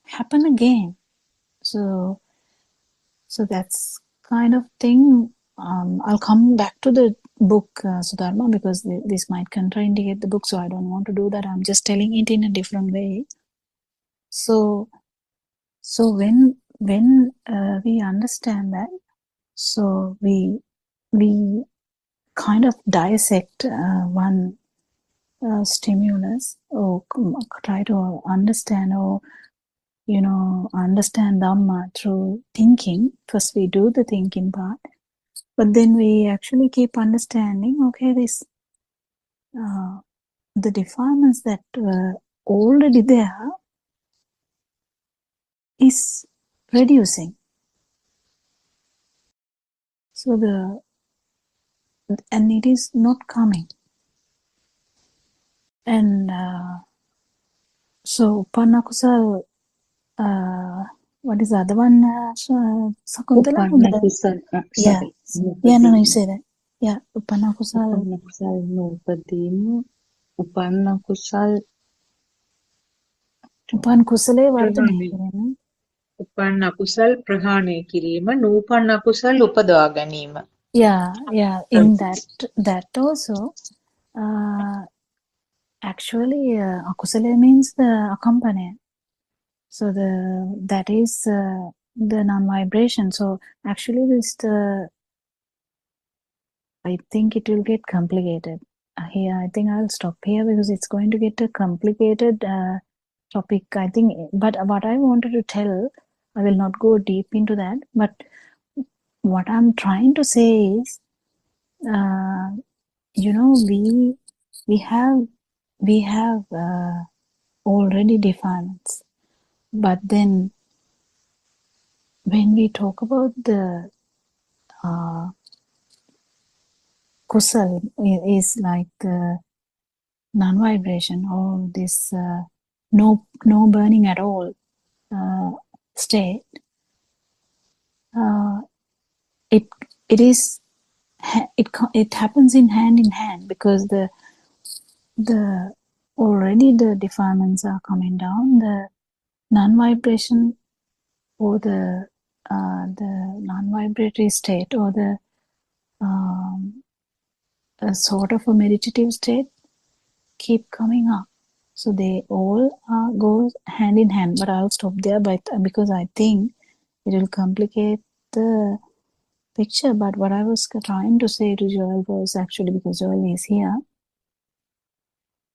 happen again. So that's kind of thing. I'll come back to the book, Sudharma, because this might contraindicate the book, so I don't want to do that. I'm just telling it in a different way. So when we understand that, so we kind of dissect one stimulus, or try to understand, or understand Dhamma through thinking. First we do the thinking part, but then we actually keep understanding, okay, this the defilements that were already there is reducing. So and it is not coming. And so Upannakusal, what is the other one, Sakuntala? Upannakusal, Yeah. sorry. Yeah, no, you say that. Yeah, Upannakusal. Upannakusal nupadima. Upannakusal උපන් කුසලයේ වර්ධනය ප්‍රහාණය. කිරීම. උපන් අකුසල් ප්‍රහාණය කිරීම, නූපන් අකුසල් උපදවා ගැනීම. Yeah, in that also, actually, akusala means the accompany. So that is the non-vibration. So actually, I think it will get complicated. Here, I think I'll stop here because it's going to get a complicated topic, I think. But what I wanted to tell, I will not go deep into that. But what I'm trying to say is, we have already defilements, but then when we talk about the kusal is like the non-vibration or this no burning at all state. It happens in hand because the already the defilements are coming down. The non-vibration or the non-vibratory state or the a sort of a meditative state keep coming up. So they all go hand in hand. But I'll stop there, because I think it will complicate the picture. But what I was trying to say to Joel was actually, because Joel is here,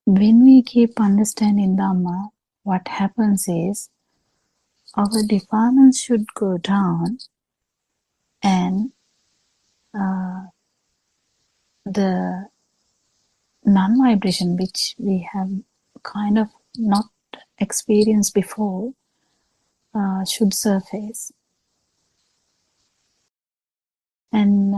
when we keep understanding Dhamma, what happens is our defilements should go down, and the non-vibration, which we have kind of not experienced before, should surface. And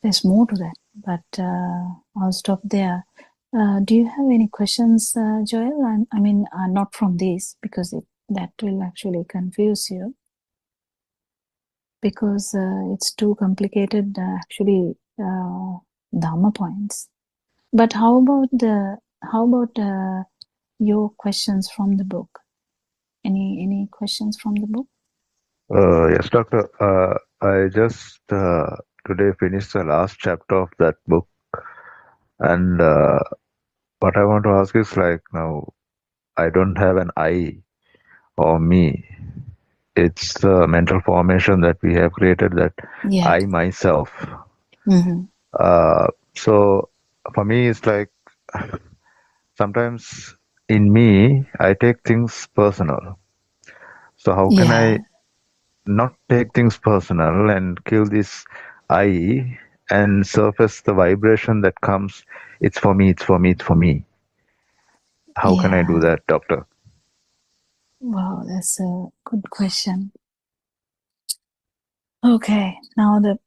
there's more to that, but I'll stop there. Do you have any questions, Joel? I mean, not from this, because that will actually confuse you, because it's too complicated, actually, Dhamma points. But how about your questions from the book? Any questions from the book? Yes, Doctor. I just today finished the last chapter of that book, and what I want to ask is, like, now I don't have an I or me. It's a mental formation that we have created, that I myself. Mm-hmm. So for me, it's like sometimes in me, I take things personal. So how can I not take things personal and kill this I and surface the vibration that comes? It's for me, it's for me, it's for me. How can I do that, Doctor? Wow, that's a good question. Okay, now the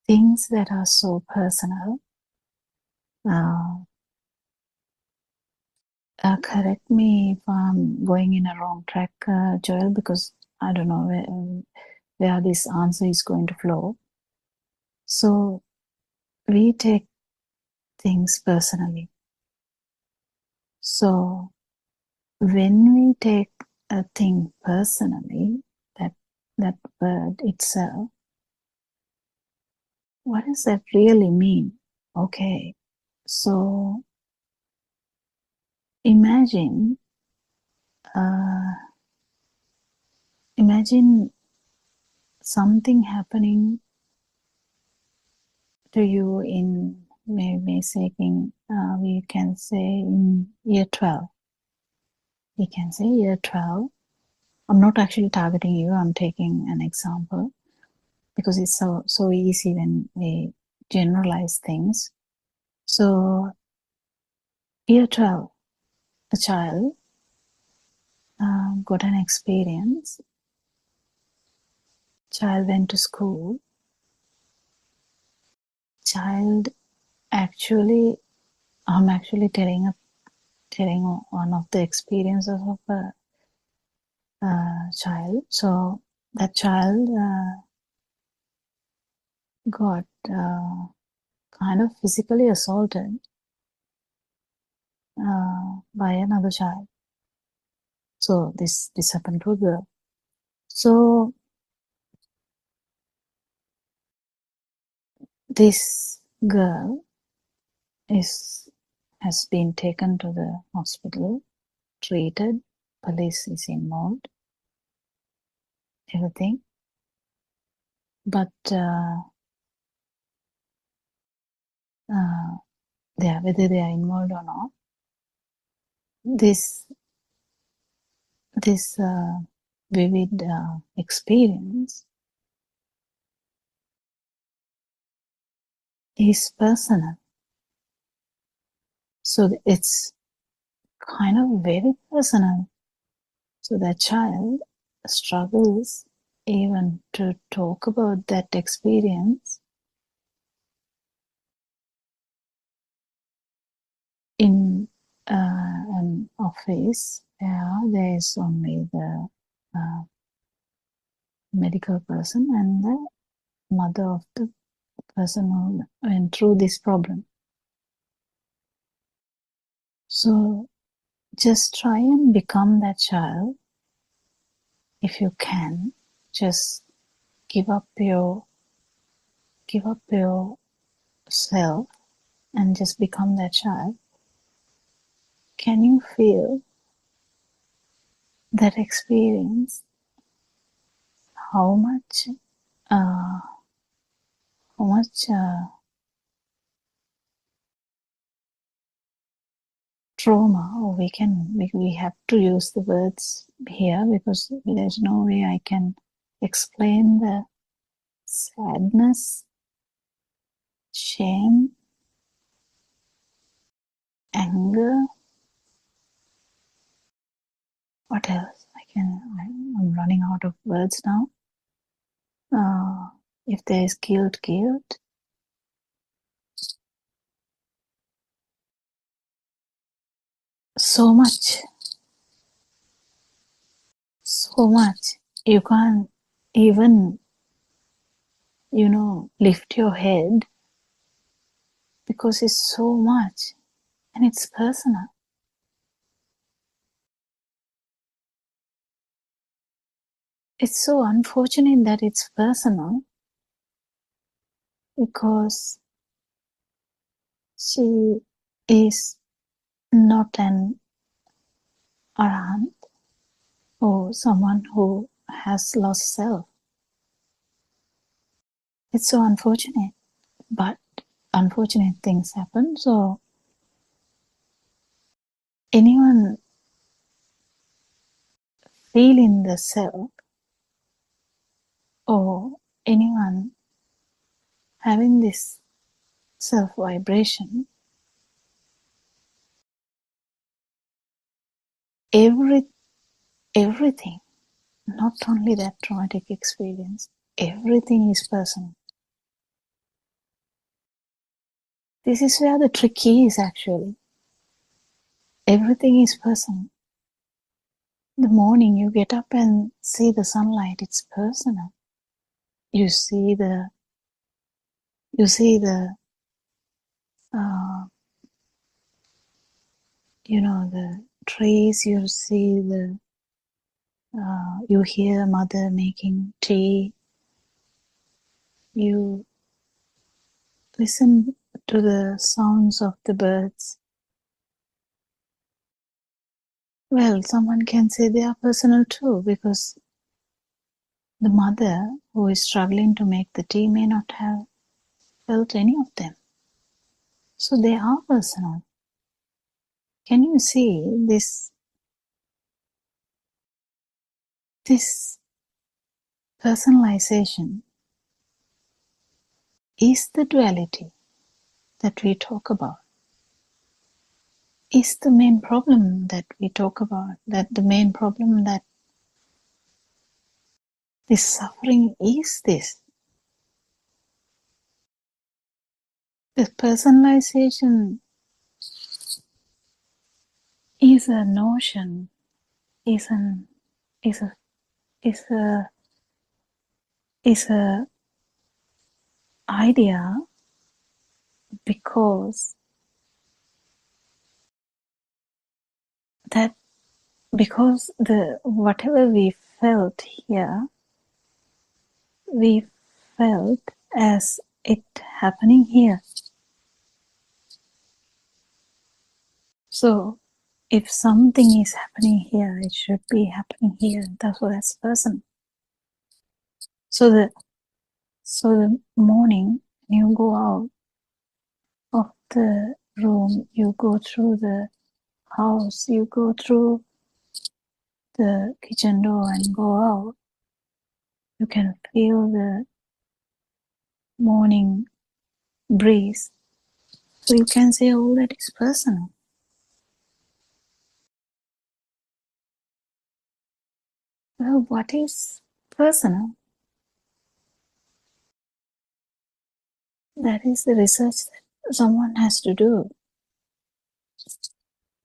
things that are so personal, correct me if I'm going in a wrong track, Joel, because I don't know where this answer is going to flow. So we take things personally. So when we take a thing personally, that word itself, what does that really mean? Okay, so imagine something happening to you in, maybe saying, we can say in year 12. We can say year 12. I'm not actually targeting you, I'm taking an example, because it's so easy when we generalize things. So, year 12, a child got an experience. Child went to school. Child actually, I'm actually telling one of the experiences of a child. So that child got kind of physically assaulted by another child. So this happened to a girl. So this girl has been taken to the hospital, treated. Police is involved, everything. But whether they are involved or not, this vivid experience is personal. So it's kind of very personal. So that child struggles even to talk about that experience in an office where there is only the medical person and the mother of the person who went through this problem. So just try and become that child if you can. Just give up yourself and just become that child. Can you feel that experience? How much trauma, or we have to use the words here because there's no way I can explain the sadness, shame, anger. What else? I'm running out of words now. If there is guilt. So much. You can't even, lift your head because it's so much and it's personal. It's so unfortunate that it's personal because she is not an arahant or someone who has lost self. It's so unfortunate, but unfortunate things happen. So anyone feeling the self or anyone having this self vibration, everything, not only that traumatic experience, everything is personal. This is where the trick is actually. Everything is personal. The morning you get up and see the sunlight, it's personal. You see the the trees, you see you hear mother making tea, you listen to the sounds of the birds. Well, someone can say they are personal too, because the mother who is struggling to make the tea may not have felt any of them. So they are personal. Can you see this personalization is the duality that we talk about, is the main problem that we talk about, that the main problem that this suffering is this. The personalization is a notion, is an is a is a is a idea because the whatever we felt here, we felt as it happening here. So if something is happening here, it should be happening here. That's person. So the morning you go out of the room, you go through the house, you go through the kitchen door and go out, you can feel the morning breeze. So you can say, oh, that is personal. Well, what is personal? That is the research that someone has to do.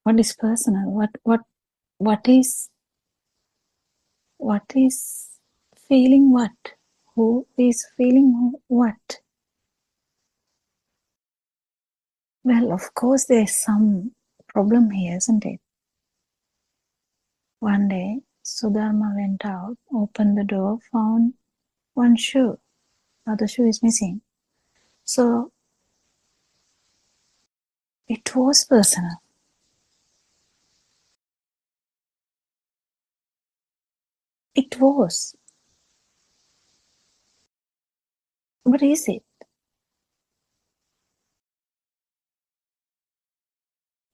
What is personal? What is feeling what? Who is feeling what? Well, of course, there's some problem here, isn't it? One day, Sudharma went out, opened the door, found one shoe. The other shoe is missing. So it was personal. It was. What is it?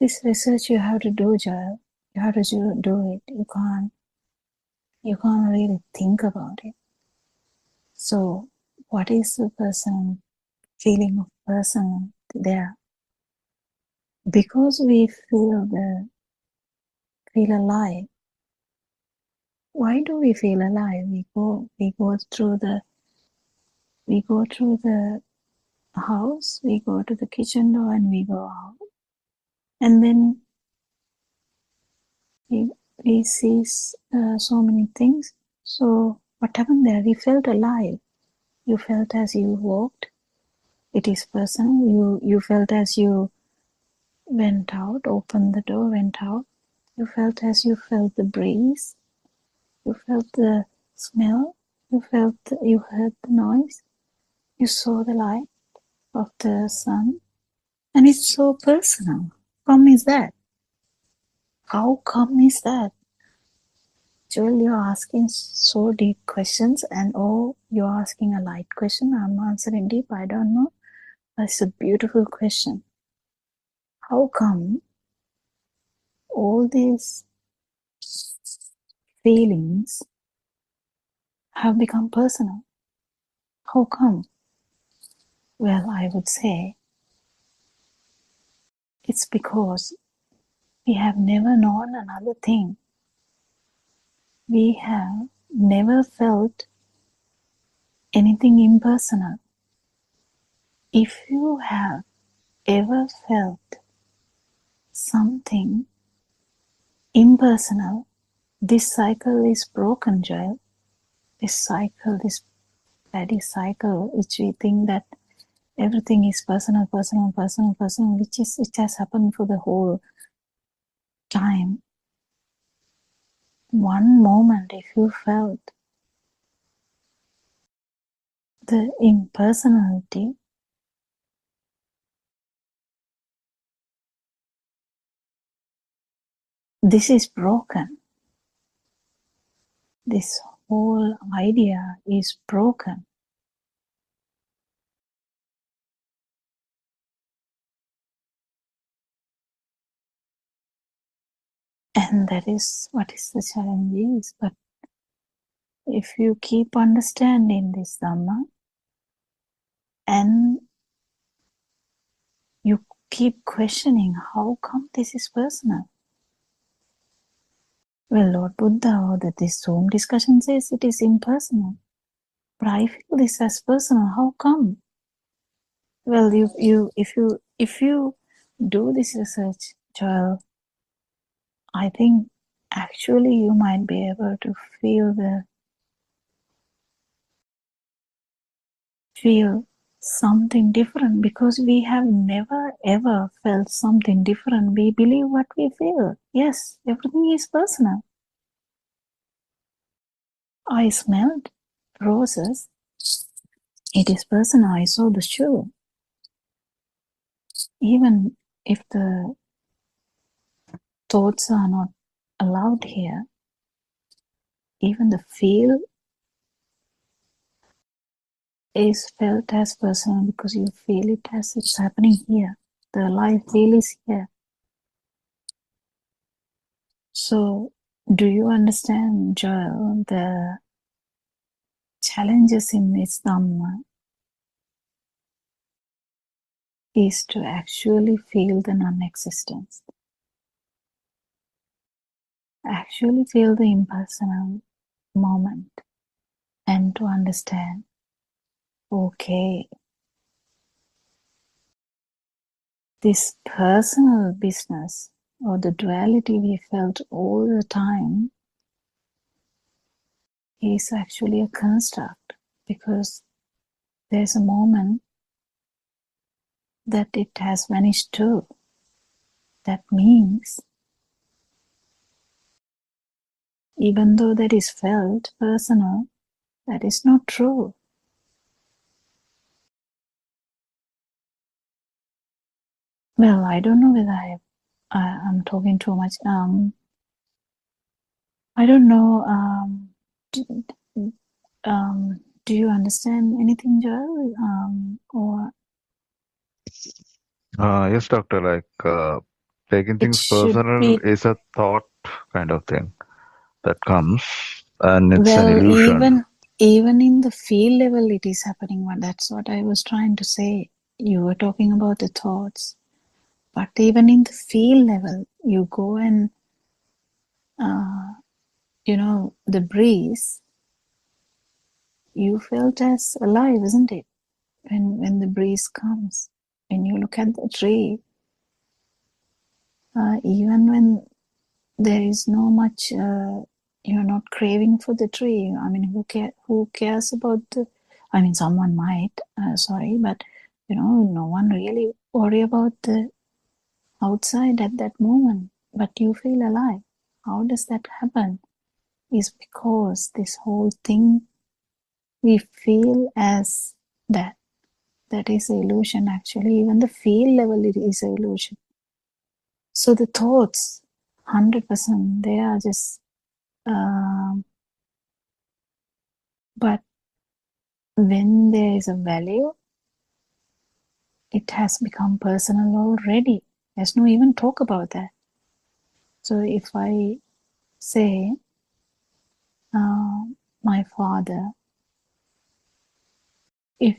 This research you have to do, Joel. You have to do it. You can't really think about it. So what is the person feeling of person there? Because we feel alive. Why do we feel alive? We go through the house, we go to the kitchen door and we go out. And then we see so many things. So what happened there? We felt alive. You felt as you walked. It is personal. You felt as you went out, opened the door, went out. You felt as you felt the breeze. You felt the smell. You heard the noise. You saw the light of the sun. And it's so personal. How come is that? How come is that? Joel, you're asking so deep questions, and you're asking a light question. I'm answering deep. I don't know. That's a beautiful question. How come all these feelings have become personal? How come? Well, I would say it's because we have never known another thing. We have never felt anything impersonal. If you have ever felt something impersonal, this cycle is broken, Joel. This cycle, this bloody cycle, which we think that everything is personal, which has happened for the whole time. One moment, if you felt the impersonality, this is broken. This whole idea is broken. And that is what is the challenge is. But if you keep understanding this Dhamma, And you keep questioning, how come this is personal? Well, Lord Buddha or that this Zoom discussion says it is impersonal. But I feel this as personal. How come? Well, if you do this research, Joel, I think actually you might be able to feel something different, because we have never ever felt something different. We believe what we feel. Yes, everything is personal. I smelled roses. It is personal. I saw the shoe. Even if the thoughts are not allowed here, even the feel is felt as personal, because you feel it as it's happening here. The life feel is here. So, do you understand, Joel, the challenges in this Dhamma is to actually feel the non-existence, actually feel the impersonal moment, and to understand, okay, this personal business or the duality we felt all the time is actually a construct, because there's a moment that it has vanished too. That means even though that is felt personal, that is not true. Well, I don't know whether I'm talking too much. I don't know. Do you understand anything, Joel? Or Yes, doctor. Taking it things should personal be, is a thought kind of thing that comes, and it's an well, illusion. even in the feel level it is happening. That's what I was trying to say. You were talking about the thoughts, but even in the feel level, you go and the breeze, you felt as alive, isn't it? When the breeze comes, when you look at the tree, even when there is no much, you're not craving for the tree. I mean, who cares about someone might, but no one really worry about the outside at that moment, but you feel alive. How does that happen? Is because this whole thing we feel as that is an illusion. Actually, even the feel level, it is an illusion. So the thoughts, 100%, they are just but when there is a value, it has become personal already. There's no even talk about that. So if I say my father, if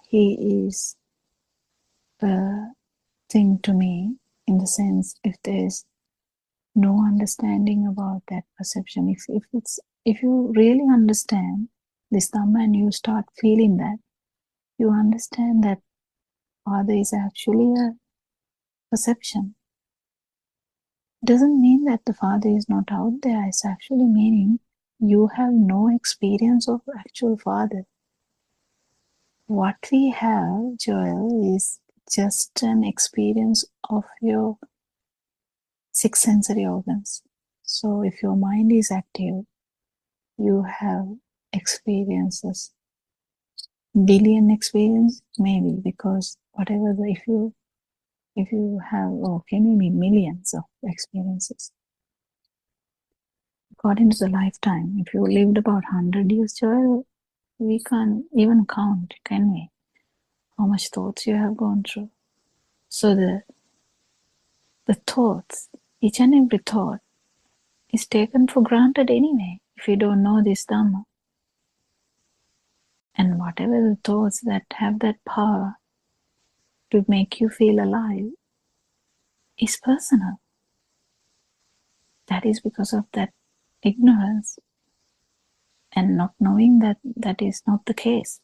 he is a thing to me, in the sense, if there's no understanding about that perception, if you really understand this Dhamma and you start feeling that, you understand that father is actually a perception. Doesn't mean that the father is not out there. It's actually meaning you have no experience of actual father. What we have, Joel, is just an experience of your 6 sensory organs. So if your mind is active, you have experiences. Billion experience, maybe, because whatever if you have, maybe millions of experiences. According to the lifetime, if you lived about 100 years, Joel, we can't even count, can we? How much thoughts you have gone through. So the thoughts, each and every thought is taken for granted anyway, if you don't know this Dhamma. And whatever the thoughts that have that power to make you feel alive is personal. That is because of that ignorance and not knowing that that is not the case.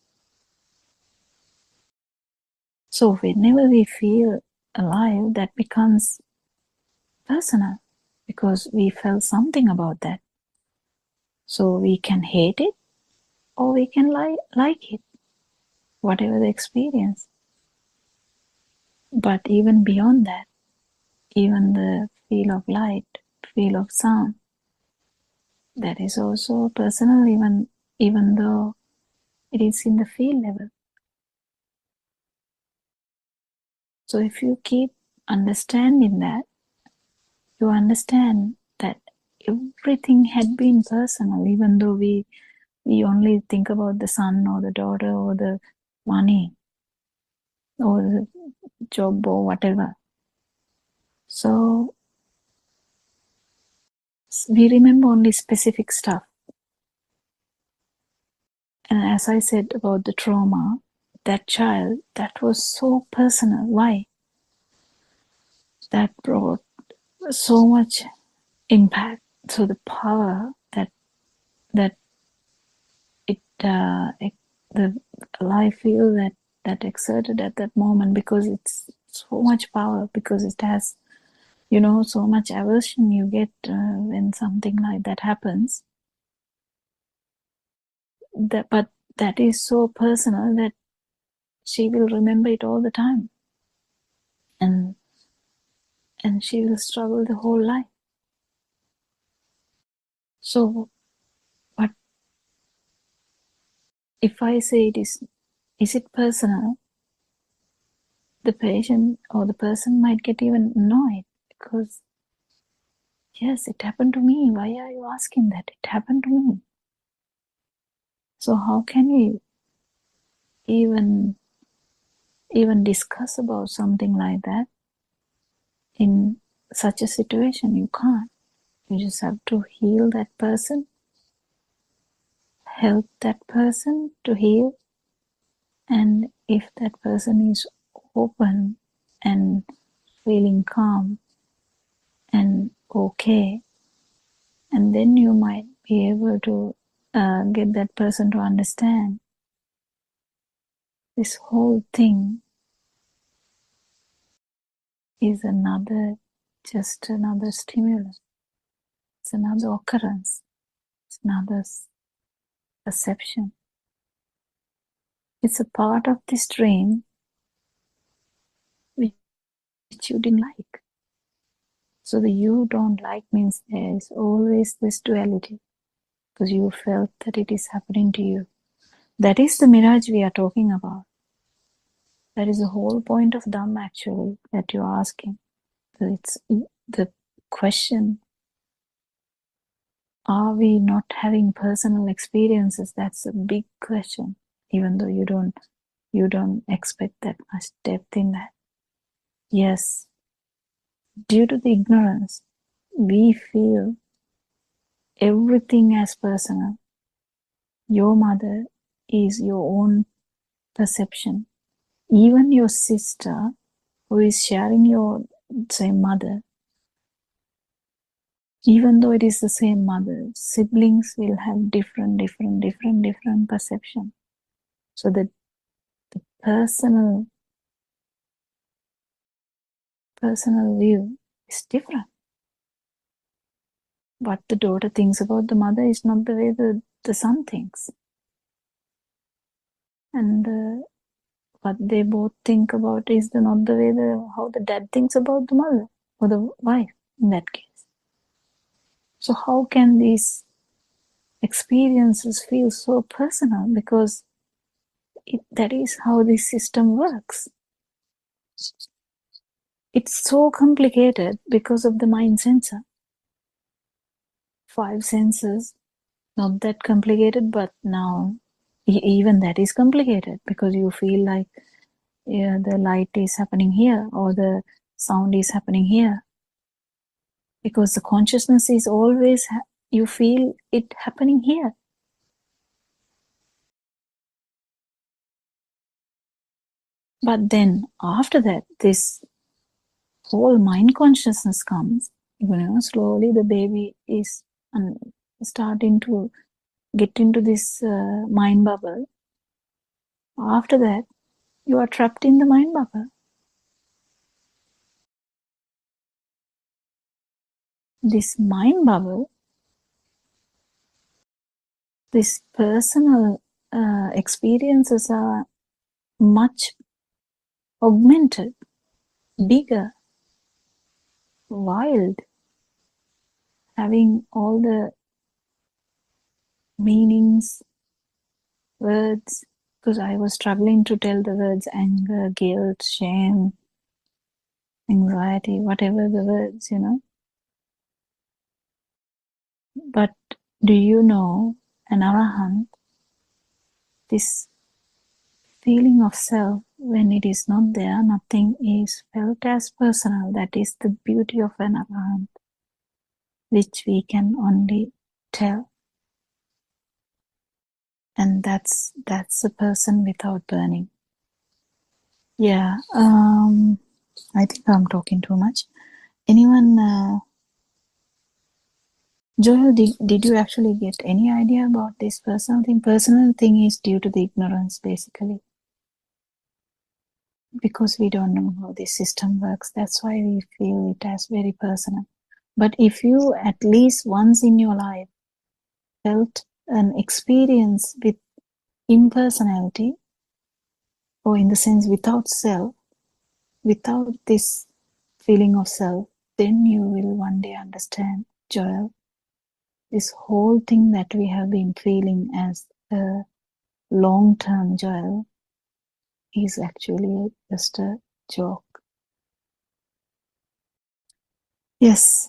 So whenever we feel alive, that becomes personal because we felt something about that. So we can hate it or we can like it, whatever the experience. But even beyond that, even the feel of light, feel of sound, that is also personal, even though it is in the feel level. So if you keep understanding that, you understand that everything had been personal, even though we only think about the son or the daughter or the money or the job or whatever. So we remember only specific stuff. And as I said about the trauma, that child, that was so personal. Why? That brought so much impact. So the power that the life feel that exerted at that moment, because it's so much power, because it has, so much aversion you get when something like that happens. But that is so personal that she will remember it all the time, and she will struggle the whole life. So, but if I say is it personal? The patient or the person might get even annoyed because, yes, it happened to me. Why are you asking that? It happened to me. So how can we even discuss about something like that in such a situation? You can't. You just have to heal that person, help that person to heal. And if that person is open and feeling calm and okay, and then you might be able to get that person to understand this whole thing is just another stimulus. It's another occurrence. It's another perception. It's a part of this dream which you didn't like. So the you don't like means there is always this duality, because you felt that it is happening to you. That is the mirage we are talking about. That is the whole point of Dhamma, actually, that you're asking. It's the question, are we not having personal experiences? That's a big question, even though you don't expect that much depth in that. Yes, due to the ignorance, we feel everything as personal. Your mother is your own perception. Even your sister, who is sharing your same mother, even though it is the same mother, siblings will have different perception. So that the personal view is different. What the daughter thinks about the mother is not the way the son thinks. And what they both think about is not the way how the dad thinks about the mother or the wife in that case. So how can these experiences feel so personal? Because that is how this system works. It's so complicated because of the mind sensor. 5 senses, not that complicated, but now even that is complicated, because you feel like the light is happening here or the sound is happening here, because the consciousness is always you feel it happening here. But then after that, this whole mind consciousness comes. Slowly the baby is starting to get into this mind bubble. After that, you are trapped in the mind bubble. This mind bubble, these personal experiences are much augmented, bigger, wild, having all the meanings, words, because I was struggling to tell the words anger, guilt, shame, anxiety, whatever the words, But do you know, an arahant, this feeling of self, when it is not there, nothing is felt as personal. That is the beauty of an arahant, which we can only tell. And that's a person without burning. Yeah, I think I'm talking too much. Anyone, Joel, did you actually get any idea about this personal thing? Personal thing is due to the ignorance, basically. Because we don't know how this system works. That's why we feel it as very personal. But if you at least once in your life felt an experience with impersonality, or in the sense without self, without this feeling of self, then you will one day understand, Joel, this whole thing that we have been feeling as a long-term Joel is actually just a joke. Yes.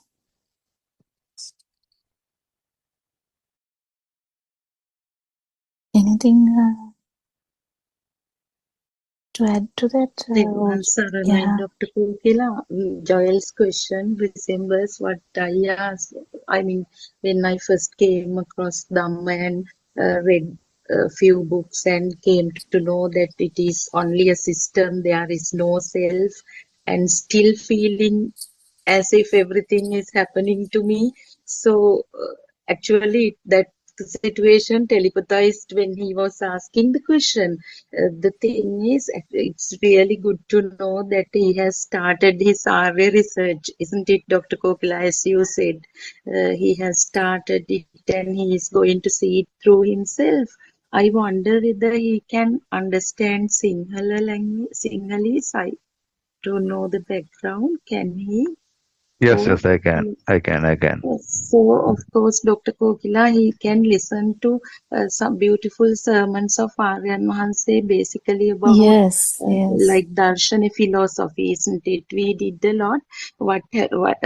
Anything to add to that? Yeah. Dr. Kokila, Joel's question resembles what I asked. I mean, when I first came across Dhamma and read a few books and came to know that it is only a system, there is no self, and still feeling as if everything is happening to me. So actually that situation telepathized when he was asking the question. The thing is, it's really good to know that he has started his RA research, isn't it, Dr. Kokila? As you said, he has started it and he is going to see it through himself. I wonder whether he can understand Sinhala language, Sinhalese. I don't know the background. Can he? Yes, I can. So, of course, Dr. Kokila, he can listen to some beautiful sermons of Aryan Mahanse, basically about yes. like Darshana philosophy, isn't it? We did a lot. What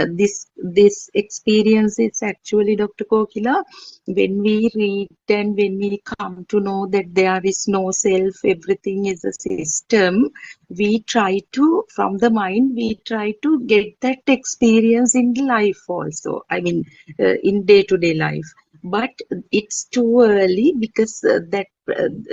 this experience is actually, Dr. Kokila, when we read and when we come to know that there is no self, everything is a system, we try to, from the mind, we try to get that experience in life also. I mean, in day-to-day life. But it's too early because that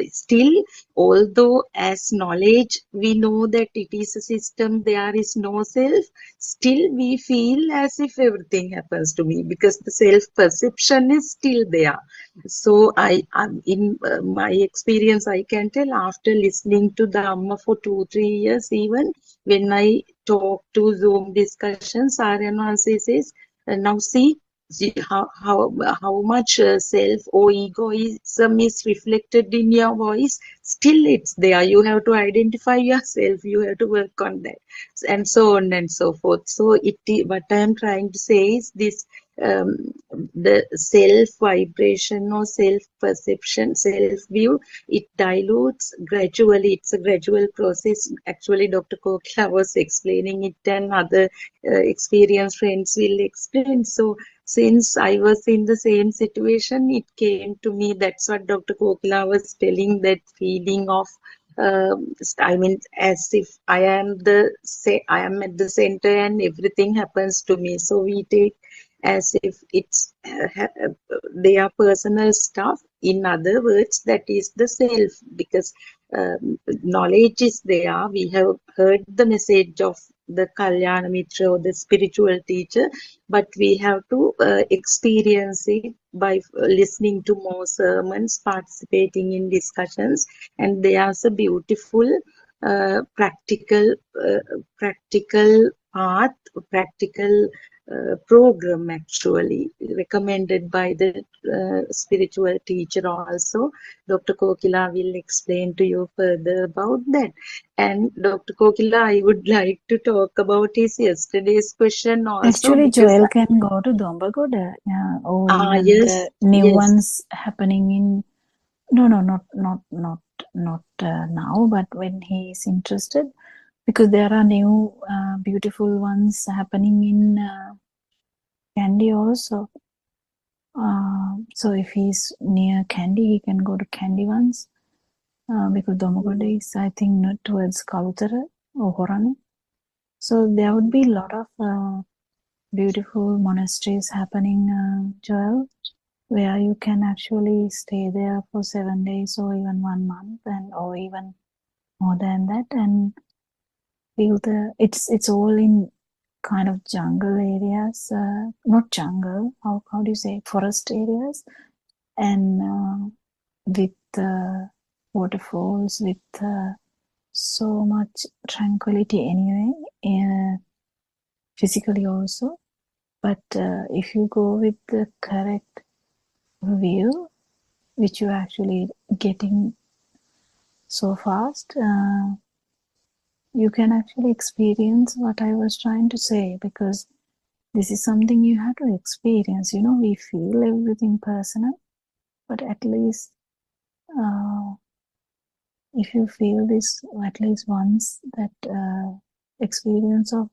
still, although as knowledge, we know that it is a system, there is no self, still we feel as if everything happens to me because the self-perception is still there. So in my experience, I can tell after listening to Dhamma for 2-3 years, even when I talk to Zoom discussions, Aryan says, now see how much self or egoism is reflected in your voice. Still, it's there. You have to identify yourself. You have to work on that, and so on and so forth. So what I am trying to say is this. The self vibration or self perception, self view, it dilutes gradually. It's a gradual process. Actually, Dr. Kokla was explaining it, and other experienced friends will explain. So since I was in the same situation, it came to me. That's what Dr. Kokla was telling, that feeling of I mean, as if I am at the center and everything happens to me. So we take as if it's their personal stuff. In other words, that is the self, because knowledge is there. We have heard the message of the Kalyana Mitra or the spiritual teacher, but we have to experience it by listening to more sermons, participating in discussions, and there's a beautiful practical path, practical program actually recommended by the spiritual teacher also. Dr. Kokila will explain to you further about that. And Dr. Kokila, I would like to talk about his yesterday's question also, Actually, because Joel can go to Dombagoda, or even yes, the new yes. ones happening in. No, not now, but when he is interested, because there are new beautiful ones happening in Kandy also. So if he's near Kandy, he can go to Kandy ones, because Dombagoda is, I think, not towards Kalutara or Horane. So there would be a lot of beautiful monasteries happening, Joel, where you can actually stay there for 7 days or even 1 month, and or even more than that, and feel it's all in kind of jungle areas, not jungle, how do you say, forest areas, and with waterfalls, with so much tranquility anyway, physically also. But if you go with the correct view, which you're actually getting so fast, you can actually experience what I was trying to say, because this is something you have to experience. You know, we feel everything personal, but at least if you feel this at least once, that experience of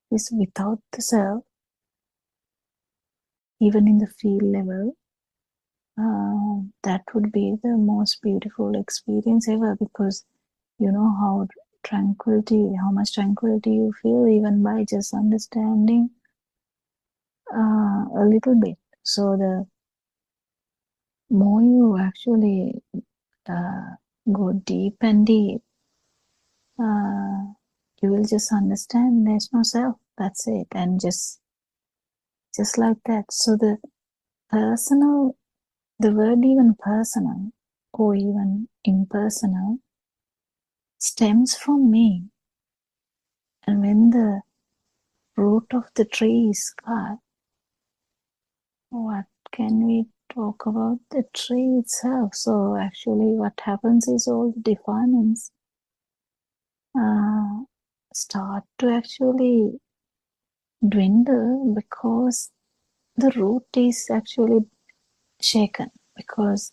this without the self, even in the field level, that would be the most beautiful experience ever, because you know how much tranquility you feel even by just understanding a little bit. So the more you actually go deep and deep, you will just understand there's no self. That's it. And just like that. So the personal, the word even personal or even impersonal stems from me. And when the root of the tree is cut, what can we talk about the tree itself? So actually what happens is all the defilements start to actually dwindle, because the root is actually shaken. Because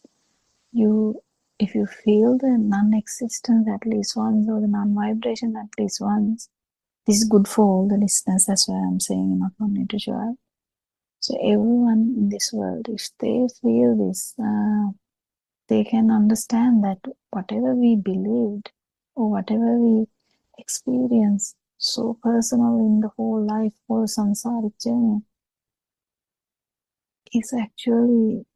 if you feel the non-existence at least once, or the non-vibration at least once, this is good for all the listeners, that's why I'm saying, not only to Joel. So everyone in this world, if they feel this, they can understand that whatever we believed or whatever we experience so personal in the whole life or samsaric journey is actually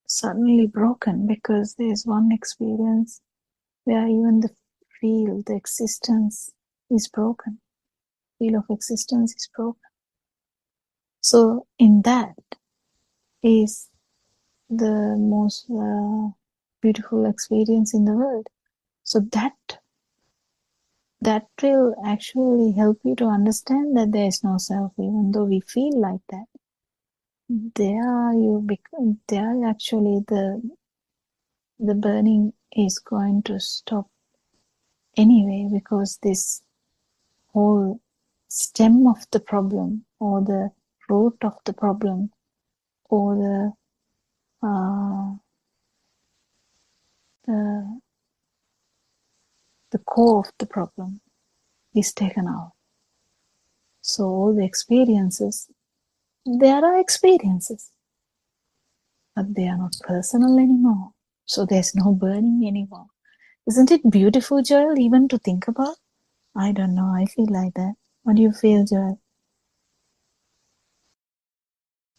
suddenly broken, because there's one experience where even the field, the existence is broken. Field of existence is broken. So in that is the most beautiful experience in the world. So that will actually help you to understand that there is no self, even though we feel like that. There actually the burning is going to stop anyway, because this whole stem of the problem, or the root of the problem, or the core of the problem is taken out. So all the experiences, there are experiences, but they are not personal anymore. So there's no burning anymore. Isn't it beautiful, Joel, even to think about? I don't know, I feel like that. What do you feel, Joel?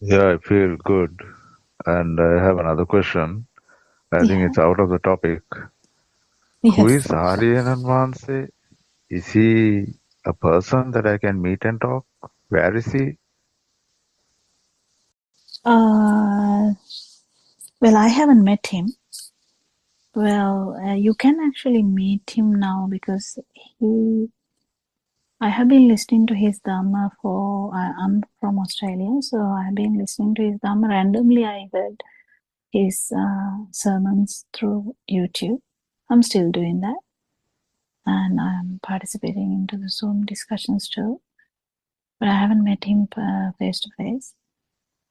Yeah, I feel good. And I have another question. I think Yeah. it's out of the topic. Who Yes. is Aryanan Vanse? Is he a person that I can meet and talk? Where is he? Well, I haven't met him. Well, you can actually meet him now because I have been listening to his Dhamma I'm from Australia, so I have been listening to his Dhamma. Randomly, I heard his sermons through YouTube. I'm still doing that. And I'm participating into the Zoom discussions too. But I haven't met him face to face.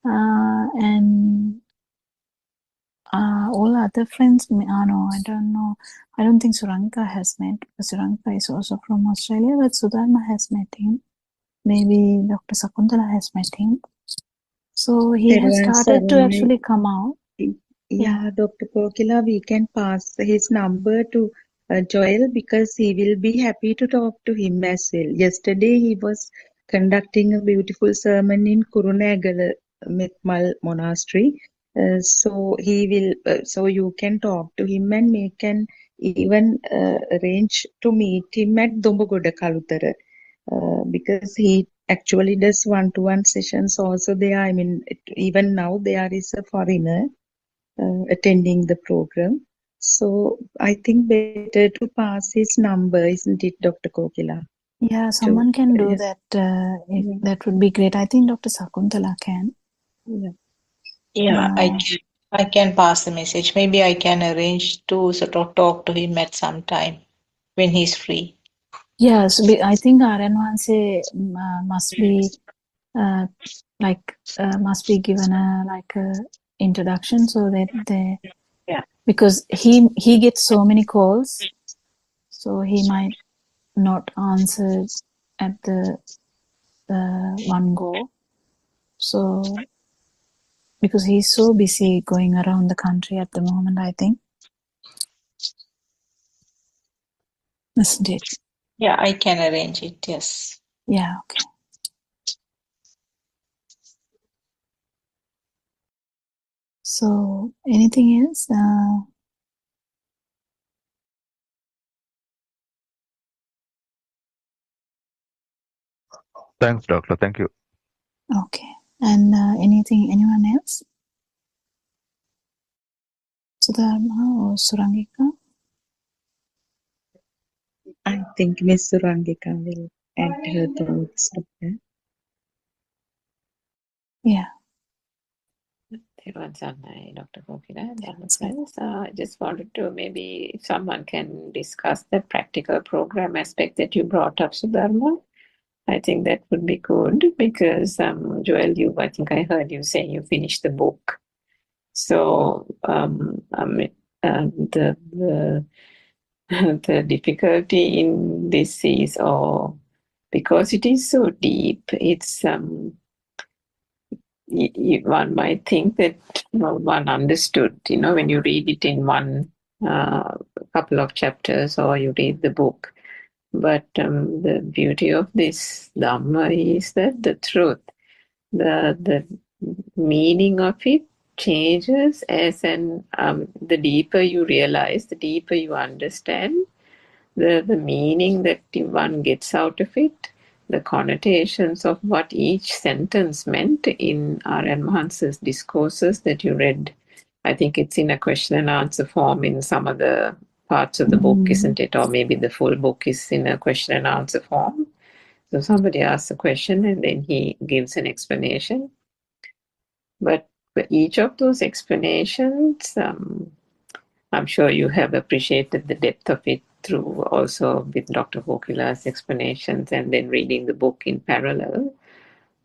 And all other friends, no, I don't know. I don't think Suranka has met, because Suranka is also from Australia, but Sudharma has met him. Maybe Dr. Sakuntala has met him. So he has started to actually come out. Yeah, Dr. Kokila, we can pass his number to Joel because he will be happy to talk to him as well. Yesterday he was conducting a beautiful sermon in Kurunegala Mekmal Monastery. So you can talk to him, and we can even arrange to meet him at Dombogoda Kalutara because he actually does one-to-one sessions also there. I mean, even now there is a foreigner attending the program. So I think better to pass his number, isn't it, Dr. Kokila? Yeah, someone can do that. That would be great. I think Dr. Sakuntala can. Yeah, I can pass the message. Maybe I can arrange to sort of talk to him at some time when he's free. Yes, I think Aranwanse must be must be given a introduction so that because he gets so many calls, so he might not answer at the one go. So because he's so busy going around the country at the moment, I think. Isn't it? Yeah, I can arrange it, yes. Yeah, okay. So, anything else? Thanks, doctor. Thank you. Okay. And anyone else? Sudharma or Surangika? I think Miss Surangika will add her thoughts to that. Yeah. Dr. Kokila, I just wanted to maybe if someone can discuss the practical program aspect that you brought up, Sudharma. I think that would be good because Joel, I think I heard you say you finished the book. So the difficulty in this is, because it is so deep, it's one might think that one understood, when you read it in one couple of chapters or you read the book. But the beauty of this Dhamma is that the truth, the meaning of it changes as the deeper you realize, the deeper you understand the meaning that one gets out of it, the connotations of what each sentence meant in R.N. Mahansa's discourses that you read. I think it's in a question and answer form in some of the parts of the book, isn't it? Or maybe the full book is in a question and answer form. So somebody asks a question and then he gives an explanation. But for each of those explanations, I'm sure you have appreciated the depth of it through also with Dr. Kokila's explanations and then reading the book in parallel.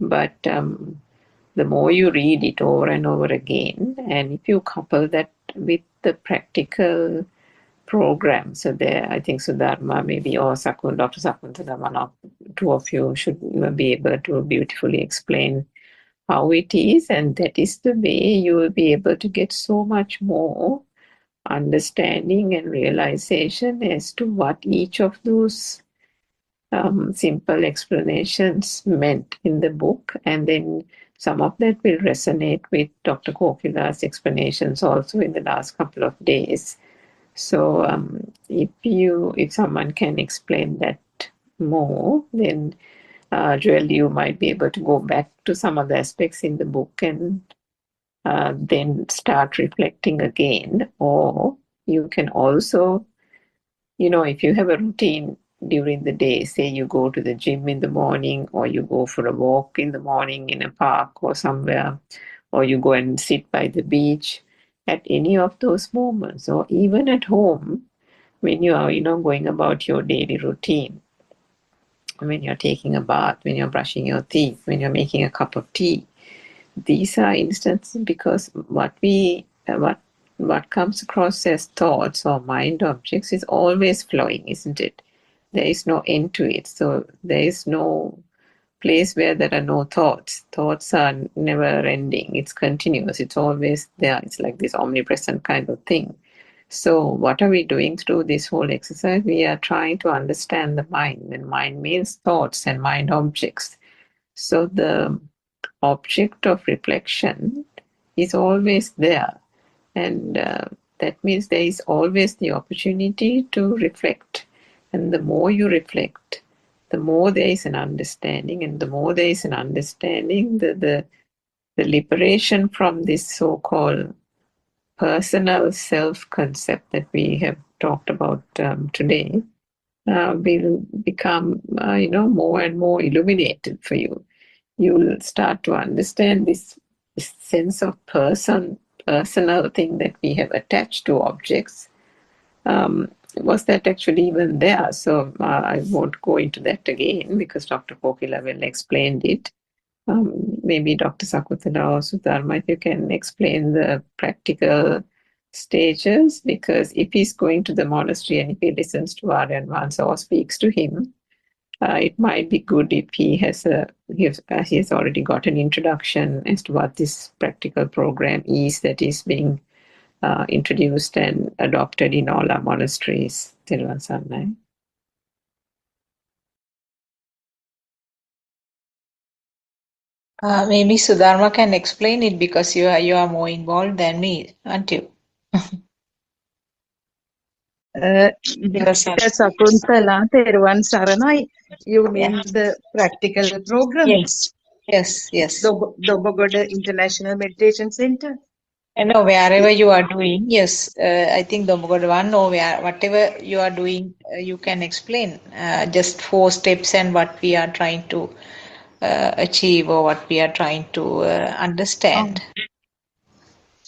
But the more you read it over and over again, and if you couple that with the practical program, so there, I think Sudharma maybe or Dr. Sakuntala, one or two of you should be able to beautifully explain how it is, and that is the way you will be able to get so much more understanding and realization as to what each of those simple explanations meant in the book. And then some of that will resonate with Dr. Kokila's explanations also in the last couple of days. So if someone can explain that more, then Joel, you might be able to go back to some of the aspects in the book and then start reflecting again. Or you can also, if you have a routine during the day, say you go to the gym in the morning, or you go for a walk in the morning in a park or somewhere, or you go and sit by the beach, at any of those moments, or even at home, when you are, going about your daily routine, when you're taking a bath, when you're brushing your teeth, when you're making a cup of tea. These are instances because what comes across as thoughts or mind objects is always flowing, isn't it? There is no end to it. So there is no place where there are no thoughts. Thoughts are never ending. It's continuous. It's always there. It's like this omnipresent kind of thing. So what are we doing through this whole exercise? We are trying to understand the mind, and mind means thoughts and mind objects. So the object of reflection is always there, and that means there is always the opportunity to reflect. And the more you reflect, the more there is an understanding, and the more there is an understanding, the liberation from this so-called personal self-concept that we have talked about today will become, more and more illuminated for you. You'll start to understand this sense of personal thing that we have attached to objects. Was that actually even there? So I won't go into that again because Dr. Kokila will explain it. Maybe Dr. Sakuthala or Sudharma, if you can explain the practical stages, because if he's going to the monastery and if he listens to Aryan Vansa or speaks to him, it might be good if he has already got an introduction as to what this practical program is that is being introduced and adopted in all our monasteries. Thiruvan Sarnai. Maybe Sudharma can explain it because you are more involved than me, aren't you? Dr. Sakunthala, Thiruvan Saranai, you mean the practical program? Yes. Dobogoda International Meditation Center? No, wherever you are doing, yes. I think Dombogod 1 or whatever you are doing, you can explain just 4 steps and what we are trying to achieve or what we are trying to understand.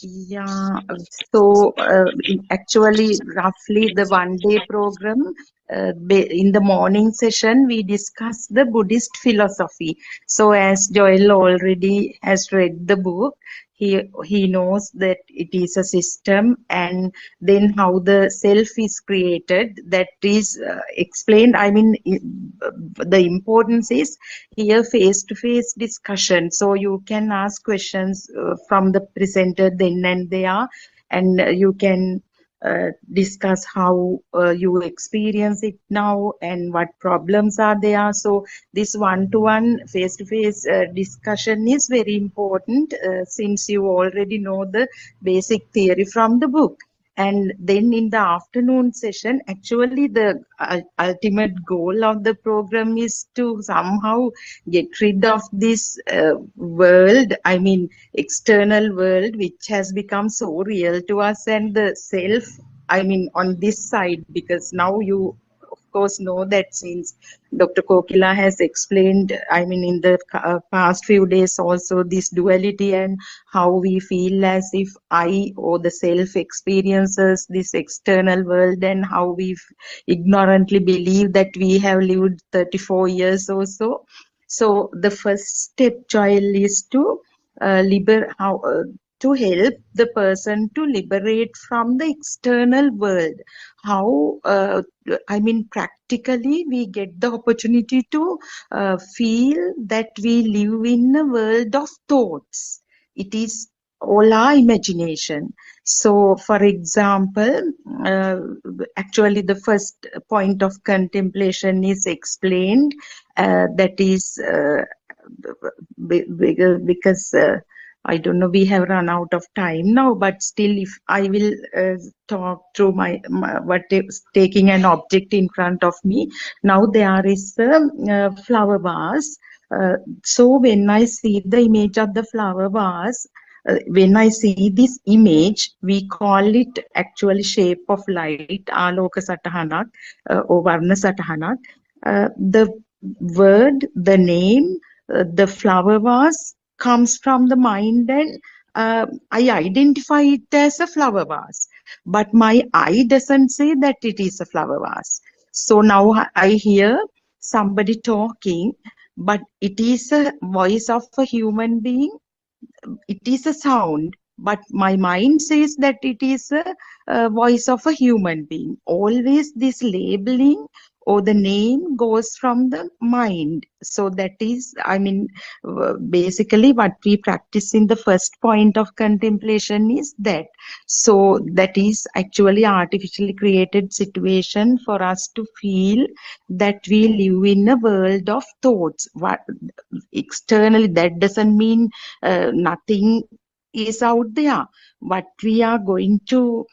Yeah, so actually, roughly the 1-day program, in the morning session, we discuss the Buddhist philosophy. So as Joel already has read the book, he knows that it is a system, and then how the self is created, that is explained. I mean, the importance is here face-to-face discussion, so you can ask questions from the presenter then and there, and you can discuss how you experience it now and what problems are there. So this one-to-one face-to-face discussion is very important since you already know the basic theory from the book. And then in the afternoon session, actually the ultimate goal of the program is to somehow get rid of this world, I mean external world, which has become so real to us, and the self, I mean on this side, because now you of course know that since Dr. Kokila has explained, I mean in the past few days also, this duality and how we feel as if I or the self experiences this external world, and how we ignorantly believe that we have lived 34 years or so. So the first step, child, is to to help the person to liberate from the external world. How, I mean, practically we get the opportunity to feel that we live in a world of thoughts. It is all our imagination. So, for example, actually the first point of contemplation is explained, that is because I don't know, we have run out of time now, but still, if I will talk through what is taking an object in front of me. Now there is a flower vase. So when I see the image of the flower vase, when I see this image, we call it actually shape of light, aloka satahanak or varna satahanak. The word, the name, the flower vase comes from the mind, and I identify it as a flower vase. But my eye doesn't say that it is a flower vase. So now I hear somebody talking, but it is a voice of a human being. It is a sound, but my mind says that it is a voice of a human being. Always this labeling or the name goes from the mind. So that is, I mean, basically what we practice in the first point of contemplation is that. So that is actually artificially created situation for us to feel that we live in a world of thoughts. What externally, that doesn't mean nothing is out there. What we are going to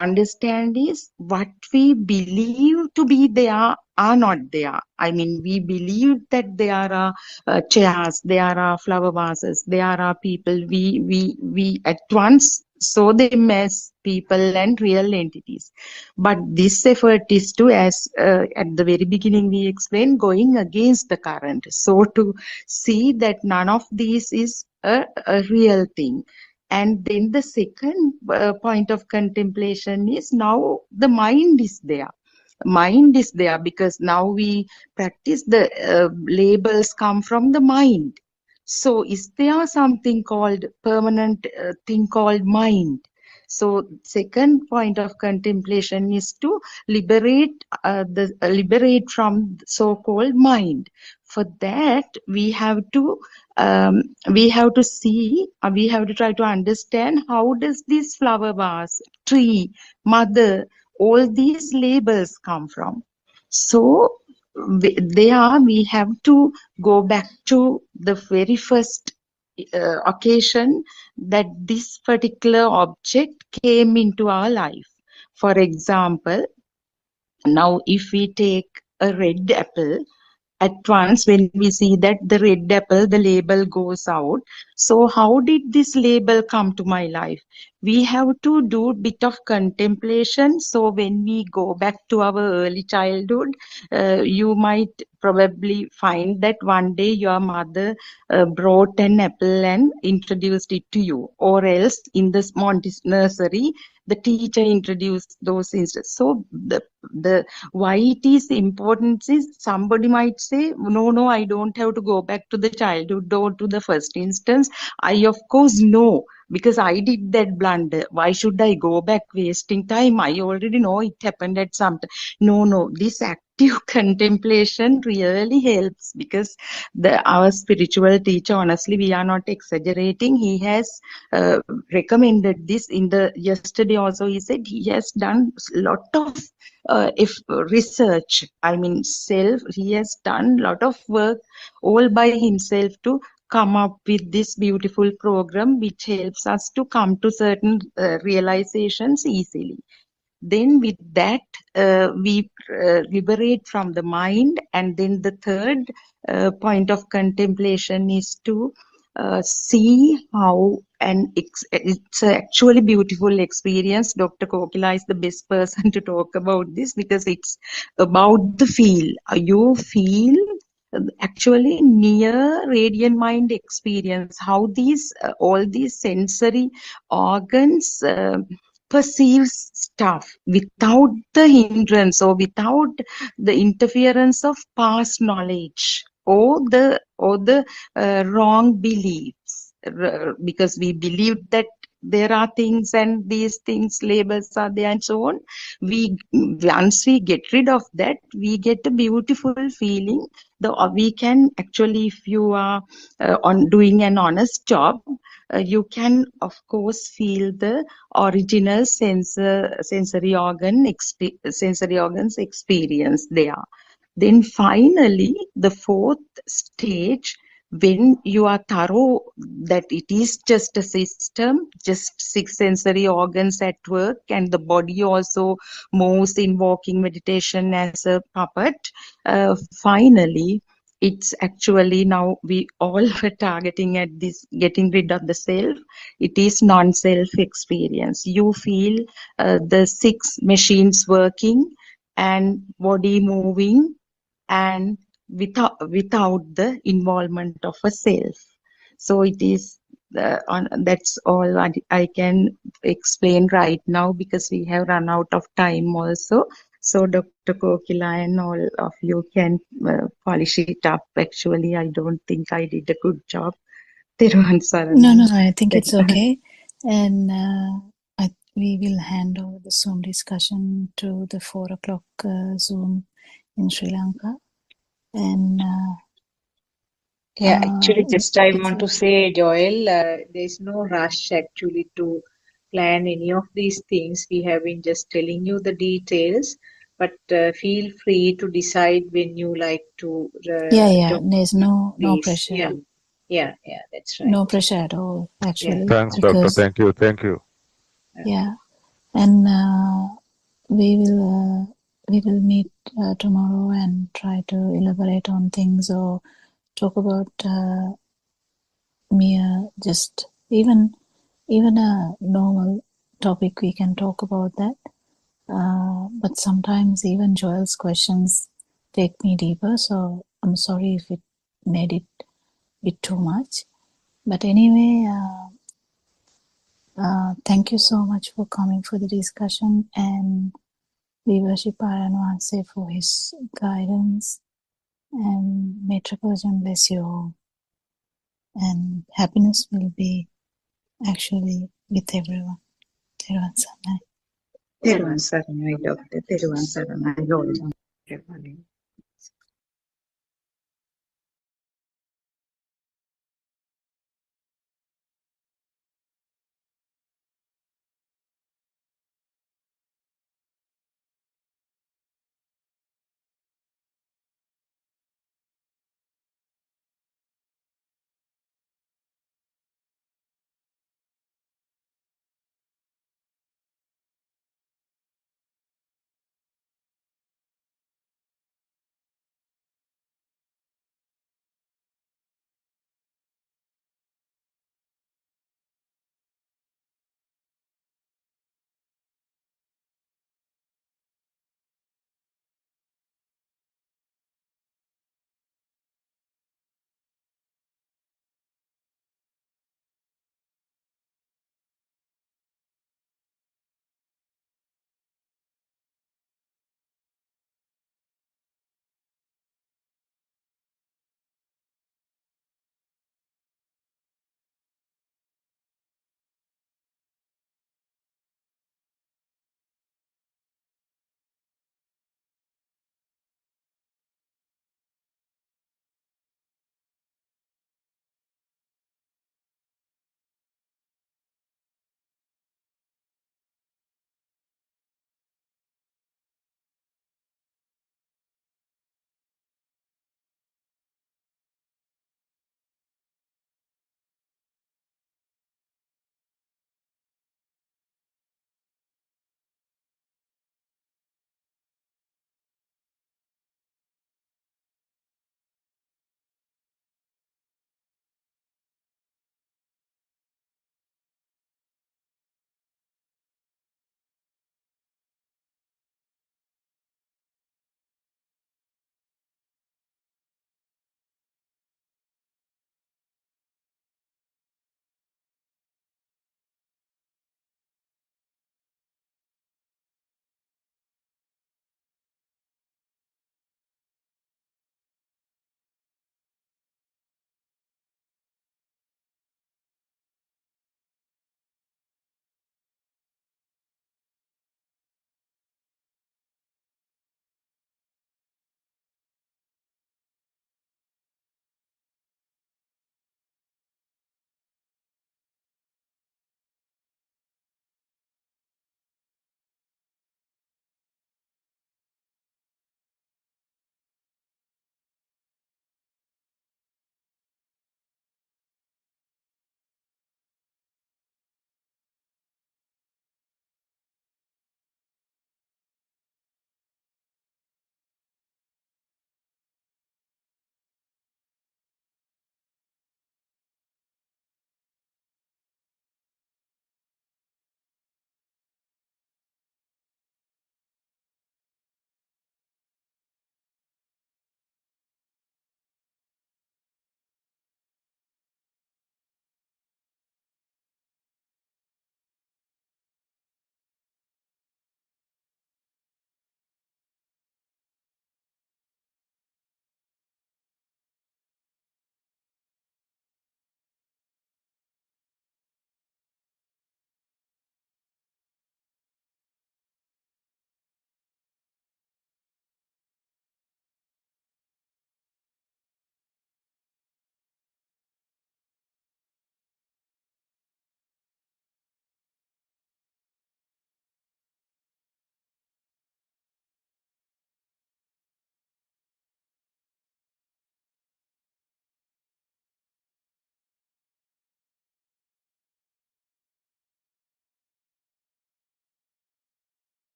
understand is what we believe to be there are not there. I mean, we believe that there are chairs, there are flower vases, there are people. We at once saw them as people and real entities. But this effort is to, as at the very beginning we explained, going against the current. So to see that none of these is a real thing. And then the second point of contemplation is now the mind is there. Mind is there because now we practice the labels come from the mind. So is there something called permanent thing called mind? So second point of contemplation is to liberate liberate from so-called mind. For that we have to see, we have to try to understand how does this flower vase, tree, mother, all these labels come from. So we have to go back to the very first occasion that this particular object came into our life. For example, now if we take a red apple, at once when we see that the red apple, the label goes out. So how did this label come to my life? We have to do a bit of contemplation. So when we go back to our early childhood, you might probably find that one day your mother brought an apple and introduced it to you, or else in the nursery the teacher introduced those instances. So the why it is important is, somebody might say, no, I don't have to go back to the childhood or to the first instance. I of course know, because I did that blunder. Why should I go back wasting time? I already know it happened at some time. No, this active contemplation really helps, because our spiritual teacher, honestly, we are not exaggerating, he has recommended this in the yesterday also. He said he has done a lot of if research, I mean he has done a lot of work all by himself to come up with this beautiful program which helps us to come to certain realizations easily. Then with that we liberate from the mind. And then the third point of contemplation is to see how, and it's actually beautiful experience. Dr. Kokila is the best person to talk about this, because it's about the feel. You feel actually near radiant mind experience, how these all these sensory organs perceives stuff without the hindrance or without the interference of past knowledge or the wrong beliefs, because we believe that there are things and these things labels are there and so on. Once we get rid of that, we get a beautiful feeling. We can actually, if you are on doing an honest job, you can of course feel the original sensory organs experience there. Then finally, the fourth stage, when you are thorough that it is just a system, just six sensory organs at work, and the body also moves in walking meditation as a puppet, finally it's actually now we all were targeting at this getting rid of the self. It is non-self experience. You feel the six machines working and body moving, and without the involvement of a self. So it is that's all I can explain right now, because we have run out of time also. So Dr. Kokila and all of you can polish it up. Actually, I don't think I did a good job. Thiruvan No, Saranai. I think it's okay. And we will hand over the Zoom discussion to the 4 o'clock Zoom in Sri Lanka. And Yeah, actually, just I it's want to say, Joel, there's no rush actually to plan any of these things. We have been just telling you the details, but feel free to decide when you like to yeah, join there's no these. pressure. Yeah, yeah, that's right. No pressure at all, Yeah. actually, Thanks, doctor. because Thank you. Thank you. yeah, and we will meet tomorrow and try to elaborate on things or talk about mere just even a normal topic. We can talk about that, but sometimes even Joel's questions take me deeper, so I'm sorry if it made it a bit too much. But anyway, thank you so much for coming for the discussion, and we worship Ayan Wanse for his guidance, and may Tripurjan bless you all, and happiness will be actually with everyone. Thiruvan Saranai. Thiruvan Saranai, Doctor. Thiruvan Saranai, Lord. Everybody.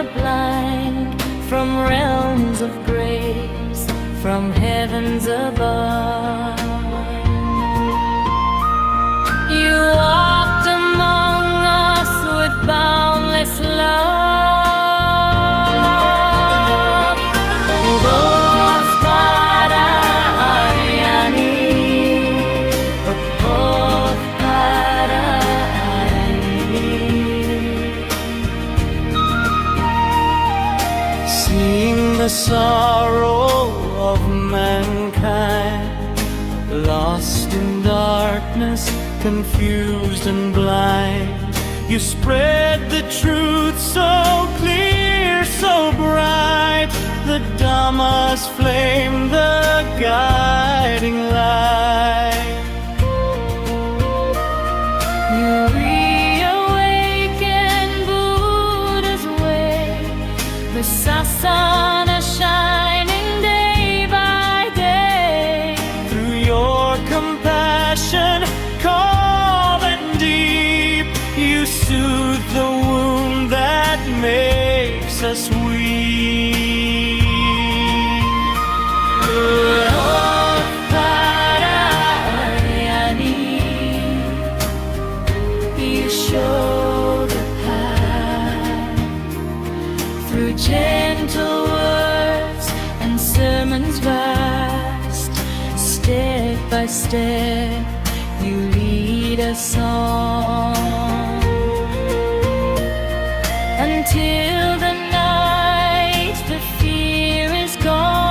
the blind from realms of grace, from heavens above. You walked among us with boundless love. Buddothpado, Ariani, Buddothpado, Seeing the sorrow of mankind, lost in darkness, confused and blind, you spread the truth so clear, so bright, the Dhamma's flame, the guiding light. You reawaken Buddha's way, the sasana shining day by day. Through your compassion, calm and deep, you soothe the wound that makes us weak. Buddothpado, Ariani, you show the path through gentle words and sermons vast. Step by step, you lead us on until the night the fear is gone.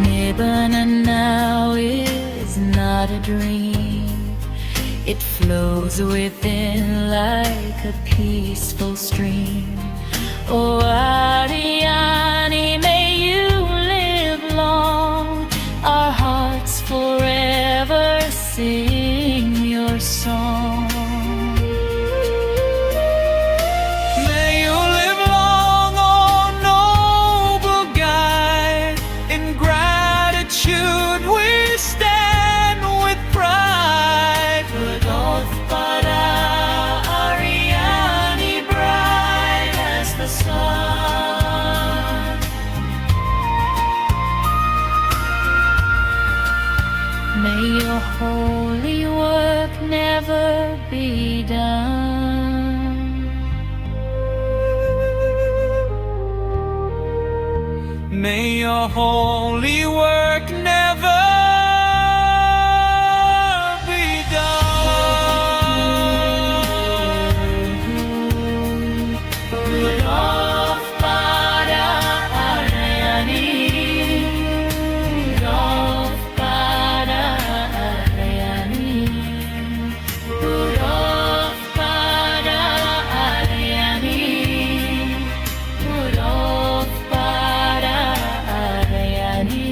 Nibbana now is not a dream. It flows within like a peaceful stream. Oh, Ariani, may you live long. Our hearts forever sing your song. May you live long, oh noble guide. In gratitude we stand with pride. Buddothpado, Ariani, bright as the sun. May your holy work never be done. May your holy work never be done. Buddothpado, Ariani, Buddothpado, Ariani, Buddothpado, Ariani, Buddothpado, Ariani.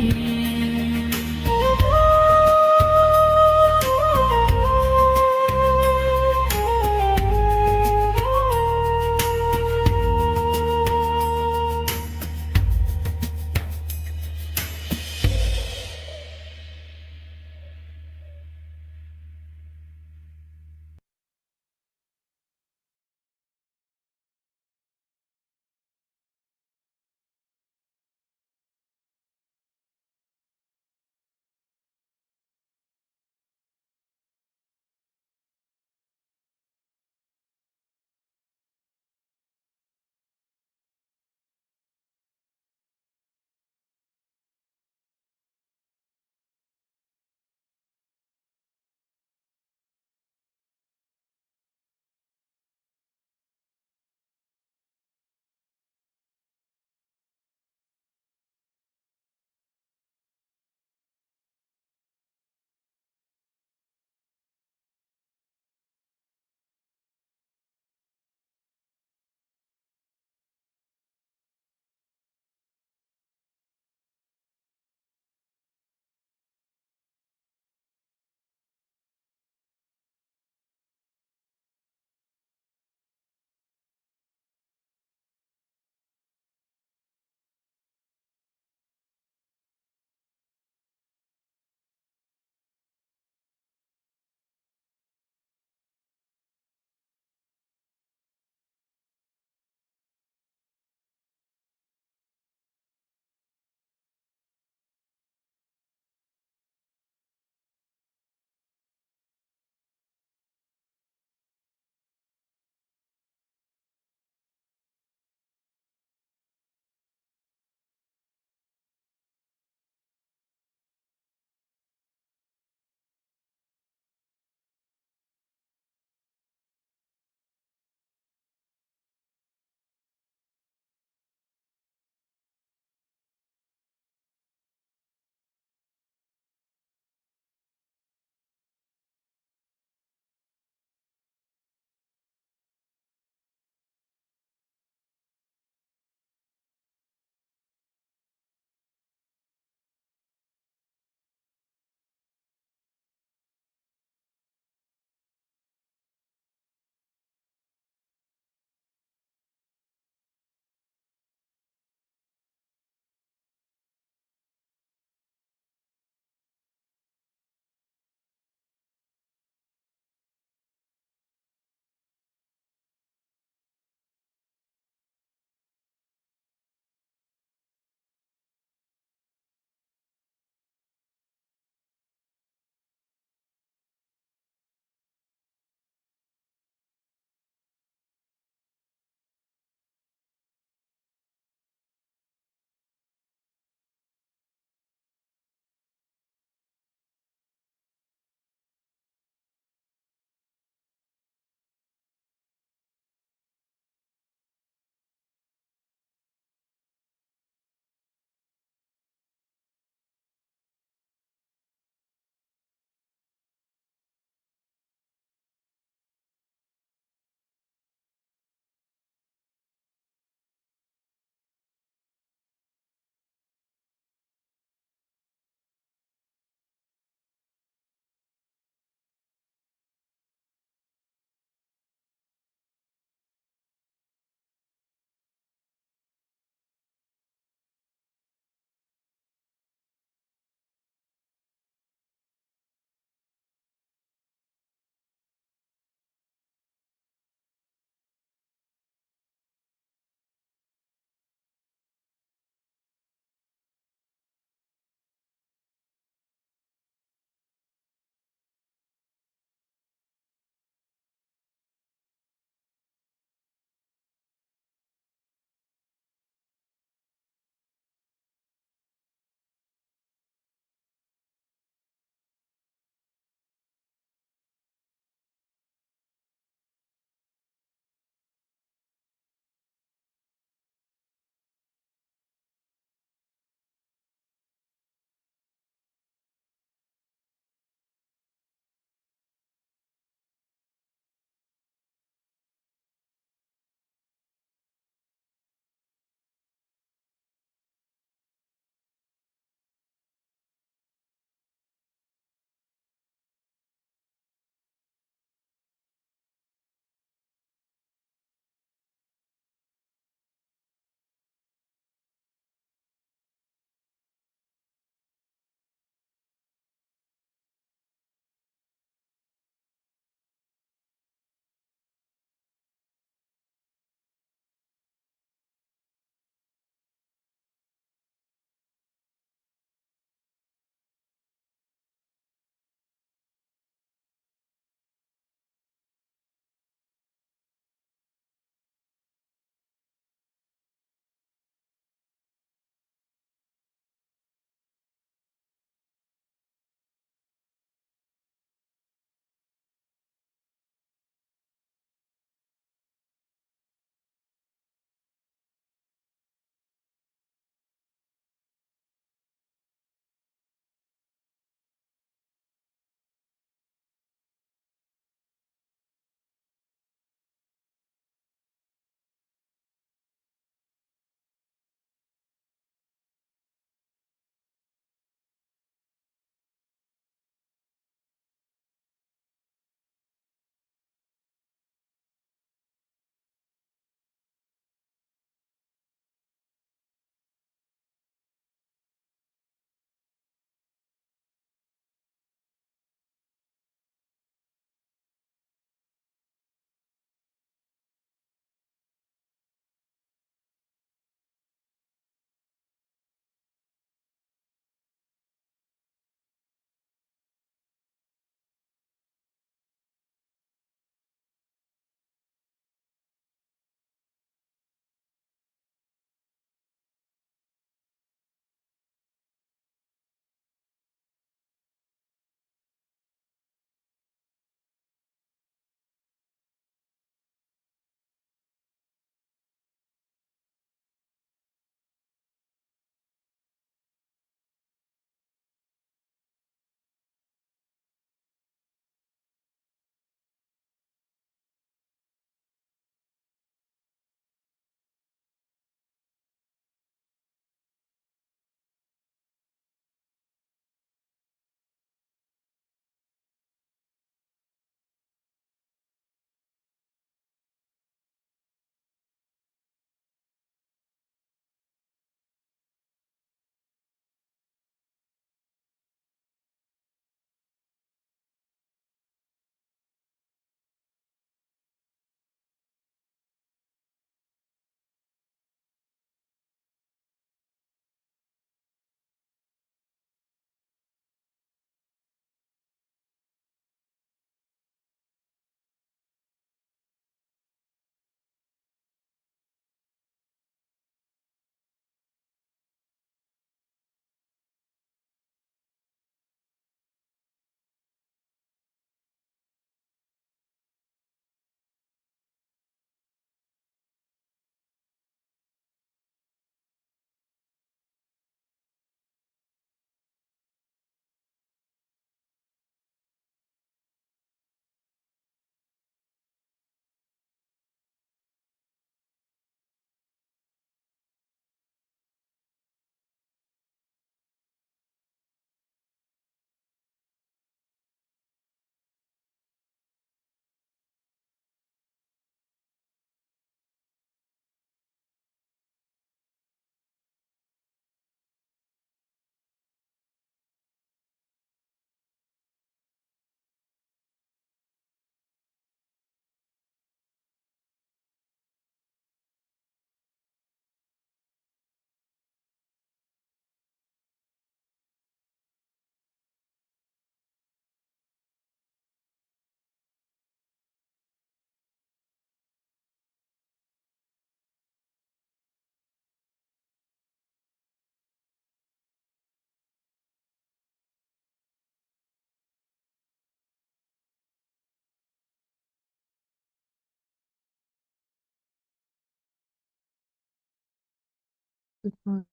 Good morning,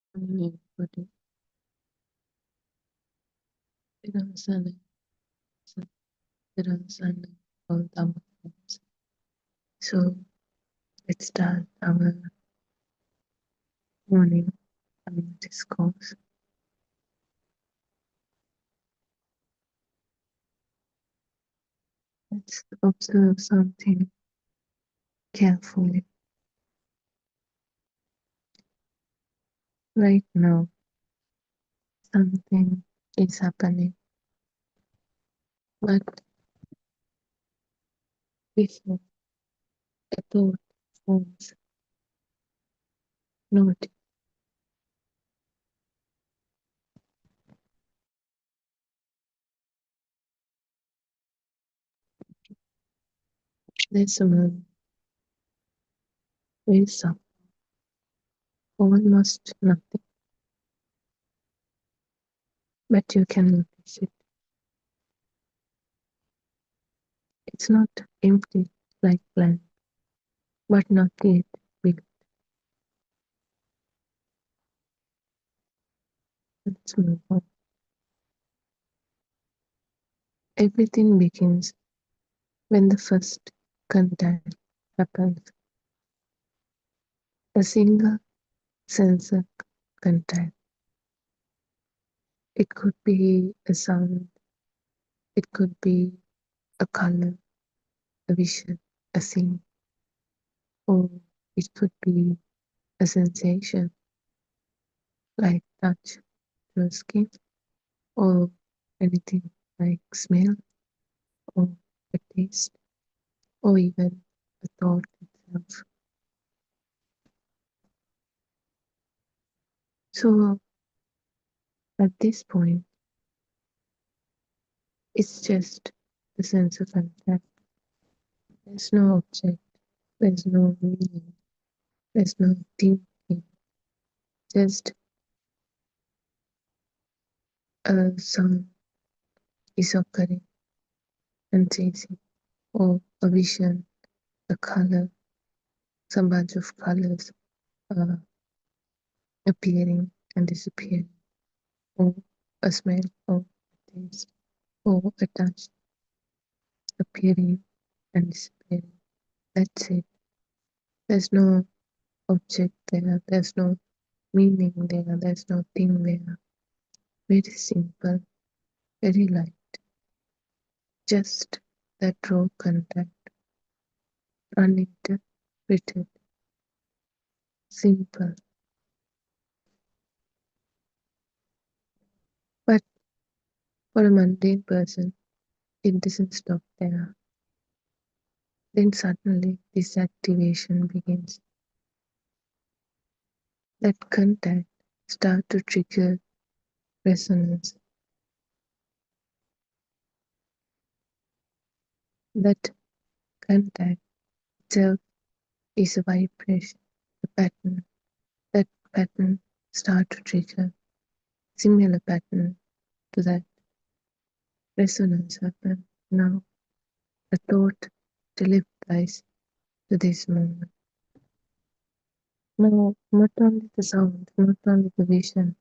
everybody. Sana, Sana, all Tamil friends. So let's start our morning discourse. Let's observe something carefully. Right now, something is happening, but before a thought forms, notice. There's a moment where some almost nothing, but you can notice it. It's not empty like blank, but not yet built. Let's move on. Everything begins when the first contact happens. A single sensor contact. It could be a sound, it could be a color, a vision, a scene, or it could be a sensation like touch to your skin, or anything like smell, or a taste, or even a thought itself. So at this point, it's just the sense of contact. There's no object, there's no meaning, there's no thinking, just a sound is occurring and chasing, or a vision, a color, some bunch of colors uh, appearing and disappearing, or a smell, or a taste, or a touch appearing and disappearing. That's it. There's no object there, there's no meaning there, there's no thing there. Very simple, very light. Just that raw contact, uninterpreted, simple. But for a mundane person, it doesn't stop there. Then suddenly this activation begins. That contact starts to trigger resonance. That contact itself is a vibration, a pattern. That pattern starts to trigger similar pattern to that resonance happen. Now a thought teleplies to this moment. Now not only the sound, not only the vision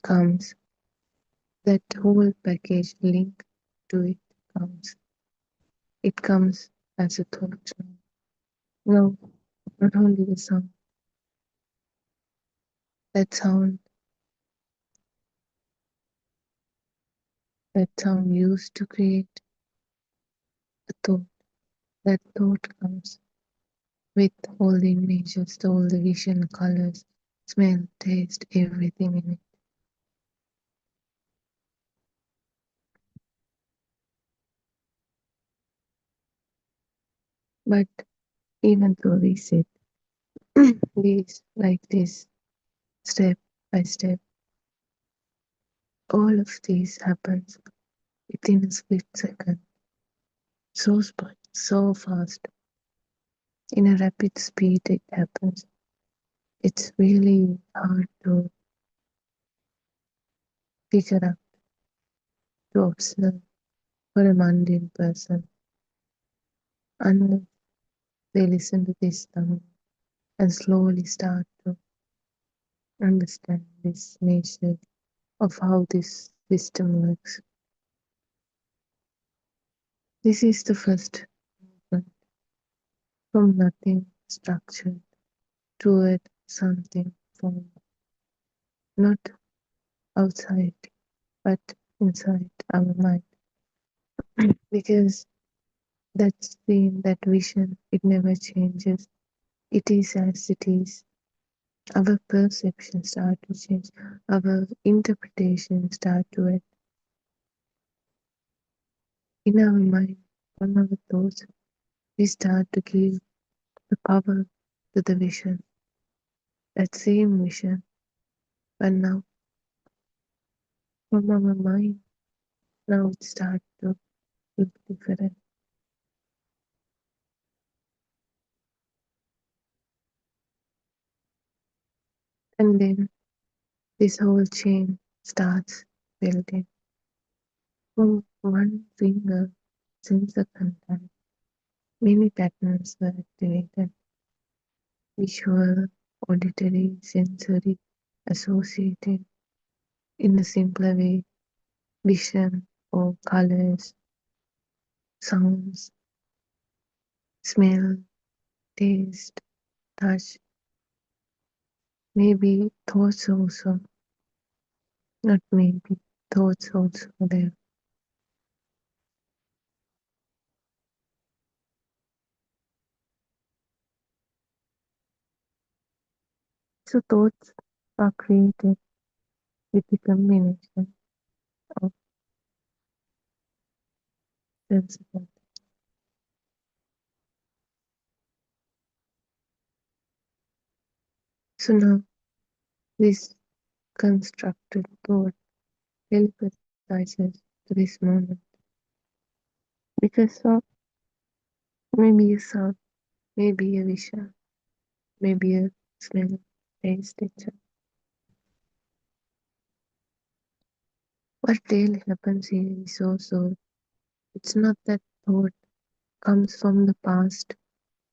comes, that whole package link to it comes. It comes as a thought. No, not only the sound. That sound used to create a thought. That thought comes with all the images, all the vision, colors, smell, taste, everything in it. But even though we sit like this, step by step, all of this happens within a split second. So fast. In a rapid speed it happens. It's really hard to figure out, to observe for a mundane person, unless they listen to this sound and slowly start to understand this nature of how this system works. This is the first movement from nothing structured toward something formed, not outside but inside our mind. Because that scene, that vision, it never changes. It is as it is. Our perceptions start to change. Our interpretations start to act in our mind, on our thoughts. We start to give the power to the vision, that same vision, but now from our mind, now it starts to look different. And then this whole chain starts building. From one finger sensor contact, many patterns were activated: visual, auditory, sensory, associated. In a simpler way, vision or colors, sounds, smell, taste, touch, maybe thoughts also, not maybe, thoughts also there. So thoughts are created with the combination of sensible. So now this constructed thought telepathizes to this moment because of maybe a sound, maybe a vision, maybe a smell, taste, etc. What really happens here is also, it's not that thought comes from the past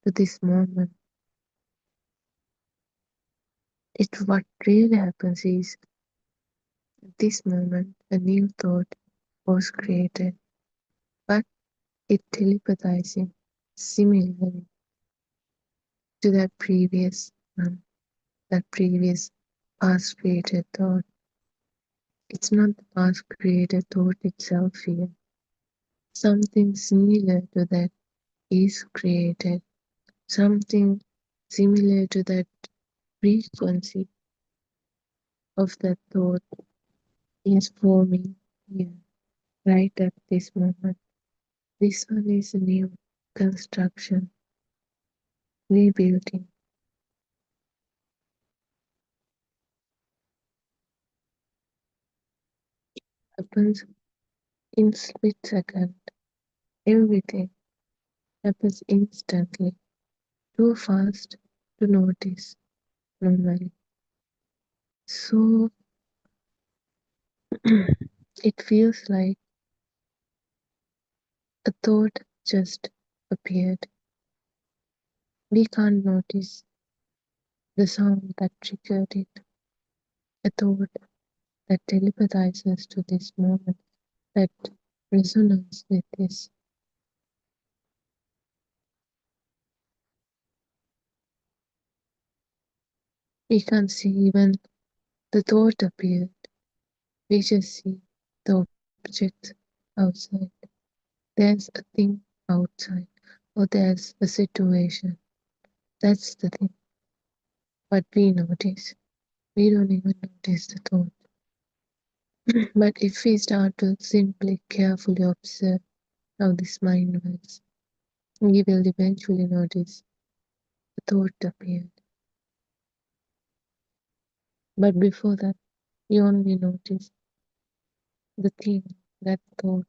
to this moment. What really happens is, at this moment, a new thought was created, but it telepathizing similarly to that previous one, that previous past created thought. It's not the past created thought itself here. Something similar to that is created. Something similar to that frequency of that thought is forming here, right at this moment. This one is a new construction, rebuilding. Happens in split second. Everything happens instantly, too fast to notice normally. So it feels like a thought just appeared. We can't notice the sound that triggered it, a thought that telepathizes to this moment, that resonates with this. We can't see even the thought appeared. We just see the object outside. There's a thing outside, or there's a situation. That's the thing. But we notice. We don't even notice the thought. But if we start to simply carefully observe how this mind works, we will eventually notice the thought appeared. But before that, we only notice the thing, that thought,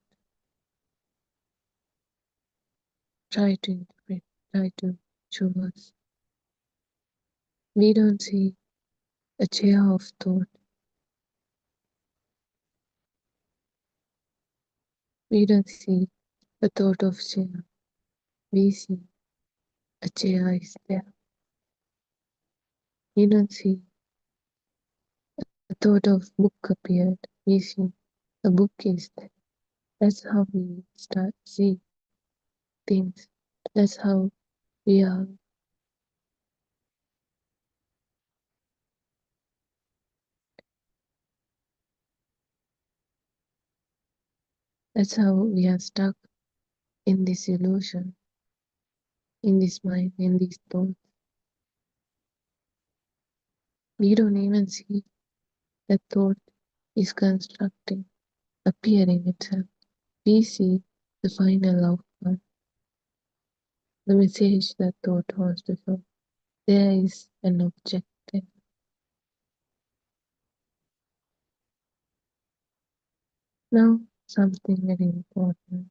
try to interpret, try to show us. We don't see a chair of thought. We don't see a thought of chair. We see a chair is there. We don't see thought of book appeared. We see a book is there. That's how we start see things. That's how we are. That's how we are stuck in this illusion, in this mind, in these thoughts. We don't even see that thought is constructing, appearing itself. We see the final outcome, the message that thought wants to show. There is an objective. Now, something very important.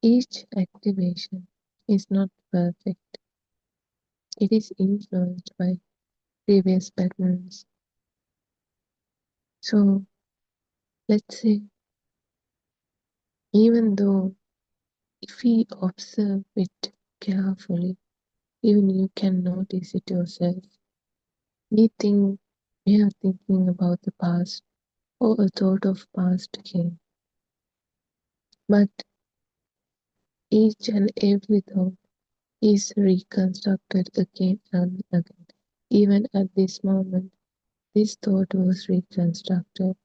Each activation is not perfect. It is influenced by previous patterns. So, let's say, even though if we observe it carefully, even you can notice it yourself. We are thinking about the past, or a thought of past came. But each and every thought is reconstructed again and again. Even at this moment, this thought was reconstructed.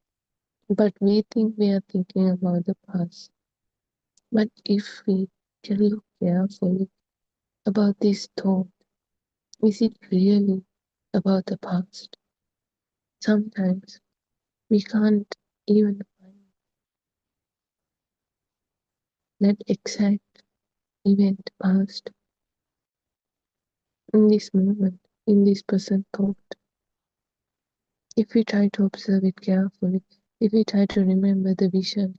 But we think we are thinking about the past. But if we can look carefully about this thought, is it really about the past? Sometimes we can't even find that exact event past in this moment, in this present thought. If we try to observe it carefully, if we try to remember the vision,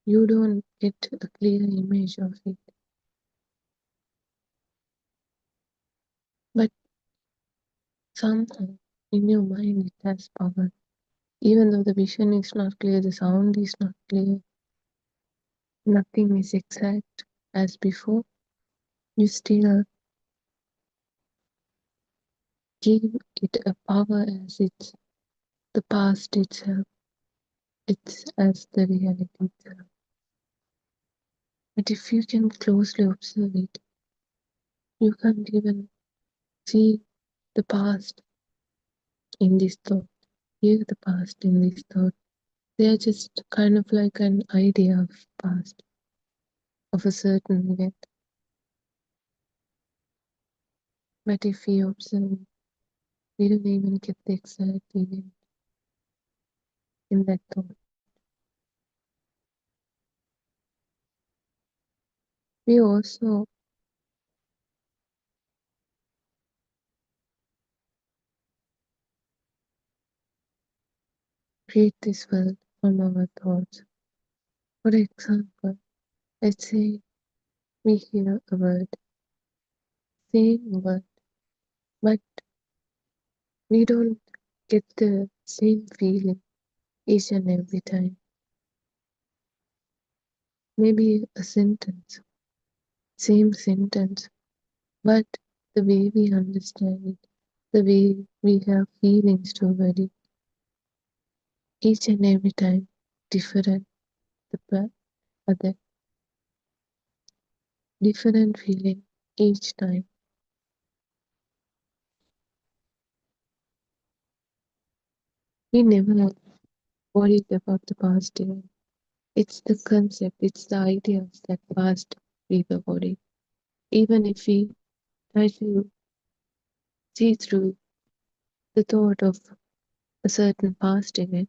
you don't get a clear image of it. But somehow in your mind it has power. Even though the vision is not clear, the sound is not clear, nothing is exact as before, you still give it a power as it's the past itself. It's as the reality itself. But if you can closely observe it, you can't even see the past in this thought, hear the past in this thought. They are just kind of like an idea of past, of a certain event. But if we observe, we don't even get the exact event in that thought. We also create this world from our thoughts. For example, let's say we hear a word, same word, but we don't get the same feeling each and every time. Maybe a sentence, same sentence, but the way we understand it, the way we have feelings toward it, each and every time different, the other different feeling each time. We never worried about the past event. It's the concept, it's the idea of that past we were worried. Even if we try to see through the thought of a certain past event,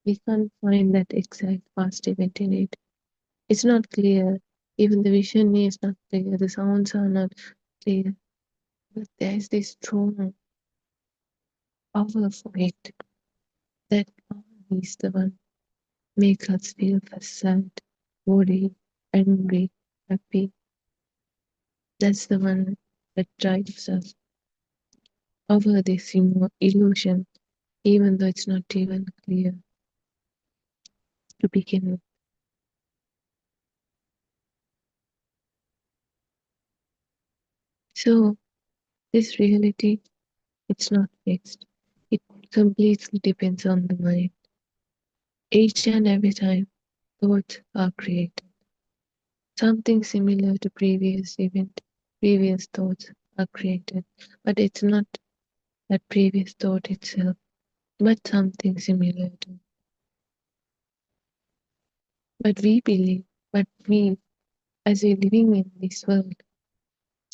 we can't find that exact past event in it. It's not clear. Even the vision is not clear. The sounds are not clear. But there's this strong power for it. That power is the one make us feel sad, worried, angry, happy. That's the one that drives us over this illusion, even though it's not even clear to begin with. So this reality, it's not fixed. completely depends on the mind. Each and every time thoughts are created. Something similar to previous event, previous thoughts are created, but it's not that previous thought itself, but something similar to. But we believe, but we, as we're living in this world,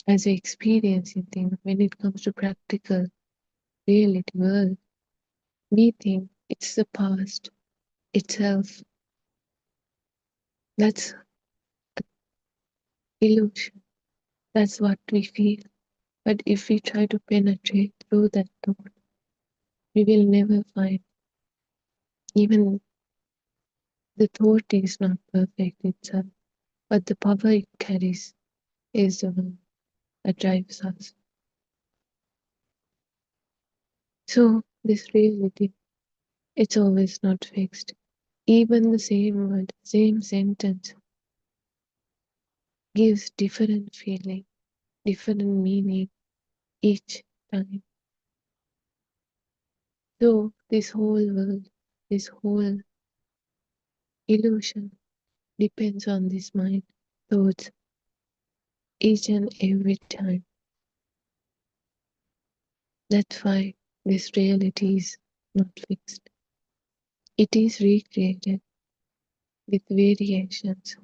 as we're experiencing things, when it comes to practical reality world, we think it's the past itself. That's illusion. That's what we feel. But if we try to penetrate through that thought, we will never find. Even the thought is not perfect itself, but the power it carries is the one that drives us. So this reality, it's always not fixed. Even the same word, same sentence gives different feeling, different meaning each time. So this whole world, this whole illusion depends on this mind, thoughts, each and every time. That's why this reality is not fixed. It is recreated with variations.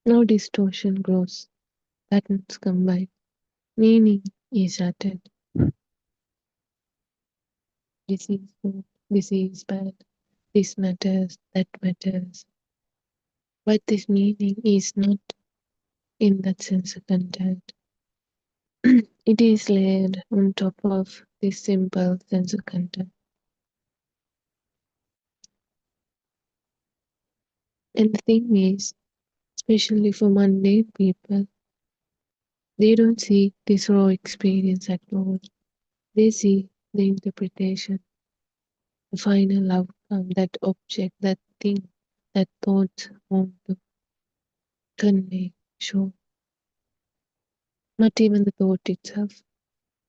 No distortion grows, patterns combine, meaning is added. This is good, this is bad, this matters, that matters. But this meaning is not in that sense of content. It is layered on top of this simple sense of content. And the thing is, especially for mundane people, they don't see this raw experience at all. They see the interpretation, the final outcome, that object, that thing, that thoughts want to convey, show. Not even the thought itself,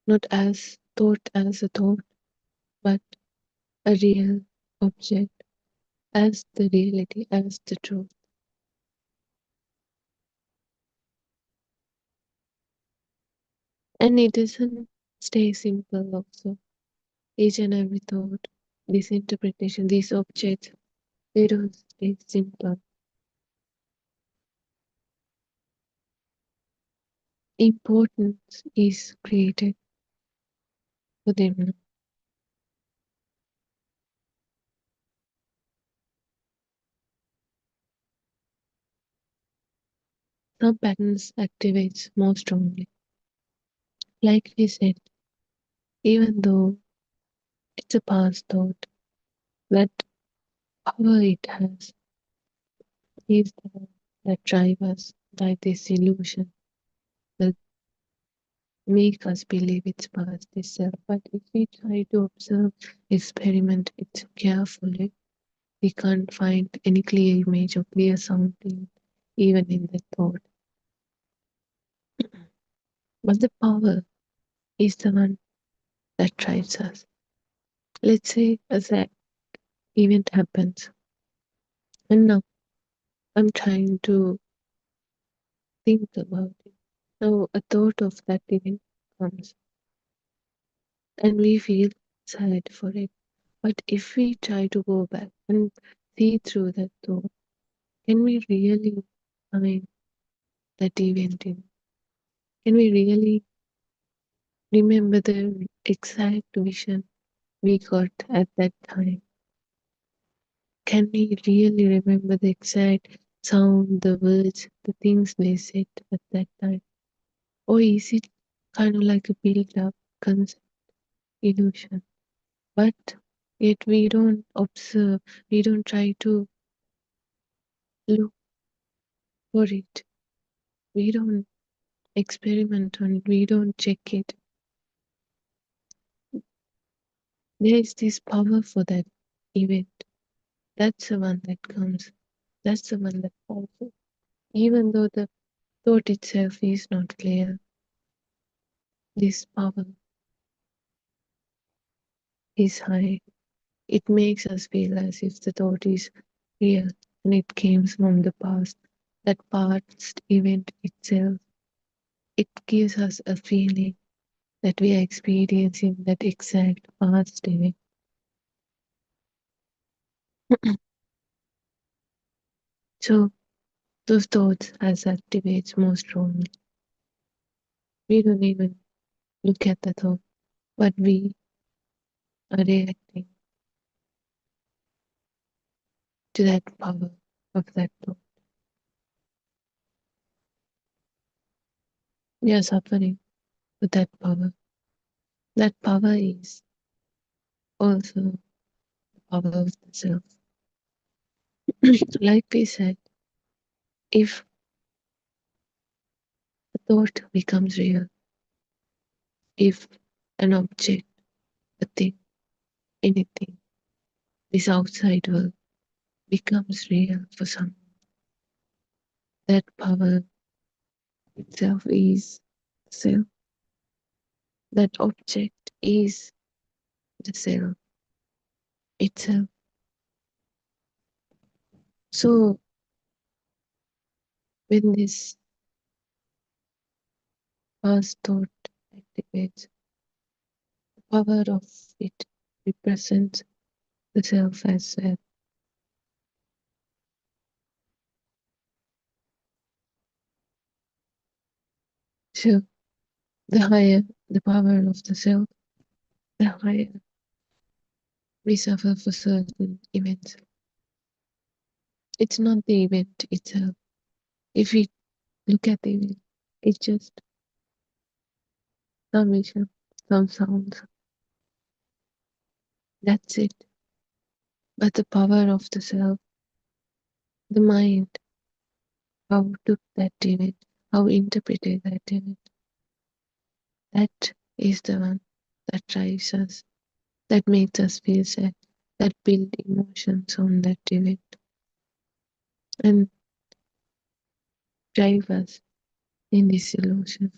not as thought as a thought, but a real object as the reality, as the truth. And it doesn't stay simple also. Each and every thought, this interpretation, these objects, they don't stay simple. Importance is created for them now. Some patterns activates more strongly. Like we said, even though it's a past thought, that power it has is the one that drives us by this illusion that make us believe it's past itself. But if we try to observe, experiment it carefully, we can't find any clear image or clear sounding even in the thought. But the power is the one that drives us. Let's say as that event happens, and now I'm trying to think about it. Now a thought of that event comes, and we feel sad for it. But if we try to go back and see through that thought, can we really find that event in? Can we really remember the exact vision we got at that time? Can we really remember the exact sound, the words, the things they said at that time? Or is it kind of like a built up concept illusion? But yet we don't observe, we don't try to look for it, we don't experiment on it, we don't check it. there is this power for that event. That's the one that comes. That's the one that powerful. Even though the thought itself is not clear, this power is high. It makes us feel as if the thought is real and it came from the past. That past event itself, it gives us a feeling that we are experiencing that exact past event. So those thoughts as activates more strongly. We don't even look at the thought, but we are reacting to that power of that thought. We are suffering with that power. That power is also the power of the self. Like we said, if a thought becomes real, if an object, a thing, anything, this outside world becomes real for someone, that power itself is the self. That object is the self itself. So when this past thought activates, the power of it represents the self as well. So the higher the power of the self, the higher we suffer for certain events. It's not the event itself. If we look at the event, it's just some vision, some sounds. That's it. But the power of the self, the mind, how took that event, how interpreted that event, that is the one that drives us, that makes us feel sad, that build emotions on that event and drive us in this illusion.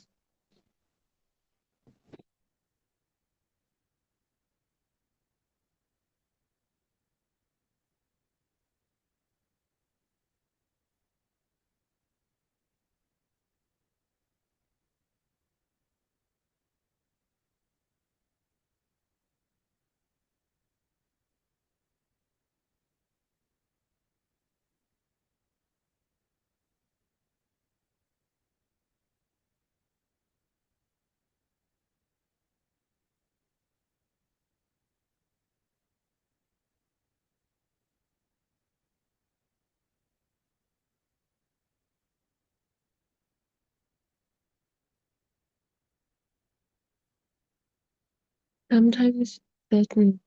Sometimes certain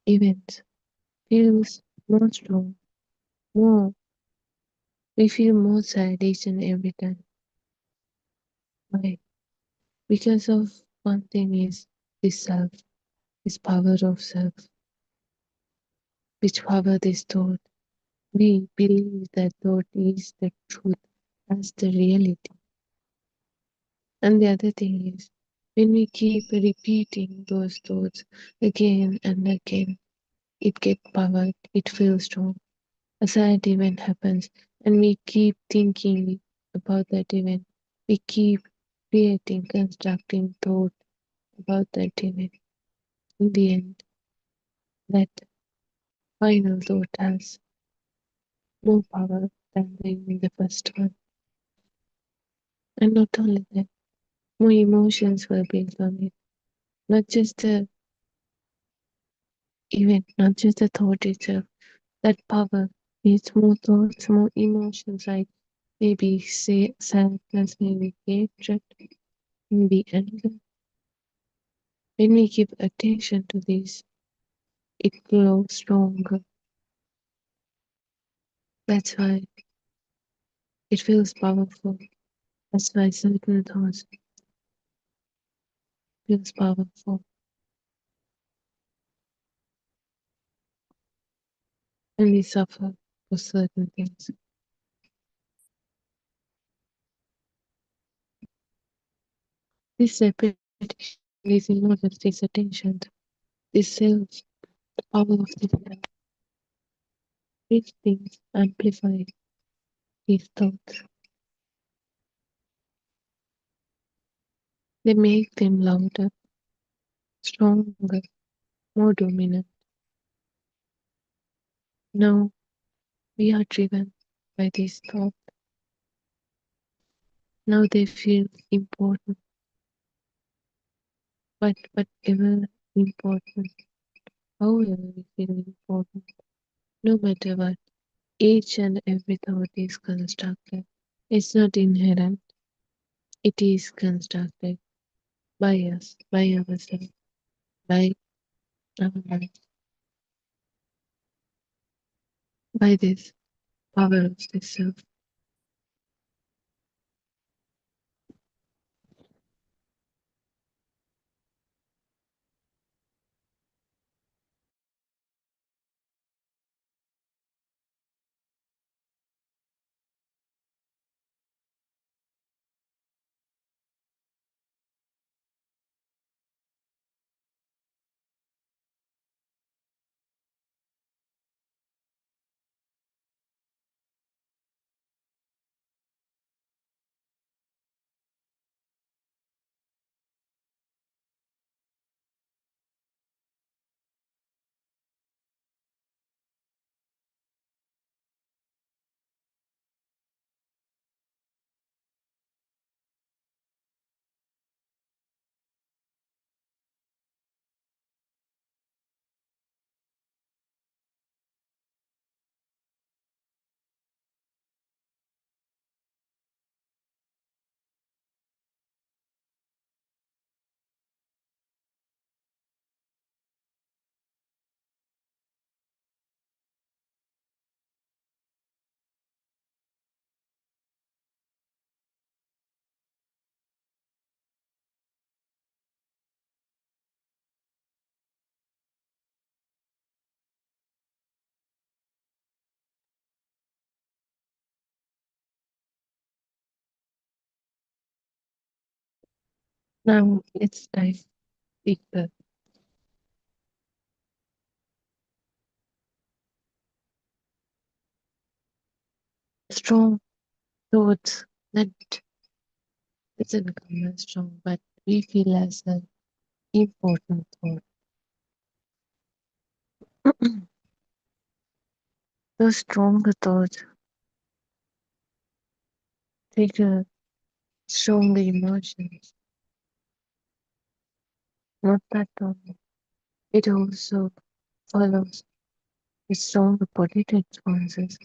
events feels more strong, more we feel more sad each and every time. Why? Because of one thing is this self, this power of self, which power this thought. We believe that thought is the truth as the reality. And the other thing is when we keep repeating those thoughts again and again, it gets power, it feels strong. A sad event happens and we keep thinking about that event. We keep creating, constructing thought about that event. In the end, that final thought has more power than the first one. And not only that, more emotions were built on it. Not just the event, not just the thought itself. That power needs more thoughts, more emotions, like maybe say sadness, maybe hatred, maybe anger. When we give attention to this, it grows stronger. That's why it feels powerful. That's why certain thoughts feels powerful. and we suffer for certain things. This repetition is in order to stays attention. This self power of the will. These things amplify these thoughts. They make them louder, stronger, more dominant. Now we are driven by these thoughts. Now they feel important, but whatever important, however we feel important, no matter what, each and every thought is constructed. It's not inherent, it is constructed by us, by ourselves, by our mind, by this power of the self. Now let's dive deeper. Strong thoughts that doesn't come as strong, but we feel as an important thought. Those stronger thoughts trigger stronger emotions. Not that only. It also follows with stronger body responses.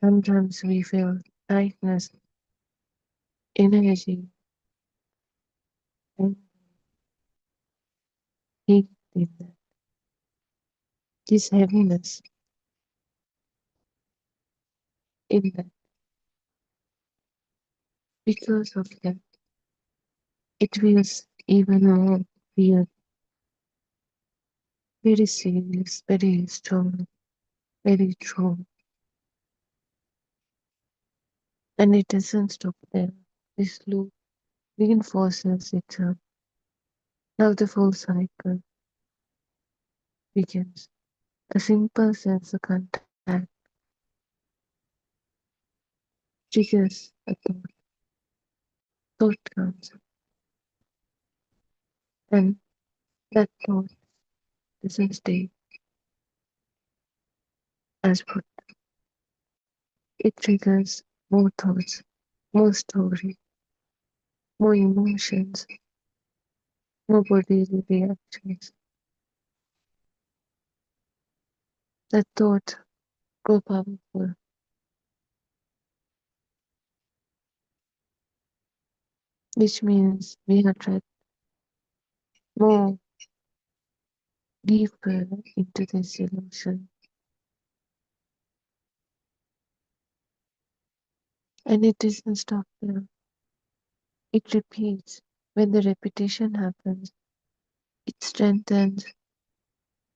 Sometimes we feel tightness, energy, and heat in that. This heaviness in that. Because of that, it feels even more real, very serious, very strong, very true. And it doesn't stop there. This loop reinforces itself. Now the full cycle begins. A simple sensor contact triggers a thought. Thought comes, and that thought doesn't stay as put. It triggers more thoughts, more story, more emotions, more bodily reactions. That thought grow powerful, which means we attract more deeper into this illusion. And it doesn't stop there. It repeats. When the repetition happens, it strengthens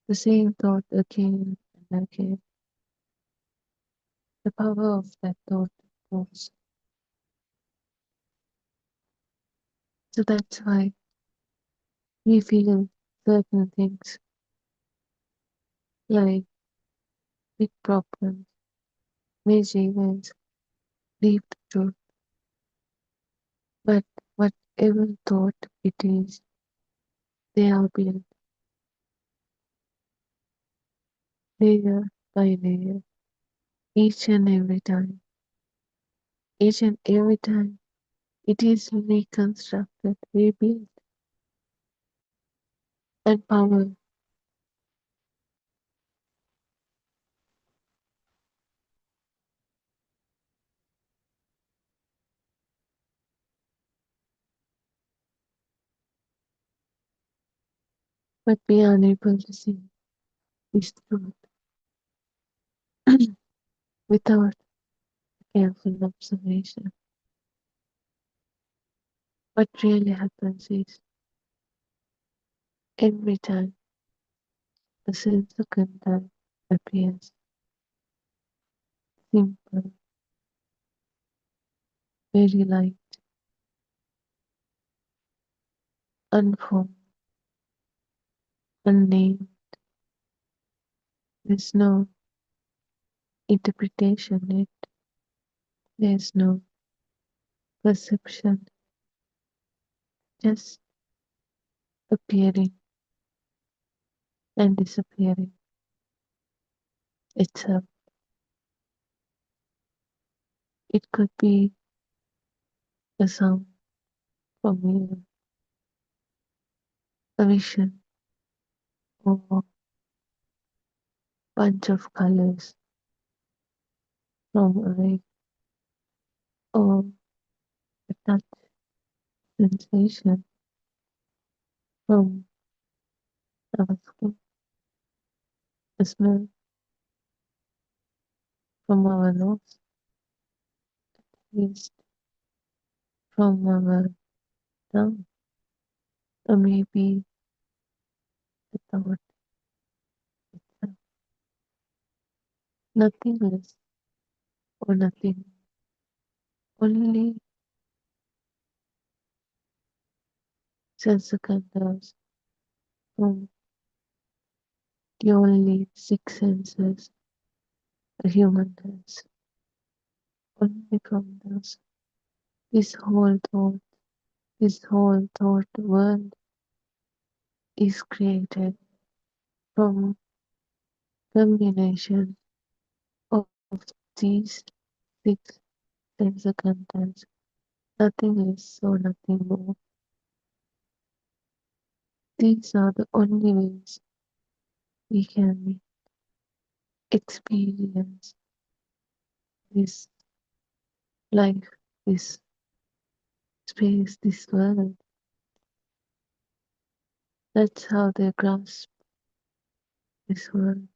the same thought again and again. the power of that thought goes. So that's why we feel certain things like big problems, major events, deep truth. But whatever thought it is, they are built layer by layer, each and every time. Each and every time it is reconstructed, rebuilt, and power. But we are unable to see this truth without careful observation. What really happens is every time a sense of contact appears, simple, very light, unformed, unnamed, there's no interpretation yet, there's no perception, just appearing and disappearing itself. It could be a sound from you, a vision, or a bunch of colors from eye, or a touch sensation from our skin, a smell from our nose, taste from our tongue, or maybe the thought itself. Nothing less or nothing, only sense controls from the only six senses a human has. Only from those. This whole thought, this whole thought world is created from combination of these six sense contents. Nothing less or nothing more. These are the only ways we can experience this life, this space, this world. That's how they grasp this world.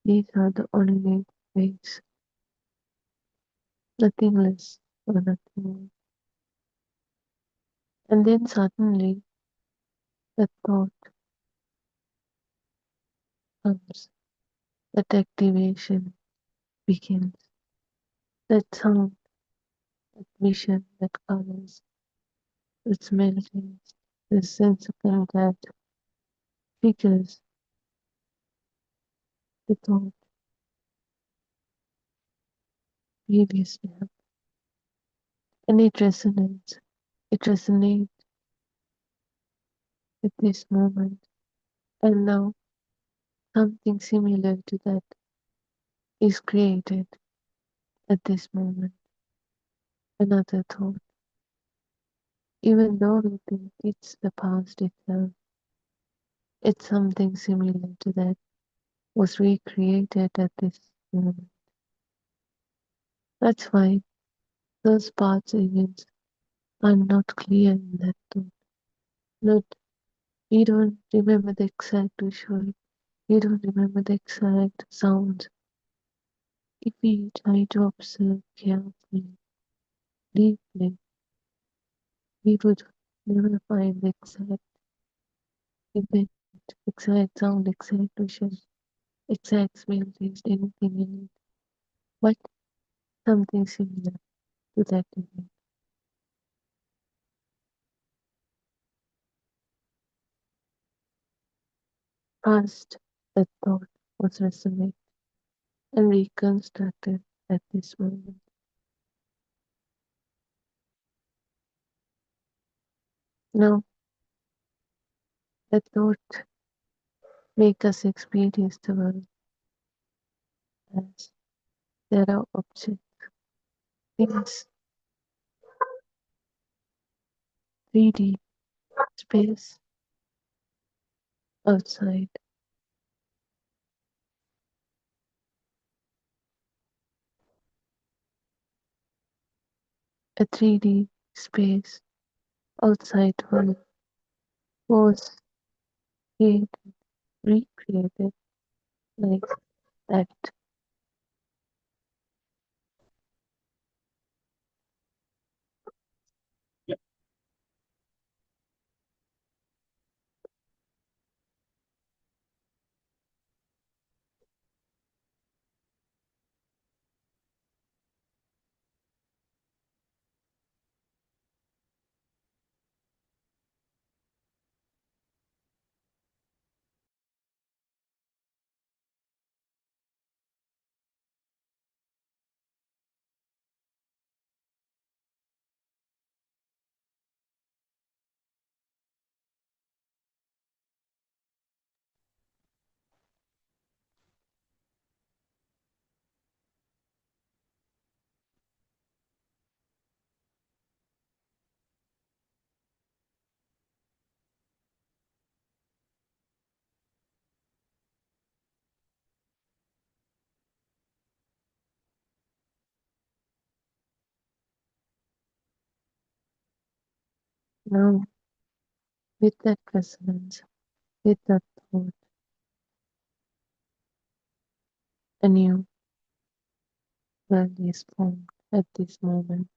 These are the only ways. Nothing less or nothing more. And then suddenly the thought comes, that activation begins, that sound, that vision, that colors, that smell taste, the sense of contact triggers the thought previously happened. And it resonates. It resonates with this moment. And now something similar to that is created at this moment. Another thought. Even though we think it's the past itself, it's something similar to that was recreated at this moment. That's why those past events are not clear in that thought. Not, we don't remember the exact visual, we don't remember the exact sounds. If we try to observe carefully, deeply, we would never find the exact event exact sound, exact vision, exact smell, taste, anything in it, but something similar to that event. First, that thought was resurrected and reconstructed at this moment. Now, that thought make us experience the world as there are objects, things, 3D space outside, a 3D space outside world was created, recreated like that. Now, with that resonance, with that thought, a new world is formed at this moment.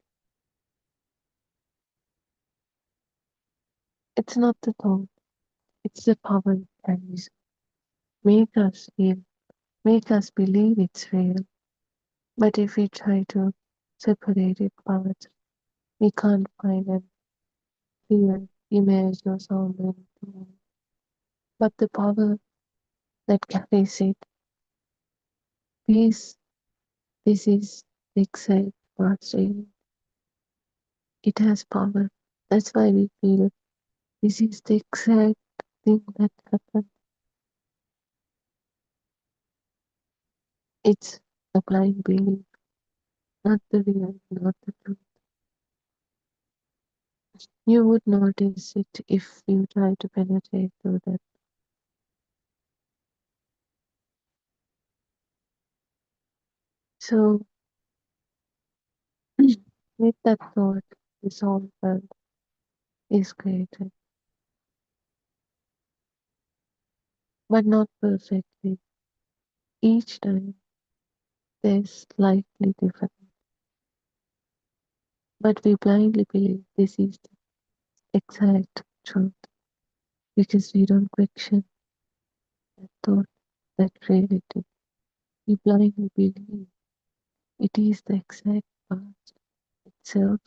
It's not the thought, it's the power it carries. Make us feel, make us believe it's real. But if we try to separate it apart, we can't find a clear image or sound or anything. But the power that carries it, this is the exact part saying it has power. That's why we feel this is the exact thing that happened. It's a blind belief, not the real, not the truth. You would notice it if you try to penetrate through that. So, with that thought, this whole world is created, but not perfectly. Each time there's slightly different, but we blindly believe this is the exact truth because we don't question that thought, that reality. We blindly believe it is the exact past itself.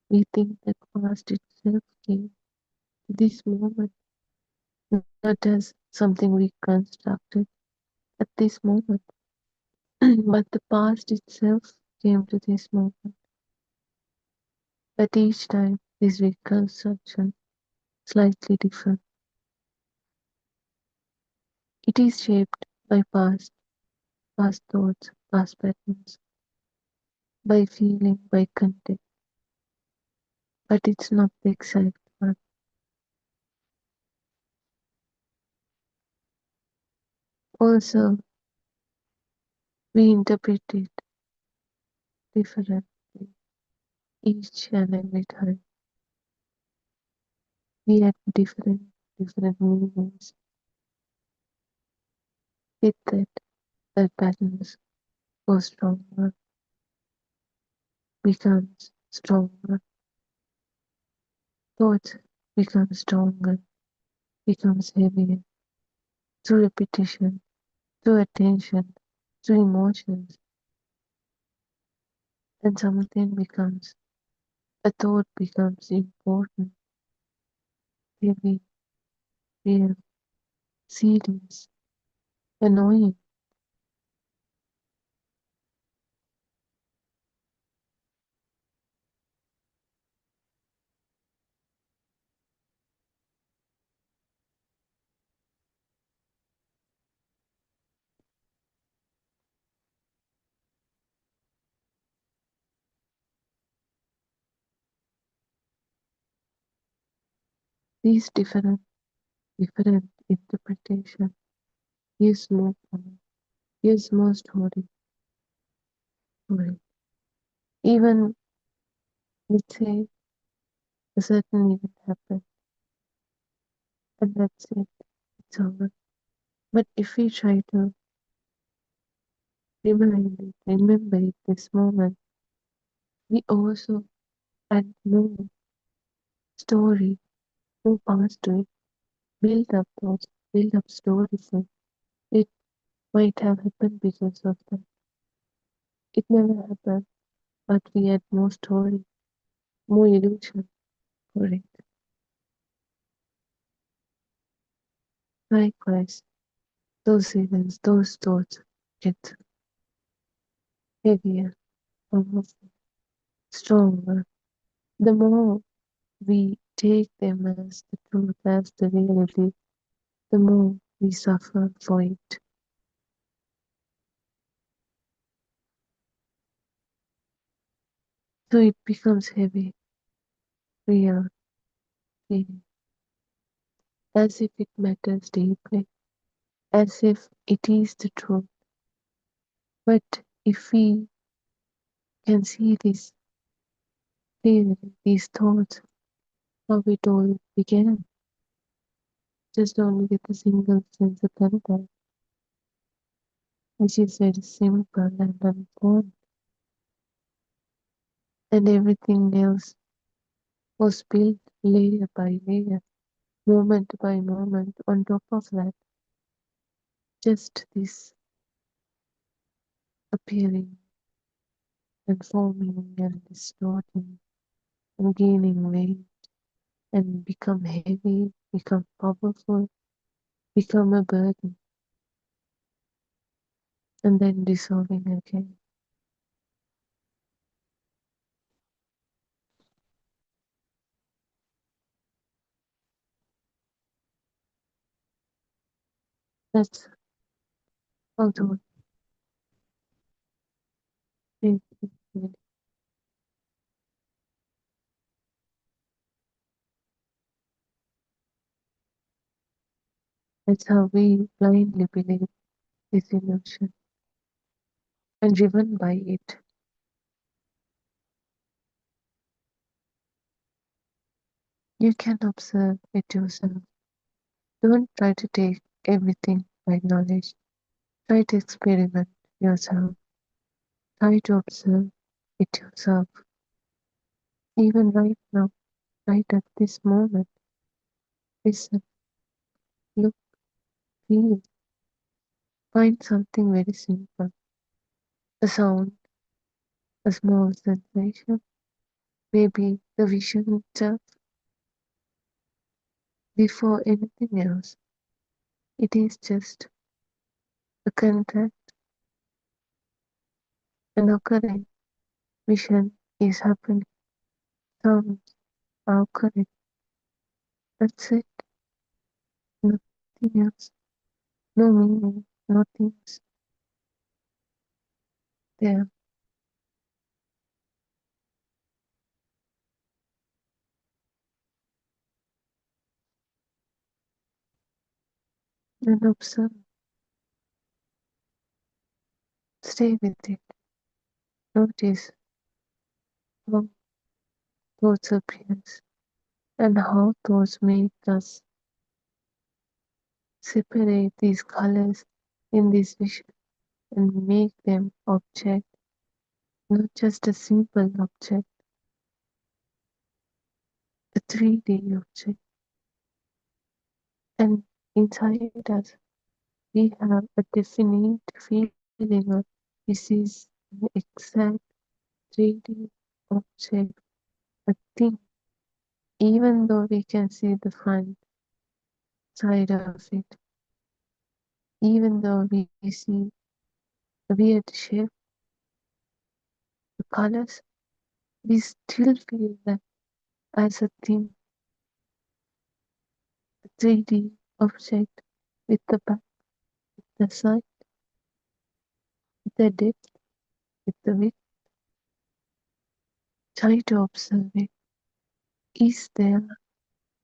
We think that past itself came to this moment, not as something we constructed at this moment, but the past itself came to this moment. But each time this reconstruction slightly different. It is shaped by past thoughts, past patterns, by feeling, by content, but it's not the exact one. Also, we interpret it differently each and every time. We add different meanings with that patterns go stronger, becomes stronger, thoughts become stronger, becomes heavier through repetition, through attention, through emotions, and something becomes, a thought becomes important, heavy, real, serious, annoying. These different interpretation gives more power, gives more story for it. Even let's say a certain event happened and that's it, it's over. But if we try to remember it this moment, we also add more story, more parts to it, build up thoughts, build up stories. And it might have happened because of that. It never happened, but we add more story, more illusion for it. Likewise, those events, those thoughts get heavier, powerful, stronger. The more we take them as the truth, as the reality, the more we suffer for it. So it becomes heavy, real, feeling, as if it matters deeply, as if it is the truth. But if we can see this clearly, these thoughts, how it all began, just only with a single sense of contact, which is very simple and unformed, and everything else was built layer by layer, moment by moment on top of that. Just this appearing and forming and distorting and gaining weight and become heavy, become powerful, become a burden, and then dissolving again. That's how to make it really. That's how we blindly believe this illusion and driven by it. You can observe it yourself. Don't try to take everything by knowledge. Try to experiment yourself. Try to observe it yourself. Even right now, right at this moment, listen, look, feel. Find something very simple. A sound, a small sensation, maybe the vision itself. Before anything else, it is just a contact, an occurring. Vision is happening. Sounds are occurring. That's it. Nothing else. No meaning. No things there. And observe. Stay with it. Notice how thoughts appears and how thoughts make us separate these colors in this vision and make them object, not just a simple object, a 3D object, And inside us, we have a definite feeling of this is an exact 3D object, a thing, even though we can see the front side of it, even though we see the weird shape, the colors, we still feel that as a thing, a 3D object with the back, the side, with the depth, with the width. Try to observe it. Is there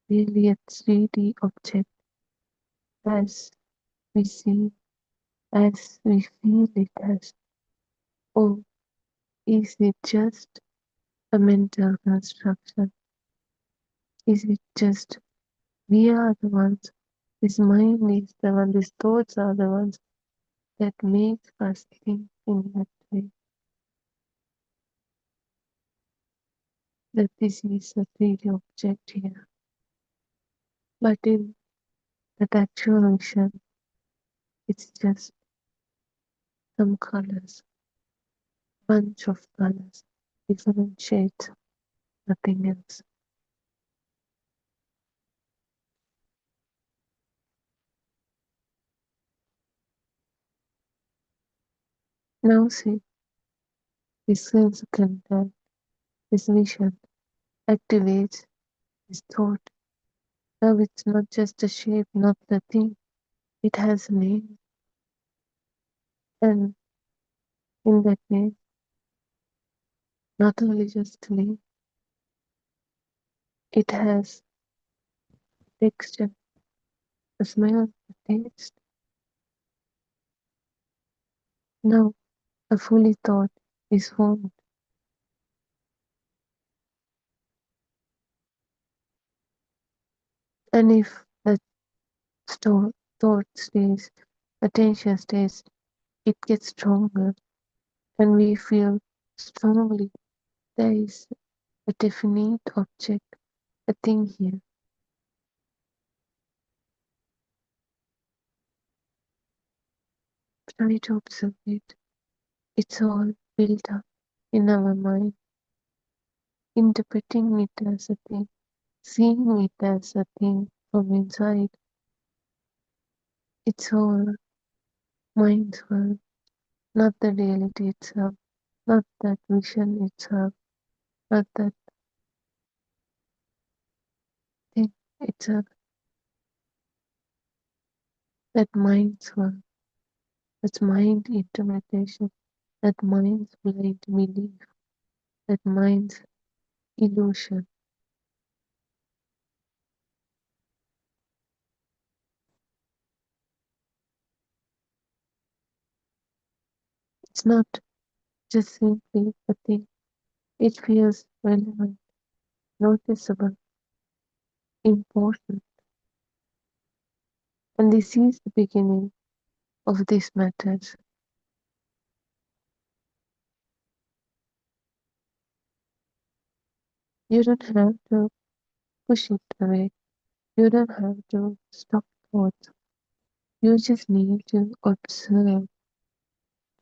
really a 3D object as we see, as we feel it as? Or is it just a mental construction? Is it just we are the ones, this mind is the one, these thoughts are the ones that make us think in that way? That this is a 3D object here. But in that actual vision, it's just some colors, bunch of colors, different shades, nothing else. Now see, this sense of contact, this vision activates this thought. Now it's not just a shape, not the thing. It has a name. And in that name, not only just a name, it has texture, a smell, a taste. Now a fully thought is formed. And if the thought stays, attention stays, it gets stronger, and we feel strongly there is a definite object, a thing here. Try to observe it. It's all built up in our mind, interpreting it as a thing, seeing it as a thing from inside. It's all mind's world, not the reality itself, not that vision itself, not that thing itself, that mind's world, that mind interpretation, that mind's blind belief, that mind's illusion. It's not just simply a thing. It feels relevant, noticeable, important. And this is the beginning of these matters. You don't have to push it away. You don't have to stop thoughts. You just need to observe,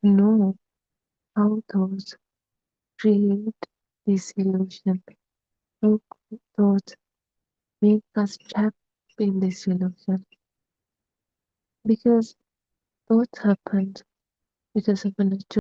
to know how thoughts create this illusion, how thoughts make us trapped in this illusion. Because thoughts happen because of a natural